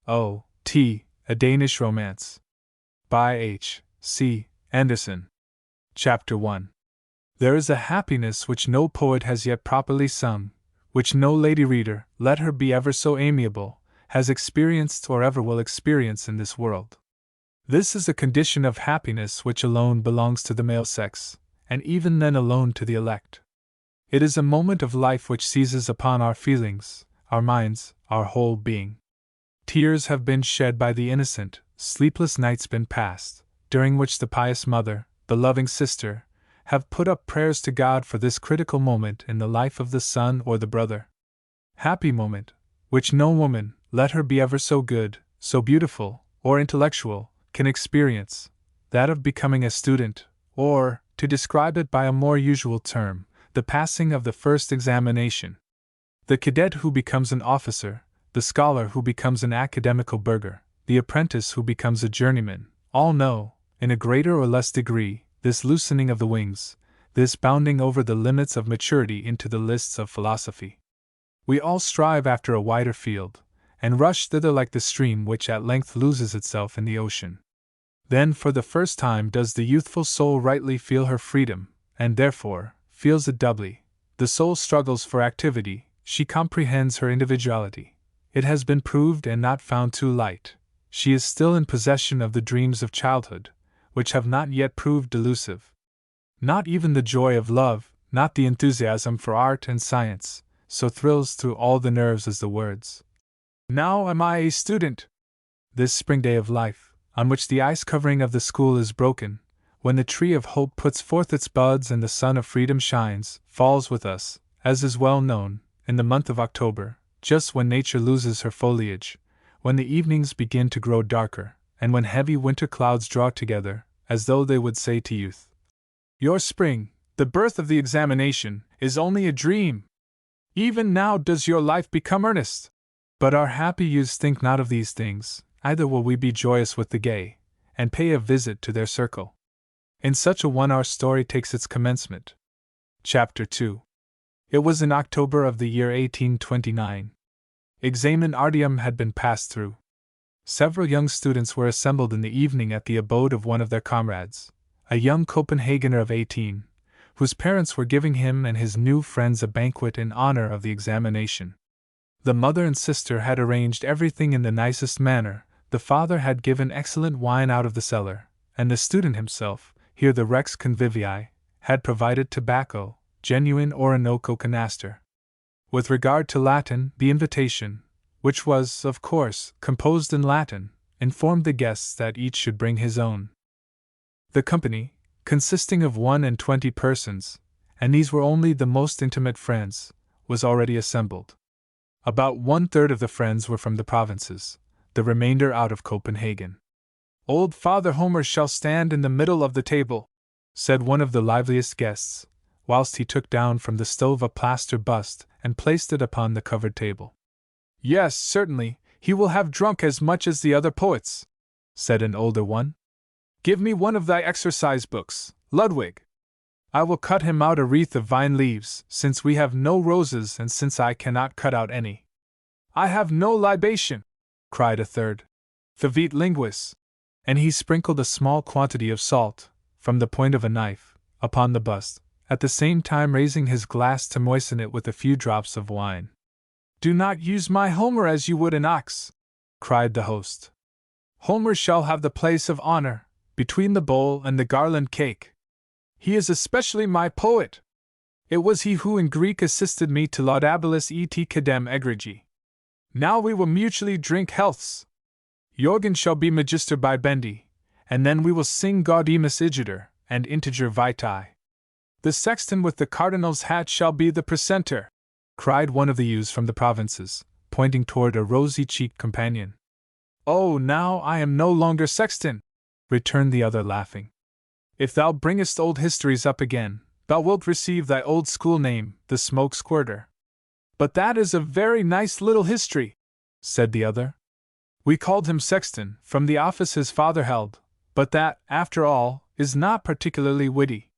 A Danish Romance. By H. C. Andersen. Chapter 1. There is a happiness which no poet has yet properly sung, which no lady reader, let her be ever so amiable, has experienced or ever will experience in this world. This is a condition of happiness which alone belongs to the male sex, and even then alone to the elect. It is a moment of life which seizes upon our feelings, our minds, our whole being. Tears have been shed by the innocent, sleepless nights been passed, during which the pious mother, the loving sister, have put up prayers to God for this critical moment in the life of the son or the brother. Happy moment, which no woman, let her be ever so good, so beautiful, or intellectual, can experience, that of becoming a student, or, to describe it by a more usual term, the passing of the first examination. The cadet who becomes an officer, the scholar who becomes an academical burgher, the apprentice who becomes a journeyman, all know, in a greater or less degree, this loosening of the wings, this bounding over the limits of maturity into the lists of philosophy. We all strive after a wider field, and rush thither like the stream which at length loses itself in the ocean. Then for the first time does the youthful soul rightly feel her freedom, and therefore, feels it doubly. The soul struggles for activity, she comprehends her individuality. It has been proved and not found too light. She is still in possession of the dreams of childhood, which have not yet proved delusive. Not even the joy of love, not the enthusiasm for art and science, so thrills through all the nerves as the words, "Now am I a student." This spring day of life, on which the ice covering of the school is broken, when the tree of hope puts forth its buds and the sun of freedom shines, falls with us, as is well known, in the month of October, just when nature loses her foliage, when the evenings begin to grow darker, and when heavy winter clouds draw together, as though they would say to youth, "Your spring, the birth of the examination, is only a dream. Even now does your life become earnest." But our happy youths think not of these things, either will we be joyous with the gay, and pay a visit to their circle. In such a one our story takes its commencement. Chapter 2. It was in October of the year 1829. Examen artium had been passed through. Several young students were assembled in the evening at the abode of one of their comrades, a young Copenhagener of 18, whose parents were giving him and his new friends a banquet in honor of the examination. The mother and sister had arranged everything in the nicest manner, the father had given excellent wine out of the cellar, and the student himself, here the rex convivii, had provided tobacco, genuine Orinoco canaster. With regard to Latin, the invitation, which was, of course, composed in Latin, informed the guests that each should bring his own. The company, consisting of 21 persons, and these were only the most intimate friends, was already assembled. About 1/3 of the friends were from the provinces, the remainder out of Copenhagen. "Old Father Homer shall stand in the middle of the table," said one of the liveliest guests, whilst he took down from the stove a plaster bust and placed it upon the covered table. "Yes, certainly, he will have drunk as much as the other poets," said an older one. "Give me one of thy exercise books, Ludwig. I will cut him out a wreath of vine leaves, since we have no roses and since I cannot cut out any." "I have no libation," cried a third. "Favit linguis." And he sprinkled a small quantity of salt, from the point of a knife, upon the bust, at the same time raising his glass to moisten it with a few drops of wine. "Do not use my Homer as you would an ox," cried the host. "Homer shall have the place of honor, between the bowl and the garland cake. He is especially my poet. It was he who in Greek assisted me to laudabilis et cadem egregi. Now we will mutually drink healths. Jorgen shall be magister by Bendi, and then we will sing Gaudeamus igitur, and integer vitae. The sexton with the cardinal's hat shall be the precentor," cried one of the youths from the provinces, pointing toward a rosy-cheeked companion. "Oh, now I am no longer sexton," returned the other laughing. "If thou bringest old histories up again, thou wilt receive thy old school name, the smoke squirter." "But that is a very nice little history," said the other. "We called him sexton, from the office his father held, but that, after all, is not particularly witty.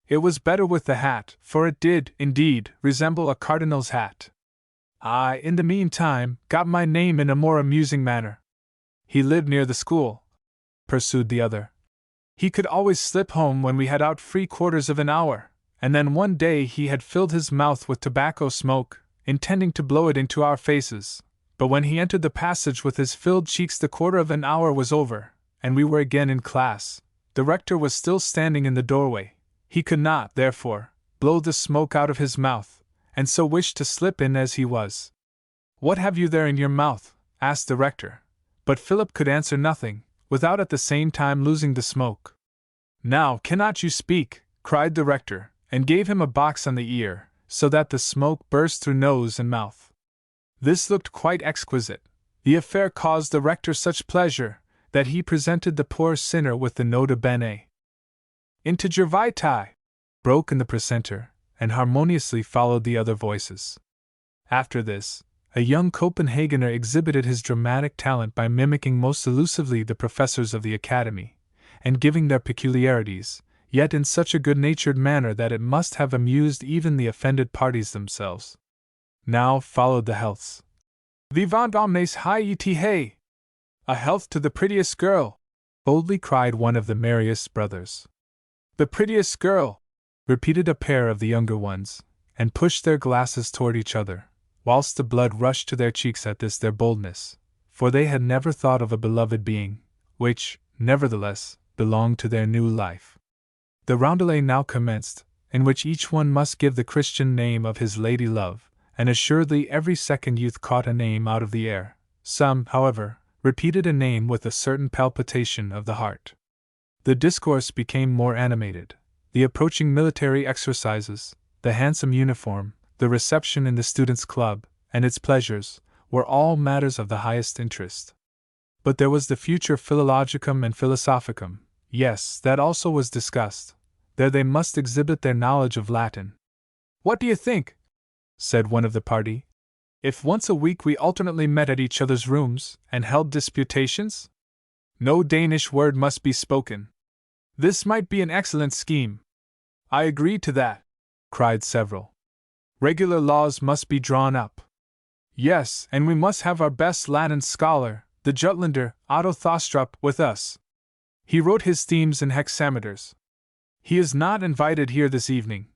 It was better with the hat, for it did, indeed, resemble a cardinal's hat. I, in the meantime, got my name in a more amusing manner. He lived near the school, pursued the other. He could always slip home when we had out 3/4 of an hour, and then one day he had filled his mouth with tobacco smoke, intending to blow it into our faces. But when he entered the passage with his filled cheeks, the 1/4 of an hour was over, and we were again in class. The rector was still standing in the doorway. He could not, therefore, blow the smoke out of his mouth, and so wished to slip in as he was. "What have you there in your mouth?" asked the rector. But Philip could answer nothing, without at the same time losing the smoke. "Now, cannot you speak?" cried the rector, and gave him a box on the ear, so that the smoke burst through nose and mouth. This looked quite exquisite. The affair caused the rector such pleasure that he presented the poor sinner with the nota bene. "Integer vitae," broke in the precentor, and harmoniously followed the other voices. After this, a young Copenhagener exhibited his dramatic talent by mimicking most elusively the professors of the academy, and giving their peculiarities, yet in such a good-natured manner that it must have amused even the offended parties themselves. Now followed the healths. "Vivant omnes haetae! A health to the prettiest girl!" boldly cried one of the merriest brothers. "The prettiest girl!" repeated a pair of the younger ones, and pushed their glasses toward each other, whilst the blood rushed to their cheeks at this their boldness, for they had never thought of a beloved being, which, nevertheless, belonged to their new life. The roundelay now commenced, in which each one must give the Christian name of his lady love, and assuredly every second youth caught a name out of the air. Some, however, repeated a name with a certain palpitation of the heart. The discourse became more animated. The approaching military exercises, the handsome uniform, the reception in the students' club, and its pleasures, were all matters of the highest interest. But there was the future philologicum and philosophicum. Yes, that also was discussed. There they must exhibit their knowledge of Latin. "What do you think?" said one of the party, "if once a week we alternately met at each other's rooms, and held disputations? No Danish word must be spoken. This might be an excellent scheme." "I agree to that," cried several. "Regular laws must be drawn up." "Yes, and we must have our best Latin scholar, the Jutlander, Otto Thostrup, with us. He wrote his themes in hexameters. He is not invited here this evening,"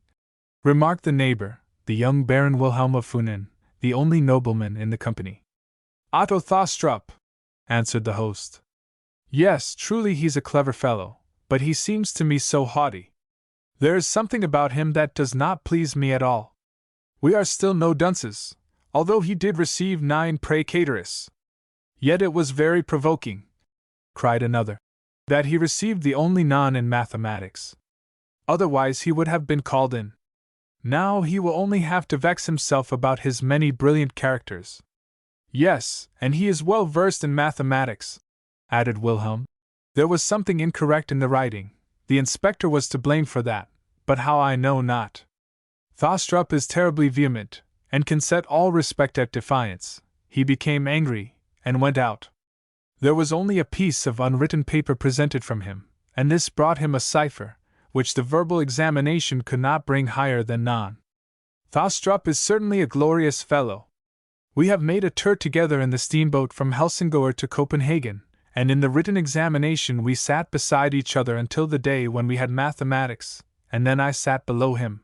remarked the neighbor, the young Baron Wilhelm of Funen, the only nobleman in the company. "Otto Thostrup," answered the host. "Yes, truly he's a clever fellow, but he seems to me so haughty. There is something about him that does not please me at all. We are still no dunces, although he did receive 9 praecatorus. Yet it was very provoking," cried another, "that he received the only non in mathematics. Otherwise he would have been called in. Now he will only have to vex himself about his many brilliant characters." "Yes, and he is well versed in mathematics," added Wilhelm. "There was something incorrect in the writing. The inspector was to blame for that, but how I know not. Thostrup is terribly vehement, and can set all respect at defiance." He became angry, and went out. There was only a piece of unwritten paper presented from him, and this brought him a cipher, which the verbal examination could not bring higher than non. "Thostrup is certainly a glorious fellow. We have made a tour together in the steamboat from Helsingør to Copenhagen, and in the written examination we sat beside each other until the day when we had mathematics, and then I sat below him.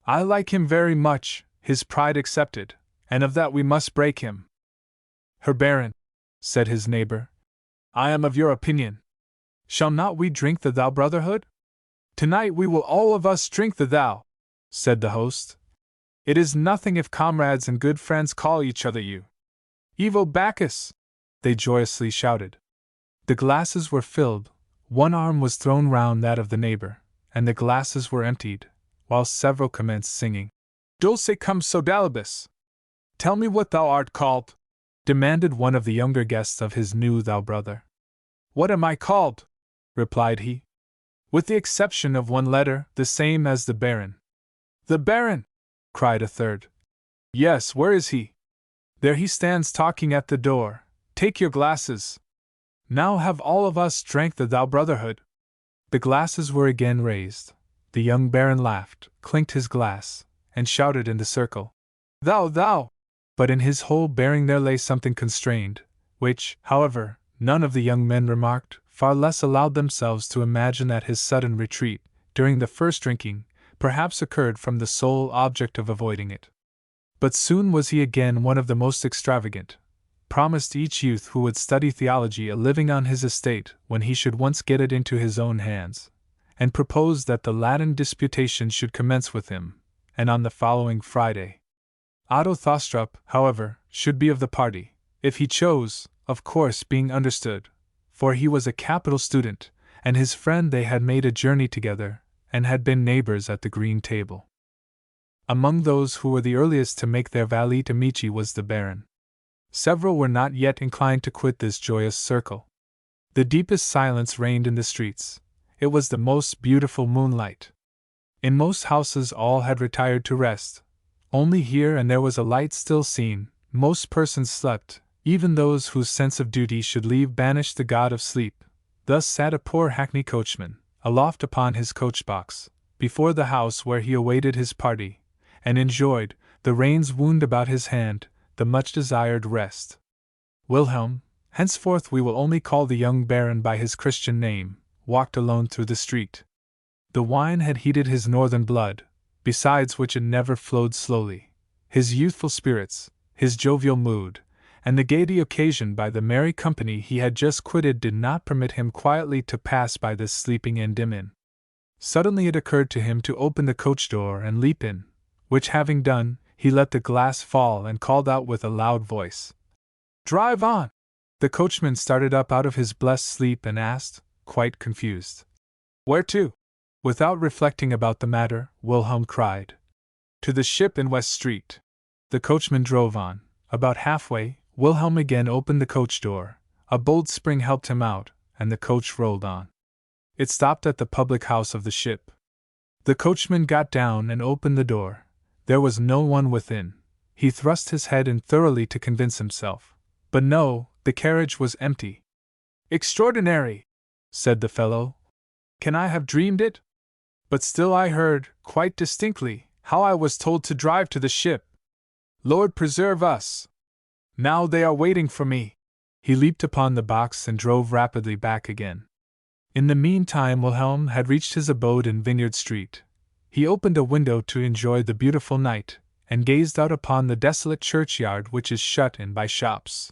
I like him very much, his pride accepted, and of that we must break him." "Herr Baron," said his neighbor, "I am of your opinion. Shall not we drink the thou brotherhood?" "Tonight we will all of us drink the thou," said the host. "It is nothing if comrades and good friends call each other you. Evo Bacchus!" they joyously shouted. The glasses were filled, one arm was thrown round that of the neighbor, and the glasses were emptied, whilst several commenced singing, "Dulce cum sodalibus." "Tell me what thou art called," demanded one of the younger guests of his new thou brother. "What am I called?" replied he. "With the exception of one letter, the same as the Baron." "The Baron!" cried a third. "Yes, where is he?" "There he stands talking at the door. Take your glasses. Now have all of us drank the thou brotherhood." The glasses were again raised. The young Baron laughed, clinked his glass, and shouted in the circle, "Thou, thou!" But in his whole bearing there lay something constrained, which, however, None of the young men remarked, far less allowed themselves to imagine that his sudden retreat, during the first drinking, perhaps occurred from the sole object of avoiding it. But soon was he again one of the most extravagant, promised each youth who would study theology a living on his estate when he should once get it into his own hands, and proposed that the Latin disputation should commence with him, and on the following Friday. Otto Thostrup, however, should be of the party, if he chose, of course being understood, for he was a capital student, and his friend they had made a journey together, and had been neighbors at the green table. Among those who were the earliest to make their valete amici was the Baron. Several were not yet inclined to quit this joyous circle. The deepest silence reigned in the streets. It was the most beautiful moonlight. In most houses all had retired to rest. Only here and there was a light still seen. Most persons slept, even those whose sense of duty should leave banished the god of sleep. Thus sat a poor hackney coachman, aloft upon his coach-box, before the house where he awaited his party, and enjoyed, the reins wound about his hand, the much-desired rest. Wilhelm, henceforth we will only call the young Baron by his Christian name, walked alone through the street. The wine had heated his northern blood, besides which it never flowed slowly. His youthful spirits, his jovial mood, and the gaiety occasioned by the merry company he had just quitted did not permit him quietly to pass by this sleeping Endymion. Suddenly it occurred to him to open the coach door and leap in, which having done, he let the glass fall and called out with a loud voice, "Drive on!" The coachman started up out of his blessed sleep and asked, quite confused, "Where to?" Without reflecting about the matter, Wilhelm cried, "To the Ship in West Street." The coachman drove on. About halfway, Wilhelm again opened the coach door, a bold spring helped him out, and the coach rolled on. It stopped at the public house of the Ship. The coachman got down and opened the door. There was no one within. He thrust his head in thoroughly to convince himself. But no, the carriage was empty. "Extraordinary!" said the fellow. "Can I have dreamed it? But still I heard, quite distinctly, how I was told to drive to the Ship. Lord preserve us! Now they are waiting for me." He leaped upon the box and drove rapidly back again. In the meantime Wilhelm had reached his abode in Vineyard Street. He opened a window to enjoy the beautiful night, and gazed out upon the desolate churchyard which is shut in by shops.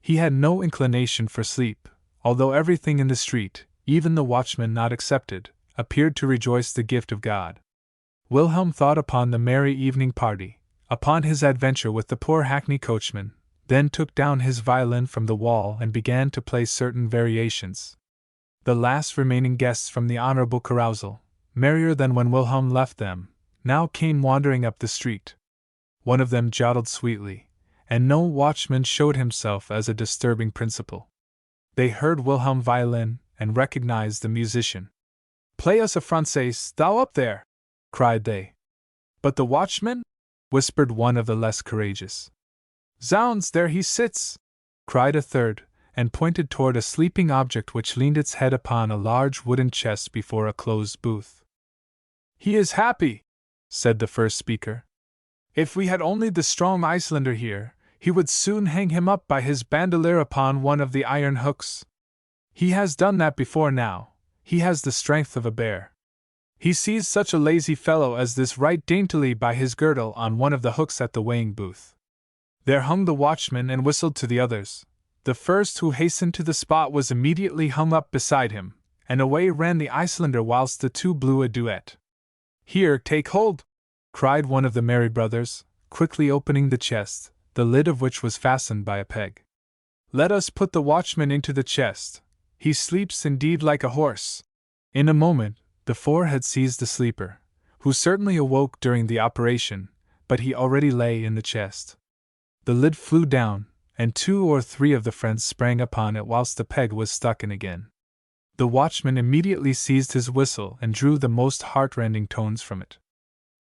He had no inclination for sleep, although everything in the street, even the watchman not excepted, appeared to rejoice the gift of God. Wilhelm thought upon the merry evening party, upon his adventure with the poor hackney coachman, then took down his violin from the wall and began to play certain variations. The last remaining guests from the honorable carousal, merrier than when Wilhelm left them, now came wandering up the street. One of them jodled sweetly, and no watchman showed himself as a disturbing principal. They heard Wilhelm's violin, and recognized the musician. "Play us a Française, thou up there!" cried they. "But the watchman?" whispered one of the less courageous. "Zounds, there he sits!" cried a third, and pointed toward a sleeping object which leaned its head upon a large wooden chest before a closed booth. "He is happy," said the first speaker. "If we had only the strong Icelander here, he would soon hang him up by his bandolier upon one of the iron hooks. He has done that before now. He has the strength of a bear. He seized such a lazy fellow as this right daintily by his girdle on one of the hooks at the weighing booth. There hung the watchman and whistled to the others. The first who hastened to the spot was immediately hung up beside him, and away ran the Icelander whilst the two blew a duet. "Here, take hold!" cried one of the merry brothers, quickly opening the chest, the lid of which was fastened by a peg. "Let us put the watchman into the chest. He sleeps indeed like a horse." In a moment, the four had seized the sleeper, who certainly awoke during the operation, but he already lay in the chest. The lid flew down, and 2 or 3 of the friends sprang upon it whilst the peg was stuck in again. The watchman immediately seized his whistle and drew the most heart-rending tones from it.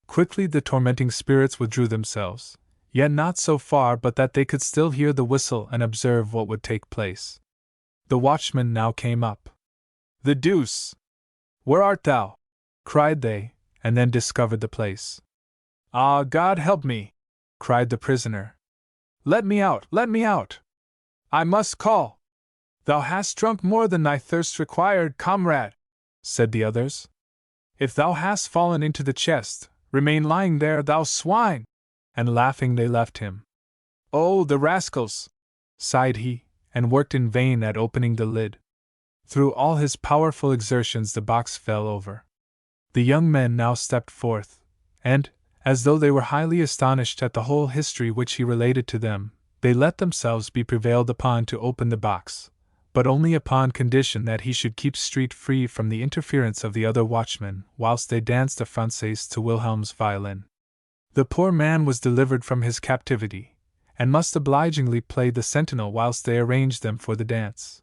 Quickly the tormenting spirits withdrew themselves, yet not so far but that they could still hear the whistle and observe what would take place. The watchman now came up. "The deuce! Where art thou?" cried they, and then discovered the place. "Ah, God help me!" cried the prisoner. "Let me out! Let me out! I must call!" Thou hast drunk more than thy thirst required, comrade, said the others. If thou hast fallen into the chest, remain lying there, thou swine! And laughing they left him. Oh, the rascals! Sighed he, and worked in vain at opening the lid. Through all his powerful exertions the box fell over. The young men now stepped forth, and, as though they were highly astonished at the whole history which he related to them, they let themselves be prevailed upon to open the box, but only upon condition that he should keep street free from the interference of the other watchmen whilst they danced a française to Wilhelm's violin. The poor man was delivered from his captivity, and must obligingly play the sentinel whilst they arranged them for the dance.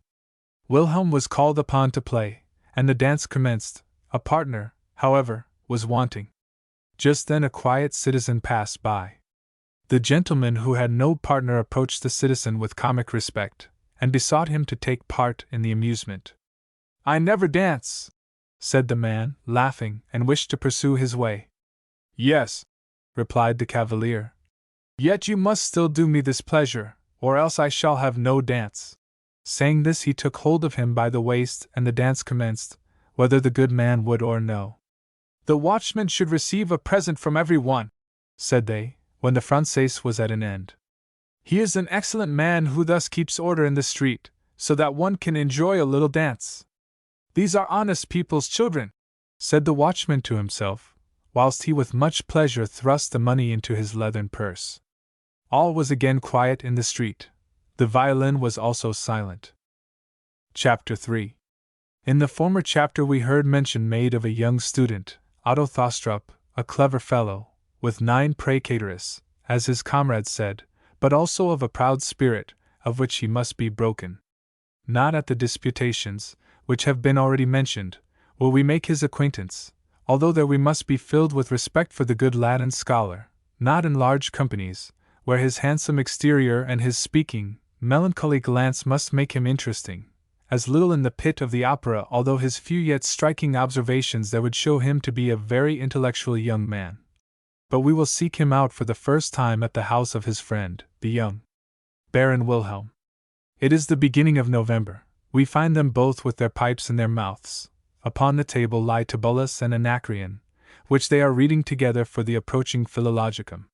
Wilhelm was called upon to play, and the dance commenced. A partner, however, was wanting. Just then a quiet citizen passed by. The gentleman who had no partner approached the citizen with comic respect, and besought him to take part in the amusement. I never dance, said the man, laughing, and wished to pursue his way. Yes, replied the cavalier. Yet you must still do me this pleasure, or else I shall have no dance. Saying this, he took hold of him by the waist, and the dance commenced, whether the good man would or no. The watchman should receive a present from every one, said they, when the française was at an end. He is an excellent man who thus keeps order in the street, so that one can enjoy a little dance. These are honest people's children, said the watchman to himself, whilst he with much pleasure thrust the money into his leathern purse. All was again quiet in the street. The violin was also silent. Chapter 3. In the former chapter we heard mention made of a young student, Otto Thostrup, a clever fellow, with 9 praecatorus, as his comrades said, but also of a proud spirit, of which he must be broken. Not at the disputations, which have been already mentioned, will we make his acquaintance, although there we must be filled with respect for the good lad and scholar, not in large companies, where his handsome exterior and his speaking, melancholy glance must make him interesting, as little in the pit of the opera, although his few yet striking observations there would show him to be a very intellectual young man. But we will seek him out for the first time at the house of his friend, the young Baron Wilhelm. It is the beginning of November. We find them both with their pipes in their mouths. Upon the table lie Tibullus and Anacreon, which they are reading together for the approaching Philologicum.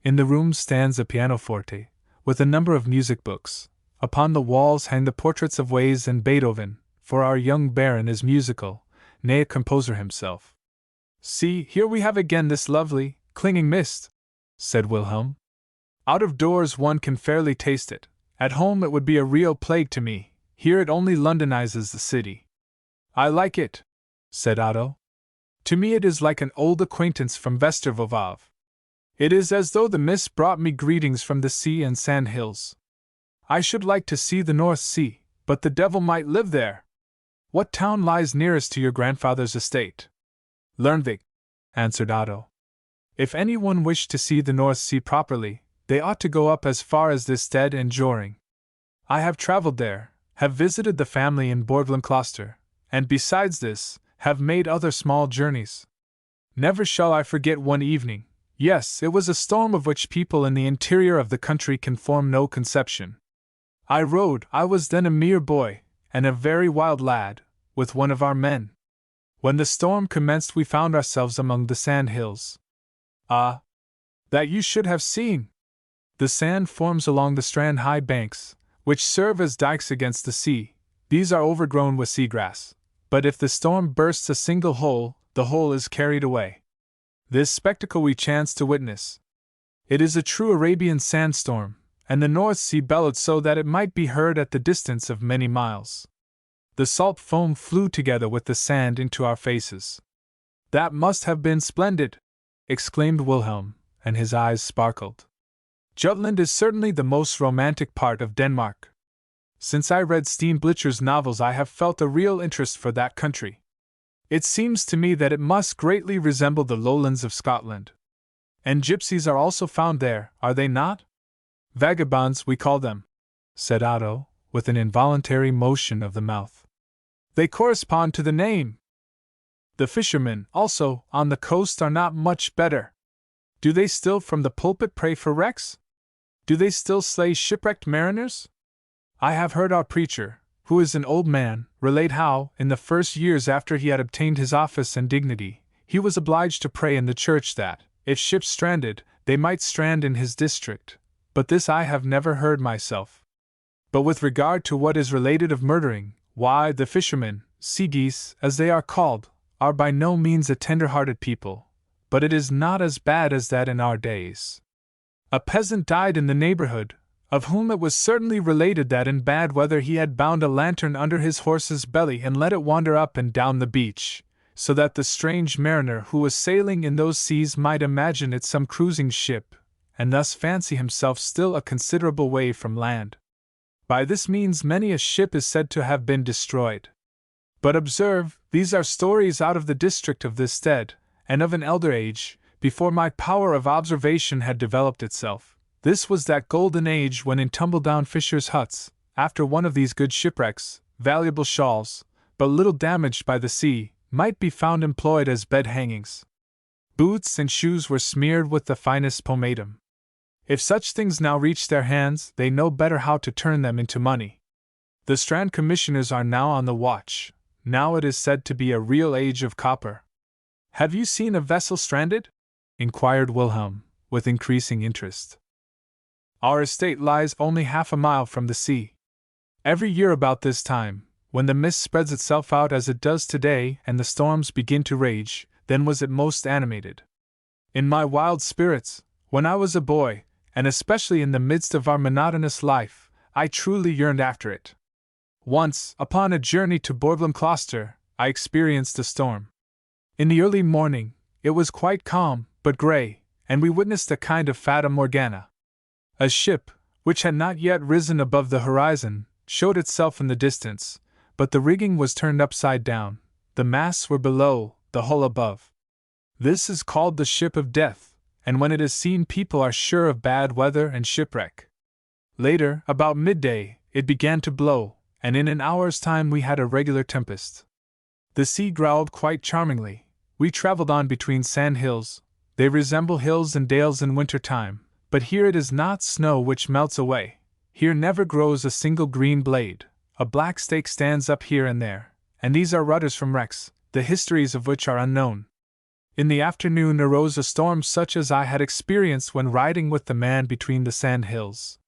In the room stands a pianoforte, with a number of music books. Upon the walls hang the portraits of Weyse and Beethoven, for our young Baron is musical, nay a composer himself. See, here we have again this lovely, clinging mist, said Wilhelm. Out of doors one can fairly taste it. At home it would be a real plague to me. Here it only Londonizes the city. I like it, said Otto. To me it is like an old acquaintance from Vestervovov. It is as though the mist brought me greetings from the sea and sand hills. I should like to see the North Sea, but the devil might live there. What town lies nearest to your grandfather's estate? Lernvik, answered Otto. If anyone wished to see the North Sea properly, they ought to go up as far as this Stead and Joring. I have travelled there, have visited the family in Borglum Kloster, and besides this, have made other small journeys. Never shall I forget one evening. Yes, it was a storm of which people in the interior of the country can form no conception. I rode, I was then a mere boy, and a very wild lad, with one of our men. When the storm commenced we found ourselves among the sand hills. Ah! That you should have seen! The sand forms along the strand high banks, which serve as dikes against the sea. These are overgrown with seagrass, but if the storm bursts a single hole, the whole is carried away. This spectacle we chanced to witness. It is a true Arabian sandstorm, and the North Sea bellowed so that it might be heard at the distance of many miles. The salt foam flew together with the sand into our faces. That must have been splendid, exclaimed Wilhelm, and his eyes sparkled. Jutland is certainly the most romantic part of Denmark. Since I read Steenblicher's novels I have felt a real interest for that country. It seems to me that it must greatly resemble the lowlands of Scotland. And gypsies are also found there, are they not? Vagabonds, we call them, said Otto, with an involuntary motion of the mouth. They correspond to the name. The fishermen, also, on the coast are not much better. Do they still from the pulpit pray for wrecks? Do they still slay shipwrecked mariners? I have heard our preacher, who is an old man, relate how, in the first years after he had obtained his office and dignity, he was obliged to pray in the church that, if ships stranded, they might strand in his district. But this I have never heard myself. But with regard to what is related of murdering, why, the fishermen, sea geese, as they are called, are by no means a tender-hearted people, but it is not as bad as that in our days. A peasant died in the neighborhood, of whom it was certainly related that in bad weather he had bound a lantern under his horse's belly and let it wander up and down the beach, so that the strange mariner who was sailing in those seas might imagine it some cruising ship, and thus fancy himself still a considerable way from land. By this means many a ship is said to have been destroyed. But observe, these are stories out of the district of this stead, and of an elder age, before my power of observation had developed itself. This was that golden age when in tumble-down fishers' huts, after one of these good shipwrecks, valuable shawls, but little damaged by the sea, might be found employed as bed-hangings. Boots and shoes were smeared with the finest pomatum. If such things now reach their hands, they know better how to turn them into money. The Strand Commissioners are now on the watch. Now it is said to be a real age of copper. "Have you seen a vessel stranded?" inquired Wilhelm, with increasing interest. "Our estate lies only half a mile from the sea. Every year about this time, when the mist spreads itself out as it does today and the storms begin to rage, then was it most animated. In my wild spirits, when I was a boy, and especially in the midst of our monotonous life, I truly yearned after it. Once, upon a journey to Borglum Closter, I experienced a storm. In the early morning, it was quite calm, but grey, and we witnessed a kind of Fata Morgana. A ship, which had not yet risen above the horizon, showed itself in the distance, but the rigging was turned upside down, the masts were below, the hull above. This is called the ship of death, and when it is seen people are sure of bad weather and shipwreck. Later, about midday, it began to blow, and in an hour's time we had a regular tempest. The sea growled quite charmingly. We traveled on between sand hills. They resemble hills and dales in winter time, but here it is not snow which melts away. Here never grows a single green blade. A black stake stands up here and there, and these are rudders from wrecks, the histories of which are unknown. In the afternoon arose a storm such as I had experienced when riding with the man between the sand hills.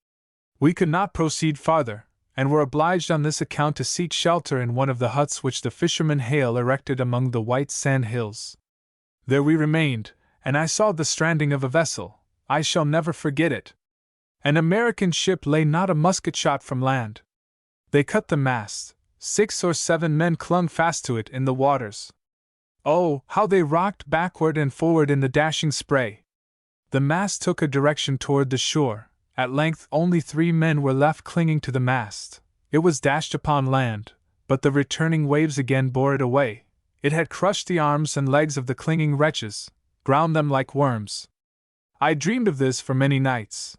We could not proceed farther, and were obliged on this account to seek shelter in one of the huts which the fisherman Hale erected among the white sand hills. There we remained, and I saw the stranding of a vessel. I shall never forget it. An American ship lay not a musket shot from land. They cut the mast. 6 or 7 men clung fast to it in the waters. Oh, how they rocked backward and forward in the dashing spray! The mast took a direction toward the shore. At length only 3 men were left clinging to the mast. It was dashed upon land, but the returning waves again bore it away. It had crushed the arms and legs of the clinging wretches, ground them like worms. I dreamed of this for many nights.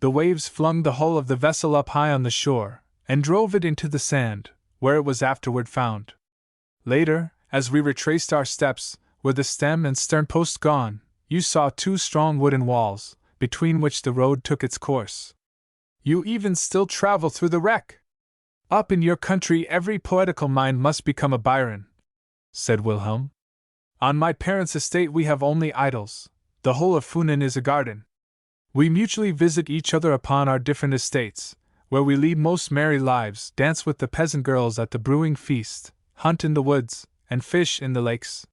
The waves flung the hull of the vessel up high on the shore, and drove it into the sand, where it was afterward found. Later, as we retraced our steps, with the stem and stern post gone, you saw 2 strong wooden walls, between which the road took its course. You even still travel through the wreck. Up in your country every poetical mind must become a Byron, said Wilhelm. On my parents' estate we have only idols. The whole of Funen is a garden. We mutually visit each other upon our different estates, where we lead most merry lives, dance with the peasant girls at the brewing feast, hunt in the woods, and fish in the lakes.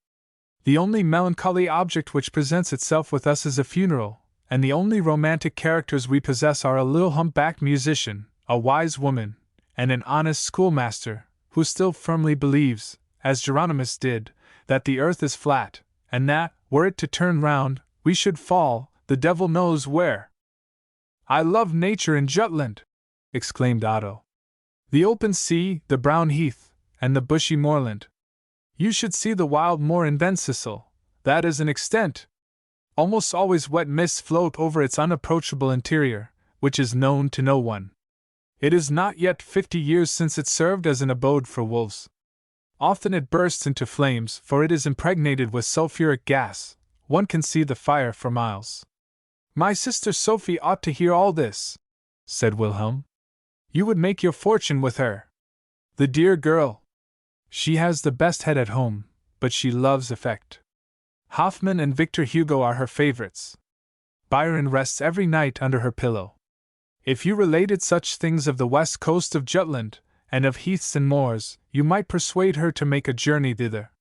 The only melancholy object which presents itself with us is a funeral, and the only romantic characters we possess are a little humpbacked musician, a wise woman, and an honest schoolmaster, who still firmly believes, as Geronimus did, that the earth is flat, and that, were it to turn round, we should fall, the devil knows where. I love nature in Jutland, exclaimed Otto. The open sea, the brown heath, and the bushy moorland. You should see the wild moor in Bencisel. That is an extent. Almost always wet mists float over its unapproachable interior, which is known to no one. It is not yet 50 years since it served as an abode for wolves. Often it bursts into flames, for it is impregnated with sulfuric gas. One can see the fire for miles. My sister Sophie ought to hear all this, said Wilhelm. You would make your fortune with her. The dear girl! She has the best head at home, but she loves effect. Hoffmann and Victor Hugo are her favorites. Byron rests every night under her pillow. If you related such things of the west coast of Jutland, and of heaths and moors, you might persuade her to make a journey thither.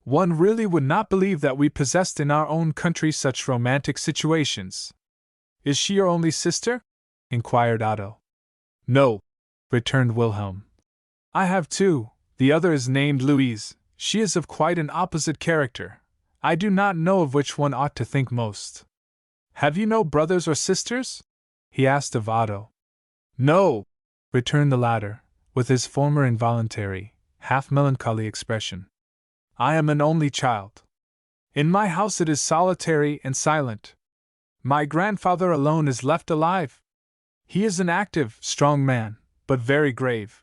One really would not believe that we possessed in our own country such romantic situations. Is she your only sister? Inquired Otto. No, returned Wilhelm. I have two. The other is named Louise. She is of quite an opposite character. I do not know of which one ought to think most. Have you no brothers or sisters? He asked of Otto. No, returned the latter, with his former involuntary, half-melancholy expression. I am an only child. In my house it is solitary and silent. My grandfather alone is left alive. He is an active, strong man, but very grave.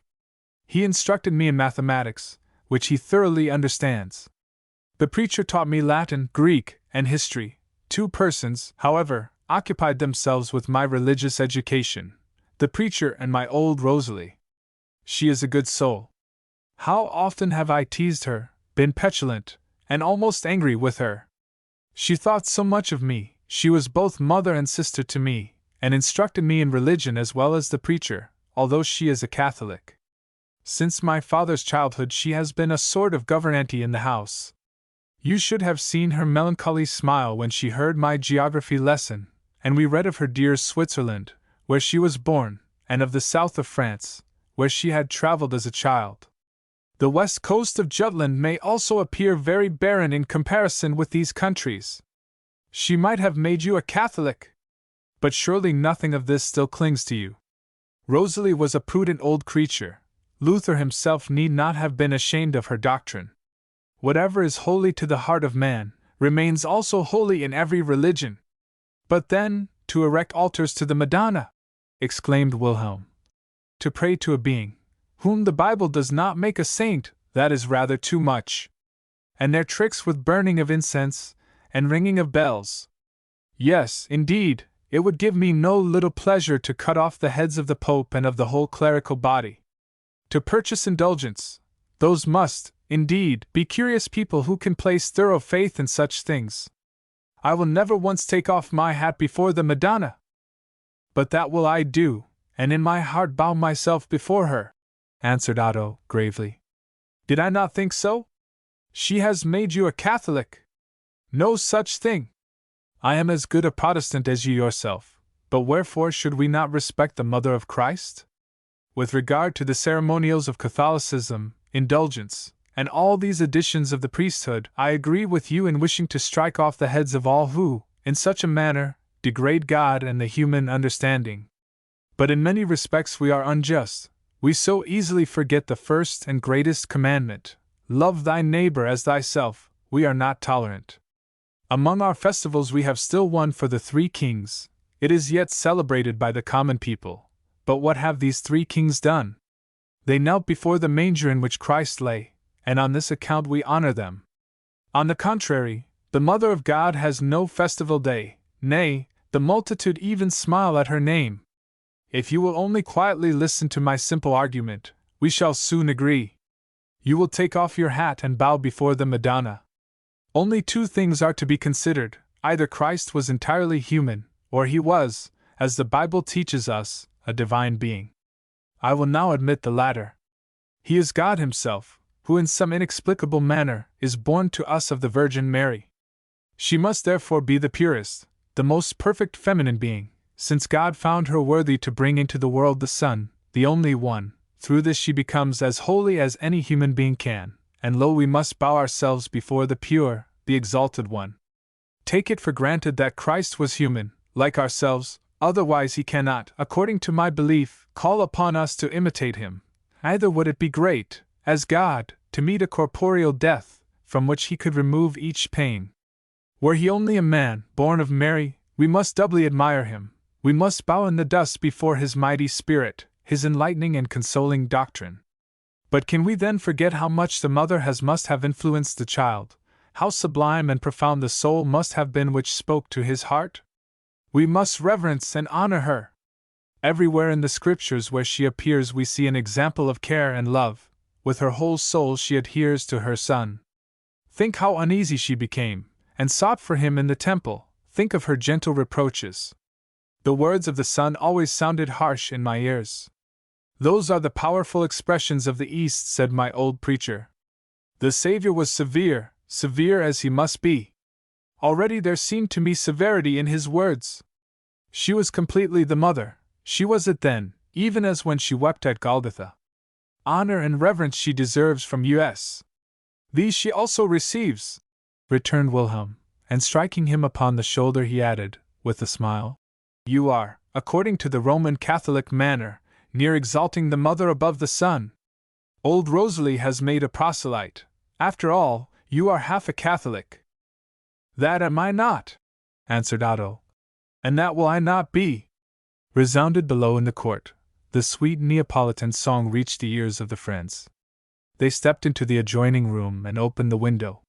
He instructed me in mathematics, which he thoroughly understands. The preacher taught me Latin, Greek, and history. Two persons, however, occupied themselves with my religious education, the preacher and my old Rosalie. She is a good soul. How often have I teased her, been petulant, and almost angry with her. She thought so much of me, she was both mother and sister to me, and instructed me in religion as well as the preacher, although she is a Catholic. Since my father's childhood she has been a sort of gouvernante in the house. You should have seen her melancholy smile when she heard my geography lesson, and we read of her dear Switzerland, where she was born, and of the south of France, where she had travelled as a child. The west coast of Jutland may also appear very barren in comparison with these countries. She might have made you a Catholic. But surely nothing of this still clings to you. Rosalie was a prudent old creature. Luther himself need not have been ashamed of her doctrine. Whatever is holy to the heart of man, remains also holy in every religion. But then, to erect altars to the Madonna! Exclaimed Wilhelm. To pray to a being, whom the Bible does not make a saint, that is rather too much. And their tricks with burning of incense, and ringing of bells. Yes, indeed, it would give me no little pleasure to cut off the heads of the Pope and of the whole clerical body. To purchase indulgence, those must, indeed, be curious people who can place thorough faith in such things. I will never once take off my hat before the Madonna. But that will I do, and in my heart bow myself before her, answered Otto, gravely. Did I not think so? She has made you a Catholic. No such thing. I am as good a Protestant as you yourself, but wherefore should we not respect the Mother of Christ? With regard to the ceremonials of Catholicism, indulgence, and all these additions of the priesthood, I agree with you in wishing to strike off the heads of all who, in such a manner, degrade God and the human understanding. But in many respects we are unjust. We so easily forget the first and greatest commandment, love thy neighbor as thyself. We are not tolerant. Among our festivals we have still one for the Three Kings. It is yet celebrated by the common people. But what have these three kings done? They knelt before the manger in which Christ lay, and on this account we honor them. On the contrary, the Mother of God has no festival day, nay, the multitude even smile at her name. If you will only quietly listen to my simple argument, we shall soon agree. You will take off your hat and bow before the Madonna. Only two things are to be considered: either Christ was entirely human, or he was, as the Bible teaches us, a divine being. I will now admit the latter. He is God himself, who in some inexplicable manner is born to us of the Virgin Mary. She must therefore be the purest, the most perfect feminine being, since God found her worthy to bring into the world the Son, the only one. Through this she becomes as holy as any human being can, and lo, we must bow ourselves before the pure, the exalted one. Take it for granted that Christ was human, like ourselves, otherwise he cannot, according to my belief, call upon us to imitate him. Either would it be great, as God, to meet a corporeal death, from which he could remove each pain. Were he only a man, born of Mary, we must doubly admire him. We must bow in the dust before his mighty spirit, his enlightening and consoling doctrine. But can we then forget how much the mother must have influenced the child, how sublime and profound the soul must have been which spoke to his heart? We must reverence and honor her. Everywhere in the Scriptures where she appears we see an example of care and love, with her whole soul she adheres to her son. Think how uneasy she became, and sought for him in the temple. Think of her gentle reproaches. The words of the son always sounded harsh in my ears. Those are the powerful expressions of the East, said my old preacher. The Savior was severe, severe as he must be. Already there seemed to me severity in his words. She was completely the mother, she was it then, even as when she wept at Golgotha. Honor and reverence she deserves from us. These she also receives, returned Wilhelm, and striking him upon the shoulder he added, with a smile, You are, according to the Roman Catholic manner, near exalting the mother above the son. Old Rosalie has made a proselyte. After all, you are half a Catholic. That am I not, answered Otto. And that will I not be. Resounded below in the court. The sweet Neapolitan song reached the ears of the friends. They stepped into the adjoining room and opened the window.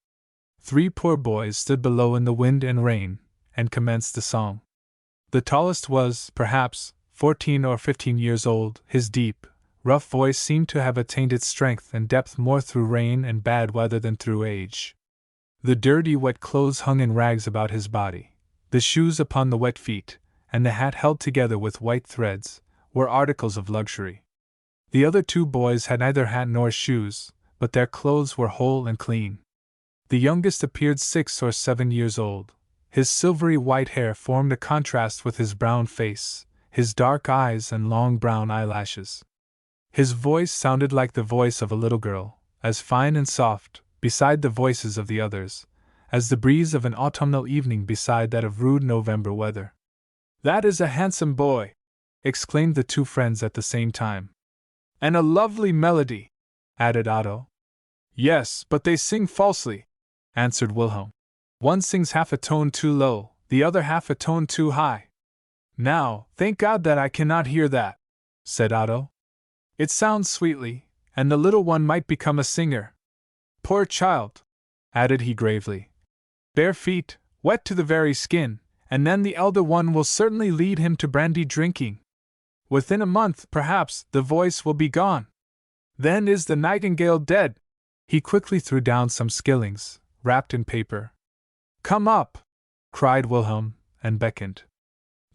3 poor boys stood below in the wind and rain, and commenced the song. The tallest was, perhaps, 14 or 15 years old. His deep, rough voice seemed to have attained its strength and depth more through rain and bad weather than through age. The dirty, wet clothes hung in rags about his body, the shoes upon the wet feet, and the hat held together with white threads, were articles of luxury. The other 2 boys had neither hat nor shoes, but their clothes were whole and clean. The youngest appeared 6 or 7 years old. His silvery white hair formed a contrast with his brown face, his dark eyes and long brown eyelashes. His voice sounded like the voice of a little girl, as fine and soft, beside the voices of the others, as the breeze of an autumnal evening beside that of rude November weather. That is a handsome boy, exclaimed the 2 friends at the same time. And a lovely melody, added Otto. Yes, but they sing falsely, answered Wilhelm. One sings half a tone too low, the other half a tone too high. Now, thank God that I cannot hear that, said Otto. It sounds sweetly, and the little one might become a singer. Poor child, added he gravely. Bare feet, wet to the very skin, and then the elder one will certainly lead him to brandy drinking. Within a month, perhaps, the voice will be gone. Then is the nightingale dead. He quickly threw down some skillings, wrapped in paper. Come up, cried Wilhelm, and beckoned.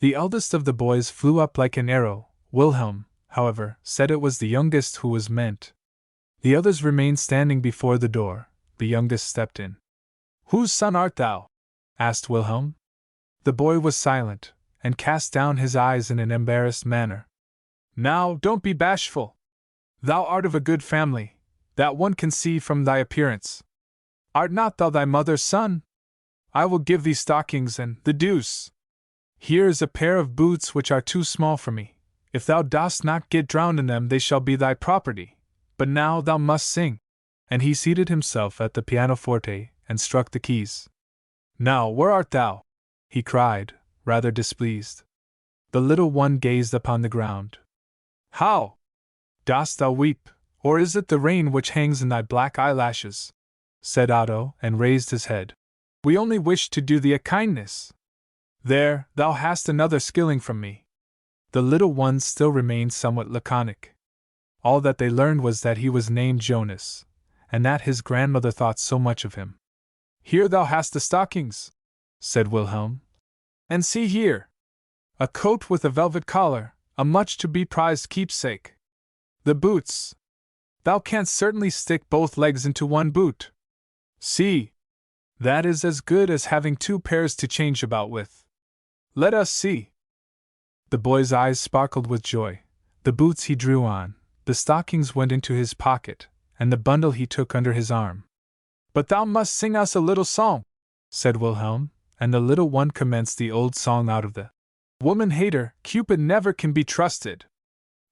The eldest of the boys flew up like an arrow. Wilhelm, however, said it was the youngest who was meant. The others remained standing before the door. The youngest stepped in. Whose son art thou? asked Wilhelm. The boy was silent, and cast down his eyes in an embarrassed manner. Now, don't be bashful. Thou art of a good family, that one can see from thy appearance. Art not thou thy mother's son? I will give thee stockings and the deuce. Here is a pair of boots which are too small for me. If thou dost not get drowned in them, they shall be thy property. But now thou must sing. And he seated himself at the pianoforte and struck the keys. Now, where art thou? He cried, rather displeased. The little one gazed upon the ground. How? Dost thou weep, or is it the rain which hangs in thy black eyelashes? Said Otto, and raised his head. We only wished to do thee a kindness. There, thou hast another skilling from me. The little ones still remained somewhat laconic. All that they learned was that he was named Jonas, and that his grandmother thought so much of him. Here thou hast the stockings, said Wilhelm. And see here! A coat with a velvet collar, a much to be prized keepsake. The boots. Thou canst certainly stick both legs into one boot. See! That is as good as having 2 pairs to change about with. Let us see. The boy's eyes sparkled with joy. The boots he drew on, the stockings went into his pocket, and the bundle he took under his arm. But thou must sing us a little song, said Wilhelm, and the little one commenced the old song out of the Woman-Hater, Cupid Never Can Be Trusted.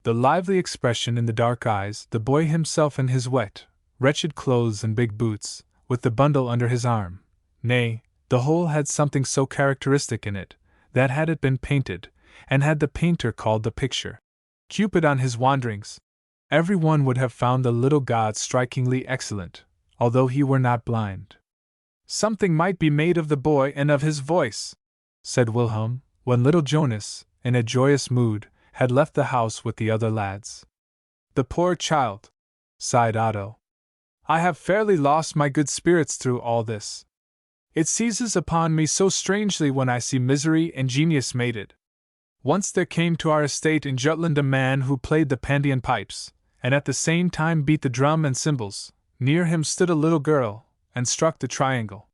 The lively expression in the dark eyes, the boy himself in his wet, wretched clothes and big boots, with the bundle under his arm. Nay, the whole had something so characteristic in it, that had it been painted, and had the painter called the picture Cupid on his wanderings, every one would have found the little god strikingly excellent, although he were not blind. Something might be made of the boy and of his voice, said Wilhelm, when little Jonas, in a joyous mood, had left the house with the other lads. The poor child! sighed Otto. I have fairly lost my good spirits through all this. It seizes upon me so strangely when I see misery and genius mated. Once there came to our estate in Jutland a man who played the Pandean pipes, and at the same time beat the drum and cymbals. Near him stood a little girl, and struck the triangle.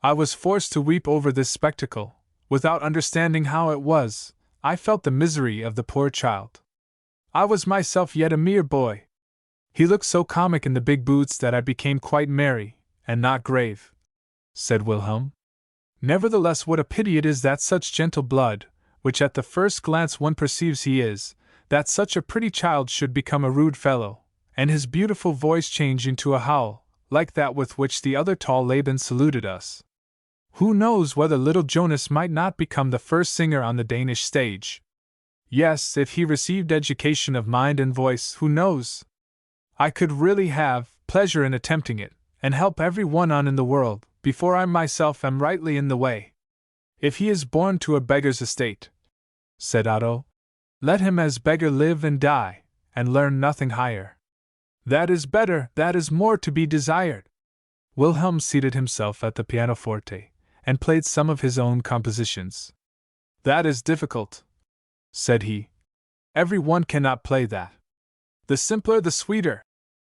I was forced to weep over this spectacle, without understanding how it was. I felt the misery of the poor child. I was myself yet a mere boy. He looked so comic in the big boots that I became quite merry, and not grave," said Wilhelm. "Nevertheless, what a pity it is that such gentle blood, which at the first glance one perceives he is, that such a pretty child should become a rude fellow, and his beautiful voice change into a howl, like that with which the other tall Laban saluted us. Who knows whether little Jonas might not become the first singer on the Danish stage? Yes, if he received education of mind and voice, who knows? I could really have pleasure in attempting it, and help every one on in the world, before I myself am rightly in the way. If he is born to a beggar's estate," said Otto, "let him as beggar live and die, and learn nothing higher. That is better, that is more to be desired." Wilhelm seated himself at the pianoforte, and played some of his own compositions. "That is difficult," said he. "Every one cannot play that." "The simpler the sweeter,"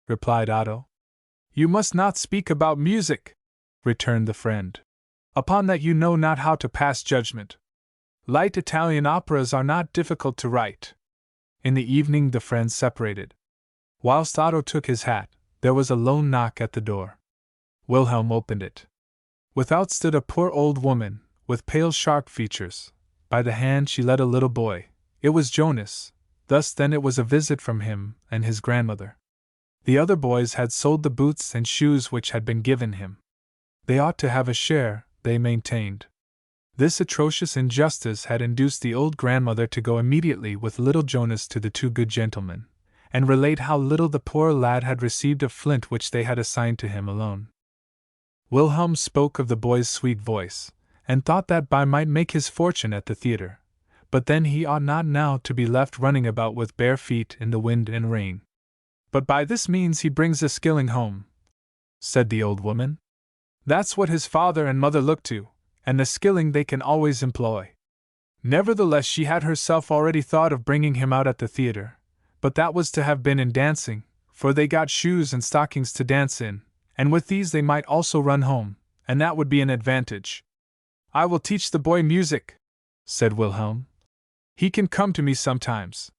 replied Otto. "You must not speak about music," returned the friend. "Upon that you know not how to pass judgment. Light Italian operas are not difficult to write." In the evening the friends separated. Whilst Otto took his hat, there was a low knock at the door. Wilhelm opened it. Without stood a poor old woman, with pale sharp features. By the hand she led a little boy. It was Jonas. Thus then it was a visit from him and his grandmother. The other boys had sold the boots and shoes which had been given him. They ought to have a share, they maintained. This atrocious injustice had induced the old grandmother to go immediately with little Jonas to the two good gentlemen, and relate how little the poor lad had received of flint which they had assigned to him alone. Wilhelm spoke of the boy's sweet voice, and thought that by might make his fortune at the theatre, but then he ought not now to be left running about with bare feet in the wind and rain. "But by this means he brings a skilling home," said the old woman. "That's what his father and mother look to, and the skilling they can always employ." Nevertheless, she had herself already thought of bringing him out at the theatre, but that was to have been in dancing, for they got shoes and stockings to dance in, and with these they might also run home, and that would be an advantage. "I will teach the boy music," said Wilhelm. "He can come to me sometimes.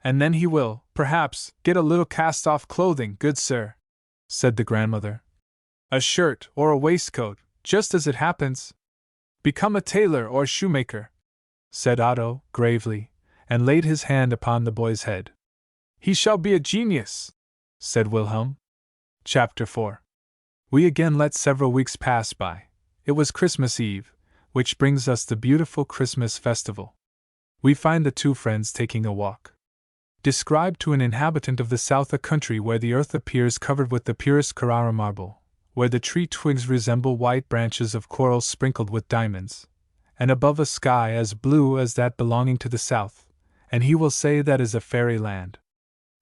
And then he will, perhaps, get a little cast-off clothing, good sir," said the grandmother. "A shirt or a waistcoat, just as it happens. Become a tailor or shoemaker," said Otto, gravely, and laid his hand upon the boy's head. "He shall be a genius," said Wilhelm. Chapter 4. We again let several weeks pass by. It was Christmas Eve, which brings us the beautiful Christmas festival. We find the two friends taking a walk. Describe to an inhabitant of the south a country where the earth appears covered with the purest Carrara marble, where the tree twigs resemble white branches of coral sprinkled with diamonds, and above a sky as blue as that belonging to the south, and he will say that is a fairyland.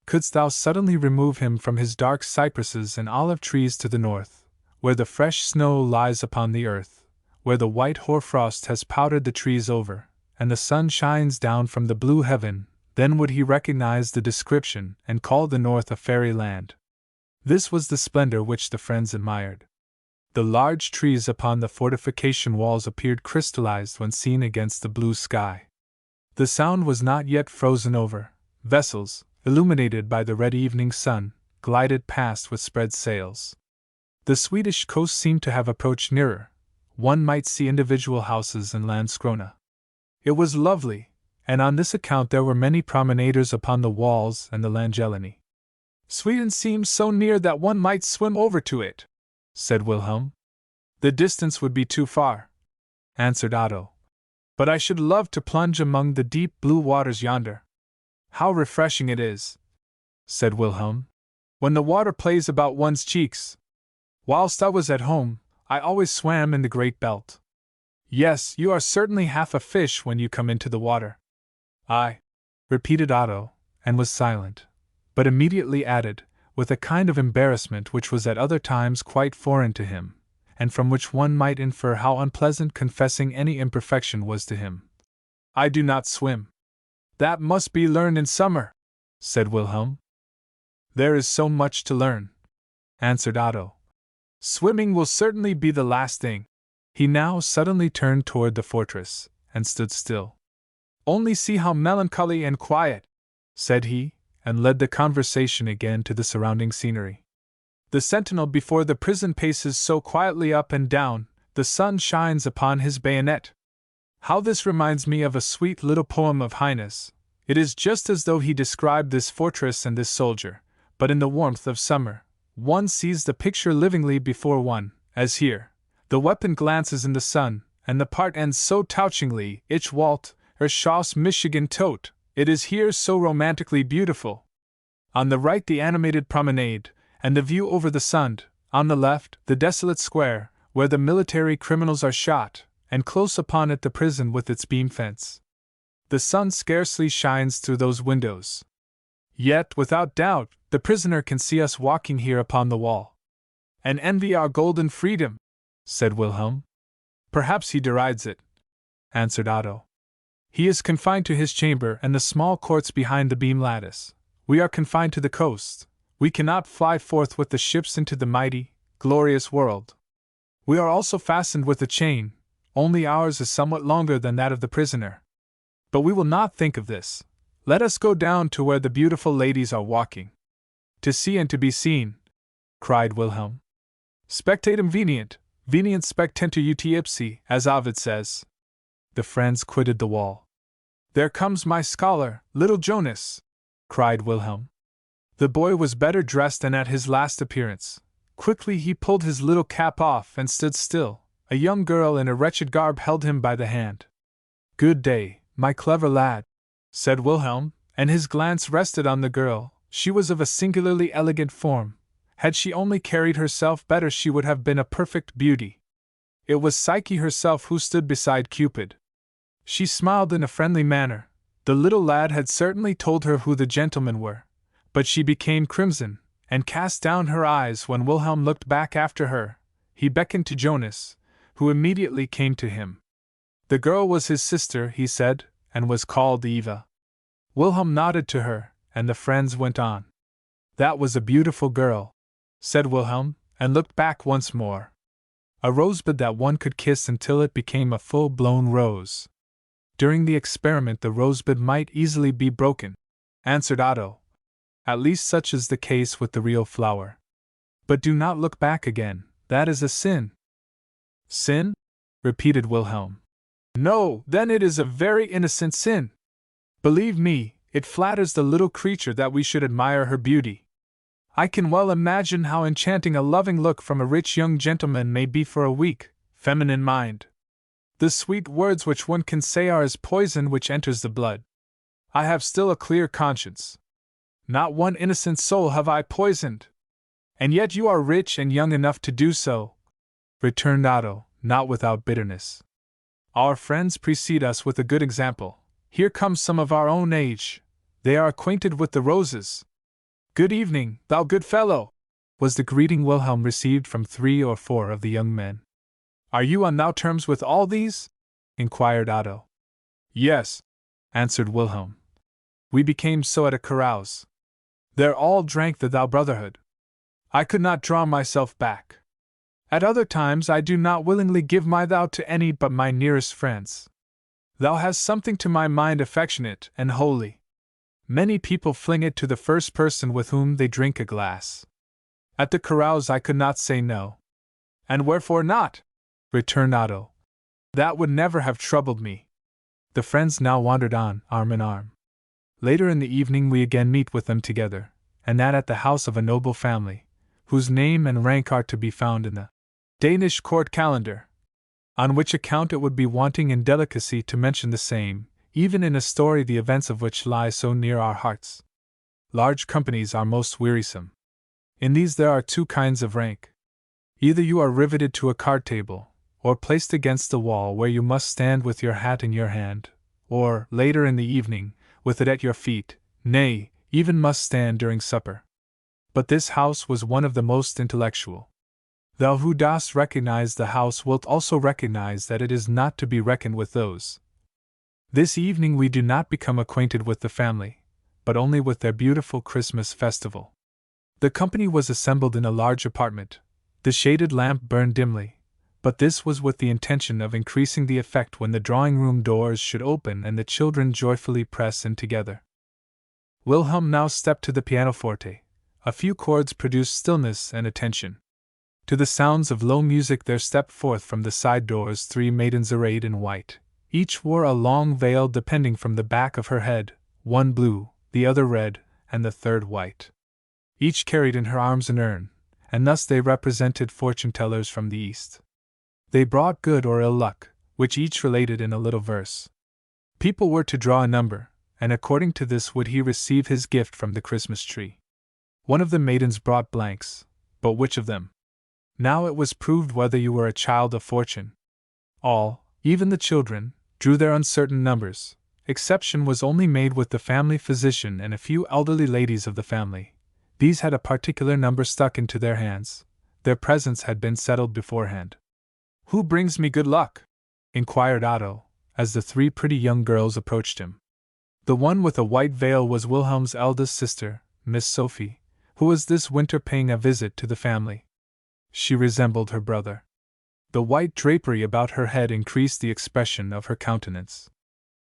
Couldst thou suddenly remove him from his dark cypresses and olive trees to the north, where the fresh snow lies upon the earth, where the white hoarfrost has powdered the trees over, and the sun shines down from the blue heaven, then would he recognize the description and call the north a fairyland. This was the splendor which the friends admired. The large trees upon the fortification walls appeared crystallized when seen against the blue sky. The Sound was not yet frozen over. Vessels, illuminated by the red evening sun, glided past with spread sails. The Swedish coast seemed to have approached nearer. One might see individual houses and Landskrona. It was lovely, and on this account there were many promenaders upon the walls and the Langelini. "Sweden seems so near that one might swim over to it," said Wilhelm. "The distance would be too far," answered Otto. "But I should love to plunge among the deep blue waters yonder. How refreshing it is," said Wilhelm, "when the water plays about one's cheeks. Whilst I was at home, I always swam in the Great Belt." "Yes, you are certainly half a fish when you come into the water." "Aye," repeated Otto, and was silent, but immediately added, with a kind of embarrassment which was at other times quite foreign to him, and from which one might infer how unpleasant confessing any imperfection was to him. I do not swim. That must be learned in summer, said Wilhelm. There is so much to learn, answered Otto. Swimming will certainly be the last thing. He now suddenly turned toward the fortress, and stood still. Only see how melancholy and quiet, said he, and led the conversation again to the surrounding scenery. The sentinel before the prison paces so quietly up and down, the sun shines upon his bayonet. How this reminds me of a sweet little poem of Heine's. It is just as though he described this fortress and this soldier, but in the warmth of summer. One sees the picture livingly before one, as here. The weapon glances in the sun, and the part ends so touchingly, Ich Walt, Erschoss Michigan tot, it is here so romantically beautiful. On the right the animated promenade, and the view over the Sund, on the left, the desolate square, where the military criminals are shot, and close upon it the prison with its beam fence. The sun scarcely shines through those windows. Yet, without doubt, the prisoner can see us walking here upon the wall. And envy our golden freedom, said Wilhelm. Perhaps he derides it, answered Otto. He is confined to his chamber and the small courts behind the beam lattice. We are confined to the coast. We cannot fly forth with the ships into the mighty, glorious world. We are also fastened with a chain, only ours is somewhat longer than that of the prisoner. But we will not think of this. Let us go down to where the beautiful ladies are walking. To see and to be seen, cried Wilhelm. Spectatum venient spectentur ut ipsi, as Ovid says. The friends quitted the wall. There comes my scholar, little Jonas, cried Wilhelm. The boy was better dressed than at his last appearance. Quickly he pulled his little cap off and stood still. A young girl in a wretched garb held him by the hand. Good day, my clever lad, said Wilhelm, and his glance rested on the girl. She was of a singularly elegant form. Had she only carried herself better she would have been a perfect beauty. It was Psyche herself who stood beside Cupid. She smiled in a friendly manner. The little lad had certainly told her who the gentlemen were, but she became crimson, and cast down her eyes when Wilhelm looked back after her. He beckoned to Jonas, who immediately came to him. The girl was his sister, he said, and was called Eva. Wilhelm nodded to her, and the friends went on. That was a beautiful girl, said Wilhelm, and looked back once more. A rosebud that one could kiss until it became a full-blown rose. During the experiment the rosebud might easily be broken, answered Otto. At least such is the case with the real flower. But do not look back again, that is a sin. Sin? Repeated Wilhelm. No, then it is a very innocent sin. Believe me, it flatters the little creature that we should admire her beauty. I can well imagine how enchanting a loving look from a rich young gentleman may be for a weak, feminine mind. The sweet words which one can say are as poison which enters the blood. I have still a clear conscience. Not one innocent soul have I poisoned. And yet you are rich and young enough to do so, returned Otto, not without bitterness. Our friends precede us with a good example. Here comes some of our own age. They are acquainted with the roses. Good evening, thou good fellow, was the greeting Wilhelm received from 3 or 4 of the young men. Are you on thou terms with all these? Inquired Otto. Yes, answered Wilhelm. We became so at a carouse. There all drank the thou brotherhood. I could not draw myself back. At other times I do not willingly give my thou to any but my nearest friends. Thou hast something to my mind affectionate and holy. Many people fling it to the first person with whom they drink a glass. At the carouse I could not say no. And wherefore not? Returned Otto. That would never have troubled me. The friends now wandered on, arm in arm. Later in the evening we again meet with them together, and that at the house of a noble family, whose name and rank are to be found in the Danish court calendar, on which account it would be wanting in delicacy to mention the same, even in a story the events of which lie so near our hearts. Large companies are most wearisome. In these there are 2 kinds of rank. Either you are riveted to a card table, or placed against the wall where you must stand with your hat in your hand, or, later in the evening, with it at your feet, nay, even must stand during supper. But this house was one of the most intellectual. Thou who dost recognize the house wilt also recognize that it is not to be reckoned with those. This evening we do not become acquainted with the family, but only with their beautiful Christmas festival. The company was assembled in a large apartment. The shaded lamp burned dimly, but this was with the intention of increasing the effect when the drawing-room doors should open and the children joyfully press in together. Wilhelm now stepped to the pianoforte. A few chords produced stillness and attention. To the sounds of low music there stepped forth from the side doors 3 maidens arrayed in white. Each wore a long veil depending from the back of her head, one blue, the other red, and the third white. Each carried in her arms an urn, and thus they represented fortune-tellers from the east. They brought good or ill luck, which each related in a little verse. People were to draw a number, and according to this would he receive his gift from the Christmas tree. One of the maidens brought blanks, but which of them? Now it was proved whether you were a child of fortune. All, even the children, drew their uncertain numbers. Exception was only made with the family physician and a few elderly ladies of the family. These had a particular number stuck into their hands. Their presents had been settled beforehand. "Who brings me good luck?" inquired Otto, as the 3 pretty young girls approached him. The one with a white veil was Wilhelm's eldest sister, Miss Sophie, who was this winter paying a visit to the family. She resembled her brother. The white drapery about her head increased the expression of her countenance.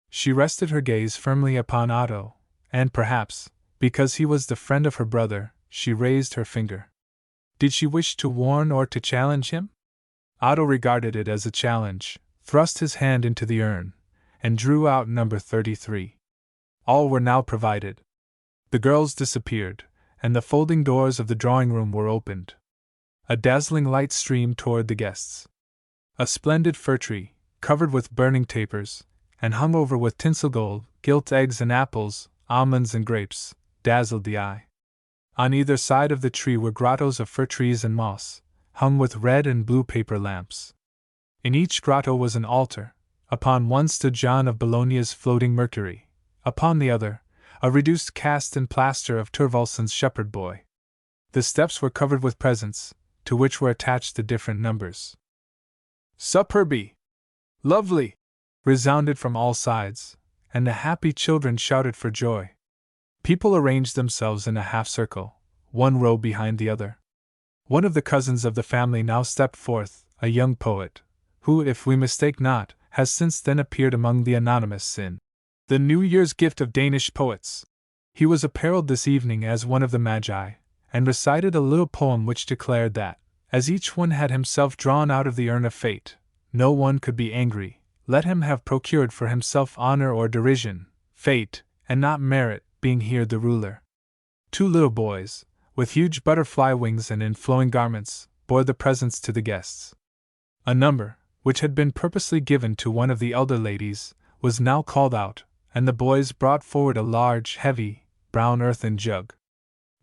She rested her gaze firmly upon Otto, and perhaps, because he was the friend of her brother, she raised her finger. Did she wish to warn or to challenge him? Otto regarded it as a challenge, thrust his hand into the urn, and drew out number 33. All were now provided. The girls disappeared, and the folding doors of the drawing-room were opened. A dazzling light streamed toward the guests. A splendid fir tree, covered with burning tapers, and hung over with tinsel gold, gilt eggs and apples, almonds and grapes, dazzled the eye. On either side of the tree were grottos of fir trees and moss, hung with red and blue paper lamps. In each grotto was an altar. Upon one stood John of Bologna's floating Mercury, upon the other, a reduced cast in plaster of Thorvaldsen's shepherd boy. The steps were covered with presents, to which were attached the different numbers. "Superby! Lovely!" resounded from all sides, and the happy children shouted for joy. People arranged themselves in a half-circle, one row behind the other. One of the cousins of the family now stepped forth, a young poet, who, if we mistake not, has since then appeared among the anonymous in the New Year's Gift of Danish Poets. He was apparelled this evening as one of the Magi, and recited a little poem which declared that, as each one had himself drawn out of the urn of fate, no one could be angry, let him have procured for himself honor or derision, fate, and not merit, being here the ruler. 2 little boys, with huge butterfly wings and in flowing garments, bore the presents to the guests. A number, which had been purposely given to one of the elder ladies, was now called out, and the boys brought forward a large, heavy, brown earthen jug.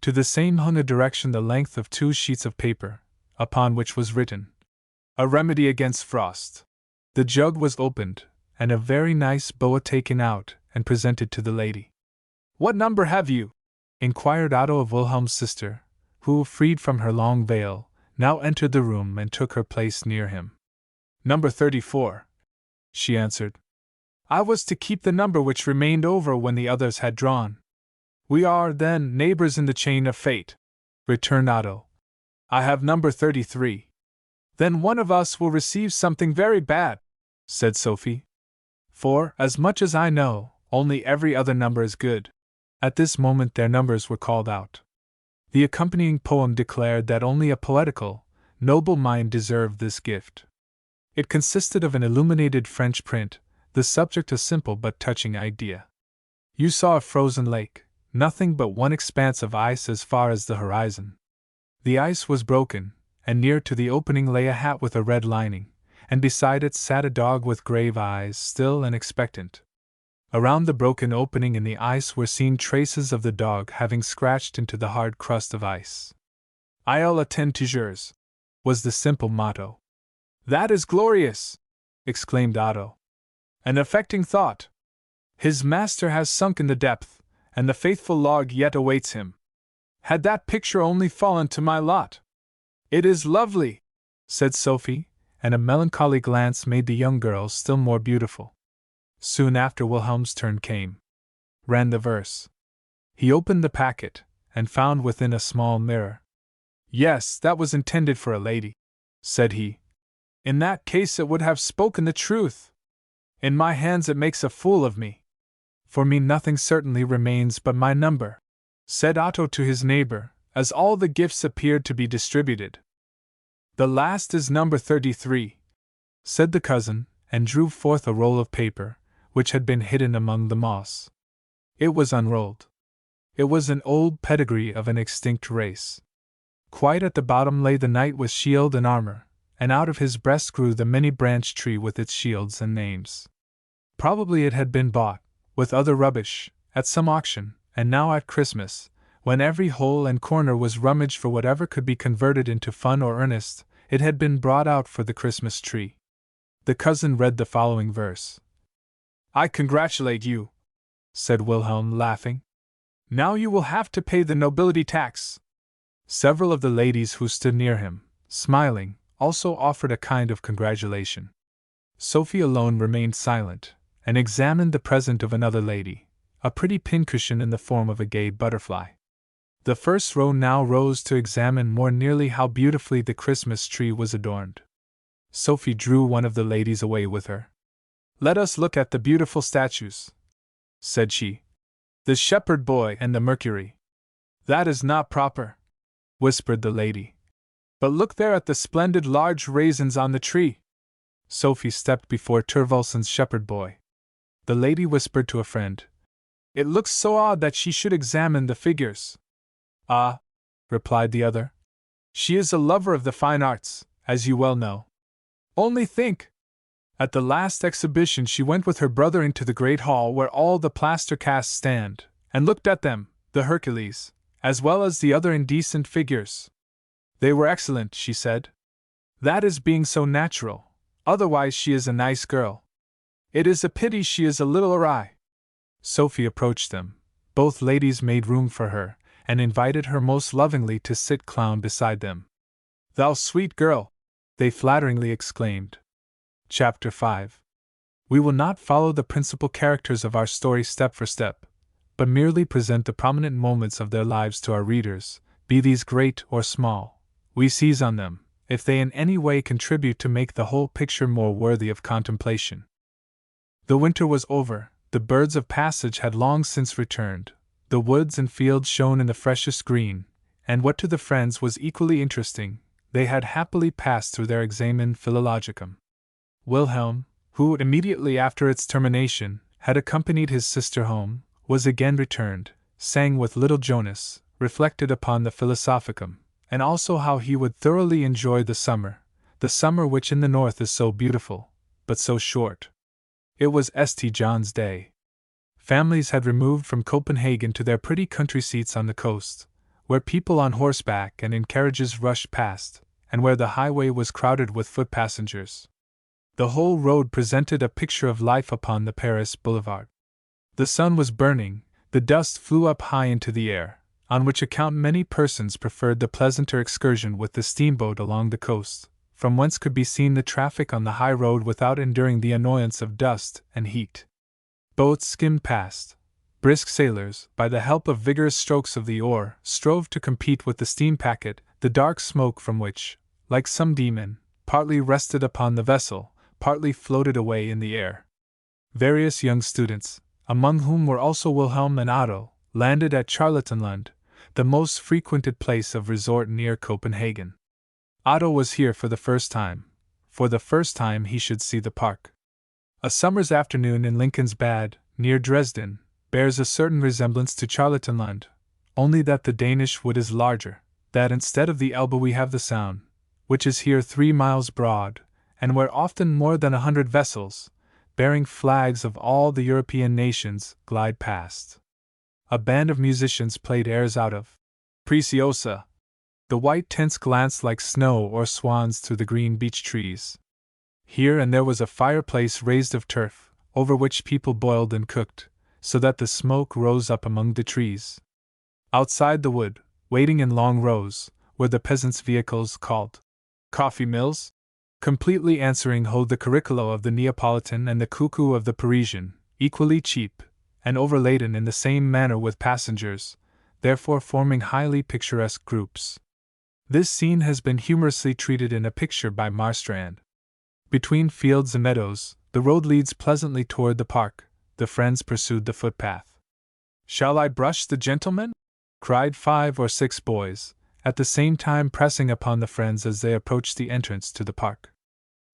To the same hung a direction the length of 2 sheets of paper, upon which was written, "A remedy against frost." The jug was opened, and a very nice boa taken out and presented to the lady. "What number have you?" inquired Otto of Wilhelm's sister, who, freed from her long veil, now entered the room and took her place near him. "Number 34," she answered. "I was to keep the number which remained over when the others had drawn." "We are, then, neighbors in the chain of fate," returned Otto. "I have number 33. "Then one of us will receive something very bad," said Sophie. "For, as much as I know, only every other number is good." At this moment their numbers were called out. The accompanying poem declared that only a poetical, noble mind deserved this gift. It consisted of an illuminated French print, the subject a simple but touching idea. You saw a frozen lake, nothing but one expanse of ice as far as the horizon. The ice was broken, and near to the opening lay a hat with a red lining, and beside it sat a dog with grave eyes, still and expectant. Around the broken opening in the ice were seen traces of the dog having scratched into the hard crust of ice. "I'll attend to yours," was the simple motto. "That is glorious!" exclaimed Otto. "An affecting thought! His master has sunk in the depth, and the faithful log yet awaits him." Had that picture only fallen to my lot! It is lovely, said Sophie, and a melancholy glance made the young girl still more beautiful. Soon after Wilhelm's turn came. Ran the verse. He opened the packet, and found within a small mirror. Yes, that was intended for a lady, said he. In that case it would have spoken the truth. In my hands it makes a fool of me. For me nothing certainly remains but my number, said Otto to his neighbor, as all the gifts appeared to be distributed. The last is number 33, said the cousin, and drew forth a roll of paper, which had been hidden among the moss. It was unrolled. It was an old pedigree of an extinct race. Quite at the bottom lay the knight with shield and armor, and out of his breast grew the many-branched tree with its shields and names. Probably it had been bought, with other rubbish, at some auction, and now at Christmas, when every hole and corner was rummaged for whatever could be converted into fun or earnest, it had been brought out for the Christmas tree. The cousin read the following verse. I congratulate you, said Wilhelm, laughing. Now you will have to pay the nobility tax. Several of the ladies who stood near him, smiling, also offered a kind of congratulation. Sophie alone remained silent, and examined the present of another lady, a pretty pincushion in the form of a gay butterfly. The first row now rose to examine more nearly how beautifully the Christmas tree was adorned. Sophie drew one of the ladies away with her. Let us look at the beautiful statues, said she. The shepherd boy and the Mercury. That is not proper, whispered the lady. But look there at the splendid large raisins on the tree. Sophie stepped before Tervalsen's shepherd boy. The lady whispered to a friend. It looks so odd that she should examine the figures. Ah, replied the other. She is a lover of the fine arts, as you well know. Only think! At the last exhibition she went with her brother into the great hall where all the plaster casts stand, and looked at them, the Hercules, as well as the other indecent figures. They were excellent, she said. That is being so natural, otherwise she is a nice girl. It is a pity she is a little awry. Sophie approached them. Both ladies made room for her, and invited her most lovingly to sit clown beside them. Thou sweet girl! They flatteringly exclaimed. Chapter 5. We will not follow the principal characters of our story step for step, but merely present the prominent moments of their lives to our readers, be these great or small. We seize on them, if they in any way contribute to make the whole picture more worthy of contemplation. The winter was over, the birds of passage had long since returned, the woods and fields shone in the freshest green, and what to the friends was equally interesting, they had happily passed through their examen philologicum. Wilhelm, who, immediately after its termination, had accompanied his sister home, was again returned, sang with little Jonas, reflected upon the philosophicum, and also how he would thoroughly enjoy the summer which in the north is so beautiful, but so short. It was St. John's Day. Families had removed from Copenhagen to their pretty country seats on the coast, where people on horseback and in carriages rushed past, and where the highway was crowded with foot passengers. The whole road presented a picture of life upon the Paris boulevard. The sun was burning, the dust flew up high into the air, on which account many persons preferred the pleasanter excursion with the steamboat along the coast, from whence could be seen the traffic on the high road without enduring the annoyance of dust and heat. Boats skimmed past. Brisk sailors, by the help of vigorous strokes of the oar, strove to compete with the steam packet, the dark smoke from which, like some demon, partly rested upon the vessel, partly floated away in the air. Various young students, among whom were also Wilhelm and Otto, landed at Charlottenlund, the most frequented place of resort near Copenhagen. Otto was here for the first time. For the first time he should see the park. A summer's afternoon in Lincoln's Bad, near Dresden, bears a certain resemblance to Charlottenlund, only that the Danish wood is larger, that instead of the Elbe we have the Sound, which is here 3 miles broad, and where often more than 100 vessels, bearing flags of all the European nations, glide past. A band of musicians played airs out of Preciosa. The white tents glanced like snow or swans through the green beech trees. Here and there was a fireplace raised of turf, over which people boiled and cooked, so that the smoke rose up among the trees. Outside the wood, waiting in long rows, were the peasants' vehicles called coffee mills, completely answering the curricula of the Neapolitan and the cuckoo of the Parisian, equally cheap, and overladen in the same manner with passengers, therefore forming highly picturesque groups. This scene has been humorously treated in a picture by Marstrand. Between fields and meadows, the road leads pleasantly toward the park. The friends pursued the footpath. "Shall I brush the gentleman?" cried 5 or 6 boys, at the same time pressing upon the friends as they approached the entrance to the park.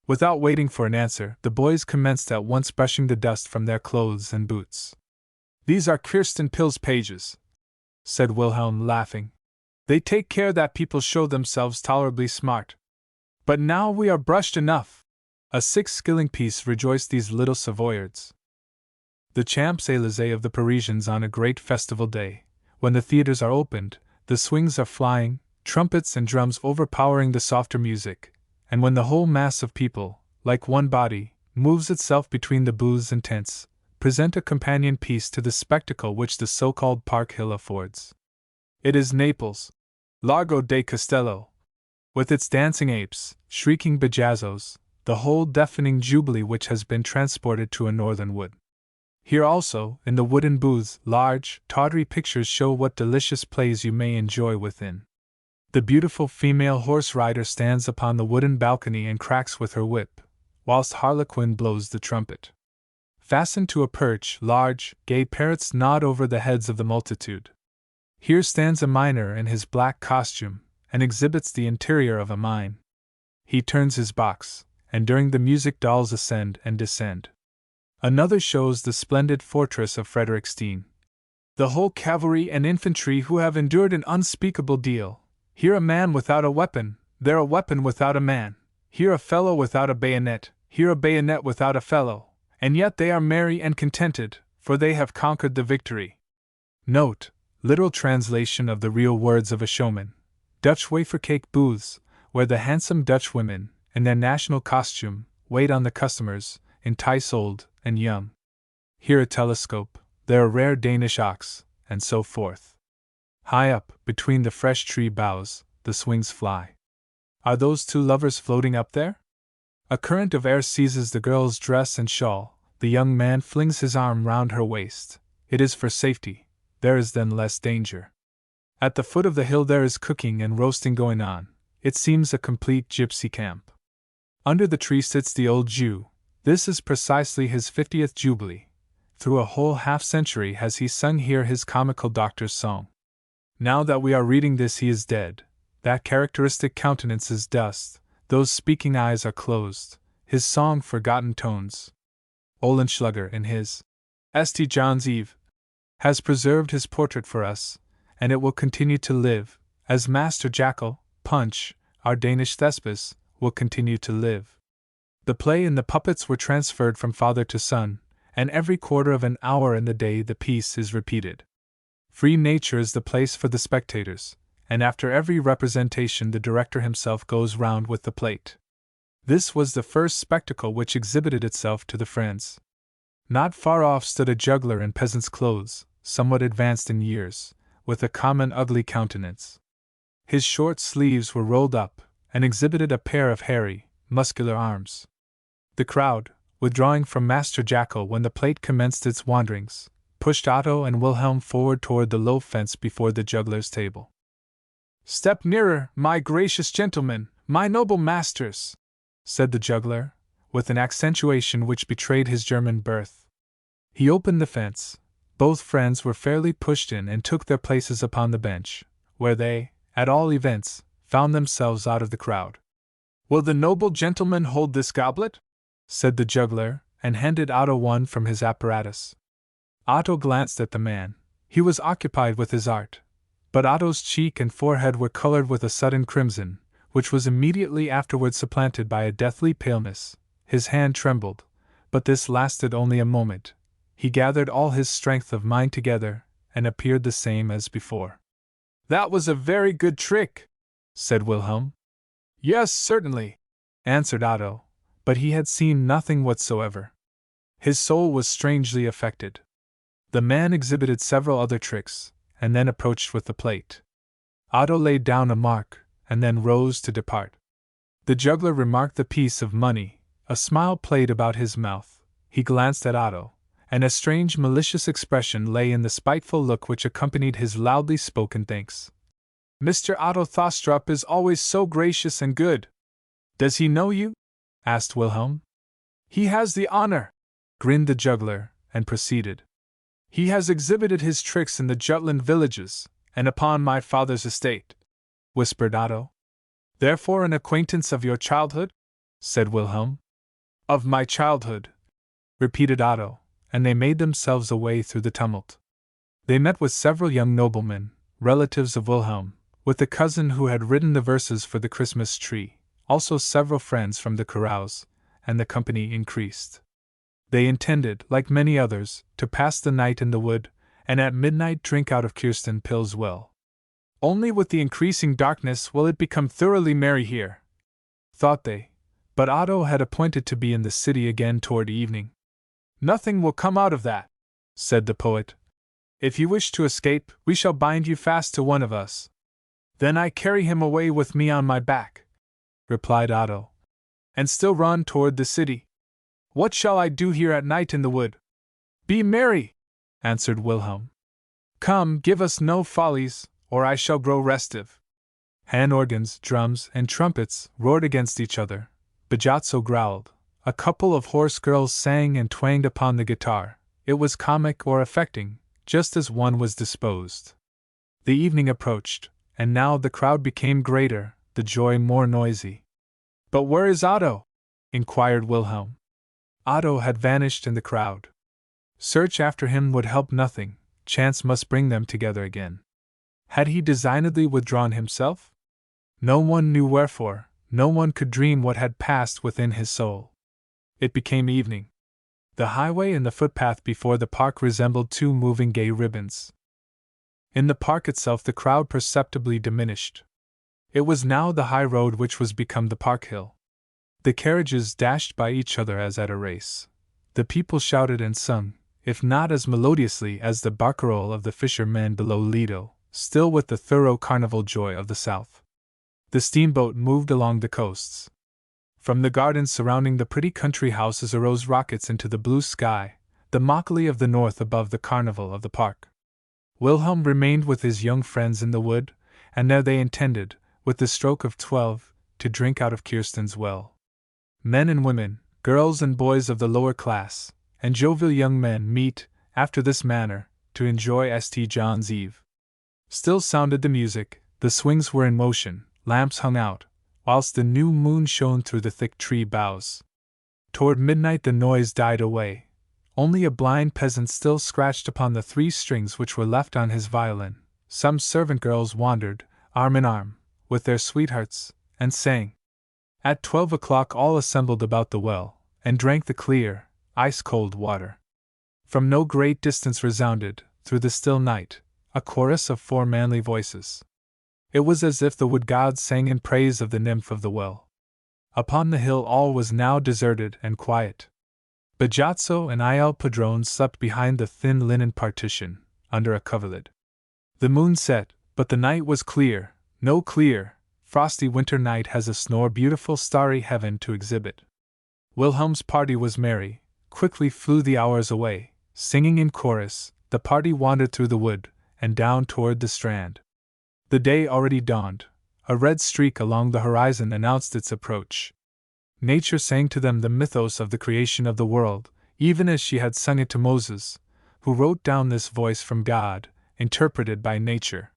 Without waiting for an answer, the boys commenced at once brushing the dust from their clothes and boots. "These are Kirsten Pill's pages," said Wilhelm, laughing. "They take care that people show themselves tolerably smart. But now we are brushed enough." A 6-skilling piece rejoiced these little Savoyards. The Champs-Élysées of the Parisians on a great festival day, when the theaters are opened, the swings are flying, trumpets and drums overpowering the softer music, and when the whole mass of people, like one body, moves itself between the booths and tents, present a companion piece to the spectacle which the so-called Park Hill affords. It is Naples, Largo de Castello, with its dancing apes, shrieking bejazzos, the whole deafening jubilee which has been transported to a northern wood. Here also, in the wooden booths, large, tawdry pictures show what delicious plays you may enjoy within. The beautiful female horse-rider stands upon the wooden balcony and cracks with her whip, whilst Harlequin blows the trumpet. Fastened to a perch, large, gay parrots nod over the heads of the multitude. Here stands a miner in his black costume, and exhibits the interior of a mine. He turns his box, and during the music dolls ascend and descend. Another shows the splendid fortress of Frederickstein. The whole cavalry and infantry who have endured an unspeakable deal. Here a man without a weapon, there a weapon without a man, here a fellow without a bayonet, here a bayonet without a fellow, and yet they are merry and contented, for they have conquered the victory. Note: literal translation of the real words of a showman. Dutch wafer cake booths, where the handsome Dutch women, in their national costume, wait on the customers, entice old and young. Here a telescope, there a rare Danish ox, and so forth. High up, between the fresh tree boughs, the swings fly. Are those 2 lovers floating up there? A current of air seizes the girl's dress and shawl, the young man flings his arm round her waist. It is for safety, there is then less danger. At the foot of the hill there is cooking and roasting going on, it seems a complete gypsy camp. Under the tree sits the old Jew. This is precisely his 50th jubilee. Through a whole half-century has he sung here his comical doctor's song. Now that we are reading this he is dead, that characteristic countenance is dust, those speaking eyes are closed, his song forgotten tones. Oehlenschläger in his St. John's Eve has preserved his portrait for us, and it will continue to live, as Master Jackal, Punch, our Danish Thespis, will continue to live. The play and the puppets were transferred from father to son, and every quarter of an hour in the day the piece is repeated. Free nature is the place for the spectators, and after every representation the director himself goes round with the plate. This was the first spectacle which exhibited itself to the friends. Not far off stood a juggler in peasant's clothes, somewhat advanced in years, with a common ugly countenance. His short sleeves were rolled up, and exhibited a pair of hairy, muscular arms. The crowd, withdrawing from Master Jackal when the plate commenced its wanderings, pushed Otto and Wilhelm forward toward the low fence before the juggler's table. "Step nearer, my gracious gentlemen, my noble masters," said the juggler, with an accentuation which betrayed his German birth. He opened the fence. Both friends were fairly pushed in and took their places upon the bench, where they, at all events, found themselves out of the crowd. "Will the noble gentleman hold this goblet?" said the juggler, and handed Otto one from his apparatus. Otto glanced at the man. He was occupied with his art, but Otto's cheek and forehead were colored with a sudden crimson, which was immediately afterward supplanted by a deathly paleness. His hand trembled, but this lasted only a moment. He gathered all his strength of mind together, and appeared the same as before. "That was a very good trick," said Wilhelm. "Yes, certainly," answered Otto, but he had seen nothing whatsoever. His soul was strangely affected. The man exhibited several other tricks, and then approached with the plate. Otto laid down a mark, and then rose to depart. The juggler remarked the piece of money, a smile played about his mouth, he glanced at Otto, and a strange malicious expression lay in the spiteful look which accompanied his loudly spoken thanks. "Mr. Otto Thostrup is always so gracious and good." "Does he know you?" asked Wilhelm. "He has the honor," grinned the juggler, and proceeded. "He has exhibited his tricks in the Jutland villages, and upon my father's estate," whispered Otto. "Therefore an acquaintance of your childhood?" said Wilhelm. "Of my childhood," repeated Otto, and they made themselves a way through the tumult. They met with several young noblemen, relatives of Wilhelm, with the cousin who had written the verses for the Christmas tree, also several friends from the carouse, and the company increased. They intended, like many others, to pass the night in the wood, and at midnight drink out of Kirsten Pill's well. "Only with the increasing darkness will it become thoroughly merry here," thought they, but Otto had appointed to be in the city again toward evening. "Nothing will come out of that," said the poet. "If you wish to escape, we shall bind you fast to one of us." "Then I carry him away with me on my back," replied Otto, "and still run toward the city. What shall I do here at night in the wood?" "Be merry," answered Wilhelm. "Come, give us no follies, or I shall grow restive." Hand organs, drums, and trumpets roared against each other. Bajazzo growled. A couple of hoarse girls sang and twanged upon the guitar. It was comic or affecting, just as one was disposed. The evening approached, and now the crowd became greater, the joy more noisy. "But where is Otto?" inquired Wilhelm. Otto had vanished in the crowd. Search after him would help nothing, chance must bring them together again. Had he designedly withdrawn himself? No one knew wherefore, no one could dream what had passed within his soul. It became evening. The highway and the footpath before the park resembled two moving gay ribbons. In the park itself the crowd perceptibly diminished. It was now the high road which was become the park hill. The carriages dashed by each other as at a race. The people shouted and sung, if not as melodiously as the barcarolle of the fishermen below Lido, still with the thorough carnival joy of the South. The steamboat moved along the coasts. From the gardens surrounding the pretty country houses arose rockets into the blue sky, the mockery of the north above the carnival of the park. Wilhelm remained with his young friends in the wood, and there they intended, with the stroke of 12, to drink out of Kirsten's well. Men and women, girls and boys of the lower class, and jovial young men meet, after this manner, to enjoy St. John's Eve. Still sounded the music, the swings were in motion, lamps hung out, whilst the new moon shone through the thick tree boughs. Toward midnight the noise died away. Only a blind peasant still scratched upon the 3 strings which were left on his violin. Some servant girls wandered, arm in arm, with their sweethearts, and sang. At 12 o'clock all assembled about the well, and drank the clear, ice-cold water. From no great distance resounded, through the still night, a chorus of 4 manly voices. It was as if the wood gods sang in praise of the nymph of the well. Upon the hill all was now deserted and quiet. Bajazzo and Il Padrone slept behind the thin linen partition, under a coverlid. The moon set, but the night was clear, no clear, frosty winter night has a snore beautiful starry heaven to exhibit. Wilhelm's party was merry, quickly flew the hours away, singing in chorus, the party wandered through the wood, and down toward the strand. The day already dawned, a red streak along the horizon announced its approach. Nature sang to them the mythos of the creation of the world, even as she had sung it to Moses, who wrote down this voice from God, interpreted by nature.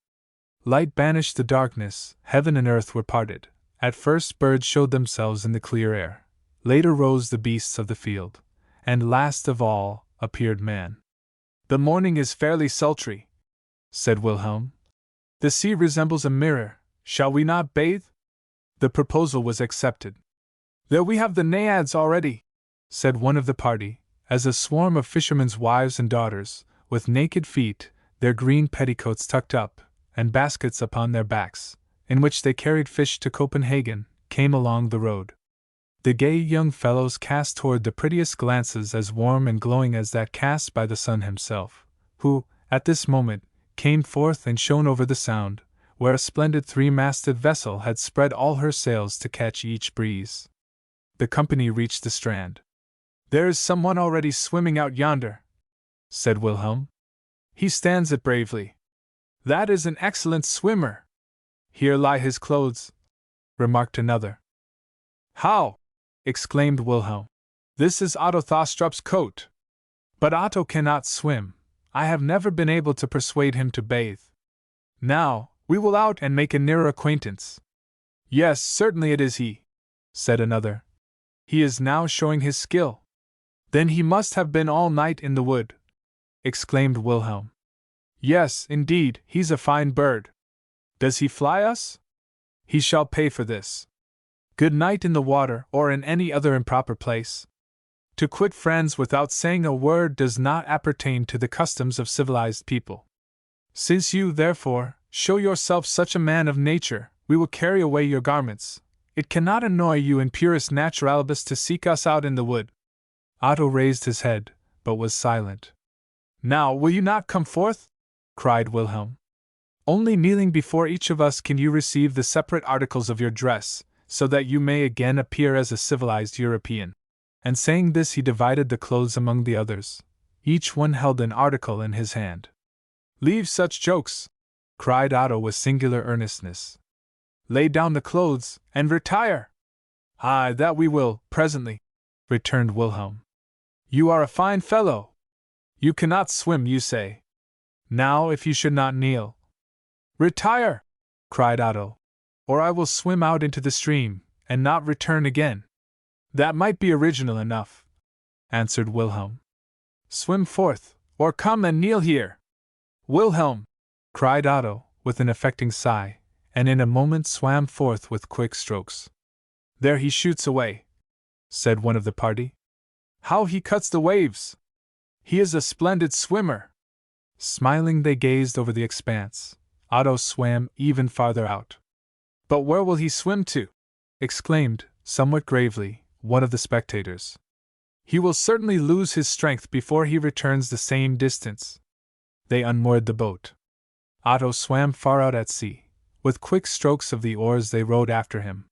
Light banished the darkness, heaven and earth were parted. At first birds showed themselves in the clear air, later rose the beasts of the field, and last of all appeared man. "The morning is fairly sultry," said Wilhelm. "The sea resembles a mirror, shall we not bathe?" The proposal was accepted. "There we have the naiads already," said one of the party, as a swarm of fishermen's wives and daughters, with naked feet, their green petticoats tucked up, and baskets upon their backs, in which they carried fish to Copenhagen, came along the road. The gay young fellows cast toward the prettiest glances as warm and glowing as that cast by the sun himself, who, at this moment, came forth and shone over the sound, where a splendid three-masted vessel had spread all her sails to catch each breeze. The company reached the strand. "There is someone already swimming out yonder," said Wilhelm. "He stands it bravely. That is an excellent swimmer." "Here lie his clothes," remarked another. "How!" exclaimed Wilhelm. "This is Otto Thostrop's coat. But Otto cannot swim. I have never been able to persuade him to bathe. Now, we will out and make a nearer acquaintance." "Yes, certainly it is he," said another. "He is now showing his skill." "Then he must have been all night in the wood," exclaimed Wilhelm. "Yes, indeed, he's a fine bird. Does he fly us? He shall pay for this. Good night in the water or in any other improper place. To quit friends without saying a word does not appertain to the customs of civilized people. Since you, therefore, show yourself such a man of nature, we will carry away your garments. It cannot annoy you in purest naturalibus to seek us out in the wood." Otto raised his head, but was silent. "Now, will you not come forth?" cried Wilhelm. "Only kneeling before each of us can you receive the separate articles of your dress, so that you may again appear as a civilized European." And saying this, he divided the clothes among the others. Each one held an article in his hand. "Leave such jokes!" cried Otto with singular earnestness. "Lay down the clothes, and retire!" "Aye, that we will, presently," returned Wilhelm. "You are a fine fellow! You cannot swim, you say? Now, if you should not kneel—" "Retire!" cried Otto, "or I will swim out into the stream, and not return again." "That might be original enough," answered Wilhelm. "Swim forth, or come and kneel here." "Wilhelm!" cried Otto, with an affecting sigh, and in a moment swam forth with quick strokes. "There he shoots away," said one of the party. "How he cuts the waves! He is a splendid swimmer." Smiling, they gazed over the expanse. Otto swam even farther out. "But where will he swim to?" exclaimed, somewhat gravely, one of the spectators. "He will certainly lose his strength before he returns the same distance." They unmoored the boat. Otto swam far out at sea. With quick strokes of the oars they rowed after him.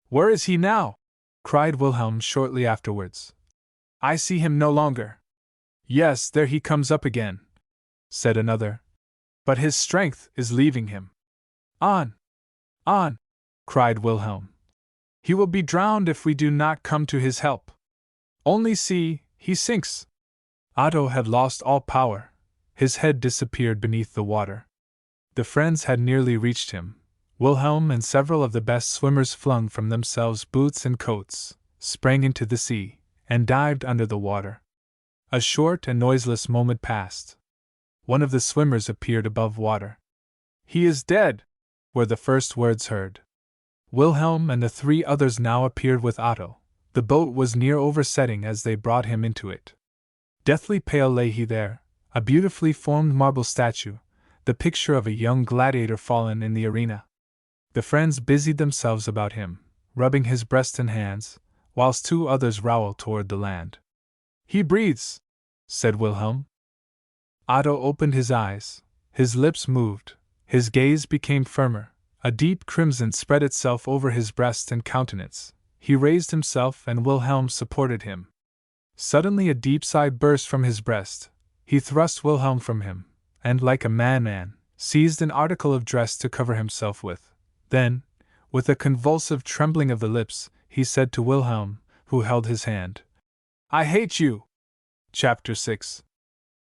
"Where is he now?" cried Wilhelm shortly afterwards. "I see him no longer." "Yes, there he comes up again," said another. "But his strength is leaving him." "On! On!" cried Wilhelm. "He will be drowned if we do not come to his help. Only see, he sinks." Otto had lost all power. His head disappeared beneath the water. The friends had nearly reached him. Wilhelm and several of the best swimmers flung from themselves boots and coats, sprang into the sea, and dived under the water. A short and noiseless moment passed. One of the swimmers appeared above water. "He is dead!" were the first words heard. Wilhelm and the three others now appeared with Otto. The boat was near oversetting as they brought him into it. Deathly pale lay he there, a beautifully formed marble statue, the picture of a young gladiator fallen in the arena. The friends busied themselves about him, rubbing his breast and hands, whilst two others rowed toward the land. "He breathes," said Wilhelm. Otto opened his eyes, his lips moved, his gaze became firmer. A deep crimson spread itself over his breast and countenance. He raised himself and Wilhelm supported him. Suddenly a deep sigh burst from his breast. He thrust Wilhelm from him, and like a madman, seized an article of dress to cover himself with. Then, with a convulsive trembling of the lips, he said to Wilhelm, who held his hand, "I hate you!" Chapter 6.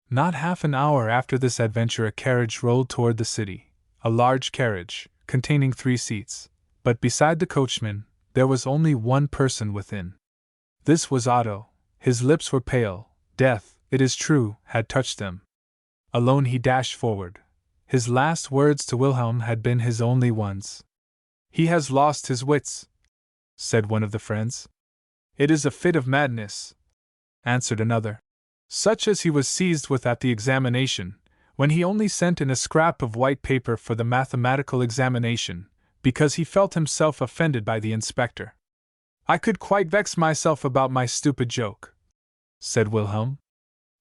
Not half an hour after this adventure a carriage rolled toward the city, a large carriage, containing 3 seats, but beside the coachman, there was only one person within. This was Otto. His lips were pale. Death, it is true, had touched them. Alone he dashed forward. His last words to Wilhelm had been his only ones. "He has lost his wits," said one of the friends. "It is a fit of madness," answered another, "such as he was seized with at the examination, when he only sent in a scrap of white paper for the mathematical examination, because he felt himself offended by the inspector." "I could quite vex myself about my stupid joke," said Wilhelm.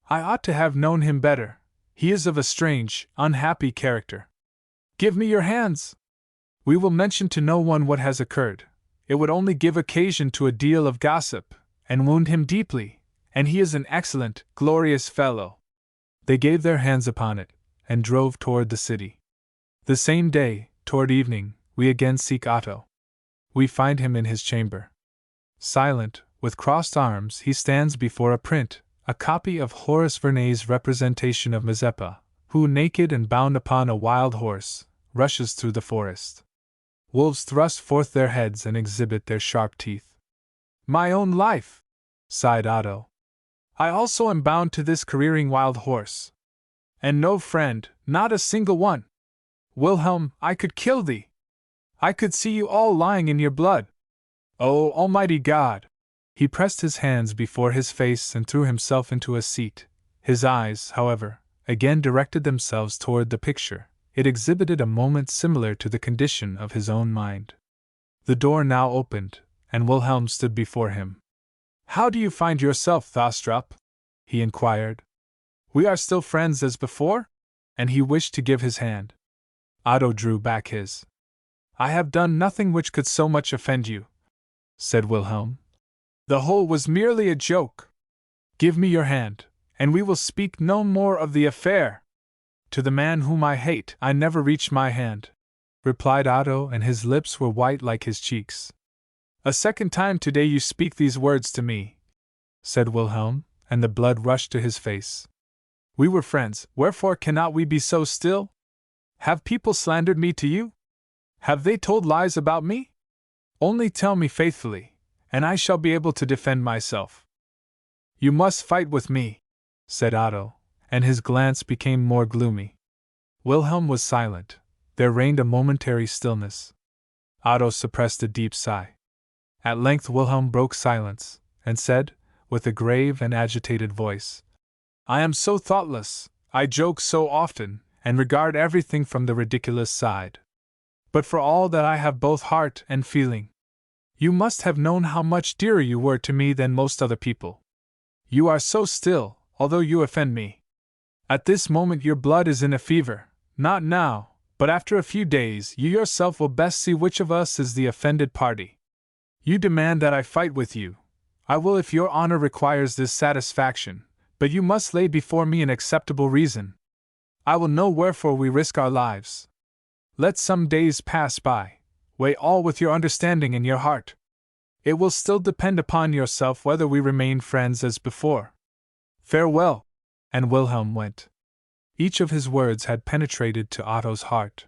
"I ought to have known him better. He is of a strange, unhappy character." "Give me your hands!" We will mention to no one what has occurred. It would only give occasion to a deal of gossip, and wound him deeply, and he is an excellent, glorious fellow." They gave their hands upon it, and drove toward the city. The same day, toward evening, we again seek Otto. We find him in his chamber. Silent, with crossed arms, he stands before a print, a copy of Horace Vernet's representation of Mazeppa, who, naked and bound upon a wild horse, rushes through the forest. Wolves thrust forth their heads and exhibit their sharp teeth. "My own life!" sighed Otto. "I also am bound to this careering wild horse. And no friend, not a single one! Wilhelm, I could kill thee! I could see you all lying in your blood! Oh, Almighty God!" He pressed his hands before his face and threw himself into a seat. His eyes, however, again directed themselves toward the picture. It exhibited a moment similar to the condition of his own mind. The door now opened, and Wilhelm stood before him. "How do you find yourself, Thostrup?" he inquired. "We are still friends as before?" And he wished to give his hand. Otto drew back his. "I have done nothing which could so much offend you," said Wilhelm. "The whole was merely a joke. Give me your hand, and we will speak no more of the affair." "To the man whom I hate, I never reach my hand," replied Otto, and his lips were white like his cheeks. "A second time today you speak these words to me," said Wilhelm, and the blood rushed to his face. "We were friends, wherefore cannot we be so still? Have people slandered me to you? Have they told lies about me? Only tell me faithfully, and I shall be able to defend myself." "You must fight with me," said Otto, and his glance became more gloomy. Wilhelm was silent. There reigned a momentary stillness. Otto suppressed a deep sigh. At length Wilhelm broke silence, and said, with a grave and agitated voice, "I am so thoughtless, I joke so often, and regard everything from the ridiculous side. But for all that I have both heart and feeling. You must have known how much dearer you were to me than most other people. You are so still, although you offend me. At this moment your blood is in a fever, not now, but after a few days you yourself will best see which of us is the offended party. You demand that I fight with you. I will if your honor requires this satisfaction, but you must lay before me an acceptable reason. I will know wherefore we risk our lives. Let some days pass by, weigh all with your understanding and your heart. It will still depend upon yourself whether we remain friends as before. Farewell!" And Wilhelm went. Each of his words had penetrated to Otto's heart.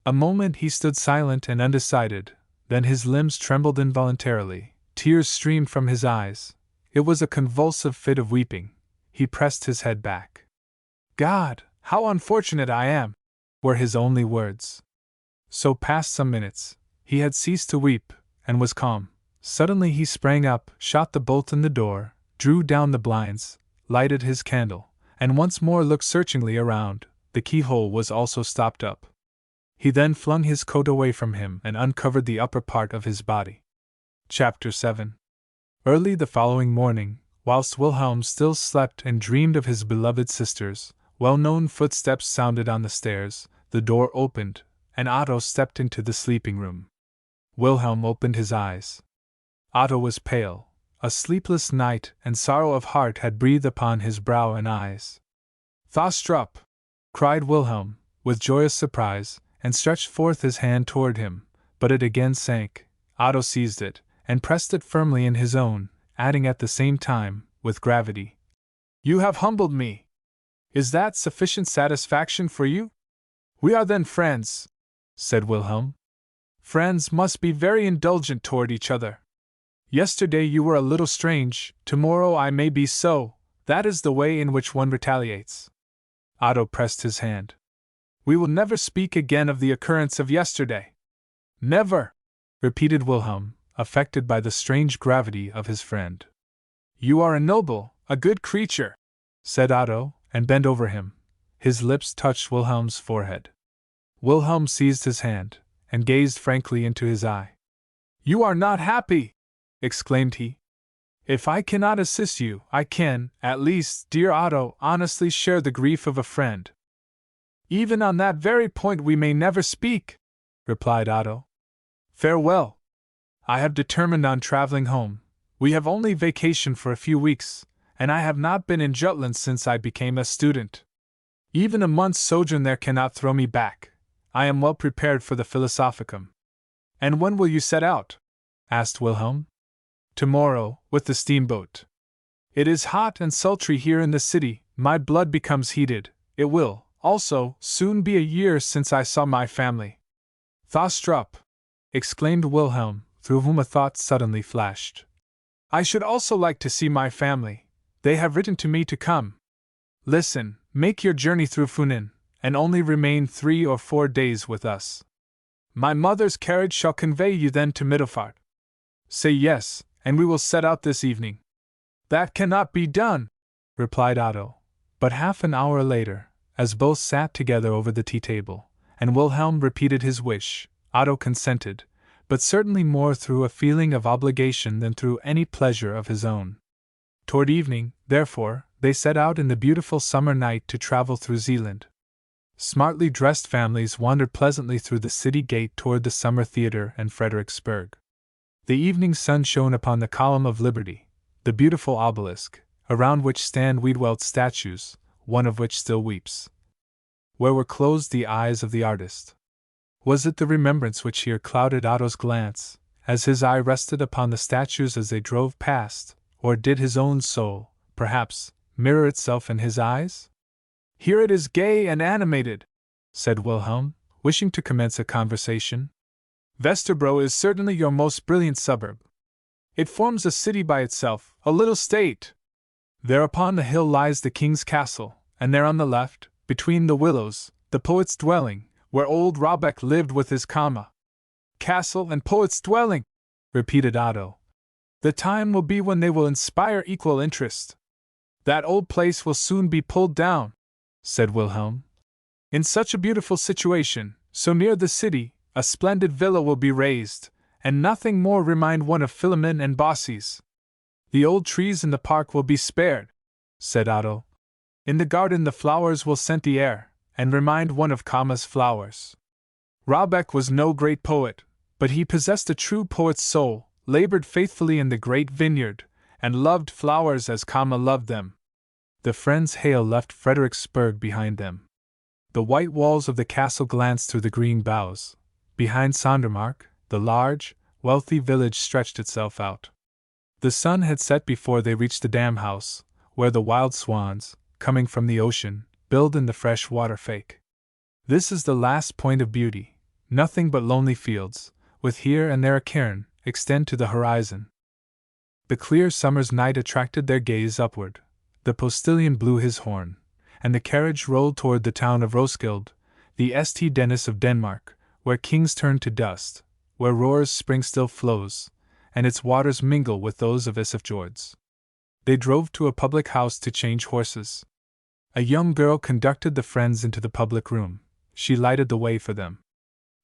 A moment he stood silent and undecided, then his limbs trembled involuntarily, tears streamed from his eyes. It was a convulsive fit of weeping. He pressed his head back. "God, how unfortunate I am!" were his only words. So passed some minutes. He had ceased to weep, and was calm. Suddenly he sprang up, shot the bolt in the door, drew down the blinds, lighted his candle, and once more looked searchingly around. The keyhole was also stopped up. He then flung his coat away from him and uncovered the upper part of his body. Chapter 7. Early the following morning, whilst Wilhelm still slept and dreamed of his beloved sisters, well-known footsteps sounded on the stairs, the door opened, and Otto stepped into the sleeping room. Wilhelm opened his eyes. Otto was pale. A sleepless night and sorrow of heart had breathed upon his brow and eyes. "Thostrup!" cried Wilhelm, with joyous surprise, and stretched forth his hand toward him, but it again sank. Otto seized it, and pressed it firmly in his own, adding at the same time, with gravity, "You have humbled me. Is that sufficient satisfaction for you?" "We are then friends," said Wilhelm. "Friends must be very indulgent toward each other. Yesterday you were a little strange, tomorrow I may be so, that is the way in which one retaliates." Otto pressed his hand. "We will never speak again of the occurrence of yesterday." "Never!" repeated Wilhelm, affected by the strange gravity of his friend. "You are a noble, a good creature," said Otto, and bent over him. His lips touched Wilhelm's forehead. Wilhelm seized his hand, and gazed frankly into his eye. "You are not happy!" exclaimed he. "If I cannot assist you, I can, at least, dear Otto, honestly share the grief of a friend. Even on that very point we may never speak." replied Otto. Farewell. I have determined on traveling home. We have only vacation for a few weeks, and I have not been in Jutland since I became a student. Even a month's sojourn there cannot throw me back. I am well prepared for the Philosophicum. And when will you set out? Asked Wilhelm. Tomorrow, with the steamboat. It is hot and sultry here in the city, my blood becomes heated. It will, also, soon be a year since I saw my family. Thostrup! Exclaimed Wilhelm, through whom a thought suddenly flashed. I should also like to see my family. They have written to me to come. Listen, make your journey through Funen, and only remain 3 or 4 days with us. My mother's carriage shall convey you then to Middelfart. Say yes, and we will set out this evening. That cannot be done, replied Otto. But half an hour later, as both sat together over the tea-table, and Wilhelm repeated his wish, Otto consented, but certainly more through a feeling of obligation than through any pleasure of his own. Toward evening, therefore, they set out in the beautiful summer night to travel through Zealand. Smartly dressed families wandered pleasantly through the city gate toward the summer theater and Fredericksburg. The evening sun shone upon the Column of Liberty, the beautiful obelisk, around which stand Wiedewelt's statues, one of which still weeps. Where were closed the eyes of the artist? Was it the remembrance which here clouded Otto's glance, as his eye rested upon the statues as they drove past, or did his own soul, perhaps, mirror itself in his eyes? Here it is gay and animated, said Wilhelm, wishing to commence a conversation. Vesterbro is certainly your most brilliant suburb. It forms a city by itself, a little state. There upon the hill lies the king's castle, and there on the left, between the willows, the poet's dwelling, where old Rabeck lived with his comma. Castle and poet's dwelling, repeated Otto. The time will be when they will inspire equal interest. That old place will soon be pulled down, said Wilhelm. In such a beautiful situation, so near the city, a splendid villa will be raised, and nothing more remind one of Philemon and Bossy's. The old trees in the park will be spared, said Otto. In the garden the flowers will scent the air, and remind one of Comma's flowers. Rabeck was no great poet, but he possessed a true poet's soul, labored faithfully in the great vineyard, and loved flowers as Comma loved them. The friends Hale left Fredericksburg behind them. The white walls of the castle glanced through the green boughs. Behind Sondermark, the large, wealthy village stretched itself out. The sun had set before they reached the dam house, where the wild swans, coming from the ocean, build in the fresh water fake. This is the last point of beauty. Nothing but lonely fields, with here and there a cairn, extend to the horizon. The clear summer's night attracted their gaze upward. The postilion blew his horn, and the carriage rolled toward the town of Roskilde, the St. Denis of Denmark, where kings turn to dust, where Roar's spring still flows, and its waters mingle with those of Isefjord's. They drove to a public house to change horses. A young girl conducted the friends into the public room. She lighted the way for them.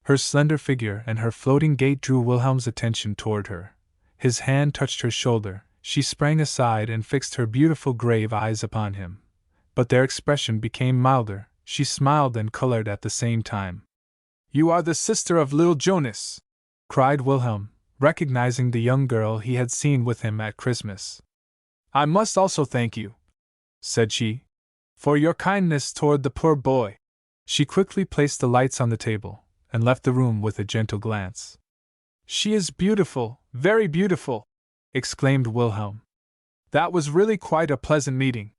Her slender figure and her floating gait drew Wilhelm's attention toward her. His hand touched her shoulder. She sprang aside and fixed her beautiful grave eyes upon him. But their expression became milder. She smiled and colored at the same time. "You are the sister of little Jonas," cried Wilhelm, recognizing the young girl he had seen with him at Christmas. "I must also thank you," said she, "for your kindness toward the poor boy." She quickly placed the lights on the table, and left the room with a gentle glance. "She is beautiful, very beautiful," exclaimed Wilhelm. "That was really quite a pleasant meeting."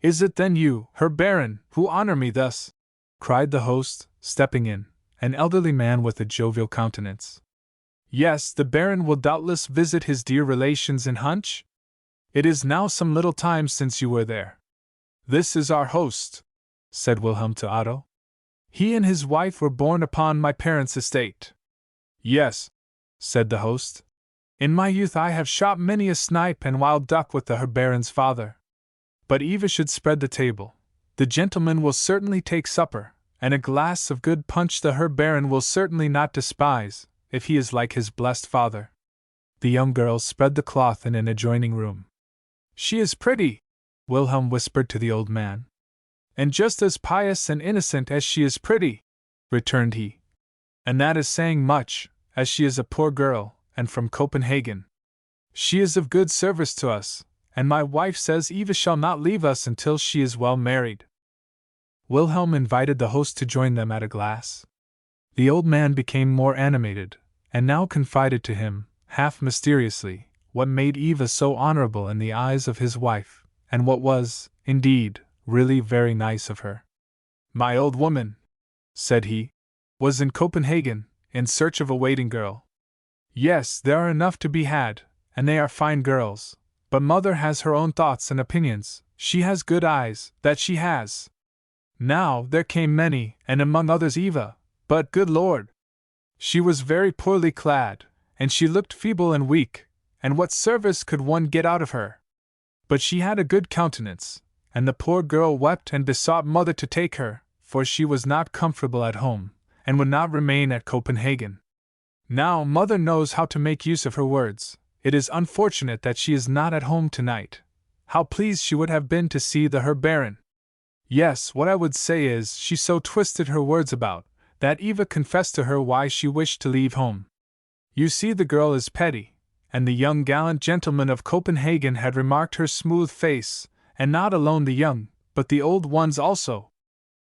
"Is it then you, her Baron, who honor me thus?" cried the host, stepping in, an elderly man with a jovial countenance. "Yes, the Baron will doubtless visit his dear relations in Hunch? It is now some little time since you were there." "This is our host," said Wilhelm to Otto. "He and his wife were born upon my parents' estate." "Yes," said the host. "In my youth I have shot many a snipe and wild duck with the Herr Baron's father. But Eva should spread the table. The gentleman will certainly take supper, and a glass of good punch the Herr Baron will certainly not despise, if he is like his blessed father." The young girl spread the cloth in an adjoining room. "She is pretty," Wilhelm whispered to the old man. "And just as pious and innocent as she is pretty," returned he. And that is saying much, as she is a poor girl, and from Copenhagen. She is of good service to us, and my wife says Eva shall not leave us until she is well married. Wilhelm invited the host to join them at a glass. The old man became more animated, and now confided to him, half mysteriously, what made Eva so honorable in the eyes of his wife, and what was, indeed, really very nice of her. My old woman, said he, was in Copenhagen, in search of a waiting girl. Yes, there are enough to be had, and they are fine girls, but mother has her own thoughts and opinions. She has good eyes, that she has. Now, there came many, and among others Eva, but, good Lord! She was very poorly clad, and she looked feeble and weak, and what service could one get out of her? But she had a good countenance, and the poor girl wept and besought mother to take her, for she was not comfortable at home, and would not remain at Copenhagen. Now mother knows how to make use of her words. It is unfortunate that she is not at home tonight. How pleased she would have been to see the Herr Baron. Yes, what I would say is, she so twisted her words about, that Eva confessed to her why she wished to leave home. You see, the girl is petty, and the young gallant gentleman of Copenhagen had remarked her smooth face, and not alone the young, but the old ones also.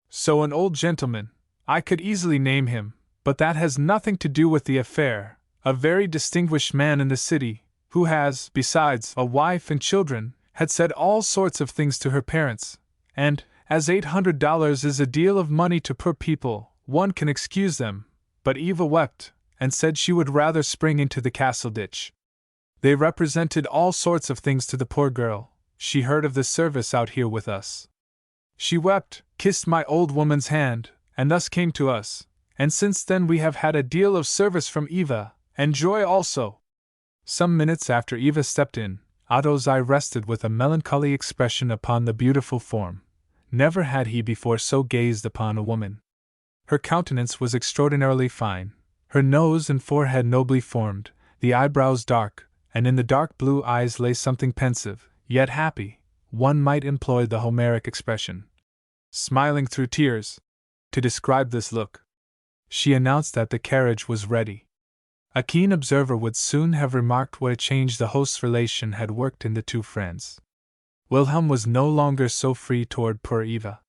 So an old gentleman, I could easily name him, but that has nothing to do with the affair, a very distinguished man in the city, who has, besides a wife and children, had said all sorts of things to her parents, and, as $800 is a deal of money to poor people, one can excuse them, but Eva wept, and said she would rather spring into the castle ditch. They represented all sorts of things to the poor girl. She heard of the service out here with us. She wept, kissed my old woman's hand, and thus came to us, and since then we have had a deal of service from Eva, and joy also. Some minutes after Eva stepped in, Otto's eye rested with a melancholy expression upon the beautiful form. Never had he before so gazed upon a woman. Her countenance was extraordinarily fine, her nose and forehead nobly formed, the eyebrows dark, and in the dark blue eyes lay something pensive, yet happy. One might employ the Homeric expression, smiling through tears, to describe this look. She announced that the carriage was ready. A keen observer would soon have remarked what a change the host's relation had worked in the two friends. Wilhelm was no longer so free toward poor Eva.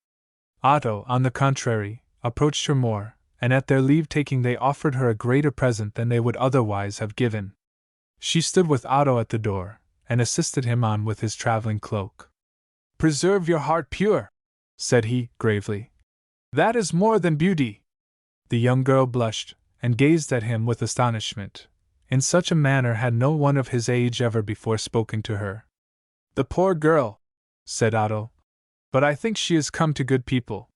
Otto, on the contrary, approached her more, and at their leave-taking they offered her a greater present than they would otherwise have given. She stood with Otto at the door, and assisted him on with his traveling cloak. "Preserve your heart pure," said he, gravely. "That is more than beauty." The young girl blushed, and gazed at him with astonishment. In such a manner had no one of his age ever before spoken to her. "The poor girl," said Otto. "But I think she is come to good people."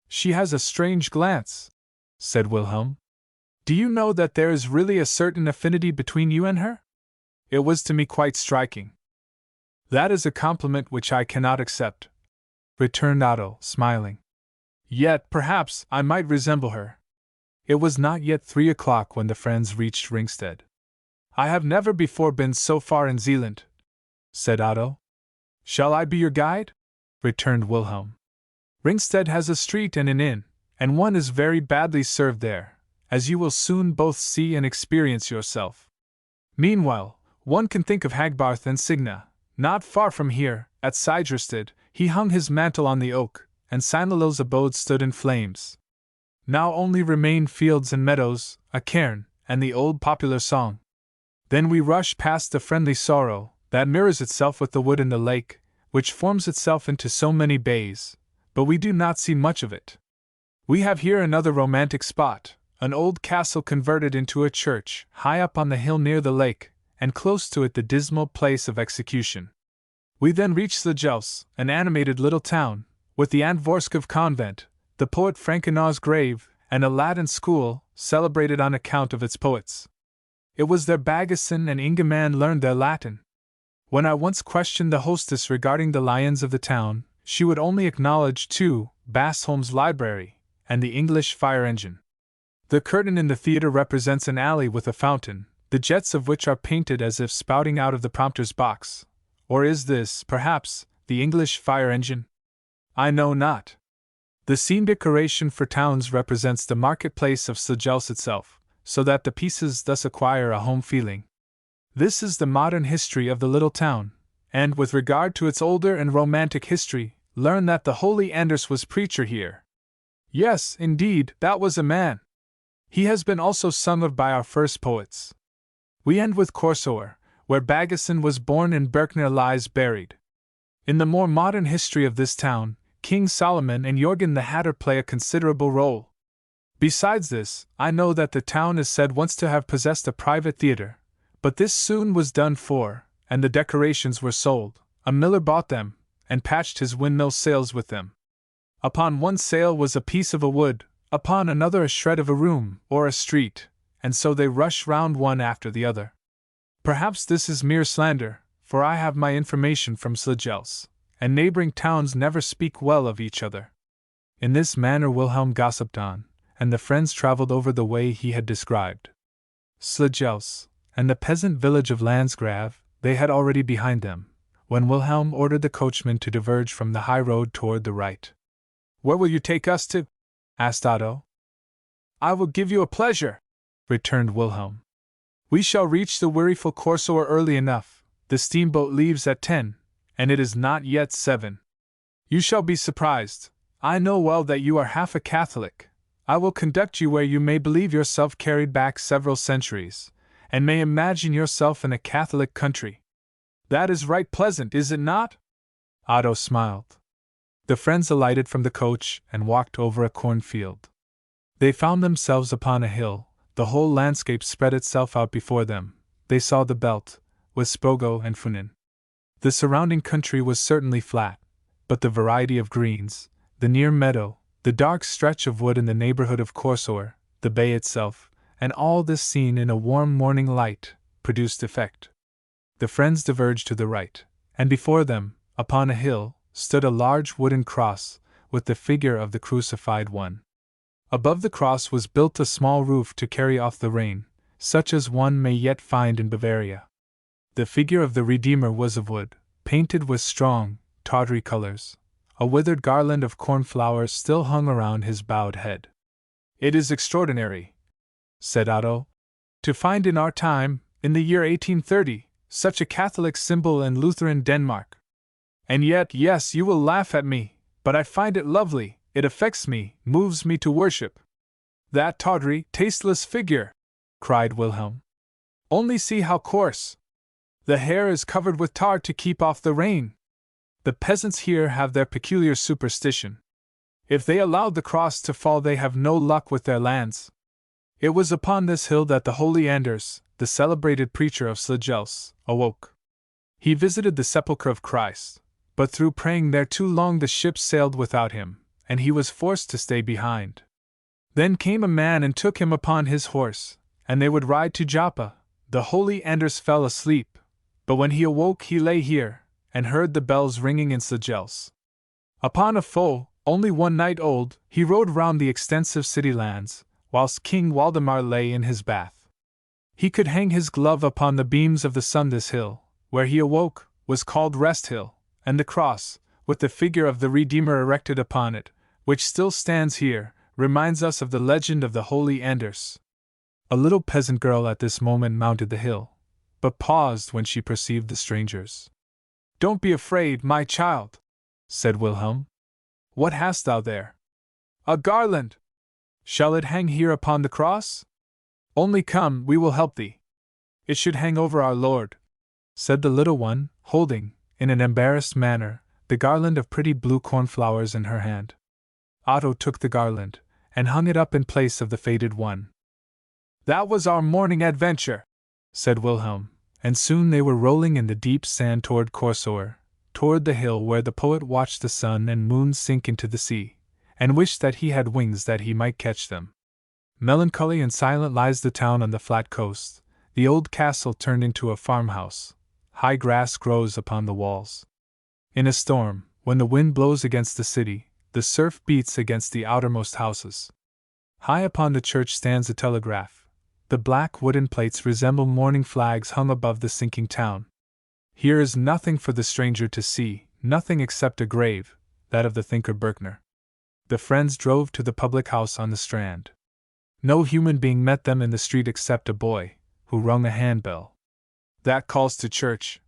"She has a strange glance," said Wilhelm. "Do you know that there is really a certain affinity between you and her? It was to me quite striking." "That is a compliment which I cannot accept," returned Otto, smiling. "Yet, perhaps, I might resemble her." It was not yet 3 o'clock when the friends reached Ringsted. "I have never before been so far in Zealand," said Otto. "Shall I be your guide?" returned Wilhelm. "Ringsted has a street and an inn, and one is very badly served there, as you will soon both see and experience yourself. Meanwhile, one can think of Hagbarth and Signa. Not far from here, at Sidrested, he hung his mantle on the oak, and Sinalil's abode stood in flames. Now only remain fields and meadows, a cairn, and the old popular song. Then we rush past the friendly Sorrow, that mirrors itself with the wood and the lake, which forms itself into so many bays, but we do not see much of it. We have here another romantic spot, an old castle converted into a church, high up on the hill near the lake, and close to it the dismal place of execution. We then reach Slagelse, an animated little town, with the Antvorskov convent, the poet Frankenau's grave, and a Latin school, celebrated on account of its poets. It was there Baggesen and Ingemann learned their Latin. When I once questioned the hostess regarding the lions of the town, she would only acknowledge too Basholm's library, and the English fire engine. The curtain in the theatre represents an alley with a fountain, the jets of which are painted as if spouting out of the prompter's box. Or is this, perhaps, the English fire engine? I know not. The scene decoration for towns represents the marketplace of Slegels itself, so that the pieces thus acquire a home feeling. This is the modern history of the little town, and with regard to its older and romantic history, learn that the holy Anders was preacher here. Yes, indeed, that was a man. He has been also sung of by our first poets. We end with Corsoer, where Baggesen was born and Berkner lies buried. In the more modern history of this town, King Solomon and Jorgen the Hatter play a considerable role. Besides this, I know that the town is said once to have possessed a private theater, but this soon was done for, and the decorations were sold. A miller bought them, and patched his windmill sails with them. Upon one sail was a piece of a wood, upon another a shred of a room, or a street, and so they rush round one after the other. Perhaps this is mere slander, for I have my information from Slegels, and neighboring towns never speak well of each other. In this manner Wilhelm gossiped on, and the friends travelled over the way he had described. Slegels, and the peasant village of Landsgrav, they had already behind them, when Wilhelm ordered the coachman to diverge from the high road toward the right. "Where will you take us to?" asked Otto. "I will give you a pleasure," returned Wilhelm. "We shall reach the weariful Corsoer early enough. The steamboat leaves at 10, and it is not yet 7. You shall be surprised. I know well that you are half a Catholic. I will conduct you where you may believe yourself carried back several centuries, and may imagine yourself in a Catholic country. That is right pleasant, is it not?" Otto smiled. The friends alighted from the coach and walked over a cornfield. They found themselves upon a hill. The whole landscape spread itself out before them. They saw the belt, with Spogo and Funen. The surrounding country was certainly flat, but the variety of greens, the near meadow, the dark stretch of wood in the neighborhood of Corsoer, the bay itself, and all this seen in a warm morning light, produced effect. The friends diverged to the right, and before them, upon a hill, stood a large wooden cross, with the figure of the crucified one. Above the cross was built a small roof to carry off the rain, such as one may yet find in Bavaria. The figure of the Redeemer was of wood, painted with strong, tawdry colors. A withered garland of cornflowers still hung around his bowed head. "It is extraordinary," said Otto, "to find in our time, in the year 1830, such a Catholic symbol in Lutheran Denmark. And yet, yes, you will laugh at me, but I find it lovely, it affects me, moves me to worship." "That tawdry, tasteless figure!" cried Wilhelm. "Only see how coarse! The hair is covered with tar to keep off the rain. The peasants here have their peculiar superstition. If they allowed the cross to fall, they have no luck with their lands. It was upon this hill that the holy Anders, the celebrated preacher of Slegels, awoke. He visited the sepulchre of Christ, but through praying there too long the ship sailed without him, and he was forced to stay behind. Then came a man and took him upon his horse, and they would ride to Joppa. The holy Anders fell asleep, but when he awoke he lay here, and heard the bells ringing in Slegels. Upon a foal, only 1 night old, he rode round the extensive city lands, whilst King Waldemar lay in his bath. He could hang his glove upon the beams of the sun. This hill, where he awoke, was called Rest Hill, and the cross, with the figure of the Redeemer erected upon it, which still stands here, reminds us of the legend of the holy Anders. A little peasant girl at this moment mounted the hill, but paused when she perceived the strangers. "Don't be afraid, my child," said Wilhelm. "What hast thou there?" "A garland." "Shall it hang here upon the cross?" "Only come, we will help thee." "It should hang over our Lord," said the little one, holding, in an embarrassed manner, the garland of pretty blue cornflowers in her hand. Otto took the garland, and hung it up in place of the faded one. "That was our morning adventure," said Wilhelm, and soon they were rolling in the deep sand toward Corsoer, toward the hill where the poet watched the sun and moon sink into the sea, and wished that he had wings that he might catch them. Melancholy and silent lies the town on the flat coast, the old castle turned into a farmhouse. High grass grows upon the walls. In a storm, when the wind blows against the city, the surf beats against the outermost houses. High upon the church stands a telegraph. The black wooden plates resemble mourning flags hung above the sinking town. Here is nothing for the stranger to see, nothing except a grave, that of the thinker Berkner. The friends drove to the public house on the Strand. No human being met them in the street except a boy, who rung a handbell. "That calls to church,"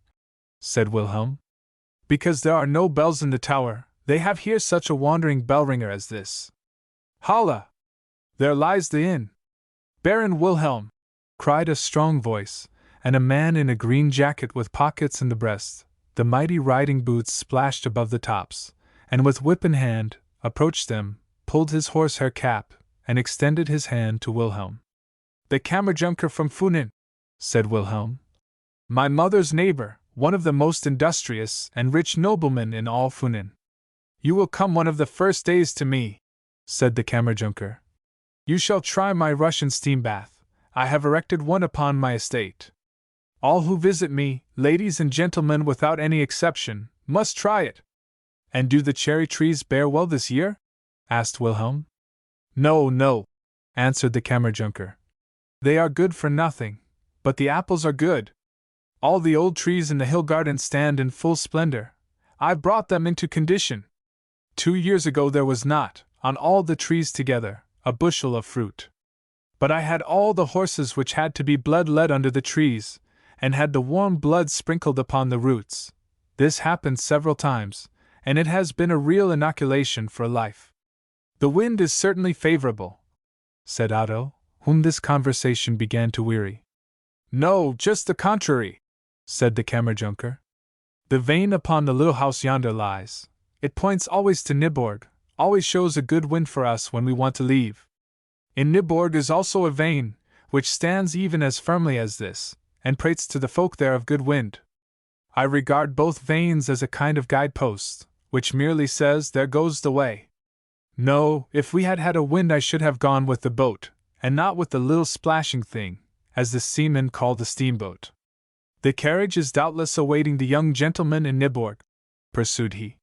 said Wilhelm. "Because there are no bells in the tower, they have here such a wandering bell-ringer as this. Holla! There lies the inn." "Baron Wilhelm!" cried a strong voice, and a man in a green jacket with pockets in the breast, the mighty riding boots splashed above the tops, and with whip in hand, approached them, pulled his horsehair cap, and extended his hand to Wilhelm. "The Kammerjunker from Funen," said Wilhelm. "My mother's neighbor, one of the most industrious and rich noblemen in all Funen. You will come one of the first days to me," said the Kammerjunker. "You shall try my Russian steam bath. I have erected one upon my estate. All who visit me, ladies and gentlemen without any exception, must try it." "And do the cherry trees bear well this year?" asked Wilhelm. "No, no," answered the Kammerjunker. "They are good for nothing, but the apples are good. All the old trees in the hill garden stand in full splendor. I've brought them into condition. 2 years ago there was not, on all the trees together, a bushel of fruit. But I had all the horses which had to be blood led under the trees, and had the warm blood sprinkled upon the roots. This happened several times, and it has been a real inoculation for life." "The wind is certainly favorable," said Otto, whom this conversation began to weary. "No, just the contrary," said the Kammerjunker. "The vane upon the little house yonder lies. It points always to Nyborg, always shows a good wind for us when we want to leave. In Nyborg is also a vane, which stands even as firmly as this, and prates to the folk there of good wind. I regard both vanes as a kind of guidepost, which merely says, 'There goes the way.' No, if we had had a wind I should have gone with the boat, and not with the little splashing thing, as the seamen call the steamboat. The carriage is doubtless awaiting the young gentleman in Nyborg," pursued he.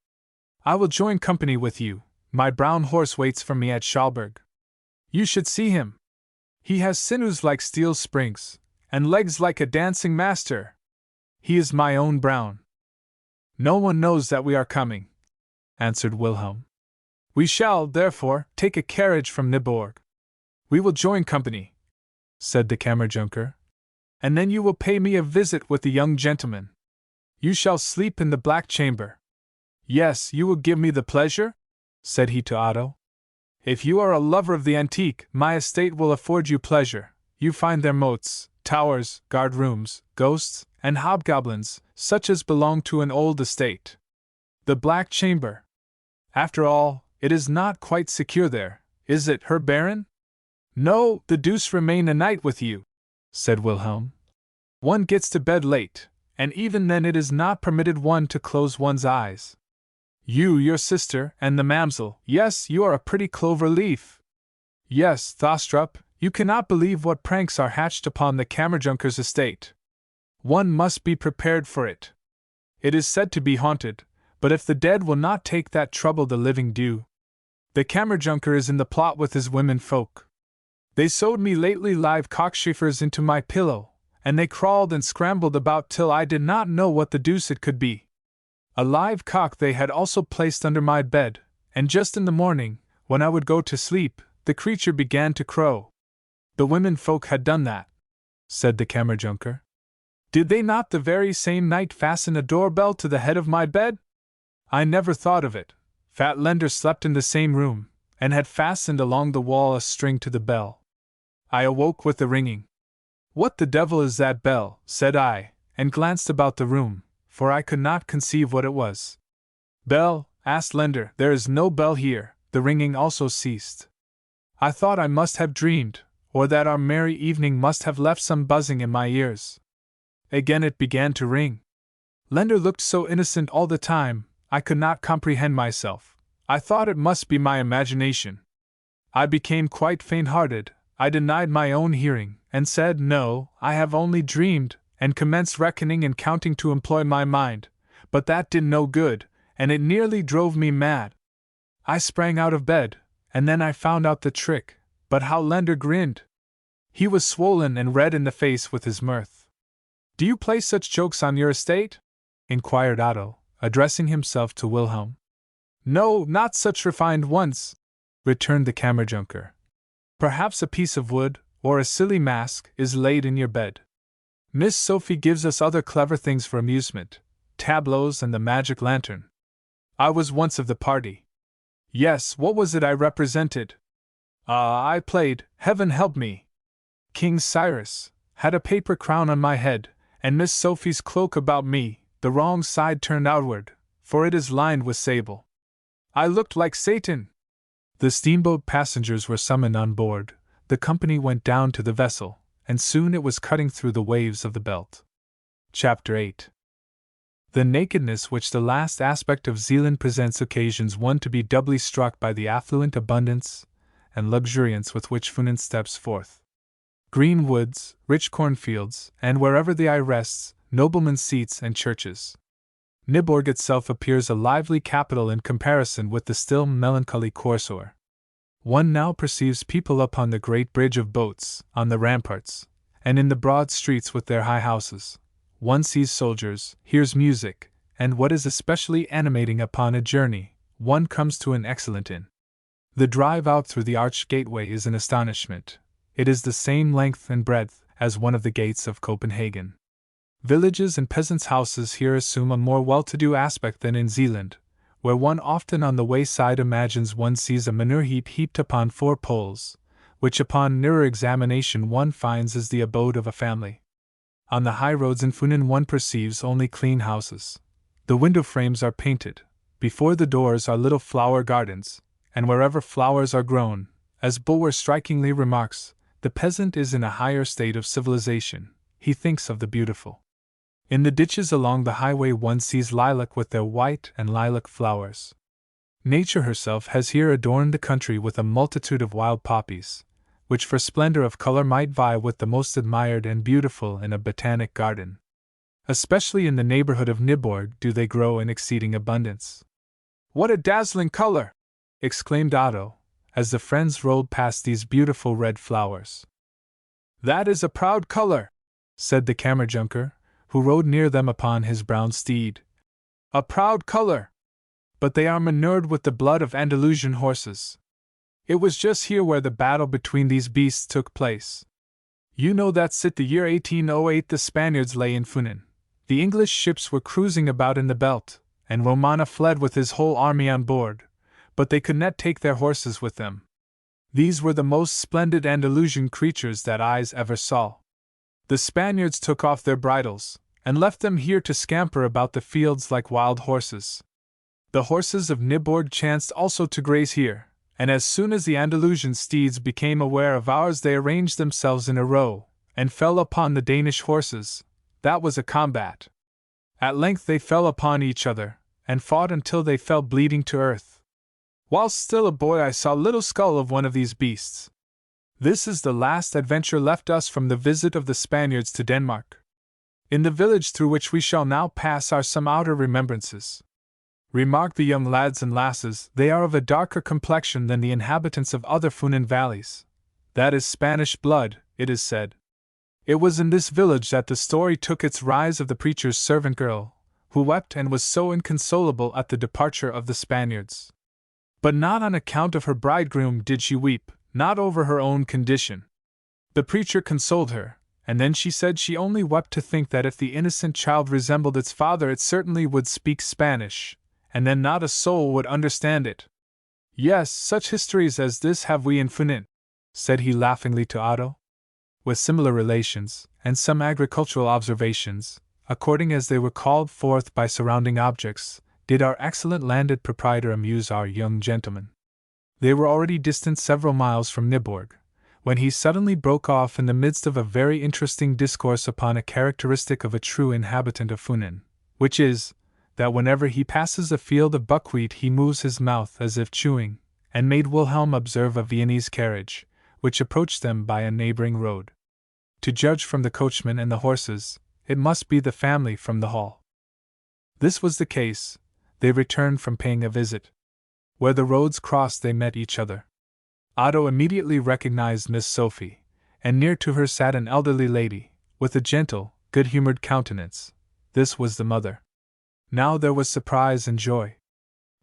"I will join company with you. My brown horse waits for me at Schallberg. You should see him. He has sinews like steel springs, and legs like a dancing master. He is my own Brown." "No one knows that we are coming," answered Wilhelm. "We shall, therefore, take a carriage from Nyborg. We will join company," said the Kammerjunker. "And then you will pay me a visit with the young gentleman. You shall sleep in the black chamber." "Yes, you will give me the pleasure?" said he to Otto. "If you are a lover of the antique, my estate will afford you pleasure. You find there moats, towers, guard-rooms, ghosts, and hobgoblins, such as belong to an old estate. The black chamber. After all, it is not quite secure there, is it, Herr Baron?" "No, the deuce remain a night with you," said Wilhelm. "One gets to bed late, and even then it is not permitted one to close one's eyes. You, your sister, and the mamsel, yes, you are a pretty clover leaf. Yes, Thostrup, you cannot believe what pranks are hatched upon the Kammerjunker's estate. One must be prepared for it. It is said to be haunted, but if the dead will not take that trouble the living do. The Kammerjunker is in the plot with his women folk. They sewed me lately live cockchafers into my pillow, and they crawled and scrambled about till I did not know what the deuce it could be. A live cock they had also placed under my bed, and just in the morning, when I would go to sleep, the creature began to crow. The women folk had done that," said the Kammerjunker. "Did they not the very same night fasten a doorbell to the head of my bed? I never thought of it. Fat Lender slept in the same room, and had fastened along the wall a string to the bell. I awoke with the ringing. 'What the devil is that bell?' said I, and glanced about the room, for I could not conceive what it was. 'Bell?' asked Lender. 'There is no bell here.' The ringing also ceased. I thought I must have dreamed, or that our merry evening must have left some buzzing in my ears. Again it began to ring. Lender looked so innocent all the time, I could not comprehend myself. I thought it must be my imagination. I became quite faint-hearted. I denied my own hearing, and said, 'No, I have only dreamed,' and commenced reckoning and counting to employ my mind, but that did no good, and it nearly drove me mad. I sprang out of bed, and then I found out the trick, but how Lender grinned! He was swollen and red in the face with his mirth. 'Do you play such jokes on your estate?' inquired Otto, addressing himself to Wilhelm. 'No, not such refined ones,' returned the Kammerjunker. Perhaps a piece of wood, or a silly mask, is laid in your bed. Miss Sophie gives us other clever things for amusement, tableaux and the magic lantern. I was once of the party. Yes, what was it I represented? I played, heaven help me, King Cyrus, had a paper crown on my head, and Miss Sophie's cloak about me, the wrong side turned outward, for it is lined with sable. I looked like Satan. The steamboat passengers were summoned on board, the company went down to the vessel, and soon it was cutting through the waves of the Belt. Chapter 8. The nakedness which the last aspect of Zealand presents occasions one to be doubly struck by the affluent abundance and luxuriance with which Funen steps forth. Green woods, rich cornfields, and wherever the eye rests, noblemen's seats and churches. Nyborg itself appears a lively capital in comparison with the still melancholy Corsair. One now perceives people upon the great bridge of boats, on the ramparts, and in the broad streets with their high houses. One sees soldiers, hears music, and what is especially animating upon a journey, one comes to an excellent inn. The drive out through the arched gateway is an astonishment. It is the same length and breadth as one of the gates of Copenhagen. Villages and peasants' houses here assume a more well-to-do aspect than in Zealand, where one often on the wayside imagines one sees a manure heap heaped upon 4 poles, which upon nearer examination one finds is the abode of a family. On the high roads in Funen one perceives only clean houses. The window frames are painted, before the doors are little flower gardens, and wherever flowers are grown, as Bulwer strikingly remarks, the peasant is in a higher state of civilization, he thinks of the beautiful. In the ditches along the highway one sees lilac with their white and lilac flowers. Nature herself has here adorned the country with a multitude of wild poppies, which for splendor of color might vie with the most admired and beautiful in a botanic garden. Especially in the neighborhood of Nyborg do they grow in exceeding abundance. "What a dazzling color!" exclaimed Otto, as the friends rolled past these beautiful red flowers. "That is a proud color," said the Kammerjunker, who rode near them upon his brown steed. "A proud color! But they are manured with the blood of Andalusian horses. It was just here where the battle between these beasts took place. You know that since the year 1808 the Spaniards lay in Funen. The English ships were cruising about in the Belt, and Romana fled with his whole army on board, but they could not take their horses with them. These were the most splendid Andalusian creatures that eyes ever saw. The Spaniards took off their bridles, and left them here to scamper about the fields like wild horses. The horses of Nyborg chanced also to graze here, and as soon as the Andalusian steeds became aware of ours they arranged themselves in a row, and fell upon the Danish horses. That was a combat. At length they fell upon each other, and fought until they fell bleeding to earth. Whilst still a boy I saw little skull of one of these beasts. This is the last adventure left us from the visit of the Spaniards to Denmark. In the village through which we shall now pass are some outer remembrances. Remark the young lads and lasses, they are of a darker complexion than the inhabitants of other Funen valleys. That is Spanish blood, it is said. It was in this village that the story took its rise of the preacher's servant girl, who wept and was so inconsolable at the departure of the Spaniards. But not on account of her bridegroom did she weep, not over her own condition. The preacher consoled her, and then she said she only wept to think that if the innocent child resembled its father it certainly would speak Spanish, and then not a soul would understand it. Yes, such histories as this have we in Funen, said he laughingly to Otto. With similar relations, and some agricultural observations, according as they were called forth by surrounding objects, did our excellent landed proprietor amuse our young gentleman. They were already distant several miles from Nyborg, when he suddenly broke off in the midst of a very interesting discourse upon a characteristic of a true inhabitant of Funen, which is, that whenever he passes a field of buckwheat he moves his mouth as if chewing, and made Wilhelm observe a Viennese carriage, which approached them by a neighboring road. To judge from the coachman and the horses, it must be the family from the hall. This was the case. They returned from paying a visit. Where the roads crossed they met each other. Otto immediately recognized Miss Sophie, and near to her sat an elderly lady, with a gentle, good-humored countenance. This was the mother. Now there was surprise and joy.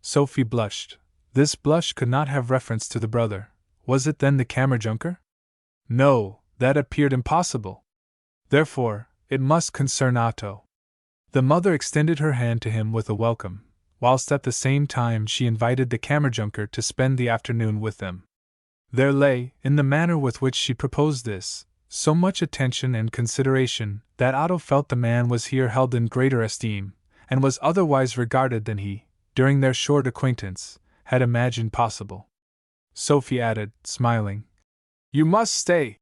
Sophie blushed. This blush could not have reference to the brother. Was it then the Kammerjunker? No, that appeared impossible. Therefore, it must concern Otto. The mother extended her hand to him with a welcome, whilst at the same time she invited the Kammerjunker to spend the afternoon with them. There lay, in the manner with which she proposed this, so much attention and consideration that Otto felt the man was here held in greater esteem, and was otherwise regarded than he, during their short acquaintance, had imagined possible. Sophie added, smiling, "You must stay,"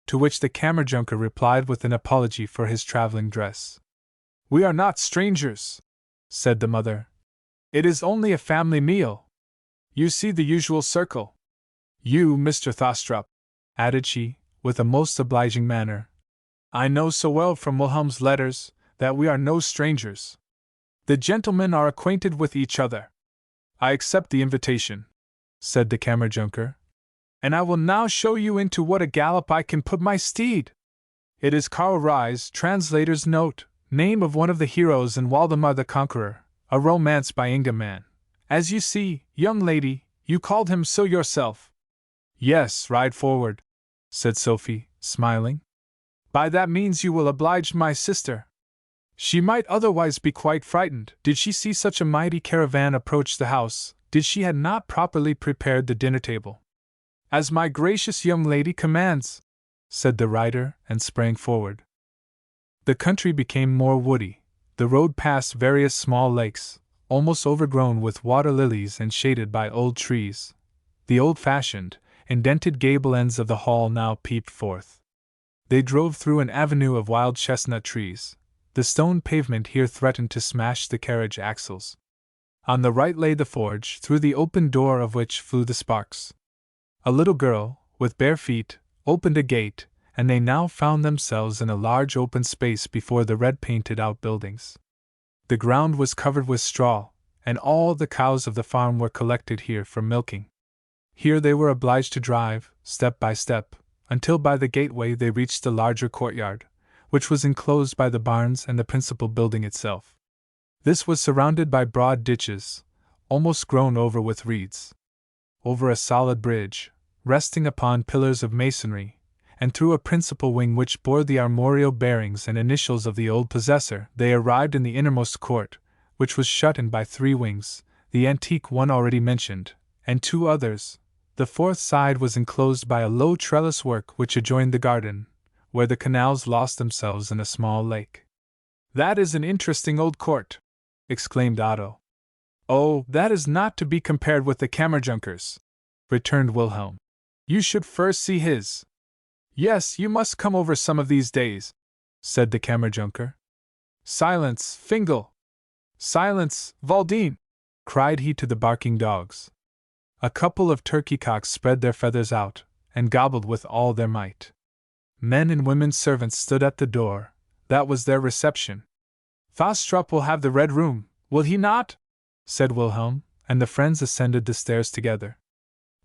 to which the Kammerjunker replied with an apology for his traveling dress. "We are not strangers," said the mother. "It is only a family meal. You see the usual circle. You, Mr. Thostrup," added she, with a most obliging manner, "I know so well from Wilhelm's letters that we are no strangers. The gentlemen are acquainted with each other. I accept the invitation," said the Kammerjunker, "and I will now show you into what a gallop I can put my steed. It is Karl Ries, translator's note, name of one of the heroes in Waldemar the Conqueror, a romance by Ingemann. As you see, young lady, you called him so yourself." "Yes, ride forward," said Sophie, smiling. "By that means you will oblige my sister. She might otherwise be quite frightened, did she see such a mighty caravan approach the house, did she had not properly prepared the dinner table." "As my gracious young lady commands," said the rider, and sprang forward. The country became more woody. The road passed various small lakes, almost overgrown with water lilies and shaded by old trees. The old-fashioned, indented gable ends of the hall now peeped forth. They drove through an avenue of wild chestnut trees. The stone pavement here threatened to smash the carriage axles. On the right lay the forge, through the open door of which flew the sparks. A little girl, with bare feet, opened a gate, and they now found themselves in a large open space before the red-painted outbuildings. The ground was covered with straw, and all the cows of the farm were collected here for milking. Here they were obliged to drive, step by step, until by the gateway they reached the larger courtyard, which was enclosed by the barns and the principal building itself. This was surrounded by broad ditches, almost grown over with reeds. Over a solid bridge, resting upon pillars of masonry, and through a principal wing which bore the armorial bearings and initials of the old possessor, they arrived in the innermost court, which was shut in by 3 wings, the antique one already mentioned, and 2 others. The 4th side was enclosed by a low trellis work which adjoined the garden, where the canals lost themselves in a small lake. "That is an interesting old court," exclaimed Otto. "Oh, that is not to be compared with the Kammerjunkers," returned Wilhelm. "You should first see his." "Yes, you must come over some of these days," said the Kammerjunker. "Silence, Fingal! Silence, Valdine!" cried he to the barking dogs. A couple of turkey-cocks spread their feathers out, and gobbled with all their might. Men and women servants stood at the door. That was their reception. "Thostrup will have the Red Room, will he not?" said Wilhelm, and the friends ascended the stairs together.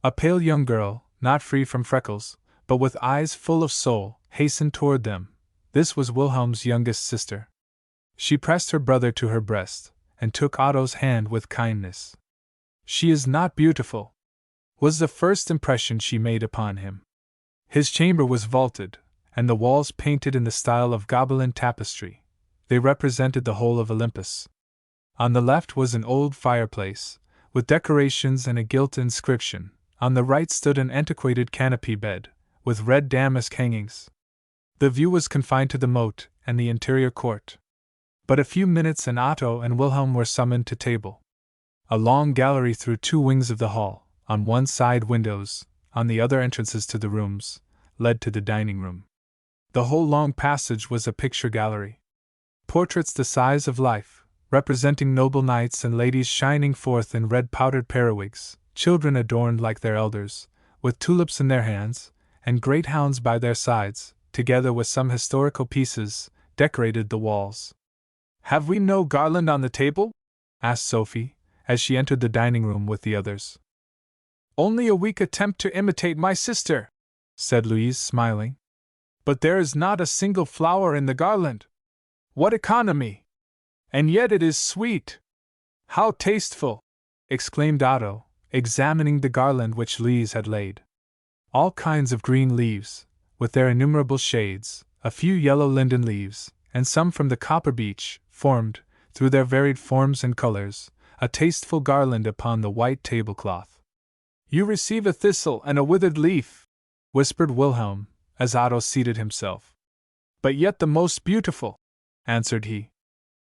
A pale young girl, not free from freckles, but with eyes full of soul, hastened toward them. This was Wilhelm's youngest sister. She pressed her brother to her breast, and took Otto's hand with kindness. "She is not beautiful," was the first impression she made upon him. His chamber was vaulted, and the walls painted in the style of Gobelin tapestry. They represented the whole of Olympus. On the left was an old fireplace, with decorations and a gilt inscription. On the right stood an antiquated canopy bed, with red damask hangings. The view was confined to the moat and the interior court. But a few minutes and Otto and Wilhelm were summoned to table. A long gallery through 2 wings of the hall, on one side windows, on the other entrances to the rooms, led to the dining room. The whole long passage was a picture gallery. Portraits the size of life, representing noble knights and ladies shining forth in red powdered periwigs, children adorned like their elders, with tulips in their hands, and great hounds by their sides, together with some historical pieces, decorated the walls. "Have we no garland on the table?" asked Sophie, as she entered the dining room with the others. "Only a weak attempt to imitate my sister," said Louise, smiling. "But there is not a single flower in the garland. What economy! And yet it is sweet! How tasteful!" exclaimed Otto, examining the garland which Louise had laid. All kinds of green leaves, with their innumerable shades, a few yellow linden leaves, and some from the copper beech, formed, through their varied forms and colors, a tasteful garland upon the white tablecloth. "You receive a thistle and a withered leaf," whispered Wilhelm, as Otto seated himself. "But yet the most beautiful," answered he.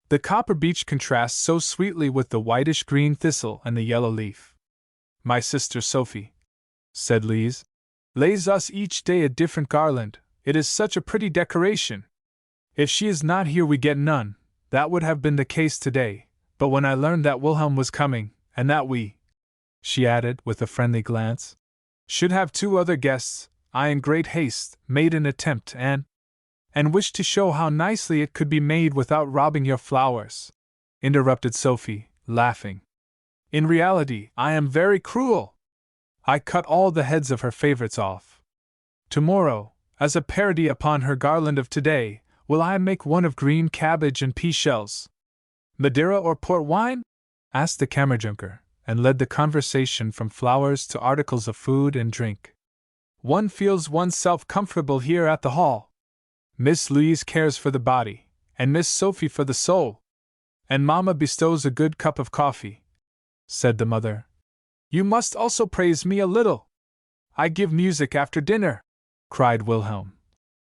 "The copper beech contrasts so sweetly with the whitish-green thistle and the yellow leaf." "My sister Sophie," said Louise, "lays us each day a different garland. It is such a pretty decoration. If she is not here we get none. That would have been the case today, but when I learned that Wilhelm was coming, and that we," she added, with a friendly glance, "should have 2 other guests, I in great haste made an attempt and wished to show how nicely it could be made without robbing your flowers," interrupted Sophie, laughing. "In reality, I am very cruel. I cut all the heads of her favorites off. Tomorrow, as a parody upon her garland of today, will I make one of green cabbage and pea shells." "Madeira or port wine?" asked the Kammerjunker, and led the conversation from flowers to articles of food and drink. "One feels oneself comfortable here at the hall. Miss Louise cares for the body, and Miss Sophie for the soul. And Mamma bestows a good cup of coffee," said the mother. "You must also praise me a little." "I give music after dinner," cried Wilhelm.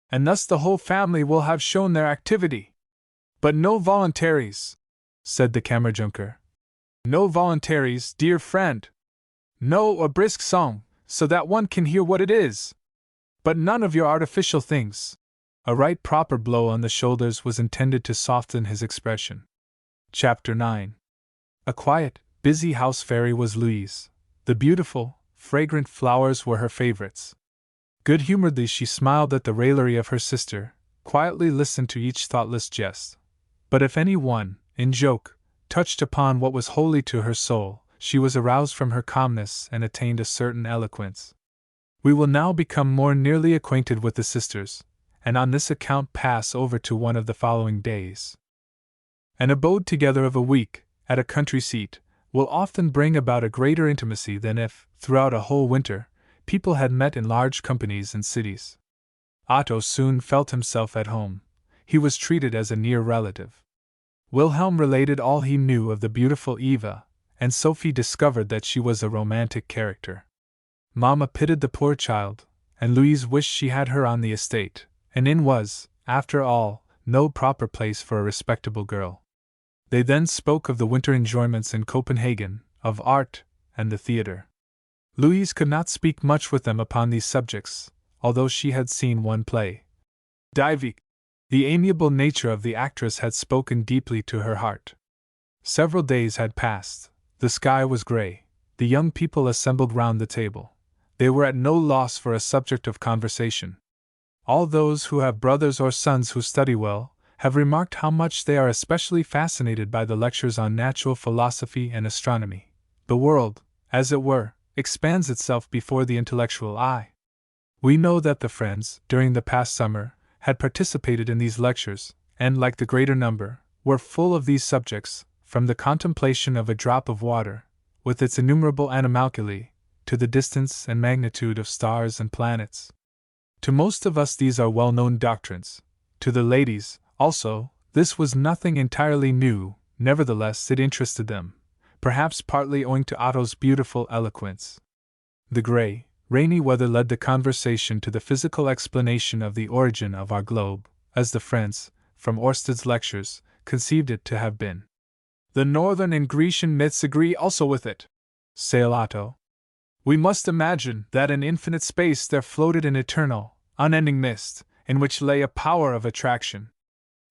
"And thus the whole family will have shown their activity." "But no voluntaries," said the Kammerjunker. "No voluntaries, dear friend. No, a brisk song, so that one can hear what it is. But none of your artificial things." A right proper blow on the shoulders was intended to soften his expression. Chapter 9. A quiet, busy house fairy was Louise. The beautiful, fragrant flowers were her favorites. Good-humoredly she smiled at the raillery of her sister, quietly listened to each thoughtless jest. But if any one, in joke, touched upon what was holy to her soul, she was aroused from her calmness and attained a certain eloquence. We will now become more nearly acquainted with the sisters, and on this account pass over to one of the following days. An abode together of a week, at a country seat, will often bring about a greater intimacy than if, throughout a whole winter, people had met in large companies in cities. Otto soon felt himself at home. He was treated as a near relative. Wilhelm related all he knew of the beautiful Eva, and Sophie discovered that she was a romantic character. Mamma pitied the poor child, and Louise wished she had her on the estate. An inn was, after all, no proper place for a respectable girl. They then spoke of the winter enjoyments in Copenhagen, of art, and the theatre. Louise could not speak much with them upon these subjects, although she had seen one play. Divik. The amiable nature of the actress had spoken deeply to her heart. Several days had passed. The sky was gray. The young people assembled round the table. They were at no loss for a subject of conversation. All those who have brothers or sons who study well, have remarked how much they are especially fascinated by the lectures on natural philosophy and astronomy. The world, as it were, expands itself before the intellectual eye. We know that the Friends, during the past summer, had participated in these lectures, and, like the greater number, were full of these subjects, from the contemplation of a drop of water, with its innumerable animalculae, to the distance and magnitude of stars and planets. To most of us these are well-known doctrines. To the ladies, also, this was nothing entirely new, nevertheless it interested them, perhaps partly owing to Otto's beautiful eloquence. The gray, rainy weather led the conversation to the physical explanation of the origin of our globe, as the Friends, from Orsted's lectures, conceived it to have been. "The northern and Grecian myths agree also with it," said Otto. "We must imagine that in infinite space there floated an eternal, unending mist, in which lay a power of attraction.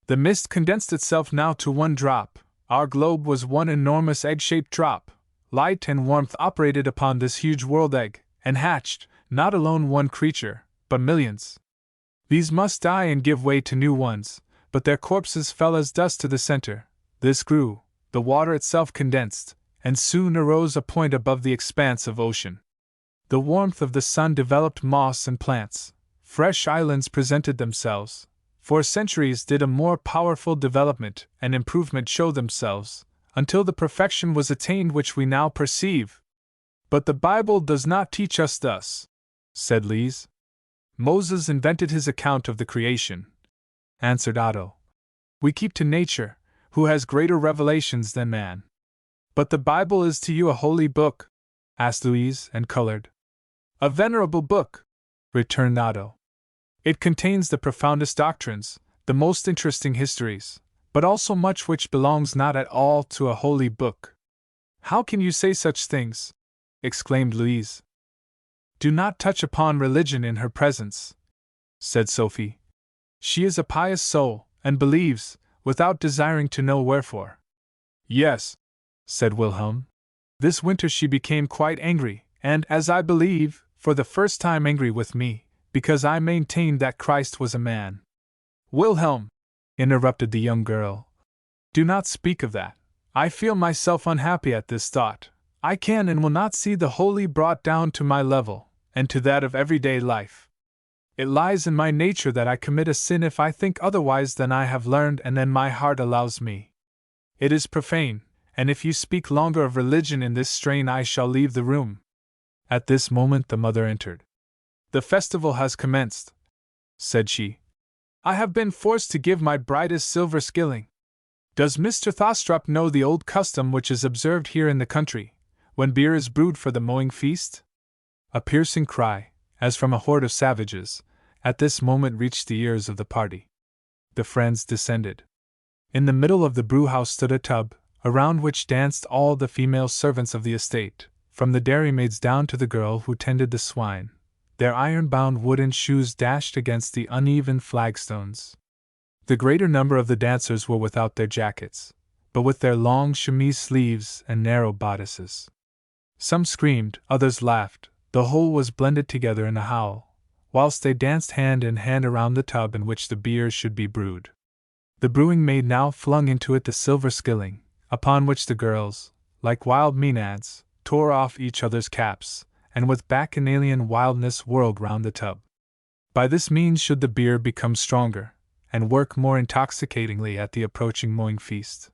The mist condensed itself now to one drop. Our globe was one enormous egg-shaped drop. Light and warmth operated upon this huge world egg, and hatched, not alone one creature, but millions. These must die and give way to new ones, but their corpses fell as dust to the center. This grew, the water itself condensed, and soon arose a point above the expanse of ocean. The warmth of the sun developed moss and plants. Fresh islands presented themselves. For centuries did a more powerful development and improvement show themselves, until the perfection was attained which we now perceive. But the Bible does not teach us thus, said Lise. Moses invented his account of the creation, answered Otto. We keep to nature, who has greater revelations than man. But the Bible is to you a holy book? Asked Louise, and colored. A venerable book, returned Otto. It contains the profoundest doctrines, the most interesting histories, but also much which belongs not at all to a holy book. How can you say such things? Exclaimed Louise. Do not touch upon religion in her presence, said Sophie. She is a pious soul, and believes, without desiring to know wherefore. Yes, said Wilhelm. This winter she became quite angry, and, as I believe, for the first time angry with me, because I maintained that Christ was a man. Wilhelm, interrupted the young girl, do not speak of that. I feel myself unhappy at this thought. I can and will not see the holy brought down to my level, and to that of everyday life. It lies in my nature that I commit a sin if I think otherwise than I have learned and than my heart allows me. It is profane, and if you speak longer of religion in this strain I shall leave the room. At this moment the mother entered. The festival has commenced, said she. I have been forced to give my brightest silver skilling. Does Mr. Thostrup know the old custom which is observed here in the country, when beer is brewed for the mowing feast? A piercing cry, as from a horde of savages, at this moment reached the ears of the party. The friends descended. In the middle of the brewhouse stood a tub, around which danced all the female servants of the estate, from the dairymaids down to the girl who tended the swine. Their iron-bound wooden shoes dashed against the uneven flagstones. The greater number of the dancers were without their jackets, but with their long chemise sleeves and narrow bodices. Some screamed, others laughed, the whole was blended together in a howl, whilst they danced hand in hand around the tub in which the beer should be brewed. The brewing maid now flung into it the silver skilling, upon which the girls, like wild maenads, tore off each other's caps, and with bacchanalian wildness whirled round the tub. By this means should the beer become stronger, and work more intoxicatingly at the approaching mowing feast.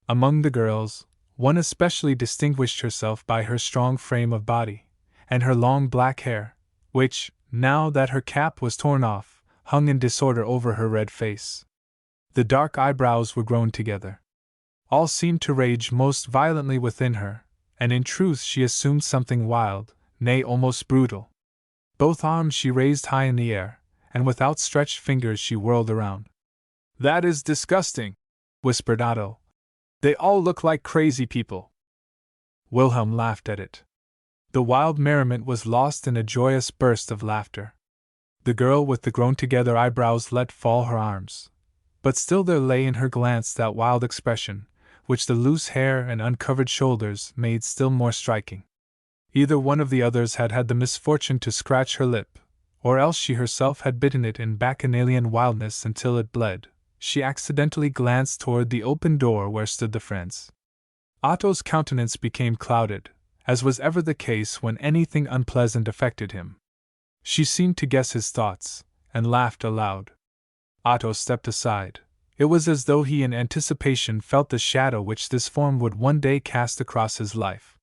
Among the girls, one especially distinguished herself by her strong frame of body, and her long black hair, which, now that her cap was torn off, hung in disorder over her red face. The dark eyebrows were grown together. All seemed to rage most violently within her, and in truth she assumed something wild, nay, almost brutal. Both arms she raised high in the air, and with outstretched fingers she whirled around. That is disgusting, whispered Otto. They all look like crazy people. Wilhelm laughed at it. The wild merriment was lost in a joyous burst of laughter. The girl with the grown-together eyebrows let fall her arms, but still there lay in her glance that wild expression, which the loose hair and uncovered shoulders made still more striking. Either one of the others had had the misfortune to scratch her lip, or else she herself had bitten it in bacchanalian wildness until it bled. She accidentally glanced toward the open door where stood the friends. Otto's countenance became clouded, as was ever the case when anything unpleasant affected him. She seemed to guess his thoughts, and laughed aloud. Otto stepped aside. It was as though he in anticipation felt the shadow which this form would one day cast across his life.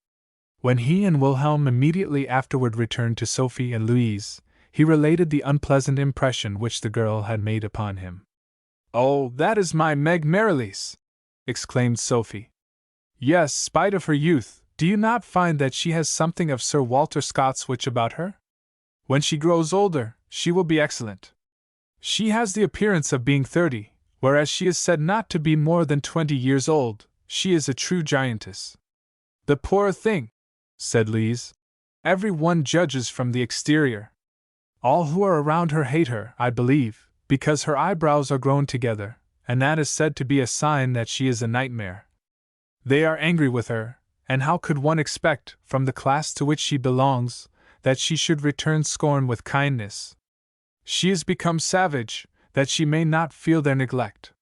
When he and Wilhelm immediately afterward returned to Sophie and Louise, he related the unpleasant impression which the girl had made upon him. "Oh, that is my Meg Merrilies!" exclaimed Sophie. "Yes, spite of her youth, do you not find that she has something of Sir Walter Scott's witch about her? When she grows older, she will be excellent. She has the appearance of being 30, whereas she is said not to be more than 20 years old. She is a true giantess." "The poor thing," said Lise. "Every one judges from the exterior. All who are around her hate her, I believe, because her eyebrows are grown together, and that is said to be a sign that she is a nightmare. They are angry with her, and how could one expect, from the class to which she belongs, that she should return scorn with kindness? She is become savage, that she may not feel their neglect.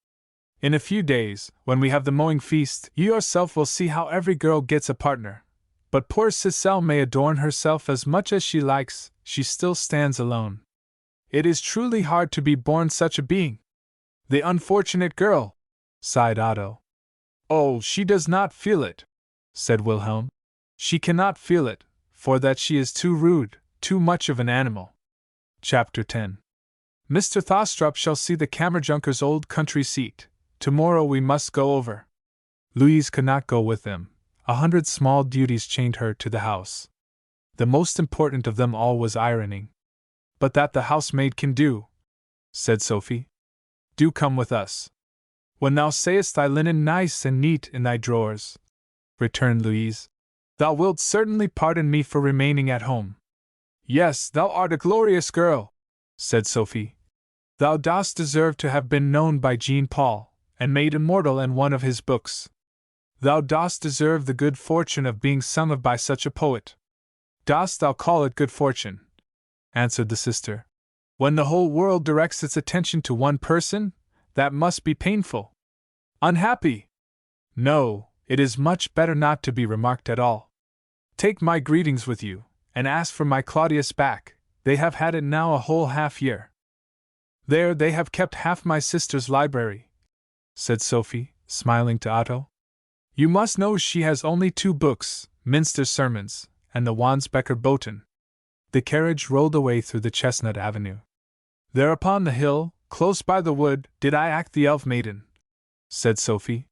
In a few days, when we have the mowing feast, you yourself will see how every girl gets a partner. But poor Cicely may adorn herself as much as she likes, she still stands alone. It is truly hard to be born such a being." "The unfortunate girl!" sighed Otto. "Oh, she does not feel it," said Wilhelm. "She cannot feel it, for that she is too rude, too much of an animal. Chapter 10. Mr. Thostrup shall see the Kammerjunker's old country seat. Tomorrow we must go over. Louise could not go with them. 100 small duties chained her to the house. The most important of them all was ironing. But that the housemaid can do, said Sophie. Do come with us. When thou sayest thy linen nice and neat in thy drawers, returned Louise, thou wilt certainly pardon me for remaining at home. Yes, thou art a glorious girl, said Sophie. Thou dost deserve to have been known by Jean Paul, and made immortal in one of his books. Thou dost deserve the good fortune of being sung of by such a poet. Dost thou call it good fortune? Answered the sister. When the whole world directs its attention to one person, that must be painful. Unhappy! No, it is much better not to be remarked at all. Take my greetings with you, and ask for my Claudius back. They have had it now a whole half-year. There they have kept half my sister's library, said Sophie, smiling to Otto. You must know she has only 2 books, Minster Sermons, and the Wansbecker Boten. The carriage rolled away through the chestnut avenue. There upon the hill, close by the wood, did I act the elf maiden, said Sophie.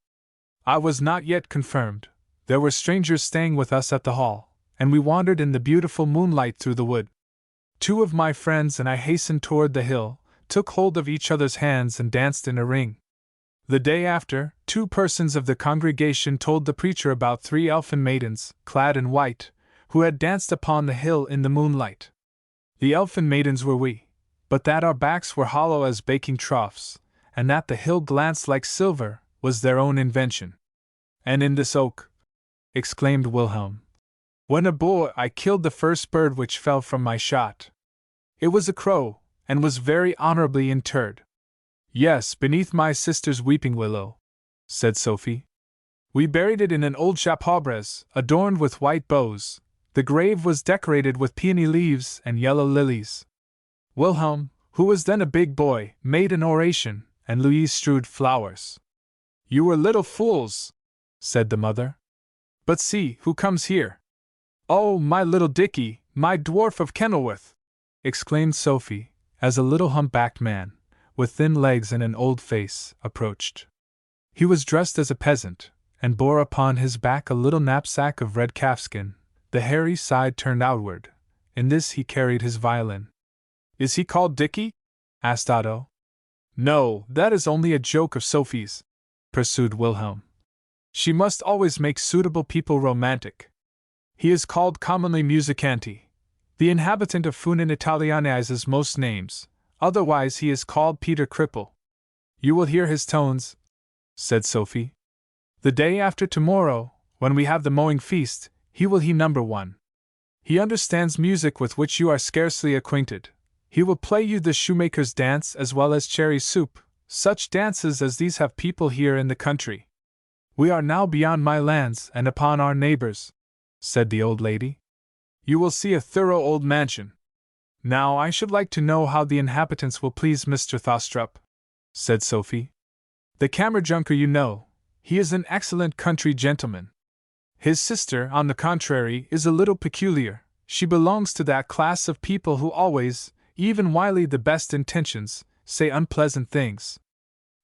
I was not yet confirmed. There were strangers staying with us at the hall, and we wandered in the beautiful moonlight through the wood. 2 of my friends and I hastened toward the hill, took hold of each other's hands and danced in a ring. The day after, 2 persons of the congregation told the preacher about 3 elfin maidens, clad in white, who had danced upon the hill in the moonlight. The elfin maidens were we, but that our backs were hollow as baking troughs, and that the hill glanced like silver, was their own invention. And in this oak, exclaimed Wilhelm, when a boy I killed the first bird which fell from my shot. It was a crow, and was very honorably interred. Yes, beneath my sister's weeping willow, said Sophie. We buried it in an old chapabres, adorned with white bows. The grave was decorated with peony leaves and yellow lilies. Wilhelm, who was then a big boy, made an oration, and Louise strewed flowers. You were little fools, said the mother. But see, who comes here? Oh, my little Dicky, my dwarf of Kenilworth, exclaimed Sophie, as a little humpbacked man, with thin legs and an old face, approached. He was dressed as a peasant, and bore upon his back a little knapsack of red calfskin, the hairy side turned outward. In this he carried his violin. Is he called Dicky? asked Otto. No, that is only a joke of Sophie's, pursued Wilhelm. She must always make suitable people romantic. He is called commonly Musicanti. The inhabitant of Funen Italianizes most names, otherwise he is called Peter Cripple. You will hear his tones, said Sophie. The day after tomorrow, when we have the mowing feast, he will he number 1. He understands music with which you are scarcely acquainted. He will play you the shoemaker's dance as well as cherry soup. Such dances as these have people here in the country. We are now beyond my lands and upon our neighbors, said the old lady. You will see a thorough old mansion. Now I should like to know how the inhabitants will please Mr. Thostrup, said Sophie. The Kammerjunker you know, he is an excellent country gentleman. His sister, on the contrary, is a little peculiar. She belongs to that class of people who always, even while the best intentions, say unpleasant things.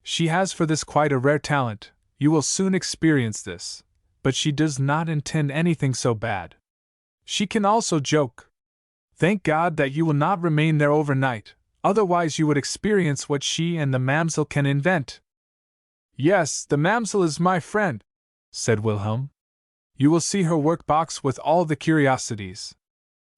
She has for this quite a rare talent, you will soon experience this, but she does not intend anything so bad. She can also joke. Thank God that you will not remain there overnight, otherwise you would experience what she and the mamsel can invent. Yes, the mamsel is my friend, said Wilhelm. You will see her work box with all the curiosities.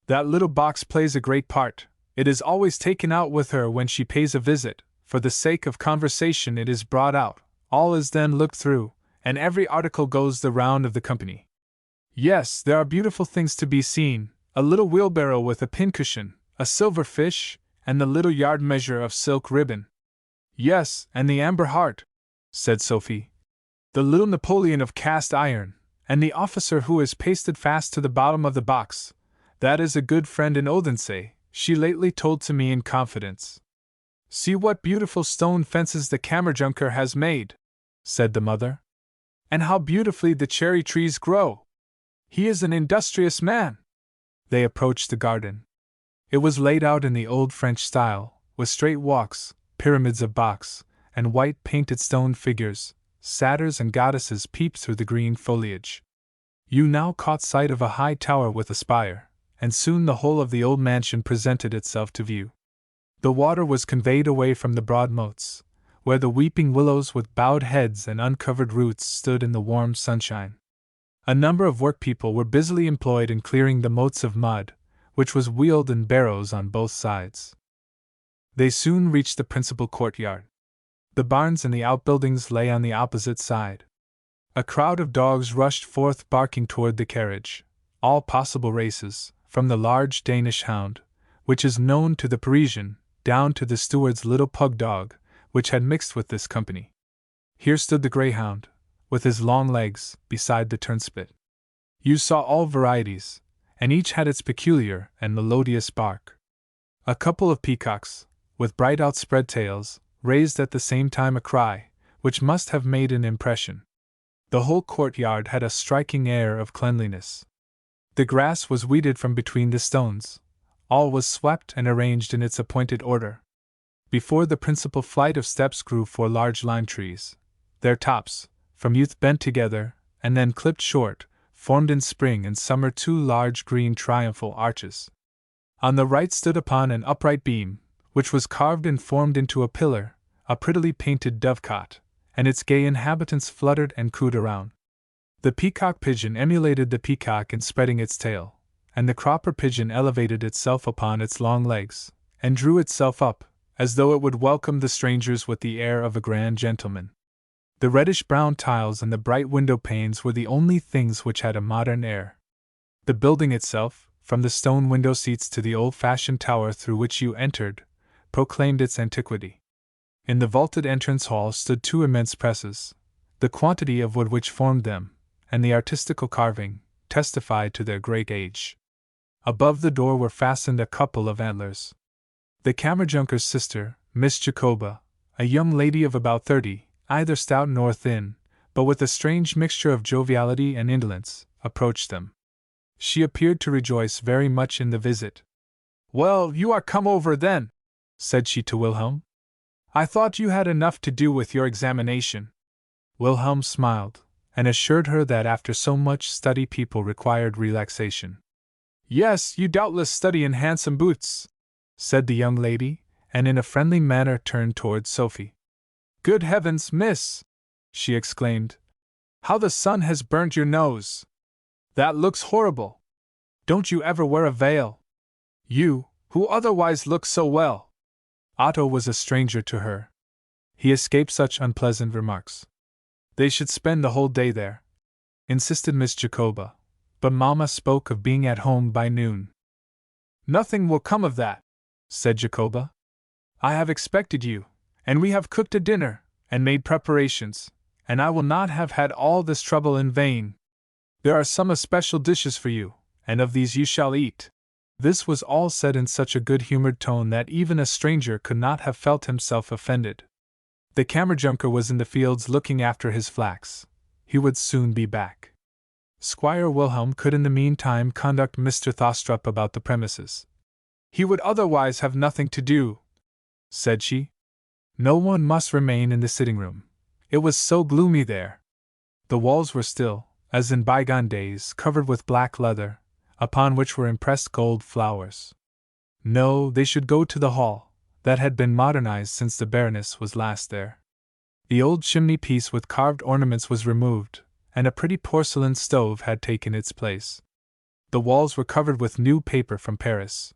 That little box plays a great part. It is always taken out with her when she pays a visit. For the sake of conversation it is brought out, all is then looked through, and every article goes the round of the company. Yes, there are beautiful things to be seen, a little wheelbarrow with a pincushion, a silver fish, and the little yard measure of silk ribbon. Yes, and the amber heart, said Sophie. The little Napoleon of cast iron, and the officer who is pasted fast to the bottom of the box. That is a good friend in Odense, she lately told to me in confidence. See what beautiful stone fences the Kammerjunker has made, said the mother. And how beautifully the cherry trees grow. He is an industrious man. They approached the garden. It was laid out in the old French style, with straight walks, pyramids of box, and white painted stone figures. Satyrs and goddesses peeped through the green foliage. You now caught sight of a high tower with a spire, and soon the whole of the old mansion presented itself to view. The water was conveyed away from the broad moats, where the weeping willows with bowed heads and uncovered roots stood in the warm sunshine. A number of workpeople were busily employed in clearing the moats of mud, which was wheeled in barrows on both sides. They soon reached the principal courtyard. The barns and the outbuildings lay on the opposite side. A crowd of dogs rushed forth barking toward the carriage, all possible races, from the large Danish hound, which is known to the Parisian, down to the steward's little pug dog, which had mixed with this company. Here stood the greyhound, with his long legs, beside the turnspit. You saw all varieties, and each had its peculiar and melodious bark. A couple of peacocks, with bright outspread tails, raised at the same time a cry, which must have made an impression. The whole courtyard had a striking air of cleanliness. The grass was weeded from between the stones. All was swept and arranged in its appointed order. Before the principal flight of steps grew 4 large lime trees. Their tops, from youth bent together, and then clipped short, formed in spring and summer 2 large green triumphal arches. On the right stood upon an upright beam, which was carved and formed into a pillar, a prettily painted dovecot, and its gay inhabitants fluttered and cooed around. The peacock pigeon emulated the peacock in spreading its tail, and the cropper pigeon elevated itself upon its long legs, and drew itself up, as though it would welcome the strangers with the air of a grand gentleman. The reddish-brown tiles and the bright window panes were the only things which had a modern air. The building itself, from the stone window seats to the old-fashioned tower through which you entered, proclaimed its antiquity. In the vaulted entrance hall stood 2 immense presses. The quantity of wood which formed them, and the artistical carving, testified to their great age. Above the door were fastened a couple of antlers. The Kammerjunker's sister, Miss Jacoba, a young lady of about 30, neither stout nor thin, but with a strange mixture of joviality and indolence, approached them. She appeared to rejoice very much in the visit. "Well, you are come over then," said she to Wilhelm. "I thought you had enough to do with your examination." Wilhelm smiled, and assured her that after so much study people required relaxation. "Yes, you doubtless study in handsome boots," said the young lady, and in a friendly manner turned towards Sophie. "Good heavens, miss!" she exclaimed. "How the sun has burnt your nose! That looks horrible! Don't you ever wear a veil? You, who otherwise look so well!" Otto was a stranger to her. He escaped such unpleasant remarks. They should spend the whole day there, insisted Miss Jacoba, but Mamma spoke of being at home by noon. "Nothing will come of that," said Jacoba. "I have expected you, and we have cooked a dinner, and made preparations, and I will not have had all this trouble in vain. There are some especial dishes for you, and of these you shall eat." This was all said in such a good-humored tone that even a stranger could not have felt himself offended. The Kammerjunker was in the fields looking after his flax. He would soon be back. Squire Wilhelm could in the meantime conduct Mr. Thostrup about the premises. "He would otherwise have nothing to do," said she. No one must remain in the sitting-room. It was so gloomy there. The walls were still, as in bygone days, covered with black leather, upon which were impressed gold flowers. No, they should go to the hall, that had been modernized since the Baroness was last there. The old chimney-piece with carved ornaments was removed, and a pretty porcelain stove had taken its place. The walls were covered with new paper from Paris.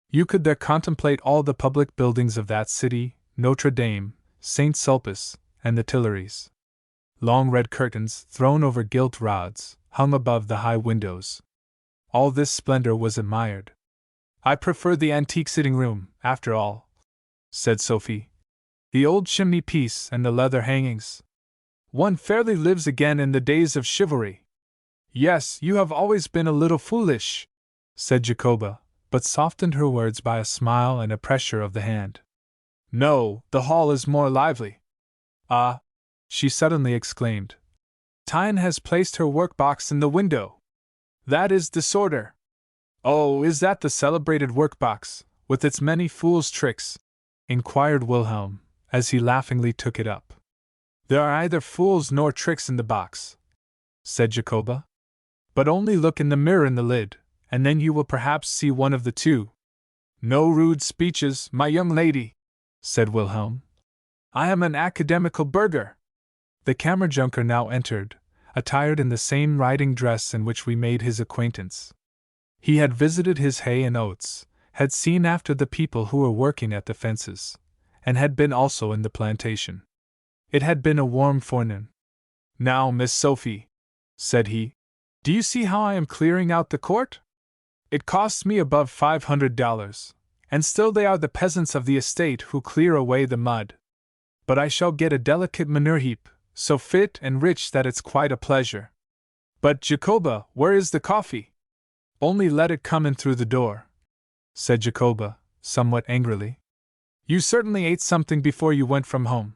You could there contemplate all the public buildings of that city, Notre Dame, St. Sulpice, and the Tuileries. Long red curtains, thrown over gilt rods, hung above the high windows. All this splendor was admired. "I prefer the antique sitting-room, after all," said Sophie. "The old chimney-piece and the leather hangings. One fairly lives again in the days of chivalry." "Yes, you have always been a little foolish," said Jacoba, but softened her words by a smile and a pressure of the hand. "No, the hall is more lively. Ah!" she suddenly exclaimed. "Tine has placed her work-box in the window. That is disorder." Oh, is that the celebrated workbox, with its many fool's tricks? Inquired Wilhelm, as he laughingly took it up. There are either fools nor tricks in the box, said Jacoba. But only look in the mirror in the lid, and then you will perhaps see one of the two. No rude speeches, my young lady, said Wilhelm. I am an academical burgher. The Kammerjunker now entered, attired in the same riding dress in which we made his acquaintance. He had visited his hay and oats, had seen after the people who were working at the fences, and had been also in the plantation. It had been a warm forenoon. Now, Miss Sophie, said he, do you see how I am clearing out the court? It costs me above $500, and still they are the peasants of the estate who clear away the mud. But I shall get a delicate manure heap, so fit and rich that it's quite a pleasure. But, Jacoba, where is the coffee? Only let it come in through the door, said Jacoba, somewhat angrily. You certainly ate something before you went from home.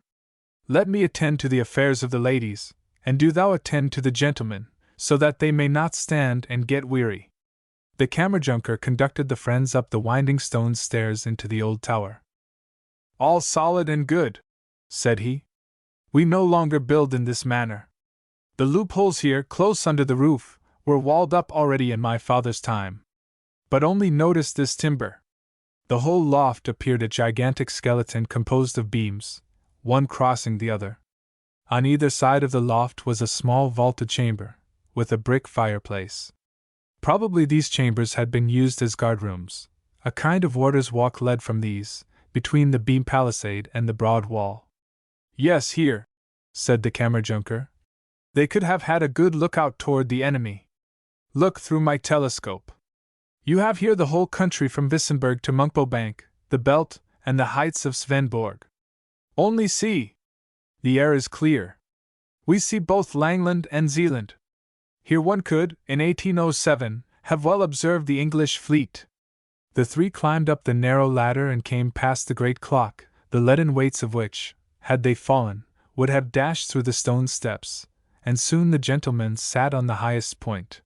Let me attend to the affairs of the ladies, and do thou attend to the gentlemen, so that they may not stand and get weary. The Kammerjunker conducted the friends up the winding stone stairs into the old tower. All solid and good, said he. We no longer build in this manner. The loopholes here, close under the roof, were walled up already in my father's time. But only notice this timber. The whole loft appeared a gigantic skeleton composed of beams, one crossing the other. On either side of the loft was a small vaulted chamber, with a brick fireplace. Probably these chambers had been used as guardrooms. A kind of warder's walk led from these, between the beam palisade and the broad wall. Yes, here, said the Kammerjunker. They could have had a good lookout toward the enemy. Look through my telescope. You have here the whole country from Wissenberg to Munkbo-bank, the Belt, and the heights of Svenborg. Only see! The air is clear. We see both Langland and Zealand. Here one could, in 1807, have well observed the English fleet. The three climbed up the narrow ladder and came past the great clock, the leaden weights of which, had they fallen, would have dashed through the stone steps, and soon the gentlemen sat on the highest point.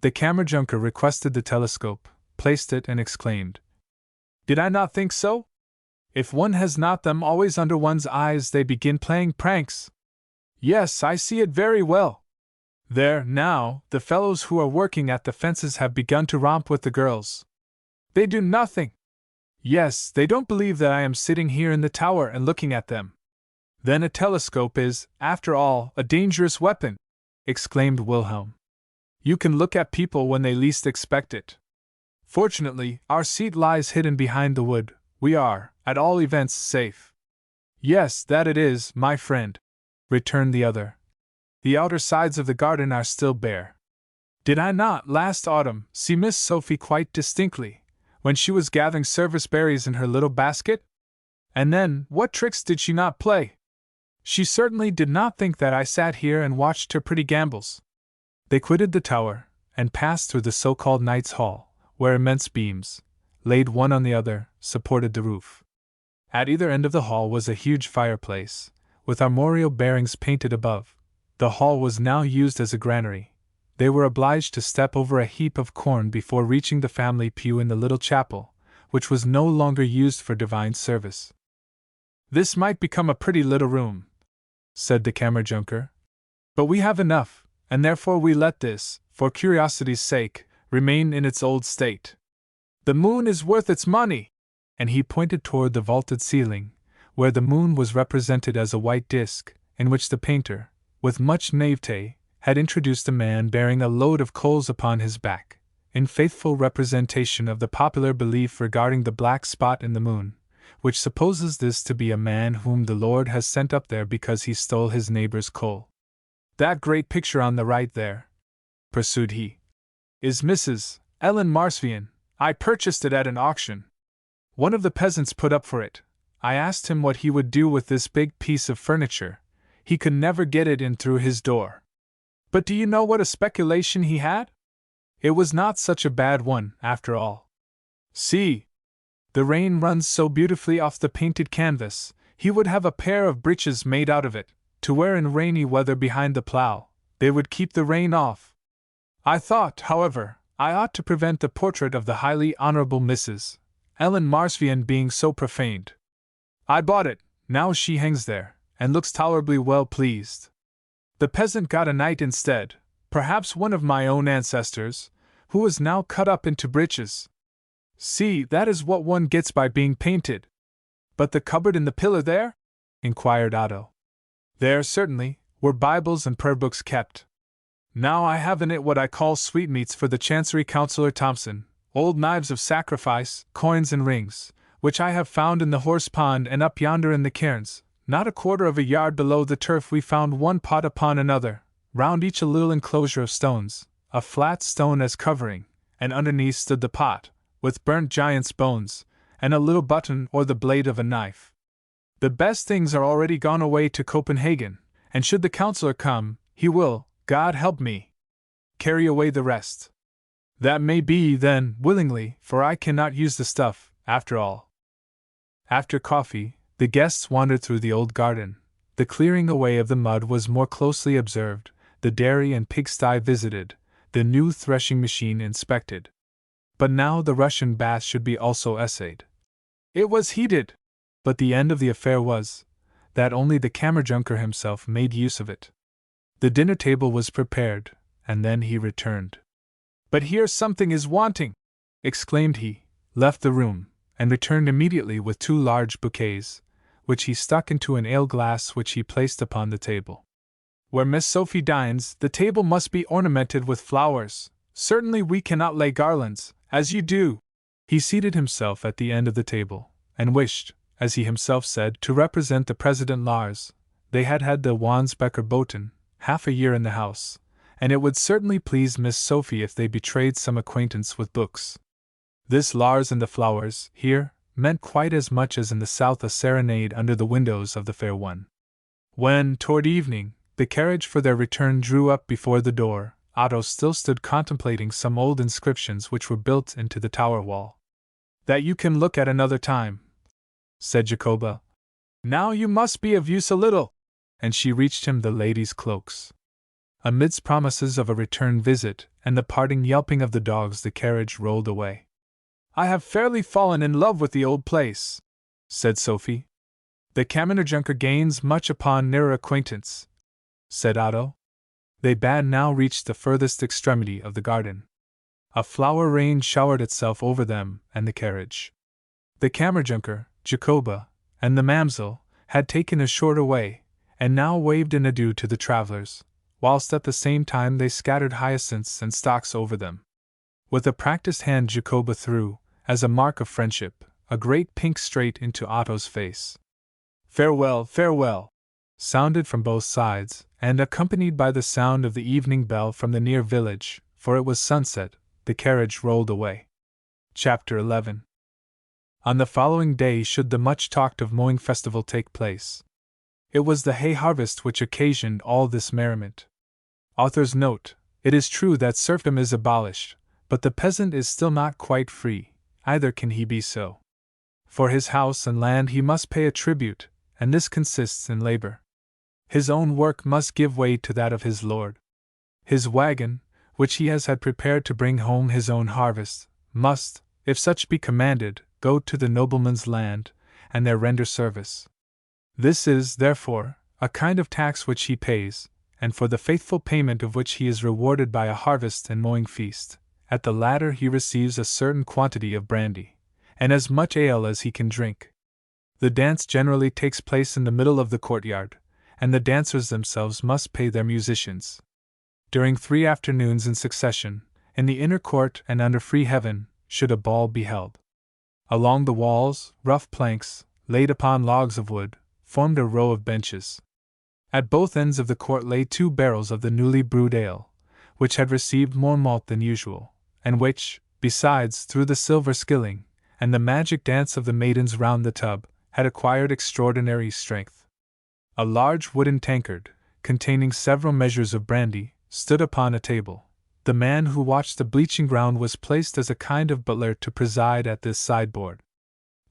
The Kammerjunker requested the telescope, placed it, and exclaimed, Did I not think so? If one has not them always under one's eyes, they begin playing pranks. Yes, I see it very well. There, now, the fellows who are working at the fences have begun to romp with the girls. They do nothing. Yes, they don't believe that I am sitting here in the tower and looking at them. Then a telescope is, after all, a dangerous weapon, exclaimed Wilhelm. You can look at people when they least expect it. Fortunately, our seat lies hidden behind the wood. We are, at all events, safe. Yes, that it is, my friend, returned the other. The outer sides of the garden are still bare. Did I not, last autumn, see Miss Sophie quite distinctly, when she was gathering service berries in her little basket? And then, what tricks did she not play? She certainly did not think that I sat here and watched her pretty gambols. They quitted the tower, and passed through the so-called Knight's Hall, where immense beams, laid one on the other, supported the roof. At either end of the hall was a huge fireplace, with armorial bearings painted above. The hall was now used as a granary. They were obliged to step over a heap of corn before reaching the family pew in the little chapel, which was no longer used for divine service. This might become a pretty little room, said the Kammerjunker. But we have enough, and therefore we let this, for curiosity's sake, remain in its old state. The moon is worth its money! And he pointed toward the vaulted ceiling, where the moon was represented as a white disk, in which the painter, with much naivete, had introduced a man bearing a load of coals upon his back, in faithful representation of the popular belief regarding the black spot in the moon, which supposes this to be a man whom the Lord has sent up there because he stole his neighbor's coal. That great picture on the right there, pursued he, is Mrs. Ellen Marsvian. I purchased it at an auction. One of the peasants put up for it. I asked him what he would do with this big piece of furniture. He could never get it in through his door. But do you know what a speculation he had? It was not such a bad one, after all. See! The rain runs so beautifully off the painted canvas, he would have a pair of breeches made out of it, to wear in rainy weather behind the plough. They would keep the rain off. I thought, however, I ought to prevent the portrait of the highly honorable Mrs. Ellen Marsvian being so profaned. I bought it, now she hangs there, and looks tolerably well pleased. The peasant got a knight instead, perhaps one of my own ancestors, who is now cut up into breeches. See, that is what one gets by being painted. But the cupboard in the pillar there? Inquired Otto. There, certainly, were Bibles and prayer books kept. Now I have in it what I call sweetmeats for the Chancery Councillor Thompson, old knives of sacrifice, coins and rings, which I have found in the horse pond and up yonder in the cairns. Not a quarter of a yard below the turf we found one pot upon another, round each a little enclosure of stones, a flat stone as covering, and underneath stood the pot, with burnt giant's bones, and a little button or the blade of a knife. The best things are already gone away to Copenhagen, and should the councillor come, he will, God help me, carry away the rest. That may be, then, willingly, for I cannot use the stuff, after all. After coffee, the guests wandered through the old garden. The clearing away of the mud was more closely observed, the dairy and pigsty visited, the new threshing machine inspected. But now the Russian bath should be also essayed. It was heated, but the end of the affair was that only the Kammerjunker himself made use of it. The dinner table was prepared, and then he returned. But here something is wanting, exclaimed he, left the room, and returned immediately with 2 large bouquets, which he stuck into an ale-glass which he placed upon the table. Where Miss Sophie dines, the table must be ornamented with flowers. Certainly we cannot lay garlands, as you do. He seated himself at the end of the table, and wished, as he himself said, to represent the President Lars. They had had the Wansbecker Boten half a year in the house, and it would certainly please Miss Sophie if they betrayed some acquaintance with books. This Lars and the flowers, here, meant quite as much as in the south a serenade under the windows of the fair one. When, toward evening, the carriage for their return drew up before the door, Otto still stood contemplating some old inscriptions which were built into the tower wall. That you can look at another time, said Jacoba. Now you must be of use a little, and she reached him the ladies' cloaks. Amidst promises of a return visit and the parting yelping of the dogs, the carriage rolled away. I have fairly fallen in love with the old place, said Sophie. The Kammerjunker gains much upon nearer acquaintance, said Otto. They had now reached the furthest extremity of the garden. A flower rain showered itself over them and the carriage. The Kammerjunker, Jacoba, and the Mamsell had taken a shorter way, and now waved an adieu to the travelers, whilst at the same time they scattered hyacinths and stocks over them. With a practiced hand Jacoba threw, as a mark of friendship, a great pink straight into Otto's face. Farewell, farewell, sounded from both sides, and accompanied by the sound of the evening bell from the near village, for it was sunset, the carriage rolled away. Chapter 11. On the following day should the much-talked-of mowing festival take place. It was the hay harvest which occasioned all this merriment. Author's note: it is true that serfdom is abolished, but the peasant is still not quite free, either can he be so. For his house and land he must pay a tribute, and this consists in labor. His own work must give way to that of his lord. His wagon, which he has had prepared to bring home his own harvest, must, if such be commanded, go to the nobleman's land, and there render service. This is, therefore, a kind of tax which he pays, and for the faithful payment of which he is rewarded by a harvest and mowing feast. At the latter he receives a certain quantity of brandy, and as much ale as he can drink. The dance generally takes place in the middle of the courtyard, and the dancers themselves must pay their musicians. During 3 afternoons in succession, in the inner court and under free heaven, should a ball be held. Along the walls, rough planks, laid upon logs of wood, formed a row of benches. At both ends of the court lay 2 barrels of the newly brewed ale, which had received more malt than usual, and which, besides, through the silver skilling, and the magic dance of the maidens round the tub, had acquired extraordinary strength. A large wooden tankard, containing several measures of brandy, stood upon a table. The man who watched the bleaching ground was placed as a kind of butler to preside at this sideboard.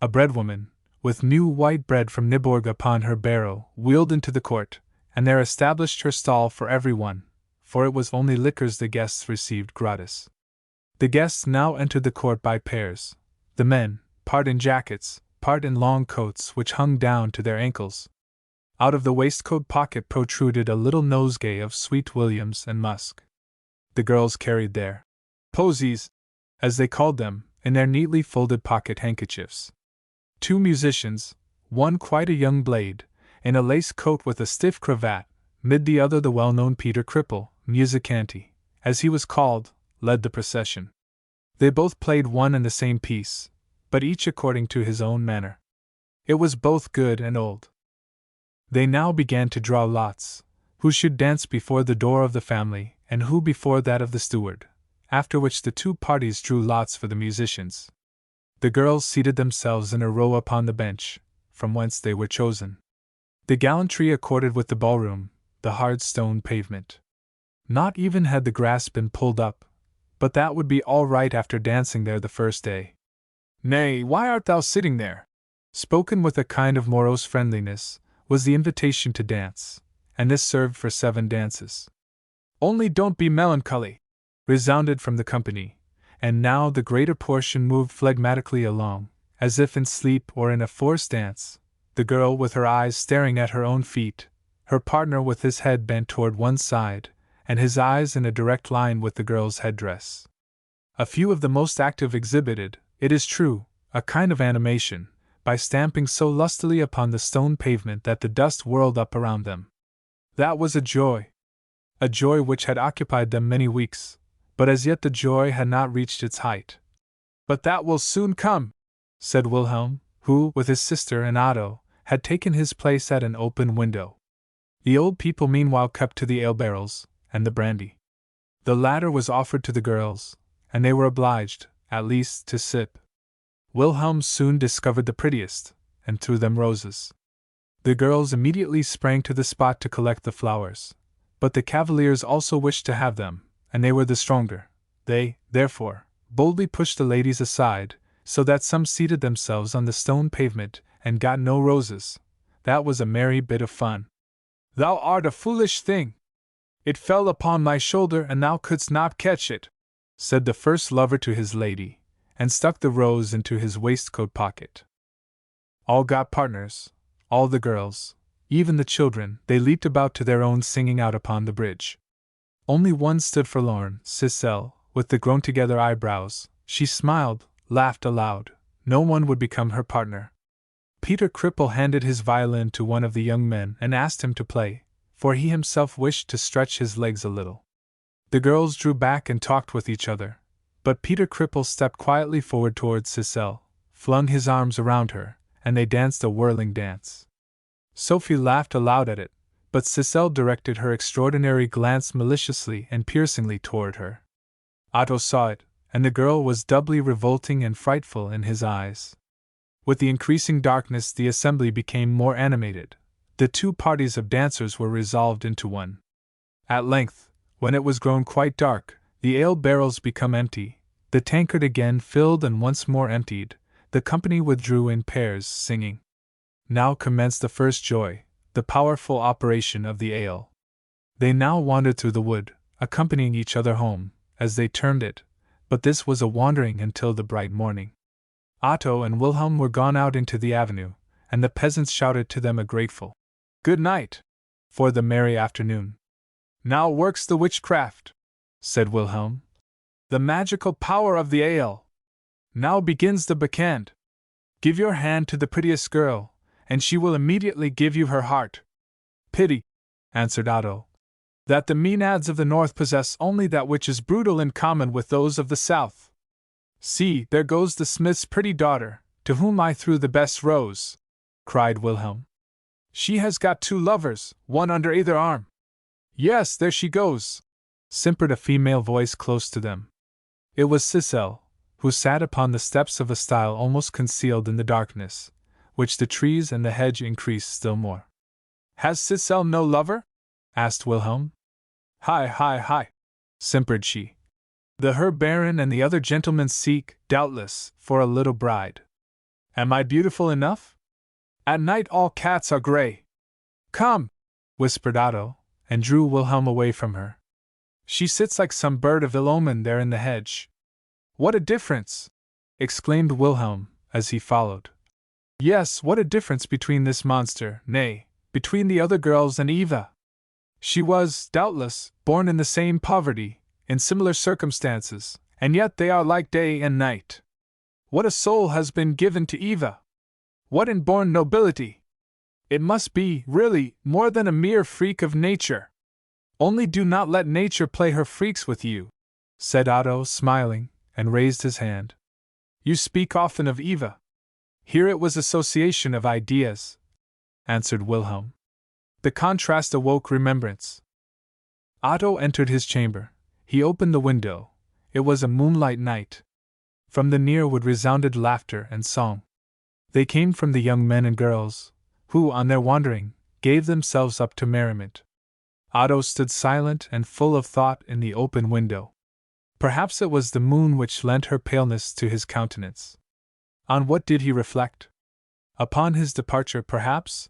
A breadwoman, with new white bread from Nyborg upon her barrow, wheeled into the court, and there established her stall for every one, for it was only liquors the guests received gratis. The guests now entered the court by pairs, the men, part in jackets, part in long coats which hung down to their ankles. Out of the waistcoat pocket protruded a little nosegay of sweet williams and musk. The girls carried their posies, as they called them, in their neatly folded pocket handkerchiefs. Two musicians, one quite a young blade, in a lace coat with a stiff cravat, mid the other the well-known Peter Cripple, musicante, as he was called, led the procession. They both played one and the same piece, but each according to his own manner. It was both good and old. They now began to draw lots, who should dance before the door of the family, and who before that of the steward, after which the two parties drew lots for the musicians. The girls seated themselves in a row upon the bench, from whence they were chosen. The gallantry accorded with the ballroom, the hard stone pavement. Not even had the grass been pulled up, but that would be all right after dancing there the first day. "Nay, why art thou sitting there?" spoken with a kind of morose friendliness, was the invitation to dance, and this served for 7 dances. "Only don't be melancholy," resounded from the company, and now the greater portion moved phlegmatically along, as if in sleep or in a forced dance, the girl with her eyes staring at her own feet, her partner with his head bent toward one side, and his eyes in a direct line with the girl's headdress. A few of the most active exhibited, it is true, a kind of animation, by stamping so lustily upon the stone pavement that the dust whirled up around them. That was a joy which had occupied them many weeks, but as yet the joy had not reached its height. "But that will soon come," said Wilhelm, who, with his sister and Otto, had taken his place at an open window. The old people meanwhile kept to the ale barrels and the brandy. The latter was offered to the girls, and they were obliged, at least, to sip. Wilhelm soon discovered the prettiest, and threw them roses. The girls immediately sprang to the spot to collect the flowers, but the cavaliers also wished to have them, and they were the stronger. They, therefore, boldly pushed the ladies aside, so that some seated themselves on the stone pavement and got no roses. That was a merry bit of fun. "Thou art a foolish thing! It fell upon my shoulder and thou couldst not catch it," said the first lover to his lady, and stuck the rose into his waistcoat pocket. All got partners, all the girls, even the children, they leaped about to their own singing out upon the bridge. Only one stood forlorn, Cicely, with the grown-together eyebrows. She smiled, laughed aloud. No one would become her partner. Peter Cripple handed his violin to one of the young men and asked him to play, for he himself wished to stretch his legs a little. The girls drew back and talked with each other, but Peter Cripple stepped quietly forward towards Cicely, flung his arms around her, and they danced a whirling dance. Sophie laughed aloud at it, but Cicely directed her extraordinary glance maliciously and piercingly toward her. Otto saw it, and the girl was doubly revolting and frightful in his eyes. With the increasing darkness the assembly became more animated. The two parties of dancers were resolved into one. At length, when it was grown quite dark, the ale barrels become empty, the tankard again filled and once more emptied, the company withdrew in pairs, singing. Now commenced the first joy, the powerful operation of the ale. They now wandered through the wood, accompanying each other home, as they termed it, but this was a wandering until the bright morning. Otto and Wilhelm were gone out into the avenue, and the peasants shouted to them a grateful "Good night" for the merry afternoon. "Now works the witchcraft," said Wilhelm. "The magical power of the ale. Now begins the bacchant. Give your hand to the prettiest girl, and she will immediately give you her heart." "Pity," answered Otto, "that the Maenads of the north possess only that which is brutal in common with those of the south. See, there goes the smith's pretty daughter, to whom I threw the best rose," cried Wilhelm. "She has got 2 lovers, one under either arm." "Yes, there she goes," simpered a female voice close to them. It was Cicely, who sat upon the steps of a stile almost concealed in the darkness, which the trees and the hedge increased still more. "Has Cicely no lover?" asked Wilhelm. "Hi, hi, hi," simpered she. "The Herr Baron and the other gentlemen seek, doubtless, for a little bride. Am I beautiful enough? At night all cats are grey." "Come," whispered Otto, and drew Wilhelm away from her. "She sits like some bird of ill omen there in the hedge." What a difference! Exclaimed Wilhelm, as he followed. Yes, what a difference between this monster, nay, between the other girls and Eva! She was, doubtless, born in the same poverty, in similar circumstances, and yet they are like day and night. What a soul has been given to Eva! What inborn nobility! It must be, really, more than a mere freak of nature. Only do not let nature play her freaks with you, said Otto, smiling, and raised his hand. You speak often of Eva. Here it was association of ideas, answered Wilhelm. The contrast awoke remembrance. Otto entered his chamber. He opened the window. It was a moonlight night. From the near wood resounded laughter and song. They came from the young men and girls, who, on their wandering, gave themselves up to merriment. Otto stood silent and full of thought in the open window. Perhaps it was the moon which lent her paleness to his countenance. On what did he reflect? Upon his departure, perhaps?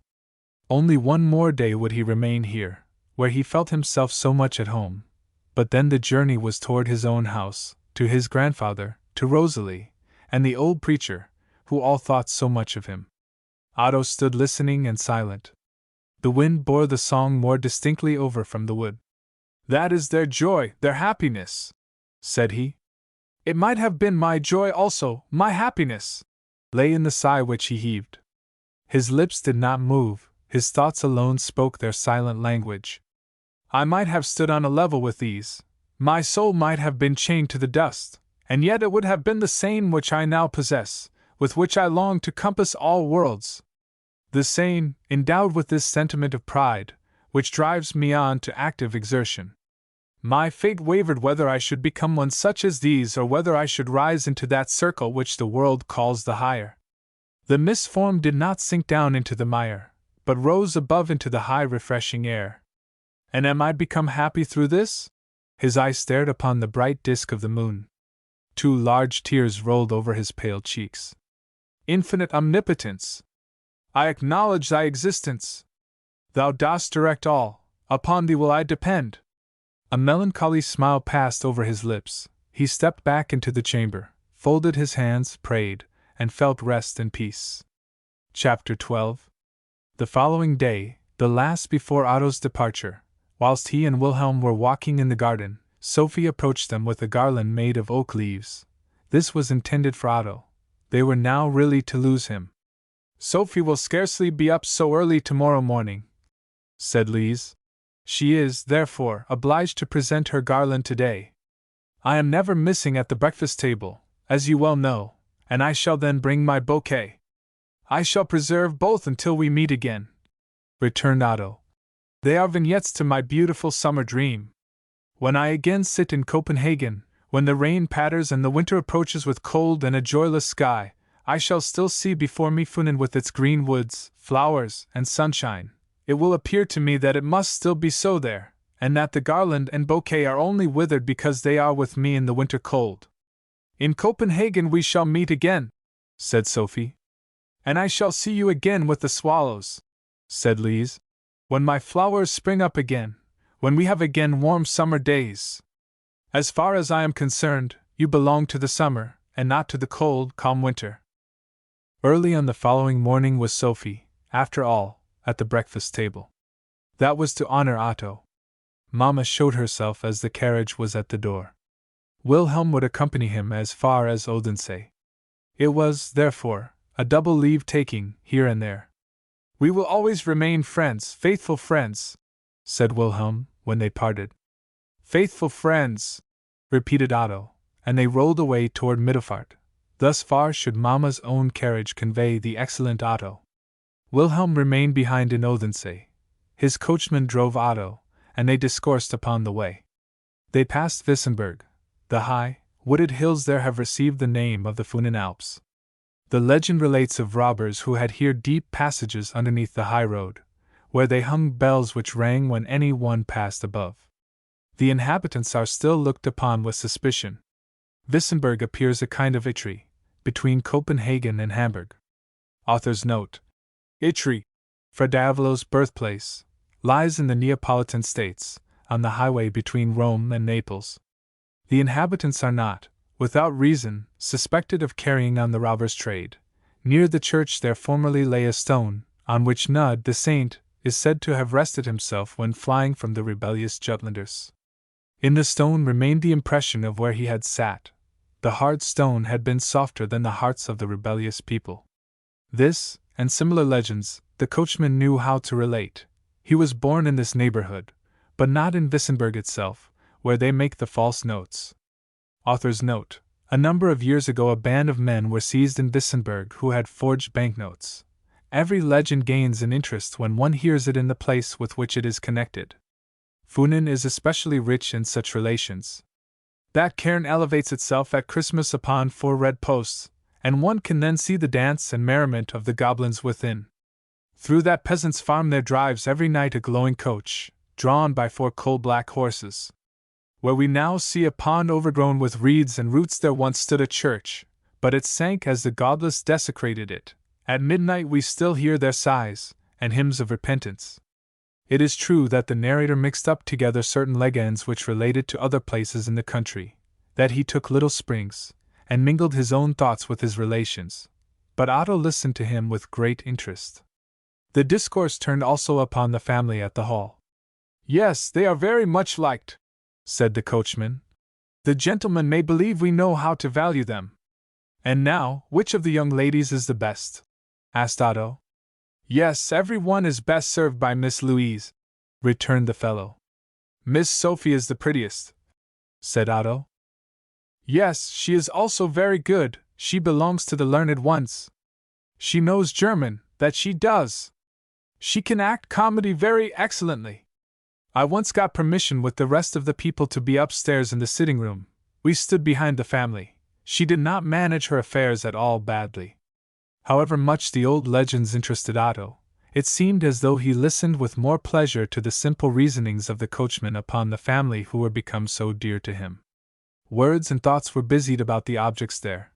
Only one more day would he remain here, where he felt himself so much at home, but then the journey was toward his own house, to his grandfather, to Rosalie, and the old preacher, who all thought so much of him. Otto stood listening and silent. The wind bore the song more distinctly over from the wood. That is their joy, their happiness, said he. It might have been my joy also, my happiness, lay in the sigh which he heaved. His lips did not move, his thoughts alone spoke their silent language. I might have stood on a level with these, my soul might have been chained to the dust, and yet it would have been the same which I now possess, with which I long to compass all worlds. The same, endowed with this sentiment of pride, which drives me on to active exertion. My fate wavered whether I should become one such as these or whether I should rise into that circle which the world calls the higher. The mist form did not sink down into the mire, but rose above into the high refreshing air. And am I become happy through this? His eye stared upon the bright disk of the moon. 2 large tears rolled over his pale cheeks. Infinite omnipotence! I acknowledge thy existence. Thou dost direct all, upon thee will I depend. A melancholy smile passed over his lips. He stepped back into the chamber, folded his hands, prayed, and felt rest and peace. Chapter 12. The following day, the last before Otto's departure, whilst he and Wilhelm were walking in the garden, Sophie approached them with a garland made of oak leaves. This was intended for Otto. They were now really to lose him. Sophie will scarcely be up so early tomorrow morning, said Lise. She is, therefore, obliged to present her garland today. I am never missing at the breakfast table, as you well know, and I shall then bring my bouquet. I shall preserve both until we meet again, returned Otto. They are vignettes to my beautiful summer dream. When I again sit in Copenhagen, when the rain patters and the winter approaches with cold and a joyless sky, I shall still see before me Funen with its green woods, flowers, and sunshine. It will appear to me that it must still be so there, and that the garland and bouquet are only withered because they are with me in the winter cold. In Copenhagen we shall meet again, said Sophie. And I shall see you again with the swallows, said Lise. When my flowers spring up again, when we have again warm summer days. As far as I am concerned, you belong to the summer, and not to the cold, calm winter. Early on the following morning was Sophie, after all, at the breakfast table. That was to honor Otto. Mamma showed herself as the carriage was at the door. Wilhelm would accompany him as far as Odense. It was, therefore, a double leave-taking, here and there. We will always remain friends, faithful friends, said Wilhelm, when they parted. Faithful friends, repeated Otto, and they rolled away toward Middelfart. Thus far should Mamma's own carriage convey the excellent Otto. Wilhelm remained behind in Odense. His coachman drove Otto, and they discoursed upon the way. They passed Wissenberg. The high, wooded hills there have received the name of the Funen Alps. The legend relates of robbers who had here deep passages underneath the high road, where they hung bells which rang when any one passed above. The inhabitants are still looked upon with suspicion. Wissenberg appears a kind of Itri, between Copenhagen and Hamburg. Author's note. Itri, Fra Diavolo's birthplace, lies in the Neapolitan states, on the highway between Rome and Naples. The inhabitants are not, without reason, suspected of carrying on the robbers' trade. Near the church there formerly lay a stone, on which Nud the saint is said to have rested himself when flying from the rebellious Jutlanders. In the stone remained the impression of where he had sat. The hard stone had been softer than the hearts of the rebellious people. This, and similar legends, the coachman knew how to relate. He was born in this neighborhood, but not in Wissenberg itself, where they make the false notes. Author's note: a number of years ago a band of men were seized in Wissenberg who had forged banknotes. Every legend gains in interest when one hears it in the place with which it is connected. Funen is especially rich in such relations. That cairn elevates itself at Christmas upon 4 red posts, and one can then see the dance and merriment of the goblins within. Through that peasant's farm there drives every night a glowing coach, drawn by 4 coal-black horses. Where we now see a pond overgrown with reeds and roots there once stood a church, but it sank as the godless desecrated it. At midnight we still hear their sighs, and hymns of repentance. It is true that the narrator mixed up together certain legends which related to other places in the country, that he took little springs, and mingled his own thoughts with his relations, but Otto listened to him with great interest. The discourse turned also upon the family at the hall. "Yes, they are very much liked," said the coachman. "The gentlemen may believe we know how to value them." "And now, which of the young ladies is the best?" asked Otto. "Yes, every one is best served by Miss Louise," returned the fellow. "Miss Sophie is the prettiest," said Otto. "Yes, she is also very good, she belongs to the learned ones. She knows German, that she does. She can act comedy very excellently. I once got permission with the rest of the people to be upstairs in the sitting room. We stood behind the family. She did not manage her affairs at all badly." However much the old legends interested Otto, it seemed as though he listened with more pleasure to the simple reasonings of the coachman upon the family who were become so dear to him. Words and thoughts were busied about the objects there.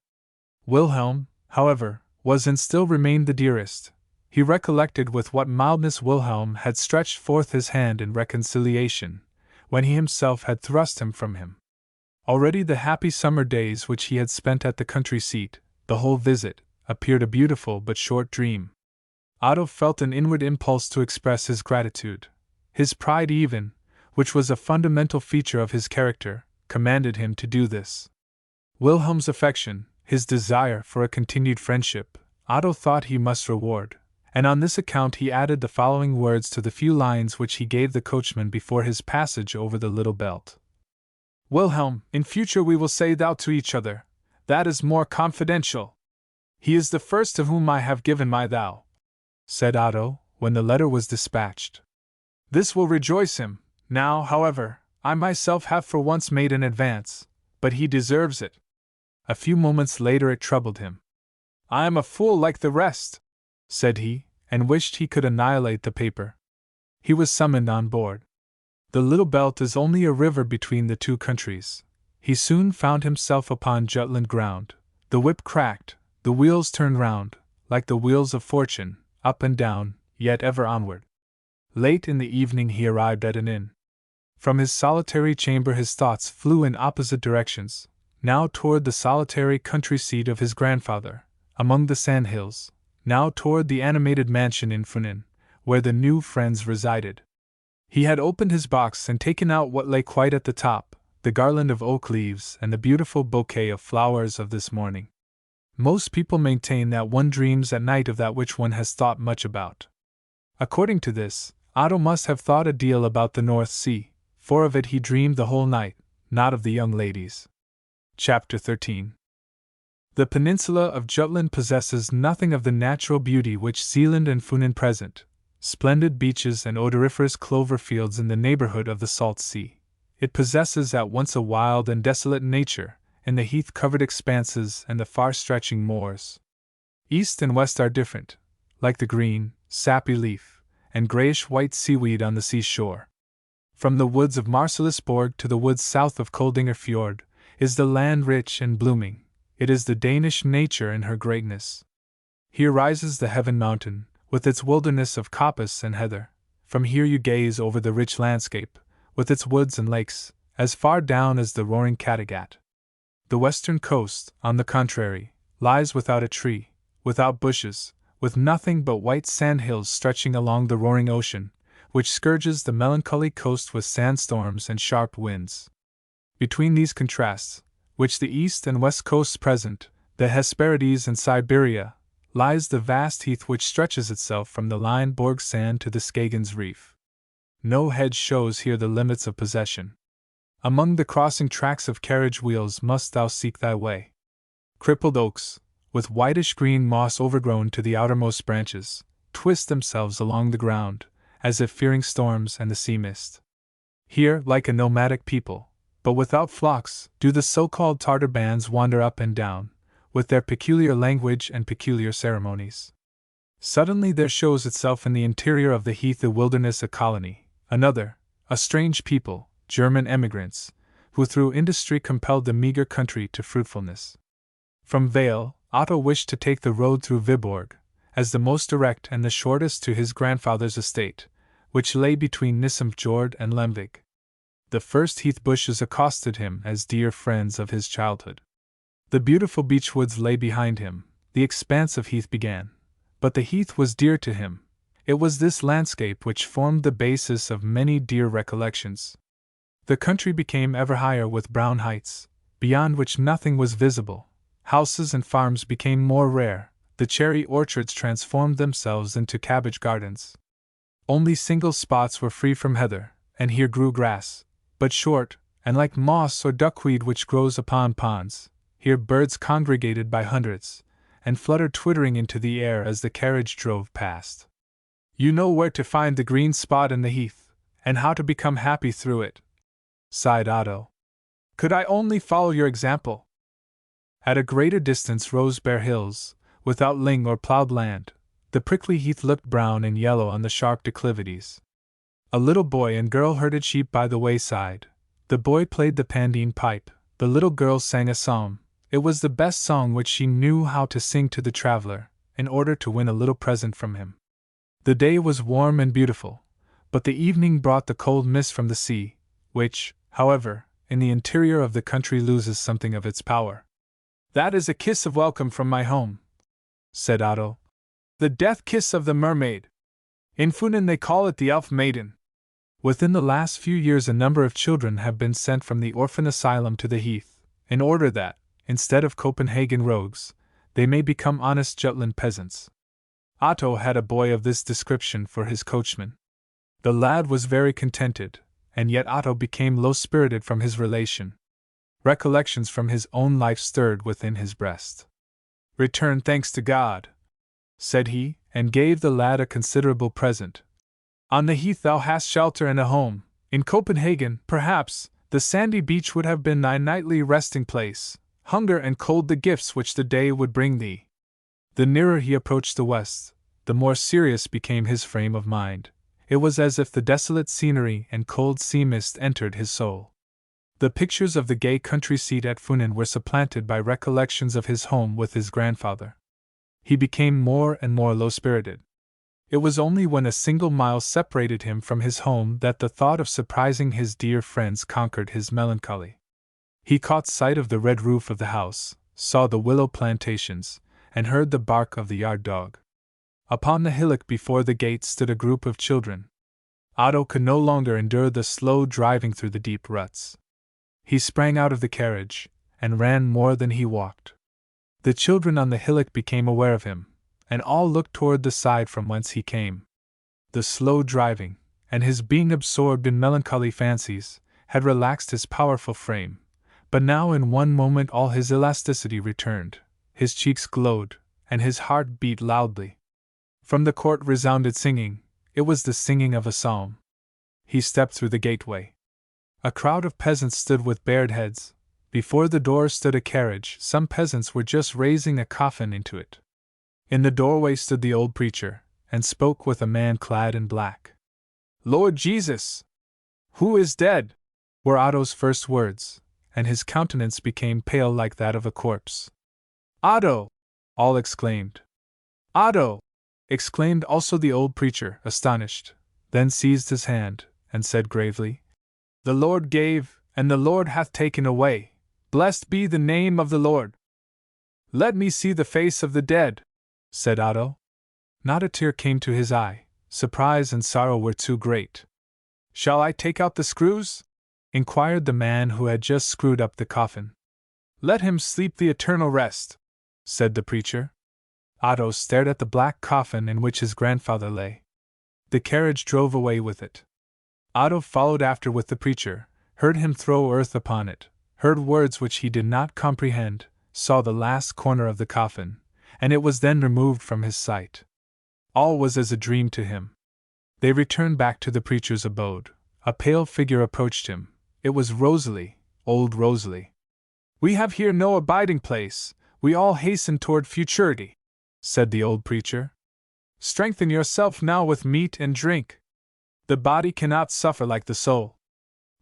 Wilhelm, however, was and still remained the dearest. He recollected with what mildness Wilhelm had stretched forth his hand in reconciliation, when he himself had thrust him from him. Already the happy summer days which he had spent at the country seat, the whole visit, appeared a beautiful but short dream. Otto felt an inward impulse to express his gratitude. His pride even, which was a fundamental feature of his character, commanded him to do this. Wilhelm's affection, his desire for a continued friendship, Otto thought he must reward, and on this account he added the following words to the few lines which he gave the coachman before his passage over the little belt. "Wilhelm, in future we will say thou to each other, that is more confidential. He is the first of whom I have given my thou," said Otto, when the letter was dispatched. "This will rejoice him. Now, however, I myself have for once made an advance, but he deserves it." A few moments later it troubled him. "I am a fool like the rest," said he, and wished he could annihilate the paper. He was summoned on board. The little belt is only a river between the two countries. He soon found himself upon Jutland ground. The whip cracked, the wheels turned round, like the wheels of fortune, up and down, yet ever onward. Late in the evening he arrived at an inn. From his solitary chamber his thoughts flew in opposite directions, now toward the solitary country seat of his grandfather, among the sandhills, now toward the animated mansion in Funen, where the new friends resided. He had opened his box and taken out what lay quite at the top, the garland of oak leaves and the beautiful bouquet of flowers of this morning. Most people maintain that one dreams at night of that which one has thought much about. According to this, Otto must have thought a deal about the North Sea, for of it he dreamed the whole night, not of the young ladies. Chapter 13. The peninsula of Jutland possesses nothing of the natural beauty which Zealand and Funen present, splendid beaches and odoriferous clover fields in the neighborhood of the salt sea. It possesses at once a wild and desolate nature, in the heath-covered expanses and the far-stretching moors. East and west are different, like the green, sappy leaf, and grayish-white seaweed on the seashore. From the woods of Marselisborg to the woods south of Koldinger Fjord, is the land rich and blooming. It is the Danish nature in her greatness. Here rises the Heaven Mountain, with its wilderness of coppice and heather. From here you gaze over the rich landscape, with its woods and lakes, as far down as the roaring Kattegat. The western coast, on the contrary, lies without a tree, without bushes, with nothing but white sandhills stretching along the roaring ocean, which scourges the melancholy coast with sandstorms and sharp winds. Between these contrasts, which the east and west coasts present, the Hesperides and Siberia, lies the vast heath which stretches itself from the Lineborg sand to the Skagen's reef. No hedge shows here the limits of possession. Among the crossing tracks of carriage wheels must thou seek thy way. Crippled oaks, with whitish green moss overgrown to the outermost branches, twist themselves along the ground, as if fearing storms and the sea mist. Here, like a nomadic people, but without flocks, do the so-called Tartar bands wander up and down, with their peculiar language and peculiar ceremonies. Suddenly there shows itself in the interior of the heath the wilderness a colony, another, a strange people, German emigrants, who through industry compelled the meager country to fruitfulness. From Vale, Otto wished to take the road through Viborg, as the most direct and the shortest to his grandfather's estate, which lay between Nissumfjord and Lemvig. The first heath bushes accosted him as dear friends of his childhood. The beautiful beech woods lay behind him, the expanse of heath began, but the heath was dear to him. It was this landscape which formed the basis of many dear recollections. The country became ever higher with brown heights, beyond which nothing was visible. Houses and farms became more rare, the cherry orchards transformed themselves into cabbage gardens. Only single spots were free from heather, and here grew grass, but short, and like moss or duckweed which grows upon ponds. Here birds congregated by hundreds, and fluttered twittering into the air as the carriage drove past. You know where to find the green spot in the heath, and how to become happy through it, sighed Otto. Could I only follow your example? At a greater distance rose bare hills, without ling or ploughed land. The prickly heath looked brown and yellow on the sharp declivities. A little boy and girl herded sheep by the wayside. The boy played the pandine pipe, the little girl sang a psalm. It was the best song which she knew how to sing to the traveler, in order to win a little present from him. The day was warm and beautiful, but the evening brought the cold mist from the sea, which, however, in the interior of the country loses something of its power. That is a kiss of welcome from my home, said Otto. The death kiss of the mermaid. In Funen they call it the elf maiden. Within the last few years a number of children have been sent from the orphan asylum to the heath, in order that, instead of Copenhagen rogues, they may become honest Jutland peasants. Otto had a boy of this description for his coachman. The lad was very contented, and yet Otto became low-spirited from his relation. Recollections from his own life stirred within his breast. Return thanks to God, said he, and gave the lad a considerable present. On the heath thou hast shelter and a home. In Copenhagen, perhaps, the sandy beach would have been thy nightly resting place, hunger and cold the gifts which the day would bring thee. The nearer he approached the west, the more serious became his frame of mind. It was as if the desolate scenery and cold sea mist entered his soul. The pictures of the gay country seat at Funen were supplanted by recollections of his home with his grandfather. He became more and more low-spirited. It was only when a single mile separated him from his home that the thought of surprising his dear friends conquered his melancholy. He caught sight of the red roof of the house, saw the willow plantations, and heard the bark of the yard dog. Upon the hillock before the gate stood a group of children. Otto could no longer endure the slow driving through the deep ruts. He sprang out of the carriage, and ran more than he walked. The children on the hillock became aware of him, and all looked toward the side from whence he came. The slow driving, and his being absorbed in melancholy fancies, had relaxed his powerful frame, but now in one moment all his elasticity returned, his cheeks glowed, and his heart beat loudly. From the court resounded singing. It was the singing of a psalm. He stepped through the gateway. A crowd of peasants stood with bared heads. Before the door stood a carriage. Some peasants were just raising a coffin into it. In the doorway stood the old preacher, and spoke with a man clad in black. "Lord Jesus! Who is dead?" were Otto's first words, and his countenance became pale like that of a corpse. "Otto!" all exclaimed. "Otto!" exclaimed also the old preacher, astonished, then seized his hand, and said gravely, "The Lord gave, and the Lord hath taken away. Blessed be the name of the Lord. Let me see the face of the dead, said Otto. Not a tear came to his eye, surprise and sorrow were too great. Shall I take out the screws? Inquired the man who had just screwed up the coffin. Let him sleep the eternal rest, said the preacher. Otto stared at the black coffin in which his grandfather lay. The carriage drove away with it. Otto followed after with the preacher, heard him throw earth upon it, heard words which he did not comprehend, saw the last corner of the coffin, and it was then removed from his sight. All was as a dream to him. They returned back to the preacher's abode. A pale figure approached him. It was Rosalie, old Rosalie. We have here no abiding place, we all hasten toward futurity, said the old preacher. Strengthen yourself now with meat and drink. The body cannot suffer like the soul.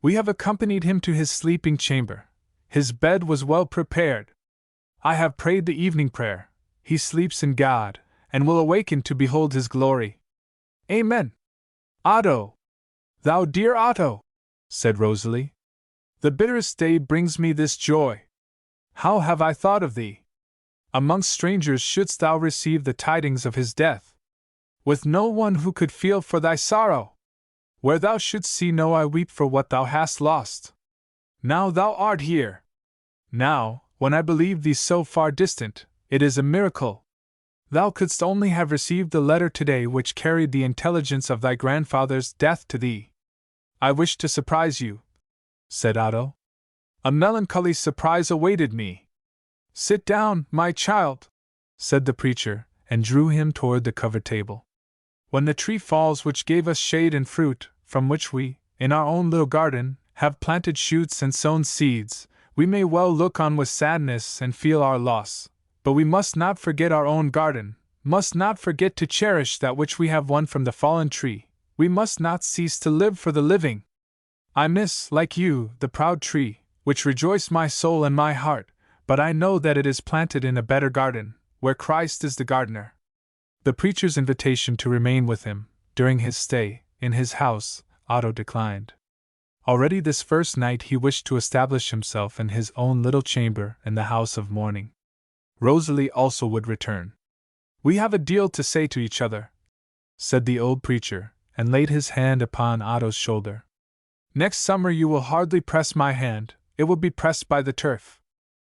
We have accompanied him to his sleeping chamber. His bed was well prepared. I have prayed the evening prayer. He sleeps in God, and will awaken to behold his glory. Amen. Otto! Thou dear Otto! Said Rosalie. The bitterest day brings me this joy. How have I thought of thee? Amongst strangers shouldst thou receive the tidings of his death, with no one who could feel for thy sorrow. Where thou shouldst see no eye weep for what thou hast lost. Now thou art here. Now, when I believed thee so far distant, it is a miracle. Thou couldst only have received the letter today which carried the intelligence of thy grandfather's death to thee. I wished to surprise you, said Otto. A melancholy surprise awaited me. Sit down, my child, said the preacher, and drew him toward the covered table. When the tree falls which gave us shade and fruit, from which we, in our own little garden, have planted shoots and sown seeds, we may well look on with sadness and feel our loss, but we must not forget our own garden, must not forget to cherish that which we have won from the fallen tree, we must not cease to live for the living. I miss, like you, the proud tree, which rejoiced my soul and my heart, but I know that it is planted in a better garden, where Christ is the gardener. The preacher's invitation to remain with him, during his stay, in his house, Otto declined. Already this first night he wished to establish himself in his own little chamber in the house of mourning. Rosalie also would return. We have a deal to say to each other, said the old preacher, and laid his hand upon Otto's shoulder. Next summer you will hardly press my hand, it will be pressed by the turf.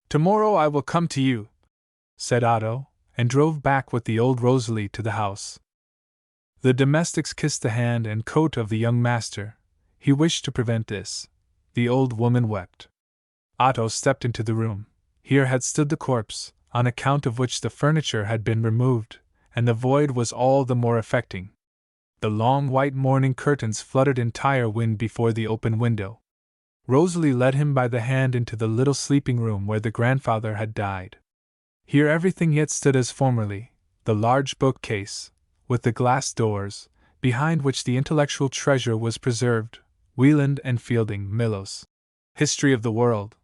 Tomorrow I will come to you, said Otto, and drove back with the old Rosalie to the house. The domestics kissed the hand and coat of the young master. He wished to prevent this. The old woman wept. Otto stepped into the room. Here had stood the corpse, on account of which the furniture had been removed, and the void was all the more affecting. The long white mourning curtains fluttered entire wind before the open window. Rosalie led him by the hand into the little sleeping room where the grandfather had died. Here everything yet stood as formerly, the large bookcase, with the glass doors, behind which the intellectual treasure was preserved, Wieland and Fielding, Millos, History of the World,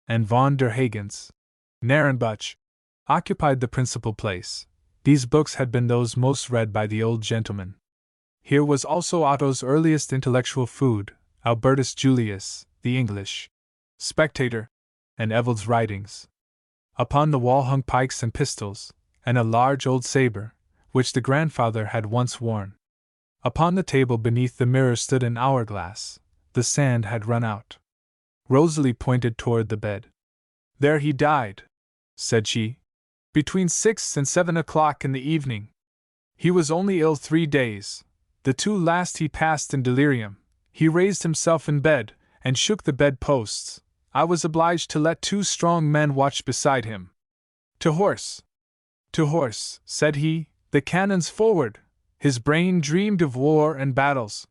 and von der Hagen's Narenbuch, occupied the principal place. These books had been those most read by the old gentleman. Here was also Otto's earliest intellectual food, Albertus Julius, the English Spectator, and Eveld's writings. Upon the wall hung pikes and pistols, and a large old saber, which the grandfather had once worn. Upon the table beneath the mirror stood an hourglass. The sand had run out. Rosalie pointed toward the bed. There he died, said she, between 6 and 7 o'clock in the evening. He was only ill 3 days. The 2 last he passed in delirium. He raised himself in bed, and shook the bed-posts. I was obliged to let 2 strong men watch beside him. To horse, said he, the cannons forward. His brain dreamed of war and battles.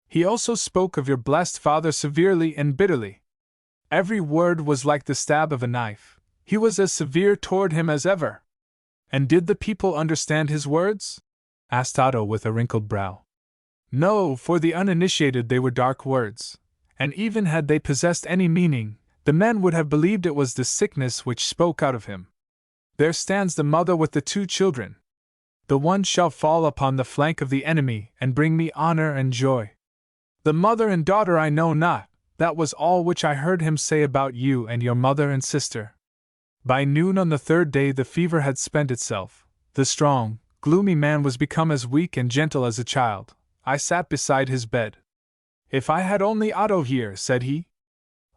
He also spoke of your blessed father severely and bitterly. Every word was like the stab of a knife. He was as severe toward him as ever. And did the people understand his words? Asked Otto with a wrinkled brow. No, for the uninitiated they were dark words, and even had they possessed any meaning, the men would have believed it was the sickness which spoke out of him. There stands the mother with the 2 children. The one shall fall upon the flank of the enemy and bring me honor and joy. The mother and daughter I know not, That was all which I heard him say about you and your mother and sister. By noon on the third day the fever had spent itself. The strong, gloomy man was become as weak and gentle as a child. I sat beside his bed. If I had only Otto here, said he.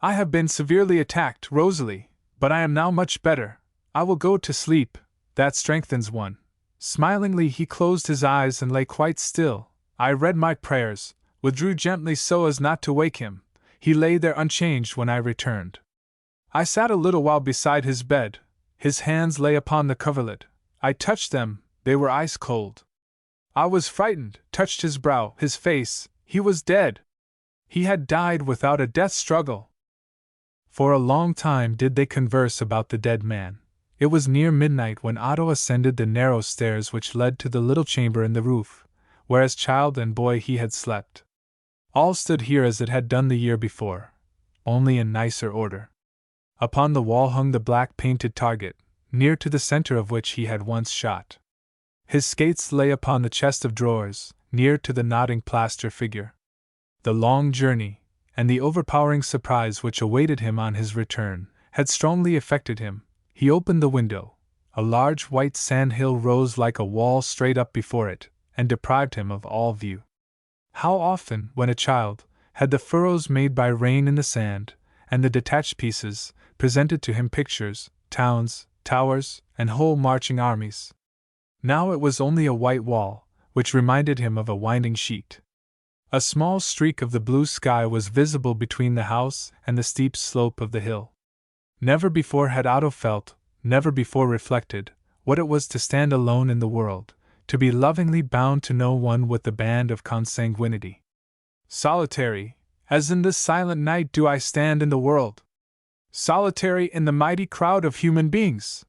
I have been severely attacked, Rosalie, but I am now much better. I will go to sleep, that strengthens one. Smilingly he closed his eyes and lay quite still. I read my prayers, withdrew gently so as not to wake him. He lay there unchanged when I returned. I sat a little while beside his bed. His hands lay upon the coverlet. I touched them, they were ice cold. I was frightened, touched his brow, his face. He was dead. He had died without a death struggle. For a long time did they converse about the dead man. It was near midnight when Otto ascended the narrow stairs which led to the little chamber in the roof, where as child and boy he had slept. All stood here as it had done the year before, only in nicer order. Upon the wall hung the black painted target, near to the center of which he had once shot. His skates lay upon the chest of drawers, near to the nodding plaster figure. The long journey, and the overpowering surprise which awaited him on his return, had strongly affected him. He opened the window. A large white sand hill rose like a wall straight up before it, and deprived him of all view. How often, when a child, had the furrows made by rain in the sand, and the detached pieces, presented to him pictures, towns, towers, and whole marching armies. Now it was only a white wall, which reminded him of a winding sheet. A small streak of the blue sky was visible between the house and the steep slope of the hill. Never before had Otto felt, never before reflected, what it was to stand alone in the world, to be lovingly bound to no one with the band of consanguinity. Solitary, as in this silent night do I stand in the world. Solitary in the mighty crowd of human beings.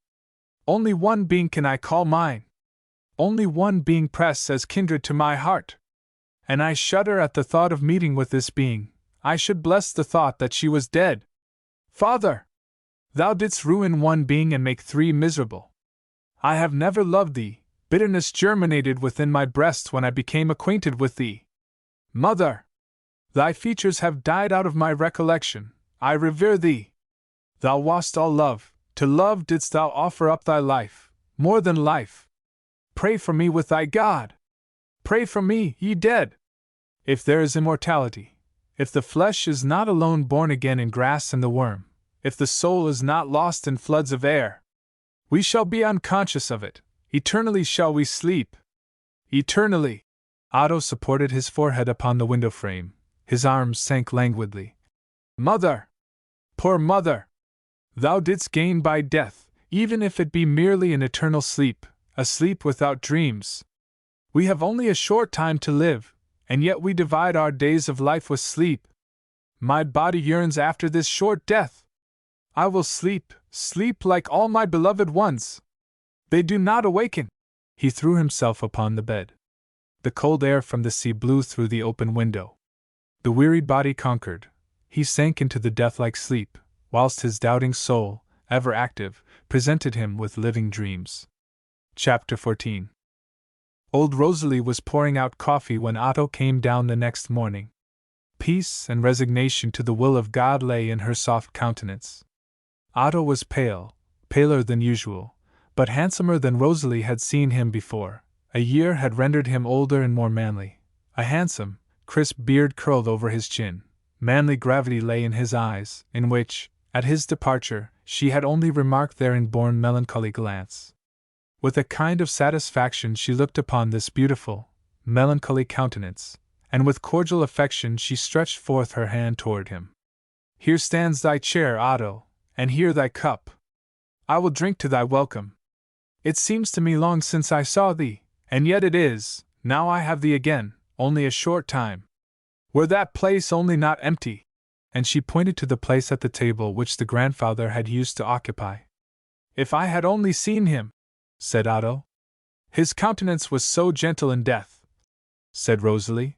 Only one being can I call mine. Only one being press as kindred to my heart. And I shudder at the thought of meeting with this being. I should bless the thought that she was dead. Father! Thou didst ruin one being and make three miserable. I have never loved thee. Bitterness germinated within my breast when I became acquainted with thee. Mother! Thy features have died out of my recollection. I revere thee. Thou wast all love. To love didst thou offer up thy life, more than life. Pray for me with thy God. Pray for me, ye dead. If there is immortality, if the flesh is not alone born again in grass and the worm, if the soul is not lost in floods of air, we shall be unconscious of it. Eternally shall we sleep. Eternally. Otto supported his forehead upon the window frame. His arms sank languidly. Mother! Poor mother! Thou didst gain by death, even if it be merely an eternal sleep, a sleep without dreams. We have only a short time to live, and yet we divide our days of life with sleep. My body yearns after this short death. I will sleep, sleep like all my beloved ones. They do not awaken. He threw himself upon the bed. The cold air from the sea blew through the open window. The wearied body conquered. He sank into the death-like sleep, whilst his doubting soul, ever active, presented him with living dreams. Chapter 14. Old Rosalie was pouring out coffee when Otto came down the next morning. Peace and resignation to the will of God lay in her soft countenance. Otto was pale, paler than usual, but handsomer than Rosalie had seen him before. A year had rendered him older and more manly. A handsome, crisp beard curled over his chin. Manly gravity lay in his eyes, in which, at his departure, she had only remarked their inborn melancholy glance. With a kind of satisfaction she looked upon this beautiful, melancholy countenance, and with cordial affection she stretched forth her hand toward him. Here stands thy chair, Otto, and here thy cup. I will drink to thy welcome. It seems to me long since I saw thee, and yet it is, now I have thee again, only a short time. Were that place only not empty! And she pointed to the place at the table which the grandfather had used to occupy. If I had only seen him, said Otto. His countenance was so gentle in death, said Rosalie.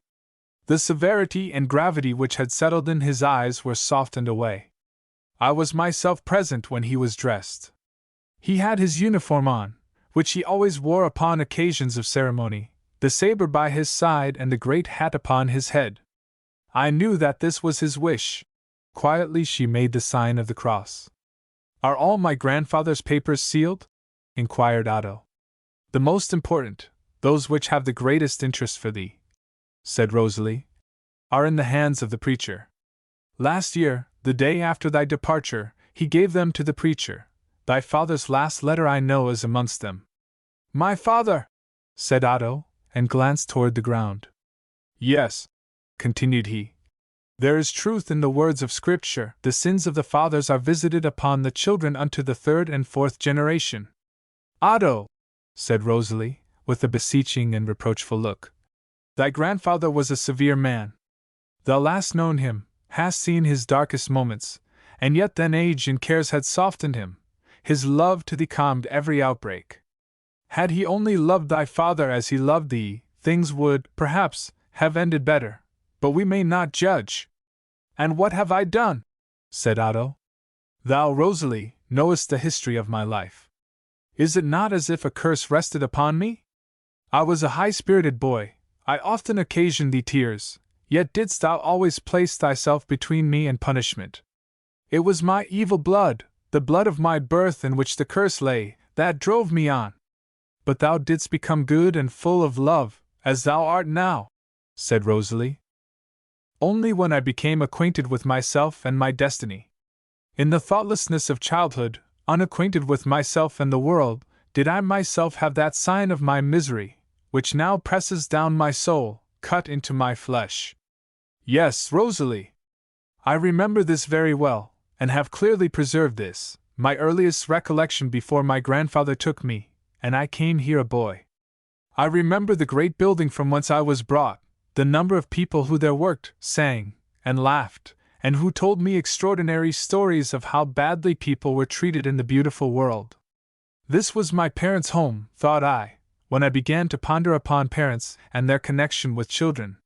The severity and gravity which had settled in his eyes were softened away. I was myself present when he was dressed. He had his uniform on, which he always wore upon occasions of ceremony, the saber by his side and the great hat upon his head. I knew that this was his wish. Quietly she made the sign of the cross. Are all my grandfather's papers sealed? Inquired Otto. The most important, those which have the greatest interest for thee, said Rosalie, are in the hands of the preacher. Last year, the day after thy departure, he gave them to the preacher. Thy father's last letter I know is amongst them. My father! Said Otto, and glanced toward the ground. Yes, continued he. There is truth in the words of Scripture, the sins of the fathers are visited upon the children unto the third and fourth generation. Otto, said Rosalie, with a beseeching and reproachful look, thy grandfather was a severe man. Thou hast known him, hast seen his darkest moments, and yet then age and cares had softened him, his love to thee calmed every outbreak. Had he only loved thy father as he loved thee, things would, perhaps, have ended better, but we may not judge. And what have I done? Said Otto. Thou, Rosalie, knowest the history of my life. Is it not as if a curse rested upon me? I was a high-spirited boy, I often occasioned thee tears, yet didst thou always place thyself between me and punishment. It was my evil blood, the blood of my birth in which the curse lay, that drove me on. But thou didst become good and full of love, as thou art now, said Rosalie. Only when I became acquainted with myself and my destiny. In the thoughtlessness of childhood, unacquainted with myself and the world, did I myself have that sign of my misery, which now presses down my soul, cut into my flesh. Yes, Rosalie. I remember this very well, and have clearly preserved this, my earliest recollection before my grandfather took me, and I came here a boy. I remember the great building from whence I was brought, the number of people who there worked, sang, and laughed, and who told me extraordinary stories of how badly people were treated in the beautiful world. This was my parents' home, thought I, when I began to ponder upon parents and their connection with children.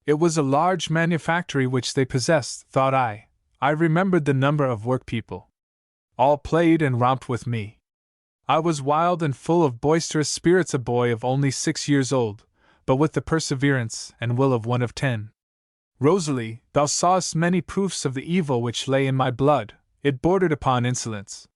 It was a large manufactory which they possessed, thought I. I remembered the number of workpeople. All played and romped with me. I was wild and full of boisterous spirits, a boy of only 6 years old, but with the perseverance and will of one of 10. Rosalie, thou sawest many proofs of the evil which lay in my blood, it bordered upon insolence.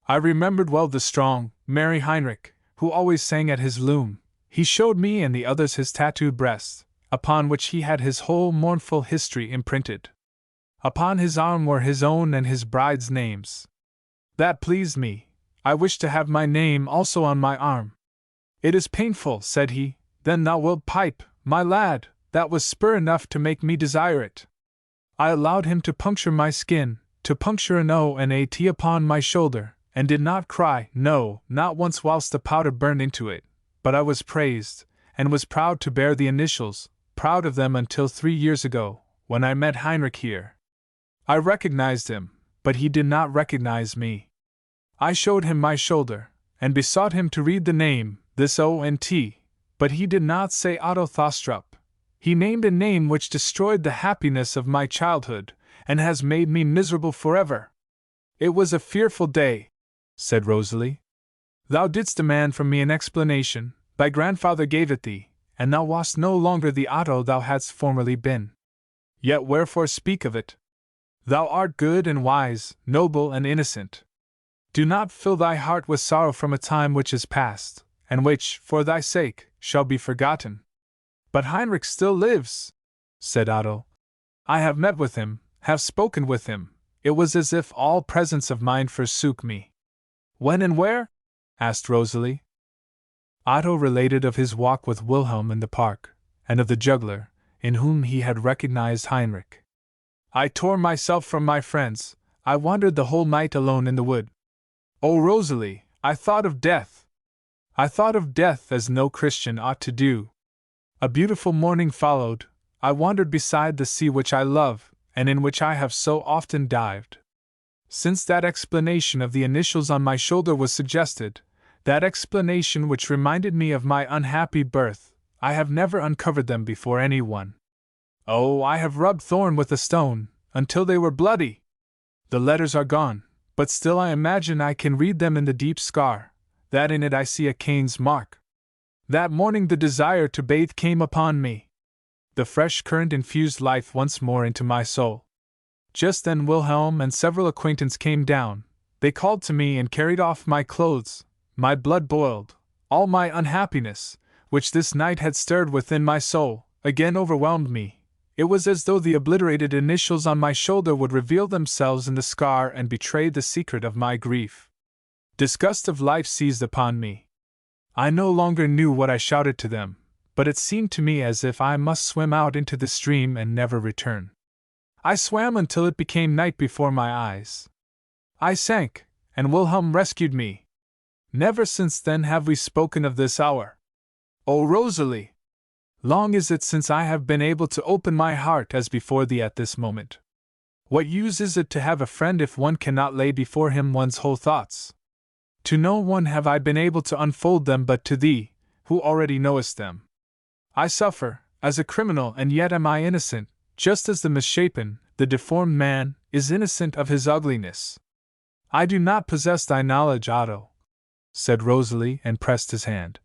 I remembered well the strong, merry Heinrich, who always sang at his loom. He showed me and the others his tattooed breast, upon which he had his whole mournful history imprinted. Upon his arm were his own and his bride's names. That pleased me. I wished to have my name also on my arm. It is painful, said he. Then thou wilt pipe, my lad. That was spur enough to make me desire it. I allowed him to puncture my skin, to puncture an O and a T upon my shoulder, and did not cry, no, not once whilst the powder burned into it, but I was praised, and was proud to bear the initials, proud of them until 3 years ago, when I met Heinrich here. I recognized him, but he did not recognize me. I showed him my shoulder, and besought him to read the name, this O and T, but he did not say Otto Thostrup. He named a name which destroyed the happiness of my childhood, and has made me miserable forever. It was a fearful day, said Rosalie. Thou didst demand from me an explanation, thy grandfather gave it thee, and thou wast no longer the Otto thou hadst formerly been. Yet wherefore speak of it? Thou art good and wise, noble and innocent. Do not fill thy heart with sorrow from a time which is past, and which, for thy sake, shall be forgotten. But Heinrich still lives, said Otto. I have met with him, have spoken with him. It was as if all presence of mind forsook me. When and where? Asked Rosalie. Otto related of his walk with Wilhelm in the park, and of the juggler, in whom he had recognized Heinrich. I tore myself from my friends, I wandered the whole night alone in the wood. Oh, Rosalie, I thought of death. I thought of death as no Christian ought to do. A beautiful morning followed. I wandered beside the sea which I love, and in which I have so often dived. Since that explanation of the initials on my shoulder was suggested, that explanation which reminded me of my unhappy birth, I have never uncovered them before anyone. Oh, I have rubbed thorn with a stone, until they were bloody. The letters are gone, but still I imagine I can read them in the deep scar, that in it I see a cane's mark. That morning the desire to bathe came upon me. The fresh current infused life once more into my soul. Just then Wilhelm and several acquaintances came down. They called to me and carried off my clothes. My blood boiled. All my unhappiness, which this night had stirred within my soul, again overwhelmed me. It was as though the obliterated initials on my shoulder would reveal themselves in the scar and betray the secret of my grief. Disgust of life seized upon me. I no longer knew what I shouted to them, but it seemed to me as if I must swim out into the stream and never return. I swam until it became night before my eyes. I sank, and Wilhelm rescued me. Never since then have we spoken of this hour. Oh, Rosalie! Long is it since I have been able to open my heart as before thee at this moment. What use is it to have a friend if one cannot lay before him one's whole thoughts? To no one have I been able to unfold them but to thee, who already knowest them. I suffer, as a criminal, and yet am I innocent, just as the misshapen, the deformed man, is innocent of his ugliness. I do not possess thy knowledge, Otto, said Rosalie, and pressed his hand.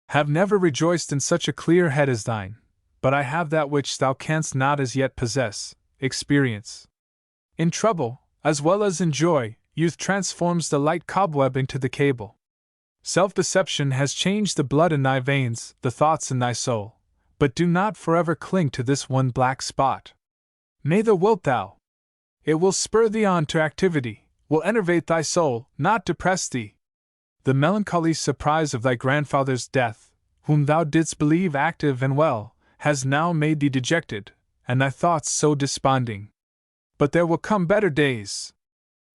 Have never rejoiced in such a clear head as thine, but I have that which thou canst not as yet possess, experience. In trouble, as well as in joy, youth transforms the light cobweb into the cable. Self-deception has changed the blood in thy veins, the thoughts in thy soul, but do not forever cling to this one black spot. Neither wilt thou. It will spur thee on to activity, will enervate thy soul, not depress thee. The melancholy surprise of thy grandfather's death, whom thou didst believe active and well, has now made thee dejected, and thy thoughts so desponding. But there will come better days.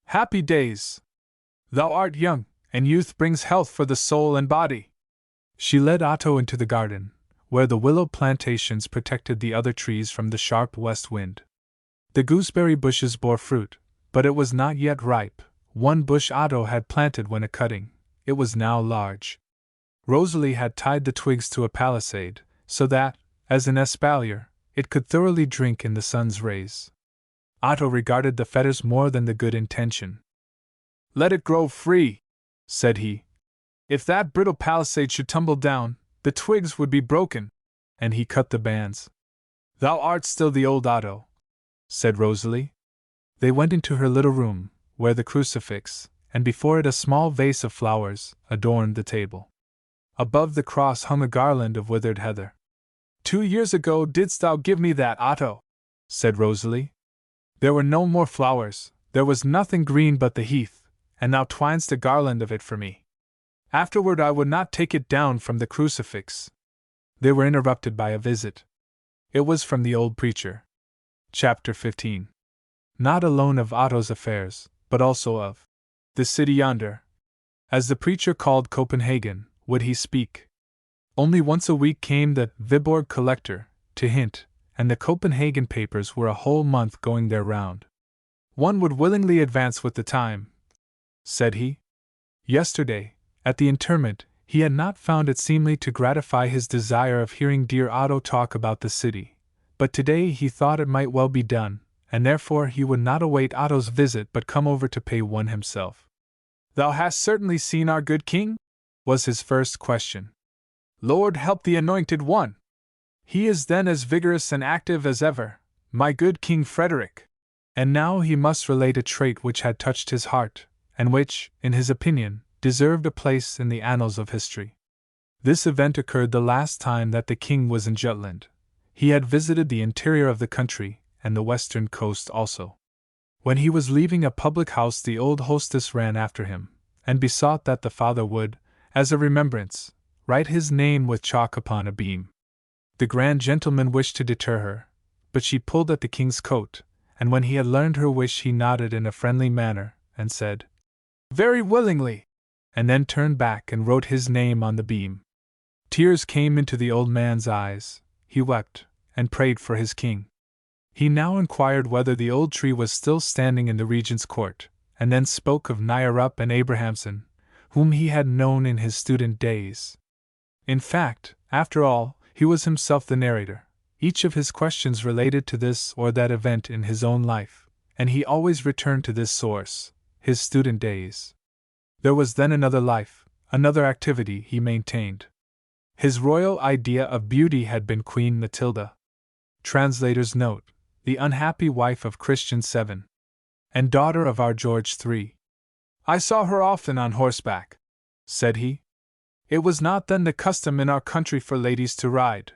Happy days. Thou art young, and youth brings health for the soul and body. She led Otto into the garden, where the willow plantations protected the other trees from the sharp west wind. The gooseberry bushes bore fruit, but it was not yet ripe. One bush Otto had planted when a cutting. It was now large. Rosalie had tied the twigs to a palisade, so that, as an espalier, it could thoroughly drink in the sun's rays. Otto regarded the fetters more than the good intention. Let it grow free, said he. If that brittle palisade should tumble down, the twigs would be broken, and he cut the bands. Thou art still the old Otto, said Rosalie. They went into her little room, where the crucifix, and before it a small vase of flowers, adorned the table. Above the cross hung a garland of withered heather. 2 years ago didst thou give me that, Otto, said Rosalie. There were no more flowers, there was nothing green but the heath, and thou twinest a garland of it for me. Afterward I would not take it down from the crucifix. They were interrupted by a visit. It was from the old preacher. Chapter 15. Not alone of Otto's affairs, but also of the city yonder. As the preacher called Copenhagen, would he speak. Only once a week came the Viborg collector, to hint, and the Copenhagen papers were a whole month going their round. One would willingly advance with the time, said he. Yesterday, at the interment, he had not found it seemly to gratify his desire of hearing dear Otto talk about the city, but today he thought it might well be done, and therefore he would not await Otto's visit but come over to pay one himself. Thou hast certainly seen our good king? Was his first question. Lord help the anointed one! He is then as vigorous and active as ever, my good King Frederick. And now he must relate a trait which had touched his heart, and which, in his opinion, deserved a place in the annals of history. This event occurred the last time that the king was in Jutland. He had visited the interior of the country, and the western coast also. When he was leaving a public house, the old hostess ran after him, and besought that the father would, as a remembrance, write his name with chalk upon a beam. The grand gentleman wished to deter her, but she pulled at the king's coat, and when he had learned her wish he nodded in a friendly manner, and said, "Very willingly," and then turned back and wrote his name on the beam. Tears came into the old man's eyes, he wept, and prayed for his king. He now inquired whether the old tree was still standing in the regent's court, and then spoke of Nyerup and Abrahamson, whom he had known in his student days. In fact, after all, he was himself the narrator. Each of his questions related to this or that event in his own life, and he always returned to this source, his student days. There was then another life, another activity, he maintained. His royal idea of beauty had been Queen Matilda. Translator's note: the unhappy wife of Christian VII, and daughter of our George III. I saw her often on horseback, said he. It was not then the custom in our country for ladies to ride.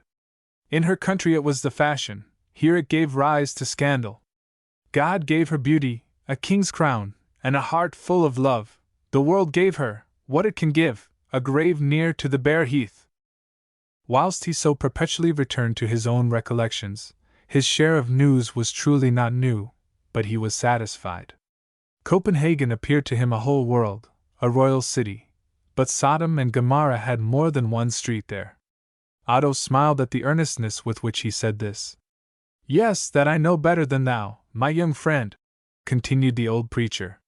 In her country it was the fashion, here it gave rise to scandal. God gave her beauty, a king's crown, and a heart full of love. The world gave her, what it can give, a grave near to the bare heath. Whilst he so perpetually returned to his own recollections, his share of news was truly not new, but he was satisfied. Copenhagen appeared to him a whole world, a royal city, but Sodom and Gomorrah had more than one street there. Otto smiled at the earnestness with which he said this. Yes, that I know better than thou, my young friend, continued the old preacher.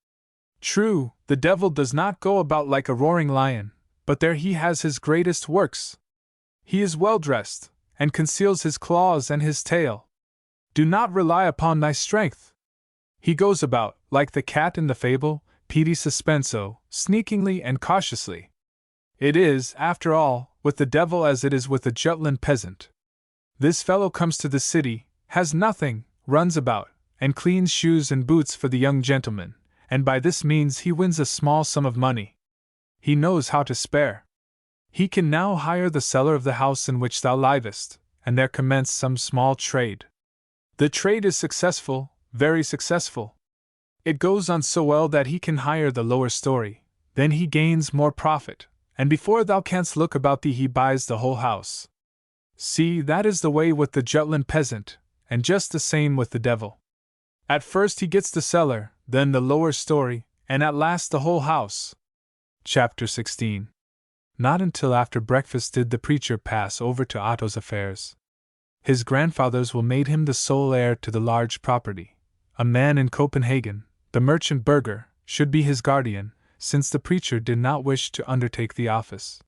True, the devil does not go about like a roaring lion, but there he has his greatest works. He is well dressed, and conceals his claws and his tail. Do not rely upon thy strength. He goes about, like the cat in the fable, pedi suspenso, sneakingly and cautiously. It is, after all, with the devil as it is with the Jutland peasant. This fellow comes to the city, has nothing, runs about, and cleans shoes and boots for the young gentleman, and by this means he wins a small sum of money. He knows how to spare. He can now hire the cellar of the house in which thou livest, and there commence some small trade. The trade is successful, very successful. It goes on so well that he can hire the lower story, then he gains more profit, and before thou canst look about thee he buys the whole house. See, that is the way with the Jutland peasant, and just the same with the devil. At first he gets the cellar, then the lower story, and at last the whole house. Chapter 16. Not until after breakfast did the preacher pass over to Otto's affairs. His grandfather's will made him the sole heir to the large property. A man in Copenhagen, the merchant burgher, should be his guardian, since the preacher did not wish to undertake the office.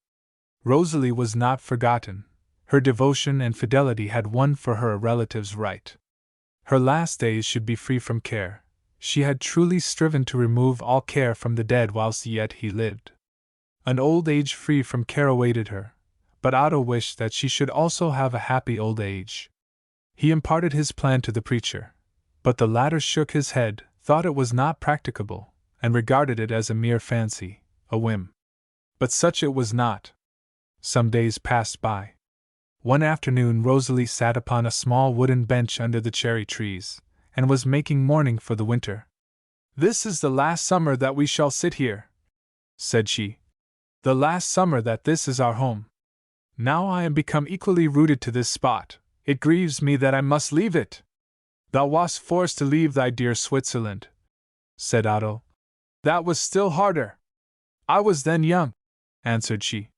Rosalie was not forgotten. Her devotion and fidelity had won for her a relative's right. Her last days should be free from care. She had truly striven to remove all care from the dead whilst yet he lived. An old age free from care awaited her, but Otto wished that she should also have a happy old age. He imparted his plan to the preacher, but the latter shook his head, thought it was not practicable, and regarded it as a mere fancy, a whim. But such it was not. Some days passed by. One afternoon Rosalie sat upon a small wooden bench under the cherry trees, and was making mourning for the winter. "This is the last summer that we shall sit here," said she. "The last summer that this is our home. Now I am become equally rooted to this spot, it grieves me that I must leave it." "Thou wast forced to leave thy dear Switzerland," said Otto. "That was still harder." "I was then young," answered she.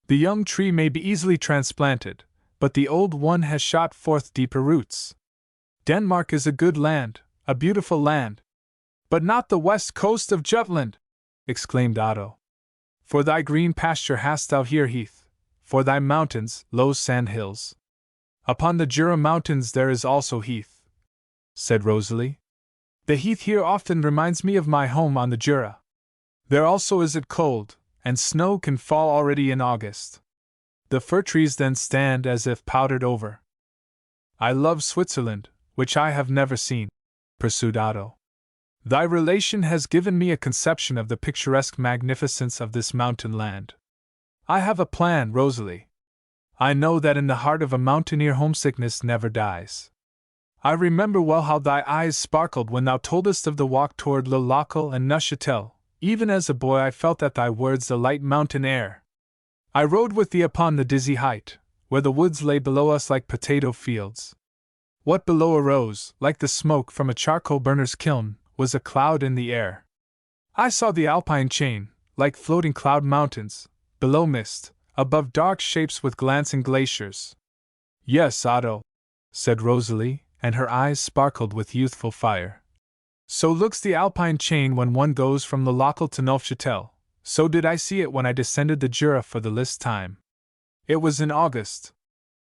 "The young tree may be easily transplanted, but the old one has shot forth deeper roots. Denmark is a good land, a beautiful land." "But not the west coast of Jutland!" exclaimed Otto. "For thy green pasture hast thou here heath, for thy mountains, low sand hills." "Upon the Jura mountains there is also heath," said Rosalie. "The heath here often reminds me of my home on the Jura. There also is it cold, and snow can fall already in August. The fir trees then stand as if powdered over." "I love Switzerland, which I have never seen," pursued Otto. "Thy relation has given me a conception of the picturesque magnificence of this mountain land. I have a plan, Rosalie. I know that in the heart of a mountaineer homesickness never dies. I remember well how thy eyes sparkled when thou toldest of the walk toward Le Locle and Neuchâtel. Even as a boy I felt at thy words the light mountain air. I rode with thee upon the dizzy height, where the woods lay below us like potato fields. What below arose, like the smoke from a charcoal burner's kiln, was a cloud in the air. I saw the Alpine chain, like floating cloud mountains, below mist, above dark shapes with glancing glaciers. "Yes, Otto," said Rosalie, and her eyes sparkled with youthful fire. "So looks the Alpine chain when one goes from Le Locle to Neuchâtel. So did I see it when I descended the Jura for the last time. It was in August.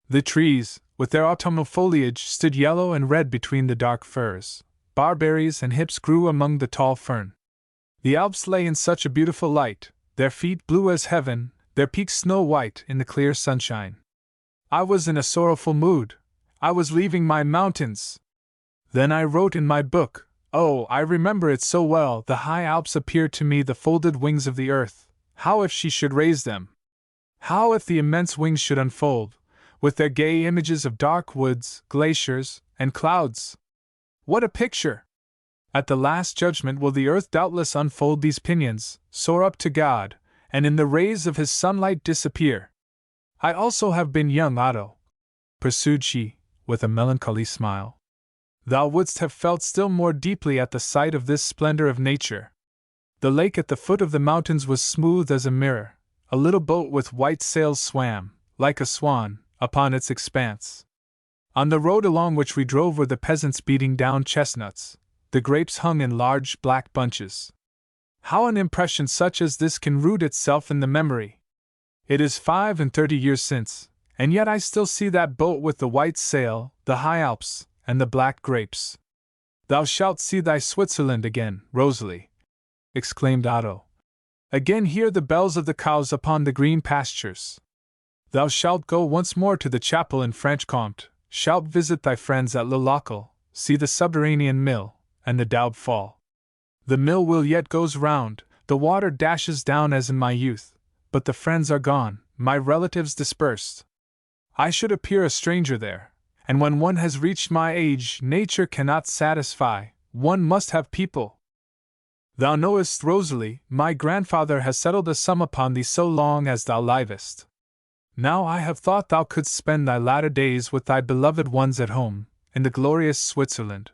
The trees, with their autumnal foliage, stood yellow and red between the dark firs. Barberries and hips grew among the tall fern. The Alps lay in such a beautiful light, their feet blue as heaven, their peaks snow-white in the clear sunshine. I was in a sorrowful mood. I was leaving my mountains. Then I wrote in my book, oh, I remember it so well, the high Alps appear to me the folded wings of the earth. How if she should raise them? How if the immense wings should unfold, with their gay images of dark woods, glaciers, and clouds? What a picture! At the last judgment will the earth doubtless unfold these pinions, soar up to God, and in the rays of his sunlight disappear. I also have been young, Otto, pursued she, with a melancholy smile. Thou wouldst have felt still more deeply at the sight of this splendor of nature. The lake at the foot of the mountains was smooth as a mirror. A little boat with white sails swam, like a swan, upon its expanse. On the road along which we drove were the peasants beating down chestnuts. The grapes hung in large black bunches. How an impression such as this can root itself in the memory! It is 35 years since, and yet I still see that boat with the white sail, the high Alps, and the black grapes. Thou shalt see thy Switzerland again, Rosalie, exclaimed Otto. Again hear the bells of the cows upon the green pastures. Thou shalt go once more to the chapel in Franche-Comté, shalt visit thy friends at Le Locle, see the subterranean mill, and the Daube fall. The mill will yet goes round, the water dashes down as in my youth, but the friends are gone, my relatives dispersed. I should appear a stranger there, and when one has reached my age, nature cannot satisfy, one must have people. Thou knowest, Rosalie, my grandfather has settled a sum upon thee so long as thou livest. Now I have thought thou couldst spend thy latter days with thy beloved ones at home, in the glorious Switzerland.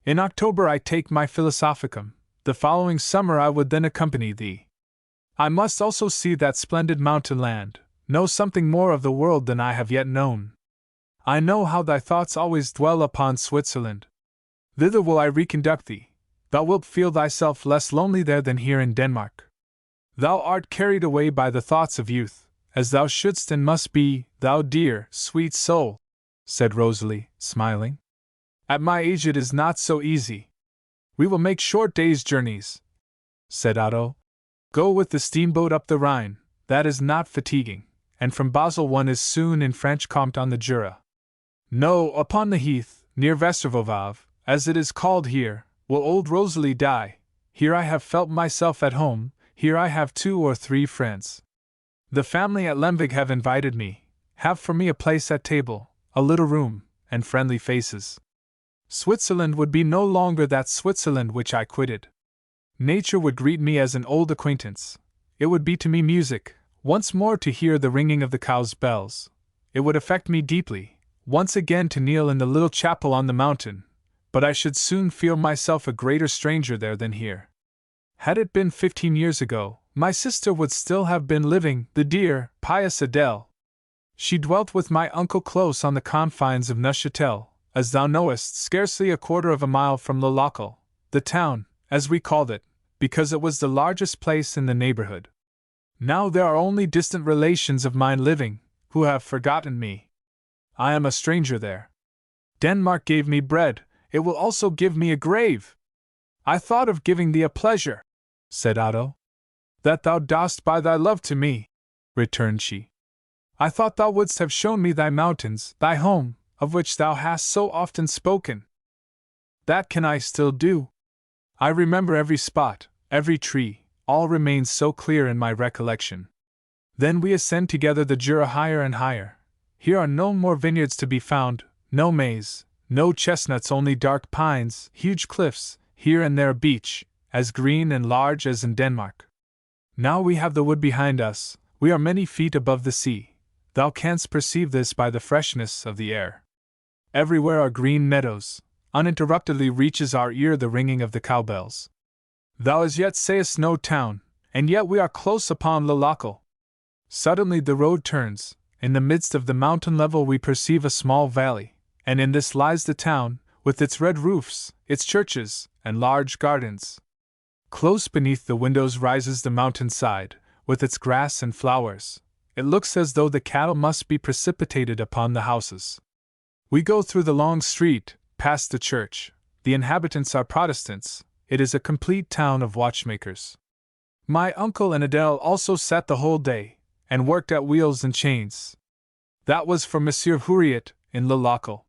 In October I take my Philosophicum, the following summer I would then accompany thee. I must also see that splendid mountain land, know something more of the world than I have yet known. I know how thy thoughts always dwell upon Switzerland. Thither will I reconduct thee. Thou wilt feel thyself less lonely there than here in Denmark. Thou art carried away by the thoughts of youth, as thou shouldst and must be, thou dear, sweet soul, said Rosalie, smiling. At my age it is not so easy. We will make short days' journeys, said Otto. Go with the steamboat up the Rhine, that is not fatiguing, and from Basel one is soon in Franche-Comté on the Jura. No, upon the heath, near Vestervovave, as it is called here, will old Rosalie die. Here I have felt myself at home, here I have 2 or 3 friends. The family at Lemvig have invited me, have for me a place at table, a little room, and friendly faces. Switzerland would be no longer that Switzerland which I quitted. Nature would greet me as an old acquaintance. It would be to me music, once more to hear the ringing of the cows' bells. It would affect me deeply, once again to kneel in the little chapel on the mountain, but I should soon feel myself a greater stranger there than here. Had it been 15 years ago, my sister would still have been living, the dear, pious Adele. She dwelt with my uncle close on the confines of Neuchâtel, as thou knowest, scarcely a quarter of a mile from Le Locle, the town, as we called it, because it was the largest place in the neighborhood. Now there are only distant relations of mine living, who have forgotten me. I am a stranger there. Denmark gave me bread, it will also give me a grave. I thought of giving thee a pleasure, said Otto. That thou dost by thy love to me, returned she. I thought thou wouldst have shown me thy mountains, thy home, of which thou hast so often spoken. That can I still do. I remember every spot, every tree, all remains so clear in my recollection. Then we ascend together the Jura higher and higher. Here are no more vineyards to be found, no maize, no chestnuts, only dark pines, huge cliffs, here and there a beach, as green and large as in Denmark. Now we have the wood behind us, we are many feet above the sea. Thou canst perceive this by the freshness of the air. Everywhere are green meadows, uninterruptedly reaches our ear the ringing of the cowbells. Thou as yet sayest no town, and yet we are close upon Le Locle. Suddenly the road turns, in the midst of the mountain level we perceive a small valley, and in this lies the town, with its red roofs, its churches, and large gardens. Close beneath the windows rises the mountainside, with its grass and flowers. It looks as though the cattle must be precipitated upon the houses. We go through the long street, past the church. The inhabitants are Protestants. It is a complete town of watchmakers. My uncle and Adele also sat the whole day, and worked at wheels and chains. That was for Monsieur Huriet, in Le Locle.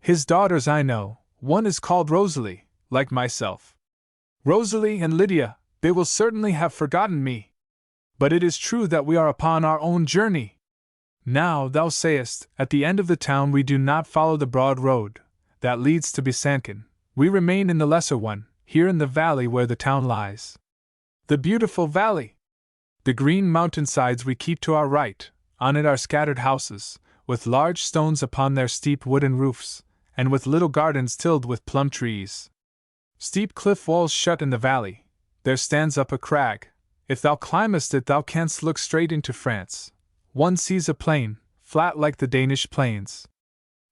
His daughters, I know, One is called Rosalie, like myself. Rosalie and Lydia, they will certainly have forgotten me. But it is true that we are upon our own journey. Now, thou sayest, at the end of the town we do not follow the broad road that leads to Besançon. We remain in the lesser one, here in the valley where the town lies. The beautiful valley! The green mountainsides we keep to our right, on it are scattered houses, with large stones upon their steep wooden roofs, and with little gardens tilled with plum trees. Steep cliff walls shut in the valley. There stands up a crag. If thou climbest it thou canst look straight into France. One sees a plain, flat like the Danish plains.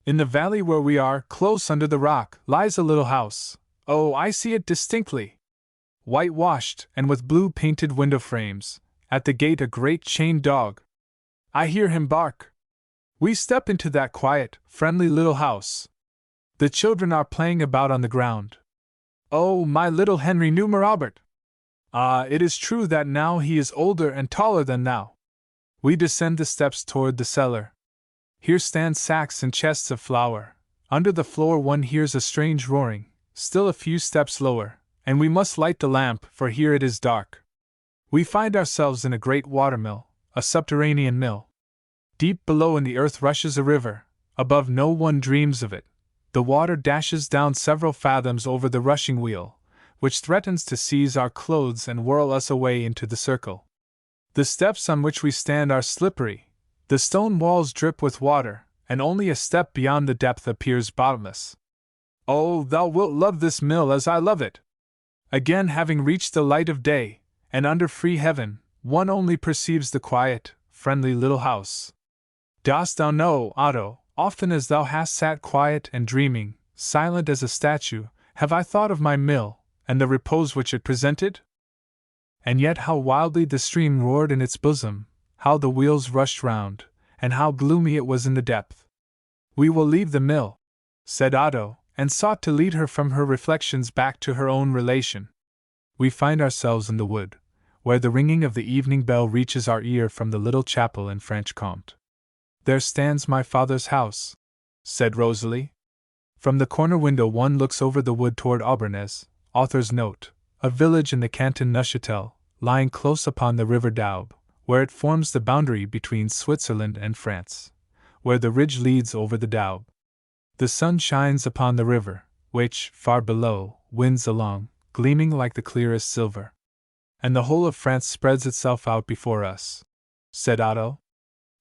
In the valley where we are, close under the rock, lies a little house. Oh, I see it distinctly. Whitewashed, and with blue painted window frames. At the gate a great chained dog. I hear him bark. We step into that quiet, friendly little house. The children are playing about on the ground. Oh, my little Henry knew Robert. Ah, it is true that now he is older and taller than thou. We descend the steps toward the cellar. Here stand sacks and chests of flour. Under the floor one hears a strange roaring. Still a few steps lower, and we must light the lamp, for here it is dark. We find ourselves in a great watermill, a subterranean mill. Deep below in the earth rushes a river. Above no one dreams of it. The water dashes down several fathoms over the rushing wheel, which threatens to seize our clothes and whirl us away into the circle. The steps on which we stand are slippery. The stone walls drip with water, and only a step beyond the depth appears bottomless. Oh, thou wilt love this mill as I love it! Again, having reached the light of day, and under free heaven, one only perceives the quiet, friendly little house. Dost thou know, Otto, often as thou hast sat quiet and dreaming, silent as a statue, have I thought of my mill, and the repose which it presented? And yet how wildly the stream roared in its bosom, how the wheels rushed round, and how gloomy it was in the depth. We will leave the mill, said Otto, and sought to lead her from her reflections back to her own relation. We find ourselves in the wood, where the ringing of the evening bell reaches our ear from the little chapel in Franche-Comté. There stands my father's house, said Rosalie. From the corner window one looks over the wood toward Aubernez, author's note, a village in the canton Neuchâtel, lying close upon the river Daube, where it forms the boundary between Switzerland and France, where the ridge leads over the Daube. The sun shines upon the river, which, far below, winds along, gleaming like the clearest silver. And the whole of France spreads itself out before us, said Otto.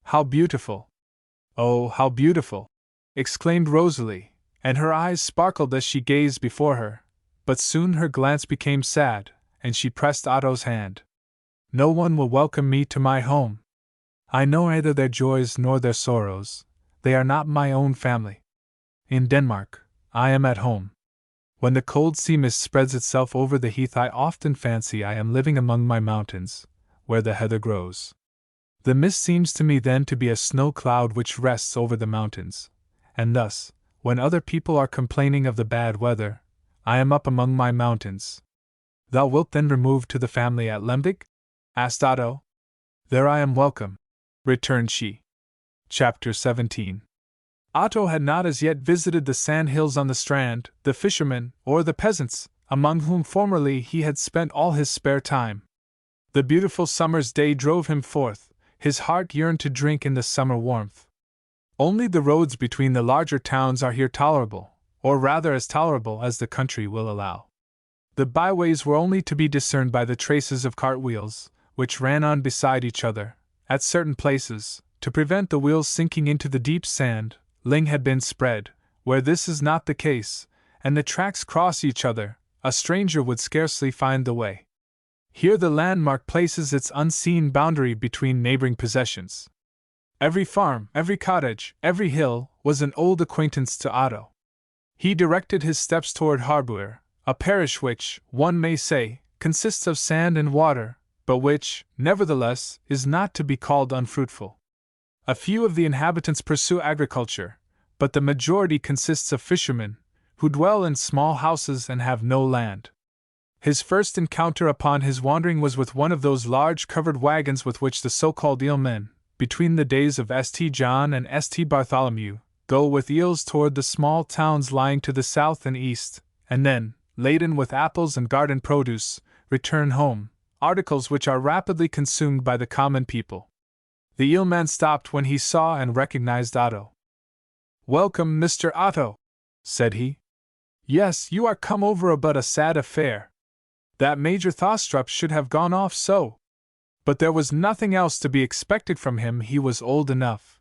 How beautiful! Oh, how beautiful! Exclaimed Rosalie, and her eyes sparkled as she gazed before her, but soon her glance became sad, and she pressed Otto's hand. No one will welcome me to my home. I know neither their joys nor their sorrows. They are not my own family. In Denmark, I am at home. When the cold sea mist spreads itself over the heath, I often fancy I am living among my mountains, where the heather grows. The mist seems to me then to be a snow cloud which rests over the mountains, and thus, when other people are complaining of the bad weather, I am up among my mountains. Thou wilt then remove to the family at Lemberg? Asked Otto. There I am welcome, returned she. Chapter 17. Otto had not as yet visited the sand hills on the strand, the fishermen, or the peasants, among whom formerly he had spent all his spare time. The beautiful summer's day drove him forth, his heart yearned to drink in the summer warmth. Only the roads between the larger towns are here tolerable, or rather as tolerable as the country will allow. The byways were only to be discerned by the traces of cartwheels, which ran on beside each other. At certain places, to prevent the wheels sinking into the deep sand, ling had been spread. Where this is not the case, and the tracks cross each other, a stranger would scarcely find the way. Here the landmark places its unseen boundary between neighboring possessions. Every farm, every cottage, every hill, was an old acquaintance to Otto. He directed his steps toward Harbour, a parish which, one may say, consists of sand and water, but which, nevertheless, is not to be called unfruitful. A few of the inhabitants pursue agriculture, but the majority consists of fishermen, who dwell in small houses and have no land. His first encounter upon his wandering was with one of those large covered wagons with which the so-called eelmen, between the days of St. John and St. Bartholomew, go with eels toward the small towns lying to the south and east, and then, laden with apples and garden produce, return home, articles which are rapidly consumed by the common people. The eelman stopped when he saw and recognized Otto. "Welcome, Mr. Otto," said he. "Yes, you are come over about a sad affair. That Major Thostrup should have gone off so. But there was nothing else to be expected from him, he was old enough."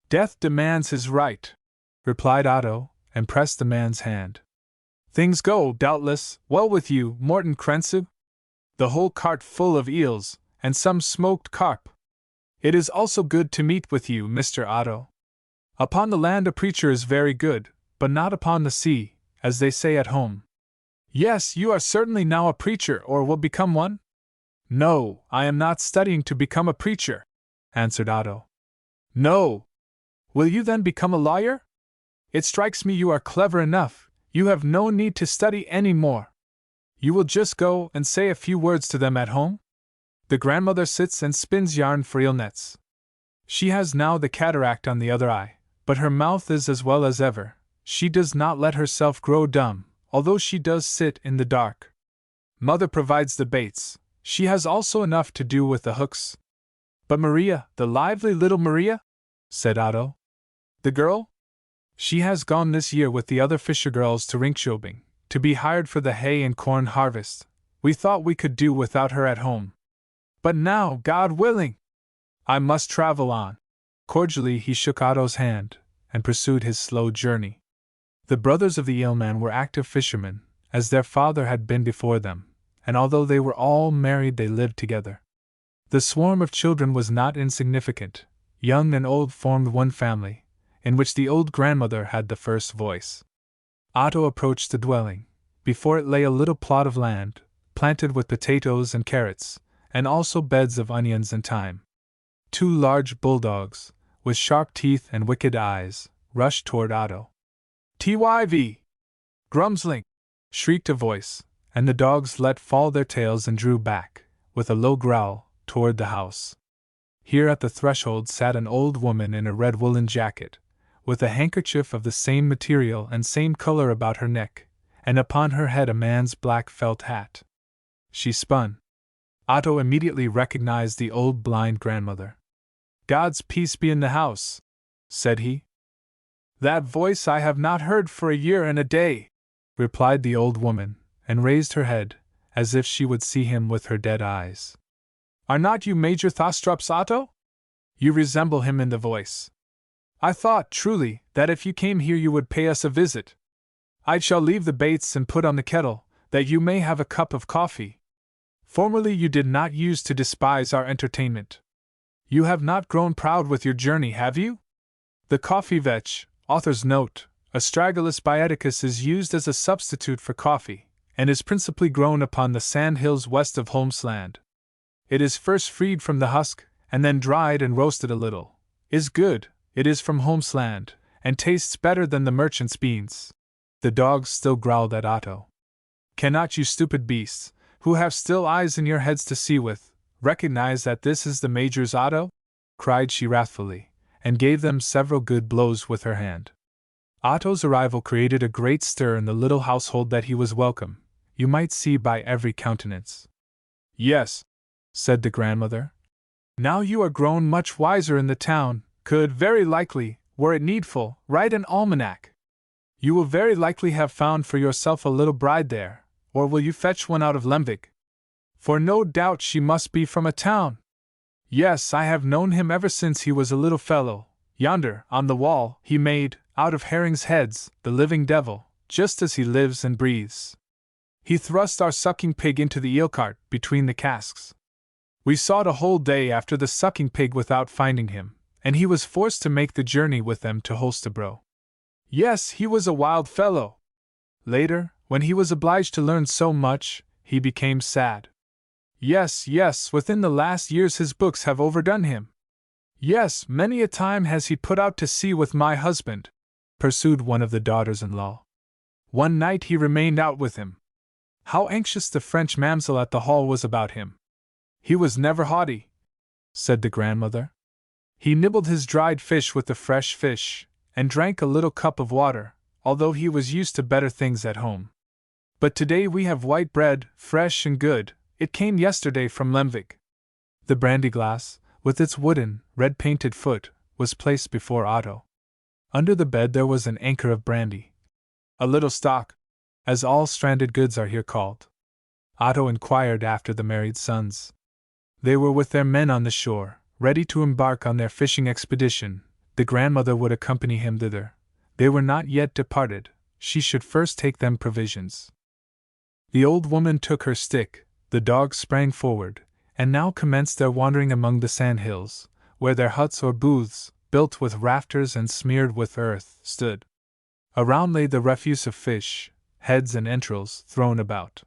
"Death demands his right," replied Otto, and pressed the man's hand. "Things go, doubtless, well with you, Morton Krensu? The whole cart full of eels, and some smoked carp. It is also good to meet with you, Mr. Otto. Upon the land a preacher is very good, but not upon the sea, as they say at home." "Yes, you are certainly now a preacher, or will become one?" "No, I am not studying to become a preacher," answered Otto. "No. Will you then become a lawyer? It strikes me you are clever enough, you have no need to study any more. You will just go and say a few words to them at home? The grandmother sits and spins yarn for eel nets. She has now the cataract on the other eye, but her mouth is as well as ever. She does not let herself grow dumb, although she does sit in the dark. Mother provides the baits. She has also enough to do with the hooks." "But Maria, the lively little Maria?" said Otto. "The girl? She has gone this year with the other fisher girls to Rinköping, to be hired for the hay and corn harvest. We thought we could do without her at home. But now, God willing, I must travel on." Cordially he shook Otto's hand, and pursued his slow journey. The brothers of the eelman were active fishermen, as their father had been before them, and although they were all married they lived together. The swarm of children was not insignificant. Young and old formed one family, in which the old grandmother had the first voice. Otto approached the dwelling. Before it lay a little plot of land, planted with potatoes and carrots, and also beds of onions and thyme. Two large bulldogs, with sharp teeth and wicked eyes, rushed toward Otto. "Tyv! Grumsling!" shrieked a voice, and the dogs let fall their tails and drew back, with a low growl, toward the house. Here at the threshold sat an old woman in a red woolen jacket, with a handkerchief of the same material and same color about her neck, and upon her head a man's black felt hat. She spun. Otto immediately recognized the old blind grandmother. "God's peace be in the house," said he. "That voice I have not heard for a year and a day," replied the old woman, and raised her head, as if she would see him with her dead eyes. "Are not you Major Thostrup's Otto? You resemble him in the voice. I thought, truly, that if you came here you would pay us a visit. I shall leave the baits and put on the kettle, that you may have a cup of coffee. Formerly you did not use to despise our entertainment. You have not grown proud with your journey, have you? The coffee vetch, author's note, Astragalus bioticus is used as a substitute for coffee, and is principally grown upon the sand hills west of Holmesland. It is first freed from the husk, and then dried and roasted a little. Is good, it is from Holmesland, and tastes better than the merchant's beans." The dogs still growled at Otto. "Cannot you stupid beasts, who have still eyes in your heads to see with, recognize that this is the Major's Otto?" cried she wrathfully, and gave them several good blows with her hand. Otto's arrival created a great stir in the little household that he was welcome, you might see by every countenance. "Yes," said the grandmother. "Now you are grown much wiser in the town, could, very likely, were it needful, write an almanac. You will very likely have found for yourself a little bride there, or will you fetch one out of Lemvig? For no doubt she must be from a town. Yes, I have known him ever since he was a little fellow. Yonder, on the wall, he made, out of herrings' heads, the living devil, just as he lives and breathes. He thrust our sucking pig into the eel cart, between the casks. We sought a whole day after the sucking pig without finding him, and he was forced to make the journey with them to Holstebro. Yes, he was a wild fellow. Later, when he was obliged to learn so much, he became sad. Yes, within the last years his books have overdone him. Yes, many a time has he put out to sea with my husband," pursued one of the daughters-in-law. "One night he remained out with him. How anxious the French mamselle at the hall was about him! He was never haughty," said the grandmother. "He nibbled his dried fish with the fresh fish, and drank a little cup of water, although he was used to better things at home. But today we have white bread, fresh and good. It came yesterday from Lemvig. The brandy glass, with its wooden, red-painted foot, was placed before Otto. Under the bed there was an anchor of brandy. A little stock, as all stranded goods are here called. Otto inquired after the married sons. They were with their men on the shore, ready to embark on their fishing expedition. The grandmother would accompany him thither. They were not yet departed. She should first take them provisions. The old woman took her stick, the dogs sprang forward, and now commenced their wandering among the sand hills, where their huts or booths, built with rafters and smeared with earth, stood. Around lay the refuse of fish, heads and entrails, thrown about.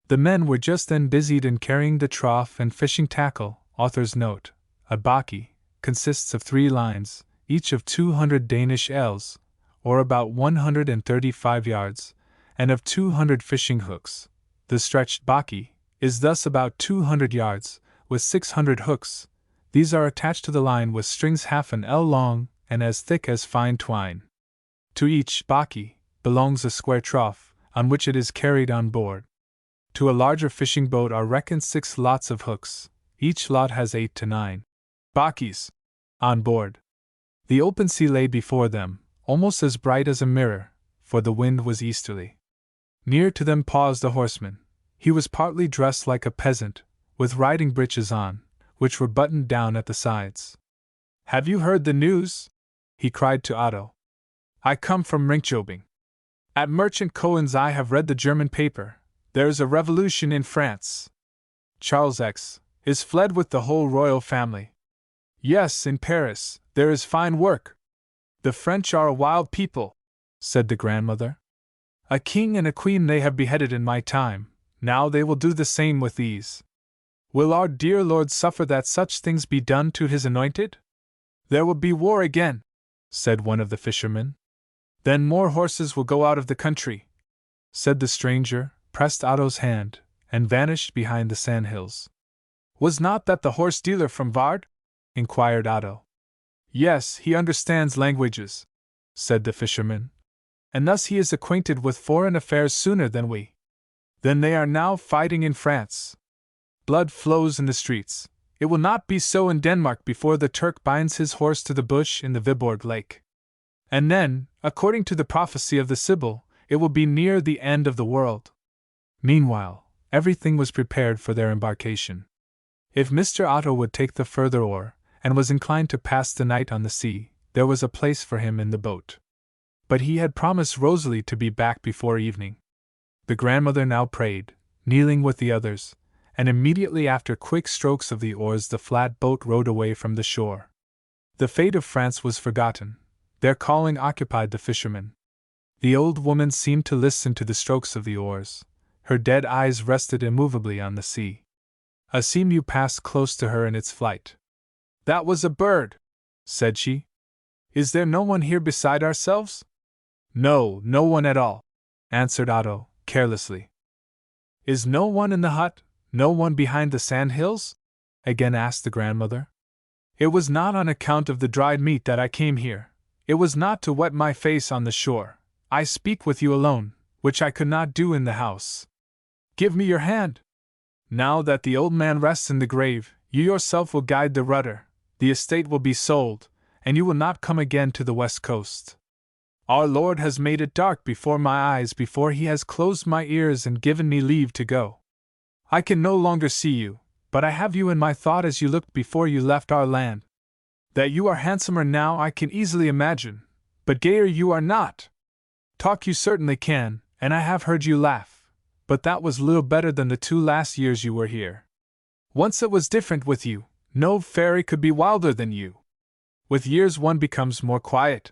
The men were just then busied in carrying the trough and fishing tackle. Author's note: a bakkie consists of 3 lines, each of 200 Danish ells, or about 135 yards, and of 200 fishing hooks. The stretched bakkie is thus about 200 yards, with 600 hooks. These are attached to the line with strings half an ell long and as thick as fine twine. To each bakkie belongs a square trough, on which it is carried on board. To a larger fishing boat are reckoned 6 lots of hooks. Each lot has 8 to 9 bakkies on board. The open sea lay before them, almost as bright as a mirror, for the wind was easterly. Near to them paused a horseman. He was partly dressed like a peasant, with riding breeches on, which were buttoned down at the sides. "Have you heard the news?" he cried to Otto. "I come from Rinköping. At Merchant Cohen's I have read the German paper. There is a revolution in France. Charles X. is fled with the whole royal family. Yes, in Paris, there is fine work. The French are a wild people," said the grandmother. "A king and a queen they have beheaded in my time, now they will do the same with these. Will our dear Lord suffer that such things be done to his anointed? There will be war again," said one of the fishermen. "Then more horses will go out of the country," said the stranger, pressed Otto's hand, and vanished behind the sandhills. "Was not that the horse dealer from Vard?" inquired Otto. "Yes, he understands languages," said the fisherman, "and thus he is acquainted with foreign affairs sooner than we. Then they are now fighting in France. Blood flows in the streets. It will not be so in Denmark before the Turk binds his horse to the bush in the Viborg Lake. And then, according to the prophecy of the Sibyl, it will be near the end of the world." Meanwhile, everything was prepared for their embarkation. If Mr. Otto would take the further oar, and was inclined to pass the night on the sea, there was a place for him in the boat. But he had promised Rosalie to be back before evening. The grandmother now prayed, kneeling with the others, and immediately after quick strokes of the oars the flat boat rowed away from the shore. The fate of France was forgotten. Their calling occupied the fishermen. The old woman seemed to listen to the strokes of the oars. Her dead eyes rested immovably on the sea. A sea-mew passed close to her in its flight. "That was a bird," said she. "Is there no one here beside ourselves?" "No, no one at all," answered Otto, carelessly. "Is no one in the hut, no one behind the sandhills?" again asked the grandmother. "It was not on account of the dried meat that I came here. It was not to wet my face on the shore. I speak with you alone, which I could not do in the house. Give me your hand. Now that the old man rests in the grave, you yourself will guide the rudder. The estate will be sold, and you will not come again to the west coast. Our Lord has made it dark before my eyes before he has closed my ears and given me leave to go. I can no longer see you, but I have you in my thought as you looked before you left our land. That you are handsomer now I can easily imagine, but gayer you are not. Talk you certainly can, and I have heard you laugh, but that was little better than the 2 last years you were here. Once it was different with you, no fairy could be wilder than you. With years one becomes more quiet,"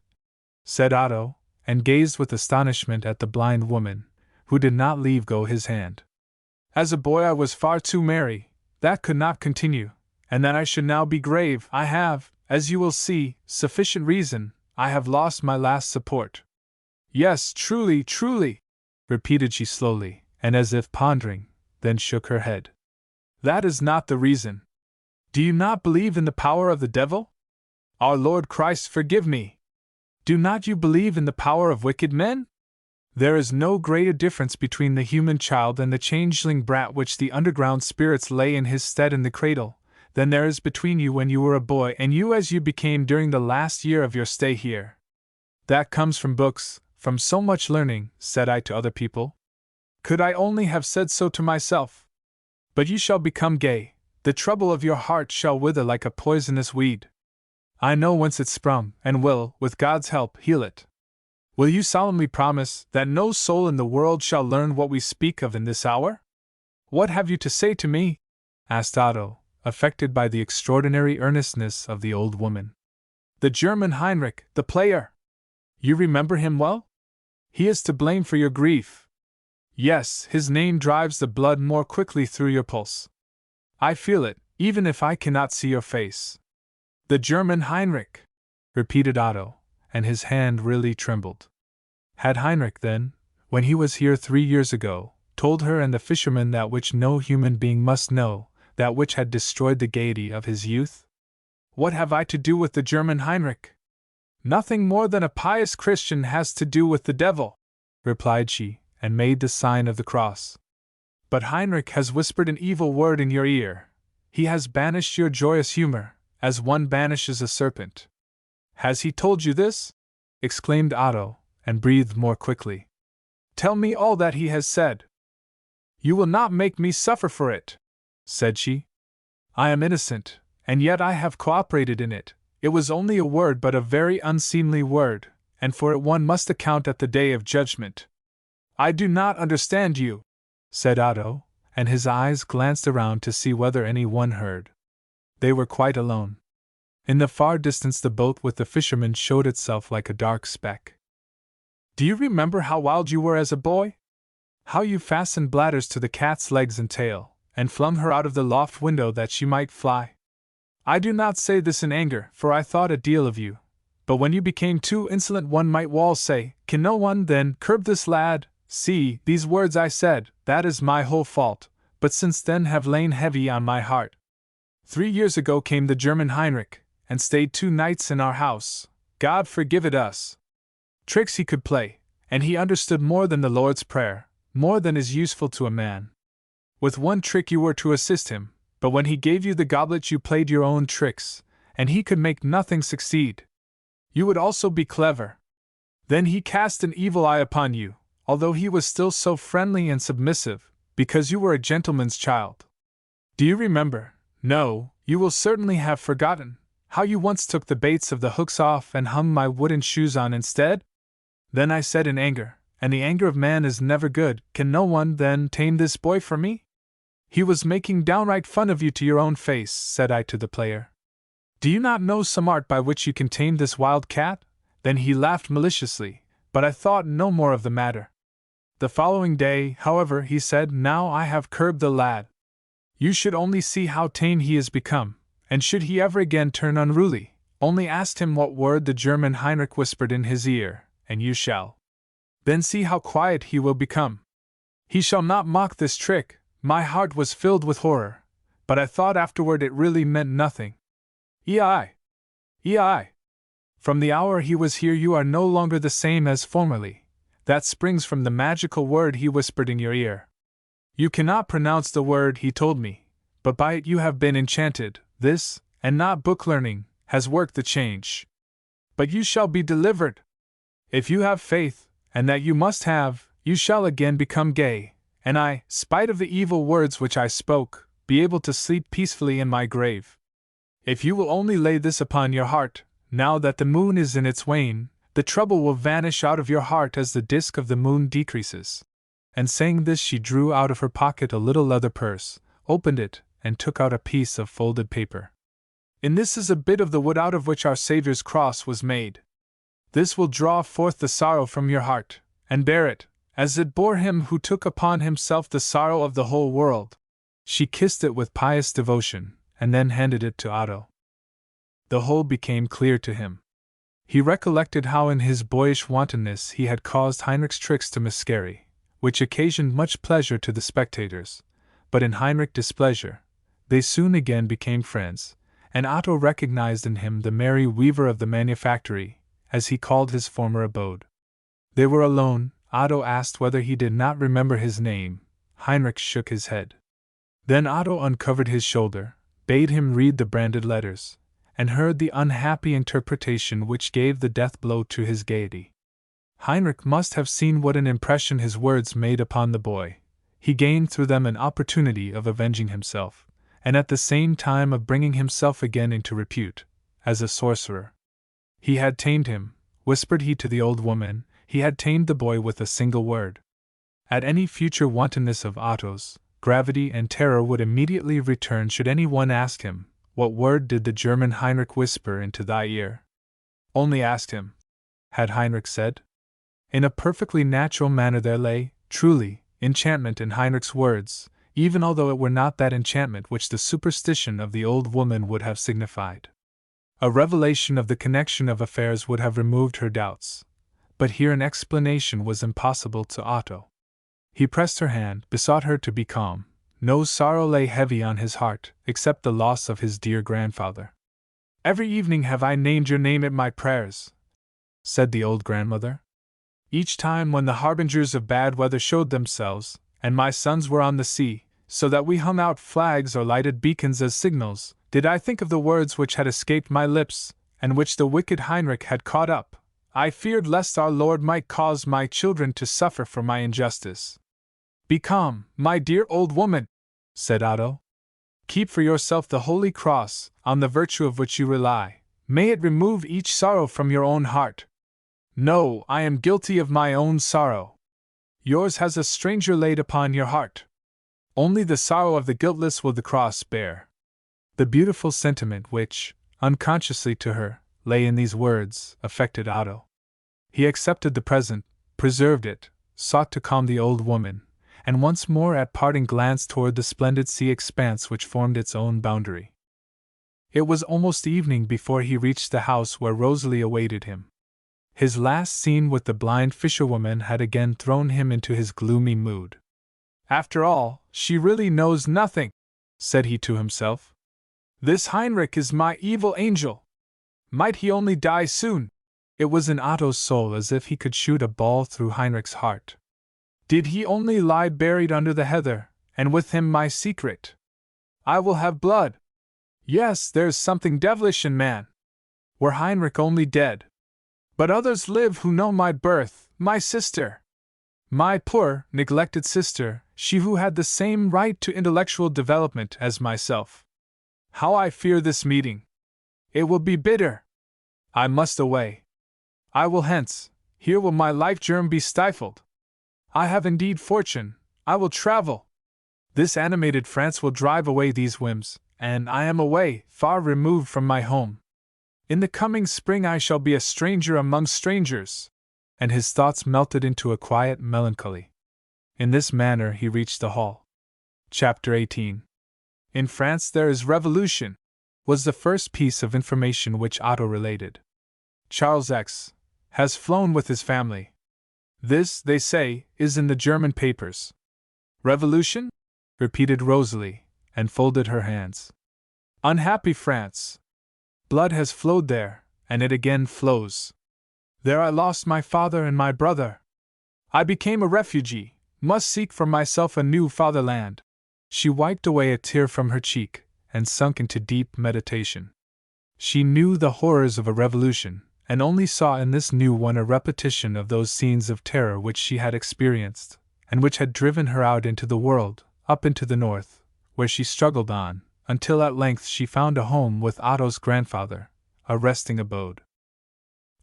said Otto, and gazed with astonishment at the blind woman, who did not leave go his hand. "As a boy I was far too merry, that could not continue, and that I should now be grave, I have, as you will see, sufficient reason, I have lost my last support." "Yes, truly, truly," repeated she slowly, and as if pondering, then shook her head. "That is not the reason. Do you not believe in the power of the devil? Our Lord Christ forgive me! Do not you believe in the power of wicked men? There is no greater difference between the human child and the changeling brat which the underground spirits lay in his stead in the cradle, than there is between you when you were a boy and you as you became during the last year of your stay here. That comes from books, from so much learning, said I to other people. Could I only have said so to myself? But you shall become gay, the trouble of your heart shall wither like a poisonous weed. I know whence it sprung, and will, with God's help, heal it. Will you solemnly promise that no soul in the world shall learn what we speak of in this hour? What have you to say to me? Asked Otto, affected by the extraordinary earnestness of the old woman. The German Heinrich, the player. You remember him well? He is to blame for your grief. Yes, his name drives the blood more quickly through your pulse. I feel it, even if I cannot see your face. The German Heinrich, repeated Otto, and his hand really trembled. Had Heinrich then, when he was here 3 years ago, told her and the fisherman that which no human being must know, that which had destroyed the gaiety of his youth? What have I to do with the German Heinrich? Nothing more than a pious Christian has to do with the devil, replied she, and made the sign of the cross. But Heinrich has whispered an evil word in your ear. He has banished your joyous humor, as one banishes a serpent. Has he told you this? Exclaimed Otto, and breathed more quickly. Tell me all that he has said. You will not make me suffer for it, said she. I am innocent, and yet I have cooperated in it. It was only a word, but a very unseemly word, and for it one must account at the day of judgment. I do not understand you, said Otto, and his eyes glanced around to see whether any one heard. They were quite alone. In the far distance the boat with the fisherman showed itself like a dark speck. Do you remember how wild you were as a boy? How you fastened bladders to the cat's legs and tail, and flung her out of the loft window that she might fly? I do not say this in anger, for I thought a deal of you. But when you became too insolent, one might well say, can no one, then, curb this lad? See, these words I said, that is my whole fault, but since then have lain heavy on my heart. 3 years ago came the German Heinrich, and stayed 2 nights in our house. God forgive it us. Tricks he could play, and he understood more than the Lord's Prayer, more than is useful to a man. With one trick you were to assist him, but when he gave you the goblet you played your own tricks, and he could make nothing succeed. You would also be clever. Then he cast an evil eye upon you, although he was still so friendly and submissive, because you were a gentleman's child. Do you remember? No, you will certainly have forgotten, how you once took the baits of the hooks off and hung my wooden shoes on instead? Then I said in anger, and the anger of man is never good, can no one, then, tame this boy for me? He was making downright fun of you to your own face, said I to the player. Do you not know some art by which you can tame this wild cat? Then he laughed maliciously, but I thought no more of the matter. The following day, however, he said, now I have curbed the lad. You should only see how tame he has become, and should he ever again turn unruly, only ask him what word the German Heinrich whispered in his ear, and you shall. Then see how quiet he will become. He shall not mock this trick. My heart was filled with horror, but I thought afterward it really meant nothing. Ei! From the hour he was here you are no longer the same as formerly. That springs from the magical word he whispered in your ear. You cannot pronounce the word he told me, but by it you have been enchanted. This, and not book learning, has worked the change. But you shall be delivered. If you have faith, and that you must have, you shall again become gay, and I, spite of the evil words which I spoke, be able to sleep peacefully in my grave. If you will only lay this upon your heart, now that the moon is in its wane, the trouble will vanish out of your heart as the disk of the moon decreases. And saying this she drew out of her pocket a little leather purse, opened it, and took out a piece of folded paper. In this is a bit of the wood out of which our Saviour's cross was made. This will draw forth the sorrow from your heart, and bear it, as it bore him who took upon himself the sorrow of the whole world. She kissed it with pious devotion, and then handed it to Otto. The whole became clear to him. He recollected how in his boyish wantonness he had caused Heinrich's tricks to miscarry, which occasioned much pleasure to the spectators, but in Heinrich displeasure. They soon again became friends, and Otto recognized in him the merry weaver of the manufactory, as he called his former abode. They were alone. Otto asked whether he did not remember his name. Heinrich shook his head. Then Otto uncovered his shoulder, bade him read the branded letters, and heard the unhappy interpretation which gave the death blow to his gaiety. Heinrich must have seen what an impression his words made upon the boy. He gained through them an opportunity of avenging himself, and at the same time of bringing himself again into repute, as a sorcerer. He had tamed him, whispered he to the old woman, he had tamed the boy with a single word. At any future wantonness of Otto's, gravity and terror would immediately return should any one ask him, "What word did the German Heinrich whisper into thy ear?" Only asked him, had Heinrich said? In a perfectly natural manner there lay, truly, enchantment in Heinrich's words, even although it were not that enchantment which the superstition of the old woman would have signified. A revelation of the connection of affairs would have removed her doubts, but here an explanation was impossible to Otto. He pressed her hand, besought her to be calm. No sorrow lay heavy on his heart, except the loss of his dear grandfather. "Every evening have I named your name at my prayers," said the old grandmother. "Each time when the harbingers of bad weather showed themselves, and my sons were on the sea, so that we hung out flags or lighted beacons as signals, did I think of the words which had escaped my lips, and which the wicked Heinrich had caught up. I feared lest our Lord might cause my children to suffer for my injustice." "Be calm, my dear old woman," said Otto. "Keep for yourself the holy cross, on the virtue of which you rely. May it remove each sorrow from your own heart." "No, I am guilty of my own sorrow. Yours has a stranger laid upon your heart. Only the sorrow of the guiltless will the cross bear." The beautiful sentiment which, unconsciously to her, lay in these words, affected Otto. He accepted the present, preserved it, sought to calm the old woman, and once more at parting glanced toward the splendid sea expanse which formed its own boundary. It was almost evening before he reached the house where Rosalie awaited him. His last scene with the blind fisherwoman had again thrown him into his gloomy mood. "After all, she really knows nothing," said he to himself. "This Heinrich is my evil angel. Might he only die soon!" It was in Otto's soul as if he could shoot a ball through Heinrich's heart. "Did he only lie buried under the heather, and with him my secret! I will have blood! Yes, there's something devilish in man. Were Heinrich only dead! But others live who know my birth, my sister. My poor, neglected sister, she who had the same right to intellectual development as myself. How I fear this meeting! It will be bitter. I must away. I will hence. Here will my life germ be stifled. I have indeed fortune. I will travel. This animated France will drive away these whims, and I am away, far removed from my home. In the coming spring I shall be a stranger among strangers." And his thoughts melted into a quiet melancholy. In this manner he reached the hall. Chapter 18. "In France there is revolution," was the first piece of information which Otto related. "Charles X. has flown with his family. This, they say, is in the German papers." "Revolution?" repeated Rosalie, and folded her hands. "Unhappy France! Blood has flowed there, and it again flows. There I lost my father and my brother. I became a refugee, must seek for myself a new fatherland." She wiped away a tear from her cheek, and sunk into deep meditation. She knew the horrors of a revolution, and only saw in this new one a repetition of those scenes of terror which she had experienced, and which had driven her out into the world, up into the north, where she struggled on, until at length she found a home with Otto's grandfather, a resting abode.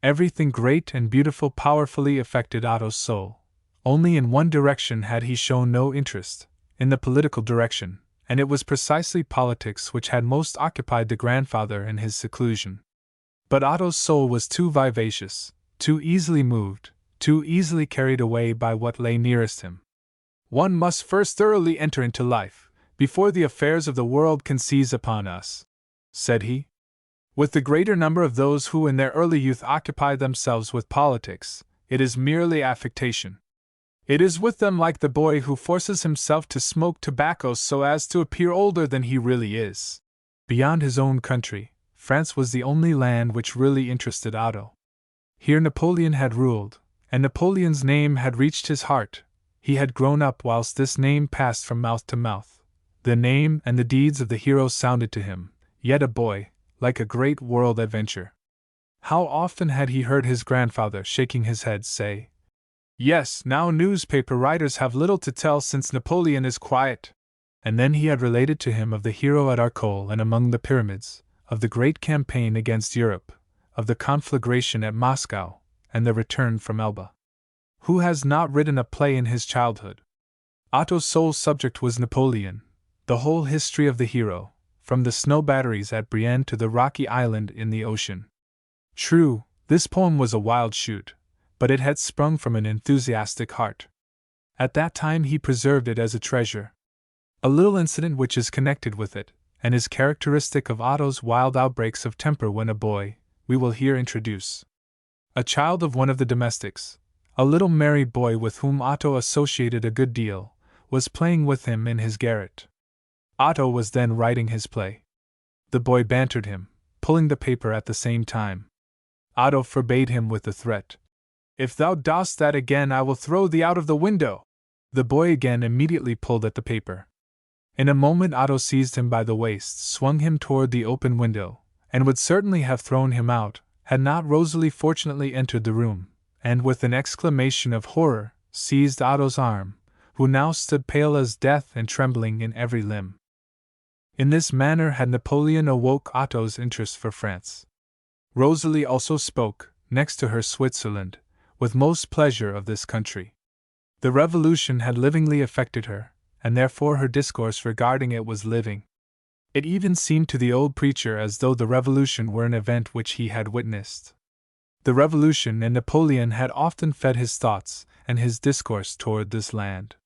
Everything great and beautiful powerfully affected Otto's soul. Only in one direction had he shown no interest, in the political direction, and it was precisely politics which had most occupied the grandfather in his seclusion. But Otto's soul was too vivacious, too easily moved, too easily carried away by what lay nearest him. "One must first thoroughly enter into life, before the affairs of the world can seize upon us," said he. "With the greater number of those who in their early youth occupy themselves with politics, it is merely affectation. It is with them like the boy who forces himself to smoke tobacco so as to appear older than he really is." Beyond his own country, France was the only land which really interested Otto. Here Napoleon had ruled, and Napoleon's name had reached his heart. He had grown up whilst this name passed from mouth to mouth. The name and the deeds of the hero sounded to him, yet a boy, like a great world adventure. How often had he heard his grandfather, shaking his head, say, "Yes, now newspaper writers have little to tell since Napoleon is quiet." And then he had related to him of the hero at Arcole and among the pyramids, of the great campaign against Europe, of the conflagration at Moscow, and the return from Elba. Who has not written a play in his childhood? Otto's sole subject was Napoleon, the whole history of the hero, from the snow batteries at Brienne to the rocky island in the ocean. True, this poem was a wild shoot, but it had sprung from an enthusiastic heart. At that time he preserved it as a treasure. A little incident which is connected with it, and is characteristic of Otto's wild outbreaks of temper when a boy, we will here introduce. A child of one of the domestics, a little merry boy with whom Otto associated a good deal, was playing with him in his garret. Otto was then writing his play. The boy bantered him, pulling the paper at the same time. Otto forbade him with the threat, "If thou dost that again, I will throw thee out of the window." The boy again immediately pulled at the paper. In a moment Otto seized him by the waist, swung him toward the open window, and would certainly have thrown him out, had not Rosalie fortunately entered the room, and with an exclamation of horror, seized Otto's arm, who now stood pale as death and trembling in every limb. In this manner had Napoleon awoke Otto's interest for France. Rosalie also spoke, next to her Switzerland, with most pleasure of this country. The revolution had livingly affected her, and therefore her discourse regarding it was living. It even seemed to the old preacher as though the revolution were an event which he had witnessed. The revolution and Napoleon had often fed his thoughts and his discourse toward this land.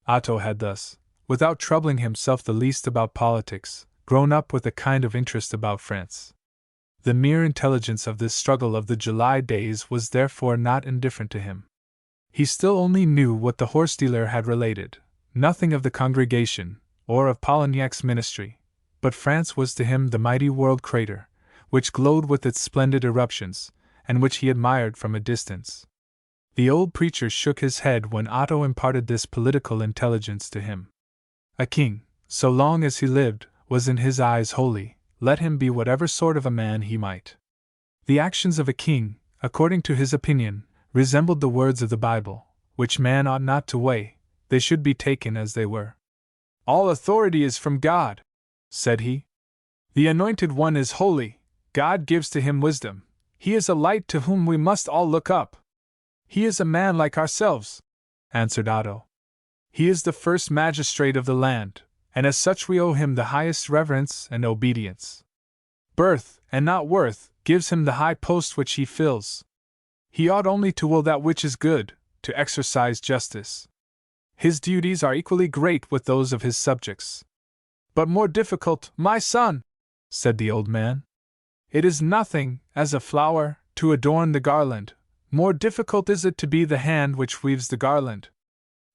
Otto had thus, without troubling himself the least about politics, grown up with a kind of interest about France. The mere intelligence of this struggle of the July days was therefore not indifferent to him. He still only knew what the horse dealer had related, nothing of the congregation, or of Polignac's ministry, but France was to him the mighty world crater, which glowed with its splendid eruptions, and which he admired from a distance. The old preacher shook his head when Otto imparted this political intelligence to him. A king, so long as he lived, was in his eyes holy, let him be whatever sort of a man he might. The actions of a king, according to his opinion, resembled the words of the Bible, which man ought not to weigh, they should be taken as they were. "All authority is from God," said he. "The Anointed One is holy, God gives to him wisdom, he is a light to whom we must all look up." "He is a man like ourselves," answered Otto. "He is the first magistrate of the land, and as such we owe him the highest reverence and obedience. Birth, and not worth, gives him the high post which he fills. He ought only to will that which is good, to exercise justice. His duties are equally great with those of his subjects." "But more difficult, my son," said the old man. "It is nothing, as a flower, to adorn the garland, more difficult is it to be the hand which weaves the garland.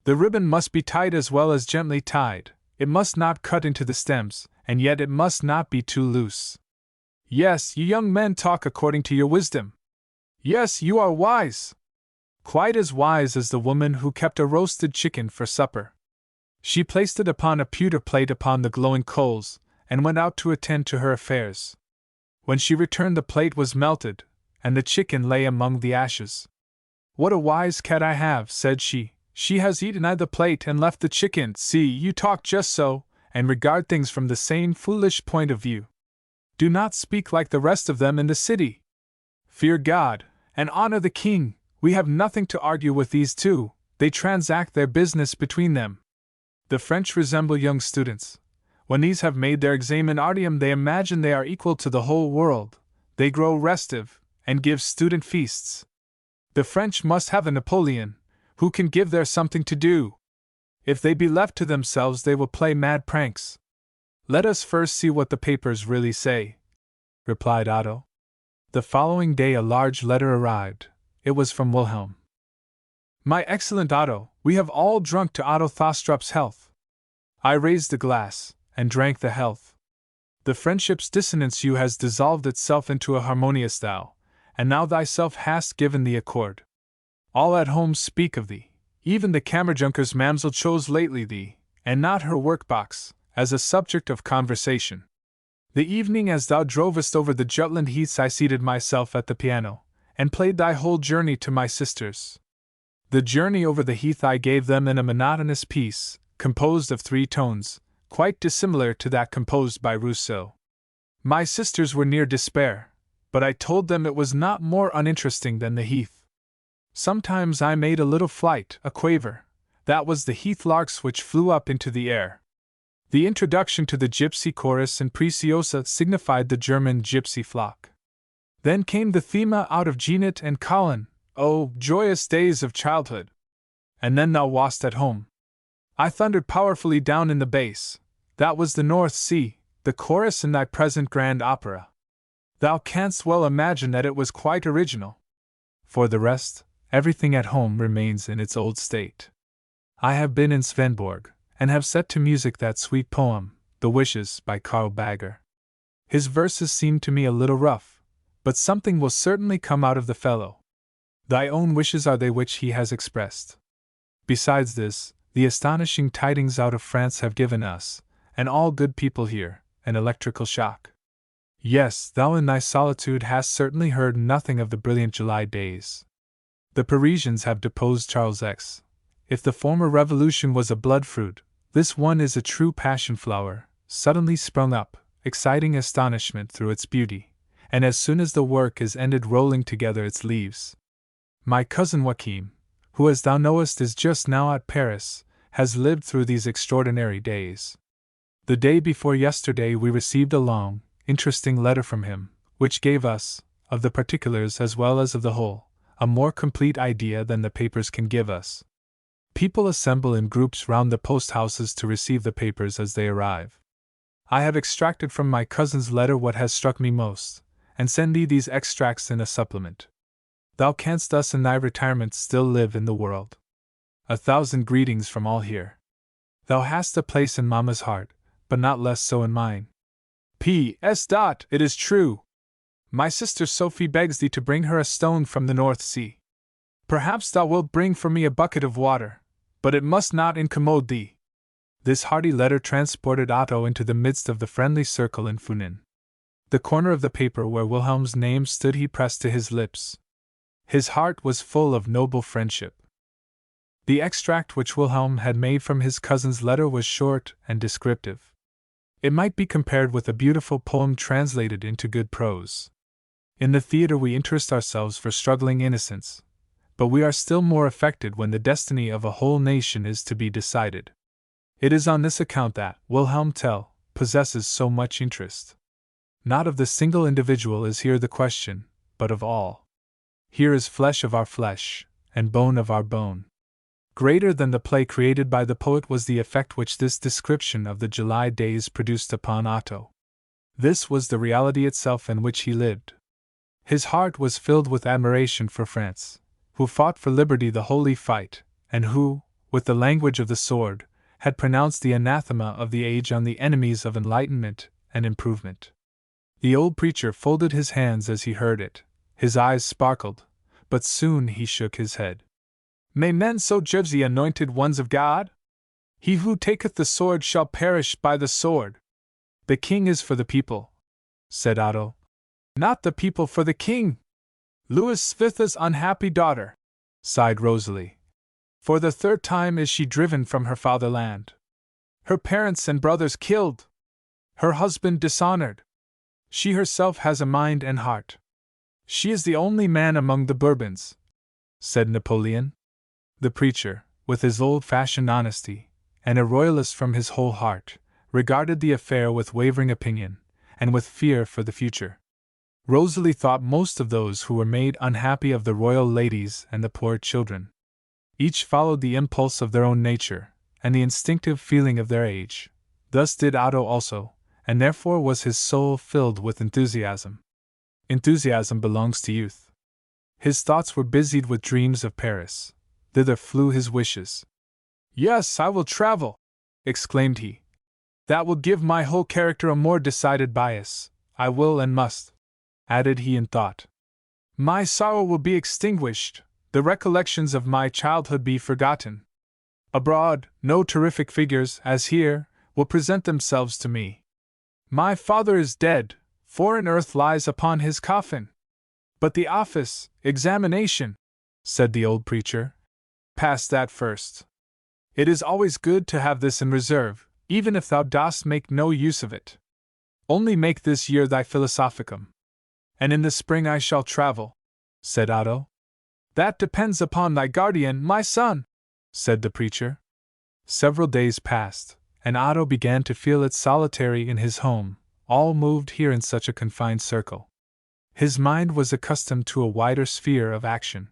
The ribbon must be tight as well as gently tied, it must not cut into the stems, and yet it must not be too loose. Yes, you young men talk according to your wisdom. Yes, you are wise. Quite as wise as the woman who kept a roasted chicken for supper. She placed it upon a pewter plate upon the glowing coals, and went out to attend to her affairs. When she returned, the plate was melted, and the chicken lay among the ashes. 'What a wise cat I have,' said she. 'She has eaten the plate and left the chicken.' See, you talk just so, and regard things from the same foolish point of view. Do not speak like the rest of them in the city. Fear God, and honor the king. We have nothing to argue with these two, they transact their business between them. The French resemble young students. When these have made their examen artium, they imagine they are equal to the whole world. They grow restive, and give student feasts. The French must have a Napoleon, who can give there something to do. If they be left to themselves, they will play mad pranks." "Let us first see what the papers really say," replied Otto. The following day a large letter arrived. It was from Wilhelm. "My excellent Otto, we have all drunk to Otto Thostrop's health." I raised the glass, and drank the health. The friendship's dissonance you has dissolved itself into a harmonious thou, and now thyself hast given the accord. All at home speak of thee, even the Kammerjunker's mamsel chose lately thee, and not her workbox, as a subject of conversation. The evening as thou drovest over the Jutland heaths I seated myself at the piano, and played thy whole journey to my sisters. The journey over the heath I gave them in a monotonous piece, composed of 3 tones, quite dissimilar to that composed by Rousseau. My sisters were near despair, but I told them it was not more uninteresting than the heath. Sometimes I made a little flight, a quaver, that was the heath larks which flew up into the air. The introduction to the gypsy chorus and Preciosa signified the German gypsy flock. Then came the thema out of Genet and Colin, oh, joyous days of childhood! And then thou wast at home. I thundered powerfully down in the bass, that was the North Sea, the chorus in thy present grand opera. Thou canst well imagine that it was quite original. For the rest, everything at home remains in its old state. I have been in Svendborg, and have set to music that sweet poem, The Wishes, by Carl Bagger. His verses seem to me a little rough, but something will certainly come out of the fellow. Thy own wishes are they which he has expressed. Besides this, the astonishing tidings out of France have given us, and all good people here, an electrical shock. Yes, thou in thy solitude hast certainly heard nothing of the brilliant July days. The Parisians have deposed Charles X. If the former revolution was a blood fruit, this one is a true passion flower, suddenly sprung up, exciting astonishment through its beauty, and as soon as the work is ended rolling together its leaves. My cousin Joachim, who as thou knowest is just now at Paris, has lived through these extraordinary days. The day before yesterday we received a long, interesting letter from him, which gave us, of the particulars as well as of the whole, a more complete idea than the papers can give us. People assemble in groups round the post-houses to receive the papers as they arrive. I have extracted from my cousin's letter what has struck me most, and send thee these extracts in a supplement. Thou canst thus in thy retirement still live in the world. 1,000 greetings from all here. Thou hast a place in Mamma's heart, but not less so in mine. P.S. It is true. My sister Sophie begs thee to bring her a stone from the North Sea. Perhaps thou wilt bring for me a bucket of water, but it must not incommode thee. This hearty letter transported Otto into the midst of the friendly circle in Funen. The corner of the paper where Wilhelm's name stood he pressed to his lips. His heart was full of noble friendship. The extract which Wilhelm had made from his cousin's letter was short and descriptive. It might be compared with a beautiful poem translated into good prose. In the theater we interest ourselves for struggling innocence, but we are still more affected when the destiny of a whole nation is to be decided. It is on this account that Wilhelm Tell possesses so much interest. Not of the single individual is here the question, but of all. Here is flesh of our flesh, and bone of our bone. Greater than the play created by the poet was the effect which this description of the July days produced upon Otto. This was the reality itself in which he lived. His heart was filled with admiration for France, who fought for liberty the holy fight, and who, with the language of the sword, had pronounced the anathema of the age on the enemies of enlightenment and improvement. The old preacher folded his hands as he heard it, his eyes sparkled, but soon he shook his head. May men so judge the anointed ones of God? He who taketh the sword shall perish by the sword. The king is for the people, said Otto. Not the people for the king. Louis Svitha's unhappy daughter, sighed Rosalie. For the 3rd time is she driven from her fatherland. Her parents and brothers killed. Her husband dishonored. She herself has a mind and heart. She is the only man among the Bourbons, said Napoleon. The preacher, with his old-fashioned honesty, and a royalist from his whole heart, regarded the affair with wavering opinion, and with fear for the future. Rosalie thought most of those who were made unhappy of the royal ladies and the poor children. Each followed the impulse of their own nature, and the instinctive feeling of their age. Thus did Otto also, and therefore was his soul filled with enthusiasm. Enthusiasm belongs to youth. His thoughts were busied with dreams of Paris. Thither flew his wishes. Yes, I will travel, exclaimed he. That will give my whole character a more decided bias. I will and must, added he in thought. My sorrow will be extinguished, the recollections of my childhood be forgotten. Abroad, no terrific figures, as here, will present themselves to me. My father is dead, foreign earth lies upon his coffin. But the office, examination, said the old preacher, pass that first. It is always good to have this in reserve, even if thou dost make no use of it. Only make this year thy philosophicum. And in the spring I shall travel, said Otto. That depends upon thy guardian, my son, said the preacher. Several days passed, and Otto began to feel it solitary in his home, all moved here in such a confined circle. His mind was accustomed to a wider sphere of action.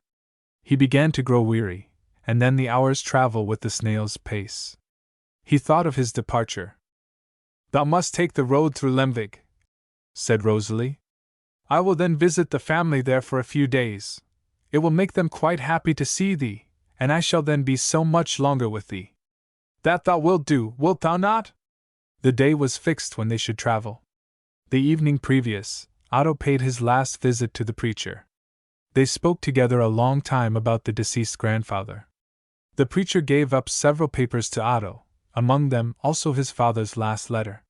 He began to grow weary, and then the hours travel with the snail's pace. He thought of his departure. Thou must take the road through Lemvig, said Rosalie. I will then visit the family there for a few days. It will make them quite happy to see thee, and I shall then be so much longer with thee. That thou wilt do, wilt thou not? The day was fixed when they should travel. The evening previous, Otto paid his last visit to the preacher. They spoke together a long time about the deceased grandfather. The preacher gave up several papers to Otto, among them also his father's last letter.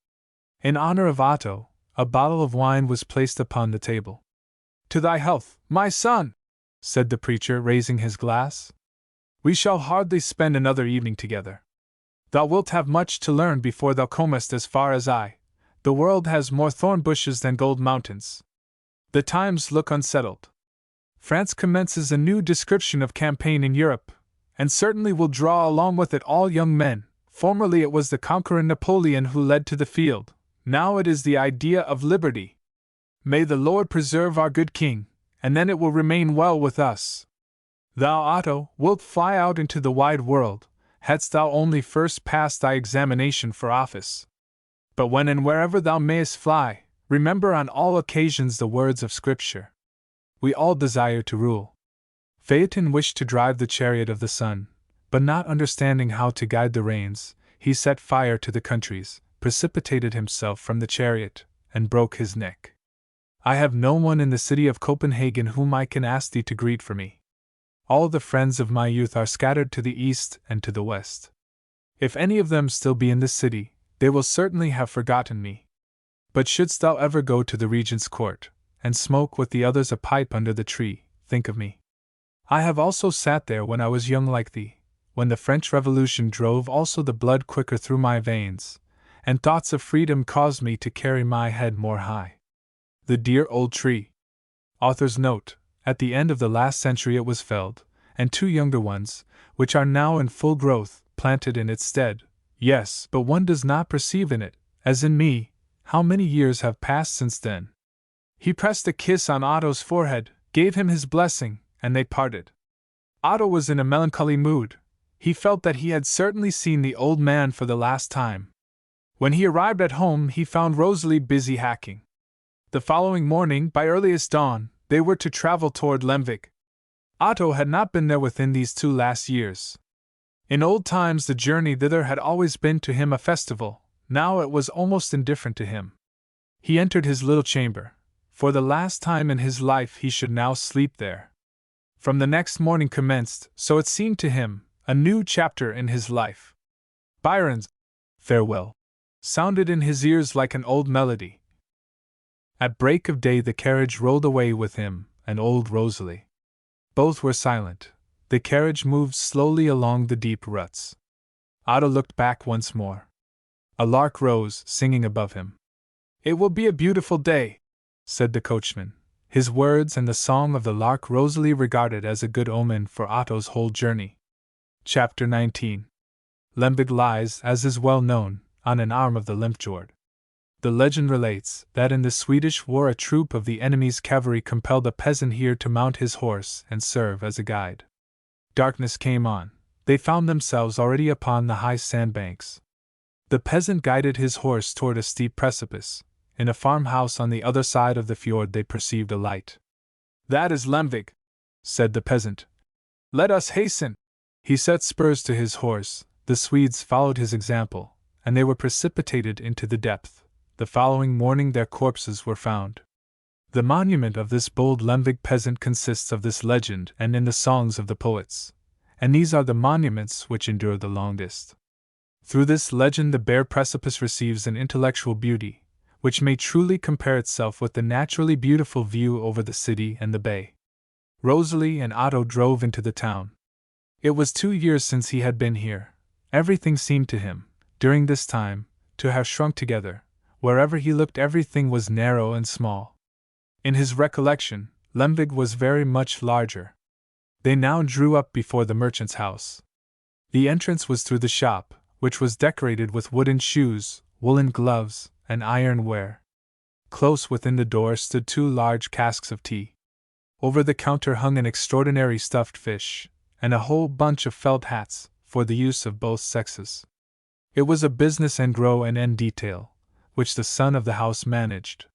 In honor of Otto, a bottle of wine was placed upon the table. To thy health, my son, said the preacher, raising his glass. We shall hardly spend another evening together. Thou wilt have much to learn before thou comest as far as I. The world has more thorn bushes than gold mountains. The times look unsettled. France commences a new description of campaign in Europe, and certainly will draw along with it all young men. Formerly it was the conqueror Napoleon who led to the field, now it is the idea of liberty. May the Lord preserve our good king, and then it will remain well with us. Thou, Otto, wilt fly out into the wide world, hadst thou only first passed thy examination for office. But when and wherever thou mayest fly, remember on all occasions the words of Scripture. We all desire to rule. Phaeton wished to drive the chariot of the sun, but not understanding how to guide the reins, he set fire to the countries, precipitated himself from the chariot, and broke his neck. I have no one in the city of Copenhagen whom I can ask thee to greet for me. All the friends of my youth are scattered to the east and to the west. If any of them still be in this city, they will certainly have forgotten me. But shouldst thou ever go to the regent's court, and smoke with the others a pipe under the tree, think of me. I have also sat there when I was young like thee, when the French Revolution drove also the blood quicker through my veins, and thoughts of freedom caused me to carry my head more high. The dear old tree. Author's note: at the end of the last century it was felled, and two younger ones, which are now in full growth, planted in its stead. Yes, but one does not perceive in it, as in me, how many years have passed since then. He pressed a kiss on Otto's forehead, gave him his blessing, and they parted. Otto was in a melancholy mood. He felt that he had certainly seen the old man for the last time. When he arrived at home, he found Rosalie busy hacking. The following morning, by earliest dawn, they were to travel toward Lemvig. Otto had not been there within these 2 last years. In old times the journey thither had always been to him a festival, now it was almost indifferent to him. He entered his little chamber. For the last time in his life he should now sleep there. From the next morning commenced, so it seemed to him, a new chapter in his life. Byron's "Farewell" sounded in his ears like an old melody. At break of day the carriage rolled away with him and old Rosalie. Both were silent. The carriage moved slowly along the deep ruts. Otto looked back once more. A lark rose, singing above him. "It will be a beautiful day," said the coachman. His words and the song of the lark Rosalie regarded as a good omen for Otto's whole journey. Chapter 19. Lemvig lies, as is well known, on an arm of the Limfjord. The legend relates that in the Swedish war a troop of the enemy's cavalry compelled a peasant here to mount his horse and serve as a guide. Darkness came on. They found themselves already upon the high sandbanks. The peasant guided his horse toward a steep precipice. In a farmhouse on the other side of the fjord they perceived a light. "That is Lemvig," said the peasant. "Let us hasten." He set spurs to his horse, the Swedes followed his example, and they were precipitated into the depth. The following morning their corpses were found. The monument of this bold Lemvig peasant consists of this legend and in the songs of the poets, and these are the monuments which endure the longest. Through this legend the bare precipice receives an intellectual beauty, which may truly compare itself with the naturally beautiful view over the city and the bay. Rosalie and Otto drove into the town. It was 2 years since he had been here. Everything seemed to him, during this time, to have shrunk together. Wherever he looked everything was narrow and small. In his recollection, Lemvig was very much larger. They now drew up before the merchant's house. The entrance was through the shop, which was decorated with wooden shoes, woolen gloves, and ironware. Close within the door stood 2 large casks of tea. Over the counter hung an extraordinary stuffed fish, and a whole bunch of felt hats, for the use of both sexes. It was a business en gros and en detail, which the son of the house managed.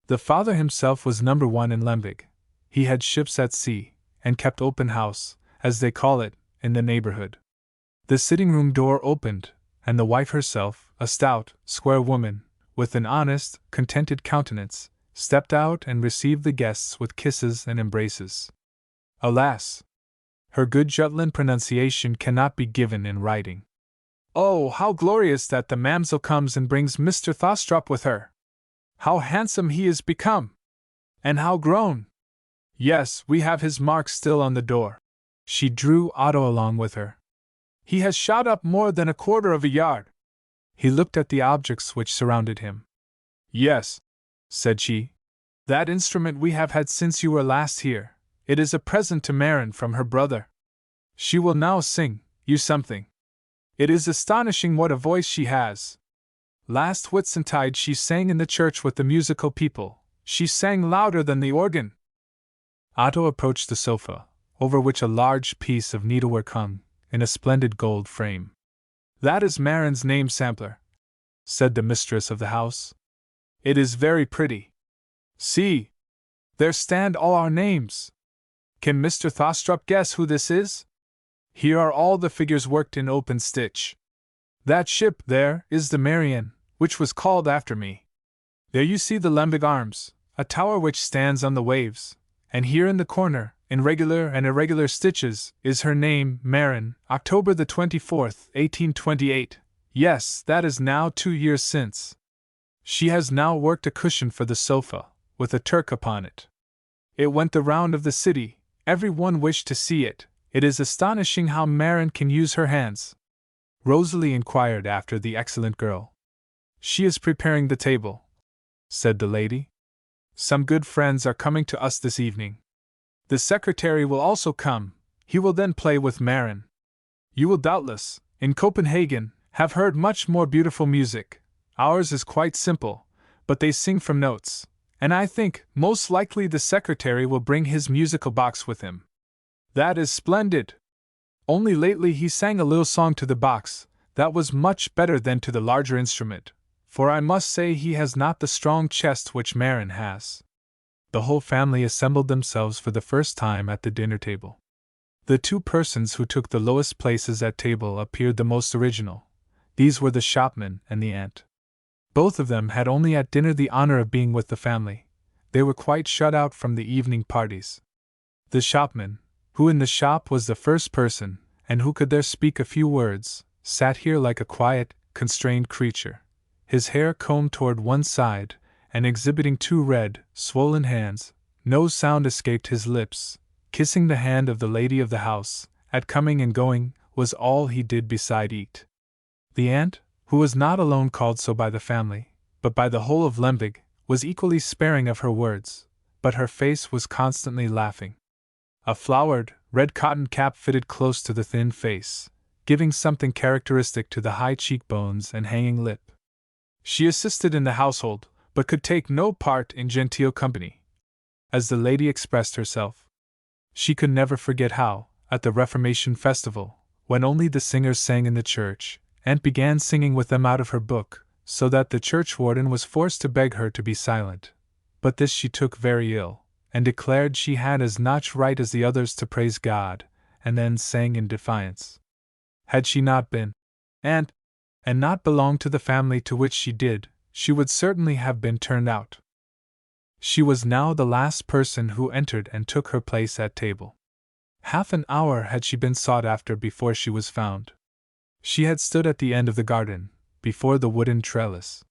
The father himself was number 1 in Lemvig. He had ships at sea, and kept open house, as they call it, in the neighborhood. The sitting-room door opened, and the wife herself, a stout, square woman, with an honest, contented countenance, stepped out and received the guests with kisses and embraces. Alas! Her good Jutland pronunciation cannot be given in writing. Oh, how glorious that the mamselle comes and brings Mr. Thostrup with her! How handsome he is become! And how grown! Yes, we have his mark still on the door. She drew Otto along with her. He has shot up more than 1/4 of a yard. He looked at the objects which surrounded him. Yes, said she. That instrument we have had since you were last here. It is a present to Maren from her brother. She will now sing you something. It is astonishing what a voice she has. Last Whitsuntide she sang in the church with the musical people. She sang louder than the organ. Otto approached the sofa, over which a large piece of needlework hung, in a splendid gold frame. That is Maren's name sampler, said the mistress of the house. It is very pretty. See! There stand all our names. Can Mr. Thostrup guess who this is? Here are all the figures worked in open stitch. That ship, there, is the Marianne, which was called after me. There you see the Lemvig arms, a tower which stands on the waves, and here in the corner, in regular and irregular stitches, is her name, Maren, October the 24th, 1828. Yes, that is now 2 years since. She has now worked a cushion for the sofa, with a Turk upon it. It went the round of the city, every one wished to see it. It is astonishing how Maren can use her hands. Rosalie inquired after the excellent girl. She is preparing the table, said the lady. Some good friends are coming to us this evening. The secretary will also come. He will then play with Maren. You will doubtless, in Copenhagen, have heard much more beautiful music. Ours is quite simple, but they sing from notes, and I think, most likely the secretary will bring his musical box with him. That is splendid! Only lately he sang a little song to the box, that was much better than to the larger instrument, for I must say he has not the strong chest which Maren has. The whole family assembled themselves for the first time at the dinner table. The 2 persons who took the lowest places at table appeared the most original. These were the shopman and the aunt. Both of them had only at dinner the honor of being with the family. They were quite shut out from the evening parties. The shopman, who in the shop was the first person, and who could there speak a few words, sat here like a quiet, constrained creature, his hair combed toward one side, and exhibiting 2 red, swollen hands. No sound escaped his lips. Kissing the hand of the lady of the house, at coming and going, was all he did beside eat. The aunt, who was not alone called so by the family, but by the whole of Lemvig, was equally sparing of her words, but her face was constantly laughing. A flowered, red cotton cap fitted close to the thin face, giving something characteristic to the high cheekbones and hanging lip. She assisted in the household, but could take no part in genteel company. As the lady expressed herself, she could never forget how, at the Reformation festival, when only the singers sang in the church, Aunt began singing with them out of her book, so that the churchwarden was forced to beg her to be silent. But this she took very ill, and declared she had as much right as the others to praise God, and then sang in defiance. Had she not been aunt, and not belonged to the family to which she did, she would certainly have been turned out. She was now the last person who entered and took her place at table. Half an hour had she been sought after before she was found. She had stood at the end of the garden, before the wooden trellis.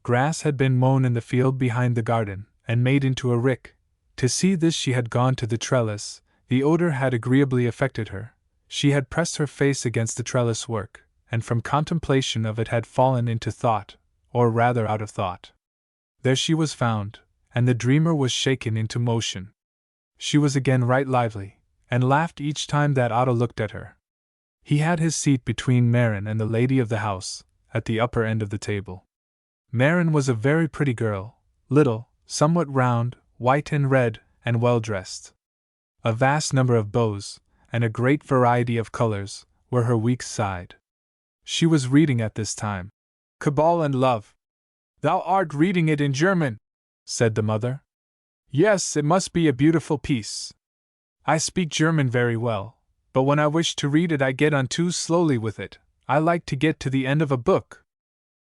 Grass had been mown in the field behind the garden, and made into a rick. To see this she had gone to the trellis. The odor had agreeably affected her. She had pressed her face against the trellis work, and from contemplation of it had fallen into thought, or rather out of thought. There she was found, and the dreamer was shaken into motion. She was again right lively, and laughed each time that Otto looked at her. He had his seat between Maren and the lady of the house, at the upper end of the table. Maren was a very pretty girl, little, somewhat round, white and red, and well dressed. A vast number of bows, and a great variety of colors, were her weak side. She was reading at this time Cabal and Love. Thou art reading it in German, said the mother. Yes, it must be a beautiful piece. I speak German very well, but when I wish to read it I get on too slowly with it. I like to get to the end of a book.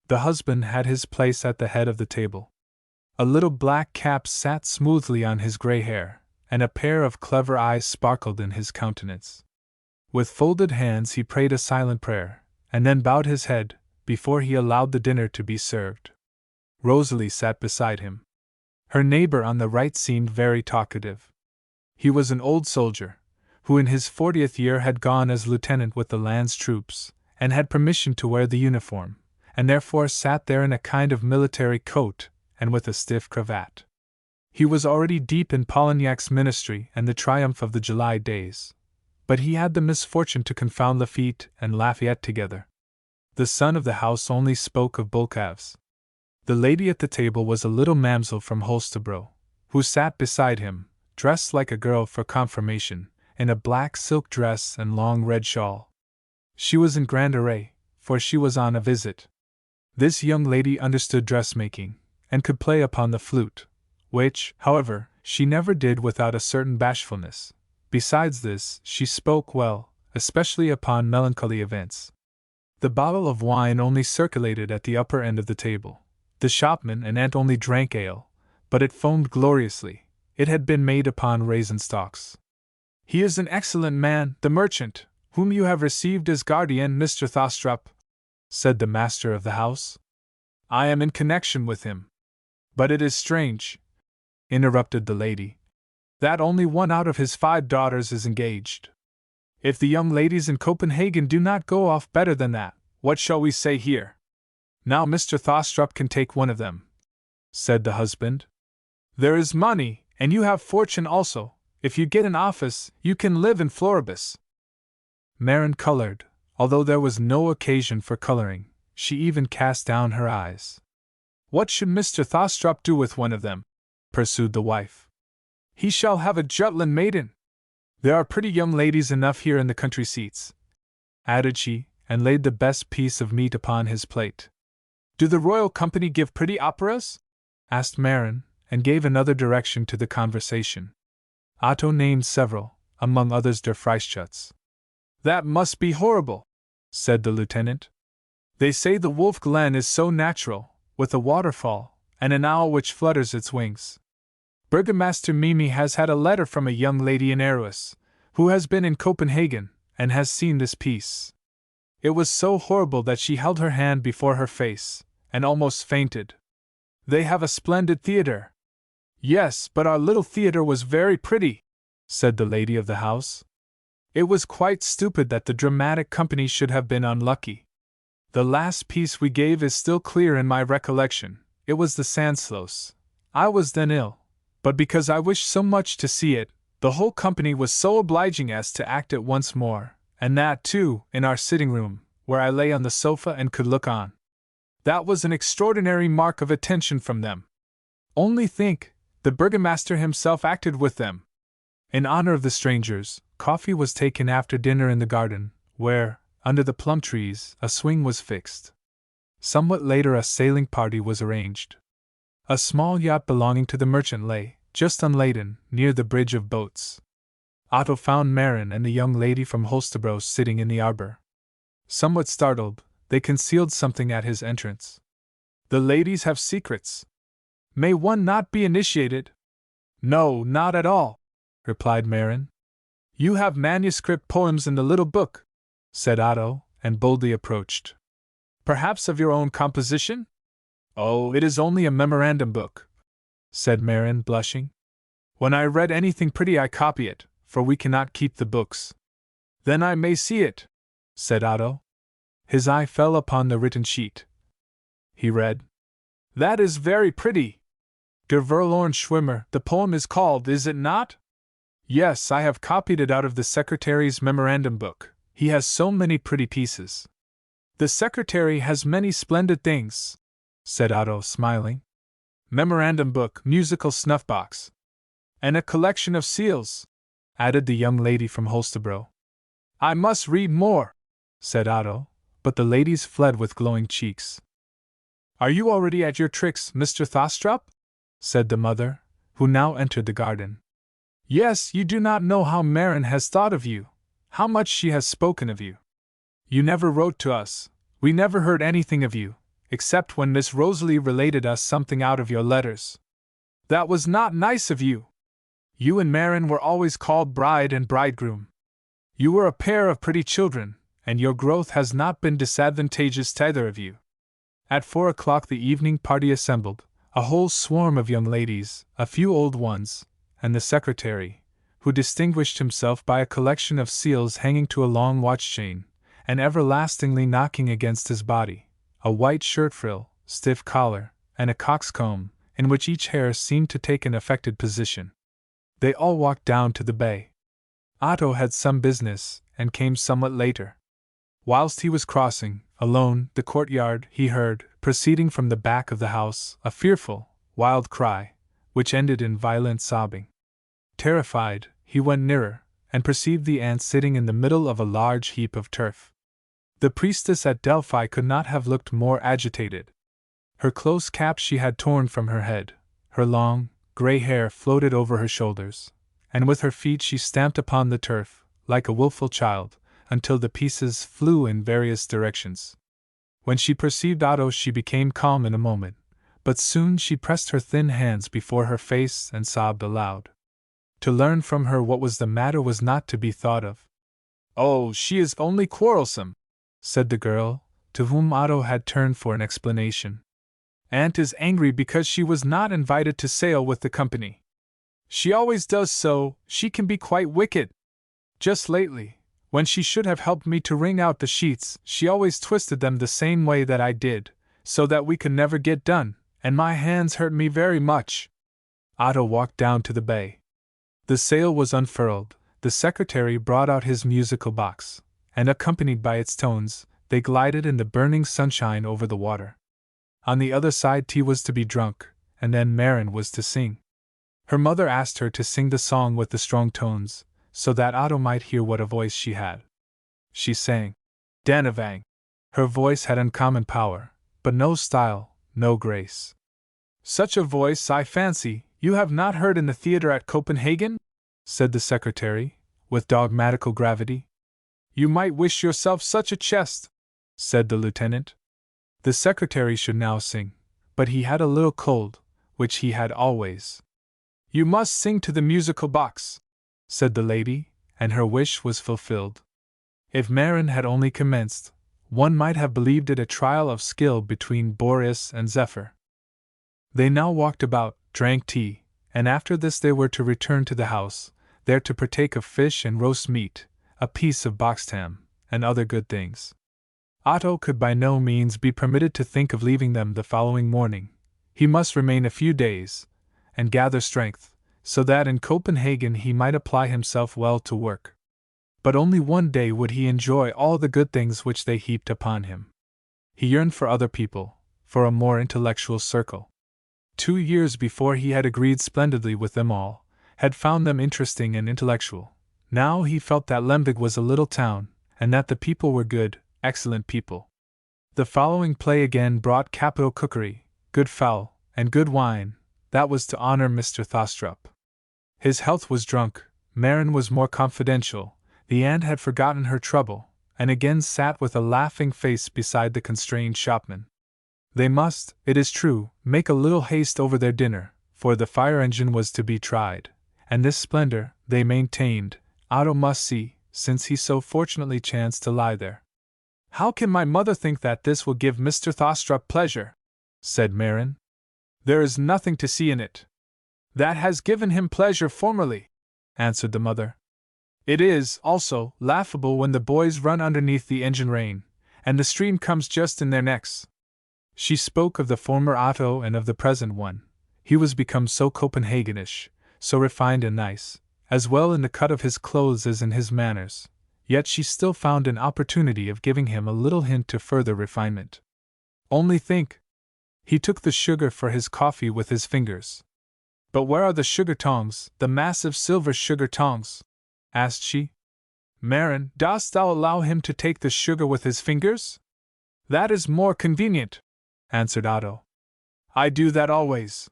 The husband had his place at the head of the table. A little black cap sat smoothly on his gray hair, and a pair of clever eyes sparkled in his countenance. With folded hands he prayed a silent prayer, and then bowed his head, before he allowed the dinner to be served. Rosalie sat beside him. Her neighbor on the right seemed very talkative. He was an old soldier, who in his 40th year had gone as lieutenant with the land's troops, and had permission to wear the uniform, and therefore sat there in a kind of military coat, and with a stiff cravat. He was already deep in Polignac's ministry and the triumph of the July days, but he had the misfortune to confound Lafitte and Lafayette together. The son of the house only spoke of Bulcavs. The lady at the table was a little mamsel from Holstebro, who sat beside him, dressed like a girl for confirmation, in a black silk dress and long red shawl. She was in grand array, for she was on a visit. This young lady understood dressmaking, and could play upon the flute, which, however, she never did without a certain bashfulness. Besides this, she spoke well, especially upon melancholy events. The bottle of wine only circulated at the upper end of the table. The shopman and aunt only drank ale, but it foamed gloriously. It had been made upon raisin stalks. He is an excellent man, the merchant, whom you have received as guardian, Mr. Thostrup, said the master of the house. I am in connection with him. But it is strange, interrupted the lady, that only one out of his 5 daughters is engaged. If the young ladies in Copenhagen do not go off better than that, what shall we say here? Now Mr. Thostrup can take one of them, said the husband. There is money, and you have fortune also. If you get an office, you can live in Floribus. Maren colored, although there was no occasion for coloring. She even cast down her eyes. What should Mr. Thostrup do with one of them? Pursued the wife. He shall have a Jutland maiden. There are pretty young ladies enough here in the country seats, added she, and laid the best piece of meat upon his plate. Do the Royal Company give pretty operas? Asked Maren, and gave another direction to the conversation. Otto named several, among others Der Freischütz. That must be horrible, said the lieutenant. They say the Wolf Glen is so natural, with a waterfall, and an owl which flutters its wings. Burgomaster Mimi has had a letter from a young lady in Aarhus, who has been in Copenhagen, and has seen this piece. It was so horrible that she held her hand before her face, and almost fainted. They have a splendid theatre. Yes, but our little theatre was very pretty, said the lady of the house. It was quite stupid that the dramatic company should have been unlucky. The last piece we gave is still clear in my recollection. It was the Sandslows. I was then ill, but because I wished so much to see it, the whole company was so obliging as to act it once more, and that, too, in our sitting room, where I lay on the sofa and could look on. That was an extraordinary mark of attention from them. Only think, the burgomaster himself acted with them. In honor of the strangers, coffee was taken after dinner in the garden, where, under the plum trees, a swing was fixed. Somewhat later a sailing party was arranged. A small yacht belonging to the merchant lay, just unladen, near the bridge of boats. Otto found Maren and the young lady from Holstebro sitting in the arbor. Somewhat startled, they concealed something at his entrance. The ladies have secrets, May one not be initiated? No, not at all, replied Marin. You have manuscript poems in the little book, said Otto, and boldly approached. Perhaps of your own composition? Oh, it is only a memorandum book, said Marin, blushing. When I read anything pretty I copy it, for we cannot keep the books. Then I may see it, said Otto. His eye fell upon the written sheet. He read. That is very pretty. Der Verlorene Schwimmer, the poem is called, is it not? Yes, I have copied it out of the secretary's memorandum book. He has so many pretty pieces. The secretary has many splendid things, said Otto, smiling. Memorandum book, musical snuff-box. And a collection of seals, added the young lady from Holstebro. I must read more, said Otto, but the ladies fled with glowing cheeks. Are you already at your tricks, Mr. Thostrup? Said the mother, who now entered the garden. Yes, you do not know how Marin has thought of you, how much she has spoken of you. You never wrote to us, we never heard anything of you, except when Miss Rosalie related us something out of your letters. That was not nice of you. You and Marin were always called bride and bridegroom. You were a pair of pretty children, and your growth has not been disadvantageous to either of you. At 4 o'clock the evening party assembled, a whole swarm of young ladies, a few old ones, and the secretary, who distinguished himself by a collection of seals hanging to a long watch chain, and everlastingly knocking against his body, a white shirt frill, stiff collar, and a coxcomb, in which each hair seemed to take an affected position. They all walked down to the bay. Otto had some business, and came somewhat later. Whilst he was crossing, alone, the courtyard, he heard, proceeding from the back of the house, a fearful, wild cry, which ended in violent sobbing. Terrified, he went nearer, and perceived the aunt sitting in the middle of a large heap of turf. The priestess at Delphi could not have looked more agitated. Her close cap she had torn from her head, her long, grey hair floated over her shoulders, and with her feet she stamped upon the turf, like a wilful child, until the pieces flew in various directions. When she perceived Otto she became calm in a moment, but soon she pressed her thin hands before her face and sobbed aloud. To learn from her what was the matter was not to be thought of. Oh, she is only quarrelsome, said the girl, to whom Otto had turned for an explanation. Aunt is angry because she was not invited to sail with the company. She always does so, she can be quite wicked. Just lately, when she should have helped me to wring out the sheets, she always twisted them the same way that I did, so that we could never get done, and my hands hurt me very much. Otto walked down to the bay. The sail was unfurled, the secretary brought out his musical box, and accompanied by its tones, they glided in the burning sunshine over the water. On the other side tea was to be drunk, and then Marin was to sing. Her mother asked her to sing the song with the strong tones, so that Otto might hear what a voice she had. She sang Danavang. Her voice had uncommon power, but no style, no grace. Such a voice, I fancy, you have not heard in the theatre at Copenhagen? Said the secretary, with dogmatical gravity. You might wish yourself such a chest, said the lieutenant. The secretary should now sing, but he had a little cold, which he had always. You must sing to the musical box, said the lady, and her wish was fulfilled. If Marin had only commenced, one might have believed it a trial of skill between Boreas and Zephyr. They now walked about, drank tea, and after this they were to return to the house, there to partake of fish and roast meat, a piece of boxed ham, and other good things. Otto could by no means be permitted to think of leaving them the following morning. He must remain a few days, and gather strength, so that in Copenhagen he might apply himself well to work. But only one day would he enjoy all the good things which they heaped upon him. He yearned for other people, for a more intellectual circle. 2 years before he had agreed splendidly with them all, had found them interesting and intellectual. Now he felt that Lemvig was a little town, and that the people were good, excellent people. The following play again brought capital cookery, good fowl, and good wine. That was to honor Mr. Thostrup. His health was drunk, Marin was more confidential, the aunt had forgotten her trouble, and again sat with a laughing face beside the constrained shopman. They must, it is true, make a little haste over their dinner, for the fire engine was to be tried, and this splendor, they maintained, Otto must see, since he so fortunately chanced to lie there. "How can my mother think that this will give Mr. Thostrup pleasure?" said Marin. "There is nothing to see in it. That has given him pleasure formerly," answered the mother. "It is, also, laughable when the boys run underneath the engine rain, and the stream comes just in their necks." She spoke of the former Otto and of the present one. He was become so Copenhaganish, so refined and nice, as well in the cut of his clothes as in his manners, yet she still found an opportunity of giving him a little hint to further refinement. "Only think! He took the sugar for his coffee with his fingers." "But where are the sugar tongs, the massive silver sugar tongs?" asked she. "Marin, dost thou allow him to take the sugar with his fingers?" "That is more convenient," answered Otto. "I do that always."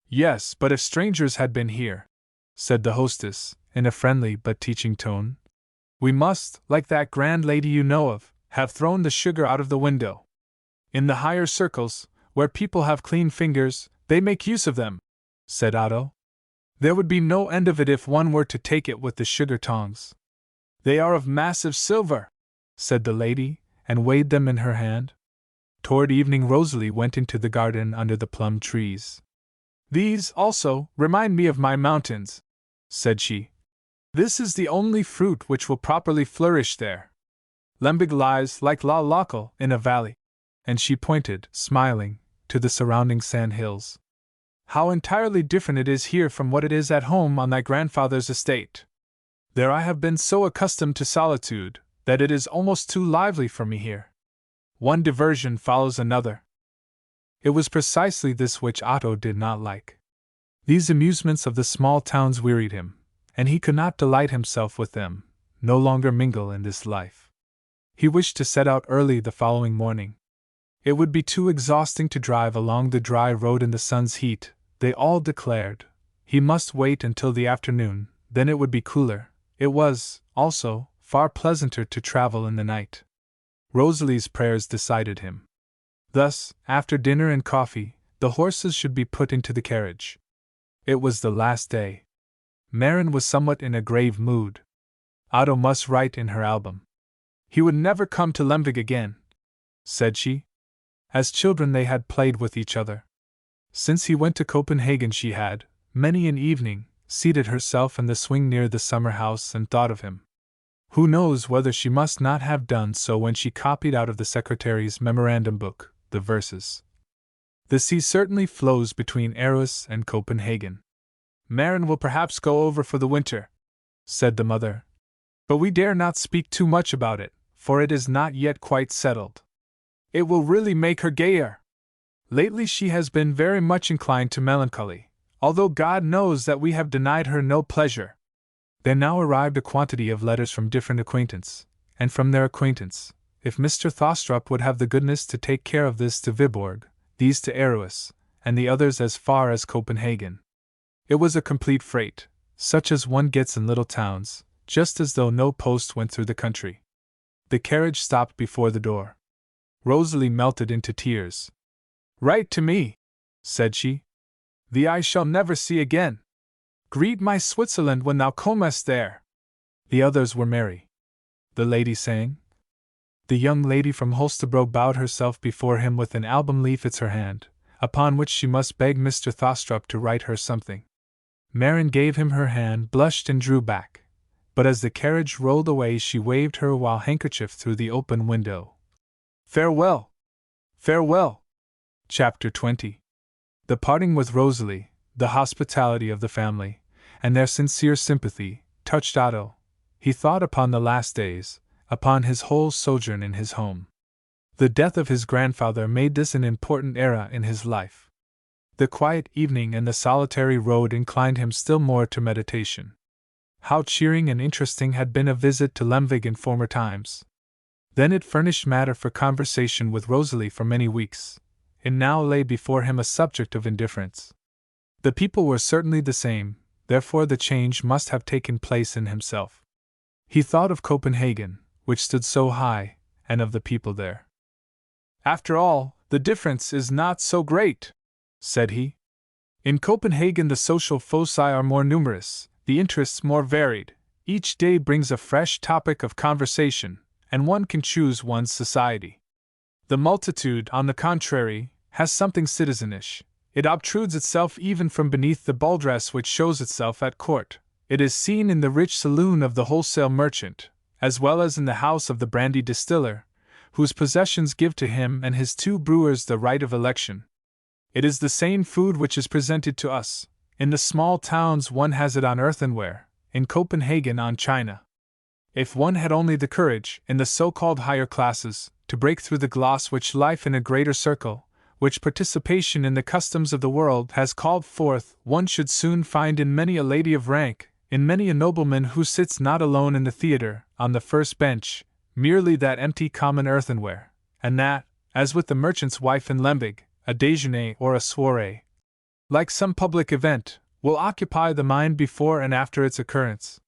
"Yes, but if strangers had been here," said the hostess, in a friendly but teaching tone, "we must, like that grand lady you know of, have thrown the sugar out of the window. In the higher circles, where people have clean fingers, they make use of them," said Otto. "There would be no end of it if one were to take it with the sugar tongs." "They are of massive silver," said the lady, and weighed them in her hand. Toward evening Rosalie went into the garden under the plum trees. "These, also, remind me of my mountains," said she. "This is the only fruit which will properly flourish there. Lemberg lies, like La Lochel, in a valley," and she pointed, smiling, to the surrounding sand hills. "How entirely different it is here from what it is at home on thy grandfather's estate. There I have been so accustomed to solitude, that it is almost too lively for me here. One diversion follows another." It was precisely this which Otto did not like. These amusements of the small towns wearied him, and he could not delight himself with them, no longer mingle in this life. He wished to set out early the following morning. It would be too exhausting to drive along the dry road in the sun's heat, they all declared. He must wait until the afternoon, then it would be cooler. It was, also, far pleasanter to travel in the night. Rosalie's prayers decided him. Thus, after dinner and coffee, the horses should be put into the carriage. It was the last day. Marin was somewhat in a grave mood. Otto must write in her album. He would never come to Lemberg again, said she. As children they had played with each other. Since he went to Copenhagen she had, many an evening, seated herself in the swing near the summer house and thought of him. Who knows whether she must not have done so when she copied out of the secretary's memorandum book the verses. "The sea certainly flows between Aarhus and Copenhagen. Marin will perhaps go over for the winter," said the mother. "But we dare not speak too much about it, for it is not yet quite settled. It will really make her gayer. Lately she has been very much inclined to melancholy, although God knows that we have denied her no pleasure." There now arrived a quantity of letters from different acquaintance, and from their acquaintance, if Mr. Thostrup would have the goodness to take care of this to Viborg, these to Aarhus, and the others as far as Copenhagen. It was a complete freight, such as one gets in little towns, just as though no post went through the country. The carriage stopped before the door. Rosalie melted into tears. "Write to me," said she. "Thee I shall never see again. Greet my Switzerland when thou comest there." The others were merry. The lady sang. The young lady from Holstebro bowed herself before him with an album leaf in her hand, upon which she must beg Mr. Thostrup to write her something. Marin gave him her hand, blushed and drew back, but as the carriage rolled away she waved her white handkerchief through the open window. Farewell! Farewell! Chapter 20. The parting with Rosalie, the hospitality of the family, and their sincere sympathy, touched Otto. He thought upon the last days, upon his whole sojourn in his home. The death of his grandfather made this an important era in his life. The quiet evening and the solitary road inclined him still more to meditation. How cheering and interesting had been a visit to Lemberg in former times! Then it furnished matter for conversation with Rosalie for many weeks. It now lay before him a subject of indifference. The people were certainly the same, therefore the change must have taken place in himself. He thought of Copenhagen, which stood so high, and of the people there. After all, "The difference is not so great," said he. "In Copenhagen the social foci are more numerous, the interests more varied, each day brings a fresh topic of conversation, and one can choose one's society. The multitude, on the contrary, has something citizenish. It obtrudes itself even from beneath the ball-dress which shows itself at court. It is seen in the rich saloon of the wholesale merchant, as well as in the house of the brandy distiller, whose possessions give to him and his 2 brewers the right of election. It is the same food which is presented to us. In the small towns one has it on earthenware, in Copenhagen on china. If one had only the courage, in the so-called higher classes, to break through the gloss which life in a greater circle, which participation in the customs of the world has called forth, one should soon find in many a lady of rank, in many a nobleman who sits not alone in the theatre, on the first bench, merely that empty common earthenware, and that, as with the merchant's wife in Lemberg, a déjeuner or a soirée, like some public event, will occupy the mind before and after its occurrence.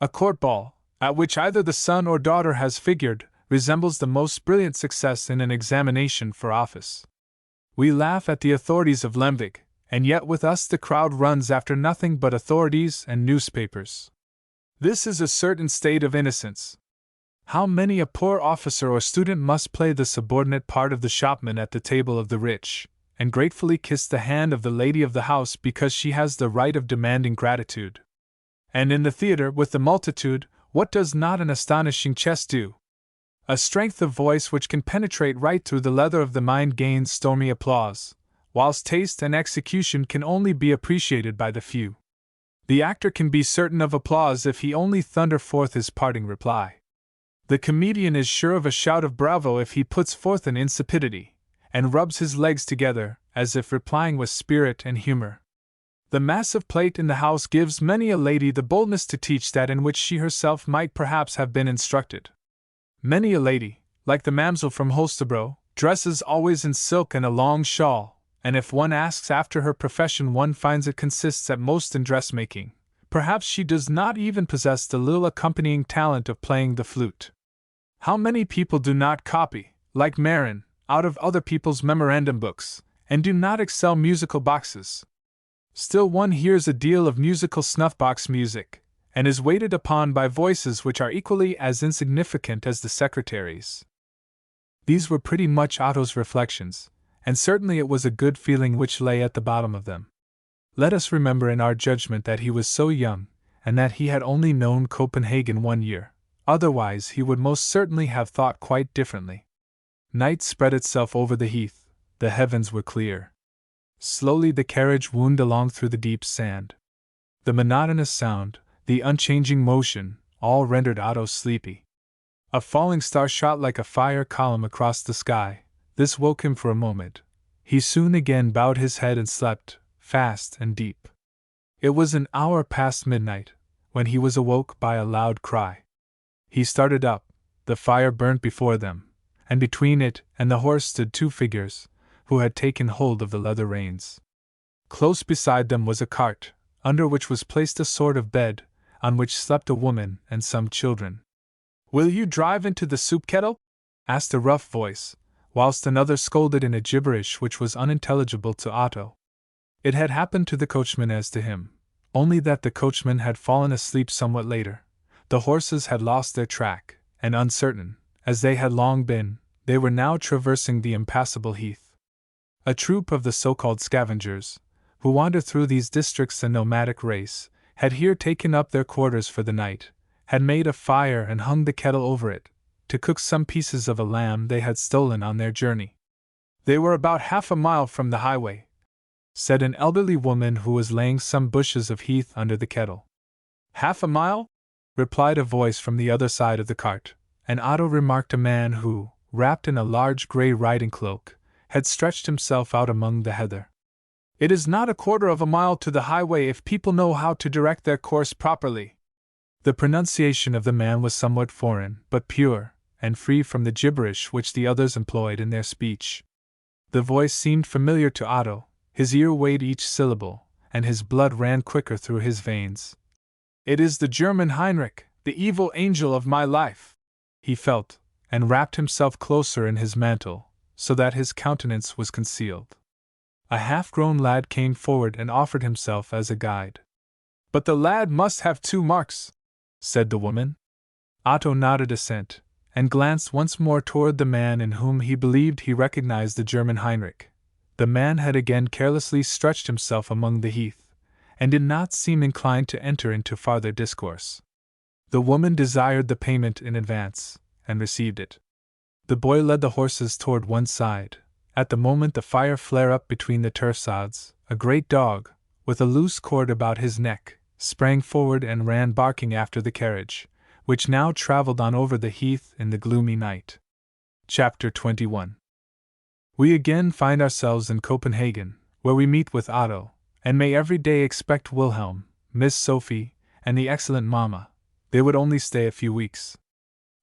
A court ball, at which either the son or daughter has figured, resembles the most brilliant success in an examination for office. We laugh at the authorities of Lemberg, and yet with us the crowd runs after nothing but authorities and newspapers. This is a certain state of innocence. How many a poor officer or student must play the subordinate part of the shopman at the table of the rich, and gratefully kiss the hand of the lady of the house because she has the right of demanding gratitude. And in the theatre, with the multitude, what does not an astonishing chest do? A strength of voice which can penetrate right through the leather of the mind gains stormy applause, whilst taste and execution can only be appreciated by the few. The actor can be certain of applause if he only thunder forth his parting reply. The comedian is sure of a shout of bravo if he puts forth an insipidity, and rubs his legs together, as if replying with spirit and humor. The massive plate in the house gives many a lady the boldness to teach that in which she herself might perhaps have been instructed. Many a lady, like the mamsel from Holstebro, dresses always in silk and a long shawl, and if one asks after her profession one finds it consists at most in dressmaking. Perhaps she does not even possess the little accompanying talent of playing the flute. How many people do not copy, like Marin, out of other people's memorandum books, and do not excel musical boxes? Still one hears a deal of musical snuff-box music, and is waited upon by voices which are equally as insignificant as the secretary's. These were pretty much Otto's reflections, and certainly it was a good feeling which lay at the bottom of them. Let us remember in our judgment that he was so young, and that he had only known Copenhagen 1 year, otherwise he would most certainly have thought quite differently. Night spread itself over the heath, the heavens were clear. Slowly the carriage wound along through the deep sand. The monotonous sound, the unchanging motion, all rendered Otto sleepy. A falling star shot like a fire column across the sky. This woke him for a moment. He soon again bowed his head and slept, fast and deep. It was an hour past midnight, when he was awoke by a loud cry. He started up, the fire burnt before them, and between it and the horse stood 2 figures, who had taken hold of the leather reins. Close beside them was a cart, under which was placed a sort of bed, on which slept a woman and some children. "Will you drive into the soup kettle?" asked a rough voice, whilst another scolded in a gibberish which was unintelligible to Otto. It had happened to the coachman as to him, only that the coachman had fallen asleep somewhat later. The horses had lost their track, and uncertain, as they had long been, they were now traversing the impassable heath. A troop of the so-called scavengers, who wander through these districts a nomadic race, had here taken up their quarters for the night, had made a fire and hung the kettle over it, to cook some pieces of a lamb they had stolen on their journey. They were about half a mile from the highway, said an elderly woman who was laying some bushes of heath under the kettle. "Half a mile?" replied a voice from the other side of the cart, and Otto remarked a man who, wrapped in a large grey riding cloak, had stretched himself out among the heather. "It is not a quarter of a mile to the highway if people know how to direct their course properly." The pronunciation of the man was somewhat foreign, but pure, and free from the gibberish which the others employed in their speech. The voice seemed familiar to Otto, his ear weighed each syllable, and his blood ran quicker through his veins. "It is the German Heinrich, the evil angel of my life," he felt, and wrapped himself closer in his mantle, so that his countenance was concealed. A half-grown lad came forward and offered himself as a guide. "But the lad must have 2 marks," said the woman. Otto nodded assent, and glanced once more toward the man in whom he believed he recognized the German Heinrich. The man had again carelessly stretched himself among the heath, and did not seem inclined to enter into farther discourse. The woman desired the payment in advance, and received it. The boy led the horses toward one side. At the moment the fire flared up between the turf sods, a great dog, with a loose cord about his neck, sprang forward and ran barking after the carriage, which now traveled on over the heath in the gloomy night. Chapter 21. We again find ourselves in Copenhagen, where we meet with Otto, and may every day expect Wilhelm, Miss Sophie, and the excellent Mamma. They would only stay a few weeks.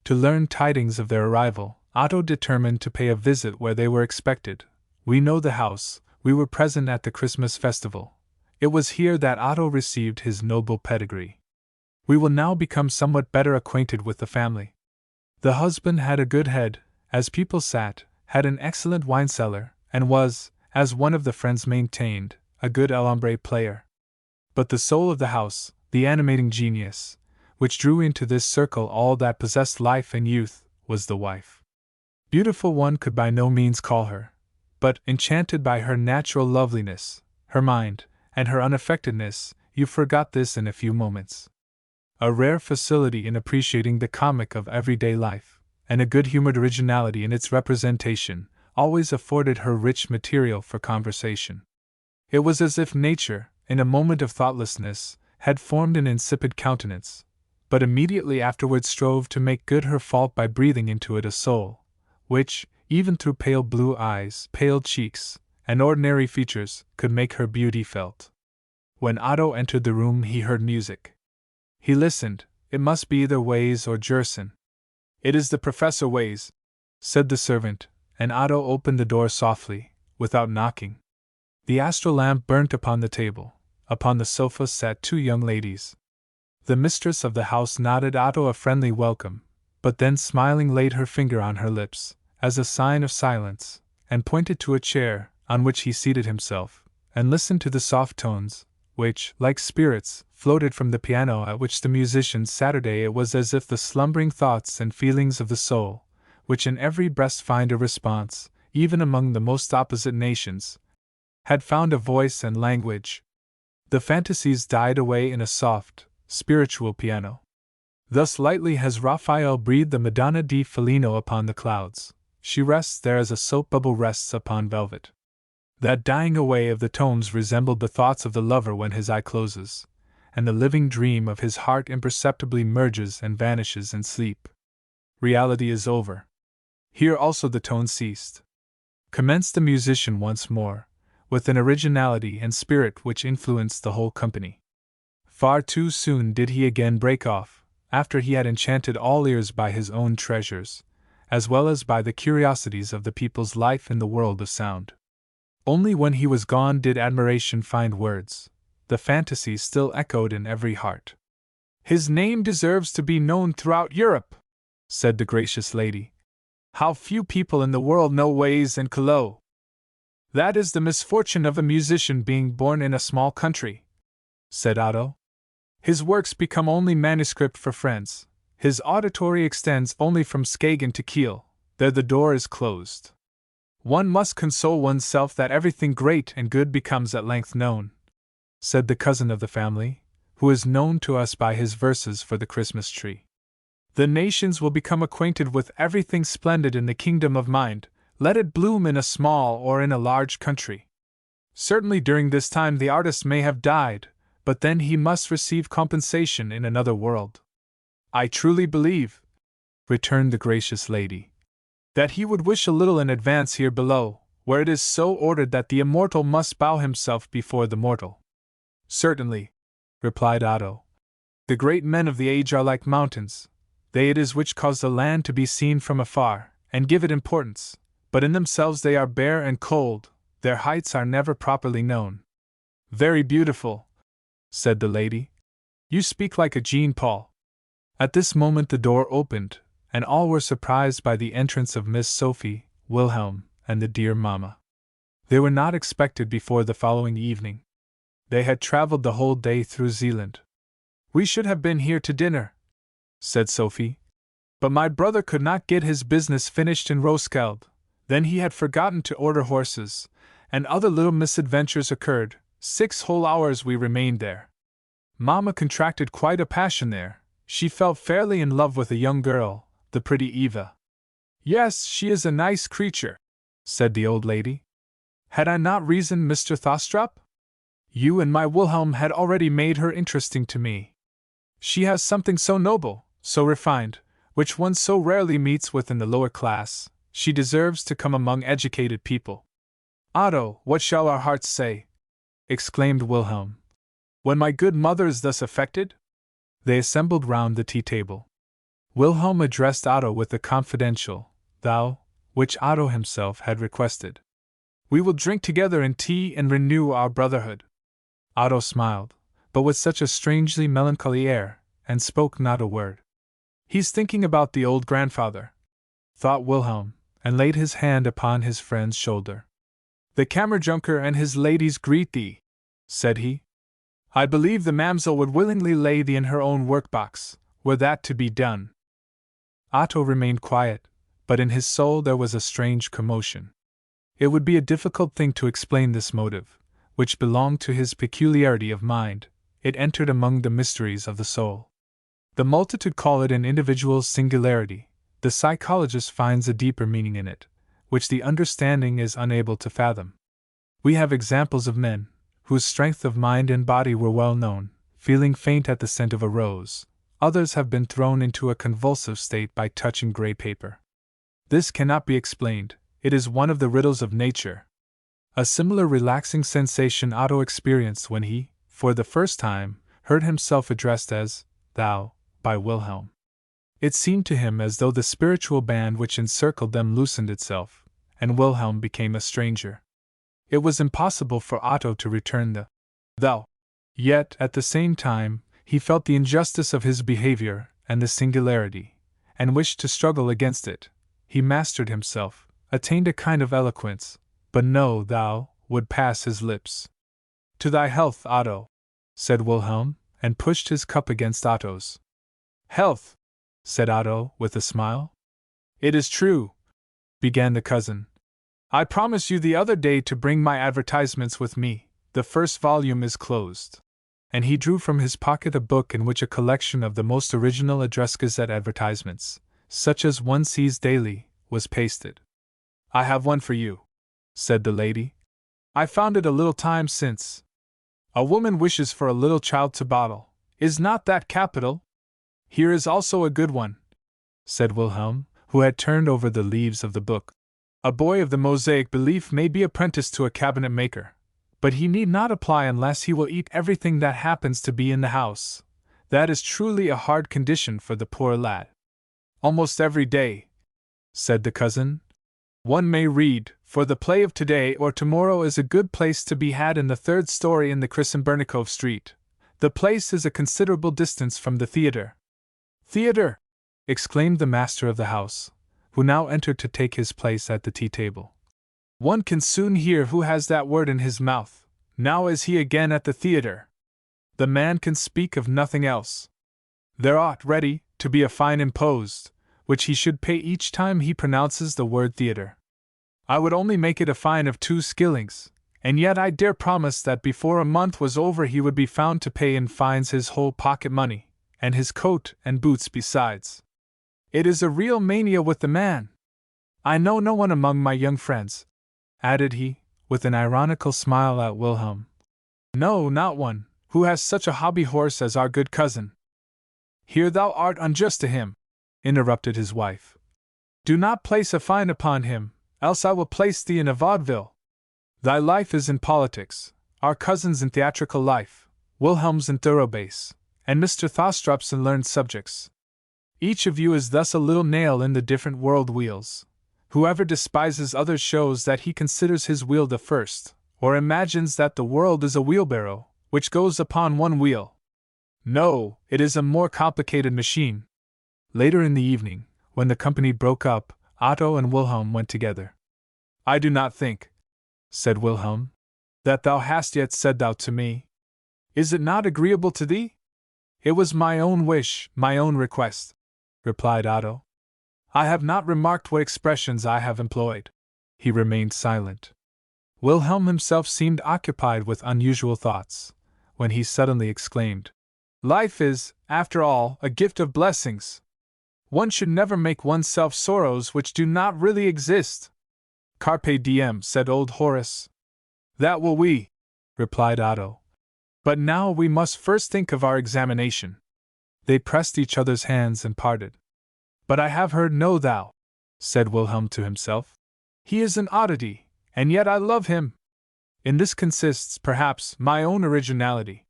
To learn tidings of their arrival, Otto determined to pay a visit where they were expected. We know the house, we were present at the Christmas festival. It was here that Otto received his noble pedigree. We will now become somewhat better acquainted with the family. The husband had a good head, as people sat, had an excellent wine cellar, and was, as one of the friends maintained, a good alambre player. But the soul of the house, the animating genius, which drew into this circle all that possessed life and youth, was the wife. Beautiful one could by no means call her, but, enchanted by her natural loveliness, her mind, and her unaffectedness, you forgot this in a few moments. A rare facility in appreciating the comic of everyday life, and a good-humored originality in its representation, always afforded her rich material for conversation. It was as if nature, in a moment of thoughtlessness, had formed an insipid countenance, but immediately afterwards strove to make good her fault by breathing into it a soul, which, even through pale blue eyes, pale cheeks, and ordinary features, could make her beauty felt. When Otto entered the room he heard music. He listened. It must be either Ways or Jerson. "It is the Professor Ways," said the servant, and Otto opened the door softly, without knocking. The astral lamp burnt upon the table. Upon the sofa sat 2 young ladies. The mistress of the house nodded Otto a friendly welcome, but then smiling laid her finger on her lips, as a sign of silence, and pointed to a chair, on which he seated himself, and listened to the soft tones, which, like spirits, floated from the piano at which the musicians Saturday. It was as if the slumbering thoughts and feelings of the soul, which in every breast find a response, even among the most opposite nations, had found a voice and language. The fantasies died away in a soft, spiritual piano. Thus lightly has Raphael breathed the Madonna di Foligno upon the clouds. She rests there as a soap bubble rests upon velvet. That dying away of the tones resembled the thoughts of the lover when his eye closes, and the living dream of his heart imperceptibly merges and vanishes in sleep. Reality is over. Here also the tone ceased. Commenced the musician once more, with an originality and spirit which influenced the whole company. Far too soon did he again break off, after he had enchanted all ears by his own treasures, as well as by the curiosities of the people's life in the world of sound. Only when he was gone did admiration find words. The fantasy still echoed in every heart. "His name deserves to be known throughout Europe," said the gracious lady. "How few people in the world know Ways and Callot. That is the misfortune of a musician being born in a small country," said Otto. "His works become only manuscript for friends. His auditory extends only from Skagen to Kiel. There the door is closed. One must console oneself that everything great and good becomes at length known," said the cousin of the family, who is known to us by his verses for the Christmas tree. "The nations will become acquainted with everything splendid in the kingdom of mind, let it bloom in a small or in a large country. Certainly during this time the artist may have died, but then he must receive compensation in another world. I truly believe," returned the gracious lady, "that he would wish a little in advance here below, where it is so ordered that the immortal must bow himself before the mortal." "Certainly," replied Otto. "The great men of the age are like mountains. They it is which cause the land to be seen from afar, and give it importance, but in themselves they are bare and cold, their heights are never properly known." "Very beautiful," said the lady. "You speak like a Jean Paul." At this moment the door opened, and all were surprised by the entrance of Miss Sophie, Wilhelm, and the dear mamma. They were not expected before the following evening. They had traveled the whole day through Zealand. "We should have been here to dinner," said Sophie. "But my brother could not get his business finished in Roskilde. Then he had forgotten to order horses, and other little misadventures occurred. 6 whole hours we remained there. Mamma contracted quite a passion there. She fell fairly in love with a young girl, the pretty Eva." "Yes, she is a nice creature," said the old lady. "Had I not reason, Mr. Thostrup? You and my Wilhelm had already made her interesting to me. She has something so noble, so refined, which one so rarely meets with in the lower class. She deserves to come among educated people." "Otto, what shall our hearts say?" exclaimed Wilhelm. "When my good mother is thus affected?" They assembled round the tea table. Wilhelm addressed Otto with the confidential "thou," which Otto himself had requested. "We will drink together in tea and renew our brotherhood." Otto smiled, but with such a strangely melancholy air, and spoke not a word. "He's thinking about the old grandfather," thought Wilhelm, and laid his hand upon his friend's shoulder. "The Kammerjunker and his ladies greet thee," said he. "I believe the mamselle would willingly lay thee in her own workbox, were that to be done." Otto remained quiet, but in his soul there was a strange commotion. It would be a difficult thing to explain this motive, which belonged to his peculiarity of mind. It entered among the mysteries of the soul. The multitude call it an individual's singularity. The psychologist finds a deeper meaning in it, which the understanding is unable to fathom. We have examples of men, whose strength of mind and body were well known, feeling faint at the scent of a rose. Others have been thrown into a convulsive state by touching gray paper. This cannot be explained, it is one of the riddles of nature. A similar relaxing sensation Otto experienced when he, for the first time, heard himself addressed as "thou" by Wilhelm. It seemed to him as though the spiritual band which encircled them loosened itself, and Wilhelm became a stranger. It was impossible for Otto to return the "thou." Yet, at the same time, he felt the injustice of his behavior and the singularity, and wished to struggle against it. He mastered himself, attained a kind of eloquence, but no "thou" would pass his lips. "To thy health, Otto," said Wilhelm, and pushed his cup against Otto's. "Health," said Otto, with a smile. "It is true," began the cousin. "I promised you the other day to bring my advertisements with me. The first volume is closed." And he drew from his pocket a book in which a collection of the most original Address Gazette advertisements, such as one sees daily, was pasted. "I have one for you," said the lady. "I found it a little time since. A woman wishes for a little child to bottle. Is not that capital? Here is also a good one," said Wilhelm, who had turned over the leaves of the book. "A boy of the Mosaic belief may be apprenticed to a cabinet maker, but he need not apply unless he will eat everything that happens to be in the house. That is truly a hard condition for the poor lad." "Almost every day," said the cousin, "one may read, for the play of today or tomorrow is a good place to be had in the 3rd story in the Christenbernikov Street. The place is a considerable distance from the theatre." "Theatre!" exclaimed the master of the house, who now entered to take his place at the tea table. "One can soon hear who has that word in his mouth. Now is he again at the theatre? The man can speak of nothing else. There ought ready to be a fine imposed, which he should pay each time he pronounces the word theatre. I would only make it a fine of 2 skillings, and yet I dare promise that before a month was over he would be found to pay in fines his whole pocket money, and his coat and boots besides. It is a real mania with the man. I know no one among my young friends," added he, with an ironical smile at Wilhelm. "No, not one, who has such a hobby horse as our good cousin." "Here thou art unjust to him," interrupted his wife. "Do not place a fine upon him, else I will place thee in a vaudeville. Thy life is in politics, our cousin's in theatrical life, Wilhelm's in thoroughbass, and Mr. Thostrup's in learned subjects. Each of you is thus a little nail in the different world wheels. Whoever despises others shows that he considers his wheel the first, or imagines that the world is a wheelbarrow, which goes upon one wheel. No, it is a more complicated machine." Later in the evening, when the company broke up, Otto and Wilhelm went together. I do not think, said Wilhelm, that thou hast yet said thou to me. Is it not agreeable to thee? It was my own wish, my own request, replied Otto. I have not remarked what expressions I have employed. He remained silent. Wilhelm himself seemed occupied with unusual thoughts, when he suddenly exclaimed, Life is, after all, a gift of blessings. One should never make oneself sorrows which do not really exist. Carpe diem, said old Horace. That will we, replied Otto. But now we must first think of our examination. They pressed each other's hands and parted. But I have heard no thou, said Wilhelm to himself. He is an oddity, and yet I love him. In this consists, perhaps, my own originality.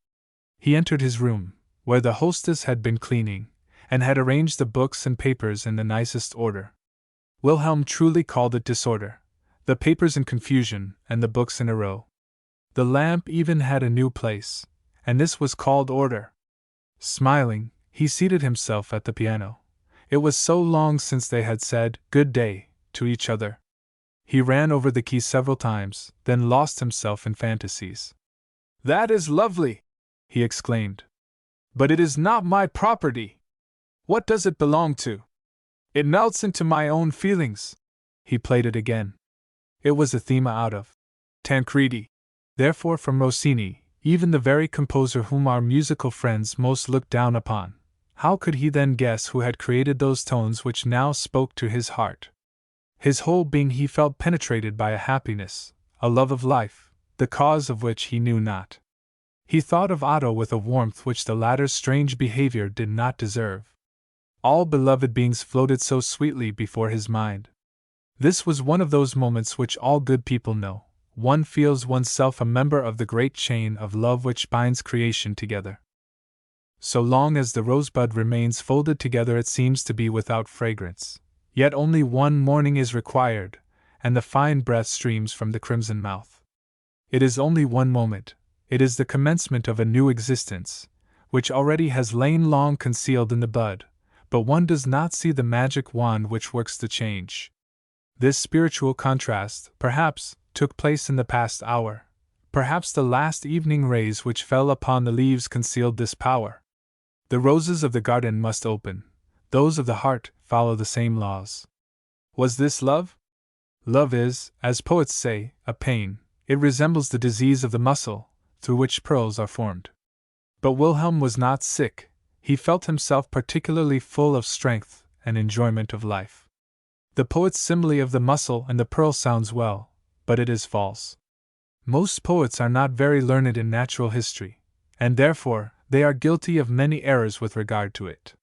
He entered his room, where the hostess had been cleaning, and had arranged the books and papers in the nicest order. Wilhelm truly called it disorder, the papers in confusion, and the books in a row. The lamp even had a new place, and this was called order. Smiling, he seated himself at the piano. It was so long since they had said good day to each other. He ran over the key several times, then lost himself in fantasies. That is lovely, he exclaimed. But it is not my property. What does it belong to? It melts into my own feelings. He played it again. It was a theme out of Tancredi. Therefore, from Rossini, even the very composer whom our musical friends most look down upon, how could he then guess who had created those tones which now spoke to his heart? His whole being he felt penetrated by a happiness, a love of life, the cause of which he knew not. He thought of Otto with a warmth which the latter's strange behavior did not deserve. All beloved beings floated so sweetly before his mind. This was one of those moments which all good people know. One feels oneself a member of the great chain of love which binds creation together. So long as the rosebud remains folded together it seems to be without fragrance, yet only one morning is required, and the fine breath streams from the crimson mouth. It is only one moment, it is the commencement of a new existence, which already has lain long concealed in the bud, but one does not see the magic wand which works the change. This spiritual contrast, perhaps, took place in the past hour. Perhaps the last evening rays which fell upon the leaves concealed this power. The roses of the garden must open, those of the heart follow the same laws. Was this love? Love is, as poets say, a pain. It resembles the disease of the muscle, through which pearls are formed. But Wilhelm was not sick, he felt himself particularly full of strength and enjoyment of life. The poet's simile of the muscle and the pearl sounds well, but it is false. Most poets are not very learned in natural history, and therefore they are guilty of many errors with regard to it.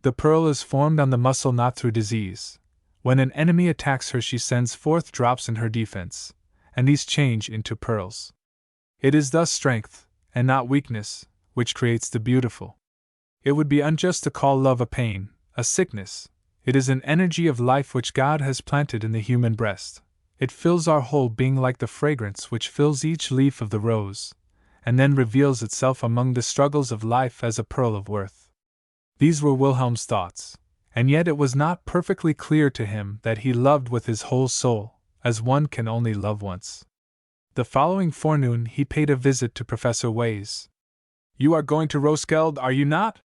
The pearl is formed on the muscle not through disease. When an enemy attacks her she sends forth drops in her defense, and these change into pearls. It is thus strength, and not weakness, which creates the beautiful. It would be unjust to call love a pain, a sickness. It is an energy of life which God has planted in the human breast. It fills our whole being like the fragrance which fills each leaf of the rose, and then reveals itself among the struggles of life as a pearl of worth. These were Wilhelm's thoughts, and yet it was not perfectly clear to him that he loved with his whole soul, as one can only love once. The following forenoon he paid a visit to Professor Ways. You are going to Roskilde, are you not?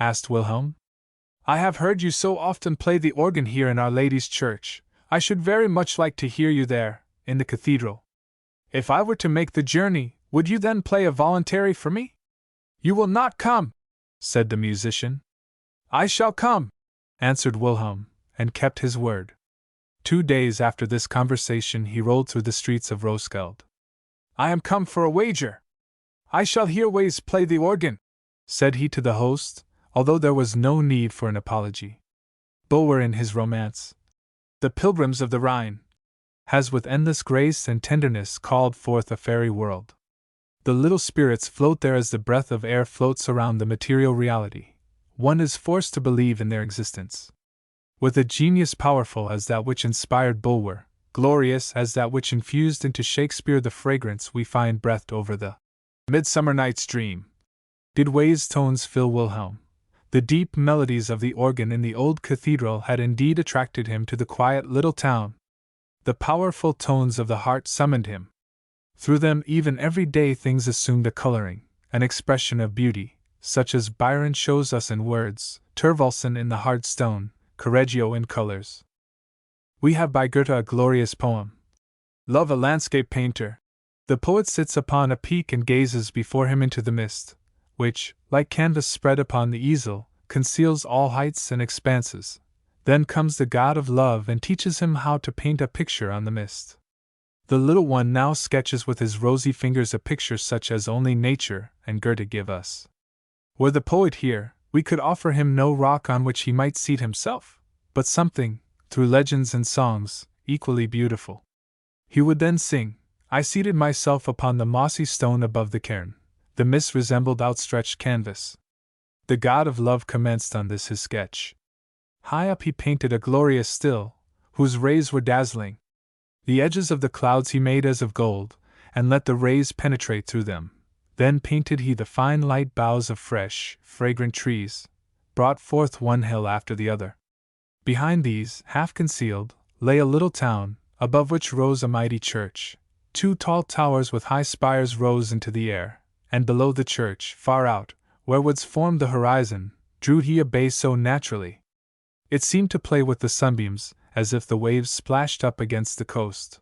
Asked Wilhelm. I have heard you so often play the organ here in Our Lady's Church. I should very much like to hear you there, in the cathedral. If I were to make the journey, would you then play a voluntary for me? You will not come, said the musician. I shall come, answered Wilhelm, and kept his word. 2 days after this conversation he rolled through the streets of Roskilde. I am come for a wager. I shall hear Ways play the organ, said he to the host, although there was no need for an apology. Bulwer in his romance, The Pilgrims of the Rhine, has with endless grace and tenderness called forth a fairy world. The little spirits float there as the breath of air floats around the material reality. One is forced to believe in their existence. With a genius powerful as that which inspired Bulwer, glorious as that which infused into Shakespeare the fragrance we find breathed over the Midsummer Night's Dream, did Ways' tones fill Wilhelm. The deep melodies of the organ in the old cathedral had indeed attracted him to the quiet little town. The powerful tones of the heart summoned him. Through them even everyday things assumed a coloring, an expression of beauty, such as Byron shows us in words, Tervalson in the hard stone, Correggio in colors. We have by Goethe a glorious poem. Love, a landscape painter. The poet sits upon a peak and gazes before him into the mist, which, like canvas spread upon the easel, conceals all heights and expanses. Then comes the god of love and teaches him how to paint a picture on the mist. The little one now sketches with his rosy fingers a picture such as only nature and Goethe give us. Were the poet here, we could offer him no rock on which he might seat himself, but something, through legends and songs, equally beautiful. He would then sing, I seated myself upon the mossy stone above the cairn. The mist resembled outstretched canvas. The god of love commenced on this his sketch. High up he painted a glorious still, whose rays were dazzling. The edges of the clouds he made as of gold, and let the rays penetrate through them. Then painted he the fine light boughs of fresh, fragrant trees, brought forth one hill after the other. Behind these, half concealed, lay a little town, above which rose a mighty church. 2 tall towers with high spires rose into the air, and below the church, far out, where woods formed the horizon, drew he a bay so naturally. It seemed to play with the sunbeams, as if the waves splashed up against the coast.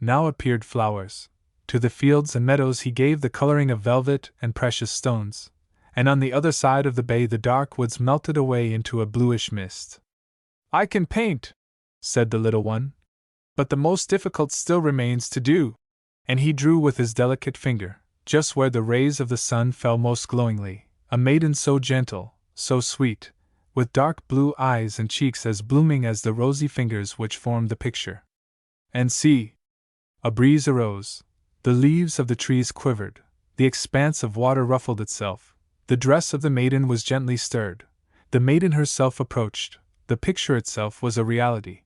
Now appeared flowers. To the fields and meadows he gave the coloring of velvet and precious stones, and on the other side of the bay the dark woods melted away into a bluish mist. I can paint, said the little one, but the most difficult still remains to do. And he drew with his delicate finger, just where the rays of the sun fell most glowingly, a maiden so gentle, so sweet, with dark blue eyes and cheeks as blooming as the rosy fingers which formed the picture. And see! A breeze arose, the leaves of the trees quivered, the expanse of water ruffled itself, the dress of the maiden was gently stirred, the maiden herself approached, the picture itself was a reality.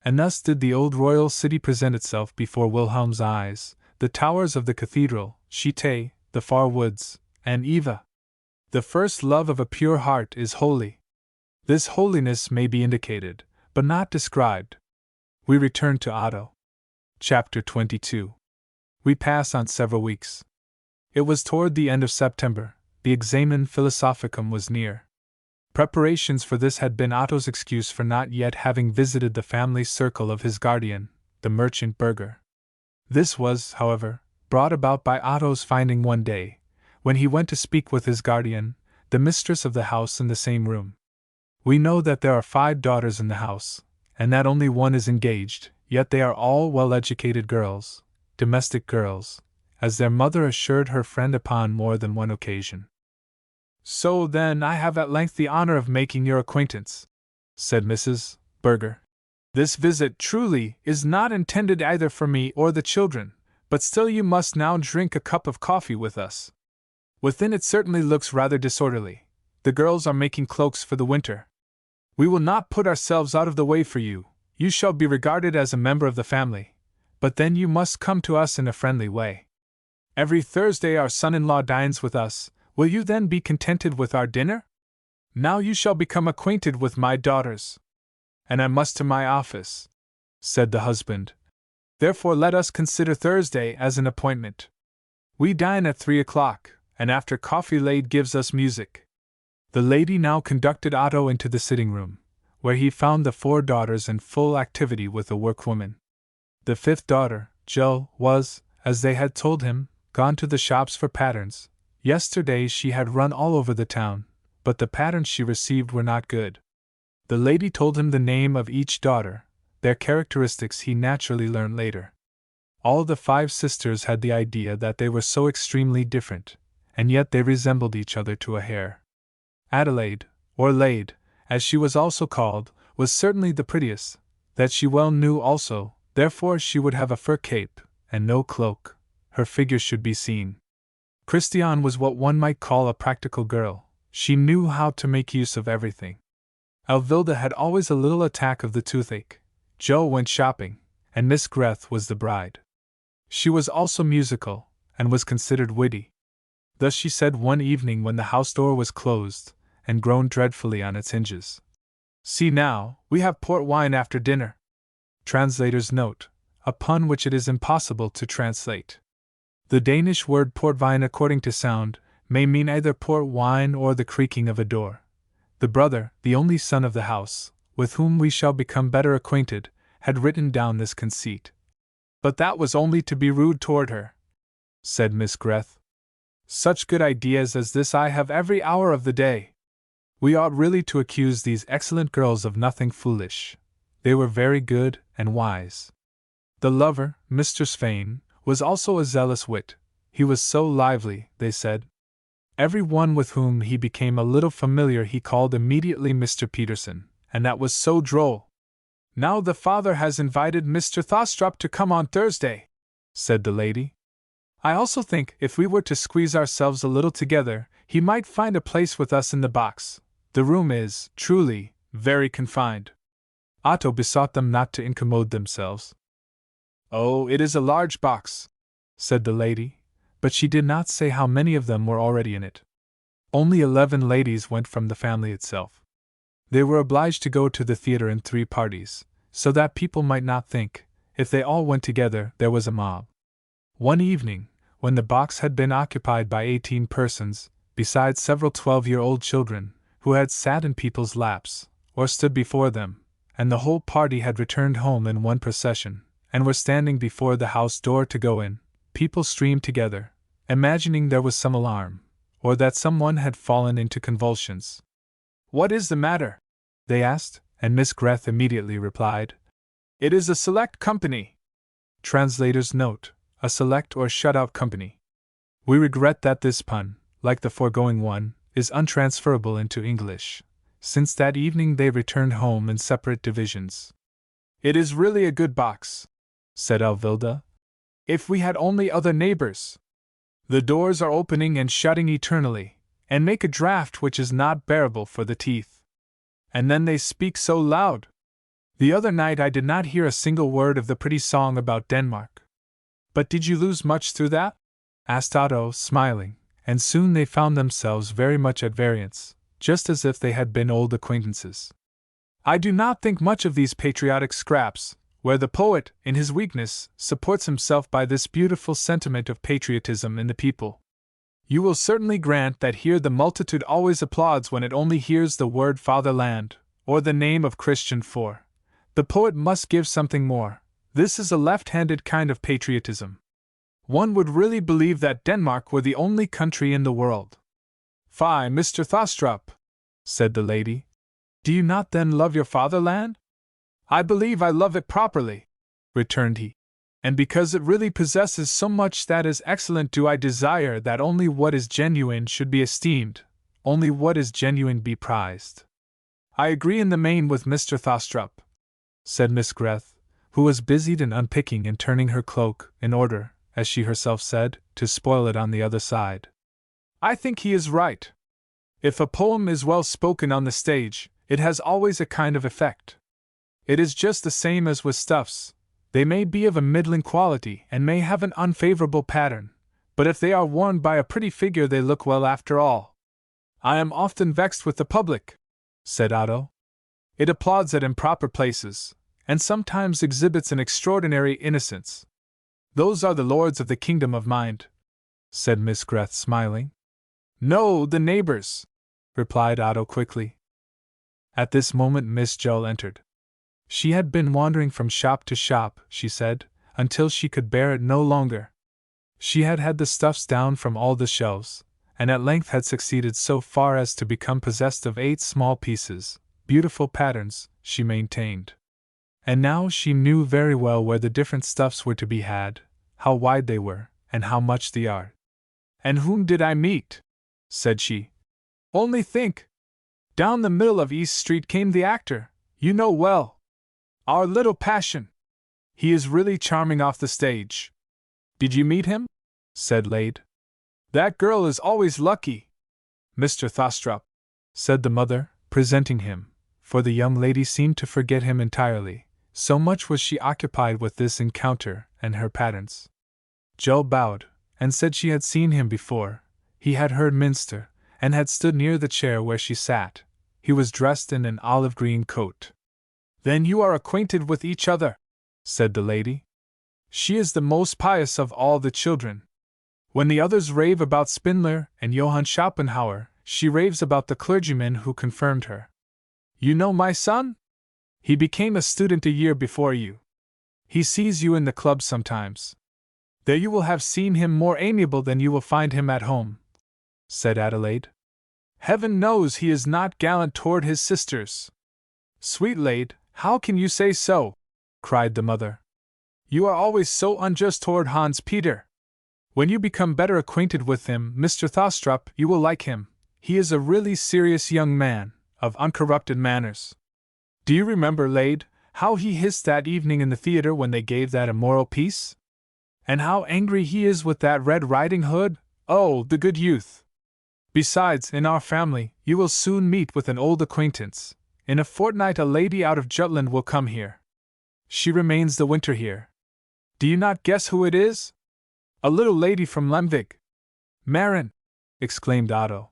And thus did the old royal city present itself before Wilhelm's eyes, the towers of the cathedral, Chité, the far woods, and Eva. The first love of a pure heart is holy. This holiness may be indicated, but not described. We return to Otto. Chapter 22. We pass on several weeks. It was toward the end of September, the Examen Philosophicum was near. Preparations for this had been Otto's excuse for not yet having visited the family circle of his guardian, the merchant Burger. This was, however, brought about by Otto's finding one day, when he went to speak with his guardian, the mistress of the house, in the same room. We know that there are 5 daughters in the house, and that only one is engaged, yet they are all well-educated girls, domestic girls, as their mother assured her friend upon more than one occasion. So then I have at length the honor of making your acquaintance, said Mrs. Burger. This visit, truly, is not intended either for me or the children, but still you must now drink a cup of coffee with us. Within it certainly looks rather disorderly. The girls are making cloaks for the winter. We will not put ourselves out of the way for you. You shall be regarded as a member of the family, but then you must come to us in a friendly way. Every Thursday our son-in-law dines with us. Will you then be contented with our dinner? Now you shall become acquainted with my daughters. And I must to my office, said the husband. Therefore let us consider Thursday as an appointment. We dine at 3 o'clock, and after coffee Lade gives us music. The lady now conducted Otto into the sitting-room, where he found the 4 daughters in full activity with a workwoman. The 5th daughter, Jo, was, as they had told him, gone to the shops for patterns. Yesterday she had run all over the town, but the patterns she received were not good. The lady told him the name of each daughter, their characteristics he naturally learned later. All the 5 sisters had the idea that they were so extremely different, and yet they resembled each other to a hair. Adelaide, or Lade, as she was also called, was certainly the prettiest. That she well knew also, therefore she would have a fur cape, and no cloak. Her figure should be seen. Christiane was what one might call a practical girl. She knew how to make use of everything. Elvilda had always a little attack of the toothache. Jo went shopping, and Miss Greth was the bride. She was also musical, and was considered witty. Thus she said one evening when the house door was closed, and groaned dreadfully on its hinges. See now, we have port wine after dinner. Translator's note: a pun which it is impossible to translate. The Danish word portvine, according to sound, may mean either port wine or the creaking of a door. The brother, the only son of the house, with whom we shall become better acquainted, had written down this conceit. But that was only to be rude toward her, said Miss Greth. Such good ideas as this I have every hour of the day. We ought really to accuse these excellent girls of nothing foolish. They were very good and wise. The lover, Mr. Svein, was also a zealous wit. He was so lively, they said. Every one with whom he became a little familiar he called immediately Mr. Peterson, and that was so droll. Now the father has invited Mr. Thostrup to come on Thursday, said the lady. I also think if we were to squeeze ourselves a little together, he might find a place with us in the box. The room is, truly, very confined. Otto besought them not to incommode themselves. Oh, it is a large box, said the lady, but she did not say how many of them were already in it. Only 11 ladies went from the family itself. They were obliged to go to the theater in 3 parties, so that people might not think, if they all went together, there was a mob. One evening, when the box had been occupied by 18 persons, besides several 12-year-old children, who had sat in people's laps, or stood before them, and the whole party had returned home in one procession, and were standing before the house door to go in, people streamed together, imagining there was some alarm, or that someone had fallen into convulsions. What is the matter? They asked, and Miss Greth immediately replied, It is a select company. Translator's note: a select or shut-out company. We regret that this pun, like the foregoing one, is untransferable into English, since that evening they returned home in separate divisions. It is really a good box, said Elvilda. If we had only other neighbors! The doors are opening and shutting eternally, and make a draught which is not bearable for the teeth. And then they speak so loud. The other night I did not hear a single word of the pretty song about Denmark. But did you lose much through that? Asked Otto, smiling, and soon they found themselves very much at variance, just as if they had been old acquaintances. I do not think much of these patriotic scraps, where the poet, in his weakness, supports himself by this beautiful sentiment of patriotism in the people. You will certainly grant that here the multitude always applauds when it only hears the word fatherland, or the name of Christian for. The poet must give something more. This is a left-handed kind of patriotism. One would really believe that Denmark were the only country in the world. Fie, Mr. Thostrup, said the lady. Do you not then love your fatherland? I believe I love it properly, returned he. And because it really possesses so much that is excellent do I desire that only what is genuine should be esteemed, only what is genuine be prized. I agree in the main with Mr. Thostrup, said Miss Greth, who was busied in unpicking and turning her cloak, in order, as she herself said, to spoil it on the other side. I think he is right. If a poem is well spoken on the stage, it has always a kind of effect. It is just the same as with stuffs. They may be of a middling quality and may have an unfavorable pattern, but if they are worn by a pretty figure they look well after all. I am often vexed with the public, said Otto. It applauds at improper places, and sometimes exhibits an extraordinary innocence. Those are the lords of the kingdom of mind, said Miss Greth, smiling. No, the neighbors, replied Otto quickly. At this moment Miss Jull entered. She had been wandering from shop to shop, she said, until she could bear it no longer. She had had the stuffs down from all the shelves, and at length had succeeded so far as to become possessed of 8 small pieces, beautiful patterns, she maintained. And now she knew very well where the different stuffs were to be had, how wide they were, and how much the yard. And whom did I meet? Said she. Only think! Down the middle of East Street came the actor, you know well. Our little Passion. He is really charming off the stage. Did you meet him? Said Lade. That girl is always lucky. Mr. Thostrup, said the mother, presenting him, for the young lady seemed to forget him entirely, so much was she occupied with this encounter and her patterns. Jull bowed, and said she had seen him before. He had heard Minster, and had stood near the chair where she sat. He was dressed in an olive green coat. Then you are acquainted with each other? said the lady. She is the most pious of all the children. When the others rave about Spindler and Johann Schopenhauer, she raves about the clergyman who confirmed her. You know my son? He became a student a year before you. He sees you in the club sometimes. There you will have seen him more amiable than you will find him at home, said Adelaide. Heaven knows he is not gallant toward his sisters. Sweet Lade, how can you say so? Cried the mother. You are always so unjust toward Hans Peter. When you become better acquainted with him, Mr. Thostrup, you will like him. He is a really serious young man, of uncorrupted manners. Do you remember, Lade, how he hissed that evening in the theater when they gave that immoral piece? And how angry he is with that Red Riding Hood? Oh, the good youth! Besides, in our family, you will soon meet with an old acquaintance. In a fortnight a lady out of Jutland will come here. She remains the winter here. Do you not guess who it is? A little lady from Lemvig. Marin! Exclaimed Otto.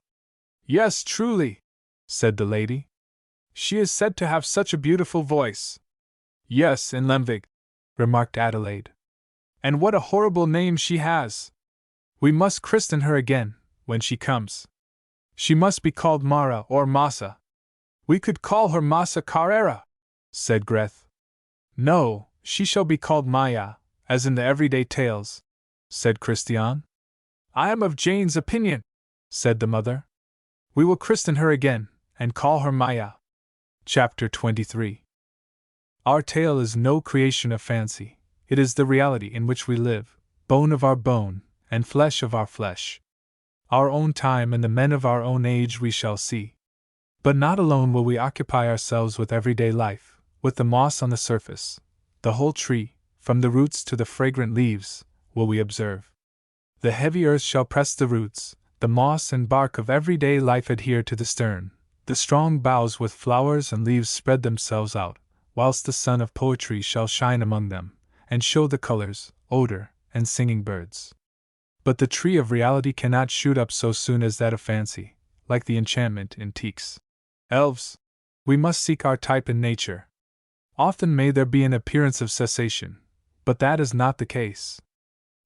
Yes, truly, said the lady. She is said to have such a beautiful voice. Yes, in Lemvig, remarked Adelaide. And what a horrible name she has! We must christen her again, when she comes. She must be called Mara or Massa. We could call her Massa Carrera, said Greth. No, she shall be called Maya, as in the everyday tales, said Christian. I am of Jane's opinion, said the mother. We will christen her again, and call her Maya. Chapter 23. Our tale is no creation of fancy. It is the reality in which we live, bone of our bone, and flesh of our flesh. Our own time and the men of our own age we shall see. But not alone will we occupy ourselves with everyday life, with the moss on the surface, the whole tree, from the roots to the fragrant leaves, will we observe. The heavy earth shall press the roots, the moss and bark of everyday life adhere to the stern, the strong boughs with flowers and leaves spread themselves out, whilst the sun of poetry shall shine among them, and show the colors, odor, and singing birds. But the tree of reality cannot shoot up so soon as that of fancy, like the enchantment in teaks. Elves, we must seek our type in nature. Often may there be an appearance of cessation, but that is not the case.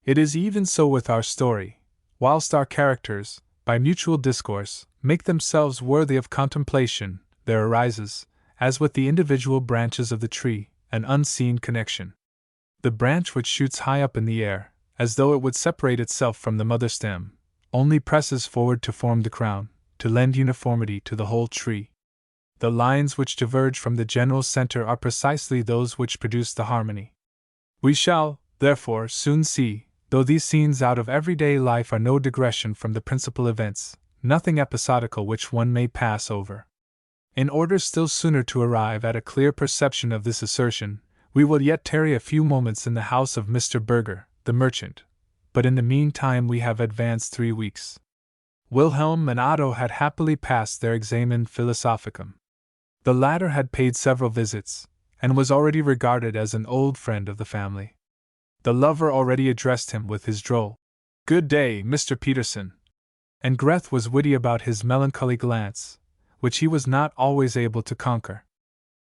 It is even so with our story. Whilst our characters, by mutual discourse, make themselves worthy of contemplation, there arises, as with the individual branches of the tree, an unseen connection. The branch which shoots high up in the air, as though it would separate itself from the mother stem, only presses forward to form the crown, to lend uniformity to the whole tree. The lines which diverge from the general center are precisely those which produce the harmony. We shall, therefore, soon see, though these scenes out of everyday life are no digression from the principal events, nothing episodical which one may pass over. In order still sooner to arrive at a clear perception of this assertion, we will yet tarry a few moments in the house of Mr. Berger, the merchant, but in the meantime we have advanced 3 weeks. Wilhelm and Otto had happily passed their examen philosophicum. The latter had paid several visits, and was already regarded as an old friend of the family. The lover already addressed him with his droll, "Good day, Mr. Peterson," and Greth was witty about his melancholy glance, which he was not always able to conquer.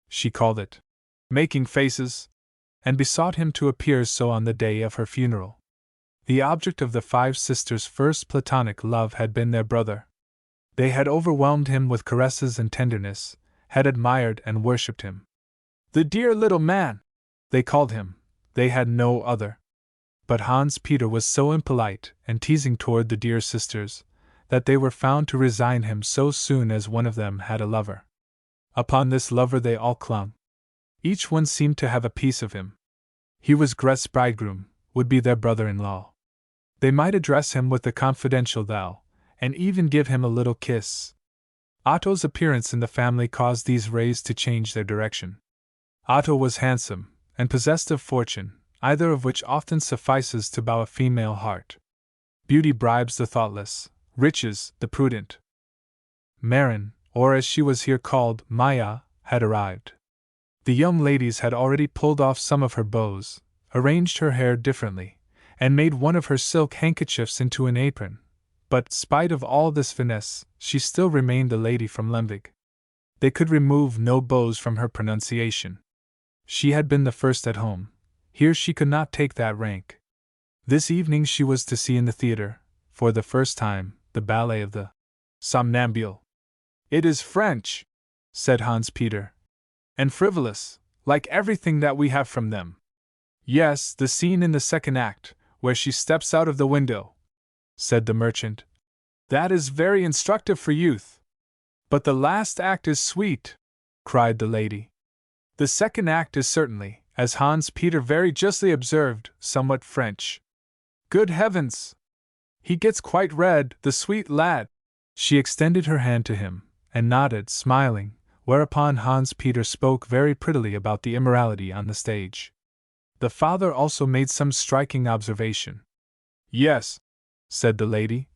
She called it making faces, and besought him to appear so on the day of her funeral. The object of the 5 sisters' first platonic love had been their brother. They had overwhelmed him with caresses and tenderness, had admired and worshipped him. The dear little man, they called him, they had no other. But Hans Peter was so impolite and teasing toward the dear sisters, that they were found to resign him so soon as one of them had a lover. Upon this lover they all clung. Each one seemed to have a piece of him. He was Greth's bridegroom, would be their brother-in-law. They might address him with the confidential thou, and even give him a little kiss. Otto's appearance in the family caused these rays to change their direction. Otto was handsome, and possessed of fortune, either of which often suffices to bow a female heart. Beauty bribes the thoughtless, riches the prudent. Marin, or as she was here called, Maya, had arrived. The young ladies had already pulled off some of her bows, arranged her hair differently, and made one of her silk handkerchiefs into an apron, but, spite of all this finesse, she still remained a lady from Lemvig. They could remove no bows from her pronunciation. She had been the first at home, Here she could not take that rank. This evening she was to see in the theater, for the first time, the ballet of the Somnambule. It is French, said Hans Peter. And frivolous, like everything that we have from them. Yes, the scene in the second act, where she steps out of the window, said the merchant. That is very instructive for youth. But the last act is sweet, cried the lady. The second act is certainly, as Hans Peter very justly observed, somewhat French. Good heavens! He gets quite red, the sweet lad. She extended her hand to him, and nodded, smiling, whereupon Hans Peter spoke very prettily about the immorality on the stage. The father also made some striking observation. Yes, said the lady,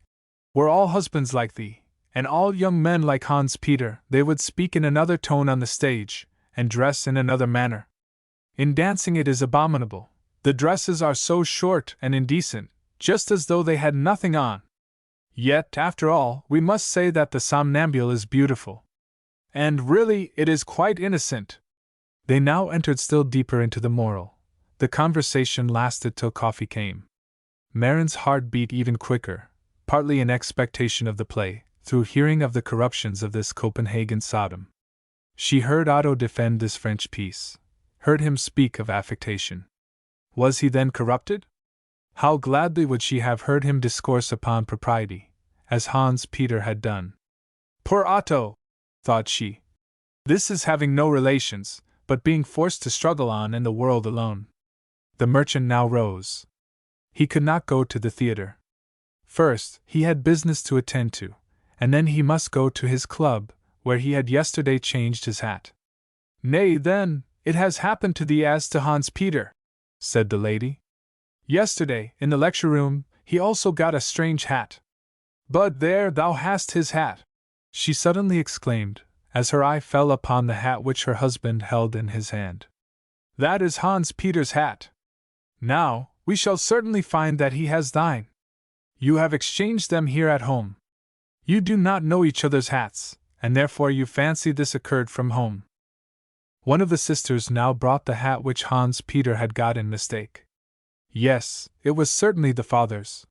were all husbands like thee, and all young men like Hans Peter, they would speak in another tone on the stage, and dress in another manner. In dancing it is abominable. The dresses are so short and indecent, just as though they had nothing on. Yet, after all, we must say that the somnambule is beautiful. And really, it is quite innocent. They now entered still deeper into the moral. The conversation lasted till coffee came. Marin's heart beat even quicker, partly in expectation of the play, through hearing of the corruptions of this Copenhagen Sodom. She heard Otto defend this French piece, heard him speak of affectation. Was he then corrupted? How gladly would she have heard him discourse upon propriety, as Hans Peter had done. Poor Otto, thought she. This is having no relations, but being forced to struggle on in the world alone. The merchant now rose. He could not go to the theater. First, he had business to attend to, and then he must go to his club, where he had yesterday changed his hat. Nay, then, it has happened to thee as to Hans Peter, said the lady. Yesterday, in the lecture room, he also got a strange hat. But there thou hast his hat, she suddenly exclaimed, as her eye fell upon the hat which her husband held in his hand. That is Hans Peter's hat. Now, we shall certainly find that he has thine. You have exchanged them here at home. You do not know each other's hats, and therefore you fancy this occurred from home. One of the sisters now brought the hat which Hans Peter had got in mistake. Yes, it was certainly the father's.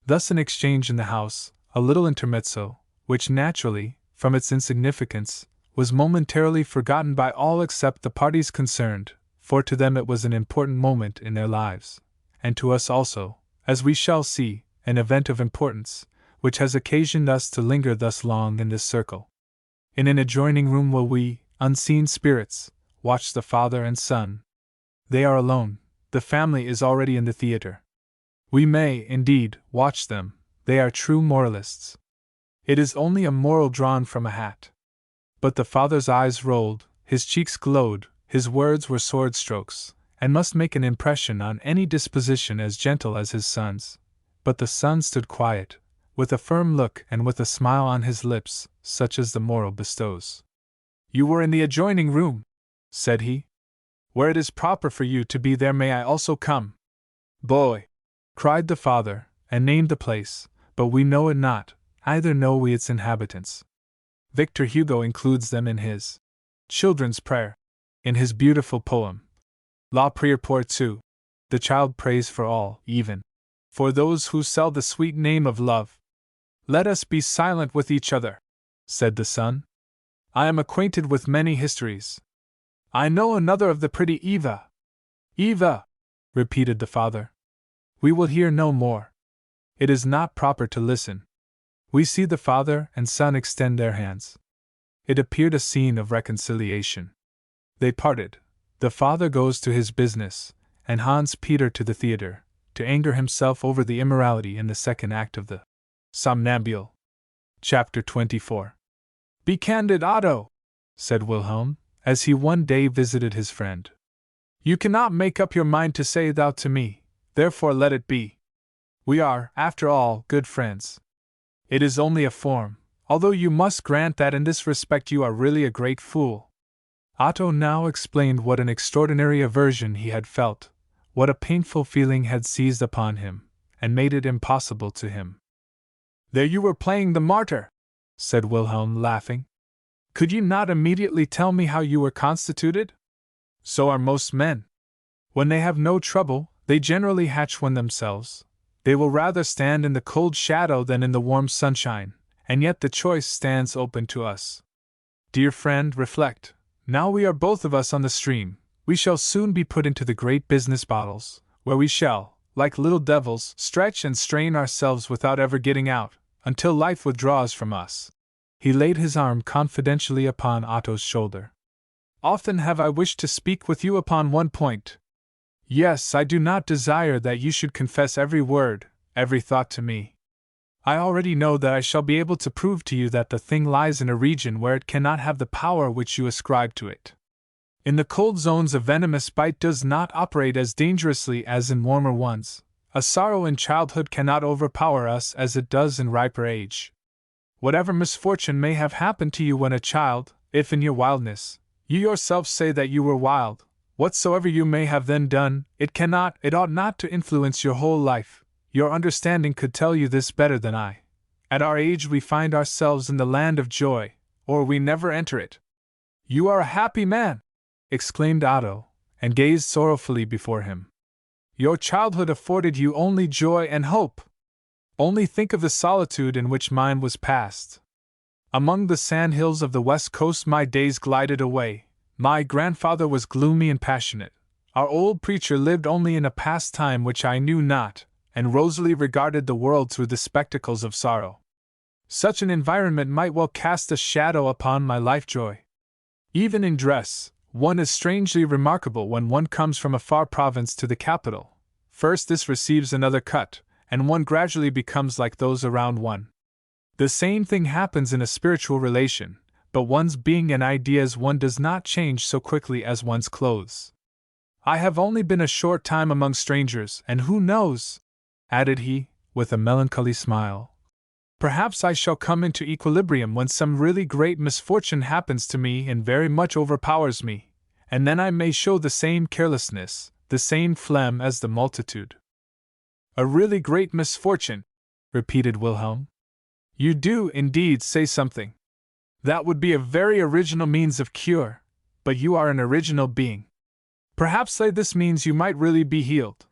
Thus an exchange in the house, a little intermezzo, which naturally, from its insignificance, was momentarily forgotten by all except the parties concerned, for to them it was an important moment in their lives, and to us also, as we shall see, an event of importance, which has occasioned us to linger thus long in this circle. In an adjoining room will we, unseen spirits, watch the father and son. They are alone, the family is already in the theater. We may, indeed, watch them, they are true moralists. It is only a moral drawn from a hat. But the father's eyes rolled, his cheeks glowed, his words were sword strokes, and must make an impression on any disposition as gentle as his son's. But the son stood quiet, with a firm look and with a smile on his lips, such as the moral bestows. You were in the adjoining room, said he. Where it is proper for you to be, there may I also come. Boy, cried the father, and named the place, but we know it not, either know we its inhabitants. Victor Hugo includes them in his Children's Prayer, in his beautiful poem, La Prière pour tous. The child prays for all, even for those who sell the sweet name of love. Let us be silent with each other, said the son. I am acquainted with many histories. I know another of the pretty Eva. Eva, repeated the father. We will hear no more. It is not proper to listen. We see the father and son extend their hands. It appeared a scene of reconciliation. They parted. The father goes to his business, and Hans Peter to the theater, to anger himself over the immorality in the second act of the Somnambule. Chapter 24. Be candid, Otto, said Wilhelm, as he one day visited his friend. You cannot make up your mind to say thou to me, therefore let it be. We are, after all, good friends. It is only a form, although you must grant that in this respect you are really a great fool. Otto now explained what an extraordinary aversion he had felt, what a painful feeling had seized upon him, and made it impossible to him. There you were playing the martyr, said Wilhelm, laughing. Could you not immediately tell me how you were constituted? So are most men. When they have no trouble, they generally hatch one themselves. They will rather stand in the cold shadow than in the warm sunshine, and yet the choice stands open to us. Dear friend, reflect. Now we are both of us on the stream. We shall soon be put into the great business bottles, where we shall, like little devils, stretch and strain ourselves without ever getting out, until life withdraws from us. He laid his arm confidentially upon Otto's shoulder. Often have I wished to speak with you upon one point. Yes, I do not desire that you should confess every word, every thought to me. I already know that I shall be able to prove to you that the thing lies in a region where it cannot have the power which you ascribe to it. In the cold zones a venomous bite does not operate as dangerously as in warmer ones. A sorrow in childhood cannot overpower us as it does in riper age. Whatever misfortune may have happened to you when a child, if in your wildness, you yourself say that you were wild, whatsoever you may have then done, it ought not to influence your whole life. Your understanding could tell you this better than I. At our age we find ourselves in the land of joy, or we never enter it. You are a happy man! Exclaimed Otto, and gazed sorrowfully before him. Your childhood afforded you only joy and hope. Only think of the solitude in which mine was passed. Among the sandhills of the west coast my days glided away. My grandfather was gloomy and passionate. Our old preacher lived only in a past time which I knew not, and Rosalie regarded the world through the spectacles of sorrow. Such an environment might well cast a shadow upon my life joy. Even in dress, one is strangely remarkable when one comes from a far province to the capital. First this receives another cut, and one gradually becomes like those around one. The same thing happens in a spiritual relation, but one's being and ideas one does not change so quickly as one's clothes. I have only been a short time among strangers, and who knows, added he, with a melancholy smile, perhaps I shall come into equilibrium when some really great misfortune happens to me and very much overpowers me, and then I may show the same carelessness, the same phlegm as the multitude. A really great misfortune, repeated Wilhelm. You do, indeed, say something. That would be a very original means of cure, but you are an original being. Perhaps this means you might really be healed.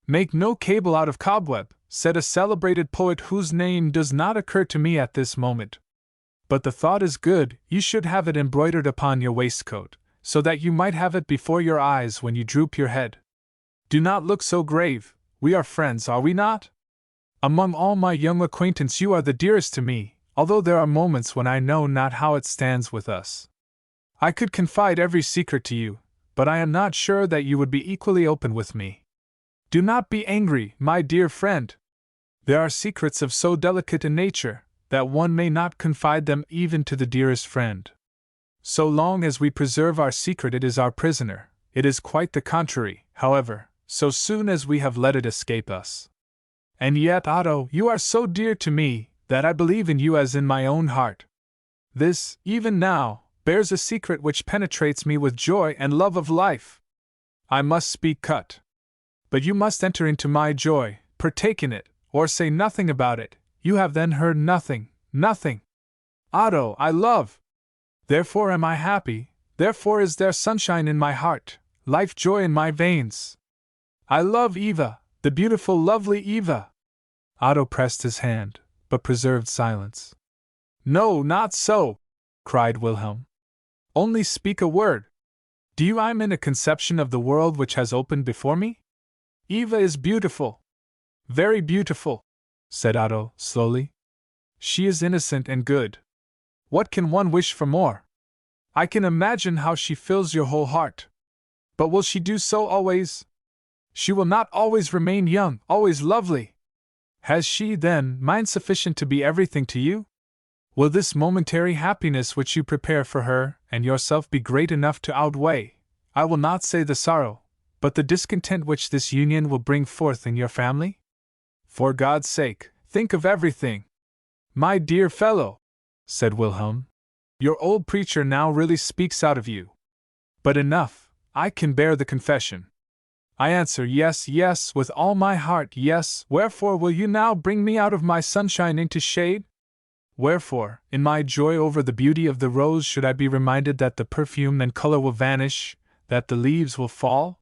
Make no cable out of cobweb, said a celebrated poet whose name does not occur to me at this moment. But the thought is good. You should have it embroidered upon your waistcoat, so that you might have it before your eyes when you droop your head. Do not look so grave. We are friends, are we not? Among all my young acquaintance you are the dearest to me, although there are moments when I know not how it stands with us. I could confide every secret to you, but I am not sure that you would be equally open with me. Do not be angry, my dear friend. There are secrets of so delicate a nature that one may not confide them even to the dearest friend. So long as we preserve our secret, it is our prisoner. It is quite the contrary, however, so soon as we have let it escape us. And yet, Otto, you are so dear to me that I believe in you as in my own heart. This, even now, bears a secret which penetrates me with joy and love of life. I must speak cut. But you must enter into my joy, partake in it, or say nothing about it. You have then heard nothing, nothing. Otto, I love. Therefore am I happy, therefore is there sunshine in my heart, life joy in my veins. I love Eva, the beautiful, lovely Eva. Otto pressed his hand, but preserved silence. No, not so, cried Wilhelm. Only speak a word. Do you I'm in a conception of the world which has opened before me? Eva is beautiful. Very beautiful, said Otto, slowly. She is innocent and good. What can one wish for more? I can imagine how she fills your whole heart. But will she do so always? She will not always remain young, always lovely. Has she, then, mind sufficient to be everything to you? Will this momentary happiness which you prepare for her and yourself be great enough to outweigh, I will not say the sorrow, but the discontent which this union will bring forth in your family? For God's sake, think of everything. My dear fellow, said Wilhelm, your old preacher now really speaks out of you. But enough, I can bear the confession. I answer yes, yes, with all my heart, yes. Wherefore will you now bring me out of my sunshine into shade? Wherefore, in my joy over the beauty of the rose, should I be reminded that the perfume and color will vanish, that the leaves will fall?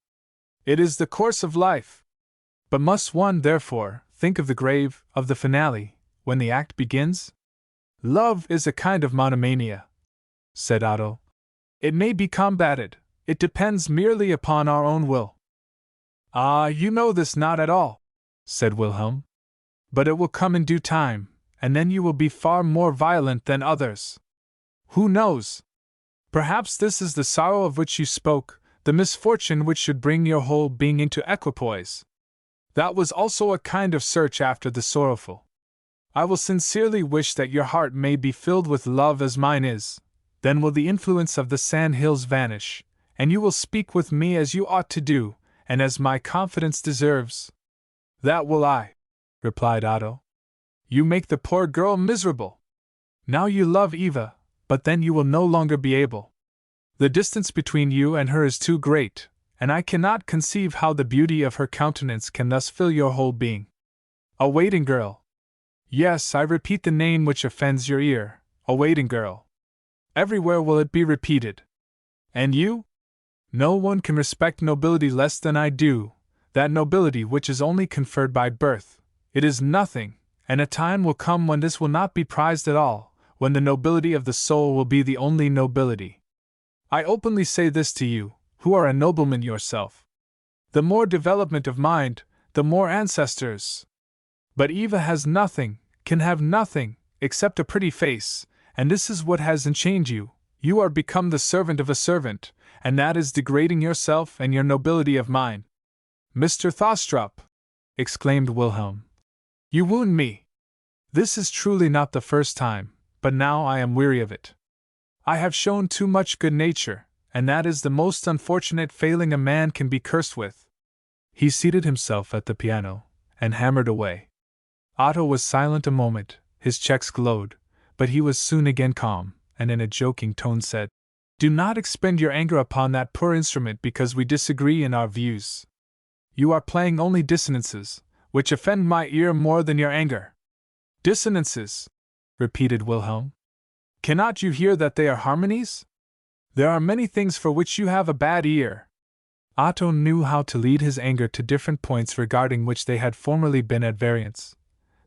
It is the course of life. But must one, therefore, think of the grave, of the finale, when the act begins? Love is a kind of monomania, said Otto. It may be combated, it depends merely upon our own will. Ah, you know this not at all, said Wilhelm. But it will come in due time, and then you will be far more violent than others. Who knows? Perhaps this is the sorrow of which you spoke, the misfortune which should bring your whole being into equipoise. That was also a kind of search after the sorrowful. I will sincerely wish that your heart may be filled with love as mine is, then will the influence of the sand hills vanish, and you will speak with me as you ought to do, and as my confidence deserves. That will I, replied Otto. You make the poor girl miserable. Now you love Eva, but then you will no longer be able. The distance between you and her is too great, and I cannot conceive how the beauty of her countenance can thus fill your whole being. A waiting girl. Yes, I repeat the name which offends your ear, a waiting girl. Everywhere will it be repeated. And you? No one can respect nobility less than I do, that nobility which is only conferred by birth. It is nothing, and a time will come when this will not be prized at all, when the nobility of the soul will be the only nobility. I openly say this to you, who are a nobleman yourself. The more development of mind, the more ancestors. But Eva has nothing, can have nothing, except a pretty face, and this is what has enchained you. You are become the servant of a servant, and that is degrading yourself and your nobility of mind. Mr. Thostrup, exclaimed Wilhelm, you wound me. This is truly not the first time, but now I am weary of it. I have shown too much good nature, and that is the most unfortunate failing a man can be cursed with. He seated himself at the piano, and hammered away. Otto was silent a moment, his checks glowed, but he was soon again calm, and in a joking tone said, Do not expend your anger upon that poor instrument because we disagree in our views. You are playing only dissonances, which offend my ear more than your anger. Dissonances, repeated Wilhelm. Cannot you hear that they are harmonies? There are many things for which you have a bad ear. Otto knew how to lead his anger to different points regarding which they had formerly been at variance,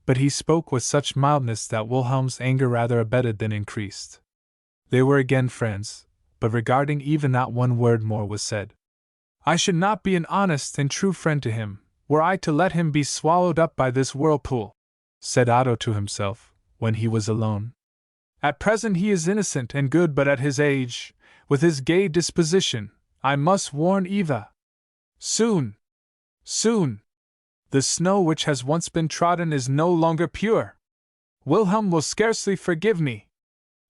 but he spoke with such mildness that Wilhelm's anger rather abated than increased. They were again friends, but regarding Eva not one word more was said. I should not be an honest and true friend to him, were I to let him be swallowed up by this whirlpool, said Otto to himself, when he was alone. At present he is innocent and good, but at his age, with his gay disposition, I must warn Eva. Soon. The snow which has once been trodden is no longer pure. Wilhelm will scarcely forgive me.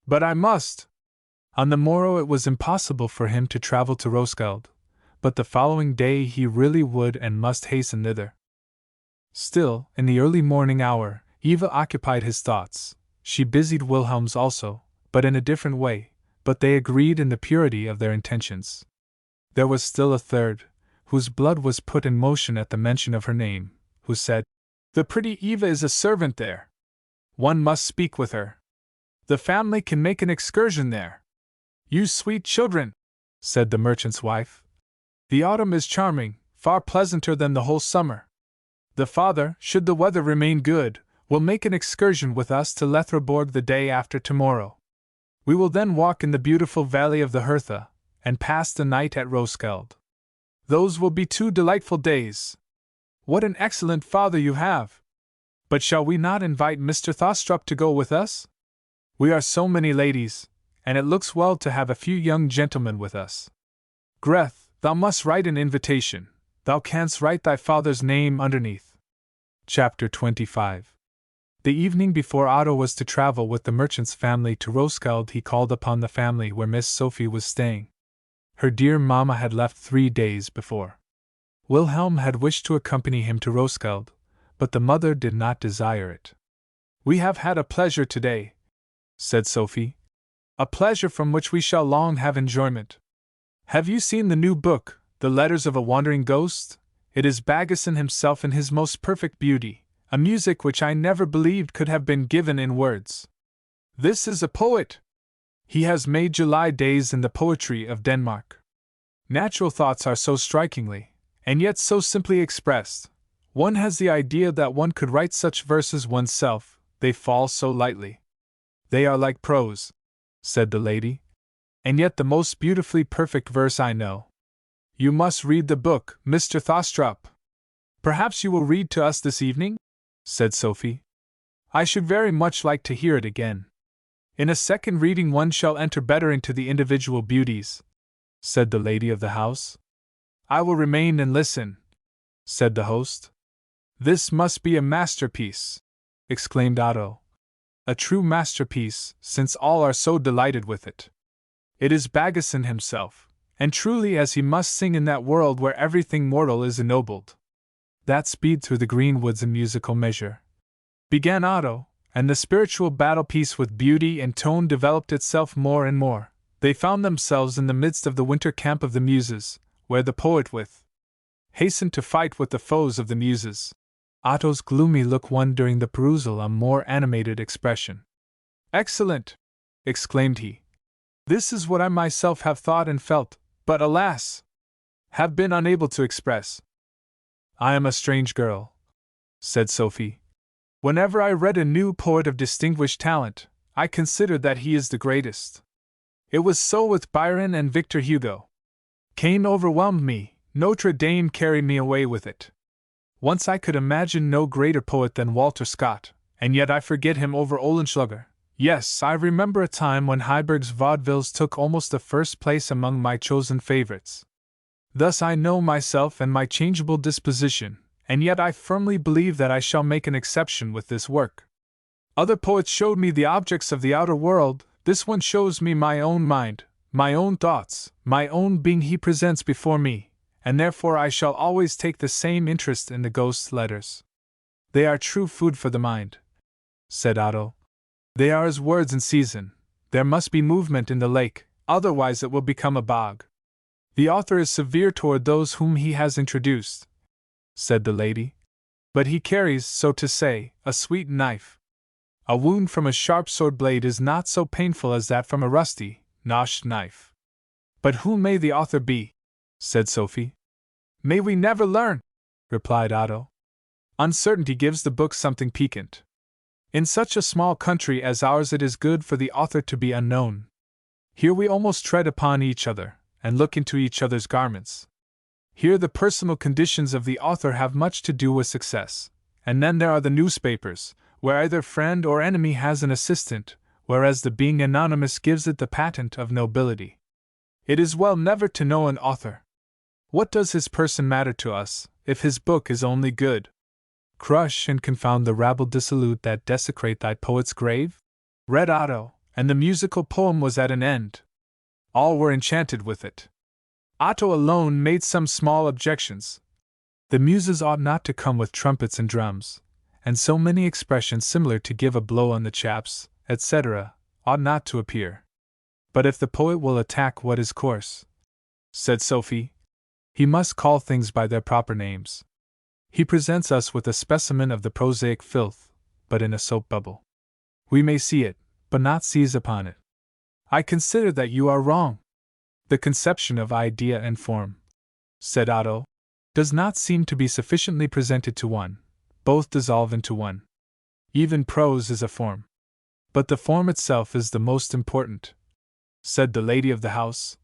But I must. On the morrow it was impossible for him to travel to Roskilde, but the following day he really would and must hasten thither. Still, in the early morning hour, Eva occupied his thoughts. She busied Wilhelm's also, but in a different way, but they agreed in the purity of their intentions. There was still a third, whose blood was put in motion at the mention of her name, who said, The pretty Eva is a servant there. One must speak with her. The family can make an excursion there. You sweet children, said the merchant's wife. The autumn is charming, far pleasanter than the whole summer. The father, should the weather remain good, will make an excursion with us to Letherborg the day after tomorrow. We will then walk in the beautiful valley of the Hertha, and pass the night at Roskilde. Those will be 2 delightful days. What an excellent father you have! But shall we not invite Mr. Thostrup to go with us? We are so many ladies, and it looks well to have a few young gentlemen with us. Greth, thou must write an invitation. Thou canst write thy father's name underneath. Chapter 25. The evening before Otto was to travel with the merchant's family to Roskilde, he called upon the family where Miss Sophie was staying. Her dear mamma had left 3 days before. Wilhelm had wished to accompany him to Roskilde, but the mother did not desire it. We have had a pleasure today, said Sophie. A pleasure from which we shall long have enjoyment. Have you seen the new book, The Letters of a Wandering Ghost? It is Baggesen himself in his most perfect beauty, a music which I never believed could have been given in words. This is a poet. He has made July days in the poetry of Denmark. Natural thoughts are so strikingly, and yet so simply expressed. One has the idea that one could write such verses oneself, they fall so lightly. They are like prose, said the lady, and yet the most beautifully perfect verse I know. You must read the book, Mr. Thostrup. Perhaps you will read to us this evening? Said Sophie. I should very much like to hear it again. In a second reading one shall enter better into the individual beauties, said the lady of the house. I will remain and listen, said the host. This must be a masterpiece, exclaimed Otto. A true masterpiece, since all are so delighted with it. It is Bagasin himself, and truly as he must sing in that world where everything mortal is ennobled. That speed through the green woods in musical measure, began Otto, and the spiritual battle piece with beauty and tone developed itself more and more. They found themselves in the midst of the winter camp of the Muses, where the poet hastened to fight with the foes of the Muses. Otto's gloomy look won during the perusal a more animated expression. Excellent! Exclaimed he. This is what I myself have thought and felt, but alas! Have been unable to express. I am a strange girl, said Sophie. Whenever I read a new poet of distinguished talent, I considered that he is the greatest. It was so with Byron and Victor Hugo. Cain overwhelmed me, Notre Dame carried me away with it. Once I could imagine no greater poet than Walter Scott, and yet I forget him over Oehlenschläger. Yes, I remember a time when Heiberg's vaudevilles took almost the first place among my chosen favorites. Thus I know myself and my changeable disposition, and yet I firmly believe that I shall make an exception with this work. Other poets showed me the objects of the outer world, this one shows me my own mind, my own thoughts, my own being he presents before me, and therefore I shall always take the same interest in the ghost's letters. They are true food for the mind, said Otto. They are as words in season. There must be movement in the lake, otherwise it will become a bog. The author is severe toward those whom he has introduced, said the lady, but he carries, so to say, a sweet knife. A wound from a sharp sword blade is not so painful as that from a rusty, notched knife. But who may the author be? Said Sophie. May we never learn, replied Otto. Uncertainty gives the book something piquant. In such a small country as ours it is good for the author to be unknown. Here we almost tread upon each other, and look into each other's garments. Here the personal conditions of the author have much to do with success, and then there are the newspapers, where either friend or enemy has an assistant, whereas the being anonymous gives it the patent of nobility. It is well never to know an author. What does his person matter to us, if his book is only good? Crush and confound the rabble dissolute that desecrate thy poet's grave? Read Otto, and the musical poem was at an end. All were enchanted with it. Otto alone made some small objections. The Muses ought not to come with trumpets and drums, and so many expressions similar to give a blow on the chaps, etc., ought not to appear. But if the poet will attack what is coarse, said Sophie, he must call things by their proper names. He presents us with a specimen of the prosaic filth, but in a soap bubble. We may see it, but not seize upon it. I consider that you are wrong. The conception of idea and form, said Otto, does not seem to be sufficiently presented to one. Both dissolve into one. Even prose is a form. But the form itself is the most important, said the lady of the house.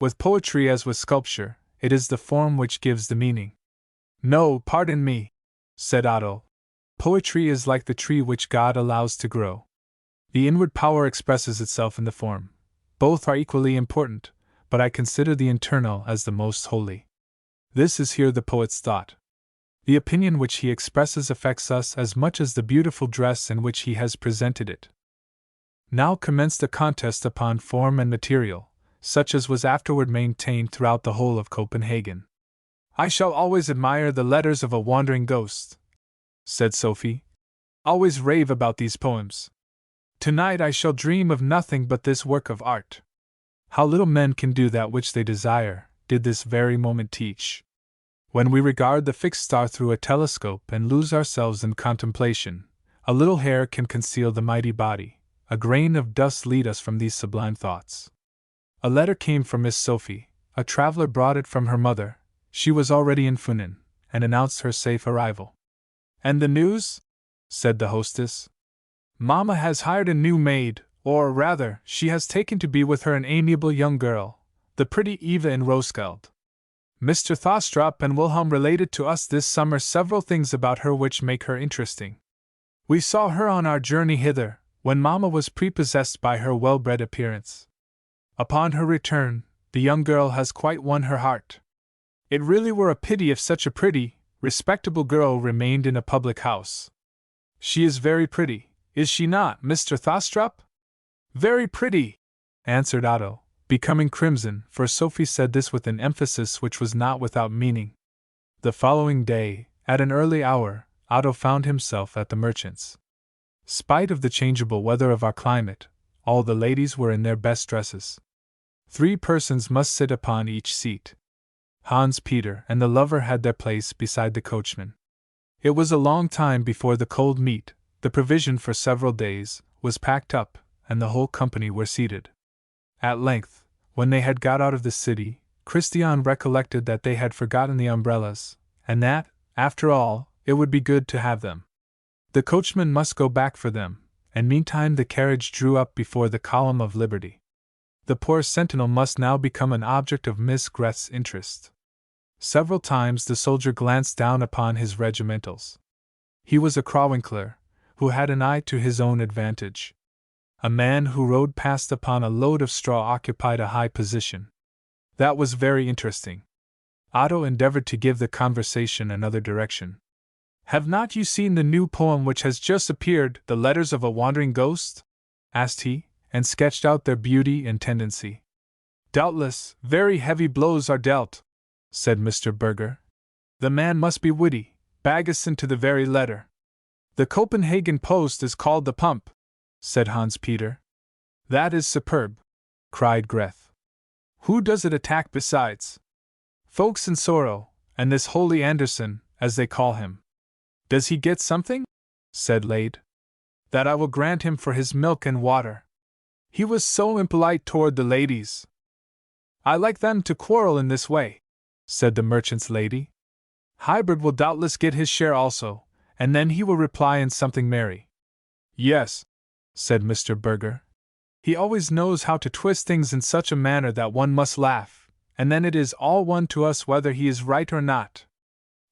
With poetry as with sculpture, it is the form which gives the meaning. No, pardon me, said Otto. Poetry is like the tree which God allows to grow. The inward power expresses itself in the form. Both are equally important, but I consider the internal as the most holy. This is here the poet's thought. The opinion which he expresses affects us as much as the beautiful dress in which he has presented it. Now commenced a contest upon form and material, such as was afterward maintained throughout the whole of Copenhagen. I shall always admire the letters of a wandering ghost, said Sophie. Always rave about these poems. Tonight I shall dream of nothing but this work of art. How little men can do that which they desire, did this very moment teach. When we regard the fixed star through a telescope and lose ourselves in contemplation, a little hair can conceal the mighty body, a grain of dust lead us from these sublime thoughts. A letter came from Miss Sophie, a traveler brought it from her mother. She was already in Funen, and announced her safe arrival. "And the news?" said the hostess. "Mamma has hired a new maid, or rather, she has taken to be with her an amiable young girl, the pretty Eva in Roskilde. Mr. Thostrup and Wilhelm related to us this summer several things about her which make her interesting. We saw her on our journey hither, when Mamma was prepossessed by her well-bred appearance. Upon her return, the young girl has quite won her heart. It really were a pity if such a pretty, respectable girl remained in a public house. She is very pretty, is she not, Mr. Thostrup?" "Very pretty," answered Otto, becoming crimson, for Sophie said this with an emphasis which was not without meaning. The following day, at an early hour, Otto found himself at the merchant's. Spite of the changeable weather of our climate, all the ladies were in their best dresses. 3 persons must sit upon each seat. Hans Peter and the lover had their place beside the coachman. It was a long time before the cold meat, the provision for several days, was packed up, and the whole company were seated. At length, when they had got out of the city, Christian recollected that they had forgotten the umbrellas, and that, after all, it would be good to have them. The coachman must go back for them, and meantime the carriage drew up before the Column of Liberty. The poor sentinel must now become an object of Miss Greth's interest. Several times the soldier glanced down upon his regimentals. He was a Crawwinkler, who had an eye to his own advantage. A man who rode past upon a load of straw occupied a high position. That was very interesting. Otto endeavored to give the conversation another direction. "Have not you seen the new poem which has just appeared, The Letters of a Wandering Ghost?" asked he, and sketched out their beauty and tendency. "Doubtless, very heavy blows are dealt," said Mr. Berger. "The man must be witty, Baggesen to the very letter." "The Copenhagen Post is called The Pump," said Hans Peter. "That is superb," cried Greth. "Who does it attack besides?" "Folks in sorrow, and this holy Andersen, as they call him." "Does he get something?" said Lade. "That I will grant him for his milk and water. He was so impolite toward the ladies." "I like them to quarrel in this way," said the merchant's lady. "Heiberg will doubtless get his share also, and then he will reply in something merry." "Yes," said Mr. Berger. "He always knows how to twist things in such a manner that one must laugh, and then it is all one to us whether he is right or not."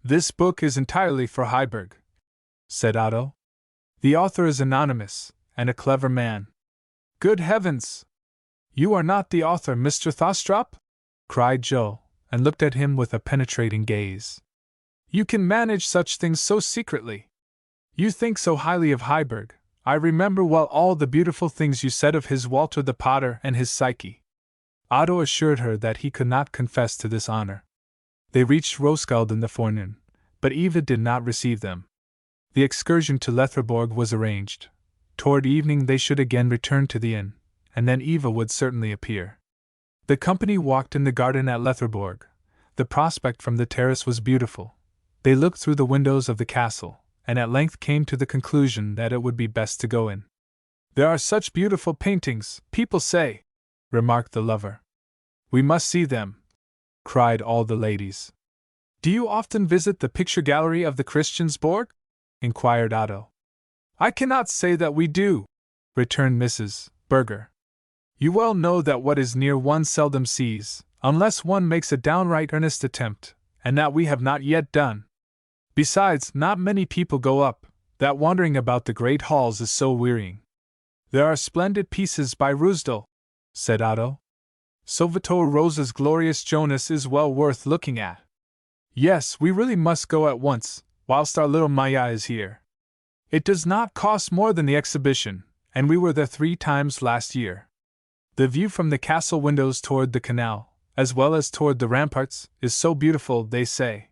"This book is entirely for Heiberg," said Otto. "The author is anonymous, and a clever man." "Good heavens! You are not the author, Mr. Thostrup?" cried Joe, and looked at him with a penetrating gaze. "You can manage such things so secretly. You think so highly of Heiberg. I remember well all the beautiful things you said of his Walter the Potter and his Psyche." Otto assured her that he could not confess to this honor. They reached Roskilde in the forenoon, but Eva did not receive them. The excursion to Letherborg was arranged. Toward evening they should again return to the inn, and then Eva would certainly appear. The company walked in the garden at Letherborg. The prospect from the terrace was beautiful. They looked through the windows of the castle, and at length came to the conclusion that it would be best to go in. "There are such beautiful paintings, people say," remarked the lover. "We must see them," cried all the ladies. "Do you often visit the picture gallery of the Christiansborg?" inquired Otto. "I cannot say that we do," returned Mrs. Berger. "You well know that what is near one seldom sees, unless one makes a downright earnest attempt, and that we have not yet done. Besides, not many people go up, that wandering about the great halls is so wearying." "There are splendid pieces by Rusdel," said Otto. "Salvator Rosa's Glorious Jonas is well worth looking at. Yes, we really must go at once, whilst our little Maya is here. It does not cost more than the exhibition, and we were there 3 times last year. The view from the castle windows toward the canal, as well as toward the ramparts, is so beautiful, they say."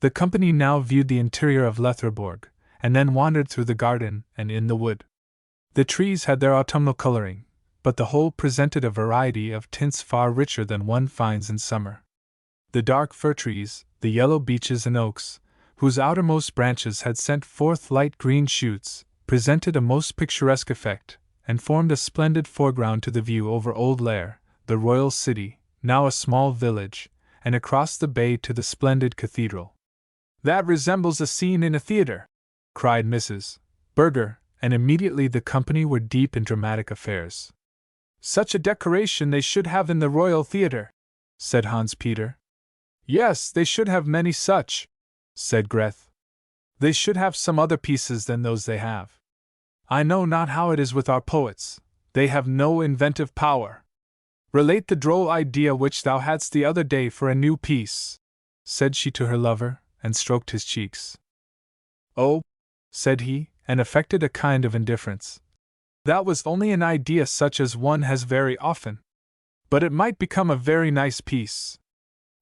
The company now viewed the interior of Letherborg, and then wandered through the garden and in the wood. The trees had their autumnal coloring, but the whole presented a variety of tints far richer than one finds in summer. The dark fir trees, the yellow beeches and oaks, whose outermost branches had sent forth light green shoots, presented a most picturesque effect, and formed a splendid foreground to the view over Old Lair, the royal city, now a small village, and across the bay to the splendid cathedral. "That resembles a scene in a theater!" cried Mrs. Berger, and immediately the company were deep in dramatic affairs. "Such a decoration they should have in the Royal Theatre," said Hans Peter. "Yes, they should have many such," said Greth. "They should have some other pieces than those they have. I know not how it is with our poets, they have no inventive power. Relate the droll idea which thou hadst the other day for a new piece," said she to her lover, and stroked his cheeks. "Oh," said he, and affected a kind of indifference. "That was only an idea such as one has very often. But it might become a very nice piece.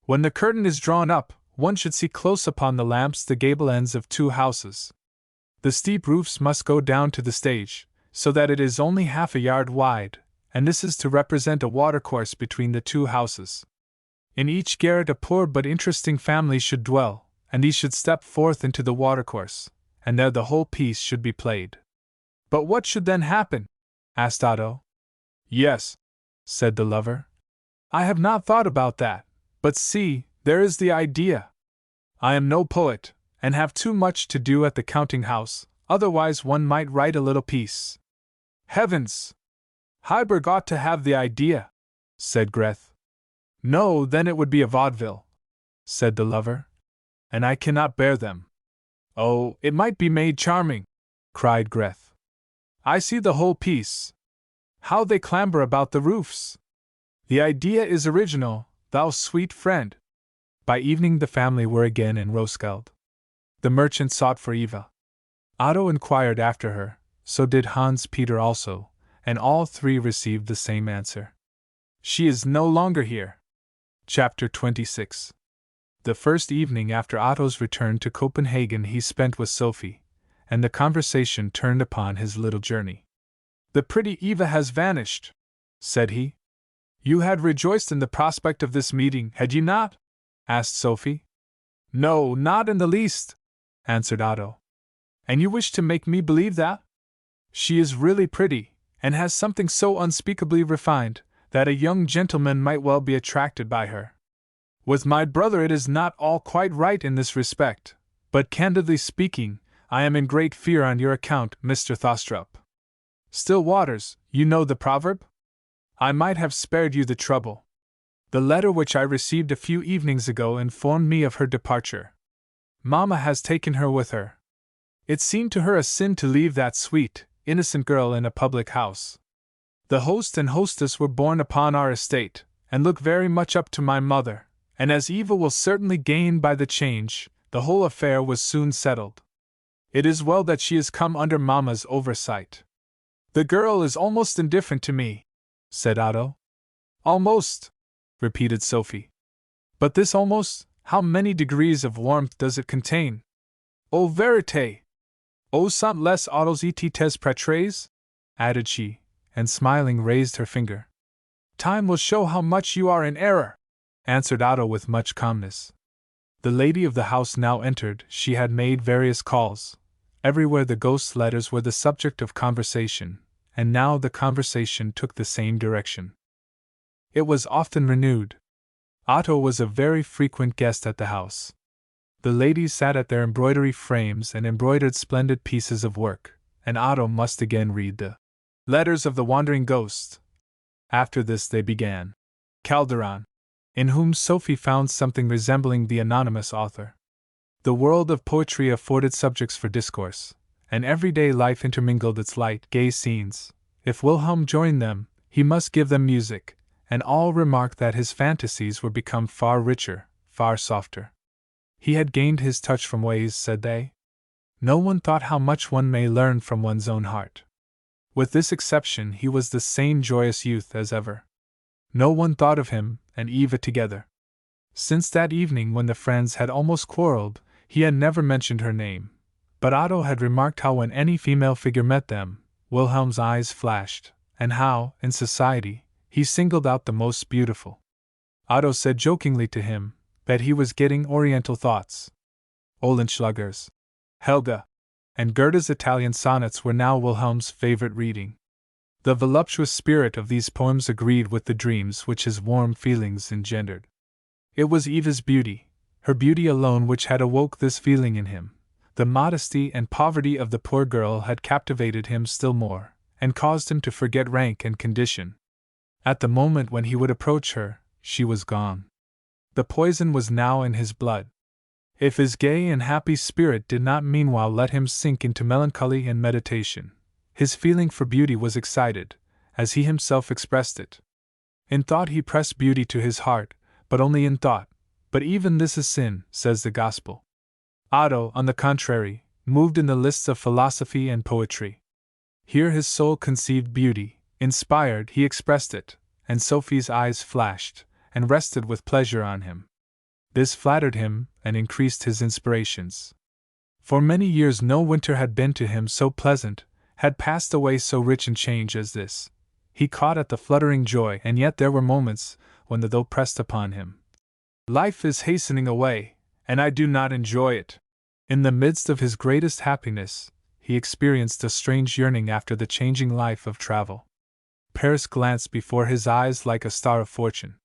When the curtain is drawn up, one should see close upon the lamps the gable ends of two houses. The steep roofs must go down to the stage, so that it is only half a yard wide, and this is to represent a watercourse between the two houses. In each garret a poor but interesting family should dwell, and these should step forth into the watercourse, and there the whole piece should be played." "But what should then happen?" asked Otto. "Yes," said the lover. "I have not thought about that, but see, there is the idea. I am no poet, and have too much to do at the counting house, otherwise one might write a little piece." "Heavens! Heiberg ought to have the idea," said Greth. "No, then it would be a vaudeville," said the lover. "And I cannot bear them." "Oh, it might be made charming," cried Greth. "I see the whole piece. How they clamber about the roofs! The idea is original, thou sweet friend." By evening the family were again in Roskilde. The merchant sought for Eva. Otto inquired after her, so did Hans Peter also, and all three received the same answer. "She is no longer here." Chapter 26. The first evening after Otto's return to Copenhagen he spent with Sophie, and the conversation turned upon his little journey. "The pretty Eva has vanished," said he. "You had rejoiced in the prospect of this meeting, had you not?" asked Sophie. "No, not in the least," answered Otto. "And you wish to make me believe that? She is really pretty, and has something so unspeakably refined, that a young gentleman might well be attracted by her. With my brother it is not all quite right in this respect, but candidly speaking, I am in great fear on your account, Mr. Thostrup. Still waters, you know the proverb? I might have spared you the trouble. The letter which I received a few evenings ago informed me of her departure. Mamma has taken her with her. It seemed to her a sin to leave that sweet, innocent girl in a public house. The host and hostess were born upon our estate, and look very much up to my mother, and as Eva will certainly gain by the change, the whole affair was soon settled. It is well that she has come under Mamma's oversight. The girl is almost indifferent to me," said Otto. "Almost," repeated Sophie. "But this almost, how many degrees of warmth does it contain? O verite! O sont les autos et tes pretres?" added she, and smiling raised her finger. "Time will show how much you are in error," answered Otto with much calmness. The lady of the house now entered. She had made various calls. Everywhere the ghost's letters were the subject of conversation, and now the conversation took the same direction. It was often renewed. Otto was a very frequent guest at the house. The ladies sat at their embroidery frames and embroidered splendid pieces of work, and Otto must again read the letters of the wandering ghost. After this they began Calderon, in whom Sophie found something resembling the anonymous author. The world of poetry afforded subjects for discourse, and everyday life intermingled its light, gay scenes. If Wilhelm joined them, he must give them music, and all remarked that his fantasies were become far richer, far softer. He had gained his touch from ways, said they. No one thought how much one may learn from one's own heart. With this exception, he was the same joyous youth as ever. No one thought of him and Eva together. Since that evening when the friends had almost quarreled, he had never mentioned her name, but Otto had remarked how when any female figure met them, Wilhelm's eyes flashed, and how, in society, he singled out the most beautiful. Otto said jokingly to him that he was getting Oriental thoughts. Oehlenschläger's Helga and Goethe's Italian sonnets were now Wilhelm's favorite reading. The voluptuous spirit of these poems agreed with the dreams which his warm feelings engendered. It was Eva's beauty, her beauty alone, which had awoke this feeling in him. The modesty and poverty of the poor girl had captivated him still more, and caused him to forget rank and condition. At the moment when he would approach her, she was gone. The poison was now in his blood. If his gay and happy spirit did not meanwhile let him sink into melancholy and meditation, his feeling for beauty was excited, as he himself expressed it. In thought he pressed beauty to his heart, but only in thought. But even this is sin, says the Gospel. Otto, on the contrary, moved in the lists of philosophy and poetry. Here his soul conceived beauty, inspired, he expressed it, and Sophie's eyes flashed, and rested with pleasure on him. This flattered him, and increased his inspirations. For many years no winter had been to him so pleasant, had passed away so rich in change as this. He caught at the fluttering joy, and yet there were moments when the thought pressed upon him. Life is hastening away, and I do not enjoy it. In the midst of his greatest happiness, he experienced a strange yearning after the changing life of travel. Paris glanced before his eyes like a star of fortune.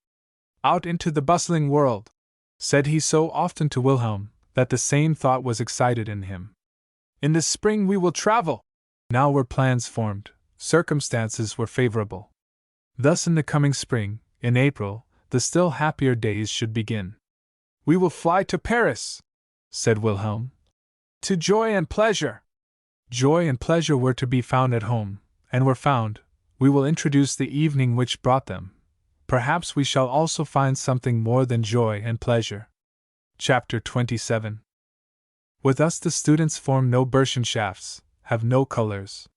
Out into the bustling world, said he so often to Wilhelm, that the same thought was excited in him. In the spring we will travel! Now were plans formed, circumstances were favorable. Thus in the coming spring, in April, the still happier days should begin. We will fly to Paris, said Wilhelm. To joy and pleasure. Joy and pleasure were to be found at home, and were found. We will introduce the evening which brought them. Perhaps we shall also find something more than joy and pleasure. Chapter 27. With us the students form no Burschenschafts, have no colors.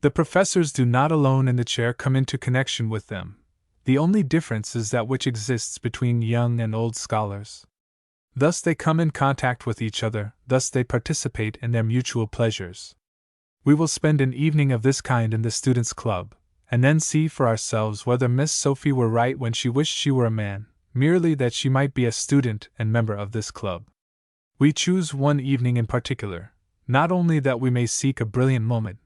The professors do not alone in the chair come into connection with them. The only difference is that which exists between young and old scholars. Thus they come in contact with each other, thus they participate in their mutual pleasures. We will spend an evening of this kind in the Students' Club, and then see for ourselves whether Miss Sophie were right when she wished she were a man, merely that she might be a student and member of this club. We choose one evening in particular, not only that we may seek a brilliant moment,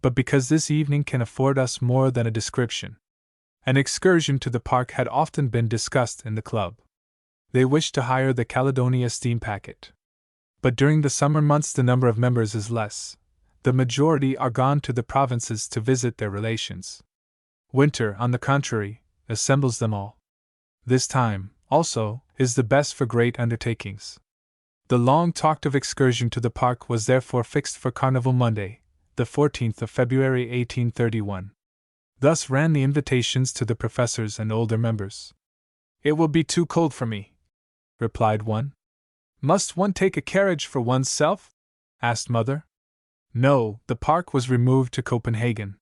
but because this evening can afford us more than a description. An excursion to the park had often been discussed in the club. They wished to hire the Caledonia steam packet. But during the summer months the number of members is less. The majority are gone to the provinces to visit their relations. Winter, on the contrary, assembles them all. This time, also, is the best for great undertakings. The long-talked-of excursion to the park was therefore fixed for Carnival Monday, the 14th of February 1831. Thus ran the invitations to the professors and older members. It will be too cold for me, replied one. Must one take a carriage for oneself? Asked Mother. No, the park was removed to Copenhagen.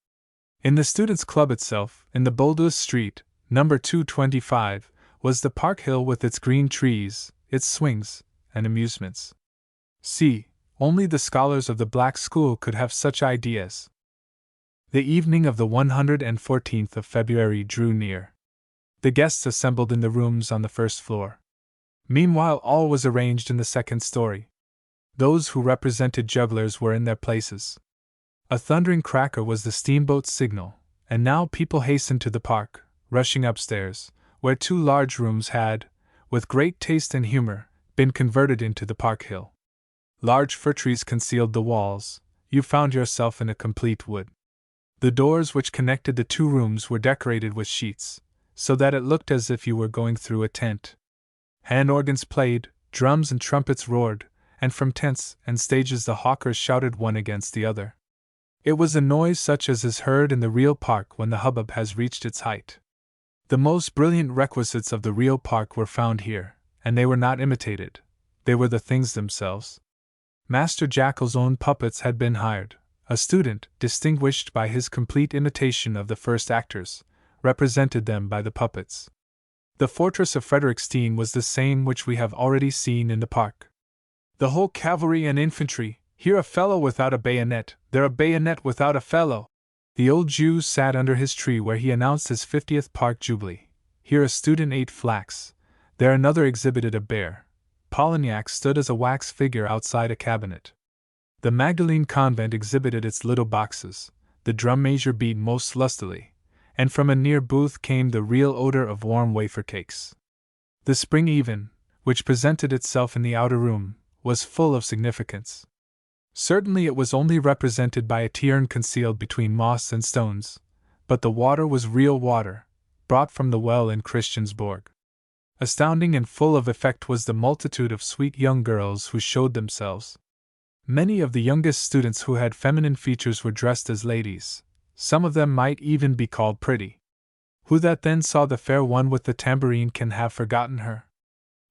In the Students' Club itself, in the Boldus Street, number 225, was the Park Hill with its green trees, its swings, and amusements. See, only the scholars of the Black School could have such ideas. The evening of the 114th of February drew near. The guests assembled in the rooms on the first floor. Meanwhile all was arranged in the second story. Those who represented jugglers were in their places. A thundering cracker was the steamboat's signal, and now people hastened to the park, rushing upstairs, where two large rooms had, with great taste and humor, been converted into the Park Hill. Large fir trees concealed the walls. You found yourself in a complete wood. The doors which connected the two rooms were decorated with sheets, so that it looked as if you were going through a tent. Hand organs played, drums and trumpets roared, and from tents and stages the hawkers shouted one against the other. It was a noise such as is heard in the real park when the hubbub has reached its height. The most brilliant requisites of the real park were found here, and they were not imitated, they were the things themselves. Master Jackal's own puppets had been hired. A student, distinguished by his complete imitation of the first actors, represented them by the puppets. The fortress of Frederickstein was the same which we have already seen in the park. The whole cavalry and infantry, here a fellow without a bayonet, there a bayonet without a fellow. The old Jew sat under his tree where he announced his 50th park jubilee. Here a student ate flax, there another exhibited a bear. Polignac stood as a wax figure outside a cabinet. The Magdalene convent exhibited its little boxes, the drum major beat most lustily, and from a near booth came the real odor of warm wafer cakes. The spring even, which presented itself in the outer room, was full of significance. Certainly it was only represented by a tearn concealed between moss and stones, but the water was real water, brought from the well in Christiansborg. Astounding and full of effect was the multitude of sweet young girls who showed themselves. Many of the youngest students who had feminine features were dressed as ladies. Some of them might even be called pretty. Who that then saw the fair one with the tambourine can have forgotten her?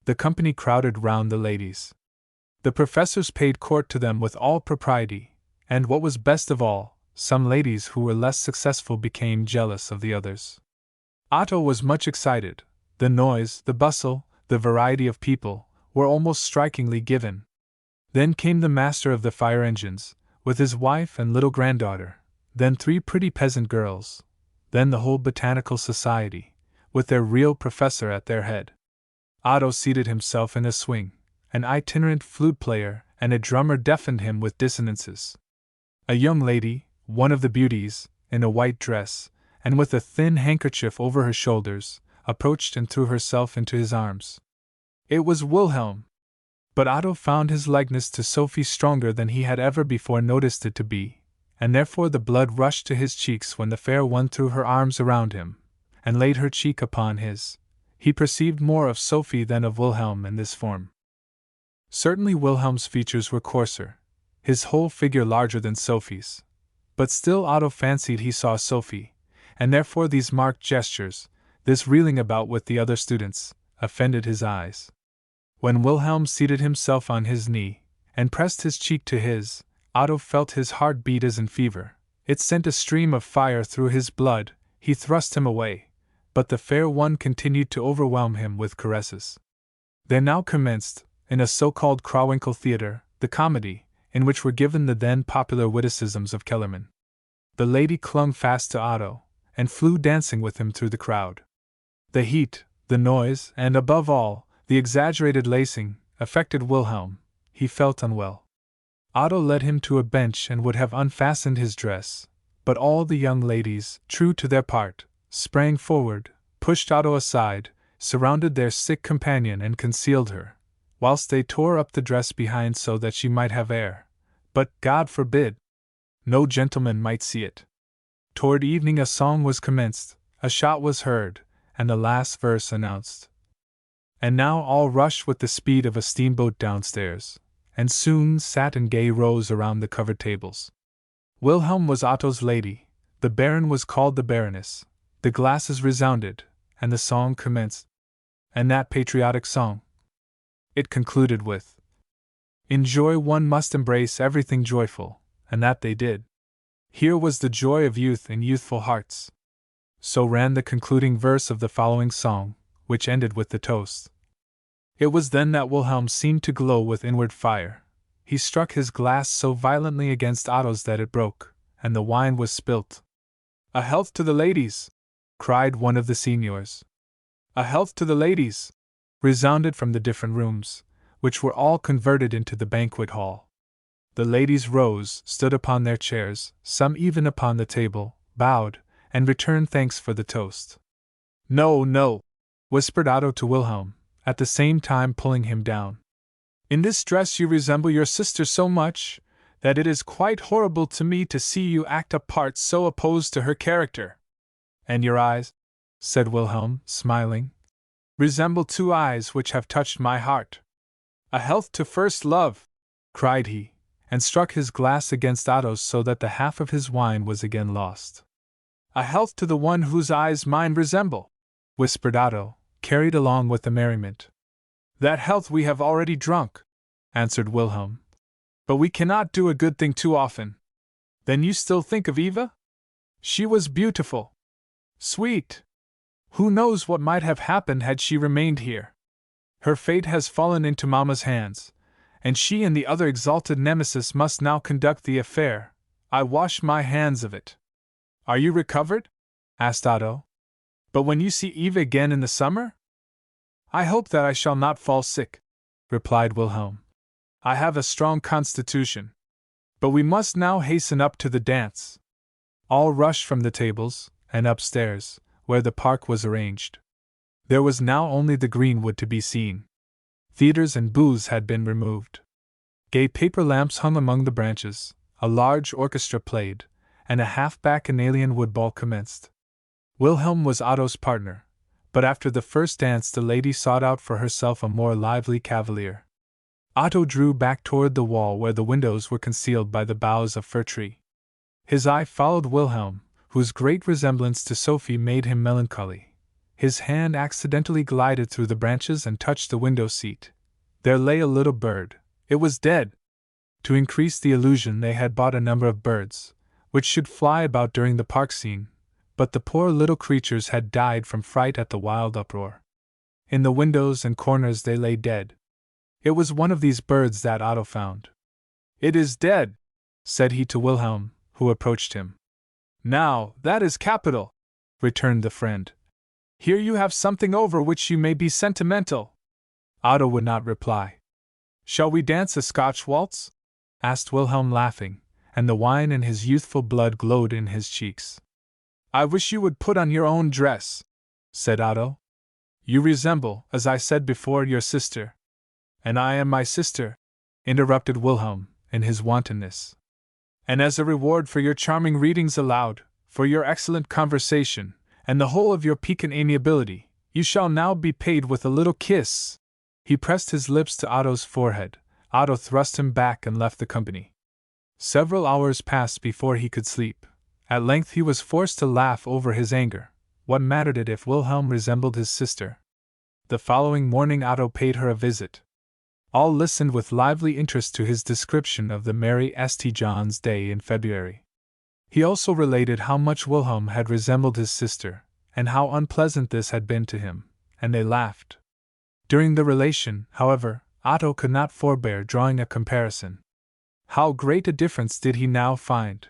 The company crowded round the ladies. The professors paid court to them with all propriety, and what was best of all, some ladies who were less successful became jealous of the others. Otto was much excited. The noise, the bustle, the variety of people, were almost strikingly given. Then came the master of the fire engines, with his wife and little granddaughter, then 3 pretty peasant girls, then the whole botanical society, with their real professor at their head. Otto seated himself in a swing. An itinerant flute player and a drummer deafened him with dissonances. A young lady, one of the beauties, in a white dress, and with a thin handkerchief over her shoulders, approached and threw herself into his arms. It was Wilhelm. But Otto found his likeness to Sophie stronger than he had ever before noticed it to be, and therefore the blood rushed to his cheeks when the fair one threw her arms around him, and laid her cheek upon his. He perceived more of Sophie than of Wilhelm in this form. Certainly Wilhelm's features were coarser, his whole figure larger than Sophie's. But still Otto fancied he saw Sophie, and therefore these marked gestures, this reeling about with the other students, offended his eyes. When Wilhelm seated himself on his knee, and pressed his cheek to his, Otto felt his heart beat as in fever. It sent a stream of fire through his blood. He thrust him away, but the fair one continued to overwhelm him with caresses. There now commenced, in a so-called Krawinkel theater, the comedy, in which were given the then popular witticisms of Kellerman. The lady clung fast to Otto, and flew dancing with him through the crowd. The heat, the noise, and above all, the exaggerated lacing, affected Wilhelm. He felt unwell. Otto led him to a bench and would have unfastened his dress, but all the young ladies, true to their part, sprang forward, pushed Otto aside, surrounded their sick companion and concealed her, whilst they tore up the dress behind so that she might have air. But, God forbid! No gentleman might see it. Toward evening a song was commenced, a shot was heard, and the last verse announced. And now all rushed with the speed of a steamboat downstairs, and soon sat in gay rows around the covered tables. Wilhelm was Otto's lady, the Baron was called the Baroness, the glasses resounded, and the song commenced. And that patriotic song! It concluded with, "In joy one must embrace everything joyful," and that they did. Here was the joy of youth in youthful hearts. So ran the concluding verse of the following song, which ended with the toast. It was then that Wilhelm seemed to glow with inward fire. He struck his glass so violently against Otto's that it broke, and the wine was spilt. "A health to the ladies!" cried one of the seniors. "A health to the ladies!" resounded from the different rooms, which were all converted into the banquet hall. The ladies rose, stood upon their chairs, some even upon the table, bowed, and returned thanks for the toast. "No, no," whispered Otto to Wilhelm, at the same time pulling him down. "In this dress you resemble your sister so much, that it is quite horrible to me to see you act a part so opposed to her character." "And your eyes," said Wilhelm, smiling, "resemble 2 eyes which have touched my heart." "A health to first love!" cried he, and struck his glass against Otto's so that the half of his wine was again lost. "A health to the one whose eyes mine resemble!" whispered Otto, carried along with the merriment. "That health we have already drunk," answered Wilhelm. "But we cannot do a good thing too often." "Then you still think of Eva?" "She was beautiful. Sweet. Who knows what might have happened had she remained here? Her fate has fallen into Mamma's hands, and she and the other exalted nemesis must now conduct the affair. I wash my hands of it." "Are you recovered?" asked Otto. "But when you see Eva again in the summer?" "I hope that I shall not fall sick," replied Wilhelm. "I have a strong constitution. But we must now hasten up to the dance." All rushed from the tables, and upstairs, where the park was arranged. There was now only the greenwood to be seen. Theaters and booths had been removed. Gay paper lamps hung among the branches, a large orchestra played, and a half-bacchanalian woodball commenced. Wilhelm was Otto's partner, but after the first dance the lady sought out for herself a more lively cavalier. Otto drew back toward the wall where the windows were concealed by the boughs of fir tree. His eye followed Wilhelm, whose great resemblance to Sophie made him melancholy. His hand accidentally glided through the branches and touched the window seat. There lay a little bird. It was dead. To increase the illusion they had bought a number of birds, which should fly about during the park scene, but the poor little creatures had died from fright at the wild uproar. In the windows and corners they lay dead. It was one of these birds that Otto found. "It is dead," said he to Wilhelm, who approached him. "Now, that is capital," returned the friend. "Here you have something over which you may be sentimental." Otto would not reply. "Shall we dance a Scotch waltz?" asked Wilhelm, laughing, and the wine in his youthful blood glowed in his cheeks. "I wish you would put on your own dress," said Otto. "You resemble, as I said before, your sister." "And I am my sister," interrupted Wilhelm, in his wantonness. "And as a reward for your charming readings aloud, for your excellent conversation, and the whole of your piquant amiability, you shall now be paid with a little kiss." He pressed his lips to Otto's forehead. Otto thrust him back and left the company. Several hours passed before he could sleep. At length he was forced to laugh over his anger. What mattered it if Wilhelm resembled his sister? The following morning Otto paid her a visit. All listened with lively interest to his description of the merry St. John's Day in February. He also related how much Wilhelm had resembled his sister, and how unpleasant this had been to him, and they laughed. During the relation, however, Otto could not forbear drawing a comparison. How great a difference did he now find!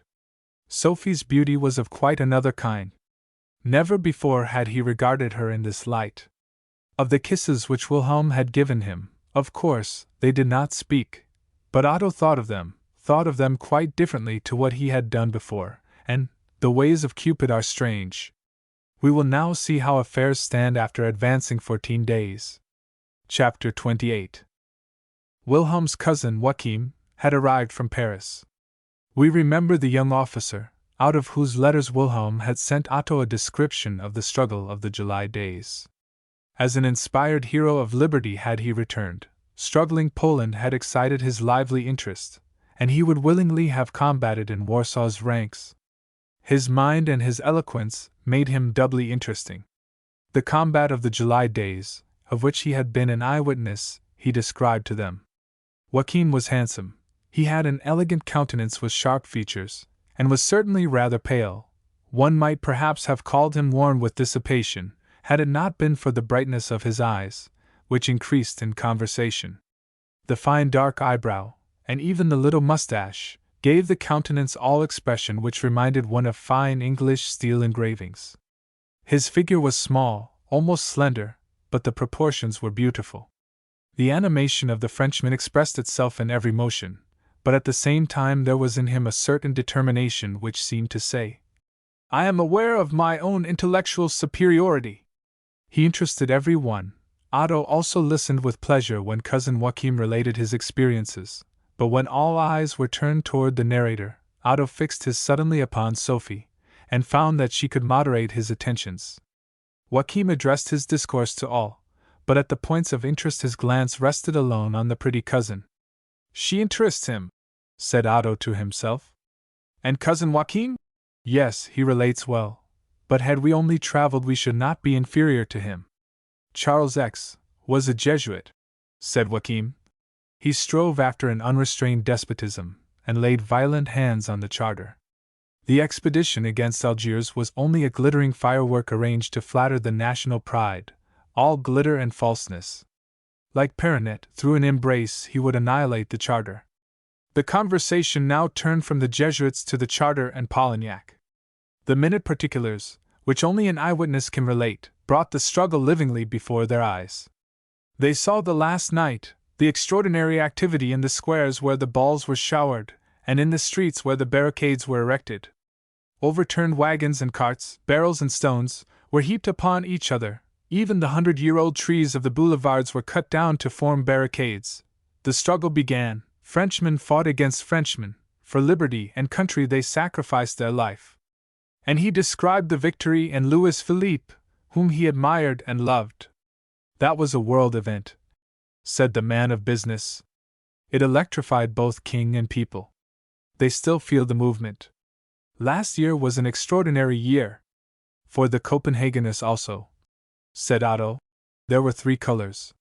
Sophie's beauty was of quite another kind. Never before had he regarded her in this light. Of the kisses which Wilhelm had given him, of course, they did not speak, but Otto thought of them quite differently to what he had done before, and the ways of Cupid are strange. We will now see how affairs stand after advancing 14 days. Chapter 28. Wilhelm's cousin Joachim had arrived from Paris. We remember the young officer, out of whose letters Wilhelm had sent Otto a description of the struggle of the July days. As an inspired hero of liberty had he returned. Struggling Poland had excited his lively interest, and he would willingly have combated in Warsaw's ranks. His mind and his eloquence made him doubly interesting. The combat of the July days, of which he had been an eyewitness, he described to them. Joachim was handsome. He had an elegant countenance with sharp features, and was certainly rather pale. One might perhaps have called him worn with dissipation, had it not been for the brightness of his eyes, which increased in conversation. The fine dark eyebrow, and even the little mustache, gave the countenance all expression which reminded one of fine English steel engravings. His figure was small, almost slender, but the proportions were beautiful. The animation of the Frenchman expressed itself in every motion, but at the same time there was in him a certain determination which seemed to say, "I am aware of my own intellectual superiority." He interested every one. Otto also listened with pleasure when cousin Joachim related his experiences, but when all eyes were turned toward the narrator, Otto fixed his suddenly upon Sophie, and found that she could moderate his attentions. Joachim addressed his discourse to all, but at the points of interest his glance rested alone on the pretty cousin. "She interests him," said Otto to himself. "And cousin Joachim? Yes, he relates well. But had we only traveled we should not be inferior to him." "Charles X. was a Jesuit," said Joachim. "He strove after an unrestrained despotism, and laid violent hands on the charter. The expedition against Algiers was only a glittering firework arranged to flatter the national pride, all glitter and falseness. Like Perronet, through an embrace he would annihilate the charter." The conversation now turned from the Jesuits to the charter and Polignac. The minute particulars, which only an eyewitness can relate, brought the struggle livingly before their eyes. They saw the last night, the extraordinary activity in the squares where the balls were showered, and in the streets where the barricades were erected. Overturned wagons and carts, barrels and stones, were heaped upon each other, Even the 100-year-old trees of the boulevards were cut down to form barricades. The struggle began. Frenchmen fought against Frenchmen. For liberty and country they sacrificed their life. And he described the victory and Louis Philippe, whom he admired and loved. That was a world event, said the man of business. It electrified both king and people. They still feel the movement. Last year was an extraordinary year. For the Copenhageners also, said Otto. There were 3 colors.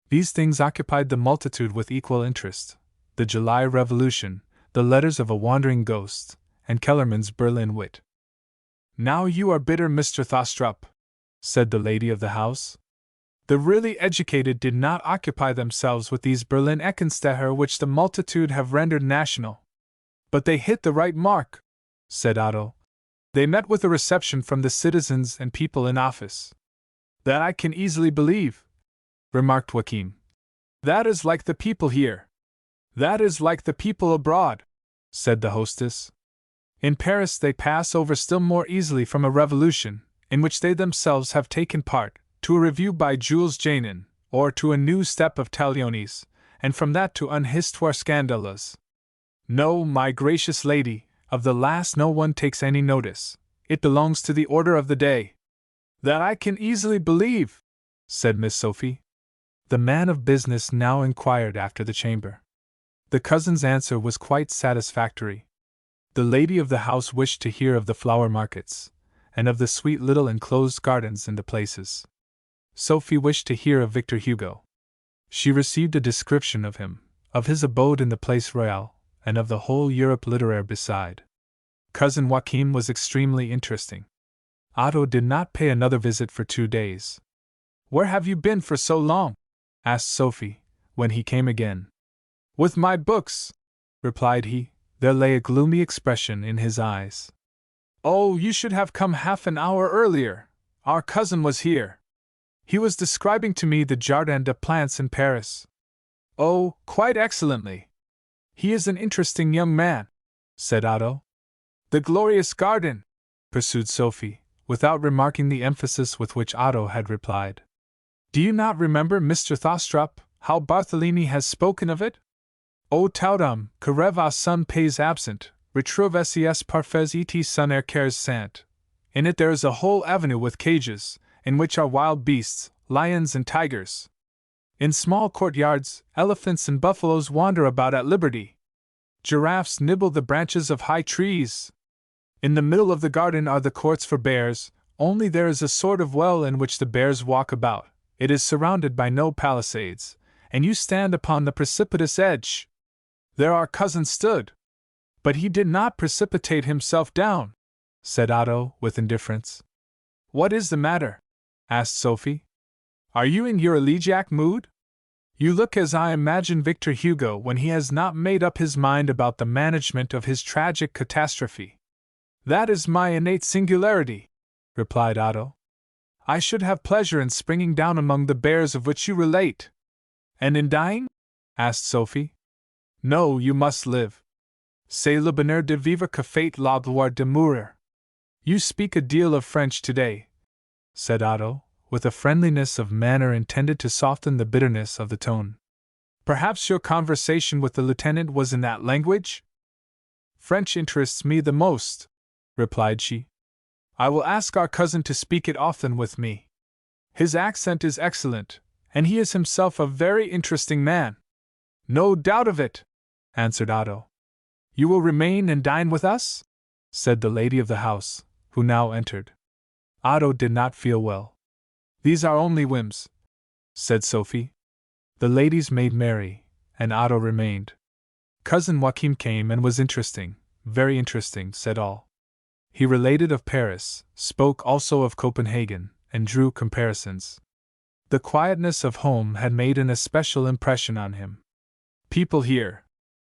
These things occupied the multitude with equal interest: the July Revolution, the letters of a wandering ghost, and Kellermann's Berlin wit. Now you are bitter, Mr. Thostrup, said the lady of the house. The really educated did not occupy themselves with these Berlin Eckensteher which the multitude have rendered national. But they hit the right mark, said Otto. They met with a reception from the citizens and people in office. That I can easily believe, remarked Joachim. That is like the people here. That is like the people abroad, said the hostess. In Paris they pass over still more easily from a revolution, in which they themselves have taken part, to a review by Jules Janin, or to a new step of Taglione's, and from that to un histoire scandaleuse. No, my gracious lady, of the last no one takes any notice. It belongs to the order of the day. That I can easily believe, said Miss Sophie. The man of business now inquired after the chamber. The cousin's answer was quite satisfactory. The lady of the house wished to hear of the flower markets, and of the sweet little enclosed gardens in the places. Sophie wished to hear of Victor Hugo. She received a description of him, of his abode in the Place Royale, and of the whole Europe littéraire beside. Cousin Joachim was extremely interesting. Otto did not pay another visit for 2 days. Where have you been for so long? Asked Sophie, when he came again. With my books, replied he. There lay a gloomy expression in his eyes. Oh, you should have come half an hour earlier. Our cousin was here. He was describing to me the Jardin des Plantes in Paris. Oh, quite excellently. He is an interesting young man, said Otto. The glorious garden, pursued Sophie, without remarking the emphasis with which Otto had replied. Do you not remember, Mr. Thostrup, how Bartholini has spoken of it? O taudum, que rêve sun pays absent, retrouves parfaits et sun ercaires sant. In it there is a whole avenue with cages, in which are wild beasts, lions and tigers. In small courtyards, elephants and buffaloes wander about at liberty. Giraffes nibble the branches of high trees. In the middle of the garden are the courts for bears, only there is a sort of well in which the bears walk about. It is surrounded by no palisades, and you stand upon the precipitous edge. There our cousin stood. But he did not precipitate himself down, said Otto, with indifference. What is the matter? Asked Sophie. Are you in your elegiac mood? You look as I imagine Victor Hugo when he has not made up his mind about the management of his tragic catastrophe. That is my innate singularity, replied Otto. I should have pleasure in springing down among the bears of which you relate. And in dying? Asked Sophie. No, you must live. C'est le bonheur de vivre que fait la gloire de mourir. You speak a deal of French today, said Otto, with a friendliness of manner intended to soften the bitterness of the tone. Perhaps your conversation with the lieutenant was in that language? French interests me the most, replied she. I will ask our cousin to speak it often with me. His accent is excellent, and he is himself a very interesting man. No doubt of it, answered Otto. You will remain and dine with us? Said the lady of the house, who now entered. Otto did not feel well. These are only whims, said Sophie. The ladies made merry, and Otto remained. Cousin Joachim came and was interesting, very interesting, said all. He related of Paris, spoke also of Copenhagen, and drew comparisons. The quietness of home had made an especial impression on him. People here,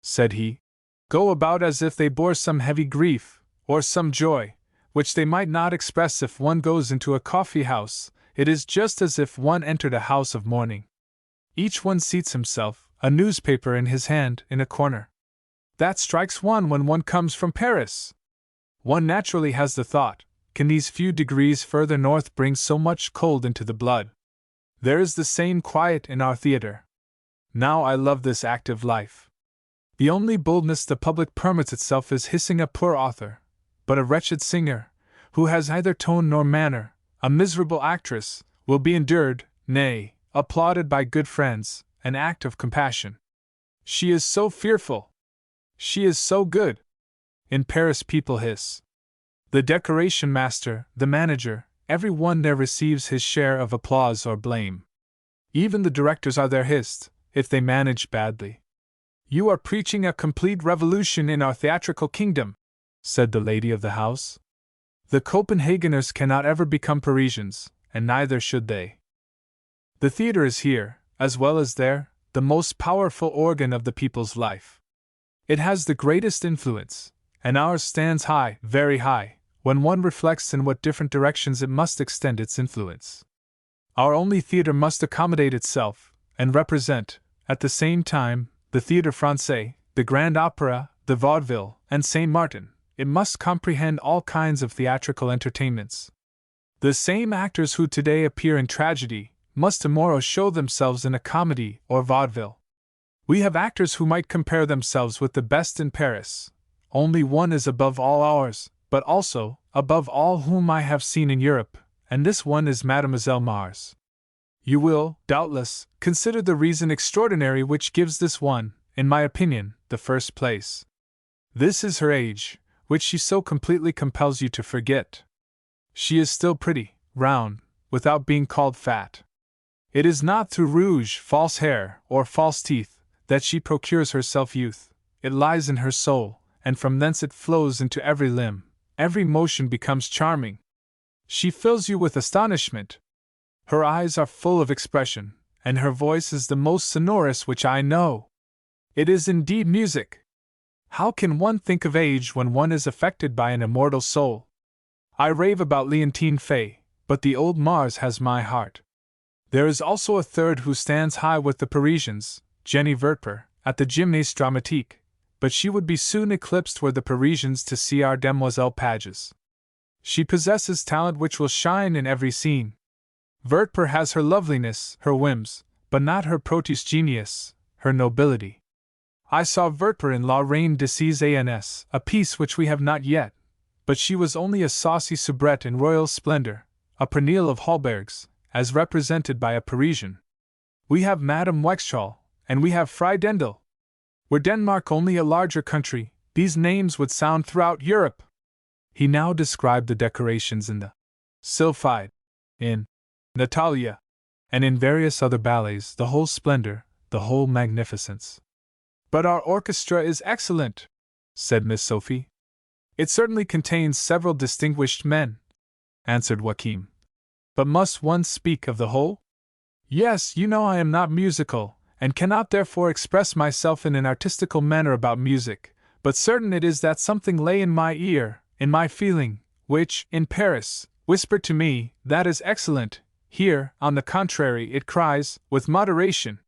said he, go about as if they bore some heavy grief, or some joy, which they might not express if one goes into a coffee-house. It is just as if one entered a house of mourning. Each one seats himself, a newspaper in his hand, in a corner. That strikes one when one comes from Paris. One naturally has the thought, can these few degrees further north bring so much cold into the blood. There is the same quiet in our theatre. Now I love this active life. The only boldness the public permits itself is hissing a poor author, but a wretched singer, who has neither tone nor manner, a miserable actress, will be endured, nay, applauded by good friends, an act of compassion. She is so fearful. She is so good. In Paris people hiss. The decoration master, the manager, every one there receives his share of applause or blame. Even the directors are there hissed, if they manage badly. You are preaching a complete revolution in our theatrical kingdom, said the lady of the house. The Copenhageners cannot ever become Parisians, and neither should they. The theatre is here, as well as there, the most powerful organ of the people's life. It has the greatest influence, and ours stands high, very high, when one reflects in what different directions it must extend its influence. Our only theatre must accommodate itself, and represent, at the same time, the Théâtre Français, the Grand Opera, the Vaudeville, and Saint Martin. It must comprehend all kinds of theatrical entertainments. The same actors who today appear in tragedy must tomorrow show themselves in a comedy or vaudeville. We have actors who might compare themselves with the best in Paris. Only one is above all ours, but also above all whom I have seen in Europe, and this one is Mademoiselle Mars. You will, doubtless, consider the reason extraordinary which gives this one, in my opinion, the first place. This is her age, which she so completely compels you to forget. She is still pretty, round, without being called fat. It is not through rouge, false hair, or false teeth, that she procures herself youth. It lies in her soul, and from thence it flows into every limb. Every motion becomes charming. She fills you with astonishment. Her eyes are full of expression, and her voice is the most sonorous which I know. It is indeed music. How can one think of age when one is affected by an immortal soul? I rave about Leontine Fay, but the old Mars has my heart. There is also a third who stands high with the Parisians, Jenny Vertper, at the Gymnase Dramatique, but she would be soon eclipsed were the Parisians to see our Demoiselle Pages. She possesses talent which will shine in every scene. Vertper has her loveliness, her whims, but not her protus genius, her nobility. I saw Vertper in La Reine de Ans, a piece which we have not yet, but she was only a saucy soubrette in royal splendor, a Pernille of Hallberg's, as represented by a Parisian. We have Madame Wexchall, and we have Fry Dendel. Were Denmark only a larger country, these names would sound throughout Europe. He now described the decorations in the Sylphide, in Natalia, and in various other ballets, the whole splendor, the whole magnificence. But our orchestra is excellent, said Miss Sophie. It certainly contains several distinguished men, answered Joachim. But must one speak of the whole? Yes, you know I am not musical, and cannot therefore express myself in an artistical manner about music, but certain it is that something lay in my ear, in my feeling, which, in Paris, whispered to me, that is excellent. Here, on the contrary, it cries, with moderation.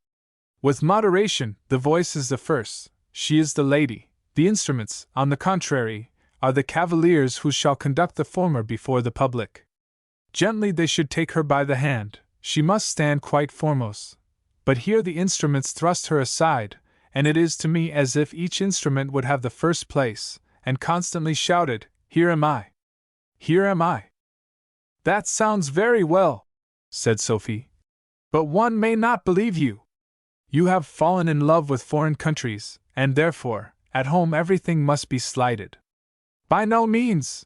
With moderation, the voice is the first, she is the lady. The instruments, on the contrary, are the cavaliers who shall conduct the former before the public. Gently they should take her by the hand, she must stand quite foremost. But here the instruments thrust her aside, and it is to me as if each instrument would have the first place, and constantly shouted, "Here am I! Here am I!" That sounds very well, said Sophie. But one may not believe you. You have fallen in love with foreign countries, and therefore, at home everything must be slighted. By no means.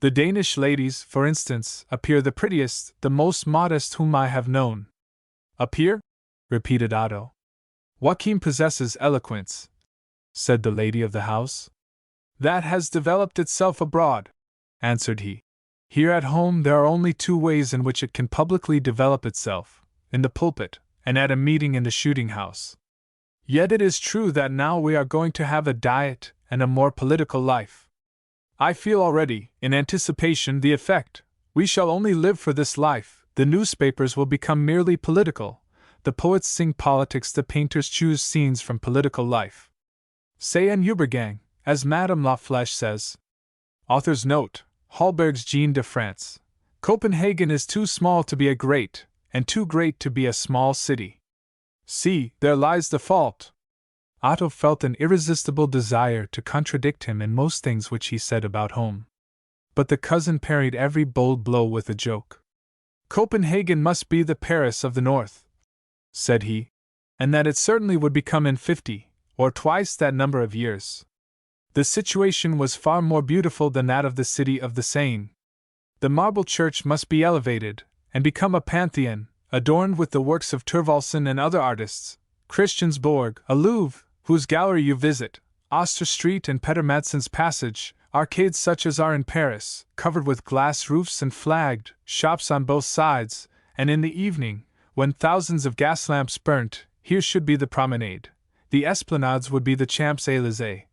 The Danish ladies, for instance, appear the prettiest, the most modest whom I have known. Appear? Repeated Otto. Joachim possesses eloquence, said the lady of the house. That has developed itself abroad, answered he. Here at home there are only two ways in which it can publicly develop itself, in the pulpit, and at a meeting in the shooting house. Yet it is true that now we are going to have a diet and a more political life. I feel already, in anticipation, the effect. We shall only live for this life, the newspapers will become merely political, the poets sing politics, the painters choose scenes from political life. C'est un Übergang, as Madame La Flèche says. Author's note, Hallberg's Jean de France. Copenhagen is too small to be a great, and too great to be a small city. See, there lies the fault. Otto felt an irresistible desire to contradict him in most things which he said about home. But the cousin parried every bold blow with a joke. Copenhagen must be the Paris of the North, said he, and that it certainly would become in 50, or twice that number of years. The situation was far more beautiful than that of the city of the Seine. The marble church must be elevated, and become a pantheon, adorned with the works of Thorvaldsen and other artists, Christiansborg, a Louvre, whose gallery you visit, Oster Street and Peter Madsen's Passage, arcades such as are in Paris, covered with glass roofs and flagged, shops on both sides, and in the evening, when thousands of gas lamps burnt, here should be the promenade. The esplanades would be the Champs-Élysées,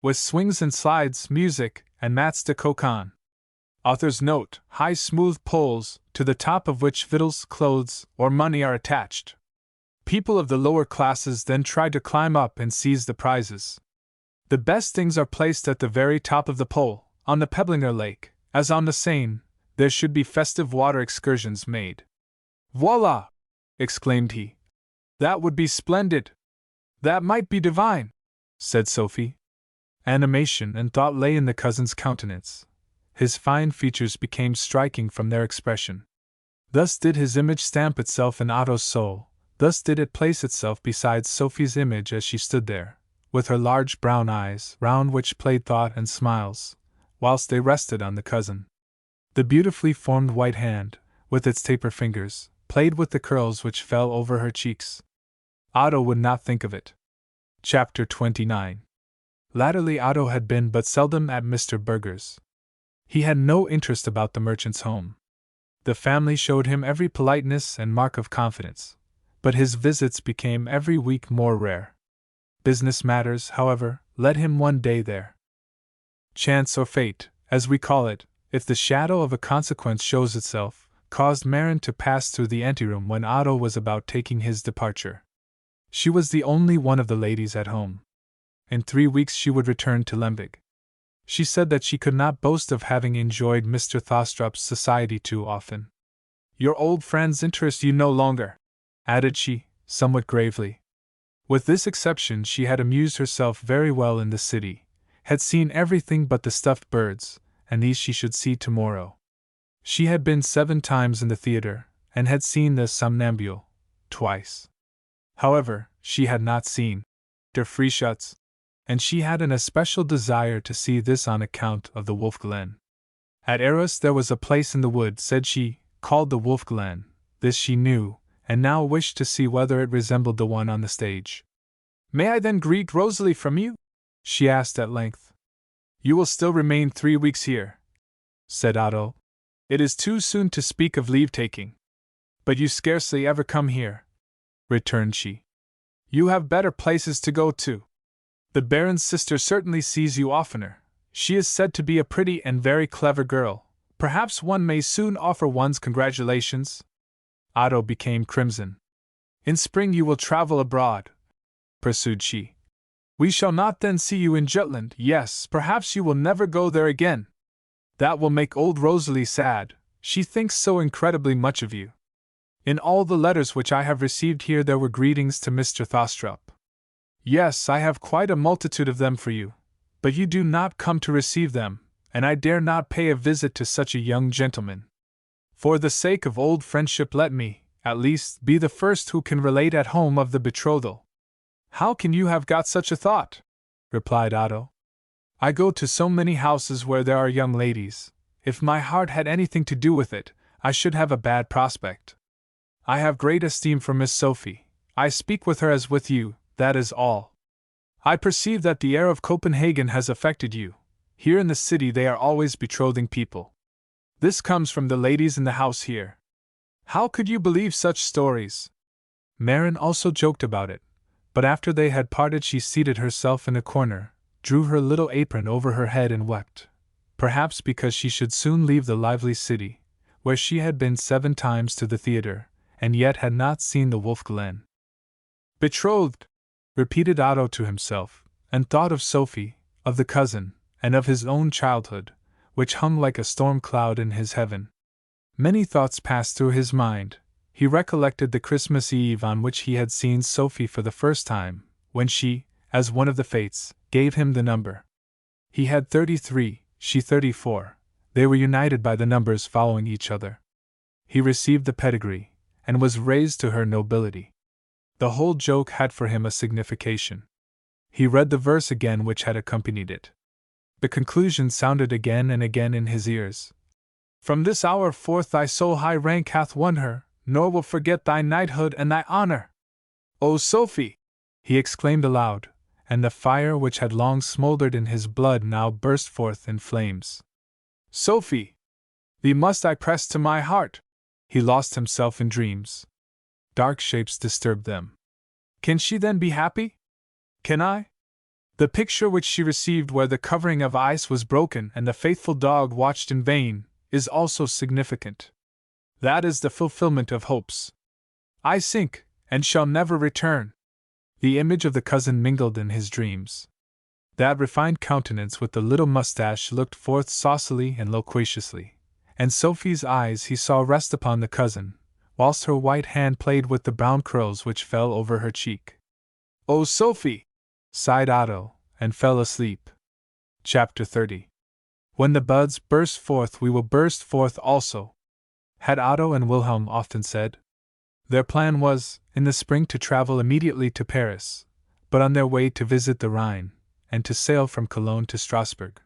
with swings and slides, music, and mats de coquin. Author's note: high smooth poles, to the top of which victuals, clothes, or money are attached. People of the lower classes then try to climb up and seize the prizes. The best things are placed at the very top of the pole. On the Pebblinger Lake, as on the Seine, there should be festive water excursions made. Voila! Exclaimed he. That would be splendid! That might be divine! Said Sophie. Animation and thought lay in the cousin's countenance. His fine features became striking from their expression. Thus did his image stamp itself in Otto's soul, thus did it place itself beside Sophie's image as she stood there, with her large brown eyes, round which played thought and smiles, whilst they rested on the cousin. The beautifully formed white hand, with its taper fingers, played with the curls which fell over her cheeks. Otto would not think of it. Chapter 29. Latterly Otto had been but seldom at Mr. Berger's. He had no interest about the merchant's home. The family showed him every politeness and mark of confidence, but his visits became every week more rare. Business matters, however, led him one day there. Chance or fate, as we call it, if the shadow of a consequence shows itself, caused Maren to pass through the anteroom when Otto was about taking his departure. She was the only one of the ladies at home. In 3 weeks she would return to Lemvig. She said that she could not boast of having enjoyed Mr. Thostrop's society too often. Your old friends interest you no longer, added she, somewhat gravely. With this exception she had amused herself very well in the city, had seen everything but the stuffed birds, and these she should see tomorrow. She had been 7 times in the theatre, and had seen the Somnambule twice. However, she had not seen Der Frieschutz, and she had an especial desire to see this on account of the Wolf Glen. At Arras there was a place in the wood, said she, called the Wolf Glen. This she knew, and now wished to see whether it resembled the one on the stage. May I then greet Rosalie from you? She asked at length. You will still remain 3 weeks here, said Otto. It is too soon to speak of leave-taking. But you scarcely ever come here, returned she. You have better places to go to. The Baron's sister certainly sees you oftener. She is said to be a pretty and very clever girl. Perhaps one may soon offer one's congratulations. Otto became crimson. In spring you will travel abroad, pursued she. We shall not then see you in Jutland. Yes, perhaps you will never go there again. That will make old Rosalie sad. She thinks so incredibly much of you. In all the letters which I have received here there were greetings to Mr. Thostrop. Yes, I have quite a multitude of them for you, but you do not come to receive them, and I dare not pay a visit to such a young gentleman. For the sake of old friendship let me, at least, be the first who can relate at home of the betrothal. How can you have got such a thought? Replied Otto. I go to so many houses where there are young ladies. If my heart had anything to do with it, I should have a bad prospect. I have great esteem for Miss Sophie. I speak with her as with you, that is all. I perceive that the air of Copenhagen has affected you. Here in the city they are always betrothing people. This comes from the ladies in the house here. How could you believe such stories? Maren also joked about it, but after they had parted she seated herself in a corner, drew her little apron over her head and wept, perhaps because she should soon leave the lively city, where she had been 7 times to the theatre, and yet had not seen the Wolf Glen. Betrothed, repeated Otto to himself, and thought of Sophie, of the cousin, and of his own childhood, which hung like a storm cloud in his heaven. Many thoughts passed through his mind. He recollected the Christmas Eve on which he had seen Sophie for the first time, when she, as one of the fates, gave him the number. He had 33, she 34. They were united by the numbers following each other. He received the pedigree, and was raised to her nobility. The whole joke had for him a signification. He read the verse again which had accompanied it. The conclusion sounded again and again in his ears. From this hour forth thy so high rank hath won her, nor will forget thy knighthood and thy honor. O Sophie! He exclaimed aloud, and the fire which had long smoldered in his blood now burst forth in flames. Sophie! Thee must I press to my heart! He lost himself in dreams. Dark shapes disturbed them. Can she then be happy? Can I? The picture which she received where the covering of ice was broken and the faithful dog watched in vain, is also significant. That is the fulfillment of hopes. I sink, and shall never return. The image of the cousin mingled in his dreams. That refined countenance with the little mustache looked forth saucily and loquaciously, and Sophie's eyes he saw rest upon the cousin, whilst her white hand played with the brown curls which fell over her cheek. "Oh, Sophie!" sighed Otto, and fell asleep. Chapter 30. When the buds burst forth, we will burst forth also, had Otto and Wilhelm often said. Their plan was, in the spring, to travel immediately to Paris, but on their way to visit the Rhine, and to sail from Cologne to Strasbourg.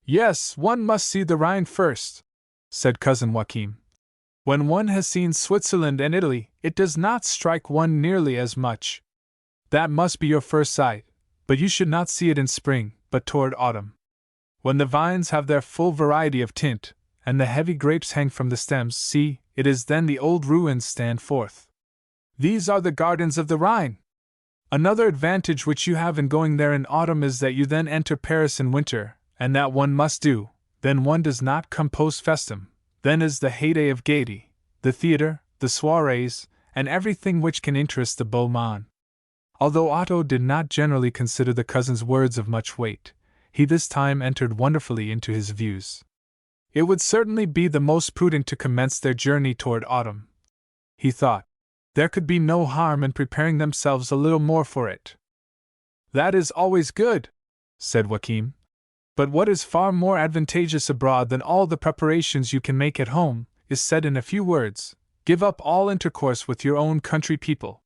"Yes, one must see the Rhine first," said Cousin Joachim. "When one has seen Switzerland and Italy, it does not strike one nearly as much. That must be your first sight, but you should not see it in spring, but toward autumn. When the vines have their full variety of tint, and the heavy grapes hang from the stems, see, it is then the old ruins stand forth. These are the gardens of the Rhine. Another advantage which you have in going there in autumn is that you then enter Paris in winter, and that one must do, then one does not come post festum, then is the heyday of gaiety, the theatre, the soirees, and everything which can interest the beau monde." Although Otto did not generally consider the cousin's words of much weight, he this time entered wonderfully into his views. It would certainly be the most prudent to commence their journey toward autumn, he thought. There could be no harm in preparing themselves a little more for it. "That is always good," said Joachim. "But what is far more advantageous abroad than all the preparations you can make at home, is said in a few words: give up all intercourse with your own country people.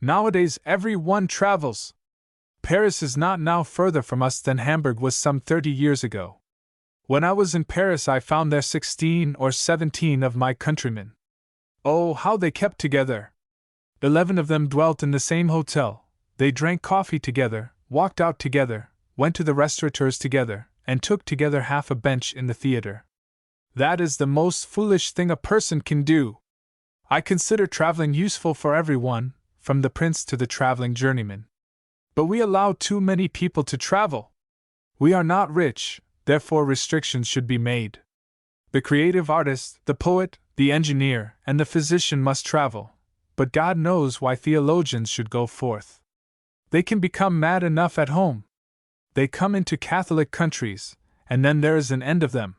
Nowadays every one travels. Paris is not now further from us than Hamburg was some 30 years ago. When I was in Paris I found there 16 or 17 of my countrymen. Oh, how they kept together! 11 of them dwelt in the same hotel, they drank coffee together, walked out together, went to the restaurateurs together, and took together half a bench in the theatre. That is the most foolish thing a person can do. I consider traveling useful for everyone, from the prince to the traveling journeyman. But we allow too many people to travel. We are not rich, therefore restrictions should be made. The creative artist, the poet, the engineer, and the physician must travel, but God knows why theologians should go forth. They can become mad enough at home. They come into Catholic countries, and then there is an end of them.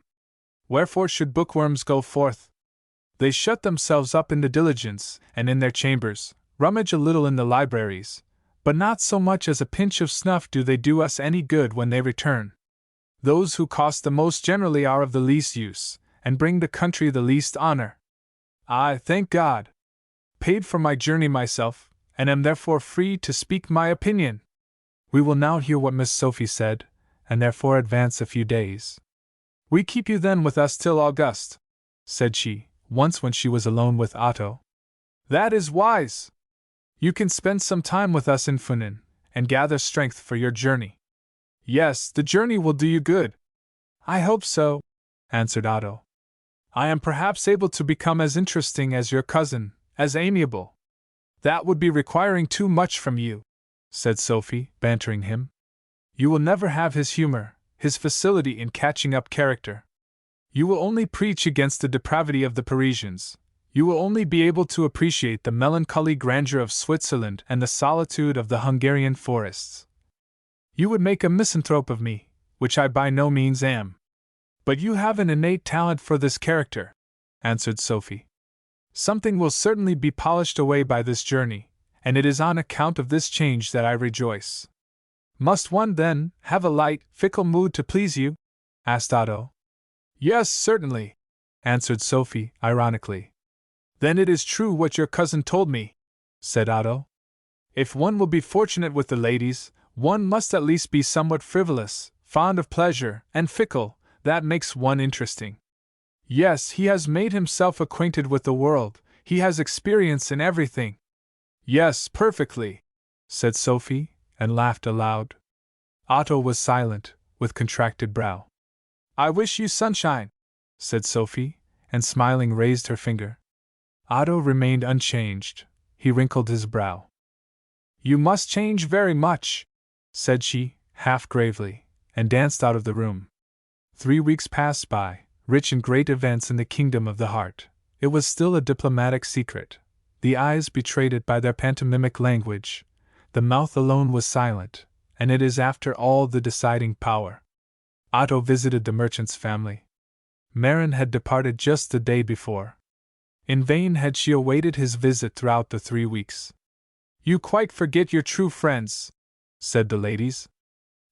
Wherefore should bookworms go forth? They shut themselves up in the diligence, and in their chambers, rummage a little in the libraries, but not so much as a pinch of snuff do they do us any good when they return. Those who cost the most generally are of the least use, and bring the country the least honor. I, thank God, paid for my journey myself, and am therefore free to speak my opinion. We will now hear what Miss Sophie said, and therefore advance a few days. We keep you then with us till August, said she, once when she was alone with Otto. That is wise. You can spend some time with us in Funen, and gather strength for your journey. Yes, the journey will do you good. I hope so, answered Otto. I am perhaps able to become as interesting as your cousin, as amiable. That would be requiring too much from you, said Sophie, bantering him. You will never have his humor, his facility in catching up character. You will only preach against the depravity of the Parisians. You will only be able to appreciate the melancholy grandeur of Switzerland and the solitude of the Hungarian forests. You would make a misanthrope of me, which I by no means am. But you have an innate talent for this character, answered Sophie. Something will certainly be polished away by this journey, and it is on account of this change that I rejoice. Must one, then, have a light, fickle mood to please you? Asked Otto. Yes, certainly, answered Sophie, ironically. Then it is true what your cousin told me, said Otto. If one will be fortunate with the ladies, one must at least be somewhat frivolous, fond of pleasure, and fickle. That makes one interesting. Yes, he has made himself acquainted with the world, he has experience in everything. Yes, perfectly, said Sophie, and laughed aloud. Otto was silent, with contracted brow. I wish you sunshine, said Sophie, and smiling raised her finger. Otto remained unchanged. He wrinkled his brow. You must change very much, said she, half gravely, and danced out of the room. 3 weeks passed by, rich in great events in the kingdom of the heart. It was still a diplomatic secret. The eyes betrayed it by their pantomimic language. The mouth alone was silent, and it is after all the deciding power. Otto visited the merchant's family. Marin had departed just the day before. In vain had she awaited his visit throughout the 3 weeks. You quite forget your true friends, said the ladies.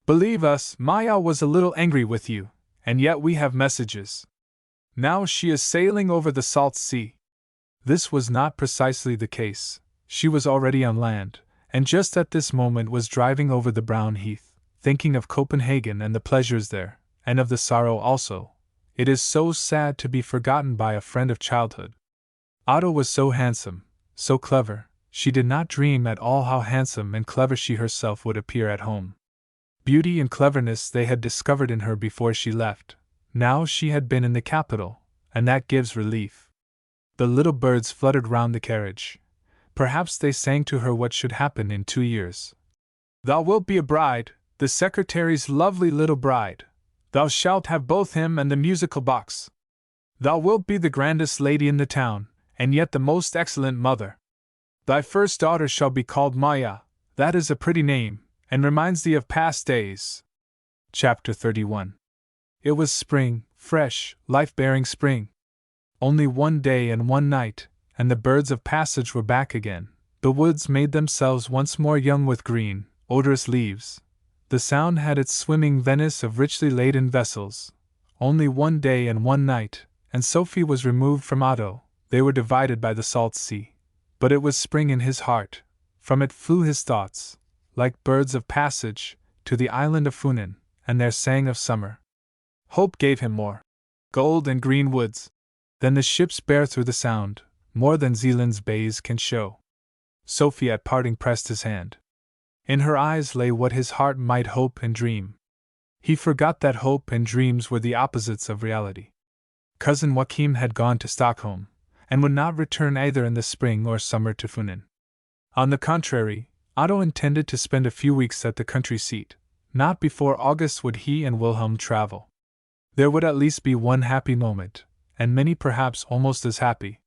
Believe us, Maya was a little angry with you, and yet we have messages. Now she is sailing over the salt sea. This was not precisely the case. She was already on land, and just at this moment was driving over the brown heath, thinking of Copenhagen and the pleasures there, and of the sorrow also. It is so sad to be forgotten by a friend of childhood. Otto was so handsome, so clever, she did not dream at all how handsome and clever she herself would appear at home. Beauty and cleverness they had discovered in her before she left. Now she had been in the capital, and that gives relief. The little birds fluttered round the carriage. Perhaps they sang to her what should happen in 2 years. Thou wilt be a bride, the secretary's lovely little bride. Thou shalt have both him and the musical box. Thou wilt be the grandest lady in the town, and yet the most excellent mother. Thy first daughter shall be called Maya. That is a pretty name, and reminds thee of past days. Chapter 31. It was spring, fresh, life-bearing spring. Only 1 day and 1 night, and the birds of passage were back again. The woods made themselves once more young with green, odorous leaves. The Sound had its swimming Venice of richly laden vessels. Only 1 day and 1 night, and Sophie was removed from Otto. They were divided by the salt sea. But it was spring in his heart. From it flew his thoughts, like birds of passage, to the island of Funen, and there sang of summer. Hope gave him more gold and green woods than the ships bear through the Sound, more than Zealand's bays can show. Sophie at parting pressed his hand. In her eyes lay what his heart might hope and dream. He forgot that hope and dreams were the opposites of reality. Cousin Joachim had gone to Stockholm, and would not return either in the spring or summer to Funen. On the contrary, Otto intended to spend a few weeks at the country seat. Not before August would he and Wilhelm travel. There would at least be one happy moment, and many perhaps almost as happy.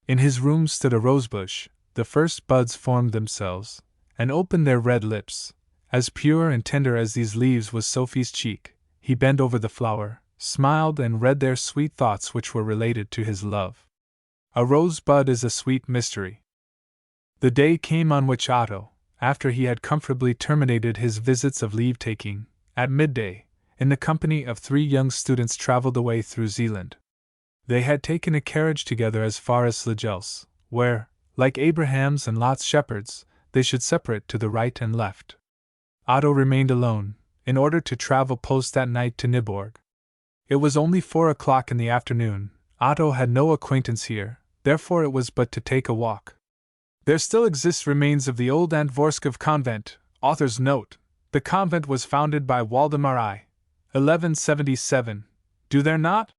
In his room stood a rosebush. The first buds formed themselves, and opened their red lips. As pure and tender as these leaves was Sophie's cheek. He bent over the flower, smiled, and read there sweet thoughts which were related to his love. A rosebud is a sweet mystery. The day came on which Otto, after he had comfortably terminated his visits of leave-taking, at midday, in the company of 3 young students traveled away through Zealand. They had taken a carriage together as far as Slagelse, where, like Abraham's and Lot's shepherds, they should separate to the right and left. Otto remained alone, in order to travel post that night to Nyborg. It was only 4 o'clock in the afternoon. Otto had no acquaintance here, therefore it was but to take a walk. There still exists remains of the old Antvorskov convent. Author's note: the convent was founded by Waldemar I. 1177. Do there not?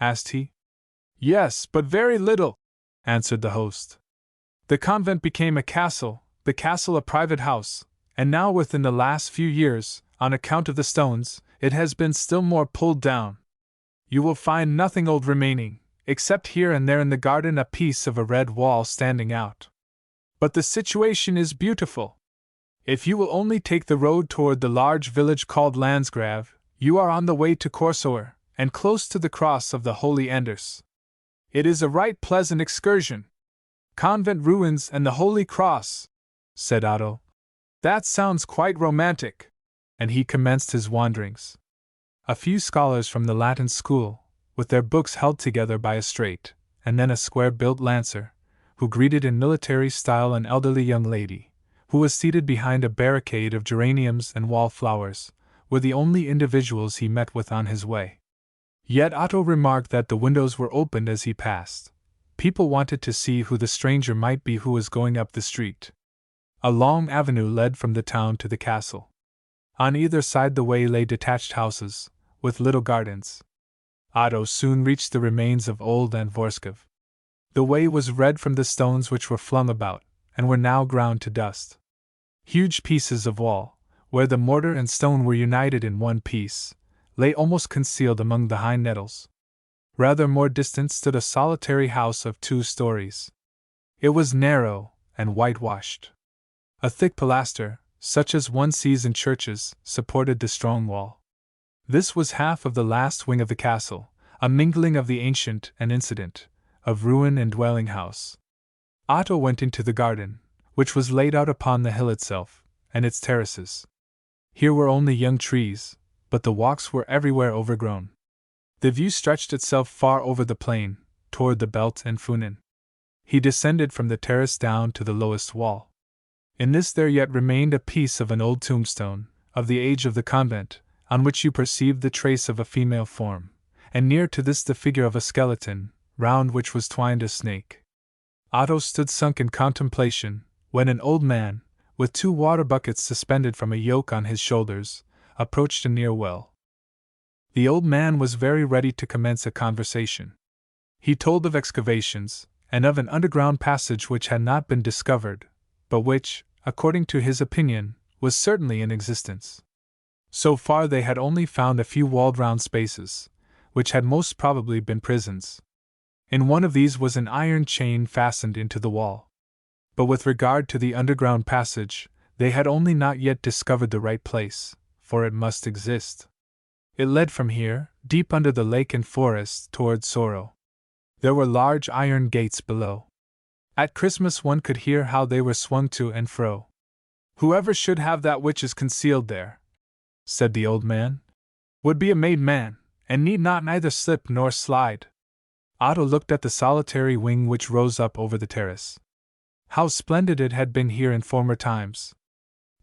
Asked he. Yes, but very little, answered the host. The convent became a castle, the castle a private house, and now within the last few years, on account of the stones, it has been still more pulled down. You will find nothing old remaining, except here and there in the garden a piece of a red wall standing out. But the situation is beautiful. If you will only take the road toward the large village called Landsgrave, you are on the way to Korsør, and close to the cross of the Holy Anders. It is a right pleasant excursion. Convent ruins and the Holy Cross, said Otto. That sounds quite romantic. And he commenced his wanderings. A few scholars from the Latin school, with their books held together by a straight, and then a square-built lancer, who greeted in military style an elderly young lady, who was seated behind a barricade of geraniums and wallflowers, were the only individuals he met with on his way. Yet Otto remarked that the windows were opened as he passed. People wanted to see who the stranger might be who was going up the street. A long avenue led from the town to the castle. On either side the way lay detached houses, with little gardens. Otto soon reached the remains of old Antvorskov. The way was red from the stones which were flung about, and were now ground to dust. Huge pieces of wall, where the mortar and stone were united in one piece, lay almost concealed among the high nettles. Rather more distant stood a solitary house of 2 stories. It was narrow, and whitewashed. A thick pilaster, such as one sees in churches, supported the strong wall. This was half of the last wing of the castle, a mingling of the ancient and incident, of ruin and dwelling house. Otto went into the garden, which was laid out upon the hill itself, and its terraces. Here were only young trees, but the walks were everywhere overgrown. The view stretched itself far over the plain, toward the Belt and Funen. He descended from the terrace down to the lowest wall. In this there yet remained a piece of an old tombstone, of the age of the convent, on which you perceived the trace of a female form, and near to this the figure of a skeleton, round which was twined a snake. Otto stood sunk in contemplation, when an old man, with 2 water buckets suspended from a yoke on his shoulders, approached a near well. The old man was very ready to commence a conversation. He told of excavations, and of an underground passage which had not been discovered, but which, according to his opinion, was certainly in existence. So far they had only found a few walled-round spaces, which had most probably been prisons. In one of these was an iron chain fastened into the wall. But with regard to the underground passage, they had only not yet discovered the right place, for it must exist. It led from here, deep under the lake and forest, toward Sorrow. There were large iron gates below. At Christmas one could hear how they were swung to and fro. Whoever should have that which is concealed there, said the old man, would be a made man, and need not neither slip nor slide. Otto looked at the solitary wing which rose up over the terrace. How splendid it had been here in former times!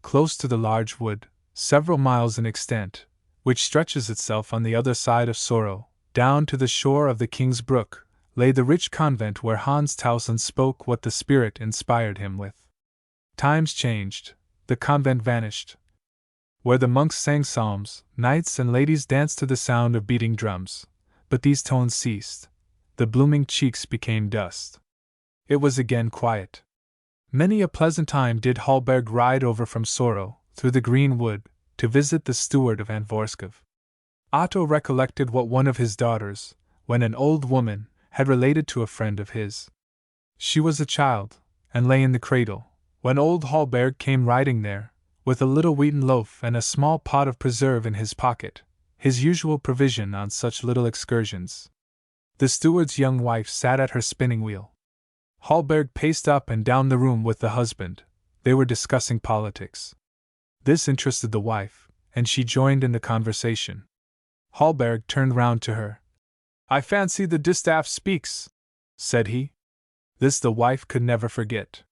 Close to the large wood, several miles in extent, which stretches itself on the other side of Sorrow, down to the shore of the King's Brook, lay the rich convent where Hans Tausen spoke what the Spirit inspired him with. Times changed, the convent vanished. Where the monks sang psalms, knights and ladies danced to the sound of beating drums, but these tones ceased. The blooming cheeks became dust. It was again quiet. Many a pleasant time did Hallberg ride over from Sorrow, through the green wood, to visit the steward of Antvorskov. Otto recollected what one of his daughters, when an old woman, had related to a friend of his. She was a child, and lay in the cradle, when old Hallberg came riding there, with a little wheaten loaf and a small pot of preserve in his pocket, his usual provision on such little excursions. The steward's young wife sat at her spinning wheel. Hallberg paced up and down the room with the husband. They were discussing politics. This interested the wife, and she joined in the conversation. Hallberg turned round to her. "I fancy the distaff speaks," said he. This the wife could never forget.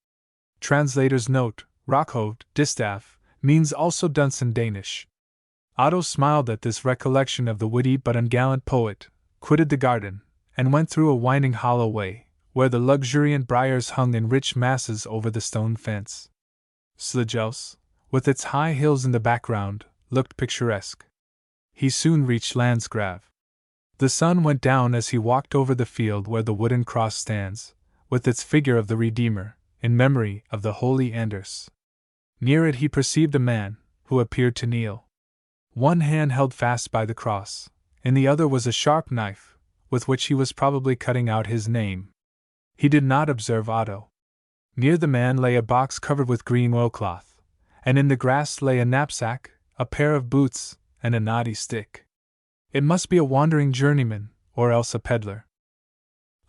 Translator's note: Rockhoved, distaff, means also dunce in Danish. Otto smiled at this recollection of the witty but ungallant poet, quitted the garden, and went through a winding hollow way, where the luxuriant briars hung in rich masses over the stone fence. Slijaus, with its high hills in the background, looked picturesque. He soon reached Landsgrav. The sun went down as he walked over the field where the wooden cross stands, with its figure of the Redeemer, in memory of the holy Anders. Near it he perceived a man, who appeared to kneel. One hand held fast by the cross, in the other was a sharp knife, with which he was probably cutting out his name. He did not observe Otto. Near the man lay a box covered with green oilcloth, and in the grass lay a knapsack, a pair of boots, and a knotty stick. It must be a wandering journeyman, or else a peddler.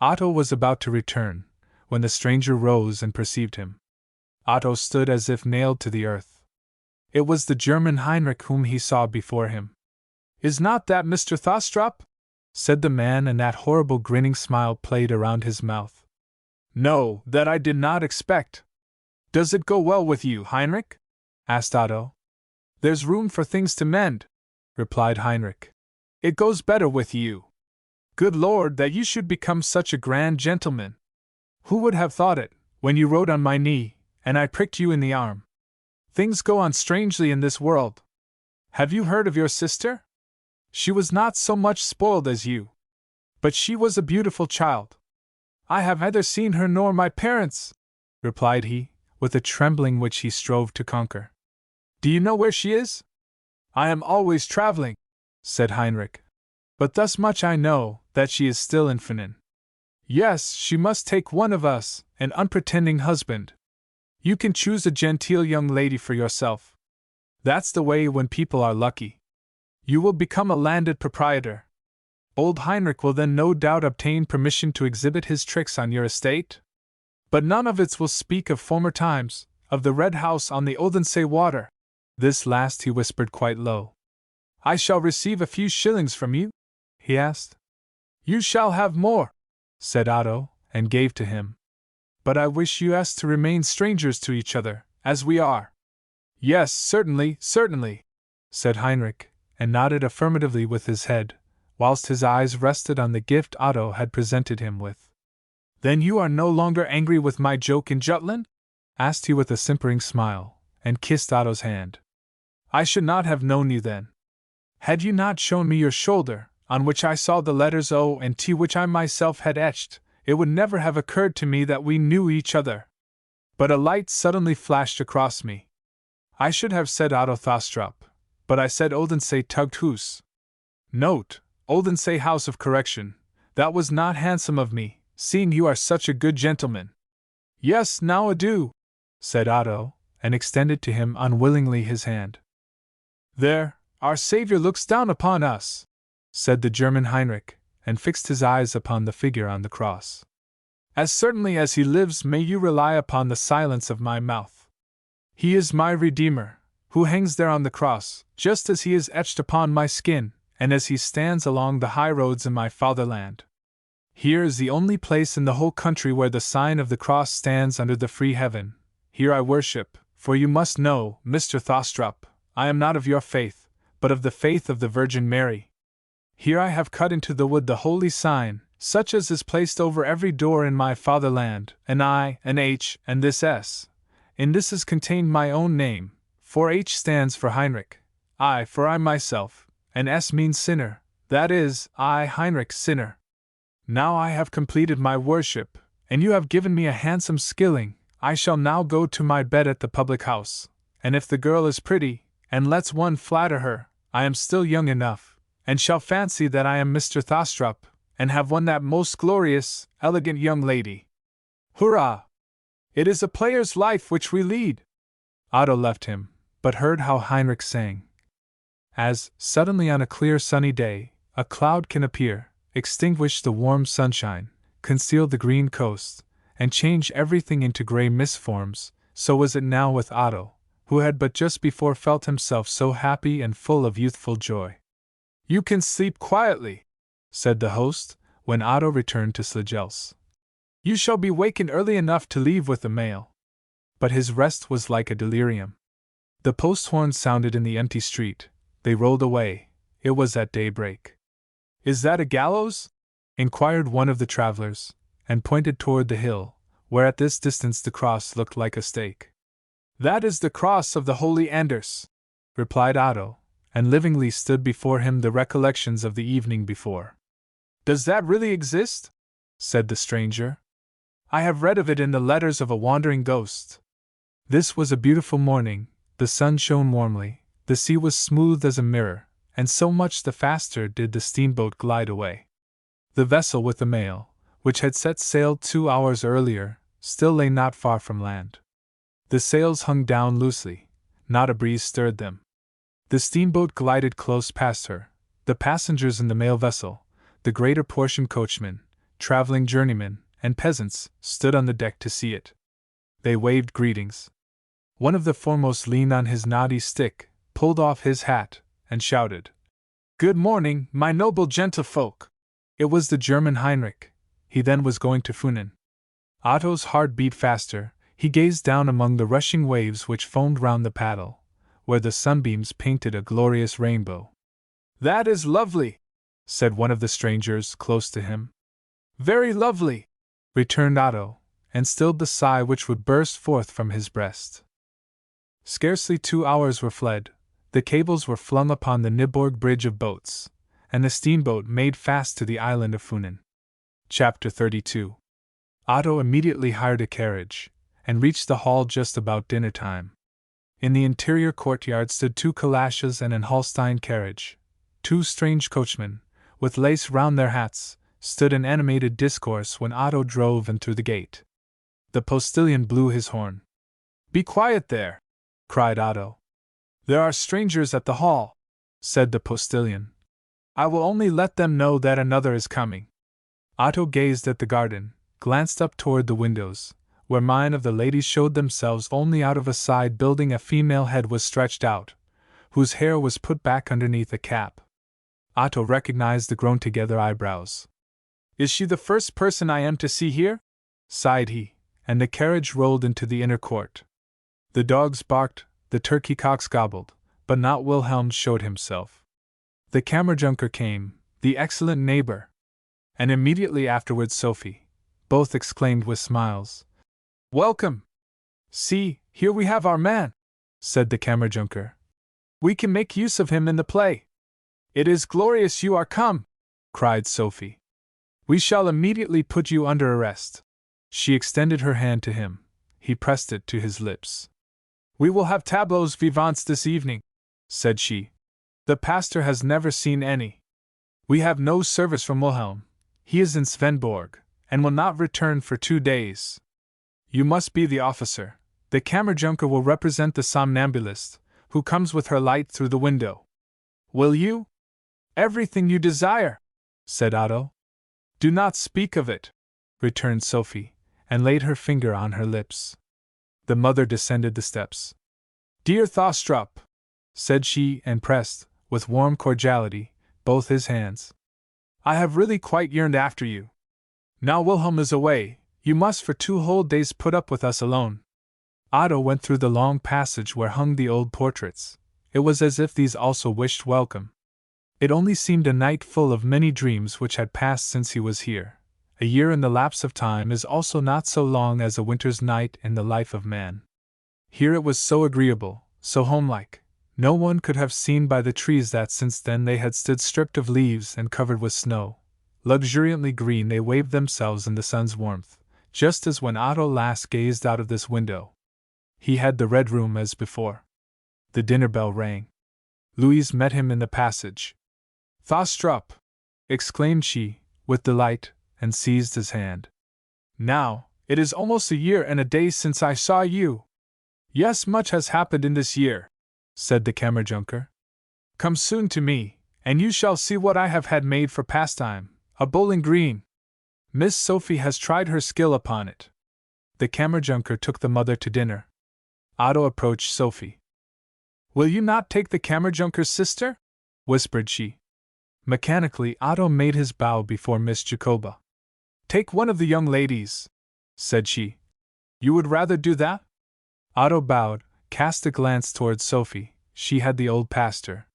Otto was about to return, when the stranger rose and perceived him. Otto stood as if nailed to the earth. It was the German Heinrich whom he saw before him. "Is not that Mr. Thostrup?" said the man, and that horrible grinning smile played around his mouth. "No, that I did not expect. Does it go well with you, Heinrich?" asked Otto. "There's room for things to mend," replied Heinrich. "It goes better with you. Good Lord, that you should become such a grand gentleman! Who would have thought it, when you rode on my knee, and I pricked you in the arm? Things go on strangely in this world. Have you heard of your sister? She was not so much spoiled as you. But she was a beautiful child." "I have neither seen her nor my parents," replied he, with a trembling which he strove to conquer. "Do you know where she is?" "I am always traveling," said Heinrich. "But thus much I know, that she is still in Finland. Yes, she must take one of us, an unpretending husband. You can choose a genteel young lady for yourself. That's the way when people are lucky. You will become a landed proprietor. Old Heinrich will then no doubt obtain permission to exhibit his tricks on your estate. But none of it will speak of former times, of the red house on the Odense water." This last he whispered quite low. "I shall receive a few shillings from you?" he asked. "You shall have more," said Otto, and gave to him. "But I wish you us to remain strangers to each other, as we are." "Yes, certainly, certainly," said Heinrich, and nodded affirmatively with his head, whilst his eyes rested on the gift Otto had presented him with. "Then you are no longer angry with my joke in Jutland?" asked he with a simpering smile, and kissed Otto's hand. "I should not have known you then. Had you not shown me your shoulder, on which I saw the letters O and T which I myself had etched, it would never have occurred to me that we knew each other. But a light suddenly flashed across me. I should have said Otto Thostrup, but I said Odense Tugthus. Note, Odense House of Correction. That was not handsome of me, seeing you are such a good gentleman." "Yes, now adieu," said Otto, and extended to him unwillingly his hand. "There, our Saviour looks down upon us," said the German Heinrich, and fixed his eyes upon the figure on the cross. "As certainly as he lives, may you rely upon the silence of my mouth. He is my Redeemer, who hangs there on the cross, just as he is etched upon my skin, and as he stands along the high roads in my fatherland. Here is the only place in the whole country where the sign of the cross stands under the free heaven. Here I worship, for you must know, Mr. Thostrup, I am not of your faith, but of the faith of the Virgin Mary. Here I have cut into the wood the holy sign, such as is placed over every door in my fatherland, an I, an H, and this S. In this is contained my own name, for H stands for Heinrich, I for I myself, and S means sinner, that is, I, Heinrich, sinner. Now I have completed my worship, and you have given me a handsome skilling. I shall now go to my bed at the public house, and if the girl is pretty, and lets one flatter her, I am still young enough, and shall fancy that I am Mr. Thostrup, and have won that most glorious, elegant young lady. Hurrah! It is a player's life which we lead." Otto left him, but heard how Heinrich sang. As, suddenly on a clear sunny day, a cloud can appear, extinguish the warm sunshine, conceal the green coast, and change everything into grey mist forms, so was it now with Otto, who had but just before felt himself so happy and full of youthful joy. "You can sleep quietly," said the host, when Otto returned to Slagelse. "You shall be wakened early enough to leave with the mail." But his rest was like a delirium. The post horn sounded in the empty street. They rolled away. It was at daybreak. "Is that a gallows?" inquired one of the travelers, and pointed toward the hill, where at this distance the cross looked like a stake. "That is the cross of the holy Anders," replied Otto, and livingly stood before him the recollections of the evening before. "Does that really exist?" said the stranger. "I have read of it in the letters of a wandering ghost." This was a beautiful morning, the sun shone warmly, the sea was smooth as a mirror, and so much the faster did the steamboat glide away. The vessel with the mail, which had set sail 2 hours earlier, still lay not far from land. The sails hung down loosely, not a breeze stirred them. The steamboat glided close past her, The passengers in the mail vessel, the greater portion coachmen, traveling journeymen, and peasants, stood on the deck to see it. They waved greetings. One of the foremost leaned on his knotty stick, pulled off his hat, and shouted, "Good morning, my noble gentlefolk!" It was the German Heinrich. He then was going to Funen. Otto's heart beat faster. He gazed down among the rushing waves which foamed round the paddle, where the sunbeams painted a glorious rainbow. "That is lovely," said one of the strangers close to him. "Very lovely," returned Otto, and stilled the sigh which would burst forth from his breast. Scarcely 2 hours were fled. The cables were flung upon the Nyborg bridge of boats, and the steamboat made fast to the island of Funen. Chapter 32. Otto immediately hired a carriage, and reached the hall just about dinner time. In the interior courtyard stood 2 calashes and an Holstein carriage. 2 strange coachmen, with lace round their hats, stood in animated discourse when Otto drove in through the gate. The postilion blew his horn. "Be quiet there!" cried Otto. "There are strangers at the hall," said the postilion. "I will only let them know that another is coming." Otto gazed at the garden, glanced up toward the windows, where mine of the ladies showed themselves only out of a side building. A female head was stretched out, whose hair was put back underneath a cap. Otto recognized the grown-together eyebrows. "Is she the first person I am to see here?" sighed he, and the carriage rolled into the inner court. The dogs barked, the turkey-cocks gobbled, but not Wilhelm showed himself. The Kammerjunker came, the excellent neighbor, and immediately afterwards Sophie. Both exclaimed with smiles, "Welcome! See, here we have our man," said the Kammerjunker. "We can make use of him in the play." "It is glorious you are come!" cried Sophie. "We shall immediately put you under arrest." She extended her hand to him. He pressed it to his lips. "We will have tableaux vivants this evening," said she. "The pastor has never seen any. We have no service from Wilhelm. He is in Svendborg, and will not return for 2 days. You must be the officer. The Kammerjunker will represent the somnambulist, who comes with her light through the window. Will you?" "Everything you desire," said Otto. "Do not speak of it," returned Sophie, and laid her finger on her lips. The mother descended the steps. "Dear Thostrup," said she, and pressed, with warm cordiality, both his hands. "I have really quite yearned after you. Now Wilhelm is away, you must for 2 whole days put up with us alone." Otto went through the long passage where hung the old portraits. It was as if these also wished welcome. It only seemed a night full of many dreams which had passed since he was here. A year in the lapse of time is also not so long as a winter's night in the life of man. Here it was so agreeable, so homelike. No one could have seen by the trees that since then they had stood stripped of leaves and covered with snow. Luxuriantly green they waved themselves in the sun's warmth, just as when Otto last gazed out of this window. He had the red room as before. The dinner bell rang. Louise met him in the passage. "Thostrup!" exclaimed she, with delight, and seized his hand. "Now, it is almost a year and a day since I saw you." "Yes, much has happened in this year," said the Kammerjunker. "Come soon to me, and you shall see what I have had made for pastime, a bowling green. Miss Sophie has tried her skill upon it." The Kammerjunker took the mother to dinner. Otto approached Sophie. "Will you not take the Kammerjunker's sister?" whispered she. Mechanically Otto made his bow before Miss Jacoba. "Take one of the young ladies," said she. "You would rather do that?" Otto bowed, cast a glance towards Sophie. She had the old pastor.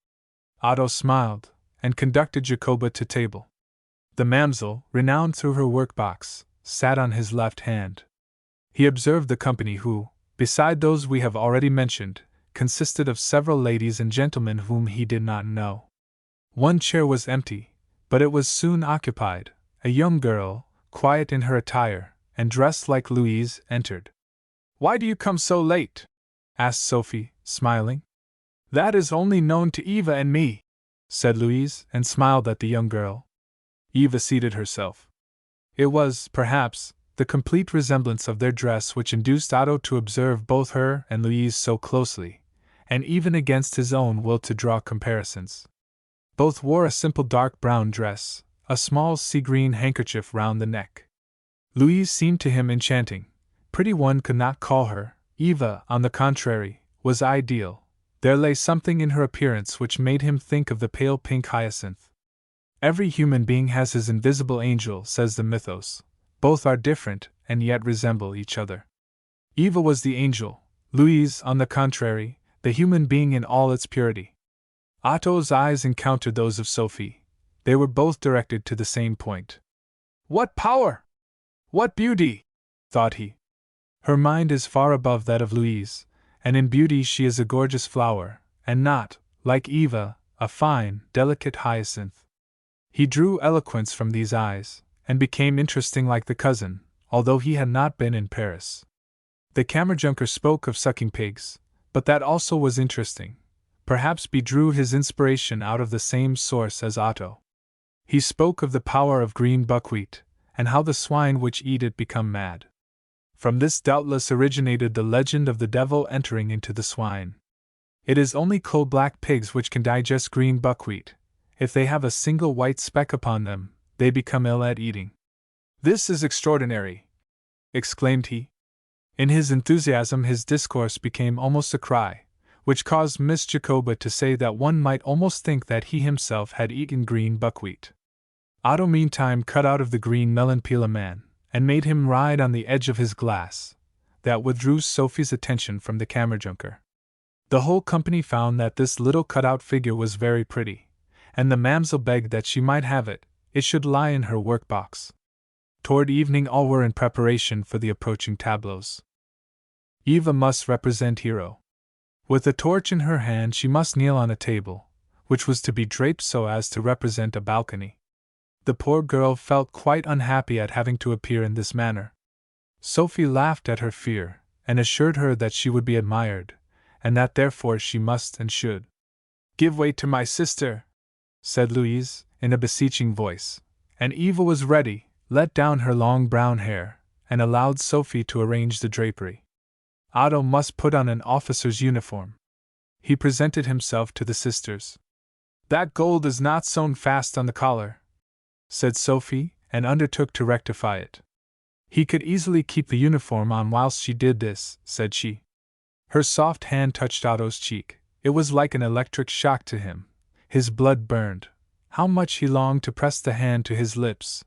Otto smiled, and conducted Jacoba to table. The mamsel, renowned through her workbox, sat on his left hand. He observed the company who, beside those we have already mentioned, consisted of several ladies and gentlemen whom he did not know. One chair was empty, but it was soon occupied. A young girl, quiet in her attire, and dressed like Louise, entered. "Why do you come so late?" asked Sophie, smiling. "That is only known to Eva and me," said Louise, and smiled at the young girl. Eva seated herself. It was, perhaps, the complete resemblance of their dress which induced Otto to observe both her and Louise so closely, and even against his own will to draw comparisons. Both wore a simple dark brown dress, a small sea-green handkerchief round the neck. Louise seemed to him enchanting. Pretty one could not call her. Eva, on the contrary, was ideal. There lay something in her appearance which made him think of the pale pink hyacinth. Every human being has his invisible angel, says the mythos. Both are different, and yet resemble each other. Eva was the angel, Louise, on the contrary, the human being in all its purity. Otto's eyes encountered those of Sophie. They were both directed to the same point. What power! What beauty! Thought he. Her mind is far above that of Louise, and in beauty she is a gorgeous flower, and not, like Eva, a fine, delicate hyacinth. He drew eloquence from these eyes, and became interesting like the cousin, although he had not been in Paris. The Kammerjunker spoke of sucking pigs, but that also was interesting. Perhaps he drew his inspiration out of the same source as Otto. He spoke of the power of green buckwheat, and how the swine which eat it become mad. From this doubtless originated the legend of the devil entering into the swine. It is only coal-black pigs which can digest green buckwheat. If they have a single white speck upon them, they become ill at eating. This is extraordinary! Exclaimed he. In his enthusiasm his discourse became almost a cry, which caused Miss Jacoba to say that one might almost think that he himself had eaten green buckwheat. Otto meantime cut out of the green melon peel a man, and made him ride on the edge of his glass. That withdrew Sophie's attention from the Kammerjunker. The whole company found that this little cut-out figure was very pretty, and the mamsell begged that she might have it, it should lie in her work-box. Toward evening all were in preparation for the approaching tableaux. Eva must represent Hero. With a torch in her hand she must kneel on a table, which was to be draped so as to represent a balcony. The poor girl felt quite unhappy at having to appear in this manner. Sophie laughed at her fear, and assured her that she would be admired, and that therefore she must and should. "Give way to my sister," said Louise, in a beseeching voice, and Eva was ready, let down her long brown hair, and allowed Sophie to arrange the drapery. Otto must put on an officer's uniform. He presented himself to the sisters. "That gold is not sewn fast on the collar," said Sophie, and undertook to rectify it. "He could easily keep the uniform on whilst she did this," said she. Her soft hand touched Otto's cheek. It was like an electric shock to him. His blood burned. How much he longed to press the hand to his lips.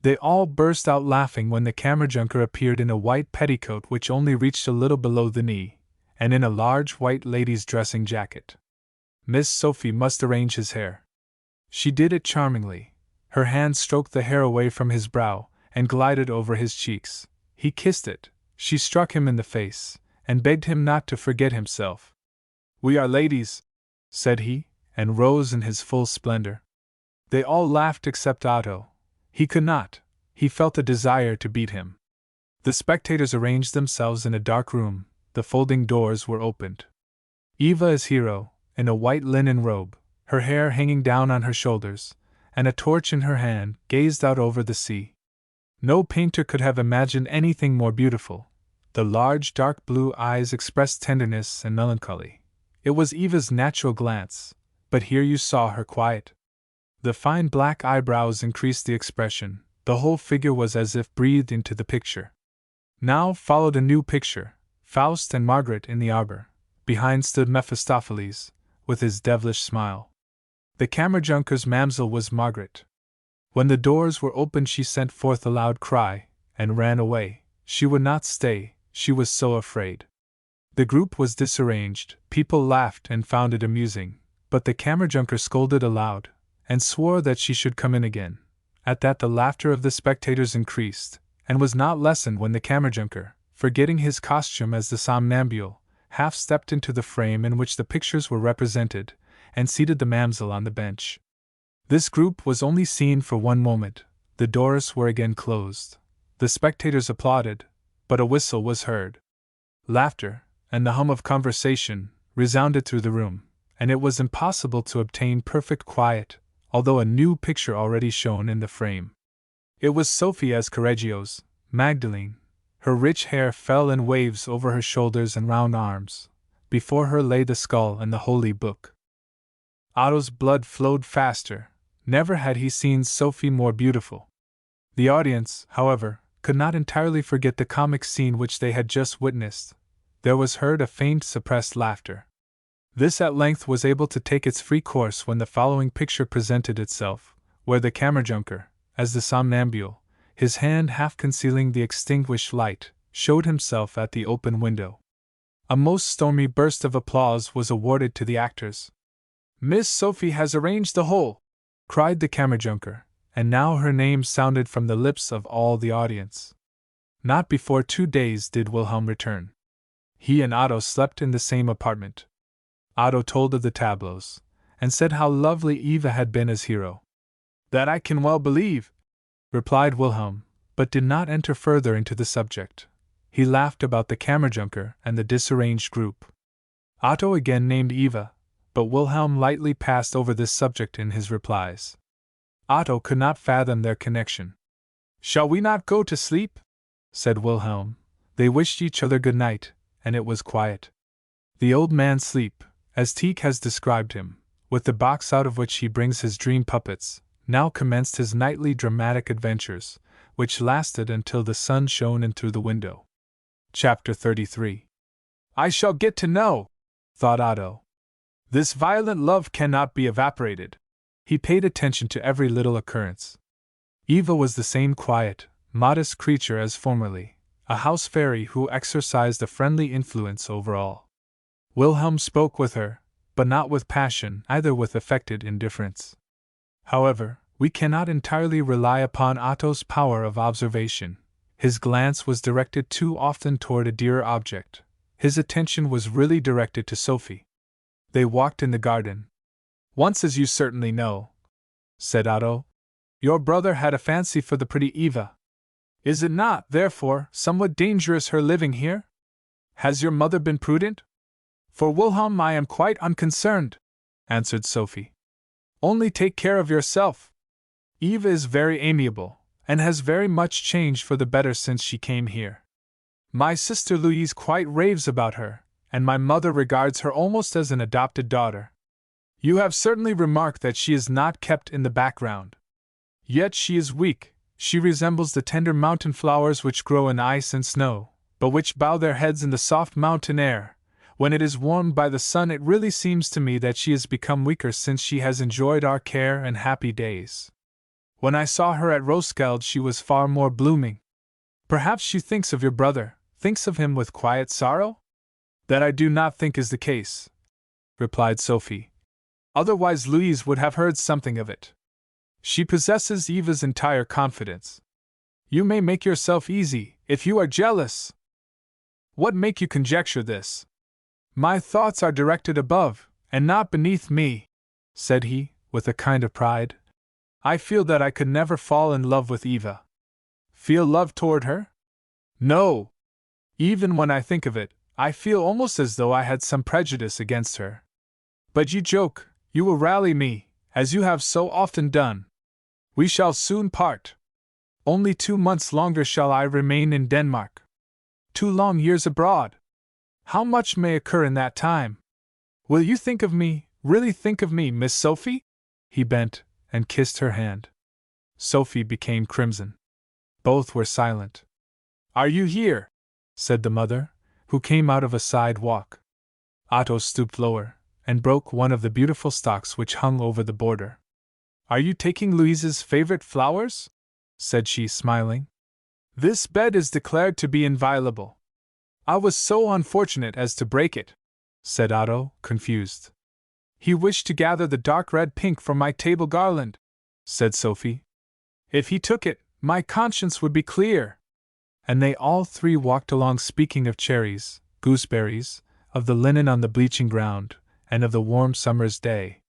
They all burst out laughing when the Kammerjunker appeared in a white petticoat which only reached a little below the knee, and in a large white lady's dressing jacket. Miss Sophie must arrange his hair. She did it charmingly. Her hand stroked the hair away from his brow, and glided over his cheeks. He kissed it. She struck him in the face, and begged him not to forget himself. "We are ladies," said he, and rose in his full splendor. They all laughed except Otto. He could not. He felt a desire to beat him. The spectators arranged themselves in a dark room. The folding doors were opened. Eva as Hero, in a white linen robe, her hair hanging down on her shoulders, and a torch in her hand, gazed out over the sea. No painter could have imagined anything more beautiful. The large dark blue eyes expressed tenderness and melancholy. It was Eva's natural glance, but here you saw her quiet. The fine black eyebrows increased the expression. The whole figure was as if breathed into the picture. Now followed a new picture, Faust and Margaret in the arbor. Behind stood Mephistopheles, with his devilish smile. The Kammerjunker's mamsell was Margaret. When the doors were opened she sent forth a loud cry, and ran away. She would not stay, she was so afraid. The group was disarranged, people laughed and found it amusing, but the Kammerjunker scolded aloud, and swore that she should come in again. At that the laughter of the spectators increased, and was not lessened when the Kammerjunker, forgetting his costume as the somnambule, half stepped into the frame in which the pictures were represented, and seated the mamsell on the bench. This group was only seen for one moment. The doors were again closed. The spectators applauded, but a whistle was heard. Laughter, and the hum of conversation, resounded through the room, and it was impossible to obtain perfect quiet, although a new picture already shone in the frame. It was Sophie as Correggio's, Magdalene. Her rich hair fell in waves over her shoulders and round arms. Before her lay the skull and the holy book. Otto's blood flowed faster. Never had he seen Sophie more beautiful. The audience, however, could not entirely forget the comic scene which they had just witnessed. There was heard a faint suppressed laughter. This at length was able to take its free course when the following picture presented itself, where the Kammerjunker, as the somnambule, his hand half concealing the extinguished light, showed himself at the open window. A most stormy burst of applause was awarded to the actors. "Miss Sophie has arranged the whole!" cried the Kammerjunker, and now her name sounded from the lips of all the audience. Not before 2 days did Wilhelm return. He and Otto slept in the same apartment. Otto told of the tableaus, and said how lovely Eva had been as hero. "That I can well believe," replied Wilhelm, but did not enter further into the subject. He laughed about the Kammerjunker and the disarranged group. Otto again named Eva, but Wilhelm lightly passed over this subject in his replies. Otto could not fathom their connection. "Shall we not go to sleep?" said Wilhelm. They wished each other good night, and it was quiet. The old man Sleep, as Tieck has described him, with the box out of which he brings his dream puppets, now commenced his nightly dramatic adventures, which lasted until the sun shone in through the window. Chapter 33. "I shall get to know," thought Otto. "This violent love cannot be evaporated." He paid attention to every little occurrence. Eva was the same quiet, modest creature as formerly, a house fairy who exercised a friendly influence over all. Wilhelm spoke with her, but not with passion, either with affected indifference. However, we cannot entirely rely upon Otto's power of observation. His glance was directed too often toward a dearer object. His attention was really directed to Sophie. They walked in the garden. "Once, as you certainly know," said Otto, "your brother had a fancy for the pretty Eva. Is it not, therefore, somewhat dangerous her living here? Has your mother been prudent?" "For Wilhelm I am quite unconcerned," answered Sophie. "Only take care of yourself. Eva is very amiable, and has very much changed for the better since she came here. My sister Louise quite raves about her, and my mother regards her almost as an adopted daughter. You have certainly remarked that she is not kept in the background. Yet she is weak. She resembles the tender mountain flowers which grow in ice and snow, but which bow their heads in the soft mountain air. When it is warmed by the sun, it really seems to me that she has become weaker since she has enjoyed our care and happy days. When I saw her at Roskilde, she was far more blooming. Perhaps she thinks of your brother, thinks of him with quiet sorrow?" "That I do not think is the case," replied Sophie. "Otherwise Louise would have heard something of it. She possesses Eva's entire confidence. You may make yourself easy, if you are jealous." "What make you conjecture this?" "My thoughts are directed above, and not beneath me," said he, with a kind of pride. "I feel that I could never fall in love with Eva." "Feel love toward her?" "No. Even when I think of it, I feel almost as though I had some prejudice against her. But you joke, you will rally me, as you have so often done. We shall soon part. Only 2 months longer shall I remain in Denmark. 2 long years abroad. How much may occur in that time? Will you think of me, really think of me, Miss Sophie?" He bent and kissed her hand. Sophie became crimson. Both were silent. "Are you here?" said the mother, who came out of a side walk. Otto stooped lower, and broke one of the beautiful stalks which hung over the border. "Are you taking Louise's favorite flowers?" said she, smiling. "This bed is declared to be inviolable." "I was so unfortunate as to break it," said Otto, confused. "He wished to gather the dark red pink for my table garland," said Sophie. "If he took it, my conscience would be clear." And they all three walked along speaking of cherries, gooseberries, of the linen on the bleaching ground, and of the warm summer's day.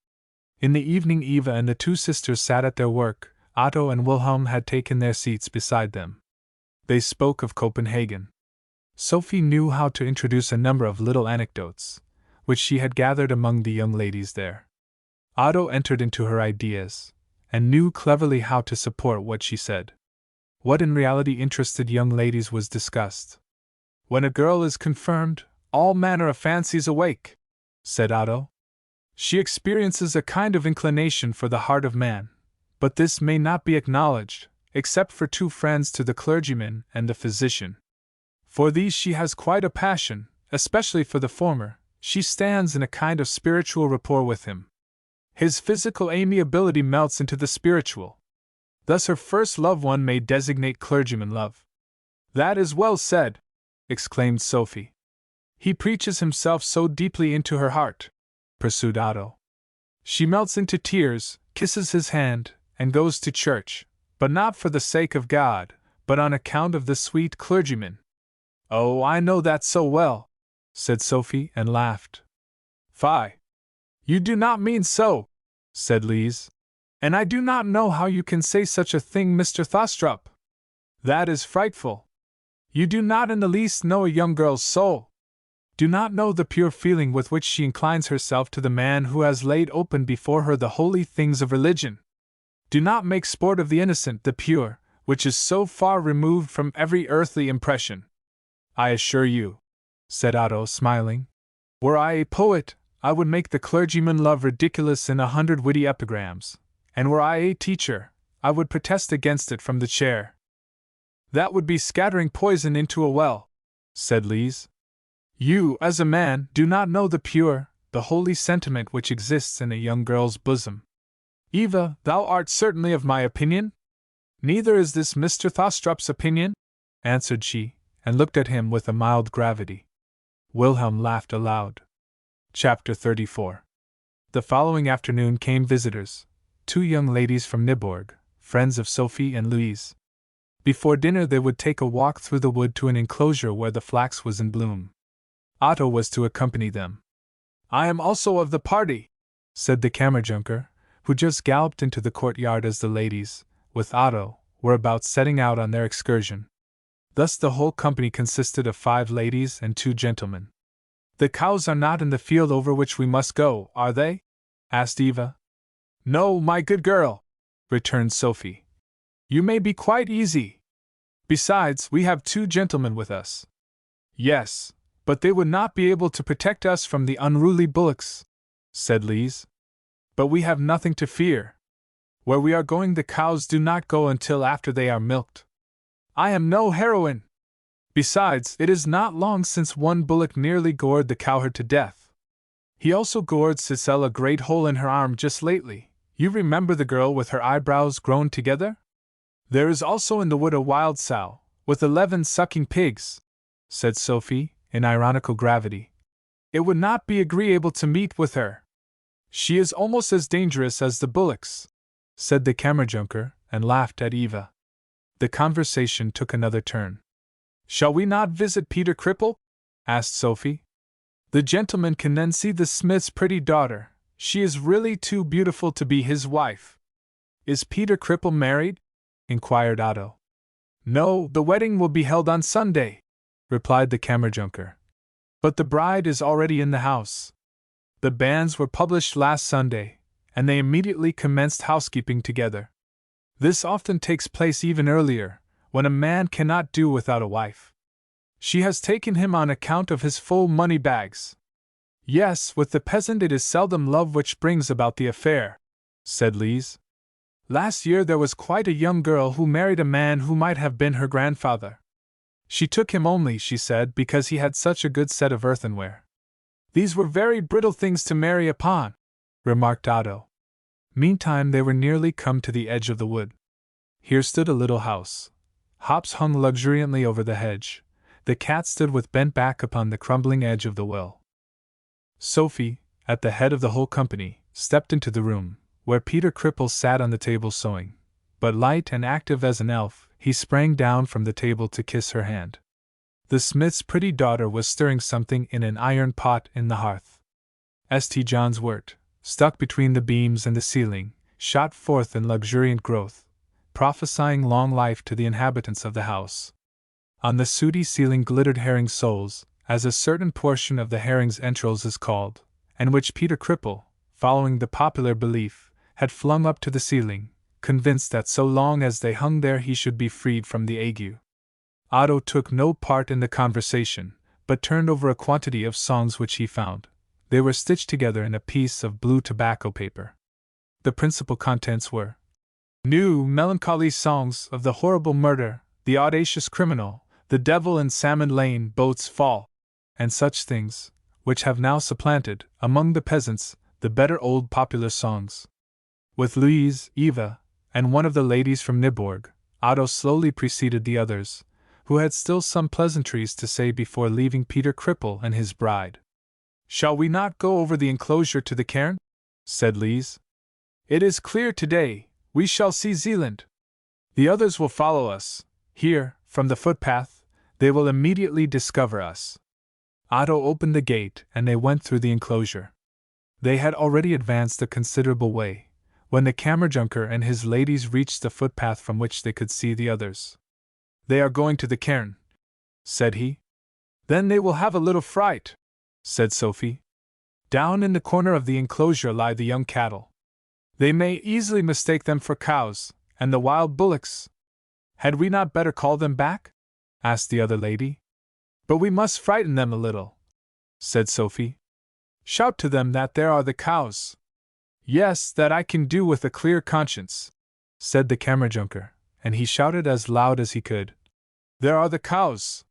In the evening Eva and the 2 sisters sat at their work. Otto and Wilhelm had taken their seats beside them. They spoke of Copenhagen. Sophie knew how to introduce a number of little anecdotes, which she had gathered among the young ladies there. Otto entered into her ideas, and knew cleverly how to support what she said. What in reality interested young ladies was discussed. "When a girl is confirmed, all manner of fancies awake," said Otto. She experiences a kind of inclination for the heart of man, but this may not be acknowledged, except for two friends to the clergyman and the physician. For these she has quite a passion, especially for the former. She stands in a kind of spiritual rapport with him. His physical amiability melts into the spiritual. Thus her first love one may designate clergyman love. That is well said, exclaimed Sophie. He preaches himself so deeply into her heart, pursued Otto. She melts into tears, kisses his hand, and goes to church, but not for the sake of God, but on account of the sweet clergyman. Oh, I know that so well, said Sophie, and laughed. Fie! You do not mean so, said Lise. And I do not know how you can say such a thing, Mr. Thostrup. That is frightful. You do not in the least know a young girl's soul. Do not know the pure feeling with which she inclines herself to the man who has laid open before her the holy things of religion. Do not make sport of the innocent, the pure, which is so far removed from every earthly impression. I assure you, said Otto, smiling, were I a poet, I would make the clergyman love ridiculous in 100 witty epigrams, and were I a teacher, I would protest against it from the chair. That would be scattering poison into a well, said Lise. You, as a man, do not know the pure, the holy sentiment which exists in a young girl's bosom. Eva, thou art certainly of my opinion? Neither is this Mr. Thostrup's opinion, answered she, and looked at him with a mild gravity. Wilhelm laughed aloud. Chapter 34. The following afternoon came visitors, 2 young ladies from Nyborg, friends of Sophie and Louise. Before dinner they would take a walk through the wood to an enclosure where the flax was in bloom. Otto was to accompany them. I am also of the party, said the Kammerjunker, who just galloped into the courtyard as the ladies, with Otto, were about setting out on their excursion. Thus the whole company consisted of 5 ladies and 2 gentlemen. The cows are not in the field over which we must go, are they? Asked Eva. No, my good girl, returned Sophie. You may be quite easy. Besides, we have 2 gentlemen with us. Yes, but they would not be able to protect us from the unruly bullocks, said Lise. But we have nothing to fear. Where we are going the cows do not go until after they are milked. I am no heroine. Besides, it is not long since one bullock nearly gored the cowherd to death. He also gored Cicely a great hole in her arm just lately. You remember the girl with her eyebrows grown together? There is also in the wood a wild sow, with 11 sucking pigs, said Sophie, in ironical gravity. It would not be agreeable to meet with her. She is almost as dangerous as the bullocks, said the Kammerjunker, and laughed at Eva. The conversation took another turn. Shall we not visit Peter Cripple? Asked Sophie. The gentleman can then see the smith's pretty daughter. She is really too beautiful to be his wife. Is Peter Cripple married? Inquired Otto. No, the wedding will be held on Sunday, replied the Kammerjunker. But the bride is already in the house. The banns were published last Sunday, and they immediately commenced housekeeping together. This often takes place even earlier, when a man cannot do without a wife. She has taken him on account of his full money bags. Yes, with the peasant it is seldom love which brings about the affair, said Lise. Last year there was quite a young girl who married a man who might have been her grandfather. She took him only, she said, because he had such a good set of earthenware. These were very brittle things to marry upon, remarked Otto. Meantime they were nearly come to the edge of the wood. Here stood a little house. Hops hung luxuriantly over the hedge. The cat stood with bent back upon the crumbling edge of the well. Sophie, at the head of the whole company, stepped into the room, where Peter Cripple sat on the table sewing. But light and active as an elf, he sprang down from the table to kiss her hand. The smith's pretty daughter was stirring something in an iron pot in the hearth. St. John's wort, stuck between the beams and the ceiling, shot forth in luxuriant growth, prophesying long life to the inhabitants of the house. On the sooty ceiling glittered herring soles, as a certain portion of the herring's entrails is called, and which Peter Cripple, following the popular belief, had flung up to the ceiling, convinced that so long as they hung there he should be freed from the ague. Otto took no part in the conversation, but turned over a quantity of songs which he found, They were stitched together in a piece of blue tobacco paper. The principal contents were new melancholy songs of the horrible murder, the audacious criminal, the devil in Salmon Lane boats fall, and such things, which have now supplanted, among the peasants, the better old popular songs. With Louise, Eva, and one of the ladies from Nyborg, Otto slowly preceded the others, who had still some pleasantries to say before leaving Peter Cripple and his bride. "Shall we not go over the enclosure to the cairn?" said Lise. "It is clear today, we shall see Zealand. The others will follow us. Here, from the footpath, they will immediately discover us." Otto opened the gate and they went through the enclosure. They had already advanced a considerable way, when the Kammerjunker and his ladies reached the footpath from which they could see the others. "They are going to the cairn," said he. "Then they will have a little fright," said Sophie. "Down in the corner of the enclosure lie the young cattle. They may easily mistake them for cows, and the wild bullocks. Had we not better call them back?" asked the other lady. "But we must frighten them a little," said Sophie. "Shout to them that there are the cows." "Yes, that I can do with a clear conscience," said the Kammerjunker, and he shouted as loud as he could. "There are the cows!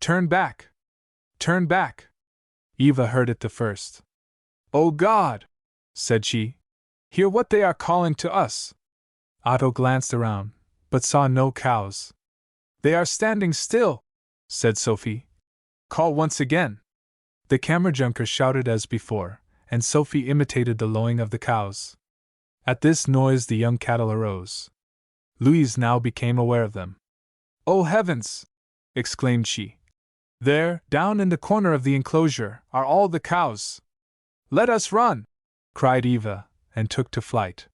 Turn back! Turn back!" Eva heard it the first. "Oh God!" said she. "Hear what they are calling to us!" Otto glanced around, but saw no cows. "They are standing still," said Sophie. "Call once again." The Kammerjunker shouted as before, and Sophie imitated the lowing of the cows. At this noise the young cattle arose. Louise now became aware of them. "Oh heavens!" exclaimed she. "There, down in the corner of the enclosure, are all the cows." "Let us run!" cried Eva, and took to flight.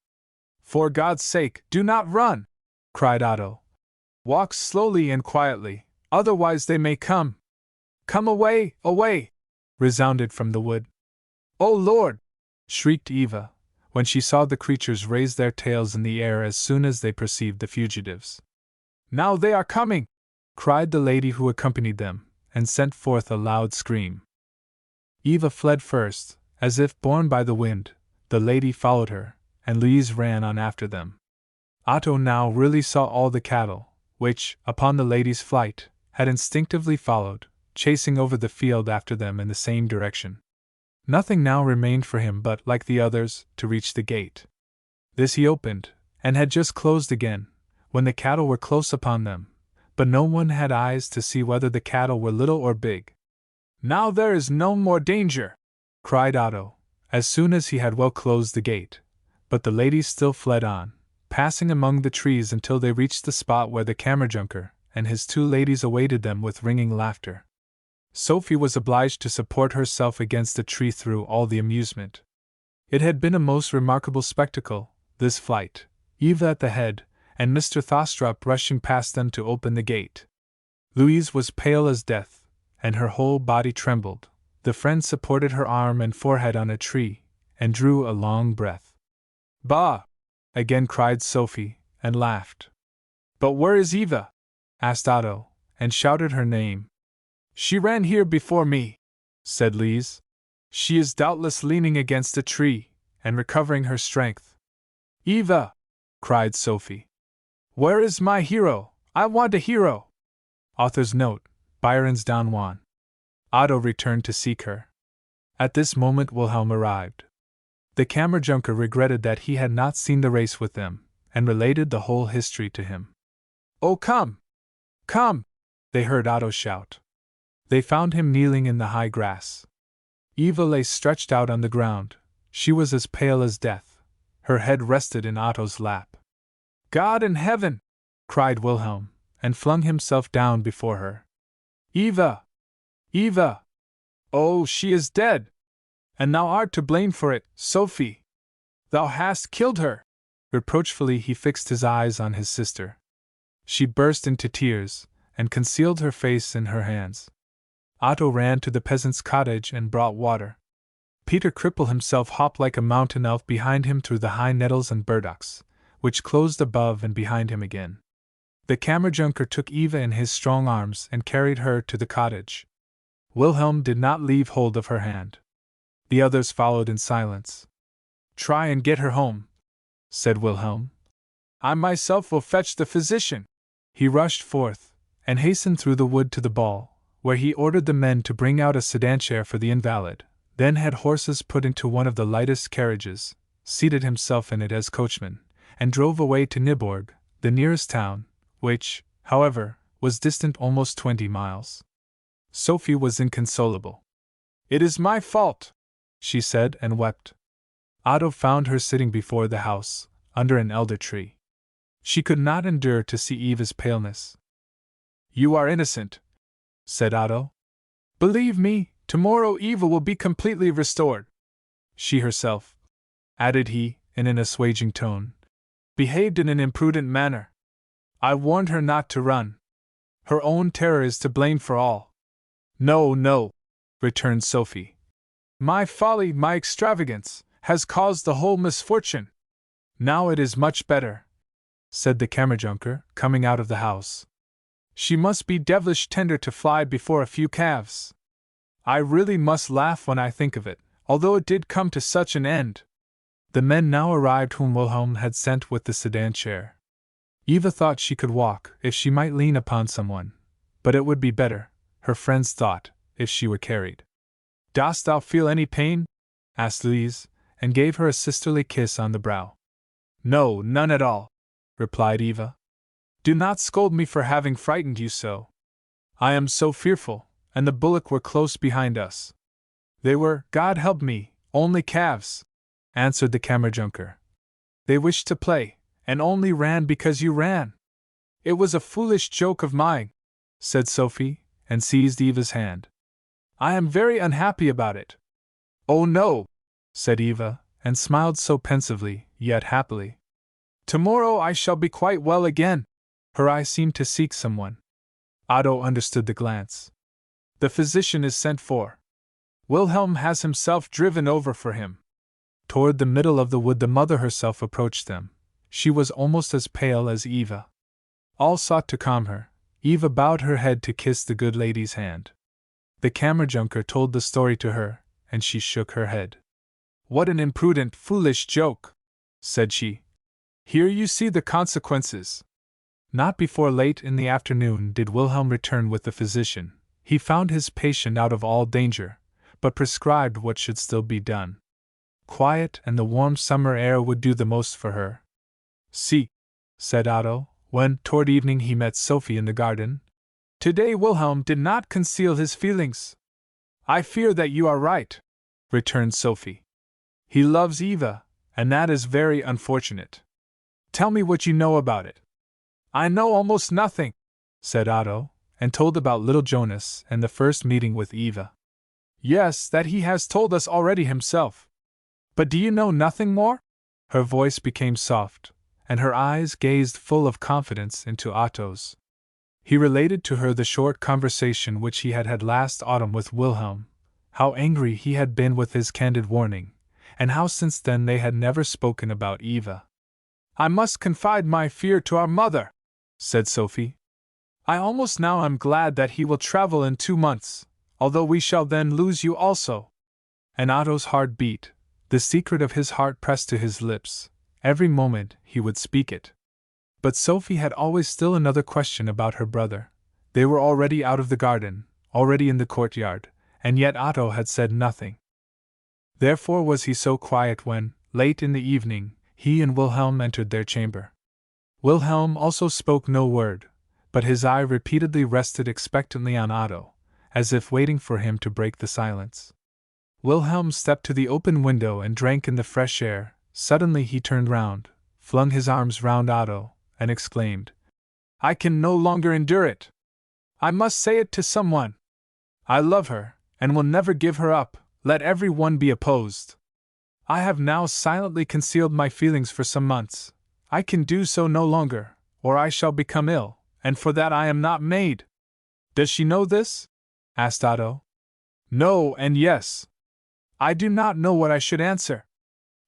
"For God's sake, do not run!" cried Otto. "Walk slowly and quietly, otherwise they may come." "Come away, away!" resounded from the wood. "Oh Lord!" shrieked Eva, when she saw the creatures raise their tails in the air as soon as they perceived the fugitives. "Now they are coming!" cried the lady who accompanied them, and sent forth a loud scream. Eva fled first, as if borne by the wind, the lady followed her, and Louise ran on after them. Otto now really saw all the cattle, which, upon the lady's flight, had instinctively followed, chasing over the field after them in the same direction. Nothing now remained for him but, like the others, to reach the gate. This he opened, and had just closed again, when the cattle were close upon them, but no one had eyes to see whether the cattle were little or big. "Now there is no more danger!" cried Otto, as soon as he had well closed the gate, but the ladies still fled on, passing among the trees until they reached the spot where the Kammerjunker and his two ladies awaited them with ringing laughter. Sophie was obliged to support herself against a tree through all the amusement. It had been a most remarkable spectacle, this flight, Eva at the head, and Mr. Thostrup rushing past them to open the gate. Louise was pale as death, and her whole body trembled. The friend supported her arm and forehead on a tree, and drew a long breath. "Bah!" again cried Sophie, and laughed. "But where is Eva?" asked Otto, and shouted her name. "She ran here before me," said Lise. "She is doubtless leaning against a tree, and recovering her strength." "Eva!" cried Sophie. "Where is my hero? I want a hero!" Author's note: Byron's Don Juan. Otto returned to seek her. At this moment Wilhelm arrived. The Kammerjunker regretted that he had not seen the race with them, and related the whole history to him. "Oh come! Come!" they heard Otto shout. They found him kneeling in the high grass. Eva lay stretched out on the ground. She was as pale as death. Her head rested in Otto's lap. "God in heaven!" cried Wilhelm, and flung himself down before her. "Eva! Eva! Oh, she is dead! And thou art to blame for it, Sophie! Thou hast killed her!" Reproachfully he fixed his eyes on his sister. She burst into tears, and concealed her face in her hands. Otto ran to the peasant's cottage and brought water. Peter Cripple himself hopped like a mountain elf behind him through the high nettles and burdocks, which closed above and behind him again. The Kammerjunker took Eva in his strong arms and carried her to the cottage. Wilhelm did not leave hold of her hand. The others followed in silence. Try and get her home, said Wilhelm. I myself will fetch the physician. He rushed forth, and hastened through the wood to the ball, where he ordered the men to bring out a sedan chair for the invalid, then had horses put into one of the lightest carriages, seated himself in it as coachman, and drove away to Nyborg, the nearest town, which, however, was distant almost 20 miles. Sophie was inconsolable. It is my fault, she said, and wept. Otto found her sitting before the house, under an elder tree. She could not endure to see Eva's paleness. You are innocent, said Otto. Believe me, tomorrow Eva will be completely restored. She herself, added he, in an assuaging tone, behaved in an imprudent manner. I warned her not to run. Her own terror is to blame for all. No, no, returned Sophie. My folly, my extravagance, has caused the whole misfortune. Now it is much better, said the Kammerjunker, coming out of the house. She must be devilish tender to fly before a few calves. I really must laugh when I think of it, although it did come to such an end. The men now arrived whom Wilhelm had sent with the sedan chair. Eva thought she could walk, if she might lean upon someone, but it would be better, her friends thought, if she were carried. Dost thou feel any pain? Asked Lise, and gave her a sisterly kiss on the brow. No, none at all, replied Eva. Do not scold me for having frightened you so. I am so fearful, and the bullock were close behind us. They were, God help me, only calves, answered the Kammerjunker. They wished to play, and only ran because you ran. It was a foolish joke of mine, said Sophie, and seized Eva's hand. I am very unhappy about it. Oh no, said Eva, and smiled so pensively, yet happily. Tomorrow I shall be quite well again. Her eye seemed to seek someone. Otto understood the glance. The physician is sent for. Wilhelm has himself driven over for him. Toward the middle of the wood the mother herself approached them. She was almost as pale as Eva. All sought to calm her. Eva bowed her head to kiss the good lady's hand. The Kammerjunker told the story to her, and she shook her head. What an imprudent, foolish joke, said she. Here you see the consequences. Not before late in the afternoon did Wilhelm return with the physician. He found his patient out of all danger, but prescribed what should still be done. Quiet and the warm summer air would do the most for her. See, said Otto, when, toward evening, he met Sophie in the garden. Today Wilhelm did not conceal his feelings. I fear that you are right, returned Sophie. He loves Eva, and that is very unfortunate. Tell me what you know about it. I know almost nothing, said Otto, and told about little Jonas and the first meeting with Eva. Yes, that he has told us already himself. But do you know nothing more? Her voice became soft, and her eyes gazed full of confidence into Otto's. He related to her the short conversation which he had had last autumn with Wilhelm, how angry he had been with his candid warning, and how since then they had never spoken about Eva. I must confide my fear to our mother, said Sophie. I almost now am glad that he will travel in 2 months, although we shall then lose you also. And Otto's heart beat, the secret of his heart pressed to his lips. Every moment he would speak it. But Sophie had always still another question about her brother. They were already out of the garden, already in the courtyard, and yet Otto had said nothing. Therefore was he so quiet when, late in the evening, he and Wilhelm entered their chamber. Wilhelm also spoke no word, but his eye repeatedly rested expectantly on Otto, as if waiting for him to break the silence. Wilhelm stepped to the open window and drank in the fresh air. Suddenly he turned round, flung his arms round Otto, and exclaimed, I can no longer endure it. I must say it to someone. I love her, and will never give her up, let every one be opposed. I have now silently concealed my feelings for some months. I can do so no longer, or I shall become ill, and for that I am not made. Does she know this? Asked Otto. No and yes. I do not know what I should answer.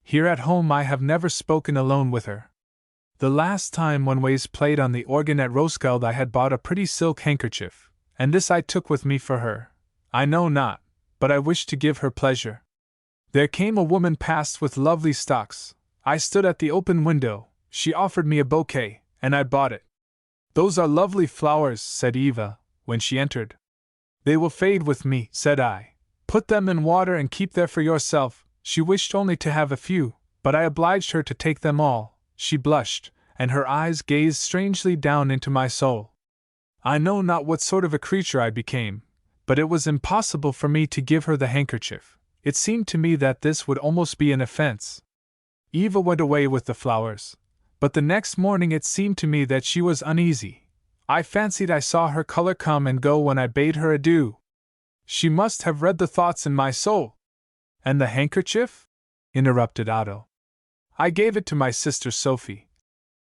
Here at home I have never spoken alone with her. The last time when Ways played on the organ at Roskilde I had bought a pretty silk handkerchief, and this I took with me for her. I know not, but I wish to give her pleasure. There came a woman past with lovely stocks. I stood at the open window, she offered me a bouquet, and I bought it. Those are lovely flowers, said Eva, when she entered. They will fade with me, said I. Put them in water and keep them for yourself. She wished only to have a few, but I obliged her to take them all. She blushed, and her eyes gazed strangely down into my soul. I know not what sort of a creature I became, but it was impossible for me to give her the handkerchief. It seemed to me that this would almost be an offense. Eva went away with the flowers, but the next morning it seemed to me that she was uneasy. I fancied I saw her color come and go when I bade her adieu. She must have read the thoughts in my soul. And the handkerchief? Interrupted Otto. I gave it to my sister Sophie,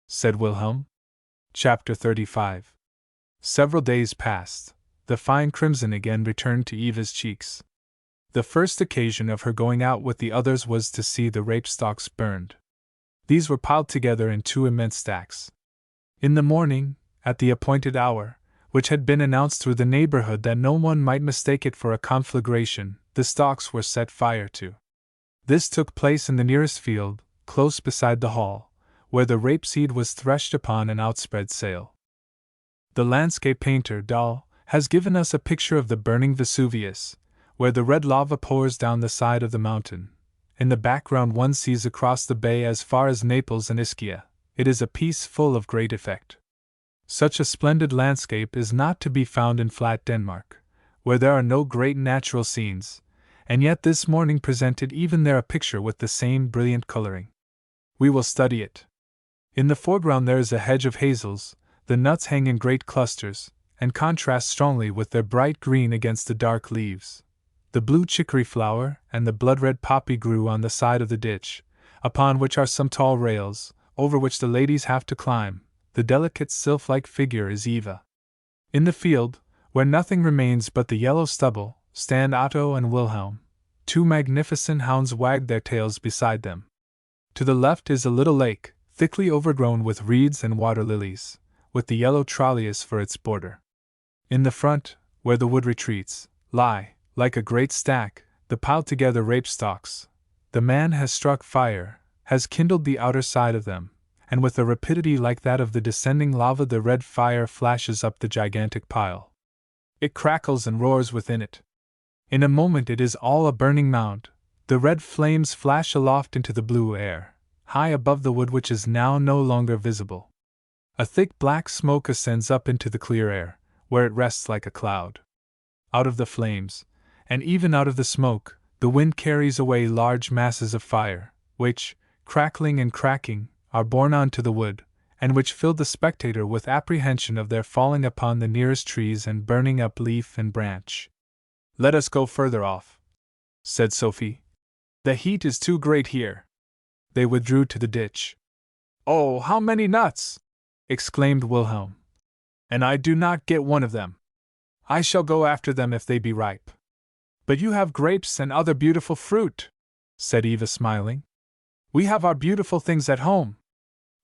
said Wilhelm. Chapter 35. Several days passed. The fine crimson again returned to Eva's cheeks. The first occasion of her going out with the others was to see the rape stalks burned. These were piled together in 2 immense stacks. In the morning, at the appointed hour, which had been announced through the neighborhood that no one might mistake it for a conflagration, the stalks were set fire to. This took place in the nearest field, close beside the hall, where the rapeseed was threshed upon an outspread sail. The landscape painter, Dahl, has given us a picture of the burning Vesuvius, where the red lava pours down the side of the mountain. In the background one sees across the bay as far as Naples and Ischia. It is a piece full of great effect. Such a splendid landscape is not to be found in flat Denmark, where there are no great natural scenes, and yet this morning presented even there a picture with the same brilliant coloring. We will study it. In the foreground there is a hedge of hazels. The nuts hang in great clusters, and contrast strongly with their bright green against the dark leaves. The blue chicory flower and the blood-red poppy grew on the side of the ditch, upon which are some tall rails, over which the ladies have to climb. The delicate sylph-like figure is Eva. In the field, where nothing remains but the yellow stubble, stand Otto and Wilhelm. 2 magnificent hounds wag their tails beside them. To the left is a little lake, thickly overgrown with reeds and water lilies, with the yellow trolleus for its border. In the front, where the wood retreats, lie, like a great stack, the piled-together rape stalks. The man has struck fire, has kindled the outer side of them, and with a rapidity like that of the descending lava the red fire flashes up the gigantic pile. It crackles and roars within it. In a moment it is all a burning mound. The red flames flash aloft into the blue air, high above the wood which is now no longer visible. A thick black smoke ascends up into the clear air, where it rests like a cloud. Out of the flames, and even out of the smoke, the wind carries away large masses of fire, which, crackling and cracking, are borne on to the wood, and which fill the spectator with apprehension of their falling upon the nearest trees and burning up leaf and branch. Let us go further off, said Sophie. The heat is too great here. They withdrew to the ditch. Oh, how many nuts! Exclaimed Wilhelm. And I do not get one of them. I shall go after them if they be ripe. But you have grapes and other beautiful fruit, said Eva, smiling. We have our beautiful things at home.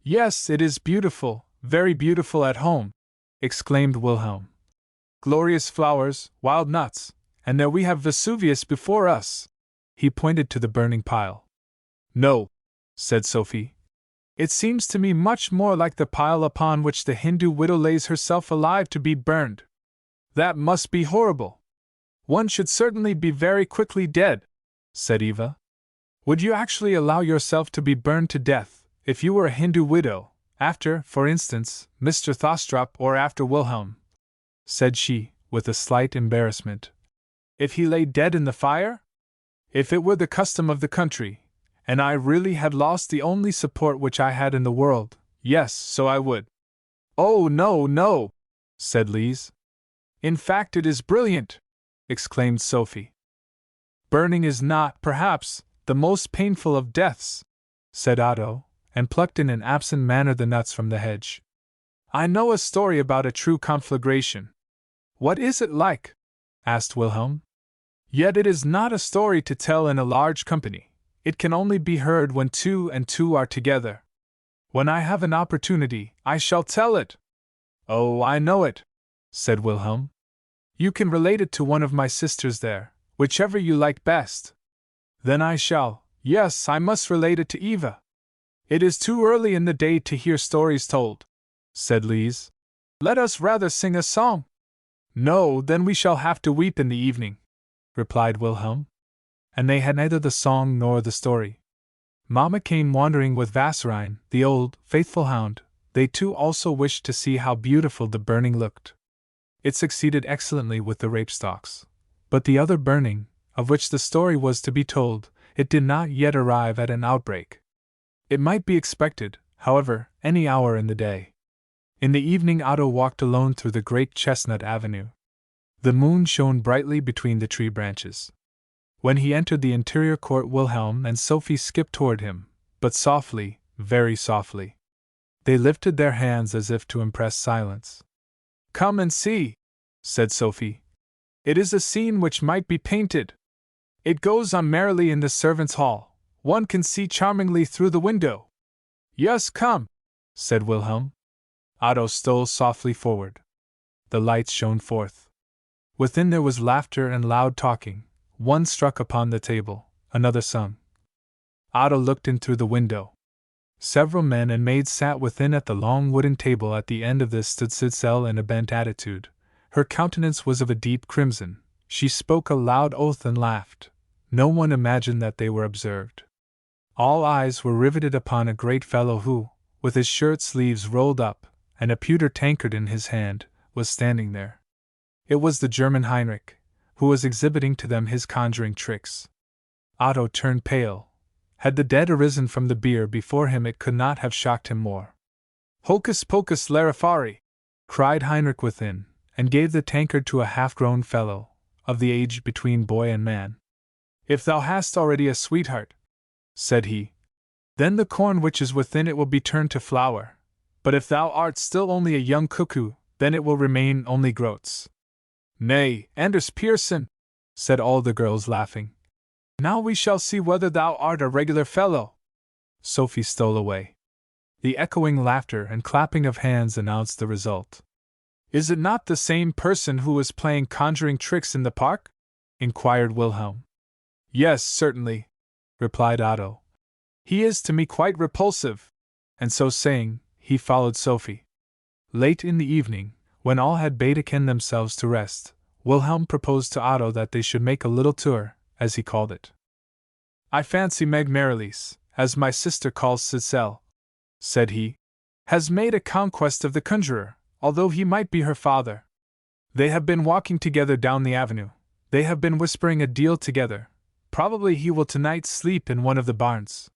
Yes, it is beautiful, very beautiful at home, exclaimed Wilhelm. Glorious flowers, wild nuts, and there we have Vesuvius before us. He pointed to the burning pile. No, said Sophie. It seems to me much more like the pile upon which the Hindu widow lays herself alive to be burned. That must be horrible. One should certainly be very quickly dead, said Eva. Would you actually allow yourself to be burned to death, if you were a Hindu widow, after, for instance, Mr. Thostrup or after Wilhelm? Said she, with a slight embarrassment. If he lay dead in the fire? If it were the custom of the country, and I really had lost the only support which I had in the world, yes, so I would. Oh, no, no, said Lise. In fact, it is brilliant, exclaimed Sophie. Burning is not, perhaps, the most painful of deaths, said Otto, and plucked in an absent manner the nuts from the hedge. I know a story about a true conflagration. What is it like? Asked Wilhelm. Yet it is not a story to tell in a large company. It can only be heard when 2 and 2 are together. When I have an opportunity, I shall tell it. Oh, I know it, said Wilhelm. You can relate it to one of my sisters there, whichever you like best. Then I shall. Yes, I must relate it to Eva. It is too early in the day to hear stories told, said Lise. Let us rather sing a song. No, then we shall have to weep in the evening, replied Wilhelm. And they had neither the song nor the story. Mamma came wandering with Vasarine, the old, faithful hound. They too also wished to see how beautiful the burning looked. It succeeded excellently with the rape stalks. But the other burning, of which the story was to be told, it did not yet arrive at an outbreak. It might be expected, however, any hour in the day. In the evening Otto walked alone through the great chestnut avenue. The moon shone brightly between the tree branches. When he entered the interior court, Wilhelm and Sophie skipped toward him, but softly, very softly. They lifted their hands as if to impress silence. Come and see, said Sophie. It is a scene which might be painted. It goes on merrily in the servants' hall. One can see charmingly through the window. Yes, come, said Wilhelm. Otto stole softly forward. The lights shone forth. Within there was laughter and loud talking. One struck upon the table, another sung. Otto looked in through the window. Several men and maids sat within at the long wooden table. At the end of this stood Sidsel in a bent attitude. Her countenance was of a deep crimson. She spoke a loud oath and laughed. No one imagined that they were observed. All eyes were riveted upon a great fellow who, with his shirt sleeves rolled up, and a pewter tankard in his hand, was standing there. It was the German Heinrich, who was exhibiting to them his conjuring tricks. Otto turned pale. Had the dead arisen from the bier before him, it could not have shocked him more. Hocus pocus larifari! Cried Heinrich within, and gave the tankard to a half-grown fellow, of the age between boy and man. If thou hast already a sweetheart, said he, then the corn which is within it will be turned to flour, but if thou art still only a young cuckoo, then it will remain only groats. Nay, Anders Pearson, said all the girls laughing. Now we shall see whether thou art a regular fellow. Sophie stole away. The echoing laughter and clapping of hands announced the result. Is it not the same person who was playing conjuring tricks in the park? Inquired Wilhelm. Yes, certainly, replied Otto. He is to me quite repulsive. And so saying, he followed Sophie. Late in the evening, when all had betaken themselves to rest, Wilhelm proposed to Otto that they should make a little tour, as he called it. I fancy Meg Merrilees, as my sister calls Sidsel, said he, has made a conquest of the conjurer, although he might be her father. They have been walking together down the avenue. They have been whispering a deal together. Probably he will tonight sleep in one of the barns.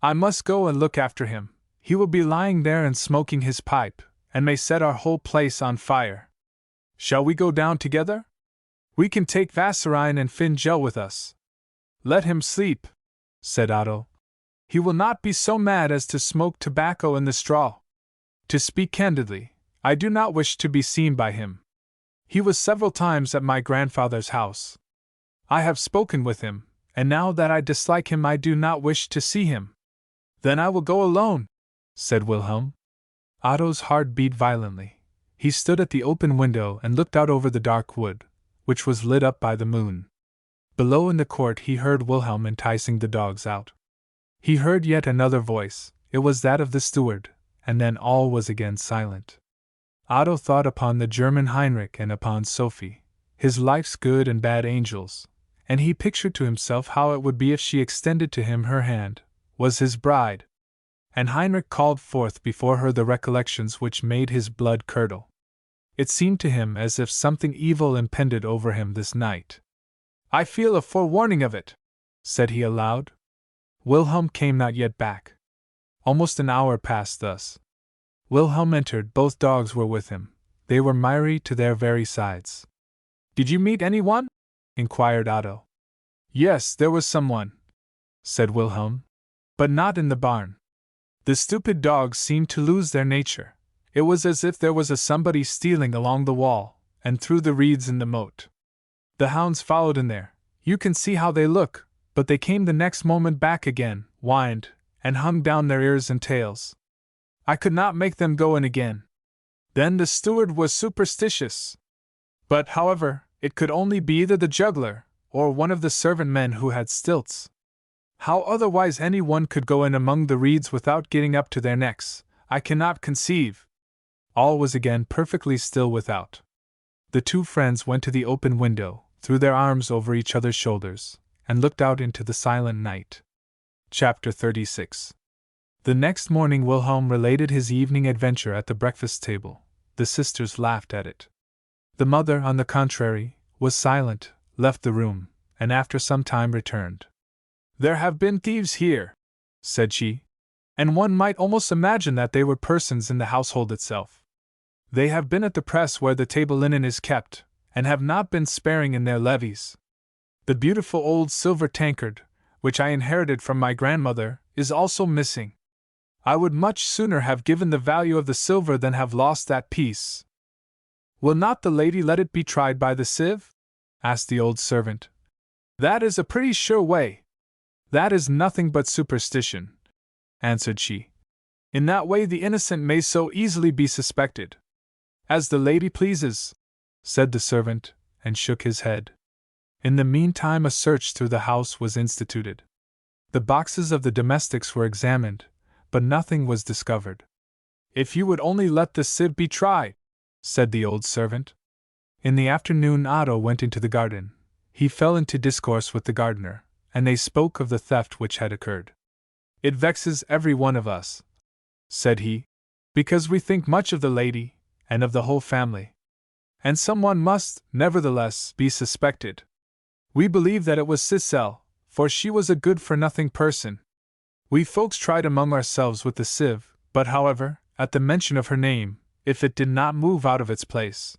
I must go and look after him. He will be lying there and smoking his pipe, and may set our whole place on fire. Shall we go down together? We can take Vasarine and Finn-Gel with us. Let him sleep, said Otto. He will not be so mad as to smoke tobacco in the straw. To speak candidly, I do not wish to be seen by him. He was several times at my grandfather's house. I have spoken with him, and now that I dislike him I do not wish to see him. Then I will go alone, said Wilhelm. Otto's heart beat violently. He stood at the open window and looked out over the dark wood, which was lit up by the moon. Below in the court he heard Wilhelm enticing the dogs out. He heard yet another voice. It was that of the steward, and then all was again silent. Otto thought upon the German Heinrich and upon Sophie, his life's good and bad angels, and he pictured to himself how it would be if she extended to him her hand, was his bride. And Heinrich called forth before her the recollections which made his blood curdle. It seemed to him as if something evil impended over him this night. I feel a forewarning of it, said he aloud. Wilhelm came not yet back. Almost an hour passed thus. Wilhelm entered, both dogs were with him. They were miry to their very sides. Did you meet anyone? Inquired Otto. Yes, there was someone, said Wilhelm, but not in the barn. The stupid dogs seemed to lose their nature. It was as if there was a somebody stealing along the wall, and through the reeds in the moat. The hounds followed in there. You can see how they look, but they came the next moment back again, whined, and hung down their ears and tails. I could not make them go in again. Then the steward was superstitious. But, however, it could only be either the juggler, or one of the servant men who had stilts. How otherwise any one could go in among the reeds without getting up to their necks, I cannot conceive. All was again perfectly still without. The two friends went to the open window, threw their arms over each other's shoulders, and looked out into the silent night. Chapter 36. The next morning Wilhelm related his evening adventure at the breakfast table. The sisters laughed at it. The mother, on the contrary, was silent, left the room, and after some time returned. "There have been thieves here," said she, "and one might almost imagine that they were persons in the household itself. They have been at the press where the table linen is kept, and have not been sparing in their levies. The beautiful old silver tankard, which I inherited from my grandmother, is also missing. I would much sooner have given the value of the silver than have lost that piece." "Will not the lady let it be tried by the sieve?" asked the old servant. "That is a pretty sure way." "That is nothing but superstition," answered she. "In that way the innocent may so easily be suspected." "As the lady pleases," said the servant, and shook his head. In the meantime a search through the house was instituted. The boxes of the domestics were examined, but nothing was discovered. "If you would only let the sieve be tried," said the old servant. In the afternoon Otto went into the garden. He fell into discourse with the gardener, and they spoke of the theft which had occurred. "It vexes every one of us," said he, "because we think much of the lady, and of the whole family. And someone must, nevertheless, be suspected. We believe that it was Cicely, for she was a good-for-nothing person. We folks tried among ourselves with the sieve, but however, at the mention of her name, if it did not move out of its place.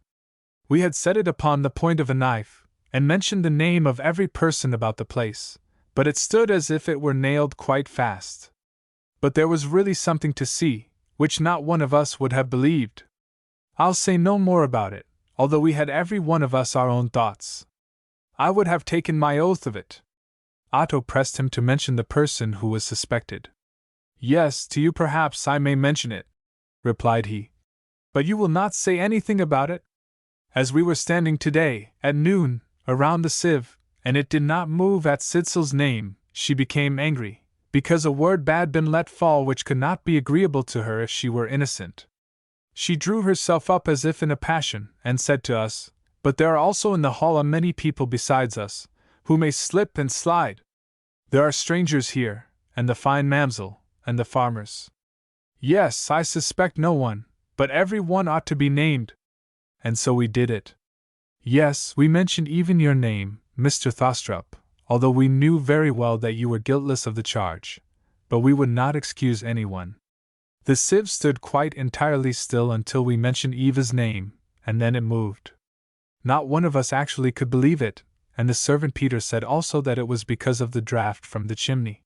We had set it upon the point of a knife, and mentioned the name of every person about the place, but it stood as if it were nailed quite fast. But there was really something to see, which not one of us would have believed. I'll say no more about it, although we had every one of us our own thoughts. I would have taken my oath of it." Otto pressed him to mention the person who was suspected. "Yes, to you perhaps I may mention it," replied he. "But you will not say anything about it? As we were standing today, at noon, around the sieve, and it did not move at Cicely's name, she became angry, because a word had been let fall which could not be agreeable to her if she were innocent. She drew herself up as if in a passion, and said to us, 'But there are also in the hall a many people besides us, who may slip and slide. There are strangers here, and the fine mamsel, and the farmers. Yes, I suspect no one, but every one ought to be named.' And so we did it. Yes, we mentioned even your name, Mr. Thostrup, although we knew very well that you were guiltless of the charge, but we would not excuse anyone. The sieve stood quite entirely still until we mentioned Eva's name, and then it moved. Not one of us actually could believe it, and the servant Peter said also that it was because of the draught from the chimney.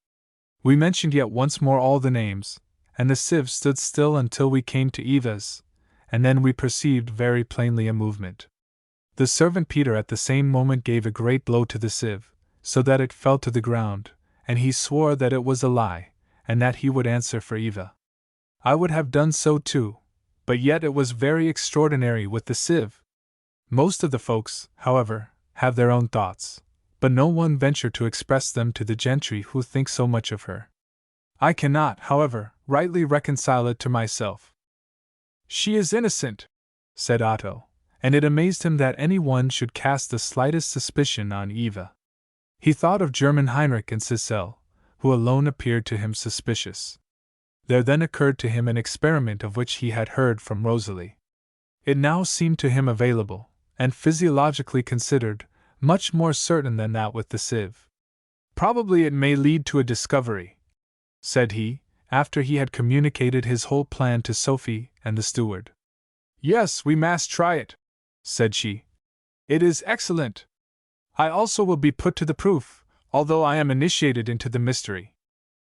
We mentioned yet once more all the names, and the sieve stood still until we came to Eva's, and then we perceived very plainly a movement. The servant Peter at the same moment gave a great blow to the sieve, so that it fell to the ground, and he swore that it was a lie, and that he would answer for Eva. I would have done so too, but yet it was very extraordinary with the sieve. Most of the folks, however, have their own thoughts, but no one venture to express them to the gentry who think so much of her. I cannot, however, rightly reconcile it to myself. "She is innocent," said Otto, and it amazed him that any one should cast the slightest suspicion on Eva. He thought of German Heinrich and Cicely, who alone appeared to him suspicious. There then occurred to him an experiment of which he had heard from Rosalie. It now seemed to him available, and physiologically considered, much more certain than that with the sieve. "Probably it may lead to a discovery," said he, after he had communicated his whole plan to Sophie and the steward. "Yes, we must try it," said she. "It is excellent. I also will be put to the proof, although I am initiated into the mystery."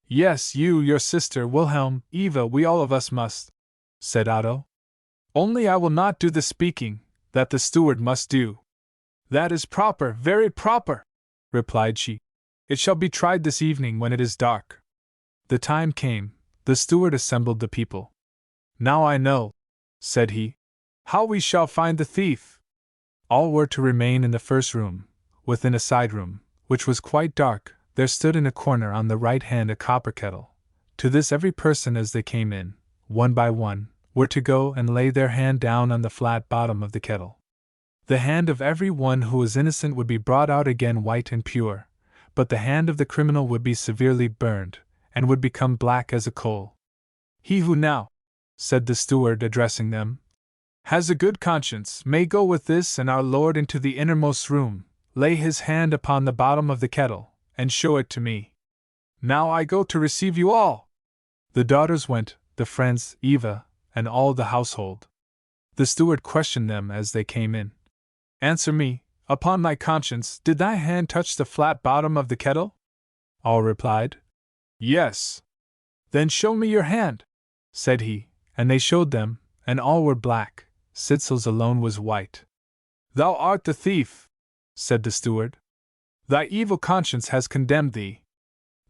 "Yes, you, your sister, Wilhelm, Eva, we all of us must," said Otto. "Only I will not do the speaking, that the steward must do." "That is proper, very proper," replied she. "It shall be tried this evening when it is dark." The time came, the steward assembled the people. "Now I know," said he, "how we shall find the thief." All were to remain in the first room, within a side room, which was quite dark, there stood in a corner on the right hand a copper kettle. To this every person as they came in, one by one, were to go and lay their hand down on the flat bottom of the kettle. The hand of every one who was innocent would be brought out again white and pure, but the hand of the criminal would be severely burned, and would become black as a coal. He who now, said the steward addressing them, has a good conscience may go with this and our Lord into the innermost room, lay his hand upon the bottom of the kettle, and show it to me. Now I go to receive you all. The daughters went, the friends, Eva, and all the household. The steward questioned them as they came in. Answer me, upon thy conscience, did thy hand touch the flat bottom of the kettle? All replied, Yes. Then show me your hand, said he, and they showed them, and all were black. Sitzel's alone was white. Thou art the thief, said the steward. Thy evil conscience has condemned thee.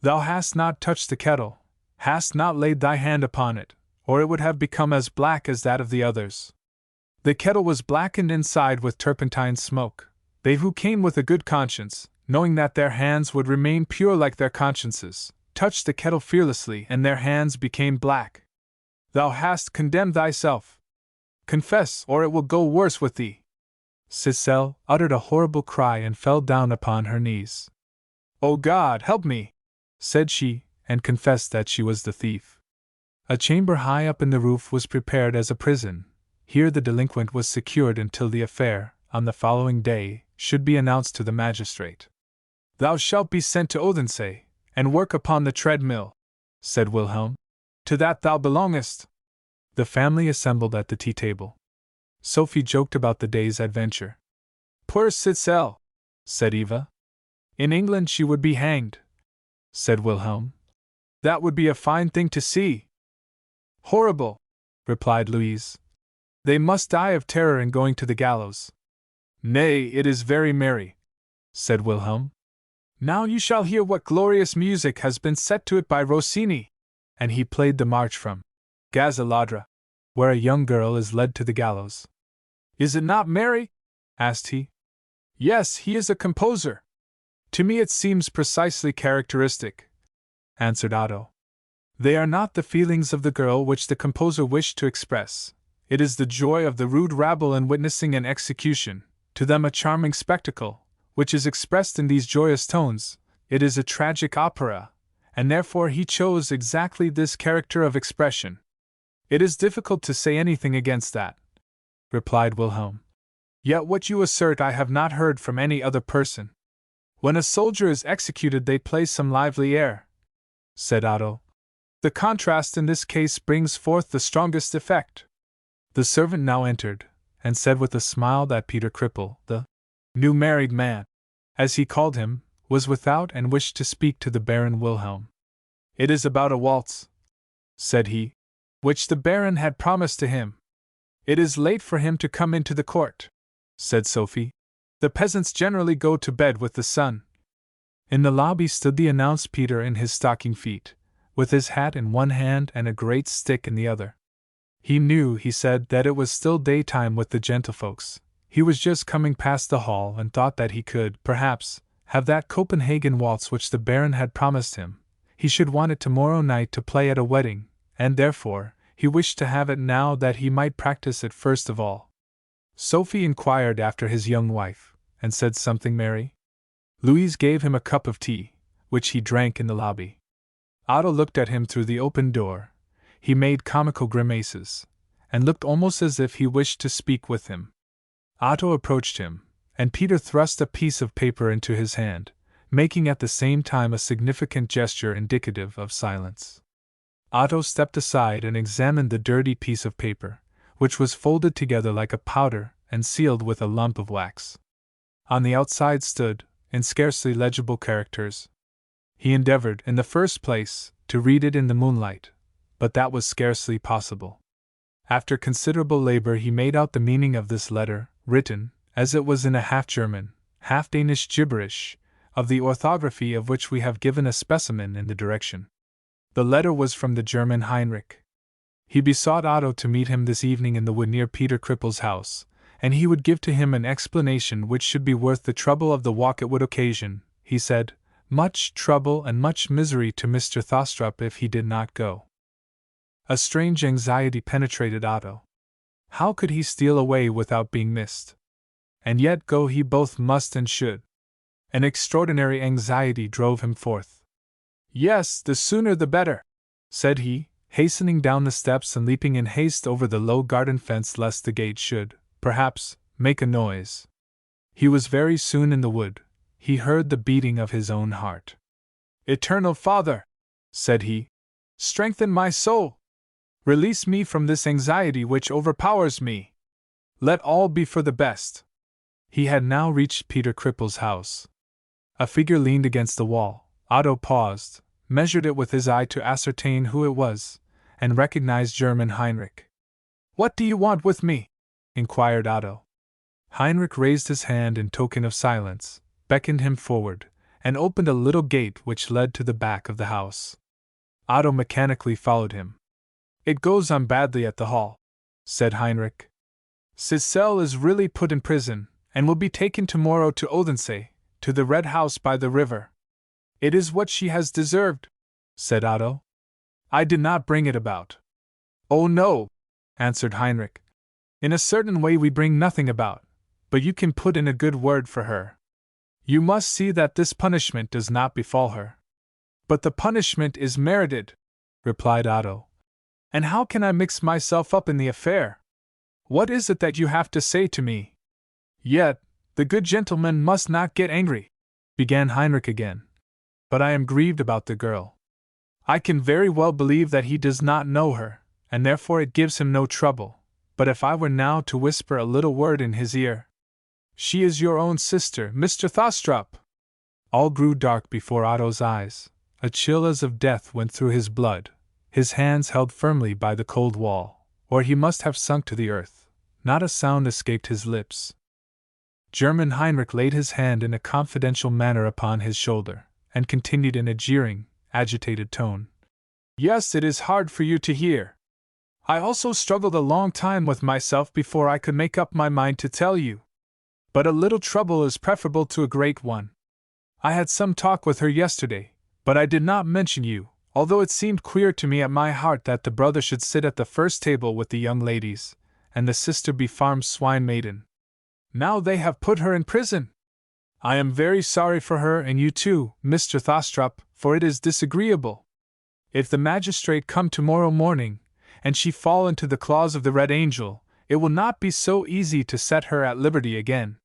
Thou hast not touched the kettle, hast not laid thy hand upon it, or it would have become as black as that of the others. The kettle was blackened inside with turpentine smoke. They who came with a good conscience, knowing that their hands would remain pure like their consciences, touched the kettle fearlessly and their hands became black. Thou hast condemned thyself. Confess, or it will go worse with thee. Sitzel uttered a horrible cry and fell down upon her knees. O God, help me, said she, and confessed that she was the thief. A chamber high up in the roof was prepared as a prison. Here the delinquent was secured until the affair, on the following day, should be announced to the magistrate. Thou shalt be sent to Odense, and work upon the treadmill, said Wilhelm. To that thou belongest. The family assembled at the tea table. Sophie joked about the day's adventure. Poor Sitzel, said Eva. In England she would be hanged, said Wilhelm. That would be a fine thing to see. Horrible, replied Louise. They must die of terror in going to the gallows. Nay, it is very merry, said Wilhelm. Now you shall hear what glorious music has been set to it by Rossini. And he played the march from Gazaladra, where a young girl is led to the gallows. Is it not merry? Asked he. Yes, he is a composer. To me it seems precisely characteristic, answered Otto. They are not the feelings of the girl which the composer wished to express. It is the joy of the rude rabble in witnessing an execution, to them a charming spectacle, which is expressed in these joyous tones. It is a tragic opera, and therefore he chose exactly this character of expression. It is difficult to say anything against that, replied Wilhelm. Yet what you assert I have not heard from any other person. When a soldier is executed they play some lively air, said Otto. The contrast in this case brings forth the strongest effect. The servant now entered, and said with a smile that Peter Cripple, the new married man, as he called him, was without and wished to speak to the Baron Wilhelm. It is about a waltz, said he, which the Baron had promised to him. It is late for him to come into the court, said Sophie. The peasants generally go to bed with the sun. In the lobby stood the announced Peter in his stocking feet, with his hat in one hand and a great stick in the other. He knew, he said, that it was still daytime with the gentlefolks. He was just coming past the hall and thought that he could, perhaps, have that Copenhagen waltz which the Baron had promised him. He should want it tomorrow night to play at a wedding, and therefore, he wished to have it now that he might practice it first of all. Sophie inquired after his young wife, and said something merry. Louise gave him a cup of tea, which he drank in the lobby. Otto looked at him through the open door. He made comical grimaces, and looked almost as if he wished to speak with him. Otto approached him, and Peter thrust a piece of paper into his hand, making at the same time a significant gesture indicative of silence. Otto stepped aside and examined the dirty piece of paper, which was folded together like a powder and sealed with a lump of wax. On the outside stood, in scarcely legible characters. He endeavored, in the first place, to read it in the moonlight, but that was scarcely possible. After considerable labor he made out the meaning of this letter, written, as it was in a half-German, half-Danish gibberish, of the orthography of which we have given a specimen in the direction. The letter was from the German Heinrich. He besought Otto to meet him this evening in the wood near Peter Cripple's house, and he would give to him an explanation which should be worth the trouble of the walk it would occasion, he said, much trouble and much misery to Mr. Thostrup if he did not go. A strange anxiety penetrated Otto. How could he steal away without being missed? And yet go he both must and should. An extraordinary anxiety drove him forth. Yes, the sooner the better, said he, hastening down the steps and leaping in haste over the low garden fence lest the gate should, perhaps, make a noise. He was very soon in the wood. He heard the beating of his own heart. Eternal Father, said he, strengthen my soul. Release me from this anxiety which overpowers me. Let all be for the best. He had now reached Peter Cripple's house. A figure leaned against the wall. Otto paused, measured it with his eye to ascertain who it was, and recognized German Heinrich. What do you want with me? Inquired Otto. Heinrich raised his hand in token of silence, beckoned him forward, and opened a little gate which led to the back of the house. Otto mechanically followed him. It goes on badly at the hall, said Heinrich. Sissel is really put in prison, and will be taken tomorrow to Odense, to the Red House by the river. It is what she has deserved, said Otto. I did not bring it about. Oh no, answered Heinrich. In a certain way we bring nothing about, but you can put in a good word for her. You must see that this punishment does not befall her. But the punishment is merited, replied Otto. And how can I mix myself up in the affair? What is it that you have to say to me? Yet, the good gentleman must not get angry, began Heinrich again. But I am grieved about the girl. I can very well believe that he does not know her, and therefore it gives him no trouble. But if I were now to whisper a little word in his ear, she is your own sister, Mr. Thostrup. All grew dark before Otto's eyes. A chill as of death went through his blood. His hands held firmly by the cold wall, or he must have sunk to the earth. Not a sound escaped his lips. German Heinrich laid his hand in a confidential manner upon his shoulder, and continued in a jeering, agitated tone. Yes, it is hard for you to hear. I also struggled a long time with myself before I could make up my mind to tell you. But a little trouble is preferable to a great one. I had some talk with her yesterday, but I did not mention you, although it seemed queer to me at my heart that the brother should sit at the first table with the young ladies, and the sister be farm swine maiden. Now they have put her in prison. I am very sorry for her and you too, Mr. Thostrup, for it is disagreeable. If the magistrate come tomorrow morning, and she fall into the claws of the Red Angel, it will not be so easy to set her at liberty again.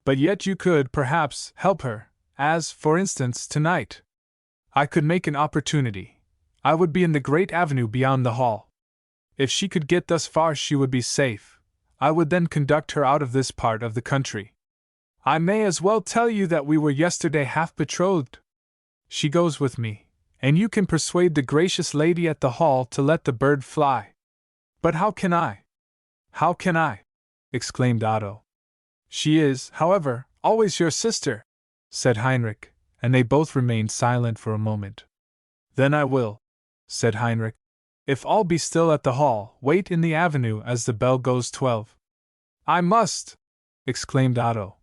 But yet you could, perhaps, help her, as, for instance, tonight. I could make an opportunity. I would be in the great avenue beyond the hall. If she could get thus far she would be safe. I would then conduct her out of this part of the country. I may as well tell you that we were yesterday half betrothed. She goes with me, and you can persuade the gracious lady at the hall to let the bird fly. But how can I? How can I? Exclaimed Otto. She is, however, always your sister, said Heinrich, and they both remained silent for a moment. Then I will, said Heinrich. If all be still at the hall, wait in the avenue as the bell goes 12. I must, exclaimed Otto.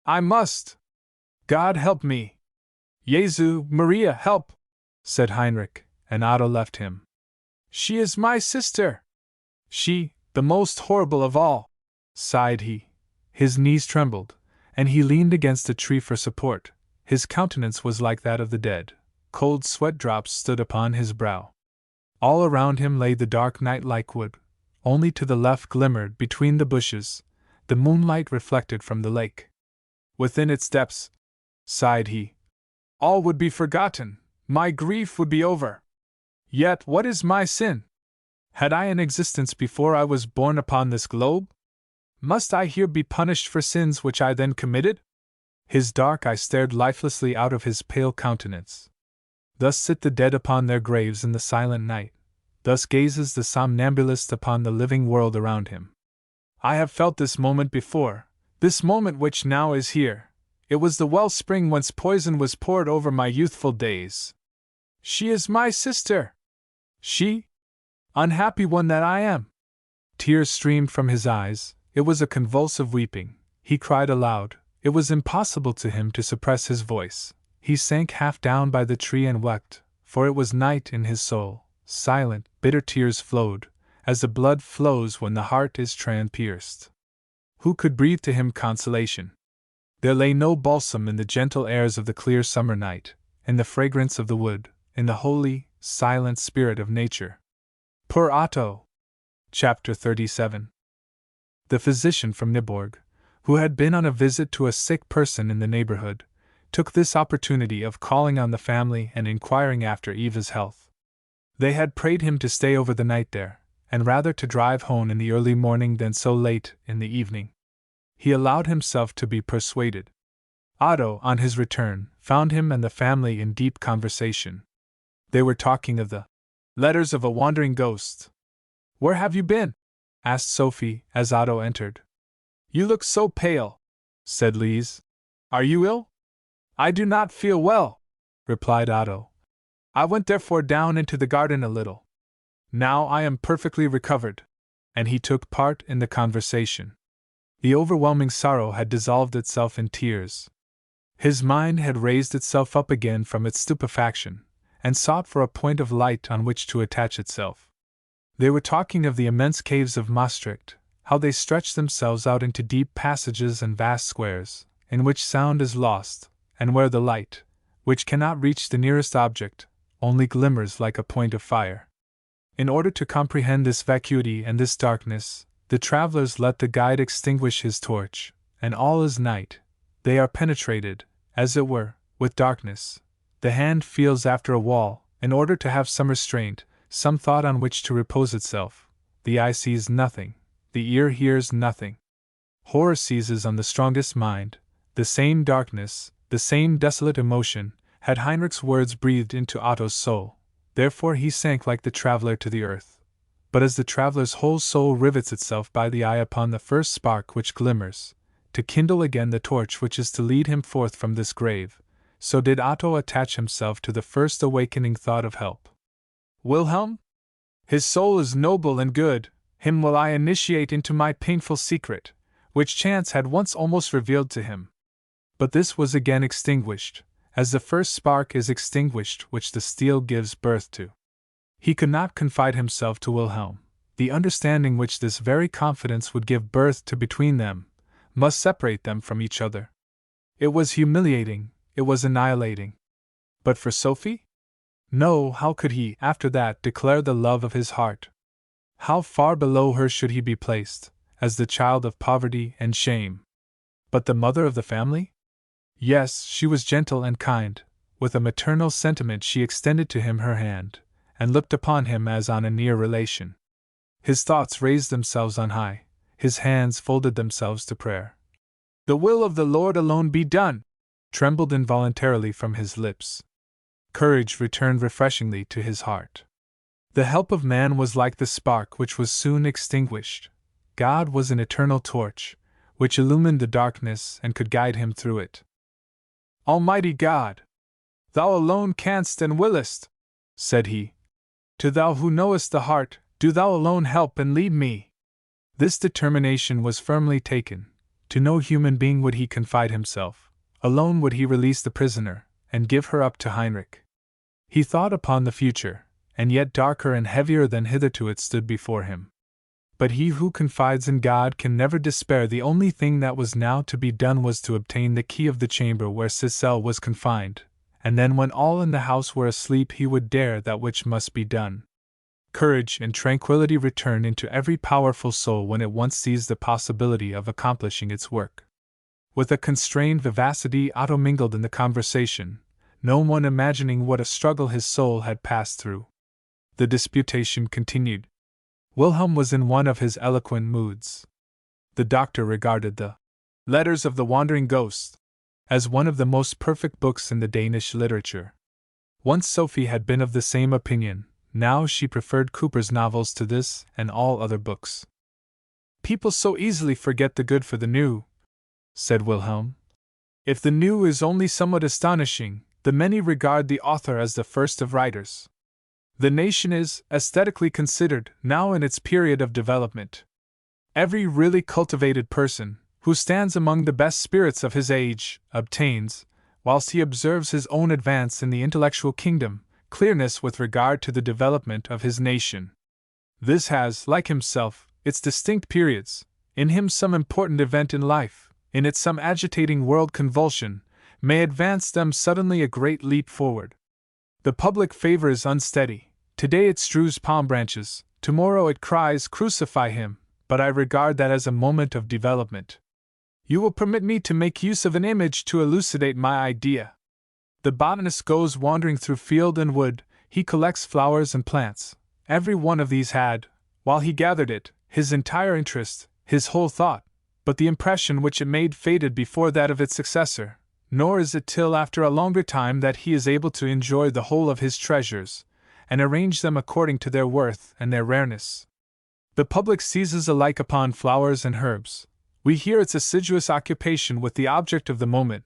I must. God help me. Jesu Maria, help, said Heinrich, and Otto left him. She is my sister. She, the most horrible of all, sighed he. His knees trembled, and he leaned against a tree for support. His countenance was like that of the dead. Cold sweat drops stood upon his brow. All around him lay the dark night like wood. Only to the left glimmered, between the bushes, the moonlight reflected from the lake. Within its depths, sighed he, all would be forgotten, my grief would be over. Yet what is my sin? Had I an existence before I was born upon this globe? Must I here be punished for sins which I then committed? His dark eye stared lifelessly out of his pale countenance. Thus sit the dead upon their graves in the silent night. Thus gazes the somnambulist upon the living world around him. I have felt this moment before, this moment which now is here. It was the wellspring whence poison was poured over my youthful days. She is my sister. She? Unhappy one that I am! Tears streamed from his eyes, It was a convulsive weeping. He cried aloud. It was impossible to him to suppress his voice. He sank half down by the tree and wept, for it was night in his soul. Silent, bitter tears flowed, as the blood flows when the heart is pierced. Who could breathe to him consolation? There lay no balsam in the gentle airs of the clear summer night, in the fragrance of the wood, in the holy, silent spirit of nature. Poor Otto! Chapter 37. The physician from Nyborg, who had been on a visit to a sick person in the neighborhood, took this opportunity of calling on the family and inquiring after Eva's health. They had prayed him to stay over the night there, and rather to drive home in the early morning than so late in the evening. He allowed himself to be persuaded. Otto, on his return, found him and the family in deep conversation. They were talking of the letters of a wandering ghost. "Where have you been?" asked Sophie, as Otto entered. "You look so pale," said Lise. "Are you ill?" "I do not feel well," replied Otto. "I went therefore down into the garden a little. Now I am perfectly recovered." And he took part in the conversation. The overwhelming sorrow had dissolved itself in tears. His mind had raised itself up again from its stupefaction, and sought for a point of light on which to attach itself. They were talking of the immense caves of Maastricht, how they stretch themselves out into deep passages and vast squares, in which sound is lost, and where the light, which cannot reach the nearest object, only glimmers like a point of fire. In order to comprehend this vacuity and this darkness, the travelers let the guide extinguish his torch, and all is night. They are penetrated, as it were, with darkness. The hand feels after a wall, in order to have some restraint, some thought on which to repose itself. The eye sees nothing, the ear hears nothing. Horror seizes on the strongest mind. The same darkness, the same desolate emotion, had Heinrich's words breathed into Otto's soul. Therefore he sank like the traveler to the earth. But as the traveler's whole soul rivets itself by the eye upon the first spark which glimmers, to kindle again the torch which is to lead him forth from this grave, so did Otto attach himself to the first awakening thought of help. "Wilhelm? His soul is noble and good, him will I initiate into my painful secret, which chance had once almost revealed to him." But this was again extinguished, as the first spark is extinguished which the steel gives birth to. He could not confide himself to Wilhelm. The understanding which this very confidence would give birth to between them must separate them from each other. It was humiliating, it was annihilating. But for Sophie? No, how could he, after that, declare the love of his heart? How far below her should he be placed, as the child of poverty and shame? But the mother of the family? Yes, she was gentle and kind. With a maternal sentiment she extended to him her hand, and looked upon him as on a near relation. His thoughts raised themselves on high, his hands folded themselves to prayer. "The will of the Lord alone be done!" trembled involuntarily from his lips. Courage returned refreshingly to his heart. The help of man was like the spark which was soon extinguished. God was an eternal torch, which illumined the darkness and could guide him through it. "Almighty God! Thou alone canst and willest," said he. "To Thou who knowest the heart, do Thou alone help and lead me." This determination was firmly taken. To no human being would he confide himself. Alone would he release the prisoner, and give her up to Heinrich. He thought upon the future, and yet darker and heavier than hitherto it stood before him. But he who confides in God can never despair. The only thing that was now to be done was to obtain the key of the chamber where Cicely was confined, and then when all in the house were asleep he would dare that which must be done. Courage and tranquility return into every powerful soul when it once sees the possibility of accomplishing its work. With a constrained vivacity Otto mingled in the conversation, no one imagining what a struggle his soul had passed through. The disputation continued. Wilhelm was in one of his eloquent moods. The doctor regarded the Letters of the Wandering Ghost as one of the most perfect books in the Danish literature. Once Sophie had been of the same opinion, now she preferred Cooper's novels to this and all other books. "People so easily forget the good for the new," said Wilhelm. "If the new is only somewhat astonishing, the many regard the author as the first of writers. The nation is, aesthetically considered, now in its period of development. Every really cultivated person, who stands among the best spirits of his age, obtains, whilst he observes his own advance in the intellectual kingdom, clearness with regard to the development of his nation. This has, like himself, its distinct periods, in him some important event in life, in it some agitating world convulsion, may advance them suddenly a great leap forward. The public favor is unsteady. Today it strews palm branches, tomorrow it cries crucify him, but I regard that as a moment of development. You will permit me to make use of an image to elucidate my idea. The botanist goes wandering through field and wood, he collects flowers and plants. Every one of these had, while he gathered it, his entire interest, his whole thought, but the impression which it made faded before that of its successor, nor is it till after a longer time that he is able to enjoy the whole of his treasures, and arrange them according to their worth and their rareness. The public seizes alike upon flowers and herbs. We hear its assiduous occupation with the object of the moment,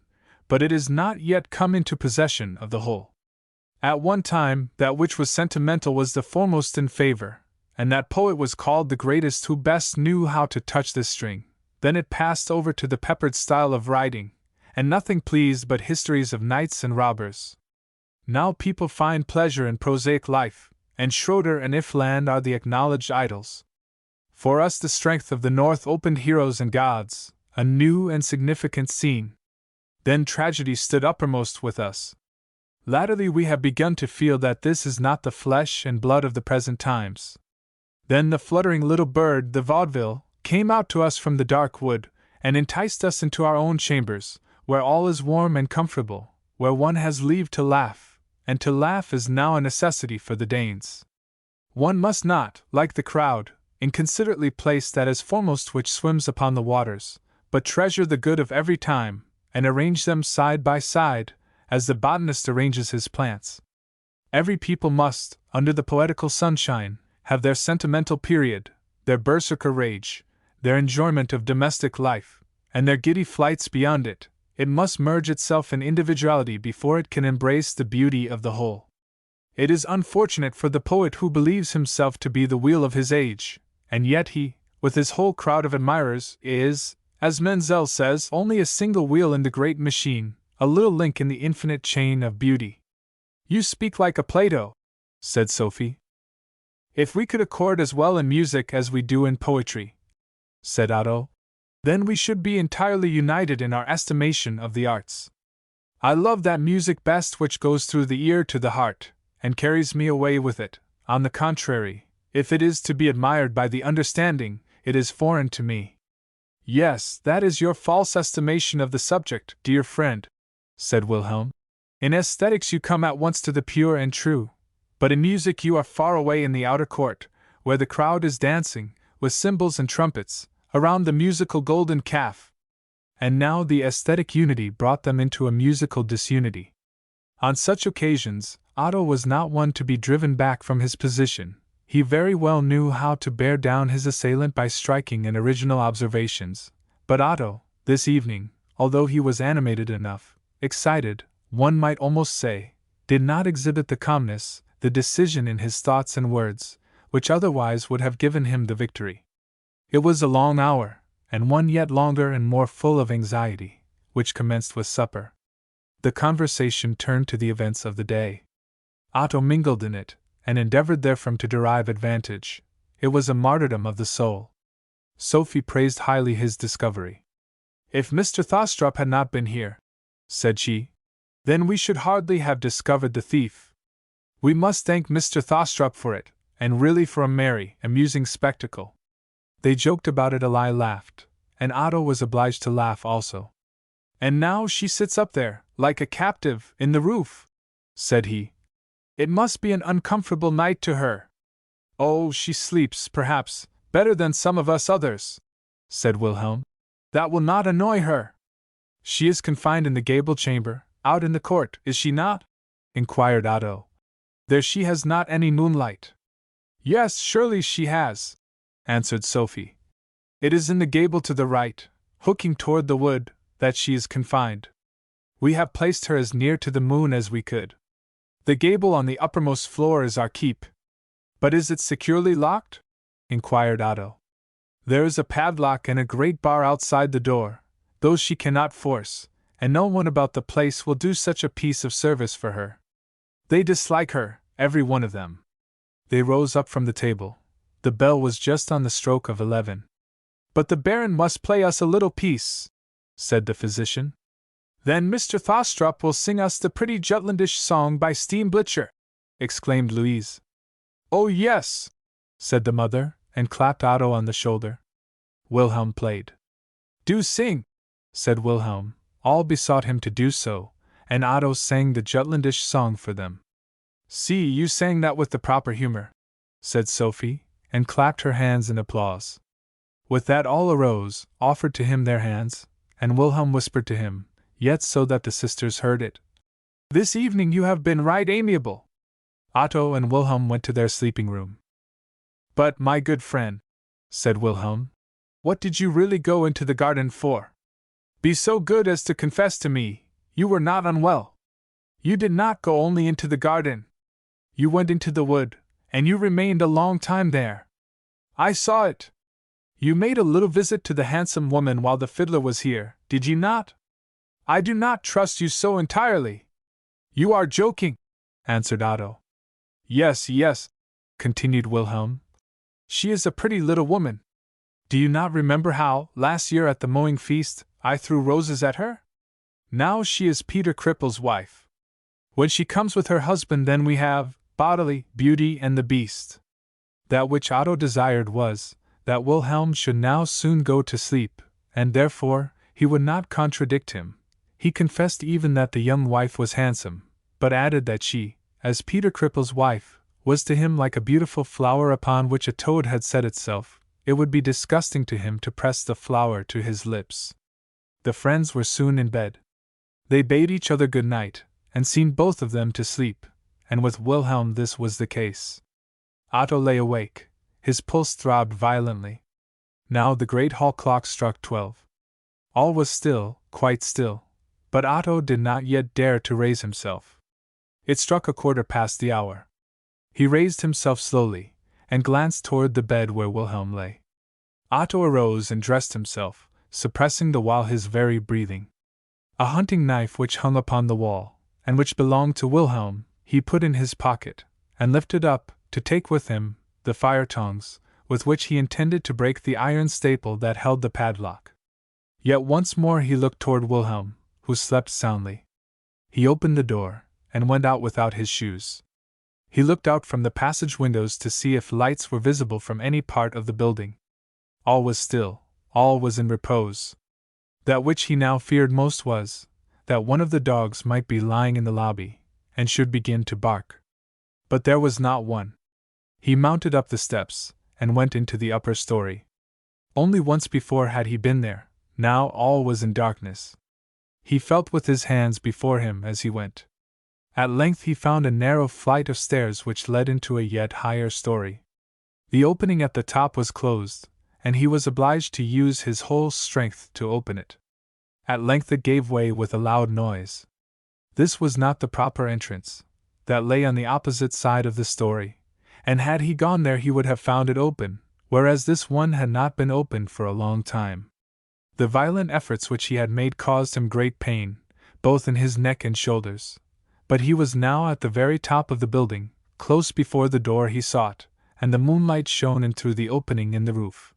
but it is not yet come into possession of the whole. At one time, that which was sentimental was the foremost in favor, and that poet was called the greatest who best knew how to touch this string. Then it passed over to the peppered style of writing, and nothing pleased but histories of knights and robbers. Now people find pleasure in prosaic life, and Schroeder and Iffland are the acknowledged idols. For us the strength of the North opened heroes and gods, a new and significant scene. Then tragedy stood uppermost with us. Latterly we have begun to feel that this is not the flesh and blood of the present times. Then the fluttering little bird, the vaudeville, came out to us from the dark wood, and enticed us into our own chambers, where all is warm and comfortable, where one has leave to laugh, and to laugh is now a necessity for the Danes. One must not, like the crowd, inconsiderately place that as foremost which swims upon the waters, but treasure the good of every time, and arrange them side by side, as the botanist arranges his plants. Every people must, under the poetical sunshine, have their sentimental period, their berserker rage, their enjoyment of domestic life, and their giddy flights beyond it. It must merge itself in individuality before it can embrace the beauty of the whole. It is unfortunate for the poet who believes himself to be the wheel of his age, and yet he, with his whole crowd of admirers, is, as Menzel says, only a single wheel in the great machine, a little link in the infinite chain of beauty. You speak like a Plato, said Sophie. If we could accord as well in music as we do in poetry, said Otto, then we should be entirely united in our estimation of the arts. I love that music best which goes through the ear to the heart, and carries me away with it. On the contrary, if it is to be admired by the understanding, it is foreign to me. Yes, that is your false estimation of the subject, dear friend, said Wilhelm. In aesthetics you come at once to the pure and true, but in music you are far away in the outer court, where the crowd is dancing, with cymbals and trumpets, around the musical golden calf. And now the aesthetic unity brought them into a musical disunity. On such occasions, Otto was not one to be driven back from his position. He very well knew how to bear down his assailant by striking and original observations. But Otto, this evening, although he was animated enough, excited, one might almost say, did not exhibit the calmness, the decision in his thoughts and words, which otherwise would have given him the victory. It was a long hour, and one yet longer and more full of anxiety, which commenced with supper. The conversation turned to the events of the day. Otto mingled in it, and endeavored therefrom to derive advantage. It was a martyrdom of the soul. Sophie praised highly his discovery. If Mr. Thostrup had not been here, said she, then we should hardly have discovered the thief. We must thank Mr. Thostrup for it, and really for a merry, amusing spectacle. They joked about it. Eli laughed, and Otto was obliged to laugh also. And now she sits up there, like a captive, in the roof, said he. It must be an uncomfortable night to her. Oh, she sleeps, perhaps, better than some of us others, said Wilhelm. That will not annoy her. She is confined in the gable chamber, out in the court, is she not? Inquired Otto. There she has not any moonlight. Yes, surely she has, answered Sophie. It is in the gable to the right, hooking toward the wood, that she is confined. We have placed her as near to the moon as we could. The gable on the uppermost floor is our keep. But is it securely locked? Inquired Otto. There is a padlock and a great bar outside the door. Those she cannot force, and no one about the place will do such a piece of service for her. They dislike her, every one of them. They rose up from the table. The bell was just on the stroke of 11. But the Baron must play us a little piece, said the physician. Then Mr. Thostrup will sing us the pretty Jutlandish song by Steenblitcher, exclaimed Louise. Oh yes, said the mother, and clapped Otto on the shoulder. Wilhelm played. Do sing, said Wilhelm. All besought him to do so, and Otto sang the Jutlandish song for them. See, you sang that with the proper humor, said Sophie, and clapped her hands in applause. With that all arose, offered to him their hands, and Wilhelm whispered to him, yet so that the sisters heard it, This evening you have been right amiable. Otto and Wilhelm went to their sleeping room. But, my good friend, said Wilhelm, what did you really go into the garden for? Be so good as to confess to me, you were not unwell. You did not go only into the garden. You went into the wood, and you remained a long time there. I saw it. You made a little visit to the handsome woman while the fiddler was here, did you not? I do not trust you so entirely. You are joking, answered Otto. Yes, yes, continued Wilhelm. She is a pretty little woman. Do you not remember how, last year at the mowing feast, I threw roses at her? Now she is Peter Cripple's wife. When she comes with her husband, then we have bodily Beauty and the Beast. That which Otto desired was that Wilhelm should now soon go to sleep, and therefore he would not contradict him. He confessed even that the young wife was handsome, but added that she, as Peter Cripple's wife, was to him like a beautiful flower upon which a toad had set itself. It would be disgusting to him to press the flower to his lips. The friends were soon in bed. They bade each other good night, and seemed both of them to sleep, and with Wilhelm this was the case. Otto lay awake. His pulse throbbed violently. Now the great hall clock struck 12. All was still, quite still, but Otto did not yet dare to raise himself. It struck 1/4 the hour. He raised himself slowly, and glanced toward the bed where Wilhelm lay. Otto arose and dressed himself, suppressing the while his very breathing. A hunting knife which hung upon the wall, and which belonged to Wilhelm, he put in his pocket, and lifted up, to take with him, the fire tongs, with which he intended to break the iron staple that held the padlock. Yet once more he looked toward Wilhelm, who slept soundly. He opened the door, and went out without his shoes. He looked out from the passage windows to see if lights were visible from any part of the building. All was still, all was in repose. That which he now feared most was, that one of the dogs might be lying in the lobby, and should begin to bark. But there was not one. He mounted up the steps, and went into the upper story. Only once before had he been there, now all was in darkness. He felt with his hands before him as he went. At length he found a narrow flight of stairs which led into a yet higher story. The opening at the top was closed, and he was obliged to use his whole strength to open it. At length it gave way with a loud noise. This was not the proper entrance. That lay on the opposite side of the story, and had he gone there he would have found it open, whereas this one had not been opened for a long time. The violent efforts which he had made caused him great pain, both in his neck and shoulders. But he was now at the very top of the building, close before the door he sought, and the moonlight shone in through the opening in the roof.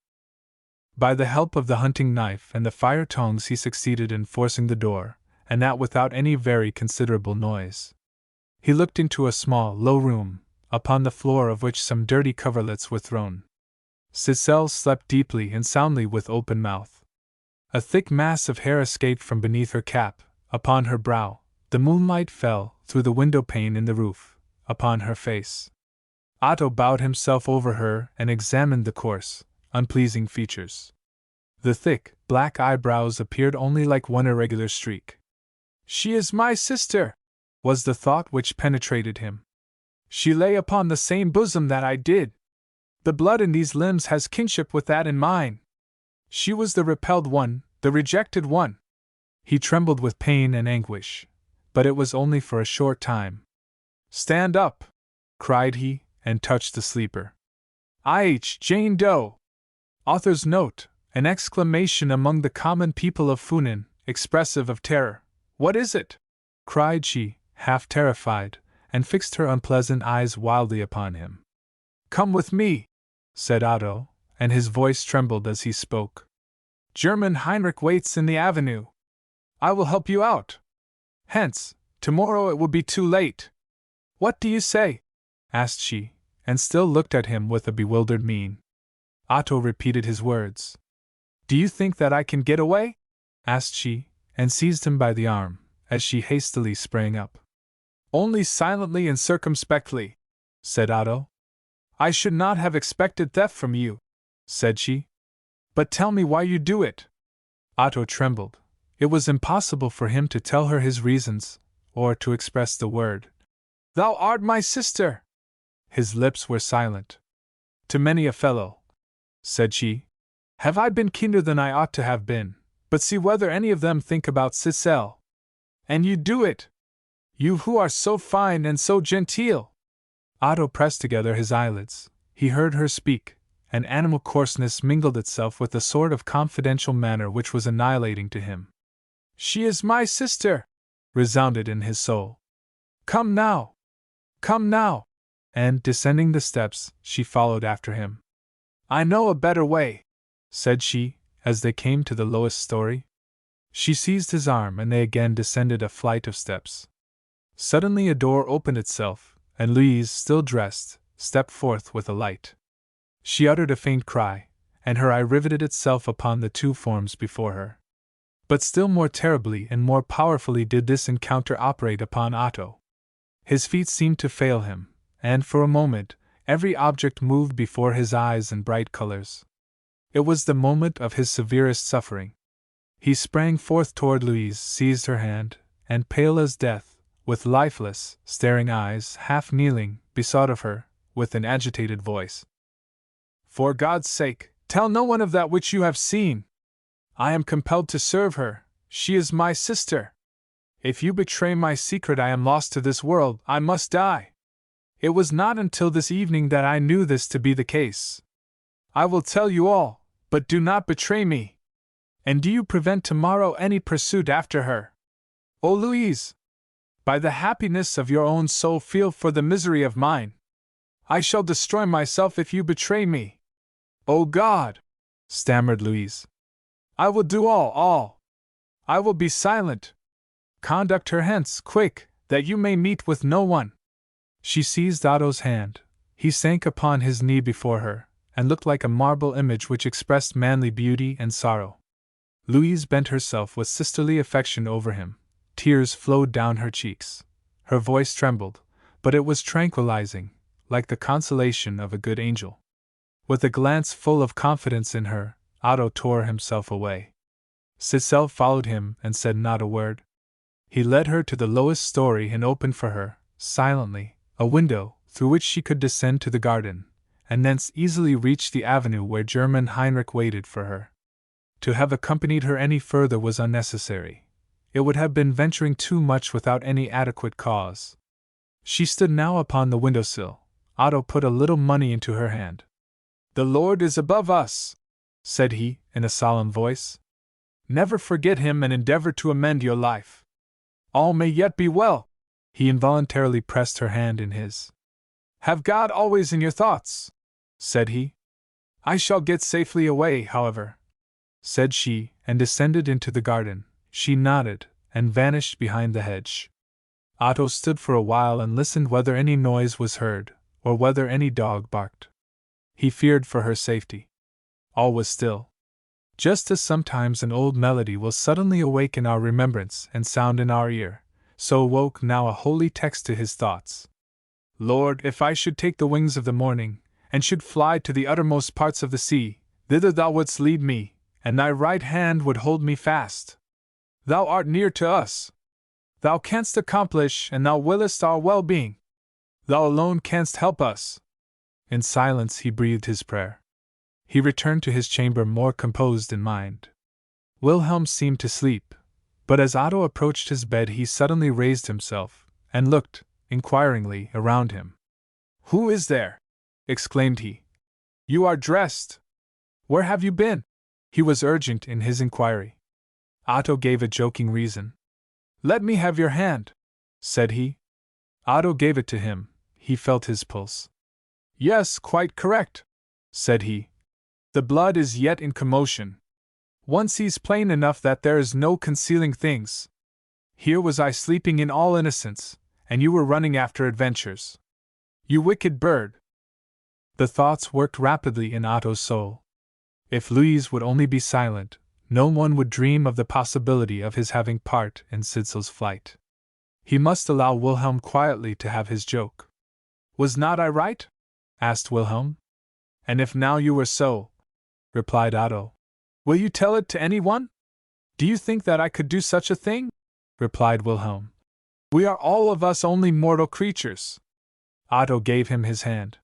By the help of the hunting knife and the fire tongs he succeeded in forcing the door, and that without any very considerable noise. He looked into a small, low room, upon the floor of which some dirty coverlets were thrown. Cicely slept deeply and soundly with open mouth. A thick mass of hair escaped from beneath her cap, upon her brow. The moonlight fell, through the window pane in the roof, upon her face. Otto bowed himself over her and examined the coarse, unpleasing features. The thick, black eyebrows appeared only like one irregular streak. "She is my sister," was the thought which penetrated him. "She lay upon the same bosom that I did. The blood in these limbs has kinship with that in mine. She was the repelled one, the rejected one." He trembled with pain and anguish. But it was only for a short time. "Stand up!" cried he, and touched the sleeper. "I, Jane Doe! Author's note: an exclamation among the common people of Funen, expressive of terror. What is it? Cried she, half terrified, and fixed her unpleasant eyes wildly upon him. Come with me, said Otto, and his voice trembled as he spoke. German Heinrich waits in the avenue. I will help you out. Hence, tomorrow it will be too late. What do you say? Asked she, and still looked at him with a bewildered mien. Otto repeated his words. Do you think that I can get away? Asked she, and seized him by the arm, as she hastily sprang up. Only silently and circumspectly, said Otto. I should not have expected theft from you, said she. But tell me why you do it. Otto trembled. It was impossible for him to tell her his reasons, or to express the word. Thou art my sister! His lips were silent. To many a fellow, said she, have I been kinder than I ought to have been, but see whether any of them think about Cicel. And you do it! You who are so fine and so genteel! Otto pressed together his eyelids. He heard her speak, and animal coarseness mingled itself with the sort of confidential manner which was annihilating to him. She is my sister! Resounded in his soul. Come now! Come now! And, descending the steps, she followed after him. I know a better way, said she, as they came to the lowest story. She seized his arm and they again descended a flight of steps. Suddenly a door opened itself, and Louise, still dressed, stepped forth with a light. She uttered a faint cry, and her eye riveted itself upon the two forms before her. But still more terribly and more powerfully did this encounter operate upon Otto. His feet seemed to fail him, and for a moment, every object moved before his eyes in bright colors. It was the moment of his severest suffering. He sprang forth toward Louise, seized her hand, and pale as death, with lifeless, staring eyes, half kneeling, besought of her, with an agitated voice. For God's sake, tell no one of that which you have seen. I am compelled to serve her, she is my sister. If you betray my secret I am lost to this world, I must die. It was not until this evening that I knew this to be the case. I will tell you all, but do not betray me. And do you prevent tomorrow any pursuit after her. O Louise! By the happiness of your own soul feel for the misery of mine. I shall destroy myself if you betray me. O God! Stammered Louise. I will do all. I will be silent. Conduct her hence, quick, that you may meet with no one. She seized Otto's hand. He sank upon his knee before her, and looked like a marble image which expressed manly beauty and sorrow. Louise bent herself with sisterly affection over him. Tears flowed down her cheeks. Her voice trembled, but it was tranquilizing, like the consolation of a good angel. With a glance full of confidence in her, Otto tore himself away. Cicel followed him and said not a word. He led her to the lowest story and opened for her, silently, a window through which she could descend to the garden, and thence easily reach the avenue where German Heinrich waited for her. To have accompanied her any further was unnecessary. It would have been venturing too much without any adequate cause. She stood now upon the windowsill. Otto put a little money into her hand. The Lord is above us, said he, in a solemn voice. Never forget him and endeavor to amend your life. All may yet be well. He involuntarily pressed her hand in his. Have God always in your thoughts, said he. I shall get safely away, however, said she, and descended into the garden. She nodded, and vanished behind the hedge. Otto stood for a while and listened whether any noise was heard, or whether any dog barked. He feared for her safety. All was still. Just as sometimes an old melody will suddenly awake in our remembrance and sound in our ear, so awoke now a holy text to his thoughts. Lord, if I should take the wings of the morning, and should fly to the uttermost parts of the sea, thither thou wouldst lead me, and thy right hand would hold me fast. Thou art near to us. Thou canst accomplish, and thou willest our well-being. Thou alone canst help us. In silence he breathed his prayer. He returned to his chamber more composed in mind. Wilhelm seemed to sleep, but as Otto approached his bed he suddenly raised himself, and looked, inquiringly, around him. Who is there? Exclaimed he. You are dressed. Where have you been? He was urgent in his inquiry. Otto gave a joking reason. Let me have your hand, said he. Otto gave it to him. He felt his pulse. Yes, quite correct, said he. The blood is yet in commotion. One sees plain enough that there is no concealing things. Here was I sleeping in all innocence, and you were running after adventures. You wicked bird! The thoughts worked rapidly in Otto's soul. If Louise would only be silent, no one would dream of the possibility of his having part in Sitzel's flight. He must allow Wilhelm quietly to have his joke. Was not I right? Asked Wilhelm. And if now you were so, replied Otto, will you tell it to anyone? Do you think that I could do such a thing? Replied Wilhelm. We are all of us only mortal creatures. Otto gave him his hand.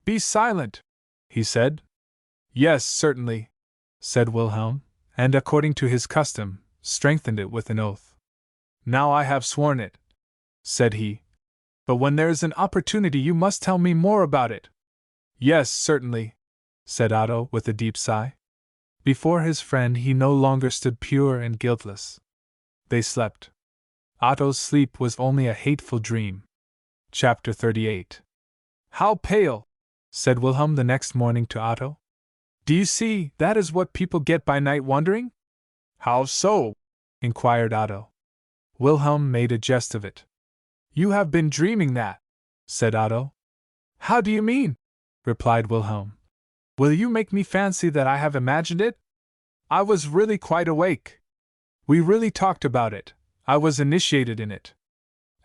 Be silent, he said. Yes, certainly, said Wilhelm, and according to his custom, strengthened it with an oath. Now I have sworn it, said he. But when there is an opportunity you must tell me more about it. Yes, certainly, said Otto with a deep sigh. Before his friend he no longer stood pure and guiltless. They slept. Otto's sleep was only a hateful dream. Chapter 38. How pale, said Wilhelm the next morning to Otto. Do you see, that is what people get by night wandering? How so? Inquired Otto. Wilhelm made a jest of it. You have been dreaming that, said Otto. How do you mean? Replied Wilhelm. Will you make me fancy that I have imagined it? I was really quite awake. We really talked about it. I was initiated in it.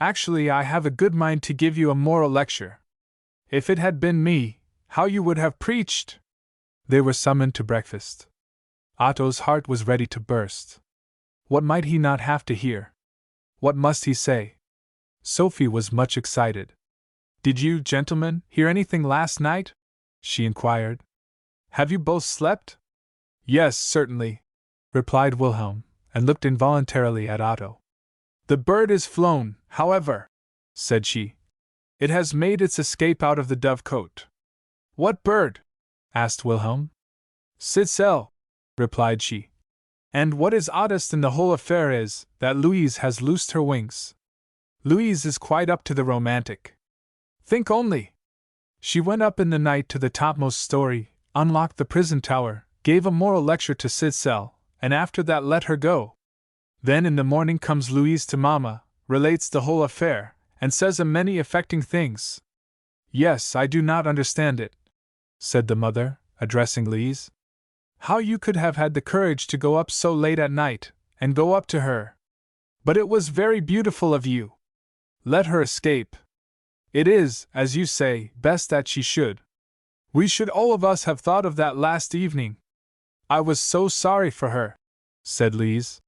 Actually, I have a good mind to give you a moral lecture. If it had been me, how you would have preached! They were summoned to breakfast. Otto's heart was ready to burst. What might he not have to hear? What must he say? Sophie was much excited. Did you, gentlemen, hear anything last night? She inquired. Have you both slept? Yes, certainly, replied Wilhelm, and looked involuntarily at Otto. The bird is flown, however, said she. It has made its escape out of the dovecote. What bird? Asked Wilhelm. Sitzel, replied she. And what is oddest in the whole affair is that Louise has loosed her wings. Louise is quite up to the romantic. Think only! She went up in the night to the topmost story, unlocked the prison tower, gave a moral lecture to Sitzel, and after that let her go. Then in the morning comes Louise to Mamma, relates the whole affair, and says a many affecting things. Yes, I do not understand it, said the mother, addressing Louise. How you could have had the courage to go up so late at night, and go up to her. But it was very beautiful of you. Let her escape. It is, as you say, best that she should. We should all of us have thought of that last evening. I was so sorry for her, said Louise.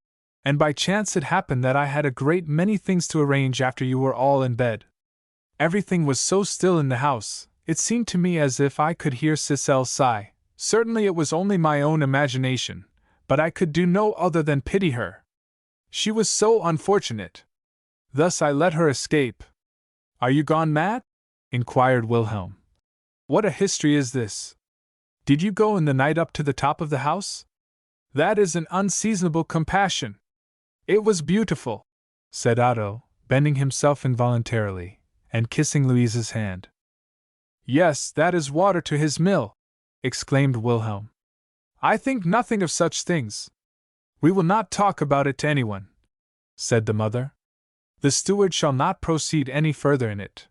And by chance it happened that I had a great many things to arrange after you were all in bed. Everything was so still in the house, it seemed to me as if I could hear Sissel's sigh. Certainly it was only my own imagination, but I could do no other than pity her. She was so unfortunate. Thus I let her escape. Are you gone mad? Inquired Wilhelm. What a history is this! Did you go in the night up to the top of the house? That is an unseasonable compassion. It was beautiful, said Otto, bending himself involuntarily, and kissing Louise's hand. Yes, that is water to his mill, exclaimed Wilhelm. I think nothing of such things. We will not talk about it to anyone, said the mother. The steward shall not proceed any further in it.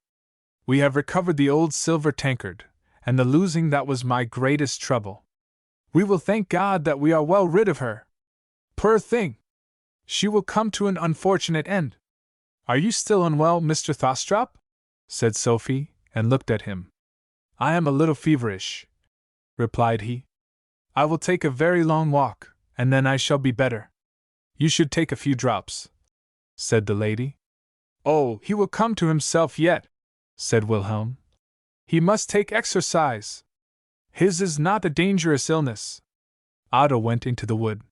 We have recovered the old silver tankard, and the losing that was my greatest trouble. We will thank God that we are well rid of her. Poor thing! She will come to an unfortunate end. Are you still unwell, Mr. Thoughstrop? Said Sophie, and looked at him. I am a little feverish, replied he. I will take a very long walk, and then I shall be better. You should take a few drops, said the lady. Oh, he will come to himself yet, said Wilhelm. He must take exercise. His is not a dangerous illness. Otto went into the wood.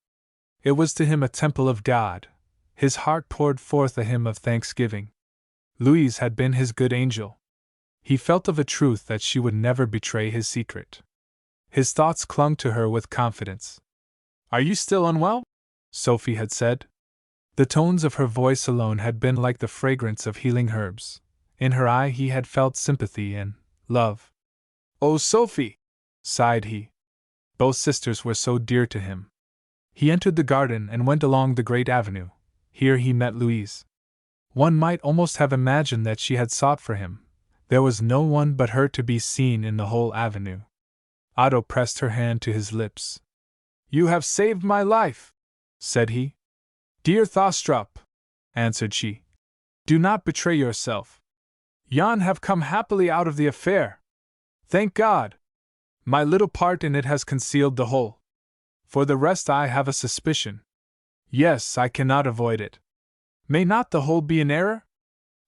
It was to him a temple of God. His heart poured forth a hymn of thanksgiving. Louise had been his good angel. He felt of a truth that she would never betray his secret. His thoughts clung to her with confidence. "Are you still unwell?" Sophie had said. The tones of her voice alone had been like the fragrance of healing herbs. In her eye he had felt sympathy and love. "Oh, Sophie!" sighed he. Both sisters were so dear to him. He entered the garden and went along the great avenue. Here he met Louise. One might almost have imagined that she had sought for him. There was no one but her to be seen in the whole avenue. Otto pressed her hand to his lips. "You have saved my life," said he. "Dear Thostrup," answered she, "do not betray yourself. Jan have come happily out of the affair. Thank God! My little part in it has concealed the whole. For the rest I have a suspicion. Yes, I cannot avoid it. May not the whole be an error?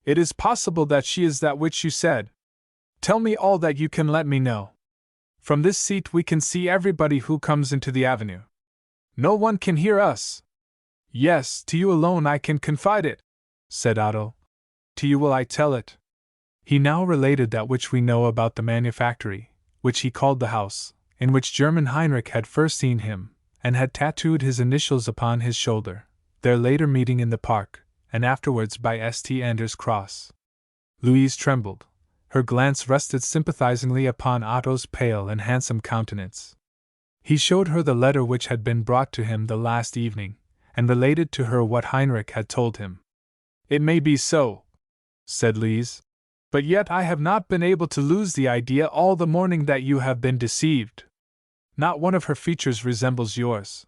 It is possible that she is that which you said. Tell me all that you can let me know. From this seat we can see everybody who comes into the avenue. No one can hear us." "Yes, to you alone I can confide it," said Otto. "To you will I tell it." He now related that which we know about the manufactory, which he called the house, in which German Heinrich had first seen him, and had tattooed his initials upon his shoulder, their later meeting in the park, and afterwards by St. Anders' cross. Louise trembled. Her glance rested sympathizingly upon Otto's pale and handsome countenance. He showed her the letter which had been brought to him the last evening, and related to her what Heinrich had told him. "It may be so," said Louise, "but yet I have not been able to lose the idea all the morning that you have been deceived. Not one of her features resembles yours.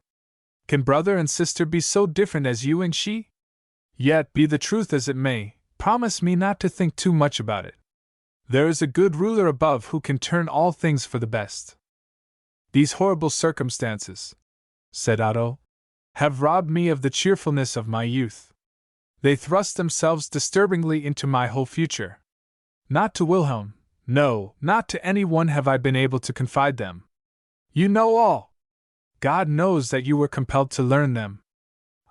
Can brother and sister be so different as you and she? Yet, be the truth as it may, promise me not to think too much about it. There is a good ruler above who can turn all things for the best. These horrible circumstances," said Otto, "have robbed me of the cheerfulness of my youth. They thrust themselves disturbingly into my whole future. Not to Wilhelm, no, not to any one have I been able to confide them. You know all. God knows that you were compelled to learn them.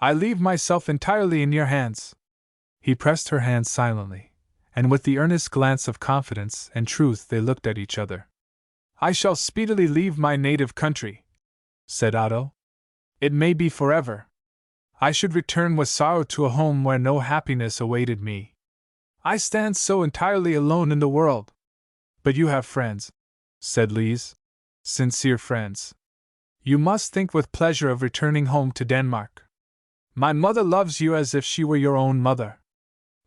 I leave myself entirely in your hands." He pressed her hand silently, and with the earnest glance of confidence and truth they looked at each other. "I shall speedily leave my native country," said Otto. "It may be forever. I should return with sorrow to a home where no happiness awaited me. I stand so entirely alone in the world." "But you have friends," said Louise. "Sincere friends. You must think with pleasure of returning home to Denmark. My mother loves you as if she were your own mother.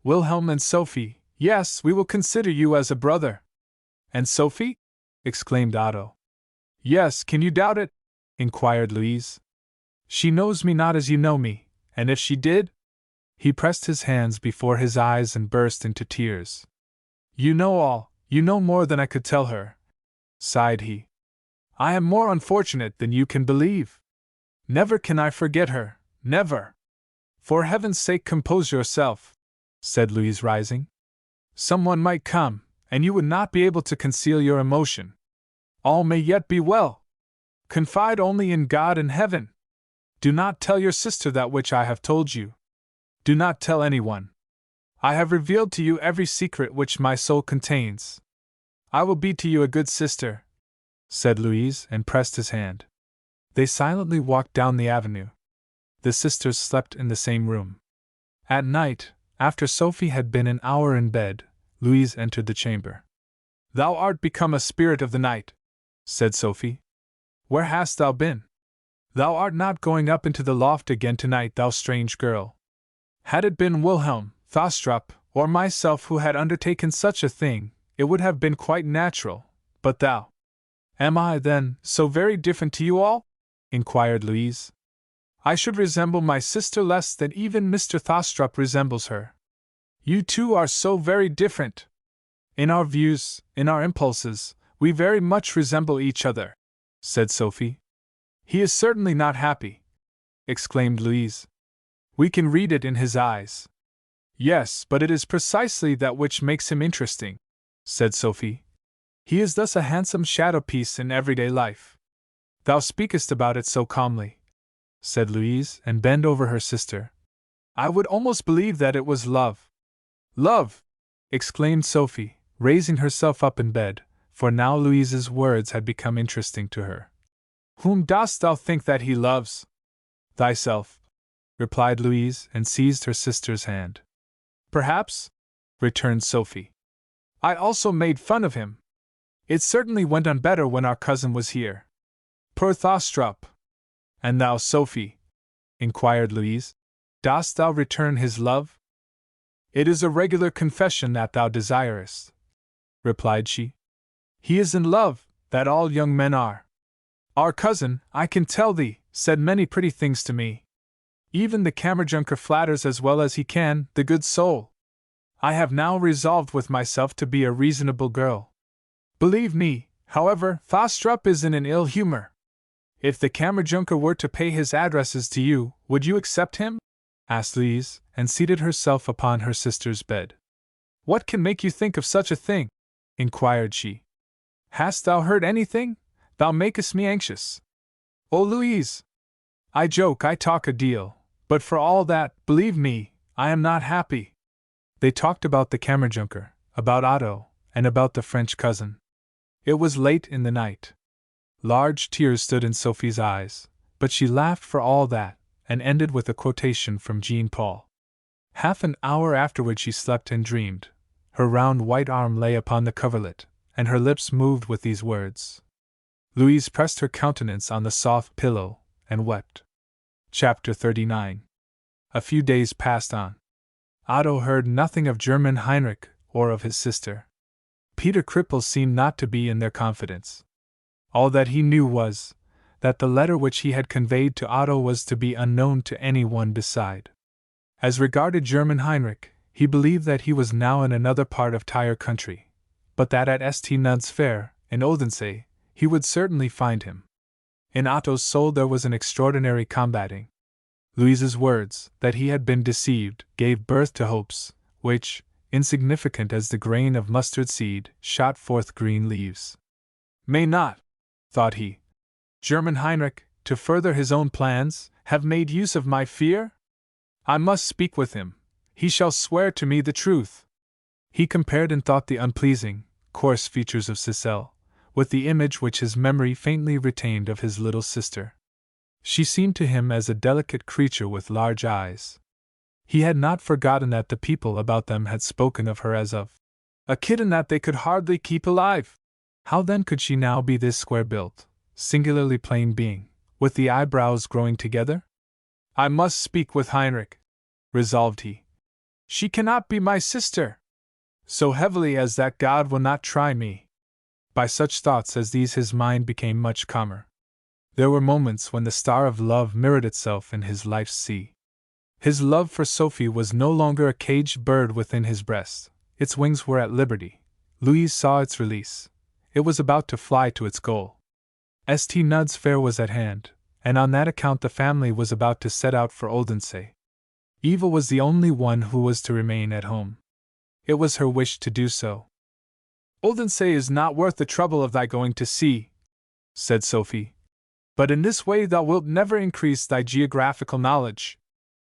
Wilhelm and Sophie, yes, we will consider you as a brother." "And Sophie?" exclaimed Otto. "Yes, can you doubt it?" inquired Louise. "She knows me not as you know me, and if she did—" He pressed his hands before his eyes and burst into tears. "You know all, you know more than I could tell her," sighed he. "I am more unfortunate than you can believe. Never can I forget her, never." "For heaven's sake compose yourself," said Louise, rising. "Someone might come, and you would not be able to conceal your emotion. All may yet be well. Confide only in God and heaven. Do not tell your sister that which I have told you. Do not tell anyone. I have revealed to you every secret which my soul contains. I will be to you a good sister," said Louise, and pressed his hand. They silently walked down the avenue. The sisters slept in the same room. At night, after Sophie had been an hour in bed, Louise entered the chamber. "Thou art become a spirit of the night," said Sophie. "Where hast thou been? Thou art not going up into the loft again tonight, thou strange girl. Had it been Wilhelm, Thostrup, or myself who had undertaken such a thing, it would have been quite natural, but thou—" "Am I, then, so very different to you all?" inquired Louise. "I should resemble my sister less than even Mr. Thostrup resembles her. You two are so very different. In our views, in our impulses, we very much resemble each other," said Sophie. "He is certainly not happy," exclaimed Louise. "We can read it in his eyes." "Yes, but it is precisely that which makes him interesting," said Sophie. "He is thus a handsome shadow piece in everyday life." "Thou speakest about it so calmly," said Louise, and bent over her sister. "I would almost believe that it was love." "Love!" exclaimed Sophie, raising herself up in bed, for now Louise's words had become interesting to her. Whom dost thou think that he loves? Thyself, replied Louise, and seized her sister's hand. Perhaps, returned Sophie. I also made fun of him. It certainly went on better when our cousin was here. Poor Thostrup. And thou, Sophie? Inquired Louise. Dost thou return his love? It is a regular confession that thou desirest, replied she. He is in love, that all young men are. Our cousin, I can tell thee, said many pretty things to me. Even the Kammerjunker flatters as well as he can, the good soul. I have now resolved with myself to be a reasonable girl. Believe me, however, Thostrup is in an ill humor. If the Kammerjunker were to pay his addresses to you, would you accept him? Asked Louise, and seated herself upon her sister's bed. What can make you think of such a thing? Inquired she. Hast thou heard anything? Thou makest me anxious. Oh, Louise! I joke, I talk a deal, but for all that, believe me, I am not happy. They talked about the Kammerjunker, about Otto, and about the French cousin. It was late in the night. Large tears stood in Sophie's eyes, but she laughed for all that, and ended with a quotation from Jean Paul. Half an hour afterward she slept and dreamed. Her round white arm lay upon the coverlet, and her lips moved with these words. Louise pressed her countenance on the soft pillow, and wept. Chapter 39. A few days passed on. Otto heard nothing of German Heinrich or of his sister. Peter Krippel seemed not to be in their confidence. All that he knew was that the letter which he had conveyed to Otto was to be unknown to any one beside. As regarded German Heinrich, he believed that he was now in another part of Tyre country, but that at St. Nuds Fair, in Odense, he would certainly find him. In Otto's soul there was an extraordinary combating. Louise's words, that he had been deceived, gave birth to hopes, which, insignificant as the grain of mustard seed, shot forth green leaves. May not, thought he, German Heinrich, to further his own plans, have made use of my fear? I must speak with him. He shall swear to me the truth. He compared in thought the unpleasing, coarse features of Cicely with the image which his memory faintly retained of his little sister. She seemed to him as a delicate creature with large eyes. He had not forgotten that the people about them had spoken of her as of a kitten that they could hardly keep alive. How then could she now be this square-built, singularly plain being, with the eyebrows growing together? I must speak with Heinrich, resolved he. She cannot be my sister. So heavily as that God will not try me. By such thoughts as these his mind became much calmer. There were moments when the star of love mirrored itself in his life's sea. His love for Sophie was no longer a caged bird within his breast. Its wings were at liberty. Louise saw its release. It was about to fly to its goal. St. Nuds Fair was at hand, and on that account the family was about to set out for Odense. Eva was the only one who was to remain at home. It was her wish to do so. Odense is not worth the trouble of thy going to see, said Sophie. But in this way thou wilt never increase thy geographical knowledge.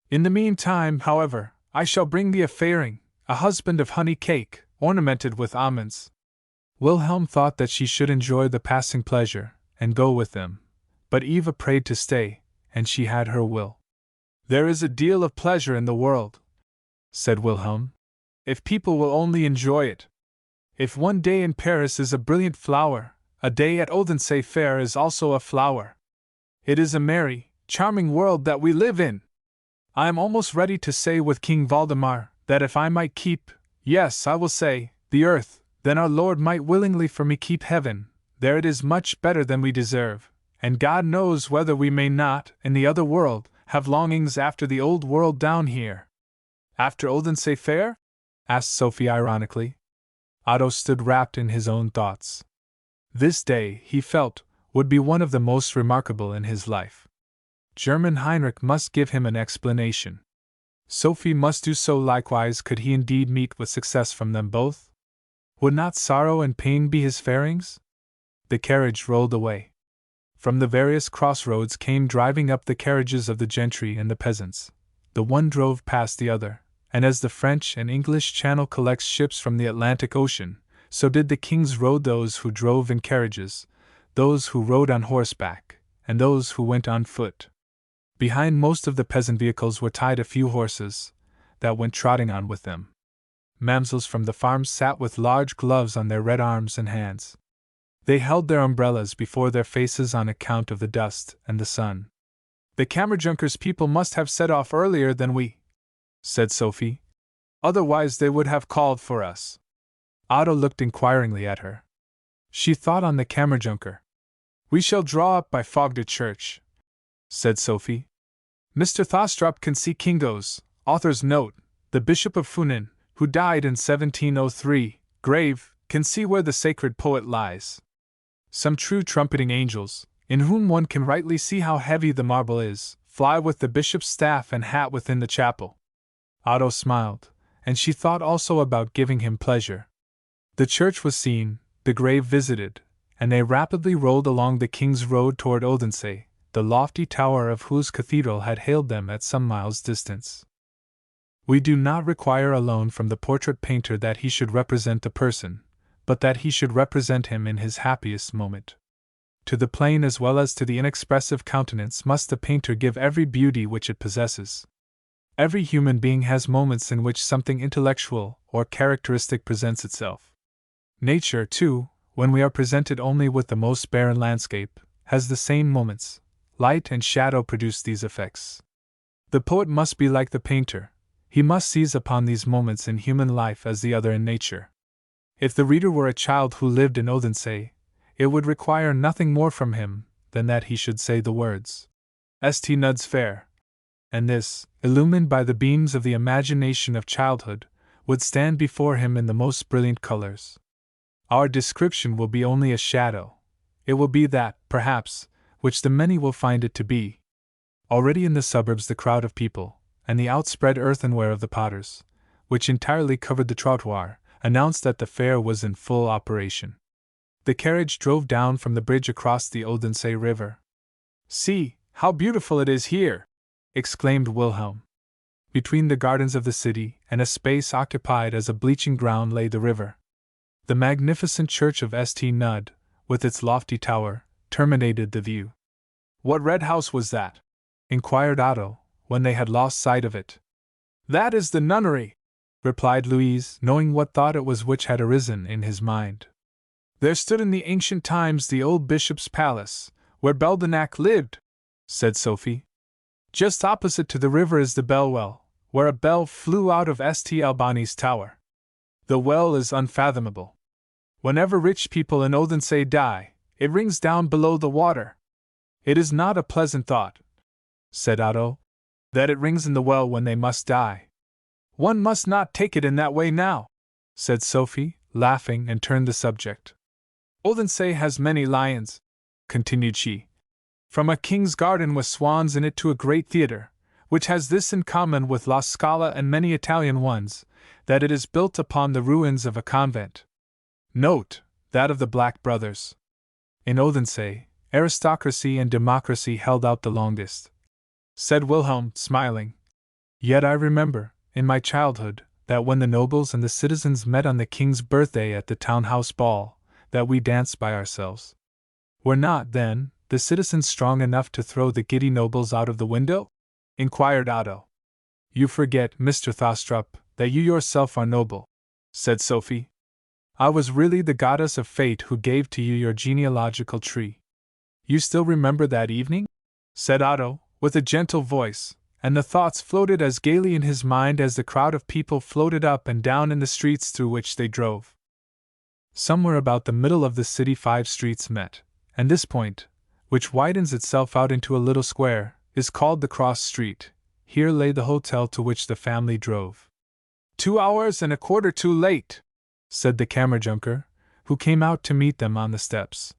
In the meantime, however, I shall bring thee a fairing, a husband of honey cake, ornamented with almonds. Wilhelm thought that she should enjoy the passing pleasure, and go with them, but Eva prayed to stay, and she had her will. There is a deal of pleasure in the world, said Wilhelm, if people will only enjoy it. If one day in Paris is a brilliant flower, a day at Odense Fair is also a flower. It is a merry, charming world that we live in. I am almost ready to say with King Valdemar, that if I might keep, yes, I will say, the earth, then our Lord might willingly for me keep heaven. There it is much better than we deserve, and God knows whether we may not, in the other world, have longings after the old world down here. After Odense Fair? Asked Sophie ironically. Otto stood wrapped in his own thoughts. This day, he felt, would be one of the most remarkable in his life. German Heinrich must give him an explanation. Sophie must do so likewise could he indeed meet with success from them both. Would not sorrow and pain be his farings? The carriage rolled away. From the various crossroads came driving up the carriages of the gentry and the peasants. The one drove past the other, and as the French and English Channel collects ships from the Atlantic Ocean, so did the kings rode those who drove in carriages, those who rode on horseback, and those who went on foot. Behind most of the peasant vehicles were tied a few horses, that went trotting on with them. Mamsels from the farms sat with large gloves on their red arms and hands. They held their umbrellas before their faces on account of the dust and the sun. "The Kammerjunkers people must have set off earlier than we," said Sophie. "Otherwise they would have called for us." Otto looked inquiringly at her. She thought on the Kammerjunker. "We shall draw up by Fogde Church," said Sophie. "Mr. Thostrup can see Kingo's, author's note, the Bishop of Funen, who died in 1703, grave, can see where the sacred poet lies. Some true trumpeting angels, in whom one can rightly see how heavy the marble is, fly with the bishop's staff and hat within the chapel." Otto smiled, and she thought also about giving him pleasure. The church was seen, the grave visited, and they rapidly rolled along the King's Road toward Odense, the lofty tower of whose cathedral had hailed them at some miles' distance. We do not require alone from the portrait painter that he should represent the person, but that he should represent him in his happiest moment. To the plain as well as to the inexpressive countenance must the painter give every beauty which it possesses. Every human being has moments in which something intellectual or characteristic presents itself. Nature, too, when we are presented only with the most barren landscape, has the same moments. Light and shadow produce these effects. The poet must be like the painter. He must seize upon these moments in human life as the other in nature. If the reader were a child who lived in Odense, it would require nothing more from him than that he should say the words, "St. Nud's fair," and this, illumined by the beams of the imagination of childhood, would stand before him in the most brilliant colors. Our description will be only a shadow. It will be that, perhaps, which the many will find it to be. Already in the suburbs the crowd of people, and the outspread earthenware of the potters, which entirely covered the trottoir, announced that the fair was in full operation. The carriage drove down from the bridge across the Odense River. "See, how beautiful it is here!" exclaimed Wilhelm. Between the gardens of the city and a space occupied as a bleaching ground lay the river. The magnificent church of St. Nud, with its lofty tower, terminated the view. "What red house was that?" inquired Otto, when they had lost sight of it. "That is the nunnery," replied Louise, knowing what thought it was which had arisen in his mind. "There stood in the ancient times the old bishop's palace, where Beldenac lived," said Sophie. "Just opposite to the river is the bell well, where a bell flew out of St. Albani's tower. The well is unfathomable. Whenever rich people in Odense die, it rings down below the water. It is not a pleasant thought," said Otto, "that it rings in the well when they must die." "One must not take it in that way now," said Sophie, laughing, and turned the subject. "Odense has many lions," continued she, "from a king's garden with swans in it to a great theatre, which has this in common with La Scala and many Italian ones, that it is built upon the ruins of a convent. Note, that of the Black Brothers. In Odense, aristocracy and democracy held out the longest," said Wilhelm, smiling. "Yet I remember, in my childhood, that when the nobles and the citizens met on the king's birthday at the town-house ball, that we danced by ourselves. Were not, then, the citizens strong enough to throw the giddy nobles out of the window?" inquired Otto. "You forget, Mr. Thostrup, that you yourself are noble," said Sophie. "I was really the goddess of fate who gave to you your genealogical tree." "You still remember that evening?" said Otto, with a gentle voice, and the thoughts floated as gaily in his mind as the crowd of people floated up and down in the streets through which they drove. Somewhere about the middle of the city 5 streets met, and this point, which widens itself out into a little square, is called the Cross Street. Here lay the hotel to which the family drove. 2 hours and a quarter too late," said the Kammerjunker, who came out to meet them on the steps.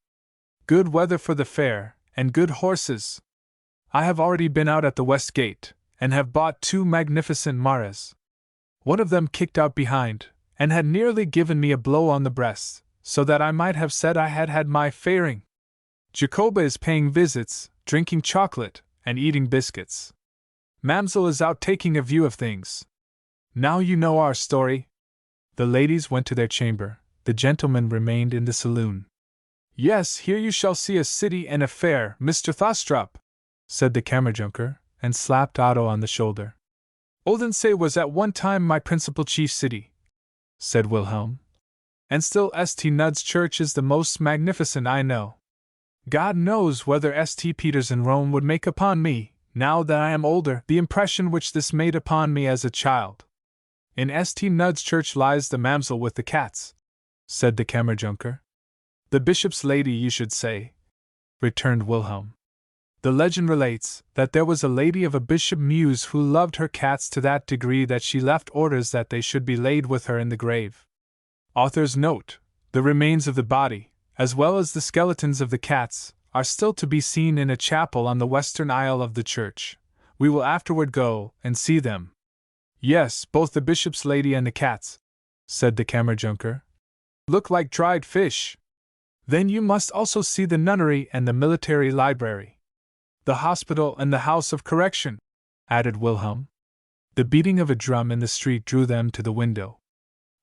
"Good weather for the fair, and good horses. I have already been out at the West Gate, and have bought 2 magnificent mares. One of them kicked out behind, and had nearly given me a blow on the breast, so that I might have said I had had my fairing. Jacoba is paying visits, drinking chocolate, and eating biscuits. Mamselle is out taking a view of things. Now you know our story." The ladies went to their chamber, the gentleman remained in the saloon. Yes, here you shall see a city and a fair, Mr. Thostrup, said the Kammerjunker, and slapped Otto on the shoulder. Odense was at one time my principal chief city, said Wilhelm. And still St. Nud's church is the most magnificent I know. God knows whether St. Peter's in Rome would make upon me, now that I am older, the impression which this made upon me as a child. In St. Nud's church lies the mamsel with the cats, said the Kammerjunker. The bishop's lady, you should say, returned Wilhelm. The legend relates that there was a lady of a bishop muse who loved her cats to that degree that she left orders that they should be laid with her in the grave. Author's note: the remains of the body, as well as the skeletons of the cats, are still to be seen in a chapel on the western aisle of the church. We will afterward go and see them. Yes, both the bishop's lady and the cats, said the Kammerjunker, look like dried fish. Then you must also see the nunnery and the military library. The hospital and the house of correction, added Wilhelm. The beating of a drum in the street drew them to the window.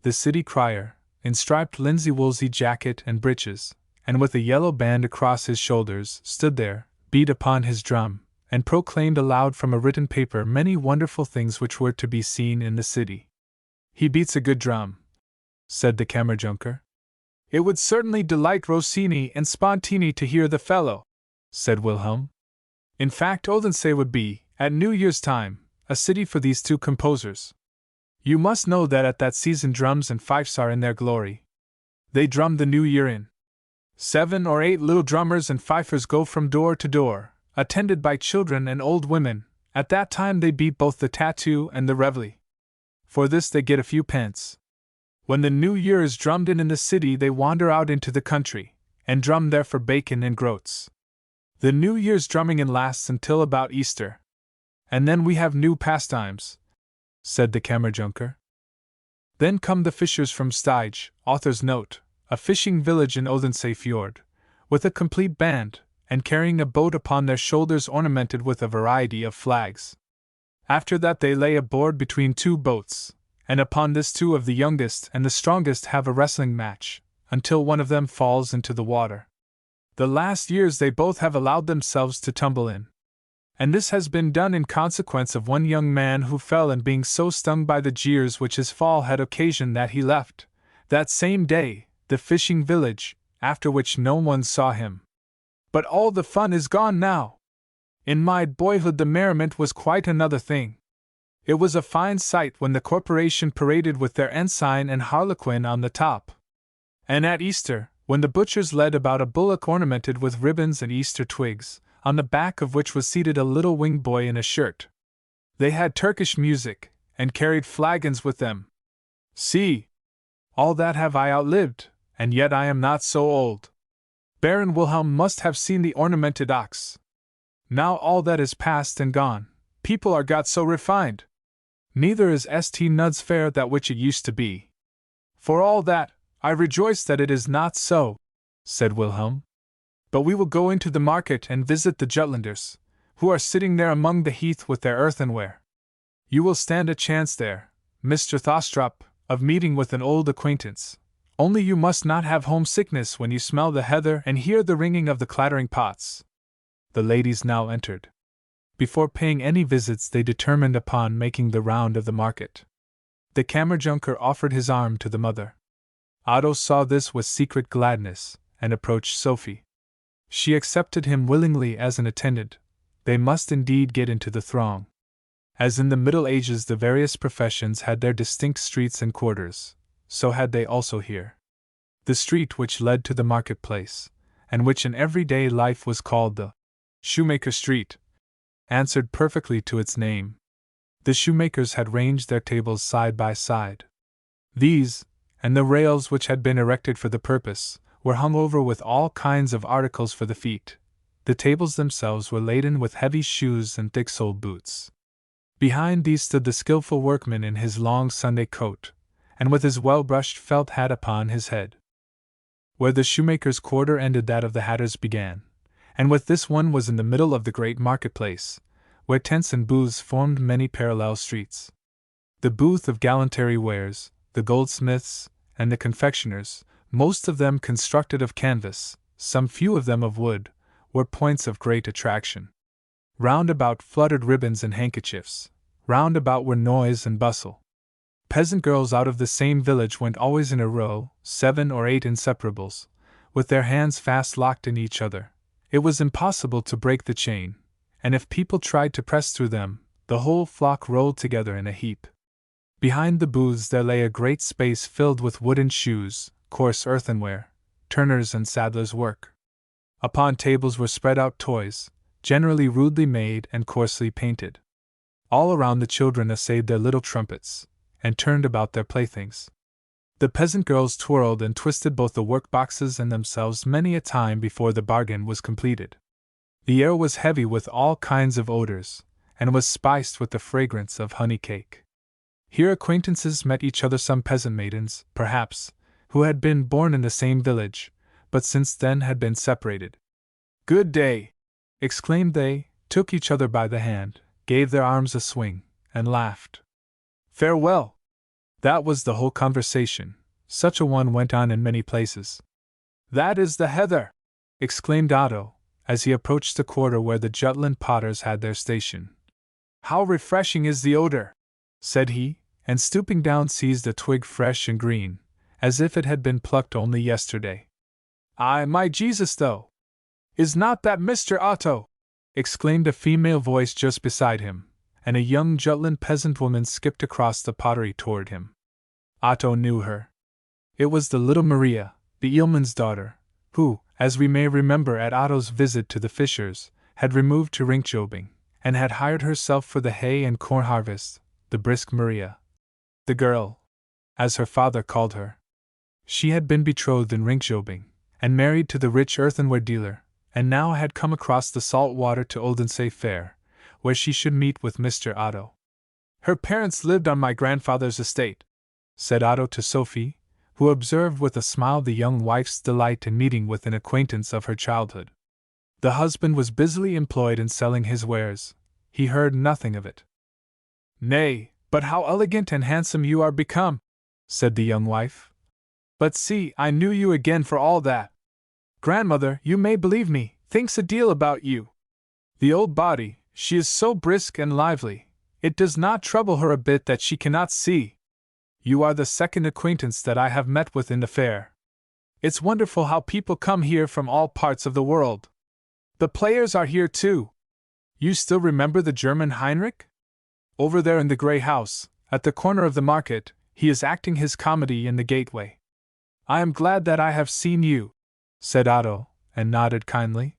The city crier, in striped linsey-woolsey jacket and breeches, and with a yellow band across his shoulders, stood there, beat upon his drum, and proclaimed aloud from a written paper many wonderful things which were to be seen in the city. He beats a good drum, said the Kammerjunker. It would certainly delight Rossini and Spontini to hear the fellow, said Wilhelm. In fact, Odense would be, at New Year's time, a city for these two composers. You must know that at that season drums and fifes are in their glory. They drum the new year in. 7 or 8 little drummers and fifers go from door to door, attended by children and old women. At that time they beat both the tattoo and the reveille. For this they get a few pence. When the new year is drummed in the city, they wander out into the country, and drum there for bacon and groats. The New Year's drumming in lasts until about Easter. And then we have new pastimes, said the Kammerjunker. Then come the fishers from Stige, author's note, a fishing village in Odense Fjord, with a complete band, and carrying a boat upon their shoulders ornamented with a variety of flags. After that they lay aboard between 2 boats, and upon this 2 of the youngest and the strongest have a wrestling match, until one of them falls into the water. The last years they both have allowed themselves to tumble in. And this has been done in consequence of one young man who fell, and being so stung by the jeers which his fall had occasioned that he left, that same day, the fishing village, after which no one saw him. But all the fun is gone now. In my boyhood the merriment was quite another thing. It was a fine sight when the corporation paraded with their ensign and harlequin on the top. And at Easter, when the butchers led about a bullock ornamented with ribbons and Easter twigs, on the back of which was seated a little winged boy in a shirt. They had Turkish music, and carried flagons with them. See! All that have I outlived, and yet I am not so old. Baron Wilhelm must have seen the ornamented ox. Now all that is past and gone. People are got so refined. Neither is St. Nud's fair that which it used to be. For all that, I rejoice that it is not so, said Wilhelm. But we will go into the market and visit the Jutlanders, who are sitting there among the heath with their earthenware. You will stand a chance there, Mr. Thostrup, of meeting with an old acquaintance. Only you must not have homesickness when you smell the heather and hear the ringing of the clattering pots. The ladies now entered. Before paying any visits they determined upon making the round of the market. The Kammerjunker offered his arm to the mother. Otto saw this with secret gladness, and approached Sophie. She accepted him willingly as an attendant. They must indeed get into the throng. As in the Middle Ages the various professions had their distinct streets and quarters, so had they also here. The street which led to the marketplace, and which in everyday life was called the Shoemaker Street, answered perfectly to its name. The shoemakers had ranged their tables side by side. These, and the rails which had been erected for the purpose, were hung over with all kinds of articles for the feet. The tables themselves were laden with heavy shoes and thick-soled boots. Behind these stood the skillful workman in his long Sunday coat, and with his well-brushed felt hat upon his head. Where the shoemaker's quarter ended that of the hatter's began, and with this one was in the middle of the great marketplace, where tents and booths formed many parallel streets. The booth of gallantry wares, the goldsmiths, and the confectioners, most of them constructed of canvas, some few of them of wood, were points of great attraction. Round about fluttered ribbons and handkerchiefs. Round about were noise and bustle. Peasant girls out of the same village went always in a row, 7 or 8 inseparables, with their hands fast locked in each other. It was impossible to break the chain, and if people tried to press through them, the whole flock rolled together in a heap. Behind the booths there lay a great space filled with wooden shoes, coarse earthenware, turners' and saddlers' work. Upon tables were spread out toys, generally rudely made and coarsely painted. All around the children essayed their little trumpets, and turned about their playthings. The peasant girls twirled and twisted both the work-boxes and themselves many a time before the bargain was completed. The air was heavy with all kinds of odors, and was spiced with the fragrance of honey cake. Here acquaintances met each other, some peasant maidens, perhaps, who had been born in the same village, but since then had been separated. "Good day!" exclaimed they, took each other by the hand, gave their arms a swing, and laughed. "Farewell!" That was the whole conversation. Such a one went on in many places. "That is the heather!" exclaimed Otto, as he approached the quarter where the Jutland potters had their station. "How refreshing is the odor!" said he, and stooping down seized a twig fresh and green, as if it had been plucked only yesterday. "Ay, my Jesus, though! Is not that Mr. Otto?" exclaimed a female voice just beside him, and a young Jutland peasant woman skipped across the pottery toward him. Otto knew her. It was the little Maria, the eelman's daughter, who, as we may remember at Otto's visit to the fishers, had removed to Rinköping, and had hired herself for the hay and corn harvest, the brisk Maria. The girl, as her father called her. She had been betrothed in Rinköping, and married to the rich earthenware dealer, and now had come across the salt water to Odense Fair, where she should meet with Mr. Otto. "Her parents lived on my grandfather's estate," said Otto to Sophie, who observed with a smile the young wife's delight in meeting with an acquaintance of her childhood. The husband was busily employed in selling his wares. He heard nothing of it. "Nay, but how elegant and handsome you are become," said the young wife. "But see, I knew you again for all that. Grandmother, you may believe me, thinks a deal about you. The old body, she is so brisk and lively, it does not trouble her a bit that she cannot see. You are the second acquaintance that I have met with in the fair. It's wonderful how people come here from all parts of the world. The players are here too. You still remember the German Heinrich? Over there in the grey house, at the corner of the market, he is acting his comedy in the gateway. I am glad that I have seen you," said Otto, and nodded kindly.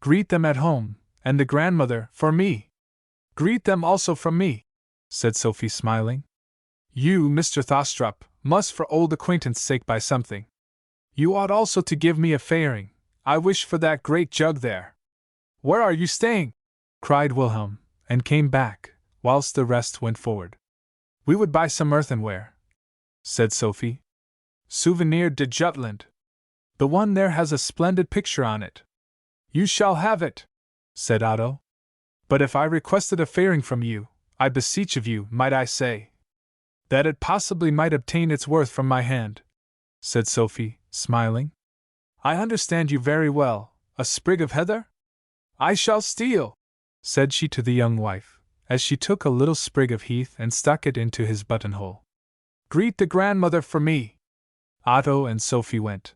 "Greet them at home, and the grandmother, for me." "Greet them also from me," said Sophie, smiling. "You, Mr. Thostrup, must for old acquaintance' sake buy something. You ought also to give me a fairing. I wish for that great jug there." "Where are you staying?" cried Wilhelm, and came back, whilst the rest went forward. "We would buy some earthenware," said Sophie. "Souvenir de Jutland. The one there has a splendid picture on it." "You shall have it," said Otto. "But if I requested a fairing from you, I beseech of you, might I say, that it possibly might obtain its worth from my hand," said Sophie, smiling. "I understand you very well. A sprig of heather? I shall steal," said she to the young wife, as she took a little sprig of heath and stuck it into his buttonhole. "Greet the grandmother for me." Otto and Sophie went.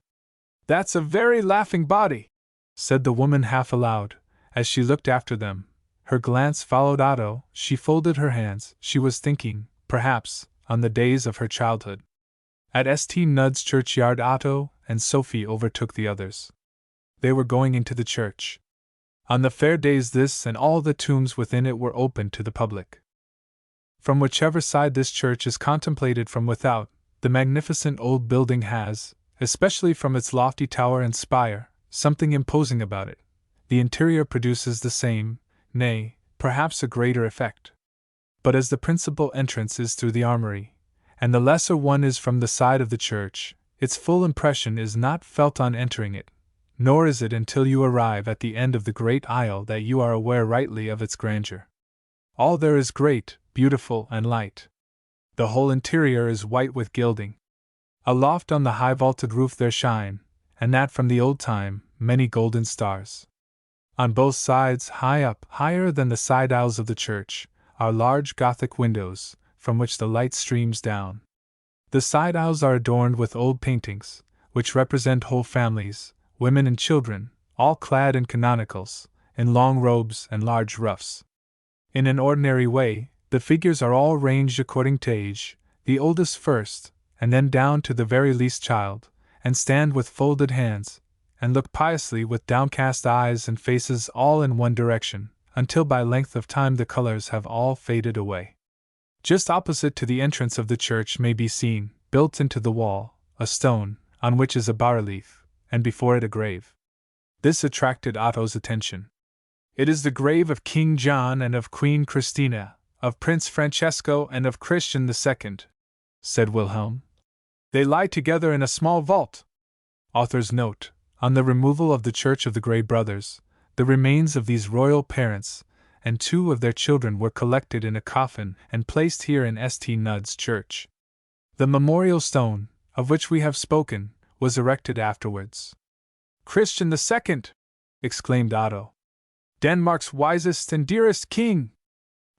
"That's a very laughing body," said the woman half aloud, as she looked after them. Her glance followed Otto. She folded her hands. She was thinking, perhaps, on the days of her childhood. At St. Nud's churchyard, Otto and Sophie overtook the others. They were going into the church. On the fair days this and all the tombs within it were open to the public. From whichever side this church is contemplated from without, the magnificent old building has, especially from its lofty tower and spire, something imposing about it. The interior produces the same, nay, perhaps a greater effect. But as the principal entrance is through the armory, and the lesser one is from the side of the church, its full impression is not felt on entering it, nor is it until you arrive at the end of the great aisle that you are aware rightly of its grandeur. All there is great, beautiful, and light. The whole interior is white with gilding. Aloft on the high vaulted roof there shine, and that from the old time, many golden stars. On both sides, high up, higher than the side aisles of the church, are large Gothic windows, from which the light streams down. The side aisles are adorned with old paintings, which represent whole families, women and children, all clad in canonicals, in long robes and large ruffs. In an ordinary way, the figures are all ranged according to age, the oldest first, and then down to the very least child, and stand with folded hands, and look piously with downcast eyes and faces all in one direction, until by length of time the colors have all faded away. Just opposite to the entrance of the church may be seen, built into the wall, a stone, on which is a bas-relief, and before it a grave. This attracted Otto's attention. It is the grave of King John and of Queen Christina, of Prince Francesco and of Christian II, said Wilhelm. They lie together in a small vault. Author's note: on the removal of the Church of the Grey Brothers, the remains of these royal parents and 2 of their children were collected in a coffin and placed here in St. Nud's Church. The memorial stone, of which we have spoken, was erected afterwards. Christian II! Exclaimed Otto. Denmark's wisest and dearest king!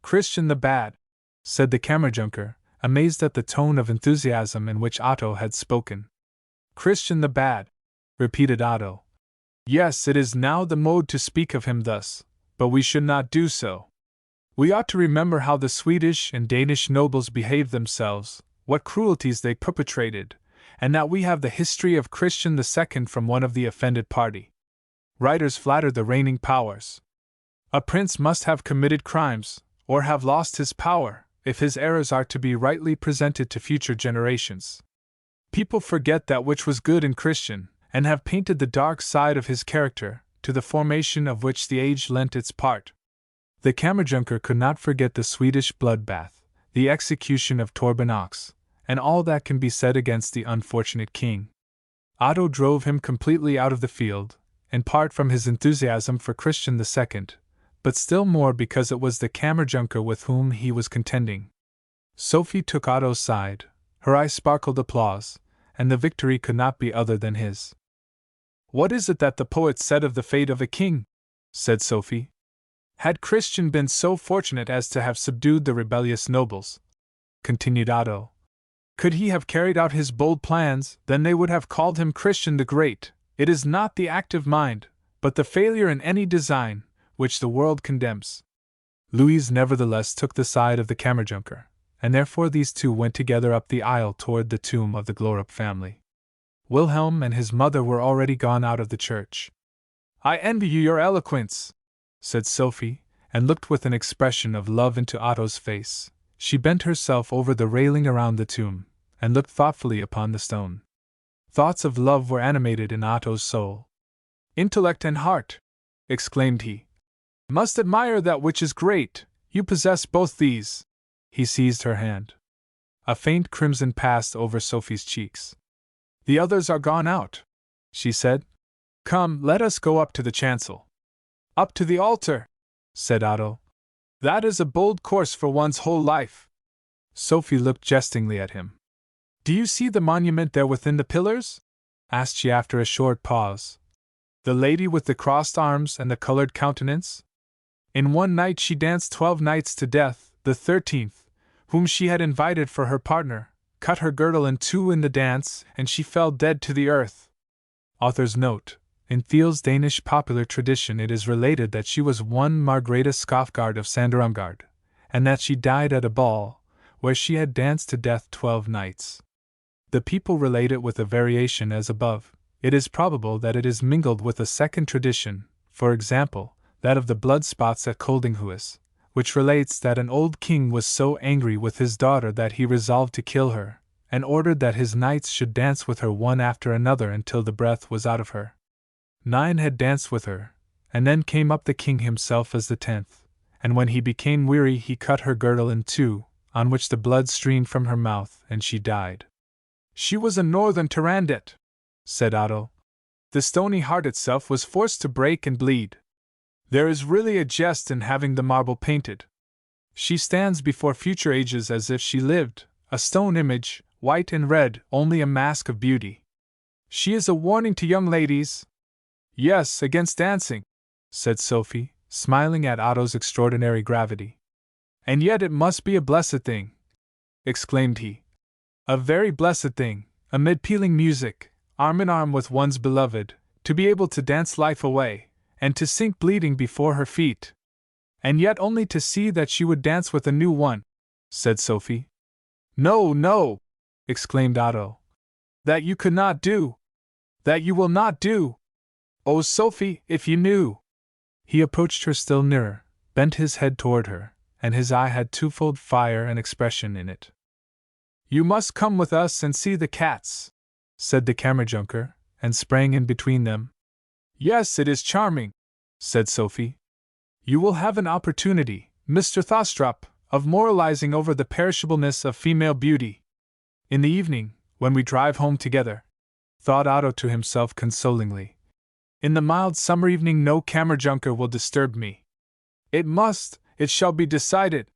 Christian the Bad, said the Kammerjunker, amazed at the tone of enthusiasm in which Otto had spoken. Christian the Bad, repeated Otto. Yes, it is now the mode to speak of him thus, but we should not do so. We ought to remember how the Swedish and Danish nobles behaved themselves, what cruelties they perpetrated, and that we have the history of Christian II from one of the offended party. Writers flatter the reigning powers. A prince must have committed crimes, or have lost his power, if his errors are to be rightly presented to future generations. People forget that which was good in Christian, and have painted the dark side of his character, to the formation of which the age lent its part. The Kammerjunker could not forget the Swedish bloodbath, the execution of Torben Ox, and all that can be said against the unfortunate king. Otto drove him completely out of the field, in part from his enthusiasm for Christian II, but still more because it was the Kammerjunker with whom he was contending. Sophie took Otto's side, her eyes sparkled applause, and the victory could not be other than his. What is it that the poet said of the fate of a king? Said Sophie. Had Christian been so fortunate as to have subdued the rebellious nobles, continued Otto, could he have carried out his bold plans, then they would have called him Christian the Great. It is not the active mind, but the failure in any design, which the world condemns. Louise nevertheless took the side of the Kammerjunker, and therefore these two went together up the aisle toward the tomb of the Glorup family. Wilhelm and his mother were already gone out of the church. I envy you your eloquence, said Sophie, and looked with an expression of love into Otto's face. She bent herself over the railing around the tomb, and looked thoughtfully upon the stone. Thoughts of love were animated in Otto's soul. Intellect and heart, exclaimed he. Must admire that which is great, you possess both these. He seized her hand. A faint crimson passed over Sophie's cheeks. The others are gone out, she said. Come, let us go up to the chancel. Up to the altar, said Otto. That is a bold course for one's whole life. Sophie looked jestingly at him. Do you see the monument there within the pillars? Asked she after a short pause. The lady with the crossed arms and the colored countenance? In one night she danced 12 nights to death, the 13th, whom she had invited for her partner, cut her girdle in 2 in the dance, and she fell dead to the earth. Author's note: in Thiel's Danish popular tradition it is related that she was one Margrethe Skofgard of Sanderumgard, and that she died at a ball, where she had danced to death 12 nights. The people relate it with a variation as above. It is probable that it is mingled with a second tradition, for example, that of the blood spots at Koldinghuis, which relates that an old king was so angry with his daughter that he resolved to kill her, and ordered that his knights should dance with her one after another until the breath was out of her. 9 had danced with her, and then came up the king himself as the 10th, and when he became weary he cut her girdle in 2, on which the blood streamed from her mouth, and she died. She was a northern Tyrandet, said Otto. The stony heart itself was forced to break and bleed. There is really a jest in having the marble painted. She stands before future ages as if she lived, a stone image, white and red, only a mask of beauty. She is a warning to young ladies. Yes, against dancing, said Sophie, smiling at Otto's extraordinary gravity. And yet it must be a blessed thing, exclaimed he. A very blessed thing, amid pealing music, arm in arm with one's beloved, to be able to dance life away, and to sink bleeding before her feet. And yet only to see that she would dance with a new one, said Sophie. No, no, exclaimed Otto. That you could not do. That you will not do. Oh, Sophie, if you knew. He approached her still nearer, bent his head toward her, and his eye had twofold fire and expression in it. You must come with us and see the cats, said the Kammerjunker, and sprang in between them. Yes, it is charming, said Sophie. You will have an opportunity, Mr. Thostrup, of moralizing over the perishableness of female beauty. In the evening, when we drive home together, thought Otto to himself consolingly. In the mild summer evening no Kammerjunker will disturb me. It shall be decided.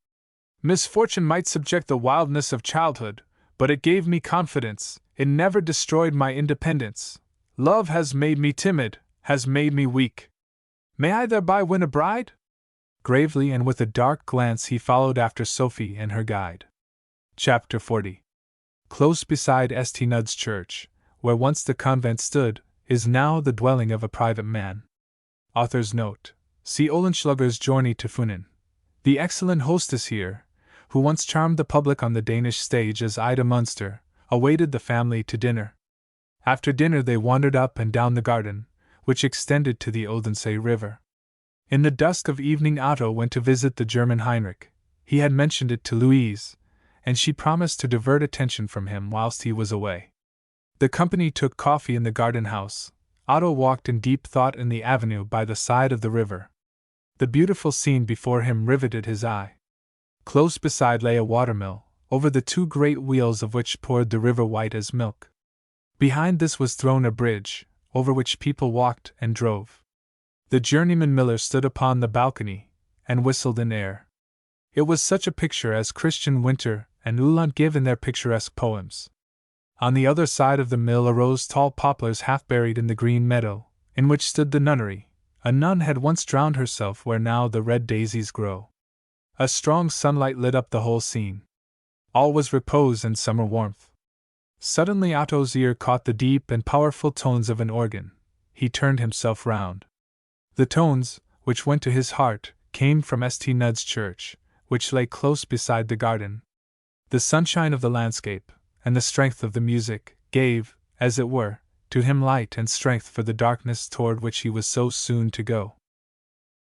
Misfortune might subject the wildness of childhood, but it gave me confidence, it never destroyed my independence. Love has made me timid, has made me weak. May I thereby win a bride? Gravely and with a dark glance he followed after Sophie and her guide. Chapter 40. Close beside St. Nud's church, where once the convent stood, is now the dwelling of a private man. Author's note: see Oehlenschläger's Journey to Funen. The excellent hostess here, who once charmed the public on the Danish stage as Ida Munster, awaited the family to dinner. After dinner they wandered up and down the garden, which extended to the Odense River. In the dusk of evening Otto went to visit the German Heinrich. He had mentioned it to Louise, and she promised to divert attention from him whilst he was away. The company took coffee in the garden house. Otto walked in deep thought in the avenue by the side of the river. The beautiful scene before him riveted his eye. Close beside lay a watermill, over the two great wheels of which poured the river white as milk. Behind this was thrown a bridge, over which people walked and drove. The journeyman miller stood upon the balcony, and whistled in air. It was such a picture as Christian Winter and Uhland give in their picturesque poems. On the other side of the mill arose tall poplars half buried in the green meadow, in which stood the nunnery. A nun had once drowned herself where now the red daisies grow. A strong sunlight lit up the whole scene. All was repose and summer warmth. Suddenly Otto's ear caught the deep and powerful tones of an organ. He turned himself round. The tones, which went to his heart, came from St. Nud's church, which lay close beside the garden. The sunshine of the landscape, and the strength of the music, gave, as it were, to him light and strength for the darkness toward which he was so soon to go.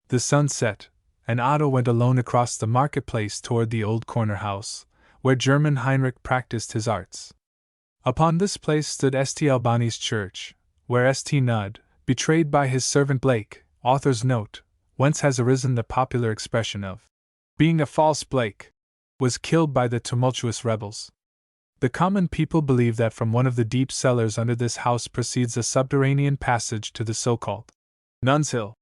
The sun set, and Otto went alone across the marketplace toward the old corner house, where German Heinrich practiced his arts. Upon this place stood St. Albani's church, where St. Nud, betrayed by his servant Blake, author's note, whence has arisen the popular expression of being a false Blake, was killed by the tumultuous rebels. The common people believe that from one of the deep cellars under this house proceeds a subterranean passage to the so-called Nun's Hill.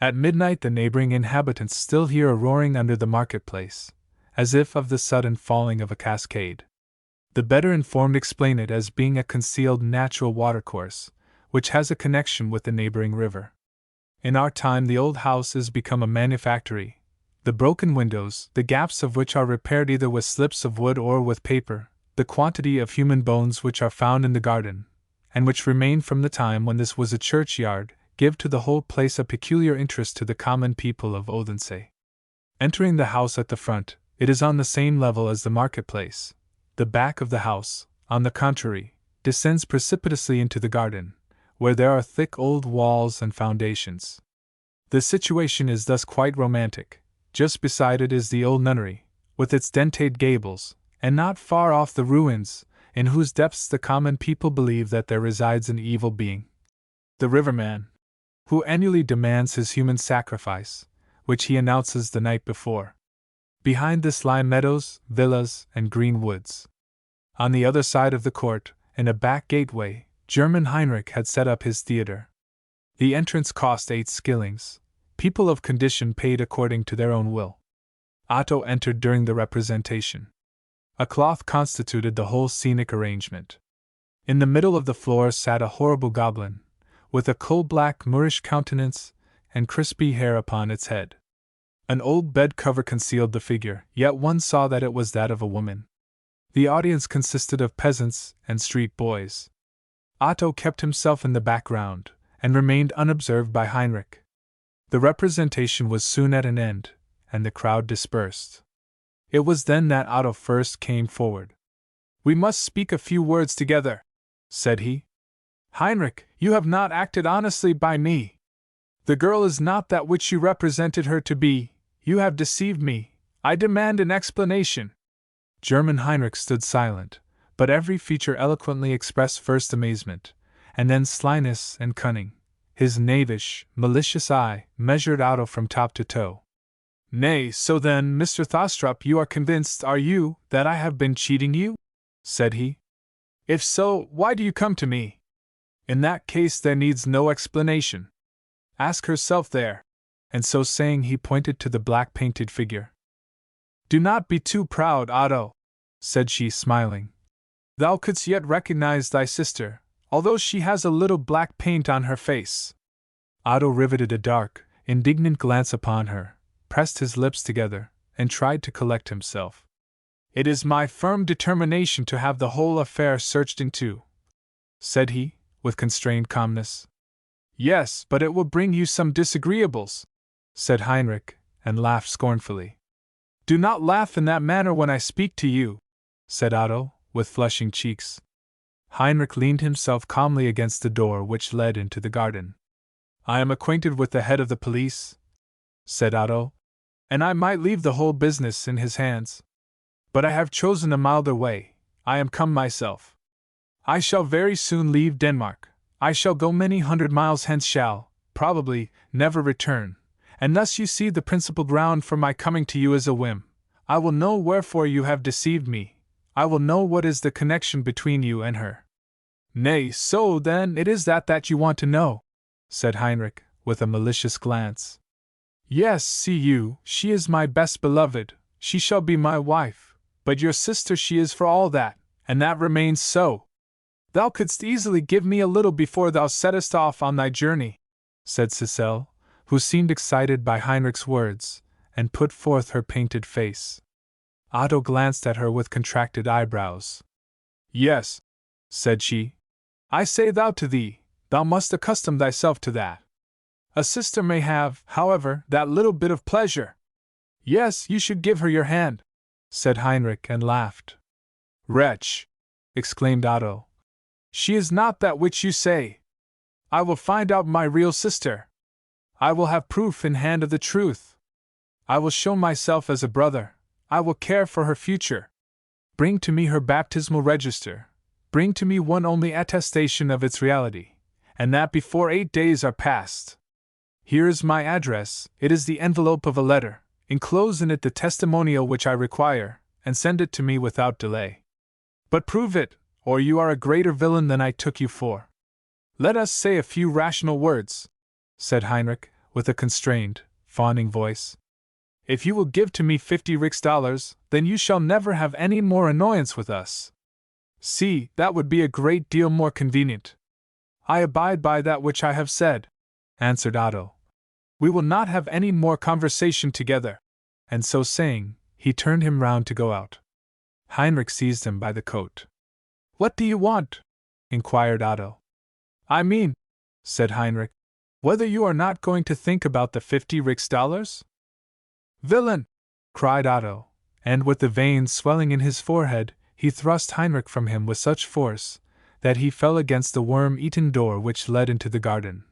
At midnight the neighboring inhabitants still hear a roaring under the marketplace, as if of the sudden falling of a cascade. The better informed explain it as being a concealed natural watercourse, which has a connection with the neighboring river. In our time the old house is become a manufactory, the broken windows, the gaps of which are repaired either with slips of wood or with paper, the quantity of human bones which are found in the garden, and which remain from the time when this was a churchyard, give to the whole place a peculiar interest to the common people of Odense. Entering the house at the front, it is on the same level as the marketplace. The back of the house, on the contrary, descends precipitously into the garden, where there are thick old walls and foundations. The situation is thus quite romantic. Just beside it is the old nunnery, with its dentate gables, and not far off the ruins, in whose depths the common people believe that there resides an evil being, the riverman, who annually demands his human sacrifice, which he announces the night before. Behind this lie meadows, villas, and green woods. On the other side of the court, in a back gateway, German Heinrich had set up his theatre. The entrance cost 8 skillings. People of condition paid according to their own will. Otto entered during the representation. A cloth constituted the whole scenic arrangement. In the middle of the floor sat a horrible goblin, with a coal-black Moorish countenance and crispy hair upon its head. An old bed cover concealed the figure, yet one saw that it was that of a woman. The audience consisted of peasants and street boys. Otto kept himself in the background, and remained unobserved by Heinrich. The representation was soon at an end, and the crowd dispersed. It was then that Otto first came forward. "We must speak a few words together," said he. "Heinrich, you have not acted honestly by me. The girl is not that which you represented her to be. You have deceived me. I demand an explanation." German Heinrich stood silent, but every feature eloquently expressed first amazement, and then slyness and cunning. His knavish, malicious eye measured Otto from top to toe. "Nay, so then, Mr. Thostrup, you are convinced, are you, that I have been cheating you?" said he. "If so, why do you come to me? In that case there needs no explanation. Ask herself there." And so saying he pointed to the black-painted figure. "Do not be too proud, Otto," said she, smiling. "Thou couldst yet recognize thy sister, although she has a little black paint on her face." Otto riveted a dark, indignant glance upon her, pressed his lips together, and tried to collect himself. "It is my firm determination to have the whole affair searched into," said he, with constrained calmness. "Yes, but it will bring you some disagreeables," said Heinrich, and laughed scornfully. "Do not laugh in that manner when I speak to you," said Otto, with flushing cheeks. Heinrich leaned himself calmly against the door which led into the garden. "I am acquainted with the head of the police," said Otto, "and I might leave the whole business in his hands. But I have chosen a milder way. I am come myself. I shall very soon leave Denmark. I shall go many 100 miles hence, shall, probably, never return, and thus you see the principal ground for my coming to you is a whim. I will know wherefore you have deceived me. I will know what is the connection between you and her." "Nay, so then it is that you want to know," said Heinrich, with a malicious glance. "Yes, see you, she is my best beloved, she shall be my wife, but your sister she is for all that, and that remains so. Thou couldst easily give me a little before thou settest off on thy journey," said Cicely, who seemed excited by Heinrich's words, and put forth her painted face. Otto glanced at her with contracted eyebrows. "Yes," said she, "I say thou to thee, thou must accustom thyself to that. A sister may have, however, that little bit of pleasure." "Yes, you should give her your hand," said Heinrich, and laughed. "Wretch!" exclaimed Otto. "She is not that which you say. I will find out my real sister. I will have proof in hand of the truth. I will show myself as a brother. I will care for her future. Bring to me her baptismal register. Bring to me one only attestation of its reality, and that before 8 days are past. Here is my address, it is the envelope of a letter. Enclose in it the testimonial which I require, and send it to me without delay. But prove it, or you are a greater villain than I took you for." "Let us say a few rational words," said Heinrich, with a constrained, fawning voice. "If you will give to me 50 Rix-dollars, then you shall never have any more annoyance with us." "See, that would be a great deal more convenient." "I abide by that which I have said," answered Otto. "We will not have any more conversation together." And so saying, he turned him round to go out. Heinrich seized him by the coat. "What do you want?" inquired Otto. "I mean," said Heinrich, "whether you are not going to think about the 50 Rix-dollars?" "Villain!" cried Otto, and with the veins swelling in his forehead, he thrust Heinrich from him with such force that he fell against the worm-eaten door which led into the garden.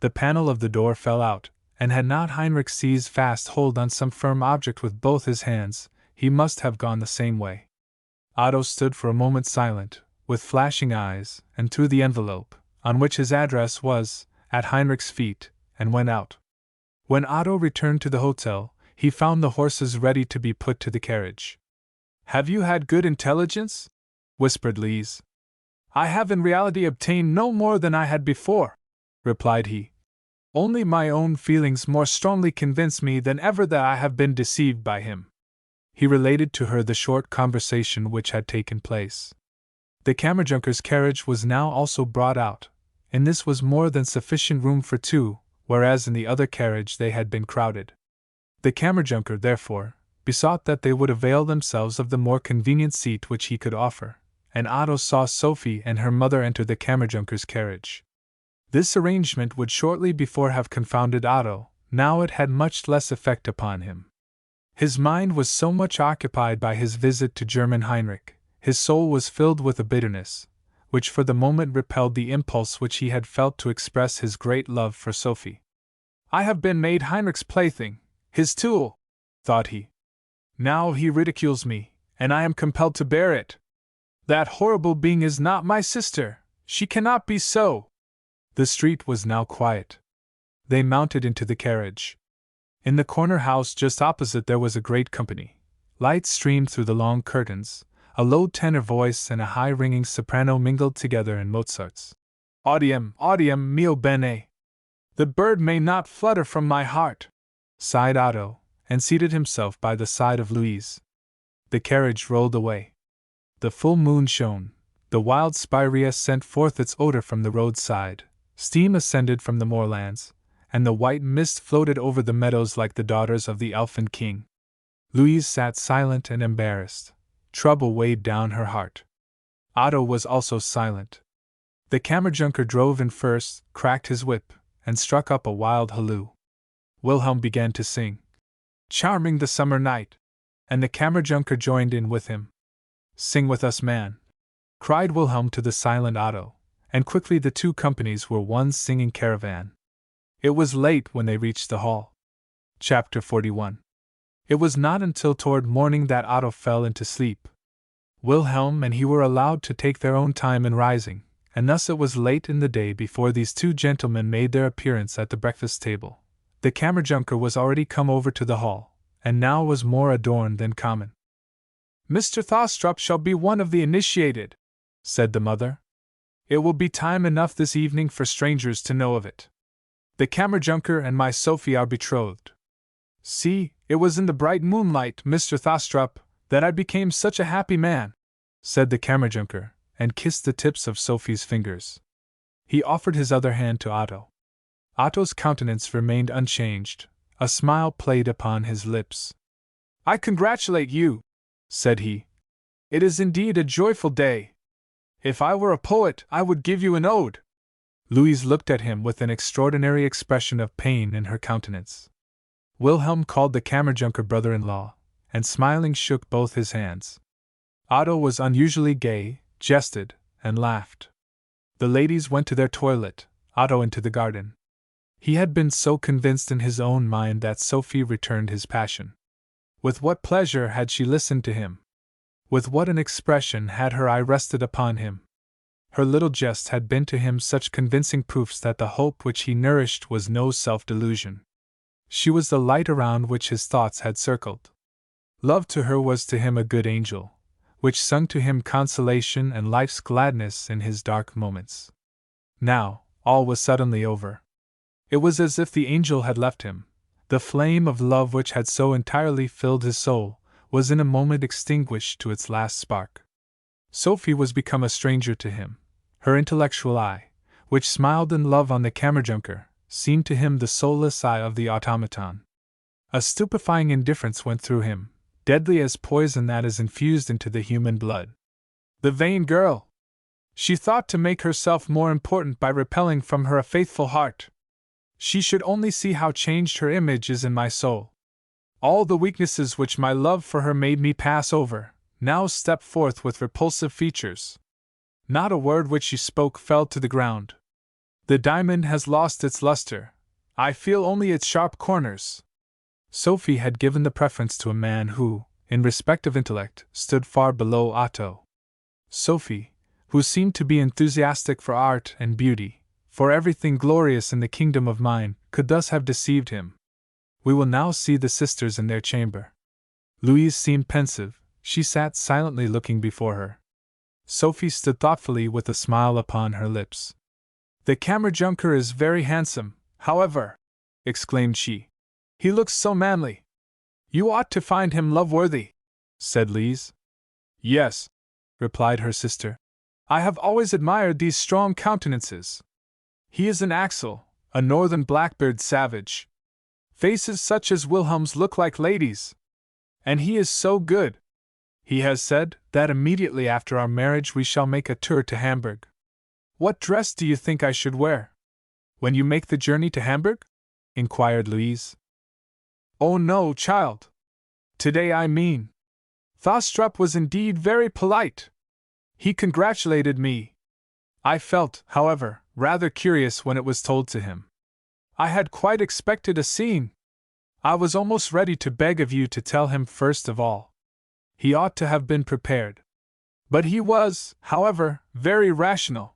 The panel of the door fell out, and had not Heinrich seized fast hold on some firm object with both his hands, he must have gone the same way. Otto stood for a moment silent, with flashing eyes, and threw the envelope, on which his address was, at Heinrich's feet, and went out. When Otto returned to the hotel, he found the horses ready to be put to the carriage. "Have you had good intelligence?" whispered Lise. "I have in reality obtained no more than I had before," replied he. "Only my own feelings more strongly convince me than ever that I have been deceived by him." He related to her the short conversation which had taken place. The Kammerjunker's carriage was now also brought out. In this was more than sufficient room for two, whereas in the other carriage they had been crowded. The Kammerjunker, therefore, besought that they would avail themselves of the more convenient seat which he could offer, and Otto saw Sophie and her mother enter the Kammerjunker's carriage. This arrangement would shortly before have confounded Otto, now it had much less effect upon him. His mind was so much occupied by his visit to German Heinrich, his soul was filled with a bitterness, which for the moment repelled the impulse which he had felt to express his great love for Sophie. I have been made Heinrich's plaything, his tool, thought he. Now he ridicules me, and I am compelled to bear it. That horrible being is not my sister, she cannot be so. The street was now quiet. They mounted into the carriage. In the corner house just opposite there was a great company. Light streamed through the long curtains, a low tenor voice and a high ringing soprano mingled together in Mozart's Audium mio bene. The bird may not flutter from my heart, sighed Otto, and seated himself by the side of Louise. The carriage rolled away. The full moon shone, the wild spirea sent forth its odor from the roadside, steam ascended from the moorlands, and the white mist floated over the meadows like the daughters of the elfin king. Louise sat silent and embarrassed. Trouble weighed down her heart. Otto was also silent. The Kammerjunker drove in first, cracked his whip, and struck up a wild halloo. Wilhelm began to sing, "Charming the summer night," and the Kammerjunker joined in with him. "Sing with us, man," cried Wilhelm to the silent Otto, and quickly the two companies were one singing caravan. It was late when they reached the hall. Chapter 41. It was not until toward morning that Otto fell into sleep. Wilhelm and he were allowed to take their own time in rising, and thus it was late in the day before these two gentlemen made their appearance at the breakfast table. The Kammerjunker was already come over to the hall, and now was more adorned than common. "Mr. Thostrup shall be one of the initiated," said the mother. "It will be time enough this evening for strangers to know of it. The Kammerjunker and my Sophie are betrothed. See, it was in the bright moonlight, Mr. Thostrup, that I became such a happy man," said the Kammerjunker, and kissed the tips of Sophie's fingers. He offered his other hand to Otto. Otto's countenance remained unchanged, a smile played upon his lips. "I congratulate you," said he. "It is indeed a joyful day. If I were a poet, I would give you an ode." Louise looked at him with an extraordinary expression of pain in her countenance. Wilhelm called the Kammerjunker brother-in-law, and smiling shook both his hands. Otto was unusually gay, jested, and laughed. The ladies went to their toilet, Otto into the garden. He had been so convinced in his own mind that Sophie returned his passion. With what pleasure had she listened to him! With what an expression had her eye rested upon him! Her little jest had been to him such convincing proofs that the hope which he nourished was no self-delusion. She was the light around which his thoughts had circled. Love to her was to him a good angel, which sung to him consolation and life's gladness in his dark moments. Now, all was suddenly over. It was as if the angel had left him. The flame of love which had so entirely filled his soul was in a moment extinguished to its last spark. Sophie was become a stranger to him. Her intellectual eye, which smiled in love on the Kammerjunker, seemed to him the soulless eye of the automaton. A stupefying indifference went through him, deadly as poison that is infused into the human blood. The vain girl! She thought to make herself more important by repelling from her a faithful heart. She should only see how changed her image is in my soul. All the weaknesses which my love for her made me pass over, now step forth with repulsive features. Not a word which she spoke fell to the ground. The diamond has lost its luster. I feel only its sharp corners. Sophie had given the preference to a man who, in respect of intellect, stood far below Otto. Sophie, who seemed to be enthusiastic for art and beauty, for everything glorious in the kingdom of mind, could thus have deceived him. We will now see the sisters in their chamber. Louise seemed pensive, she sat silently looking before her. Sophie stood thoughtfully with a smile upon her lips. "The Kammerjunker is very handsome, however," exclaimed she. "He looks so manly. You ought to find him love-worthy." said Lise. Yes, replied her sister. I have always admired these strong countenances. He is an Axel, a northern blackbeard savage. Faces such as Wilhelm's look like ladies. And he is so good. He has said that immediately after our marriage we shall make a tour to Hamburg. What dress do you think I should wear when you make the journey to Hamburg? Inquired Louise. Oh no, child. Today I mean. Thostrup was indeed very polite. He congratulated me. I felt, however, rather curious when it was told to him. I had quite expected a scene. I was almost ready to beg of you to tell him first of all. He ought to have been prepared. But he was, however, very rational.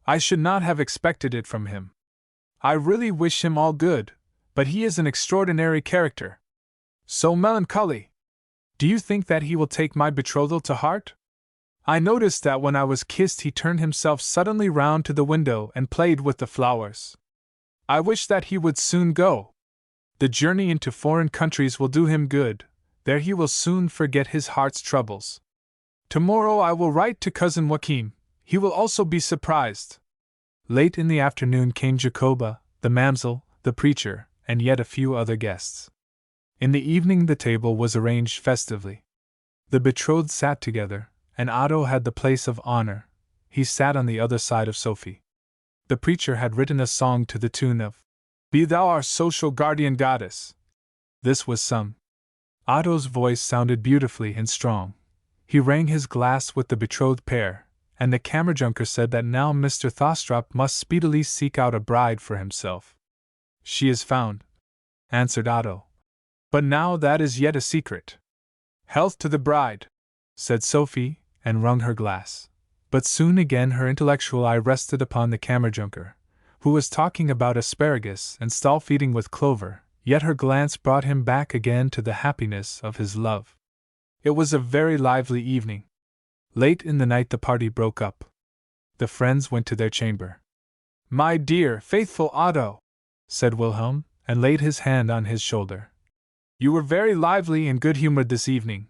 I should not have expected it from him. I really wish him all good, but he is an extraordinary character. So melancholy. Do you think that he will take my betrothal to heart? I noticed that when I was kissed he turned himself suddenly round to the window and played with the flowers. I wish that he would soon go. The journey into foreign countries will do him good, there he will soon forget his heart's troubles. Tomorrow I will write to Cousin Joachim, he will also be surprised. Late in the afternoon came Jacoba, the mamsel, the preacher, and yet a few other guests. In the evening the table was arranged festively. The betrothed sat together, and Otto had the place of honor. He sat on the other side of Sophie. The preacher had written a song to the tune of Be Thou Our Social Guardian Goddess. This was sung. Otto's voice sounded beautifully and strong. He rang his glass with the betrothed pair, and the Kammerjunker said that now Mr. Thostrup must speedily seek out a bride for himself. She is found, answered Otto. But now that is yet a secret. Health to the bride, said Sophie, and wrung her glass. But soon again her intellectual eye rested upon the Kammerjunker, who was talking about asparagus and stall feeding with clover, yet her glance brought him back again to the happiness of his love. It was a very lively evening. Late in the night the party broke up. The friends went to their chamber. My dear, faithful Otto, said Wilhelm, and laid his hand on his shoulder. You were very lively and good-humored this evening.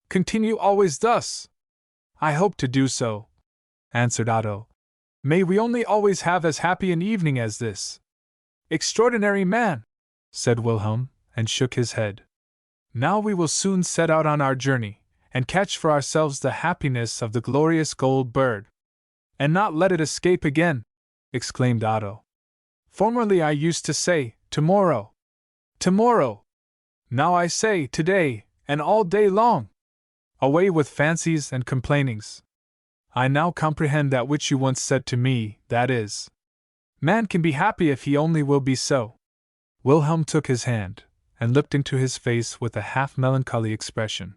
Continue always thus. I hope to do so, answered Otto. May we only always have as happy an evening as this. Extraordinary man, said Wilhelm, and shook his head. Now we will soon set out on our journey, and catch for ourselves the happiness of the glorious gold bird. And not let it escape again, exclaimed Otto. Formerly I used to say, tomorrow. Tomorrow. Now I say, today, and all day long. Away with fancies and complainings. I now comprehend that which you once said to me, that is, man can be happy if he only will be so. Wilhelm took his hand, and looked into his face with a half-melancholy expression.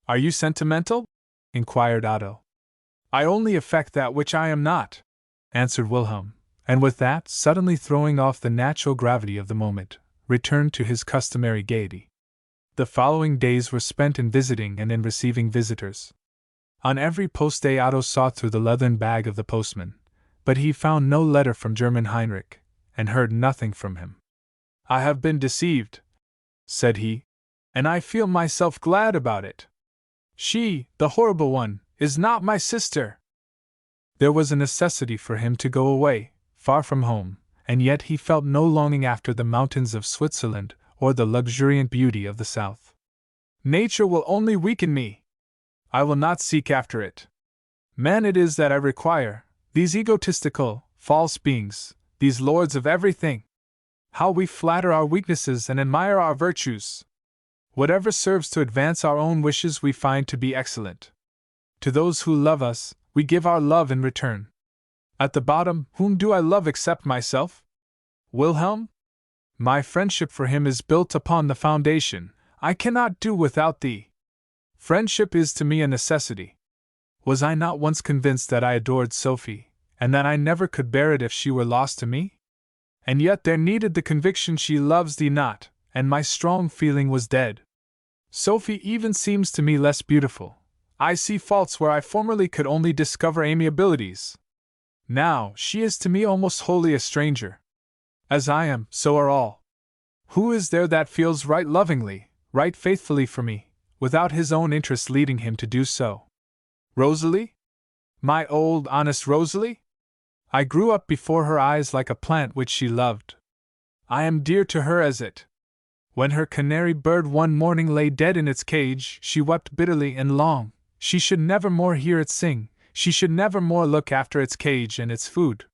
Are you sentimental? Inquired Otto. I only affect that which I am not, answered Wilhelm, and with that, suddenly throwing off the natural gravity of the moment, returned to his customary gaiety. The following days were spent in visiting and in receiving visitors. On every post-day Otto saw through the leathern bag of the postman, but he found no letter from German Heinrich, and heard nothing from him. I have been deceived, said he, and I feel myself glad about it. She, the horrible one, is not my sister. There was a necessity for him to go away, far from home, and yet he felt no longing after the mountains of Switzerland or the luxuriant beauty of the south. Nature will only weaken me. I will not seek after it. Man it is that I require, these egotistical, false beings, these lords of everything. How we flatter our weaknesses and admire our virtues! Whatever serves to advance our own wishes we find to be excellent. To those who love us, we give our love in return. At the bottom, whom do I love except myself? Wilhelm? My friendship for him is built upon the foundation, I cannot do without thee. Friendship is to me a necessity. Was I not once convinced that I adored Sophie, and that I never could bear it if she were lost to me? And yet there needed the conviction she loves thee not, and my strong feeling was dead. Sophie even seems to me less beautiful. I see faults where I formerly could only discover amiabilities. Now she is to me almost wholly a stranger. As I am, so are all. Who is there that feels right lovingly, right faithfully for me, without his own interest leading him to do so. Rosalie? My old, honest Rosalie? I grew up before her eyes like a plant which she loved. I am dear to her as it. When her canary bird one morning lay dead in its cage, she wept bitterly and long. She should never more hear it sing, she should never more look after its cage and its food.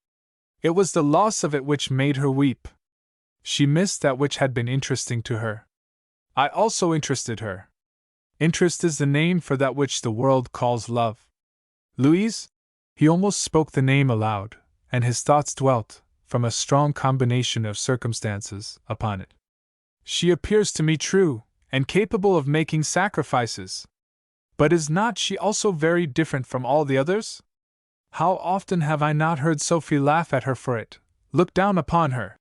It was the loss of it which made her weep. She missed that which had been interesting to her. I also interested her. Interest is the name for that which the world calls love. Louise? He almost spoke the name aloud, and his thoughts dwelt, from a strong combination of circumstances, upon it. She appears to me true, and capable of making sacrifices. But is not she also very different from all the others? How often have I not heard Sophie laugh at her for it, look down upon her?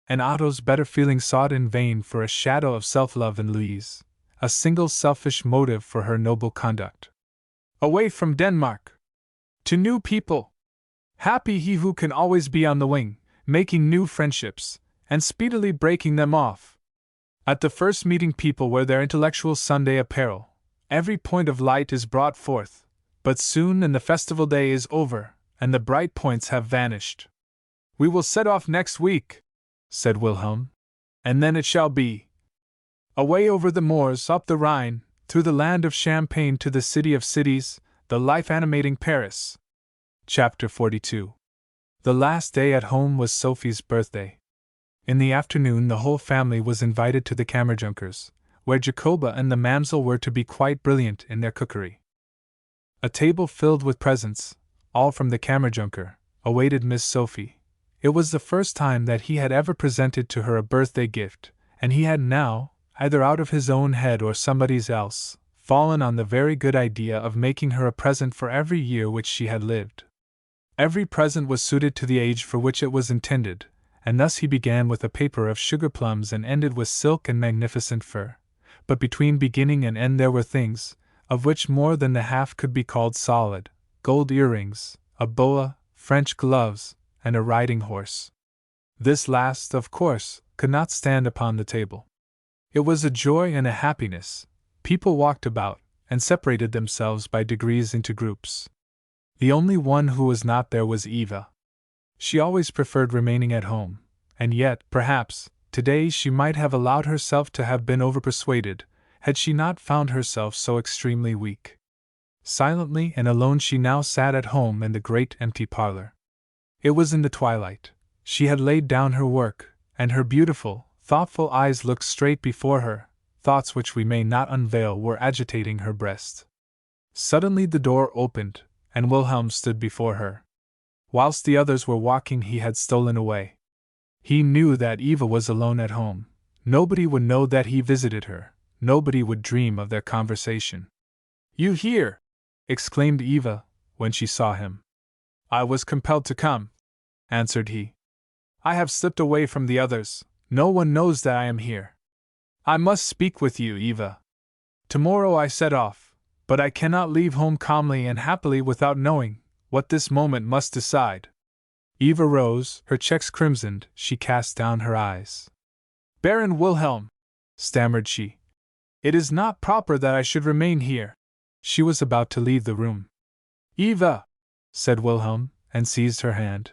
And Otto's better feeling sought in vain for a shadow of self-love in Louise, a single selfish motive for her noble conduct. Away from Denmark! To new people! Happy he who can always be on the wing, making new friendships, and speedily breaking them off. At the first meeting people wear their intellectual Sunday apparel, every point of light is brought forth, but soon and the festival day is over, and the bright points have vanished. We will set off next week, said Wilhelm, and then it shall be. Away over the moors, up the Rhine, through the land of Champagne to the city of cities, the life-animating Paris. Chapter 42. The last day at home was Sophie's birthday. In the afternoon the whole family was invited to the Kammerjunkers, where Jacoba and the Mamsell were to be quite brilliant in their cookery. A table filled with presents, all from the Kammerjunker, awaited Miss Sophie. It was the first time that he had ever presented to her a birthday gift, and he had now, either out of his own head or somebody's else, fallen on the very good idea of making her a present for every year which she had lived. Every present was suited to the age for which it was intended, and thus he began with a paper of sugar plums and ended with silk and magnificent fur. But between beginning and end there were things, of which more than the half could be called solid: gold earrings, a boa, French gloves, and a riding horse. This last, of course, could not stand upon the table. It was a joy and a happiness. People walked about, and separated themselves by degrees into groups. The only one who was not there was Eva. She always preferred remaining at home, and yet, perhaps, today she might have allowed herself to have been overpersuaded, had she not found herself so extremely weak. Silently and alone she now sat at home in the great empty parlor. It was in the twilight. She had laid down her work, and her beautiful, thoughtful eyes looked straight before her. Thoughts which we may not unveil were agitating her breast. Suddenly the door opened, and Wilhelm stood before her. Whilst the others were walking he had stolen away. He knew that Eva was alone at home. Nobody would know that he visited her. Nobody would dream of their conversation. "You here?" exclaimed Eva, when she saw him. "I was compelled to come," answered he. "I have slipped away from the others. No one knows that I am here. I must speak with you, Eva. Tomorrow I set off, but I cannot leave home calmly and happily without knowing what this moment must decide." Eva rose, her cheeks crimsoned, she cast down her eyes. "Baron Wilhelm," stammered she, "it is not proper that I should remain here." She was about to leave the room. "Eva," said Wilhelm, and seized her hand.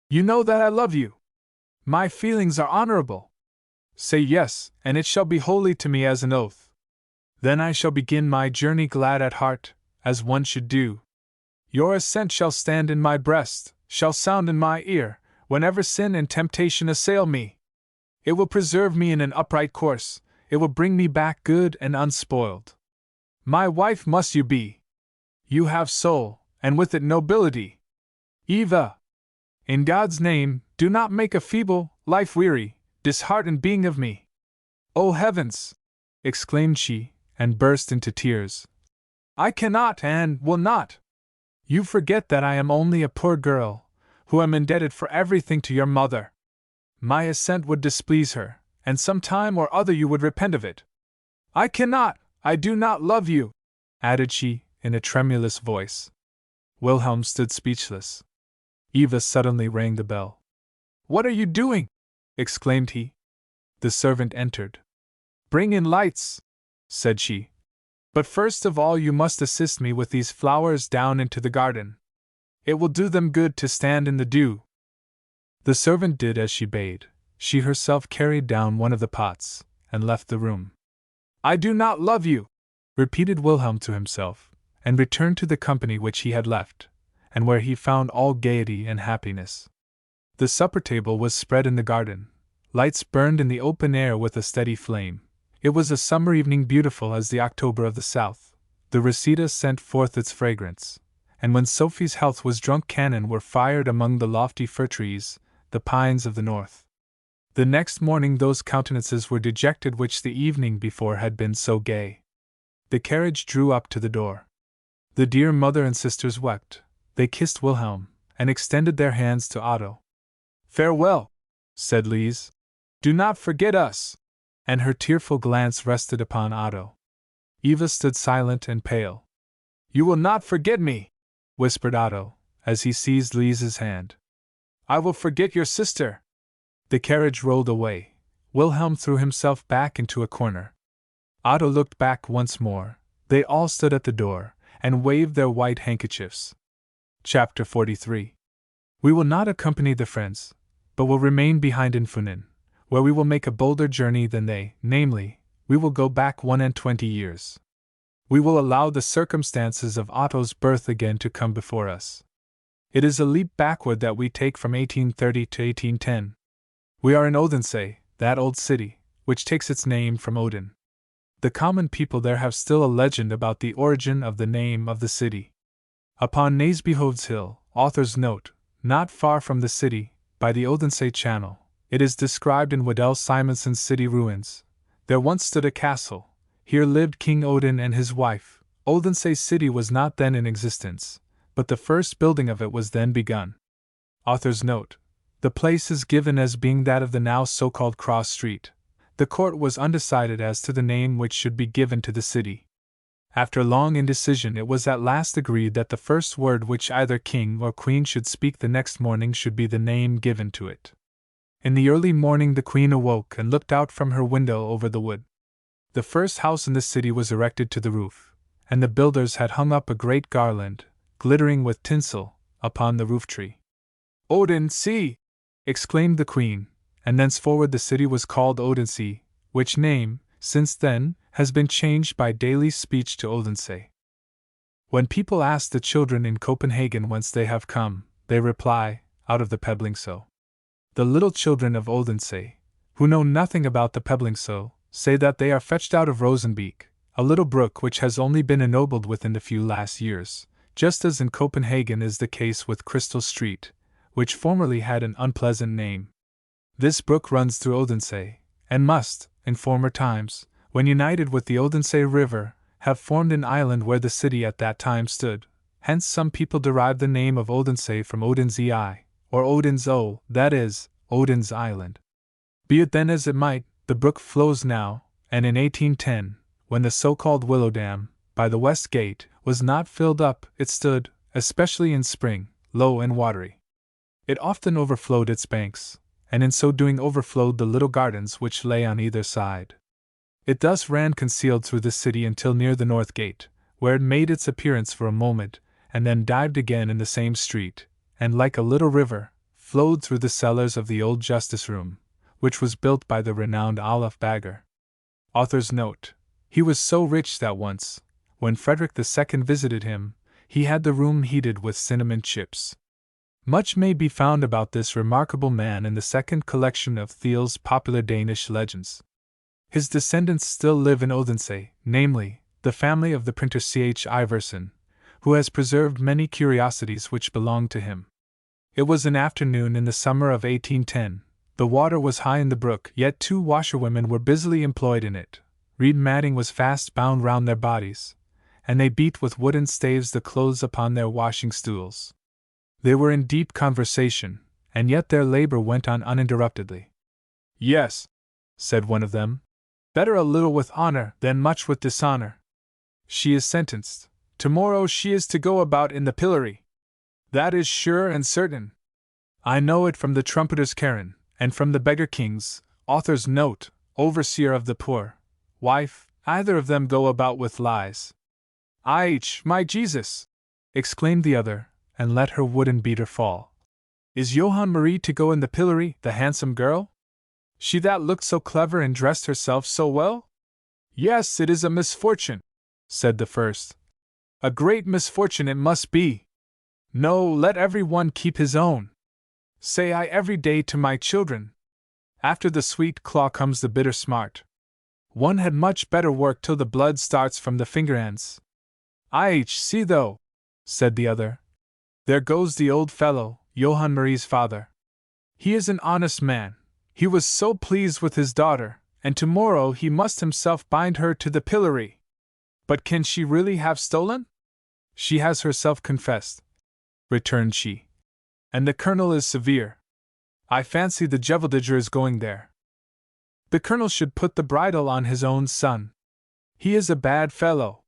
"You know that I love you. My feelings are honorable. Say yes, and it shall be holy to me as an oath. Then I shall begin my journey glad at heart, as one should do. Your assent shall stand in my breast, shall sound in my ear, whenever sin and temptation assail me. It will preserve me in an upright course, it will bring me back good and unspoiled. My wife must you be. You have soul, and with it nobility. Eva! In God's name, do not make a feeble, life-weary, disheartened being of me." "Oh heavens!" exclaimed she, and burst into tears. "I cannot and will not. You forget that I am only a poor girl, who am indebted for everything to your mother. My assent would displease her, and some time or other you would repent of it. I cannot, I do not love you," added she, in a tremulous voice. Wilhelm stood speechless. Eva suddenly rang the bell. "What are you doing?" exclaimed he. The servant entered. "Bring in lights," said she. But first of all you must assist me with these flowers down into the garden. It will do them good to stand in the dew. The servant did as she bade. She herself carried down one of the pots, and left the room. I do not love you, repeated Wilhelm to himself, and returned to the company which he had left, and where he found all gaiety and happiness. The supper table was spread in the garden. Lights burned in the open air with a steady flame. It was a summer evening beautiful as the October of the South. The reseda sent forth its fragrance, and when Sophie's health was drunk cannon were fired among the lofty fir trees, the pines of the north. The next morning those countenances were dejected which the evening before had been so gay. The carriage drew up to the door. The dear mother and sisters wept. They kissed Wilhelm, and extended their hands to Otto. Farewell, said Lise. Do not forget us. And her tearful glance rested upon Otto. Eva stood silent and pale. You will not forget me, whispered Otto, as he seized Lise's hand. I will forget your sister. The carriage rolled away. Wilhelm threw himself back into a corner. Otto looked back once more. They all stood at the door, and waved their white handkerchiefs. Chapter 43. We will not accompany the friends, but will remain behind in Funen, where we will make a bolder journey than they, namely, we will go back 21 years. We will allow the circumstances of Otto's birth again to come before us. It is a leap backward that we take from 1830 to 1810. We are in Odense, that old city, which takes its name from Odin. The common people there have still a legend about the origin of the name of the city. Upon Næsbyhovd's hill, author's note, not far from the city, by the Odense Channel, it is described in Waddell Simonson's City Ruins. There once stood a castle. Here lived King Odin and his wife. Odense city was not then in existence, but the first building of it was then begun. Author's note. The place is given as being that of the now so-called Cross Street. The court was undecided as to the name which should be given to the city. After long indecision it was at last agreed that the first word which either king or queen should speak the next morning should be the name given to it. In the early morning the queen awoke and looked out from her window over the wood. The first house in the city was erected to the roof, and the builders had hung up a great garland, glittering with tinsel, upon the roof tree. Odin, see! Exclaimed the queen, and thenceforward the city was called Odense, which name, since then, has been changed by daily speech to Odense. When people ask the children in Copenhagen whence they have come, they reply, out of the Peblingso. The little children of Odense, who know nothing about the Peblingso, say that they are fetched out of Rosenbeek, a little brook which has only been ennobled within the few last years, just as in Copenhagen is the case with Crystal Street, which formerly had an unpleasant name. This brook runs through Odense, and must, in former times, when united with the Odense River, have formed an island where the city at that time stood. Hence some people derive the name of Odense from Odin's Eye, or Odin's O, that is, Odin's Island. Be it then as it might, the brook flows now, and in 1810, when the so-called Willow Dam, by the West Gate, was not filled up, it stood, especially in spring, low and watery. It often overflowed its banks, and in so doing overflowed the little gardens which lay on either side. It thus ran concealed through the city until near the North Gate, where it made its appearance for a moment, and then dived again in the same street, and like a little river, flowed through the cellars of the old justice room, which was built by the renowned Olaf Bagger. Author's note. He was so rich that once, when Frederick II visited him, he had the room heated with cinnamon chips. Much may be found about this remarkable man in the second collection of Thiel's popular Danish legends. His descendants still live in Odense, namely, the family of the printer C.H. Iversen, who has preserved many curiosities which belonged to him. It was an afternoon in the summer of 1810. The water was high in the brook, yet 2 washerwomen were busily employed in it. Reed matting was fast bound round their bodies, and they beat with wooden staves the clothes upon their washing stools. They were in deep conversation, and yet their labor went on uninterruptedly. Yes, said one of them, better a little with honor than much with dishonor. She is sentenced. Tomorrow she is to go about in the pillory. That is sure and certain. I know it from the trumpeter's Karen, and from the beggar king's, author's note, overseer of the poor, wife, Either of them go about with lies. My Jesus! Exclaimed the other, and let her wooden beater fall. Is Johann Marie to go in the pillory, the handsome girl? She that looked so clever and dressed herself so well? Yes, it is a misfortune, said the first. A great misfortune it must be. No, let every one keep his own. Say I every day to my children. After the sweet claw comes the bitter smart. One had much better work till the blood starts from the finger ends. See though, said the other. There goes the old fellow, Johann Marie's father. He is an honest man. He was so pleased with his daughter, and tomorrow he must himself bind her to the pillory. But can she really have stolen? She has herself confessed, returned she. And the colonel is severe. I fancy the Jeveldiger is going there. The colonel should put the bridle on his own son. He is a bad fellow.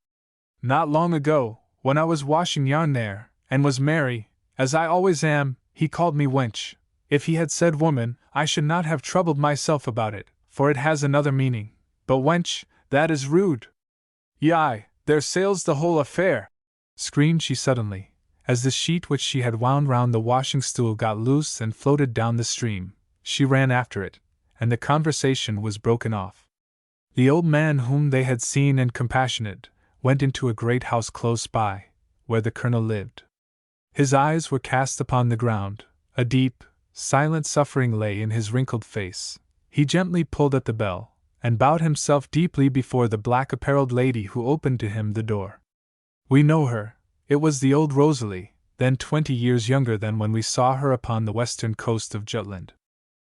Not long ago, when I was washing yarn there, and was merry, as I always am, he called me wench. If he had said woman, I should not have troubled myself about it, for it has another meaning. But wench, that is rude. Yai, there sails the whole affair, screamed she suddenly, as the sheet which she had wound round the washing stool got loose and floated down the stream. She ran after it, and the conversation was broken off. The old man whom they had seen and compassionate went into a great house close by, where the colonel lived. His eyes were cast upon the ground, a deep, silent suffering lay in his wrinkled face. He gently pulled at the bell, and bowed himself deeply before the black-apparelled lady who opened to him the door. We know her. It was the old Rosalie, then 20 years younger than when we saw her upon the western coast of Jutland.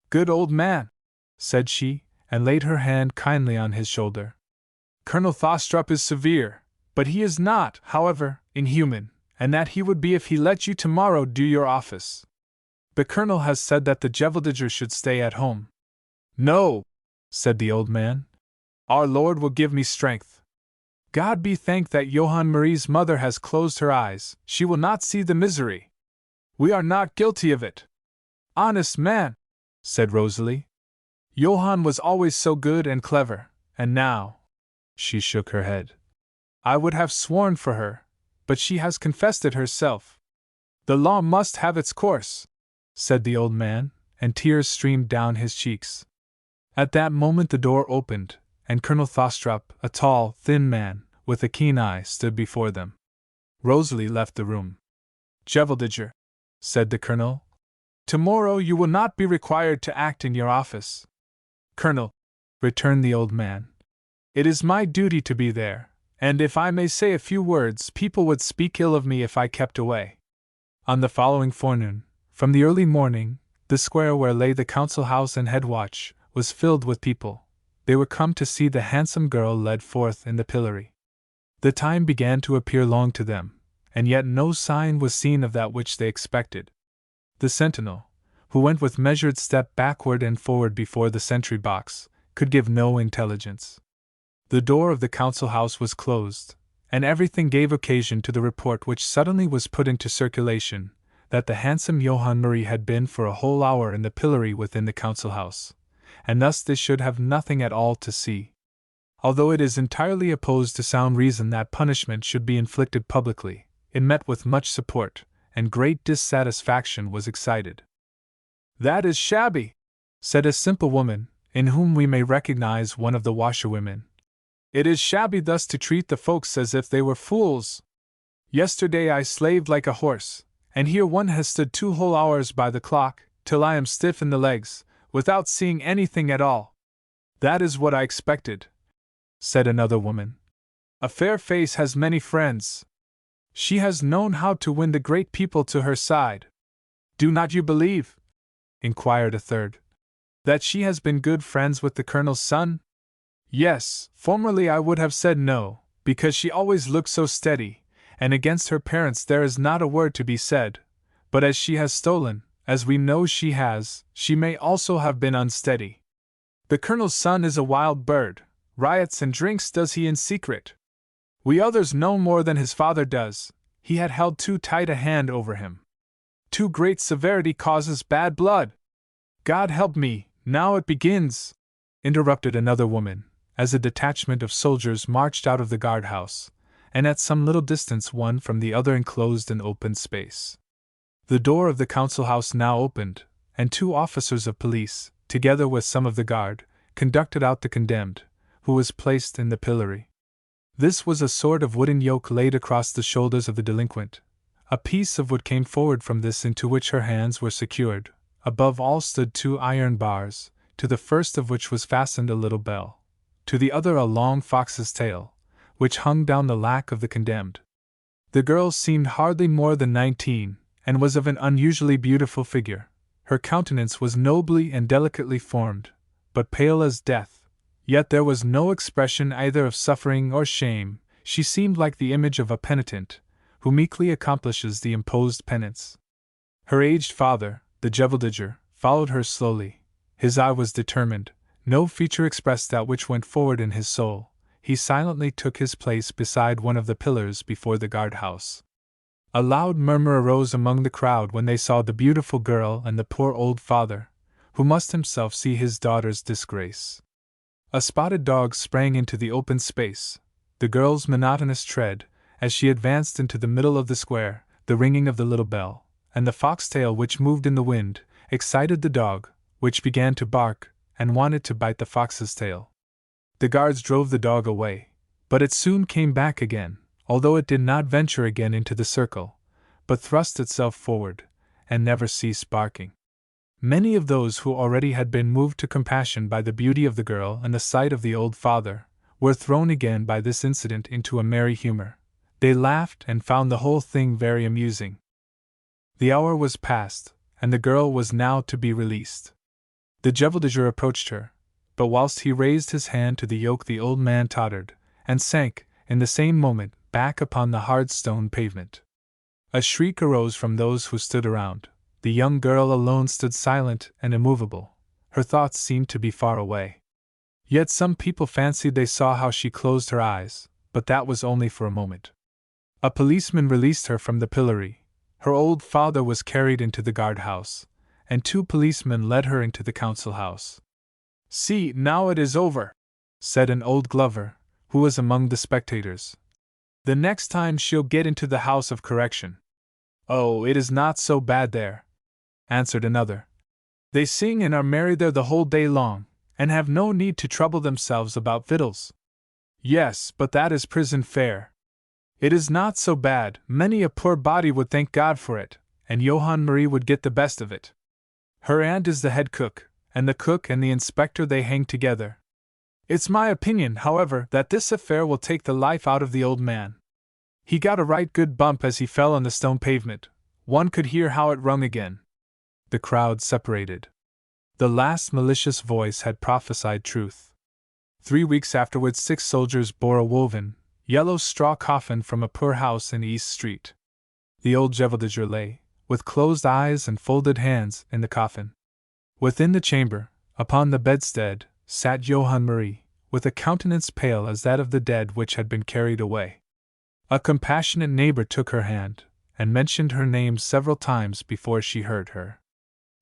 Good old man, said she, and laid her hand kindly on his shoulder. Colonel Thostrup is severe, but he is not, however, inhuman, and that he would be if he let you tomorrow do your office. The colonel has said that the Jeveldiger should stay at home. No, said the old man. Our Lord will give me strength. God be thanked that Johann Marie's mother has closed her eyes, she will not see the misery. We are not guilty of it. Honest man, said Rosalie. Johann was always so good and clever, and now… She shook her head. I would have sworn for her, but she has confessed it herself. The law must have its course, said the old man, and tears streamed down his cheeks. At that moment the door opened, and Colonel Thostrup, a tall, thin man, with a keen eye, stood before them. Rosalie left the room. Jeveldiger, said the colonel, tomorrow you will not be required to act in your office. Colonel, returned the old man, it is my duty to be there, and if I may say a few words, people would speak ill of me if I kept away. On the following forenoon, from the early morning, the square where lay the council house and head watch was filled with people. They were come to see the handsome girl led forth in the pillory. The time began to appear long to them, and yet no sign was seen of that which they expected. The sentinel, who went with measured step backward and forward before the sentry box, could give no intelligence. The door of the council house was closed, and everything gave occasion to the report which suddenly was put into circulation, that the handsome Johann Marie had been for a whole hour in the pillory within the council house, and thus they should have nothing at all to see. Although it is entirely opposed to sound reason that punishment should be inflicted publicly, it met with much support, and great dissatisfaction was excited. That is shabby, said a simple woman, in whom we may recognize one of the washerwomen. It is shabby thus to treat the folks as if they were fools. Yesterday I slaved like a horse, and here one has stood 2 whole hours by the clock, till I am stiff in the legs, without seeing anything at all. That is what I expected, said another woman. A fair face has many friends. She has known how to win the great people to her side. Do not you believe, inquired a third, that she has been good friends with the colonel's son? Yes, formerly I would have said no, because she always looked so steady, and against her parents there is not a word to be said, but as she has stolen, as we know she has, she may also have been unsteady. The colonel's son is a wild bird, riots and drinks does he in secret. We others know more than his father does, he had held too tight a hand over him. Too great severity causes bad blood. God help me, now it begins, interrupted another woman, as a detachment of soldiers marched out of the guardhouse, and at some little distance one from the other enclosed an open space. The door of the council house now opened, and 2 officers of police, together with some of the guard, conducted out the condemned, who was placed in the pillory. This was a sort of wooden yoke laid across the shoulders of the delinquent. A piece of wood came forward from this into which her hands were secured. Above all stood 2 iron bars, to the first of which was fastened a little bell, to the other a long fox's tail, which hung down the lack of the condemned. The girl seemed hardly more than 19, and was of an unusually beautiful figure. Her countenance was nobly and delicately formed, but pale as death, yet there was no expression either of suffering or shame. She seemed like the image of a penitent, who meekly accomplishes the imposed penance. Her aged father, the Jevldiger, followed her slowly. His eye was determined, no feature expressed that which went forward in his soul. He silently took his place beside one of the pillars before the guardhouse. A loud murmur arose among the crowd when they saw the beautiful girl and the poor old father, who must himself see his daughter's disgrace. A spotted dog sprang into the open space. The girl's monotonous tread, as she advanced into the middle of the square, the ringing of the little bell, and the foxtail which moved in the wind, excited the dog, which began to bark, and wanted to bite the fox's tail. The guards drove the dog away, but it soon came back again, although it did not venture again into the circle, but thrust itself forward, and never ceased barking. Many of those who already had been moved to compassion by the beauty of the girl and the sight of the old father, were thrown again by this incident into a merry humor. They laughed and found the whole thing very amusing. The hour was past, and the girl was now to be released. The Jevldiger approached her, but whilst he raised his hand to the yoke the old man tottered, and sank, in the same moment, back upon the hard stone pavement. A shriek arose from those who stood around. The young girl alone stood silent and immovable. Her thoughts seemed to be far away. Yet some people fancied they saw how she closed her eyes, but that was only for a moment. A policeman released her from the pillory. Her old father was carried into the guardhouse, and 2 policemen led her into the council house. "See, now it is over," said an old glover, who was among the spectators. "The next time she'll get into the house of correction." "Oh, it is not so bad there," answered another. "They sing and are merry there the whole day long, and have no need to trouble themselves about victuals." "Yes, but that is prison fare." "It is not so bad, many a poor body would thank God for it, and Johann Marie would get the best of it. Her aunt is the head cook, and the cook and the inspector they hang together. It's my opinion, however, that this affair will take the life out of the old man. He got a right good bump as he fell on the stone pavement. One could hear how it rung again." The crowd separated. The last malicious voice had prophesied truth. 3 weeks afterwards 6 soldiers bore a woven, yellow straw coffin from a poor house in East Street. The old Jevldiger lay, with closed eyes and folded hands, in the coffin. Within the chamber, upon the bedstead, sat Johann Marie, with a countenance pale as that of the dead which had been carried away. A compassionate neighbor took her hand, and mentioned her name several times before she heard her.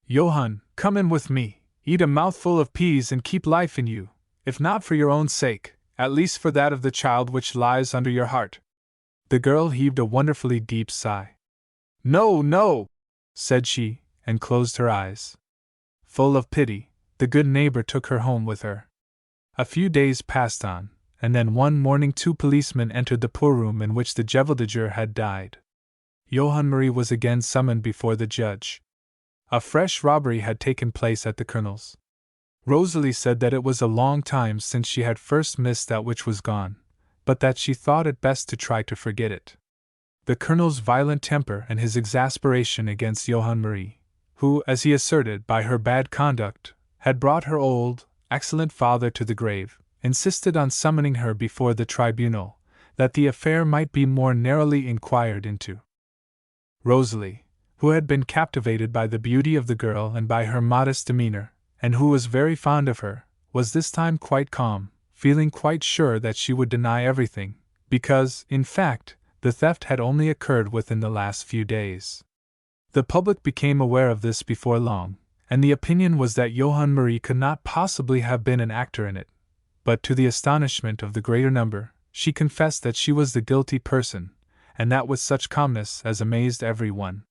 "Johann, come in with me, eat a mouthful of peas and keep life in you, if not for your own sake, at least for that of the child which lies under your heart." The girl heaved a wonderfully deep sigh. "No, no," said she, and closed her eyes. Full of pity, the good neighbor took her home with her. A few days passed on, and then one morning 2 policemen entered the poor room in which the Jevldiger had died. Johann Marie was again summoned before the judge. A fresh robbery had taken place at the Colonel's. Rosalie said that it was a long time since she had first missed that which was gone, but that she thought it best to try to forget it. The Colonel's violent temper and his exasperation against Johann Marie, who, as he asserted, by her bad conduct, had brought her old, excellent father to the grave, insisted on summoning her before the tribunal, that the affair might be more narrowly inquired into. Rosalie, who had been captivated by the beauty of the girl and by her modest demeanor, and who was very fond of her, was this time quite calm, feeling quite sure that she would deny everything, because, in fact, the theft had only occurred within the last few days. The public became aware of this before long, and the opinion was that Johann Marie could not possibly have been an actor in it. but to the astonishment of the greater number, she confessed that she was the guilty person, and that with such calmness as amazed every one.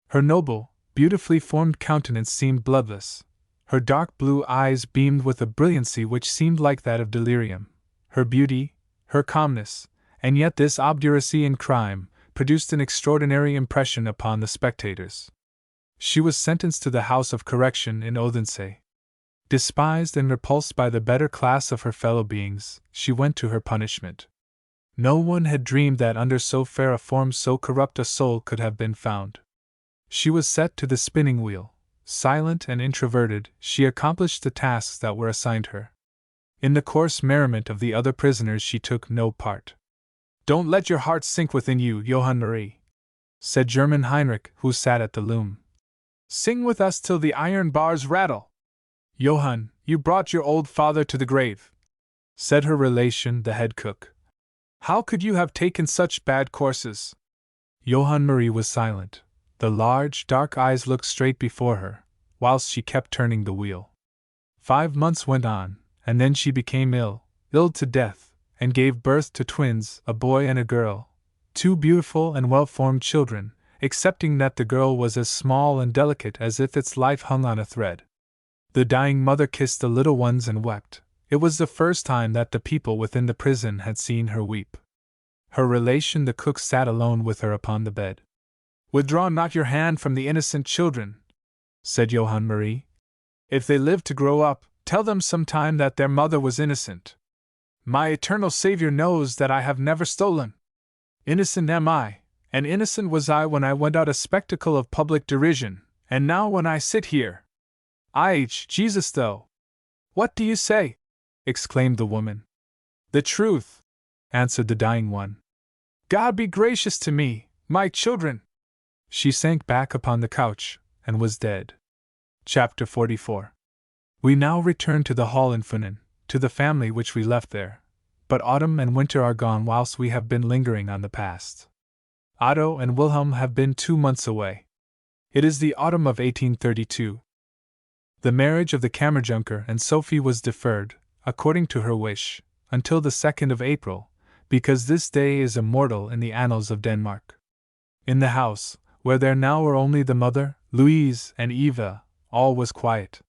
Her noble, beautifully formed countenance seemed bloodless. Her dark blue eyes beamed with a brilliancy which seemed like that of delirium. Her beauty, her calmness, and yet this obduracy in crime, produced an extraordinary impression upon the spectators. She was sentenced to the House of Correction in Odense. Despised and repulsed by the better class of her fellow beings, she went to her punishment. No one had dreamed that under so fair a form so corrupt a soul could have been found. She was set to the spinning wheel. Silent and introverted, she accomplished the tasks that were assigned her. In the coarse merriment of the other prisoners she took no part. "Don't let your heart sink within you, Johann Marie," said German Heinrich, who sat at the loom. "Sing with us till the iron bars rattle." "Johann, you brought your old father to the grave," said her relation, the head cook. "How could you have taken such bad courses?" Johann Marie was silent. The large, dark eyes looked straight before her, whilst she kept turning the wheel. 5 months went on, and then she became ill to death, and gave birth to twins, a boy and a girl, 2 beautiful and well-formed children, excepting that the girl was as small and delicate as if its life hung on a thread. The dying mother kissed the little ones and wept. It was the first time that the people within the prison had seen her weep. Her relation the cook sat alone with her upon the bed. "Withdraw not your hand from the innocent children," said Johann Marie. "If they live to grow up, tell them sometime that their mother was innocent. My eternal Savior knows that I have never stolen. Innocent am I, and innocent was I when I went out a spectacle of public derision, and now when I sit here. Jesus though!" "What do you say?" exclaimed the woman. "The truth," answered the dying one. "God be gracious to me, my children!" She sank back upon the couch, and was dead. Chapter 44. We now return to the hall in Funen, to the family which we left there. But autumn and winter are gone whilst we have been lingering on the past. Otto and Wilhelm have been 2 months away. It is the autumn of 1832. The marriage of the Kammerjunker and Sophie was deferred, according to her wish, until the 2nd of April, because this day is immortal in the annals of Denmark. In the house, where there now were only the mother, Louise, and Eva, all was quiet.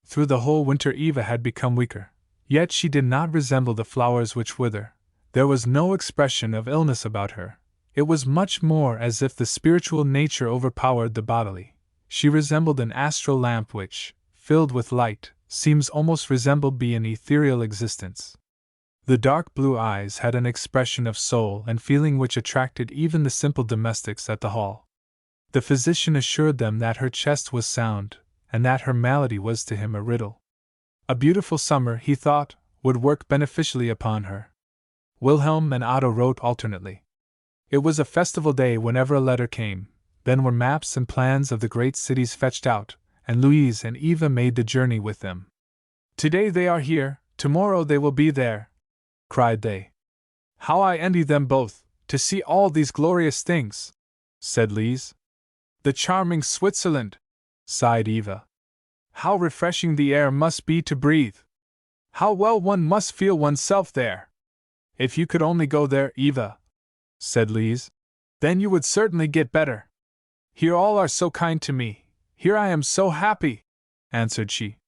Through the whole winter Eva had become weaker, yet she did not resemble the flowers which wither. There was no expression of illness about her. It was much more as if the spiritual nature overpowered the bodily. She resembled an astral lamp which, filled with light, seems almost resembled an ethereal existence. The dark blue eyes had an expression of soul and feeling which attracted even the simple domestics at the hall. The physician assured them that her chest was sound, and that her malady was to him a riddle. A beautiful summer, he thought, would work beneficially upon her. Wilhelm and Otto wrote alternately. It was a festival day whenever a letter came. Then were maps and plans of the great cities fetched out, and Louise and Eva made the journey with them. "Today they are here, tomorrow they will be there," cried they. "How I envy them both, to see all these glorious things," said Lise. "The charming Switzerland," sighed Eva. "How refreshing the air must be to breathe! How well one must feel oneself there!" "If you could only go there, Eva," said Lise, "then you would certainly get better. Here all are so kind to me. Here I am so happy," answered she.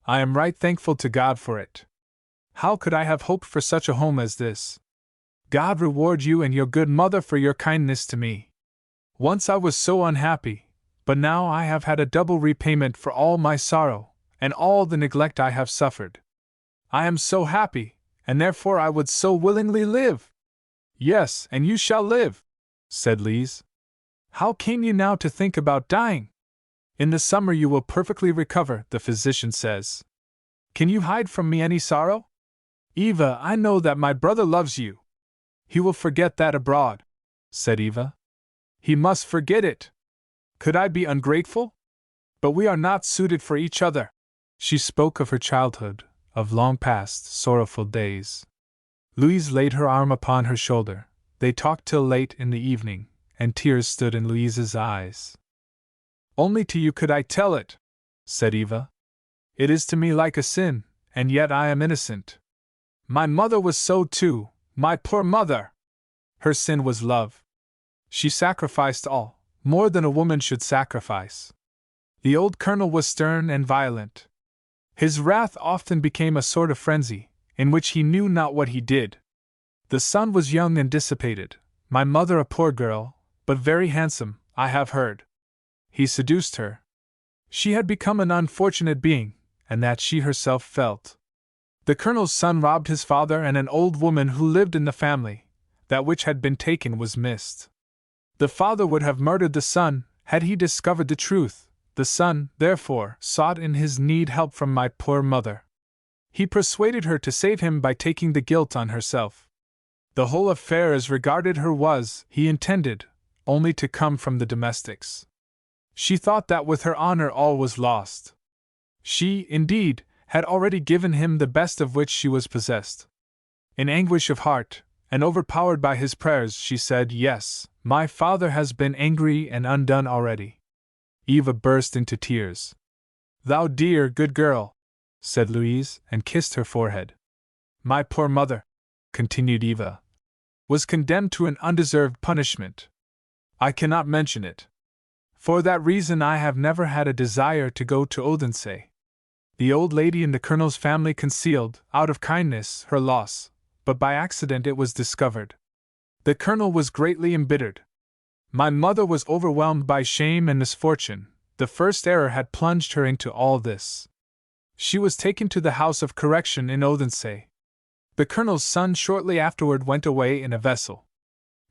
"I am right thankful to God for it. How could I have hoped for such a home as this? God reward you and your good mother for your kindness to me. Once I was so unhappy, but now I have had a double repayment for all my sorrow, and all the neglect I have suffered. I am so happy, and therefore I would so willingly live." "Yes, and you shall live," said Lise. "How came you now to think about dying? In the summer you will perfectly recover, the physician says. Can you hide from me any sorrow? Eva, I know that my brother loves you. He will forget that abroad," said Eva. "He must forget it. Could I be ungrateful? But we are not suited for each other." She spoke of her childhood, of long past, sorrowful days. Louise laid her arm upon her shoulder. They talked till late in the evening, and tears stood in Louise's eyes. "Only to you could I tell it," said Eva. "It is to me like a sin, and yet I am innocent. My mother was so too, my poor mother! Her sin was love. She sacrificed all, more than a woman should sacrifice. The old colonel was stern and violent. His wrath often became a sort of frenzy, in which he knew not what he did. The son was young and dissipated, my mother a poor girl, but very handsome, I have heard. He seduced her. She had become an unfortunate being, and that she herself felt. The colonel's son robbed his father, and an old woman who lived in the family, that which had been taken was missed. The father would have murdered the son, had he discovered the truth. The son, therefore, sought in his need help from my poor mother. He persuaded her to save him by taking the guilt on herself. The whole affair as regarded her was, he intended, only to come from the domestics. She thought that with her honor all was lost. She, indeed, had already given him the best of which she was possessed. In anguish of heart, and overpowered by his prayers, she said, "Yes, my father has been angry and undone already." Eva burst into tears. "Thou dear, good girl," said Louise, and kissed her forehead. "My poor mother," continued Eva, "was condemned to an undeserved punishment. I cannot mention it. For that reason I have never had a desire to go to Odense." The old lady in the colonel's family concealed, out of kindness, her loss, but by accident it was discovered. The colonel was greatly embittered. My mother was overwhelmed by shame and misfortune. The first error had plunged her into all this. She was taken to the house of correction in Odense. The colonel's son shortly afterward went away in a vessel.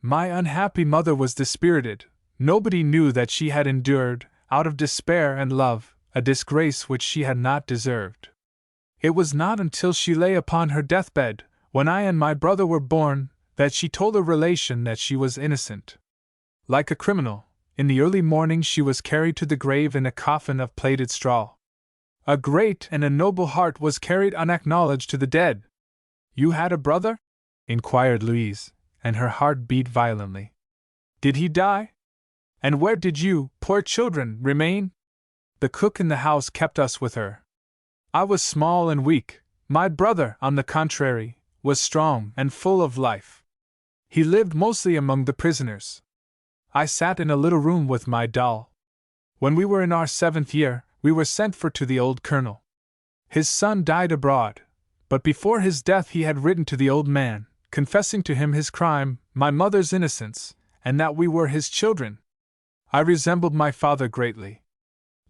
My unhappy mother was dispirited. Nobody knew that she had endured, out of despair and love, a disgrace which she had not deserved. It was not until she lay upon her deathbed, when I and my brother were born, that she told a relation that she was innocent. Like a criminal, in the early morning she was carried to the grave in a coffin of plaited straw. A great and a noble heart was carried unacknowledged to the dead. "You had a brother?" inquired Louise, and her heart beat violently. "Did he die? And where did you, poor children, remain?" "The cook in the house kept us with her. I was small and weak. My brother, on the contrary, was strong and full of life. He lived mostly among the prisoners. I sat in a little room with my doll. When we were in our 7th year, we were sent for to the old colonel. His son died abroad, but before his death he had written to the old man, confessing to him his crime, my mother's innocence, and that we were his children. I resembled my father greatly.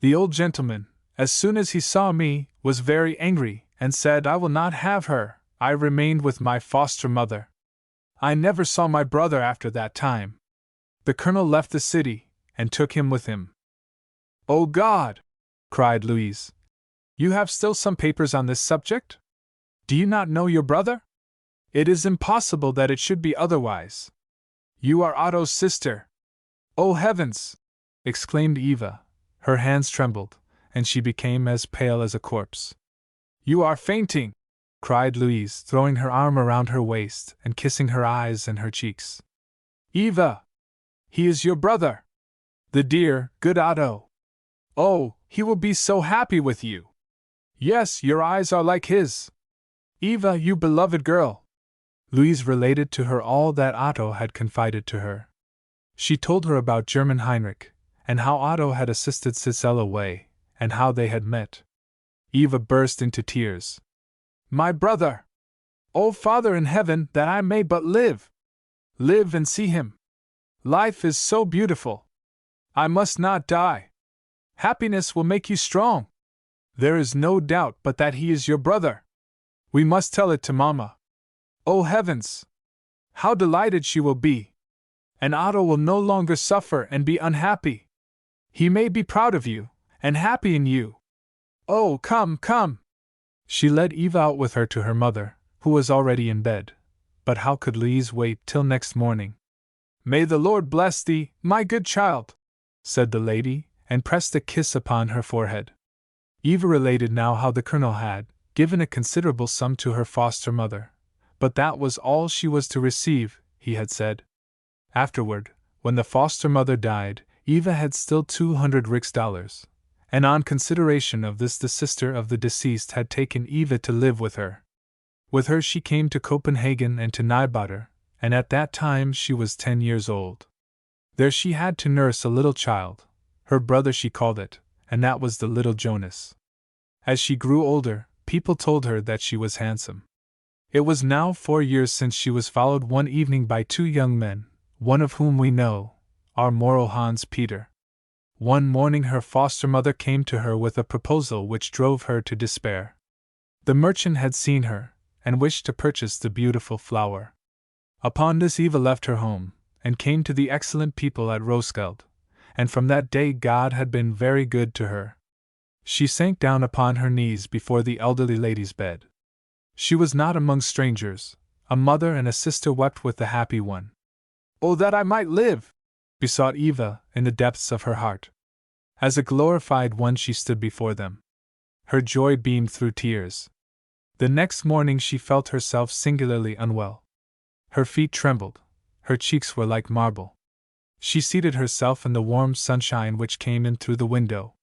The old gentleman, as soon as he saw me, was very angry, and said, 'I will not have her.' I remained with my foster mother. I never saw my brother after that time. The colonel left the city, and took him with him." "Oh God!" cried Louise. "You have still some papers on this subject? Do you not know your brother? It is impossible that it should be otherwise. You are Otto's sister." "Oh heavens!" exclaimed Eva. Her hands trembled, and she became as pale as a corpse. "You are fainting!" cried Louise, throwing her arm around her waist and kissing her eyes and her cheeks. "Eva! He is your brother! The dear, good Otto! Oh, he will be so happy with you! Yes, your eyes are like his! Eva, you beloved girl!" Louise related to her all that Otto had confided to her. She told her about German Heinrich, and how Otto had assisted Cicel away, and how they had met. Eva burst into tears. "My brother! O Father in heaven, that I may but live! Live and see him! Life is so beautiful! I must not die! Happiness will make you strong! There is no doubt but that he is your brother! We must tell it to Mamma! Oh heavens! How delighted she will be! And Otto will no longer suffer and be unhappy! He may be proud of you, and happy in you! Oh, come, come!" She led Eva out with her to her mother, who was already in bed. But how could Louise wait till next morning? "May the Lord bless thee, my good child," said the lady, and pressed a kiss upon her forehead. Eva related now how the colonel had given a considerable sum to her foster mother, but that was all she was to receive, he had said. Afterward, when the foster mother died, Eva had still 200 Rix-dollars, and on consideration of this the sister of the deceased had taken Eva to live with her. With her she came to Copenhagen and to Nybotter, and at that time she was 10 years old. There she had to nurse a little child, her brother she called it, and that was the little Jonas. As she grew older, people told her that she was handsome. It was now 4 years since she was followed one evening by 2 young men, one of whom we know, our moral Hans Peter. One morning her foster mother came to her with a proposal which drove her to despair. The merchant had seen her, and wished to purchase the beautiful flower. Upon this Eva left her home, and came to the excellent people at Roskilde, and from that day God had been very good to her. She sank down upon her knees before the elderly lady's bed. She was not among strangers, a mother and a sister wept with the happy one. "Oh, that I might live!" besought Eva in the depths of her heart. As a glorified one she stood before them. Her joy beamed through tears. The next morning she felt herself singularly unwell. Her feet trembled, her cheeks were like marble. She seated herself in the warm sunshine which came in through the window.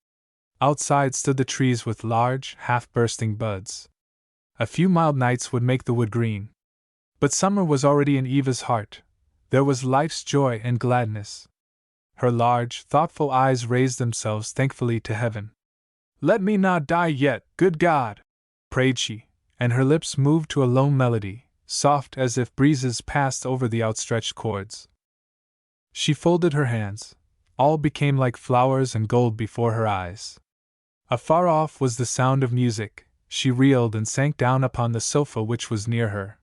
Outside stood the trees with large, half-bursting buds. A few mild nights would make the wood green. But summer was already in Eva's heart. There was life's joy and gladness. Her large, thoughtful eyes raised themselves thankfully to heaven. "Let me not die yet, good God!" prayed she, and her lips moved to a low melody, soft as if breezes passed over the outstretched chords. She folded her hands. All became like flowers and gold before her eyes. Afar off was the sound of music. She reeled and sank down upon the sofa which was near her.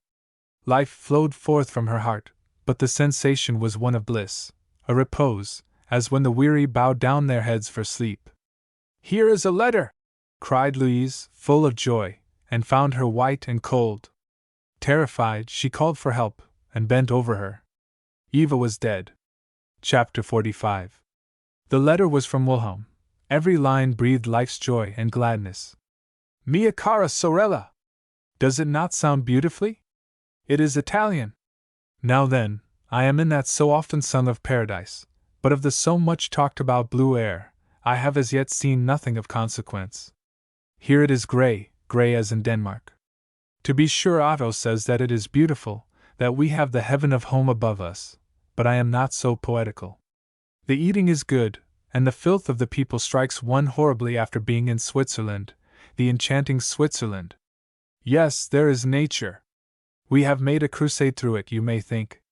Life flowed forth from her heart, but the sensation was one of bliss, a repose, as when the weary bow down their heads for sleep. "Here is a letter!" cried Louise, full of joy, and found her white and cold. Terrified, she called for help, and bent over her. Eva was dead. Chapter 45. The letter was from Wilhelm. Every line breathed life's joy and gladness. "Mia cara sorella!" Does it not sound beautifully? It is Italian. Now then, I am in that so often sung of paradise, but of the so much talked about blue air, I have as yet seen nothing of consequence. Here it is grey, grey as in Denmark. To be sure, Otto says that it is beautiful, that we have the heaven of home above us, but I am not so poetical. The eating is good, and the filth of the people strikes one horribly after being in Switzerland, the enchanting Switzerland. Yes, there is nature. We have made a crusade through it, you may think.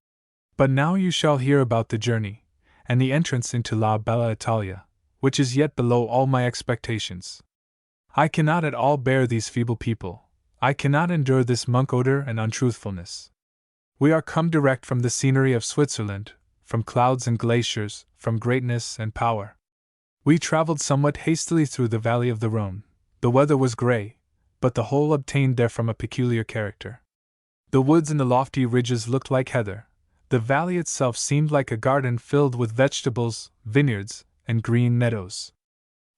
But now you shall hear about the journey, and the entrance into La Bella Italia, which is yet below all my expectations. I cannot at all bear these feeble people. I cannot endure this monk odor and untruthfulness. We are come direct from the scenery of Switzerland, from clouds and glaciers, from greatness and power. We traveled somewhat hastily through the valley of the Rhone. The weather was grey, but the whole obtained therefrom a peculiar character. The woods and the lofty ridges looked like heather. The valley itself seemed like a garden filled with vegetables, vineyards, and green meadows.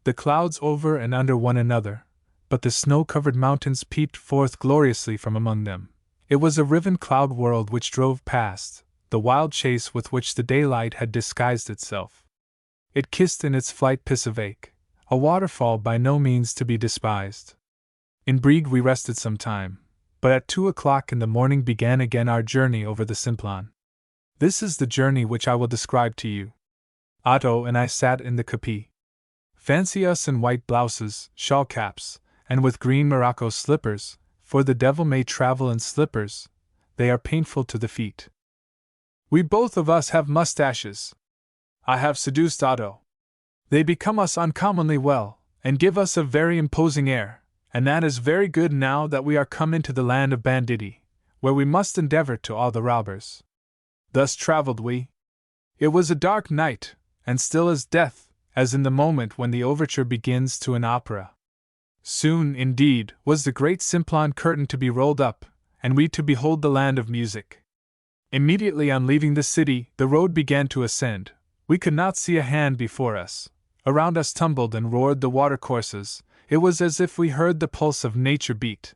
The clouds over and under one another, but the snow-covered mountains peeped forth gloriously from among them. It was a riven cloud world which drove past, the wild chase with which the daylight had disguised itself. It kissed in its flight Pisavake, a waterfall by no means to be despised. In Brieg we rested some time, but at 2 o'clock in the morning began again our journey over the Simplon. This is the journey which I will describe to you. Otto and I sat in the coupé. Fancy us in white blouses, shawl caps, and with green morocco slippers, for the devil may travel in slippers, they are painful to the feet. We both of us have mustaches. I have seduced Otto. They become us uncommonly well, and give us a very imposing air, and that is very good now that we are come into the land of banditti, where we must endeavor to awe the robbers. Thus traveled we. It was a dark night, and still as death, as in the moment when the overture begins to an opera. Soon, indeed, was the great Simplon curtain to be rolled up, and we to behold the land of music. Immediately on leaving the city, the road began to ascend. We could not see a hand before us. Around us tumbled and roared the watercourses. It was as if we heard the pulse of nature beat.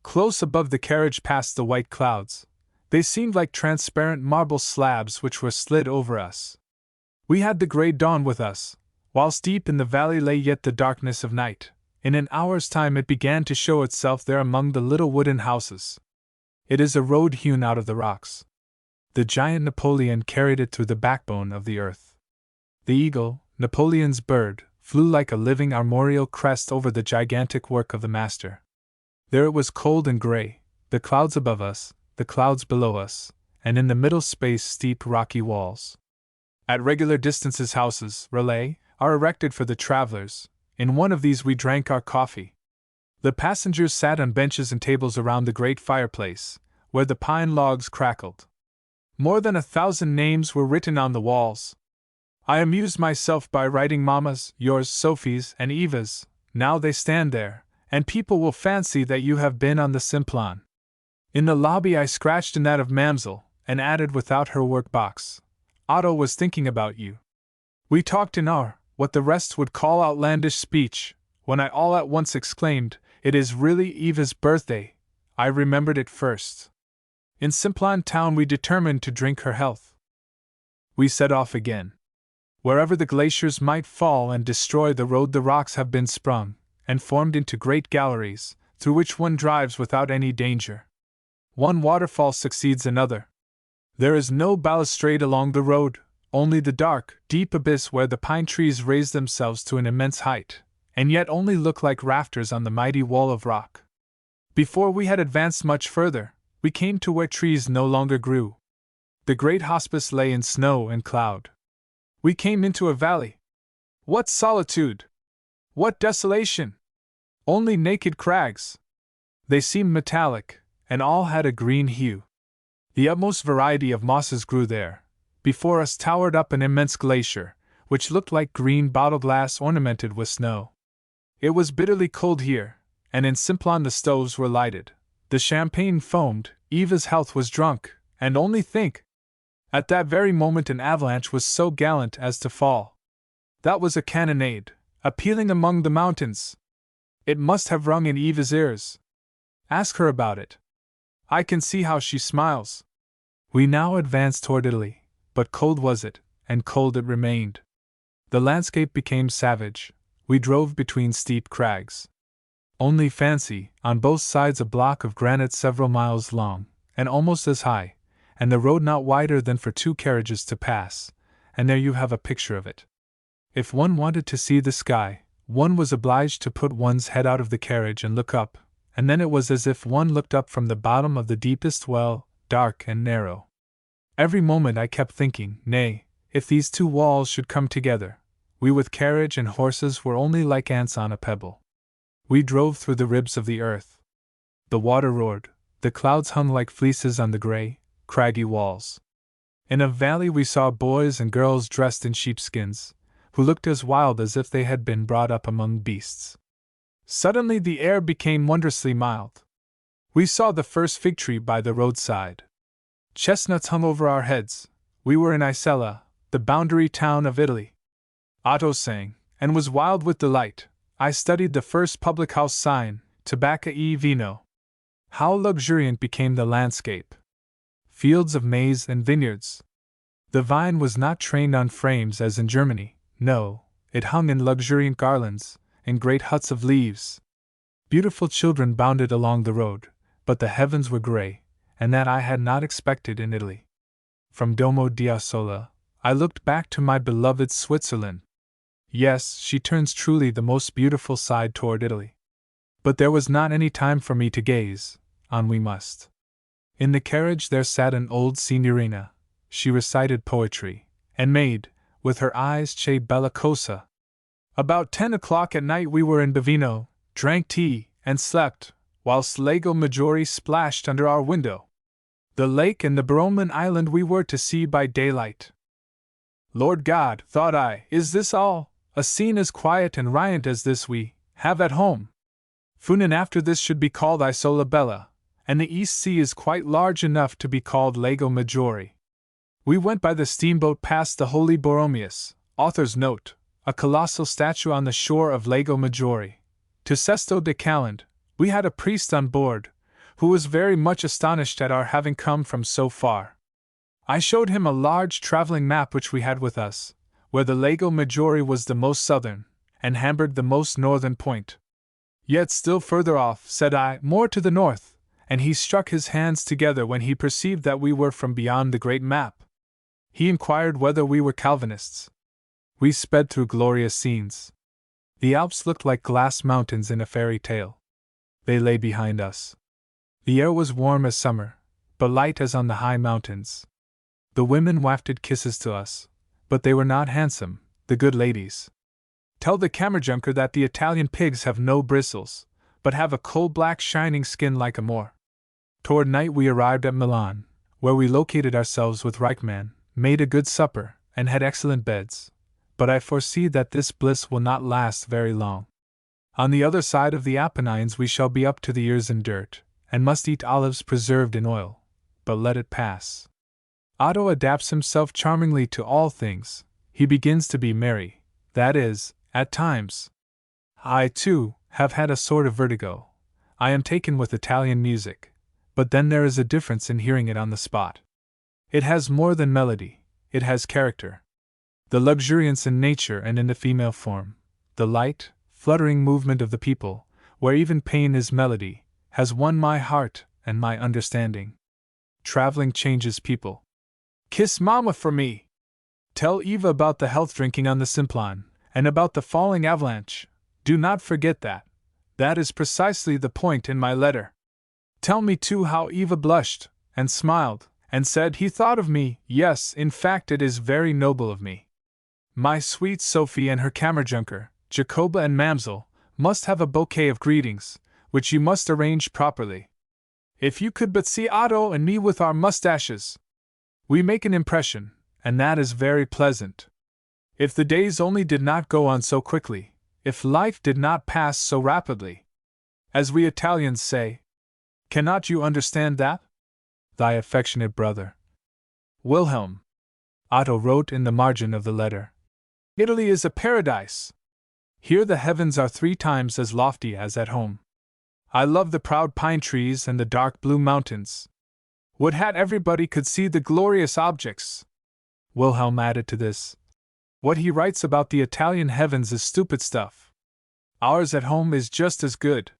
Close above the carriage passed the white clouds. They seemed like transparent marble slabs which were slid over us. We had the grey dawn with us, whilst deep in the valley lay yet the darkness of night. In an hour's time it began to show itself there among the little wooden houses. It is a road hewn out of the rocks. The giant Napoleon carried it through the backbone of the earth. The eagle, Napoleon's bird, flew like a living armorial crest over the gigantic work of the master. There it was cold and gray, the clouds above us, the clouds below us, and in the middle space steep rocky walls. At regular distances houses, relais, are erected for the travelers. In one of these we drank our coffee. The passengers sat on benches and tables around the great fireplace, where the pine logs crackled. More than 1,000 names were written on the walls. I amused myself by writing Mama's, yours, Sophie's, and Eva's. Now they stand there, and people will fancy that you have been on the Simplon. In the lobby I scratched in that of Mamselle, and added without her work-box, Otto was thinking about you. We talked in our, what the rest would call outlandish speech, when I all at once exclaimed, "It is really Eva's birthday." I remembered it first. In Simplon town we determined to drink her health. We set off again. Wherever the glaciers might fall and destroy the road, the rocks have been sprung, and formed into great galleries, through which one drives without any danger. One waterfall succeeds another. There is no balustrade along the road, only the dark, deep abyss where the pine trees raise themselves to an immense height, and yet only look like rafters on the mighty wall of rock. Before we had advanced much further, we came to where trees no longer grew. The great hospice lay in snow and cloud. We came into a valley. What solitude! What desolation! Only naked crags. They seemed metallic, and all had a green hue. The utmost variety of mosses grew there. Before us towered up an immense glacier, which looked like green bottle glass ornamented with snow. It was bitterly cold here, and in Simplon the stoves were lighted. The champagne foamed, Eva's health was drunk, and only think! At that very moment an avalanche was so gallant as to fall. That was a cannonade, a pealing among the mountains. It must have rung in Eva's ears. Ask her about it. I can see how she smiles. We now advanced toward Italy, but cold was it, and cold it remained. The landscape became savage. We drove between steep crags. Only fancy, on both sides a block of granite several miles long, and almost as high, and the road not wider than for 2 carriages to pass, and there you have a picture of it. If one wanted to see the sky, one was obliged to put one's head out of the carriage and look up, and then it was as if one looked up from the bottom of the deepest well, dark and narrow. Every moment I kept thinking, nay, if these 2 walls should come together, we with carriage and horses were only like ants on a pebble. We drove through the ribs of the earth. The water roared, the clouds hung like fleeces on the gray, craggy walls. In a valley we saw boys and girls dressed in sheepskins, who looked as wild as if they had been brought up among beasts. Suddenly the air became wondrously mild. We saw the first fig tree by the roadside. Chestnuts hung over our heads. We were in Isella, the boundary town of Italy. Otto sang, and was wild with delight. I studied the first public-house sign, Tabacca e Vino. How luxuriant became the landscape! Fields of maize and vineyards. The vine was not trained on frames as in Germany, no, it hung in luxuriant garlands, in great huts of leaves. Beautiful children bounded along the road, but the heavens were gray, and that I had not expected in Italy. From Domo d'Ossola, I looked back to my beloved Switzerland. Yes, she turns truly the most beautiful side toward Italy. But there was not any time for me to gaze, on we must. In the carriage there sat an old signorina. She recited poetry, and made, with her eyes, che bella cosa. About 10 o'clock at night we were in Bovino, drank tea, and slept, whilst Lago Maggiore splashed under our window. The lake and the Broman island we were to see by daylight. Lord God, thought I, is this all? A scene as quiet and riant as this we have at home. Funen after this should be called Isola Bella, and the East Sea is quite large enough to be called Lago Maggiore. We went by the steamboat past the Holy Borromeus, author's note, a colossal statue on the shore of Lago Maggiore. To Sesto de Caland, we had a priest on board, who was very much astonished at our having come from so far. I showed him a large traveling map which we had with us, where the Lago Maggiore was the most southern, and Hamburg the most northern point. Yet still further off, said I, more to the north, and he struck his hands together when he perceived that we were from beyond the great map. He inquired whether we were Calvinists. We sped through glorious scenes. The Alps looked like glass mountains in a fairy tale. They lay behind us. The air was warm as summer, but light as on the high mountains. The women wafted kisses to us, but they were not handsome, the good ladies. Tell the Kammerjunker that the Italian pigs have no bristles, but have a coal-black shining skin like a Moor. Toward night we arrived at Milan, where we located ourselves with Reichmann, made a good supper, and had excellent beds. But I foresee that this bliss will not last very long. On the other side of the Apennines we shall be up to the ears in dirt, and must eat olives preserved in oil. But let it pass. Otto adapts himself charmingly to all things. He begins to be merry, that is, at times. I, too, have had a sort of vertigo. I am taken with Italian music, but then there is a difference in hearing it on the spot. It has more than melody, it has character. The luxuriance in nature and in the female form, the light, fluttering movement of the people, where even pain is melody, has won my heart and my understanding. Traveling changes people. Kiss Mama for me! Tell Eva about the health drinking on the Simplon, and about the falling avalanche. Do not forget that. That is precisely the point in my letter. Tell me too how Eva blushed, and smiled, and said he thought of me. Yes, in fact it is very noble of me. My sweet Sophie and her Kammerjunker, Jacoba and Mamsell, must have a bouquet of greetings, which you must arrange properly. If you could but see Otto and me with our mustaches! We make an impression, and that is very pleasant. If the days only did not go on so quickly, if life did not pass so rapidly. As we Italians say. Cannot you understand that? Thy affectionate brother, Wilhelm. Otto wrote in the margin of the letter. Italy is a paradise. Here the heavens are 3 times as lofty as at home. I love the proud pine trees and the dark blue mountains. Would that everybody could see the glorious objects! Wilhelm added to this. What he writes about the Italian heavens is stupid stuff. Ours at home is just as good.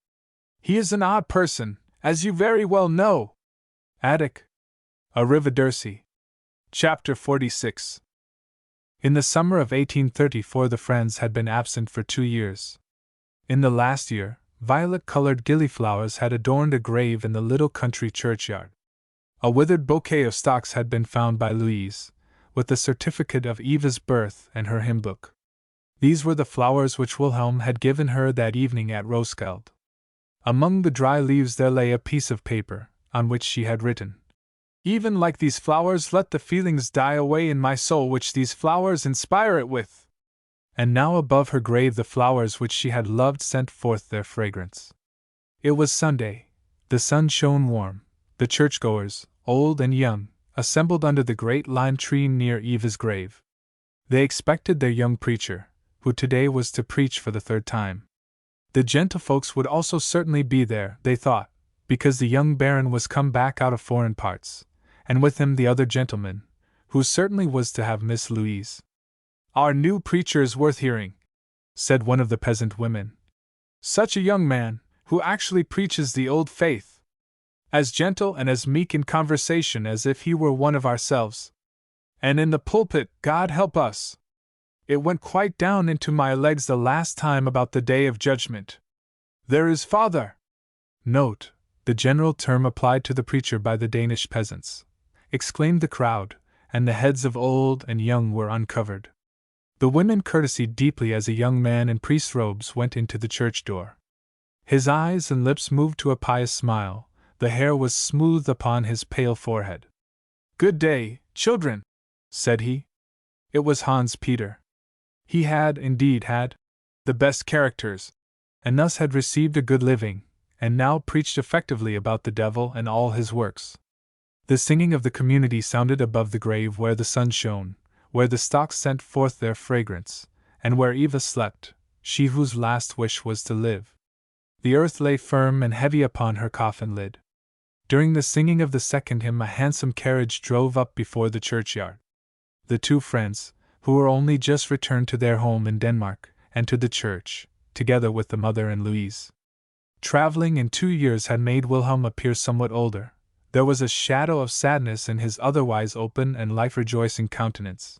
He is an odd person, as you very well know. Attic. Arrivederci. Chapter 46. In the summer of 1834 the friends had been absent for 2 years. In the last year, violet-colored gillyflowers had adorned a grave in the little country churchyard. A withered bouquet of stocks had been found by Louise, with the certificate of Eva's birth and her hymn book. These were the flowers which Wilhelm had given her that evening at Roskilde. Among the dry leaves there lay a piece of paper, on which she had written, "Even like these flowers let the feelings die away in my soul which these flowers inspire it with." And now above her grave the flowers which she had loved sent forth their fragrance. It was Sunday. The sun shone warm. The churchgoers, old and young, assembled under the great lime tree near Eva's grave. They expected their young preacher, who today was to preach for the 3rd time. The gentlefolks would also certainly be there, they thought, because the young baron was come back out of foreign parts, and with him the other gentleman, who certainly was to have Miss Louise. "Our new preacher is worth hearing," said one of the peasant women. "Such a young man, who actually preaches the old faith. As gentle and as meek in conversation as if he were one of ourselves. And in the pulpit, God help us! It went quite down into my legs the last time about the Day of Judgment. There is Father!" Note, the general term applied to the preacher by the Danish peasants, exclaimed the crowd, and the heads of old and young were uncovered. The women courtesied deeply as a young man in priest's robes went into the church door. His eyes and lips moved to a pious smile. The hair was smoothed upon his pale forehead. "Good day, children," said he. It was Hans Peter. He had, indeed, had the best characters, and thus had received a good living, and now preached effectively about the devil and all his works. The singing of the community sounded above the grave where the sun shone, where the stocks sent forth their fragrance, and where Eva slept, she whose last wish was to live. The earth lay firm and heavy upon her coffin lid. During the singing of the 2nd hymn a handsome carriage drove up before the churchyard. The 2 friends, who were only just returned to their home in Denmark, and to the church, together with the mother and Louise. Traveling in 2 years had made Wilhelm appear somewhat older. There was a shadow of sadness in his otherwise open and life-rejoicing countenance.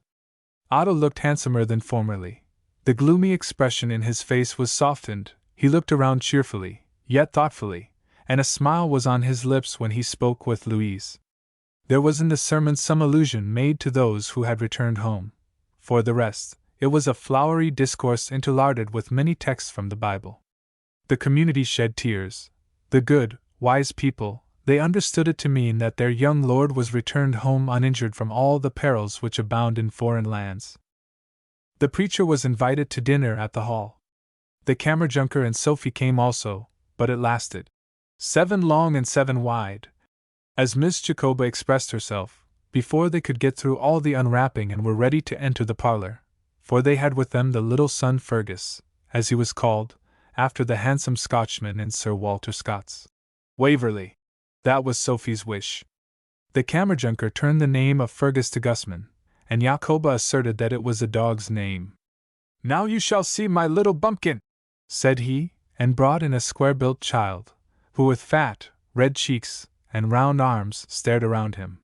Otto looked handsomer than formerly. The gloomy expression in his face was softened, he looked around cheerfully, yet thoughtfully, and a smile was on his lips when he spoke with Louise. There was in the sermon some allusion made to those who had returned home. For the rest, it was a flowery discourse interlarded with many texts from the Bible. The community shed tears. The good, wise people, they understood it to mean that their young lord was returned home uninjured from all the perils which abound in foreign lands. The preacher was invited to dinner at the hall. The Kammerjunker and Sophie came also, but it lasted 7 long and 7 wide, as Miss Jacoba expressed herself, before they could get through all the unwrapping and were ready to enter the parlor, for they had with them the little son Fergus, as he was called, after the handsome Scotchman in Sir Walter Scott's Waverley. That was Sophie's wish. The Kammerjunker turned the name of Fergus to Gusman, and Jacoba asserted that it was a dog's name. "Now you shall see my little bumpkin," said he, and brought in a square-built child, who with fat, red cheeks, and round arms stared around him.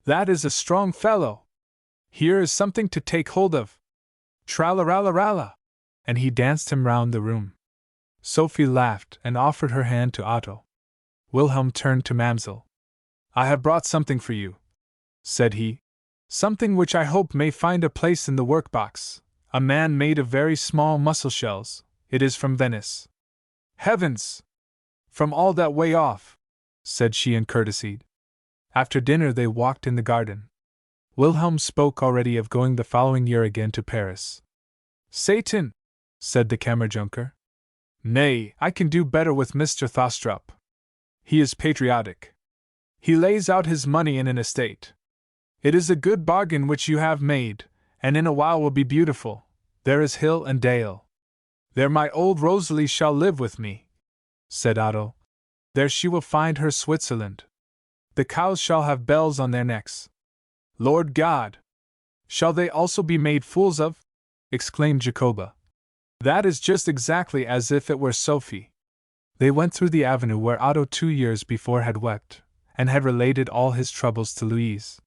"That is a strong fellow! Here is something to take hold of! Tralla-ralla-ralla!" And he danced him round the room. Sophie laughed and offered her hand to Otto. Wilhelm turned to Mamsell. "I have brought something for you," said he. "Something which I hope may find a place in the workbox. A man made of very small mussel shells. It is from Venice." "Heavens! From all that way off," said she and courtesied. After dinner they walked in the garden. Wilhelm spoke already of going the following year again to Paris. "Satan!" said the Kammerjunker. "Nay, I can do better with Mr. Thostrup. He is patriotic. He lays out his money in an estate. It is a good bargain which you have made, and in a while will be beautiful. There is hill and dale. There my old Rosalie shall live with me," said Otto. "There she will find her Switzerland. The cows shall have bells on their necks." "Lord God! Shall they also be made fools of?" exclaimed Jacoba. "That is just exactly as if it were Sophie." They went through the avenue where Otto 2 years before had wept, and had related all his troubles to Louise.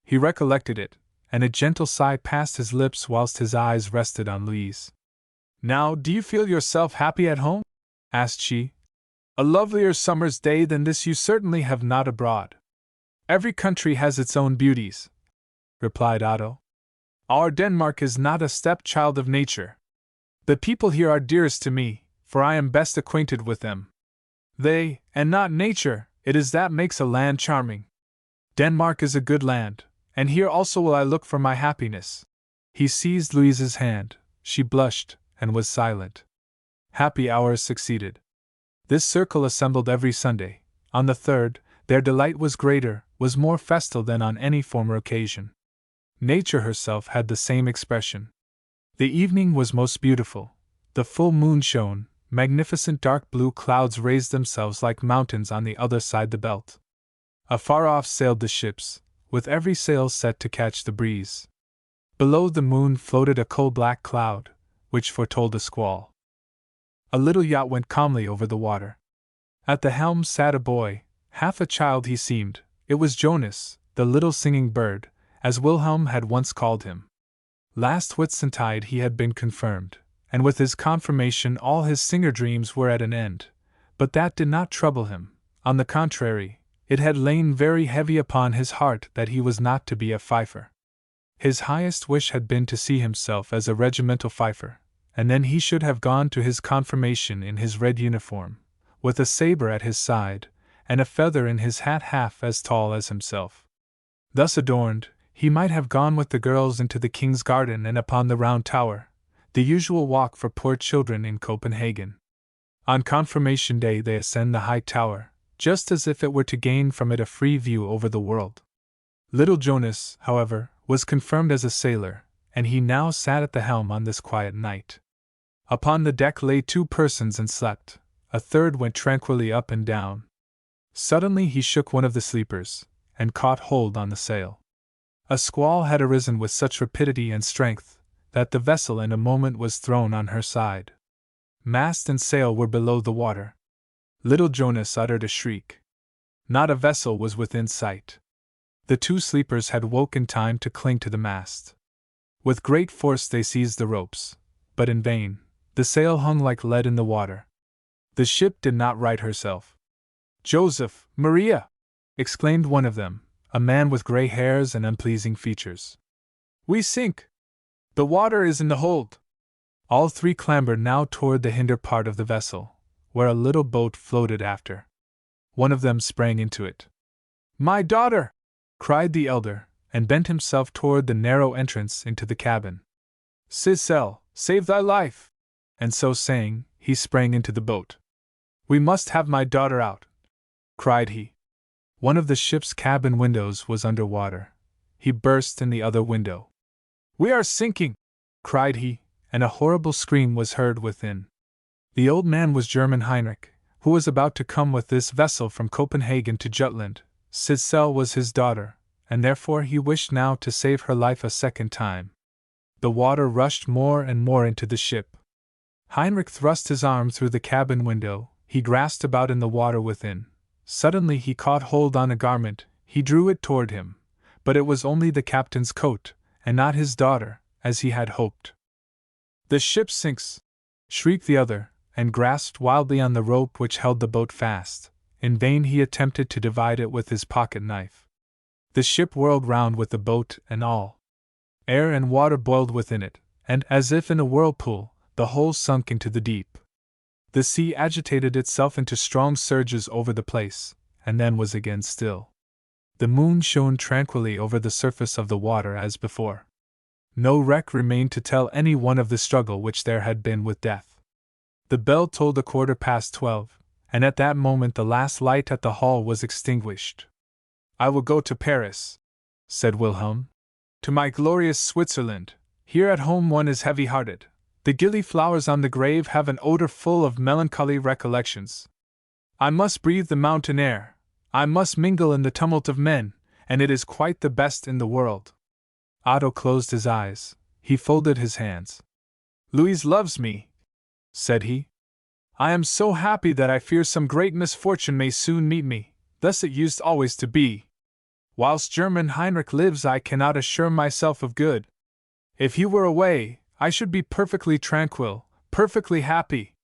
He recollected it, and a gentle sigh passed his lips whilst his eyes rested on Louise. "Now, do you feel yourself happy at home?" asked she. "A lovelier summer's day than this you certainly have not abroad." "Every country has its own beauties," replied Otto. "Our Denmark is not a stepchild of nature. The people here are dearest to me, for I am best acquainted with them. They, and not nature, it is that makes a land charming. Denmark is a good land, and here also will I look for my happiness." He seized Louise's hand, she blushed, and was silent. Happy hours succeeded. This circle assembled every Sunday. On the 3rd, their delight was greater, was more festal than on any former occasion. Nature herself had the same expression. The evening was most beautiful. The full moon shone, magnificent dark blue clouds raised themselves like mountains on the other side the belt. Afar off sailed the ships, with every sail set to catch the breeze. Below the moon floated a coal-black cloud, which foretold a squall. A little yacht went calmly over the water. At the helm sat a boy, half a child he seemed. It was Jonas, the little singing bird, as Wilhelm had once called him. Last Whitsuntide he had been confirmed, and with his confirmation all his singer dreams were at an end. But that did not trouble him. On the contrary, it had lain very heavy upon his heart that he was not to be a fifer. His highest wish had been to see himself as a regimental fifer, and then he should have gone to his confirmation in his red uniform, with a saber at his side, and a feather in his hat half as tall as himself. Thus adorned, he might have gone with the girls into the King's Garden and upon the Round Tower, the usual walk for poor children in Copenhagen. On Confirmation Day they ascend the high tower, just as if it were to gain from it a free view over the world. Little Jonas, however, was confirmed as a sailor, and he now sat at the helm on this quiet night. Upon the deck lay 2 persons and slept, a third went tranquilly up and down. Suddenly he shook one of the sleepers, and caught hold on the sail. A squall had arisen with such rapidity and strength, that the vessel in a moment was thrown on her side. Mast and sail were below the water. Little Jonas uttered a shriek. Not a vessel was within sight. The two sleepers had woke in time to cling to the mast. With great force they seized the ropes, but in vain. The sail hung like lead in the water. The ship did not right herself. "Joseph, Maria!" exclaimed one of them, a man with gray hairs and unpleasing features. "We sink! The water is in the hold!" All three clambered now toward the hinder part of the vessel, where a little boat floated after. One of them sprang into it. "My daughter!" cried the elder, and bent himself toward the narrow entrance into the cabin. "Sisel, save thy life!" And so saying, he sprang into the boat. "We must have my daughter out!" cried he. One of the ship's cabin windows was under water. He burst in the other window. "We are sinking!" cried he, and a horrible scream was heard within. The old man was German Heinrich, who was about to come with this vessel from Copenhagen to Jutland. Sisel was his daughter, and therefore he wished now to save her life a second time. The water rushed more and more into the ship. Heinrich thrust his arm through the cabin window, he grasped about in the water within. Suddenly he caught hold on a garment, he drew it toward him, but it was only the captain's coat, and not his daughter, as he had hoped. "The ship sinks!" shrieked the other, and grasped wildly on the rope which held the boat fast. In vain he attempted to divide it with his pocket knife. The ship whirled round with the boat and all. Air and water boiled within it, and, as if in a whirlpool, the whole sunk into the deep. The sea agitated itself into strong surges over the place, and then was again still. The moon shone tranquilly over the surface of the water as before. No wreck remained to tell any one of the struggle which there had been with death. The bell tolled 12:15, and at that moment the last light at the hall was extinguished. "I will go to Paris," said Wilhelm. "To my glorious Switzerland. Here at home one is heavy-hearted. The gillyflowers on the grave have an odor full of melancholy recollections. I must breathe the mountain air, I must mingle in the tumult of men, and it is quite the best in the world." Otto closed his eyes, he folded his hands. "Louise loves me," said he. "I am so happy that I fear some great misfortune may soon meet me, thus it used always to be. Whilst German Heinrich lives I cannot assure myself of good. If he were away, I should be perfectly tranquil, perfectly happy.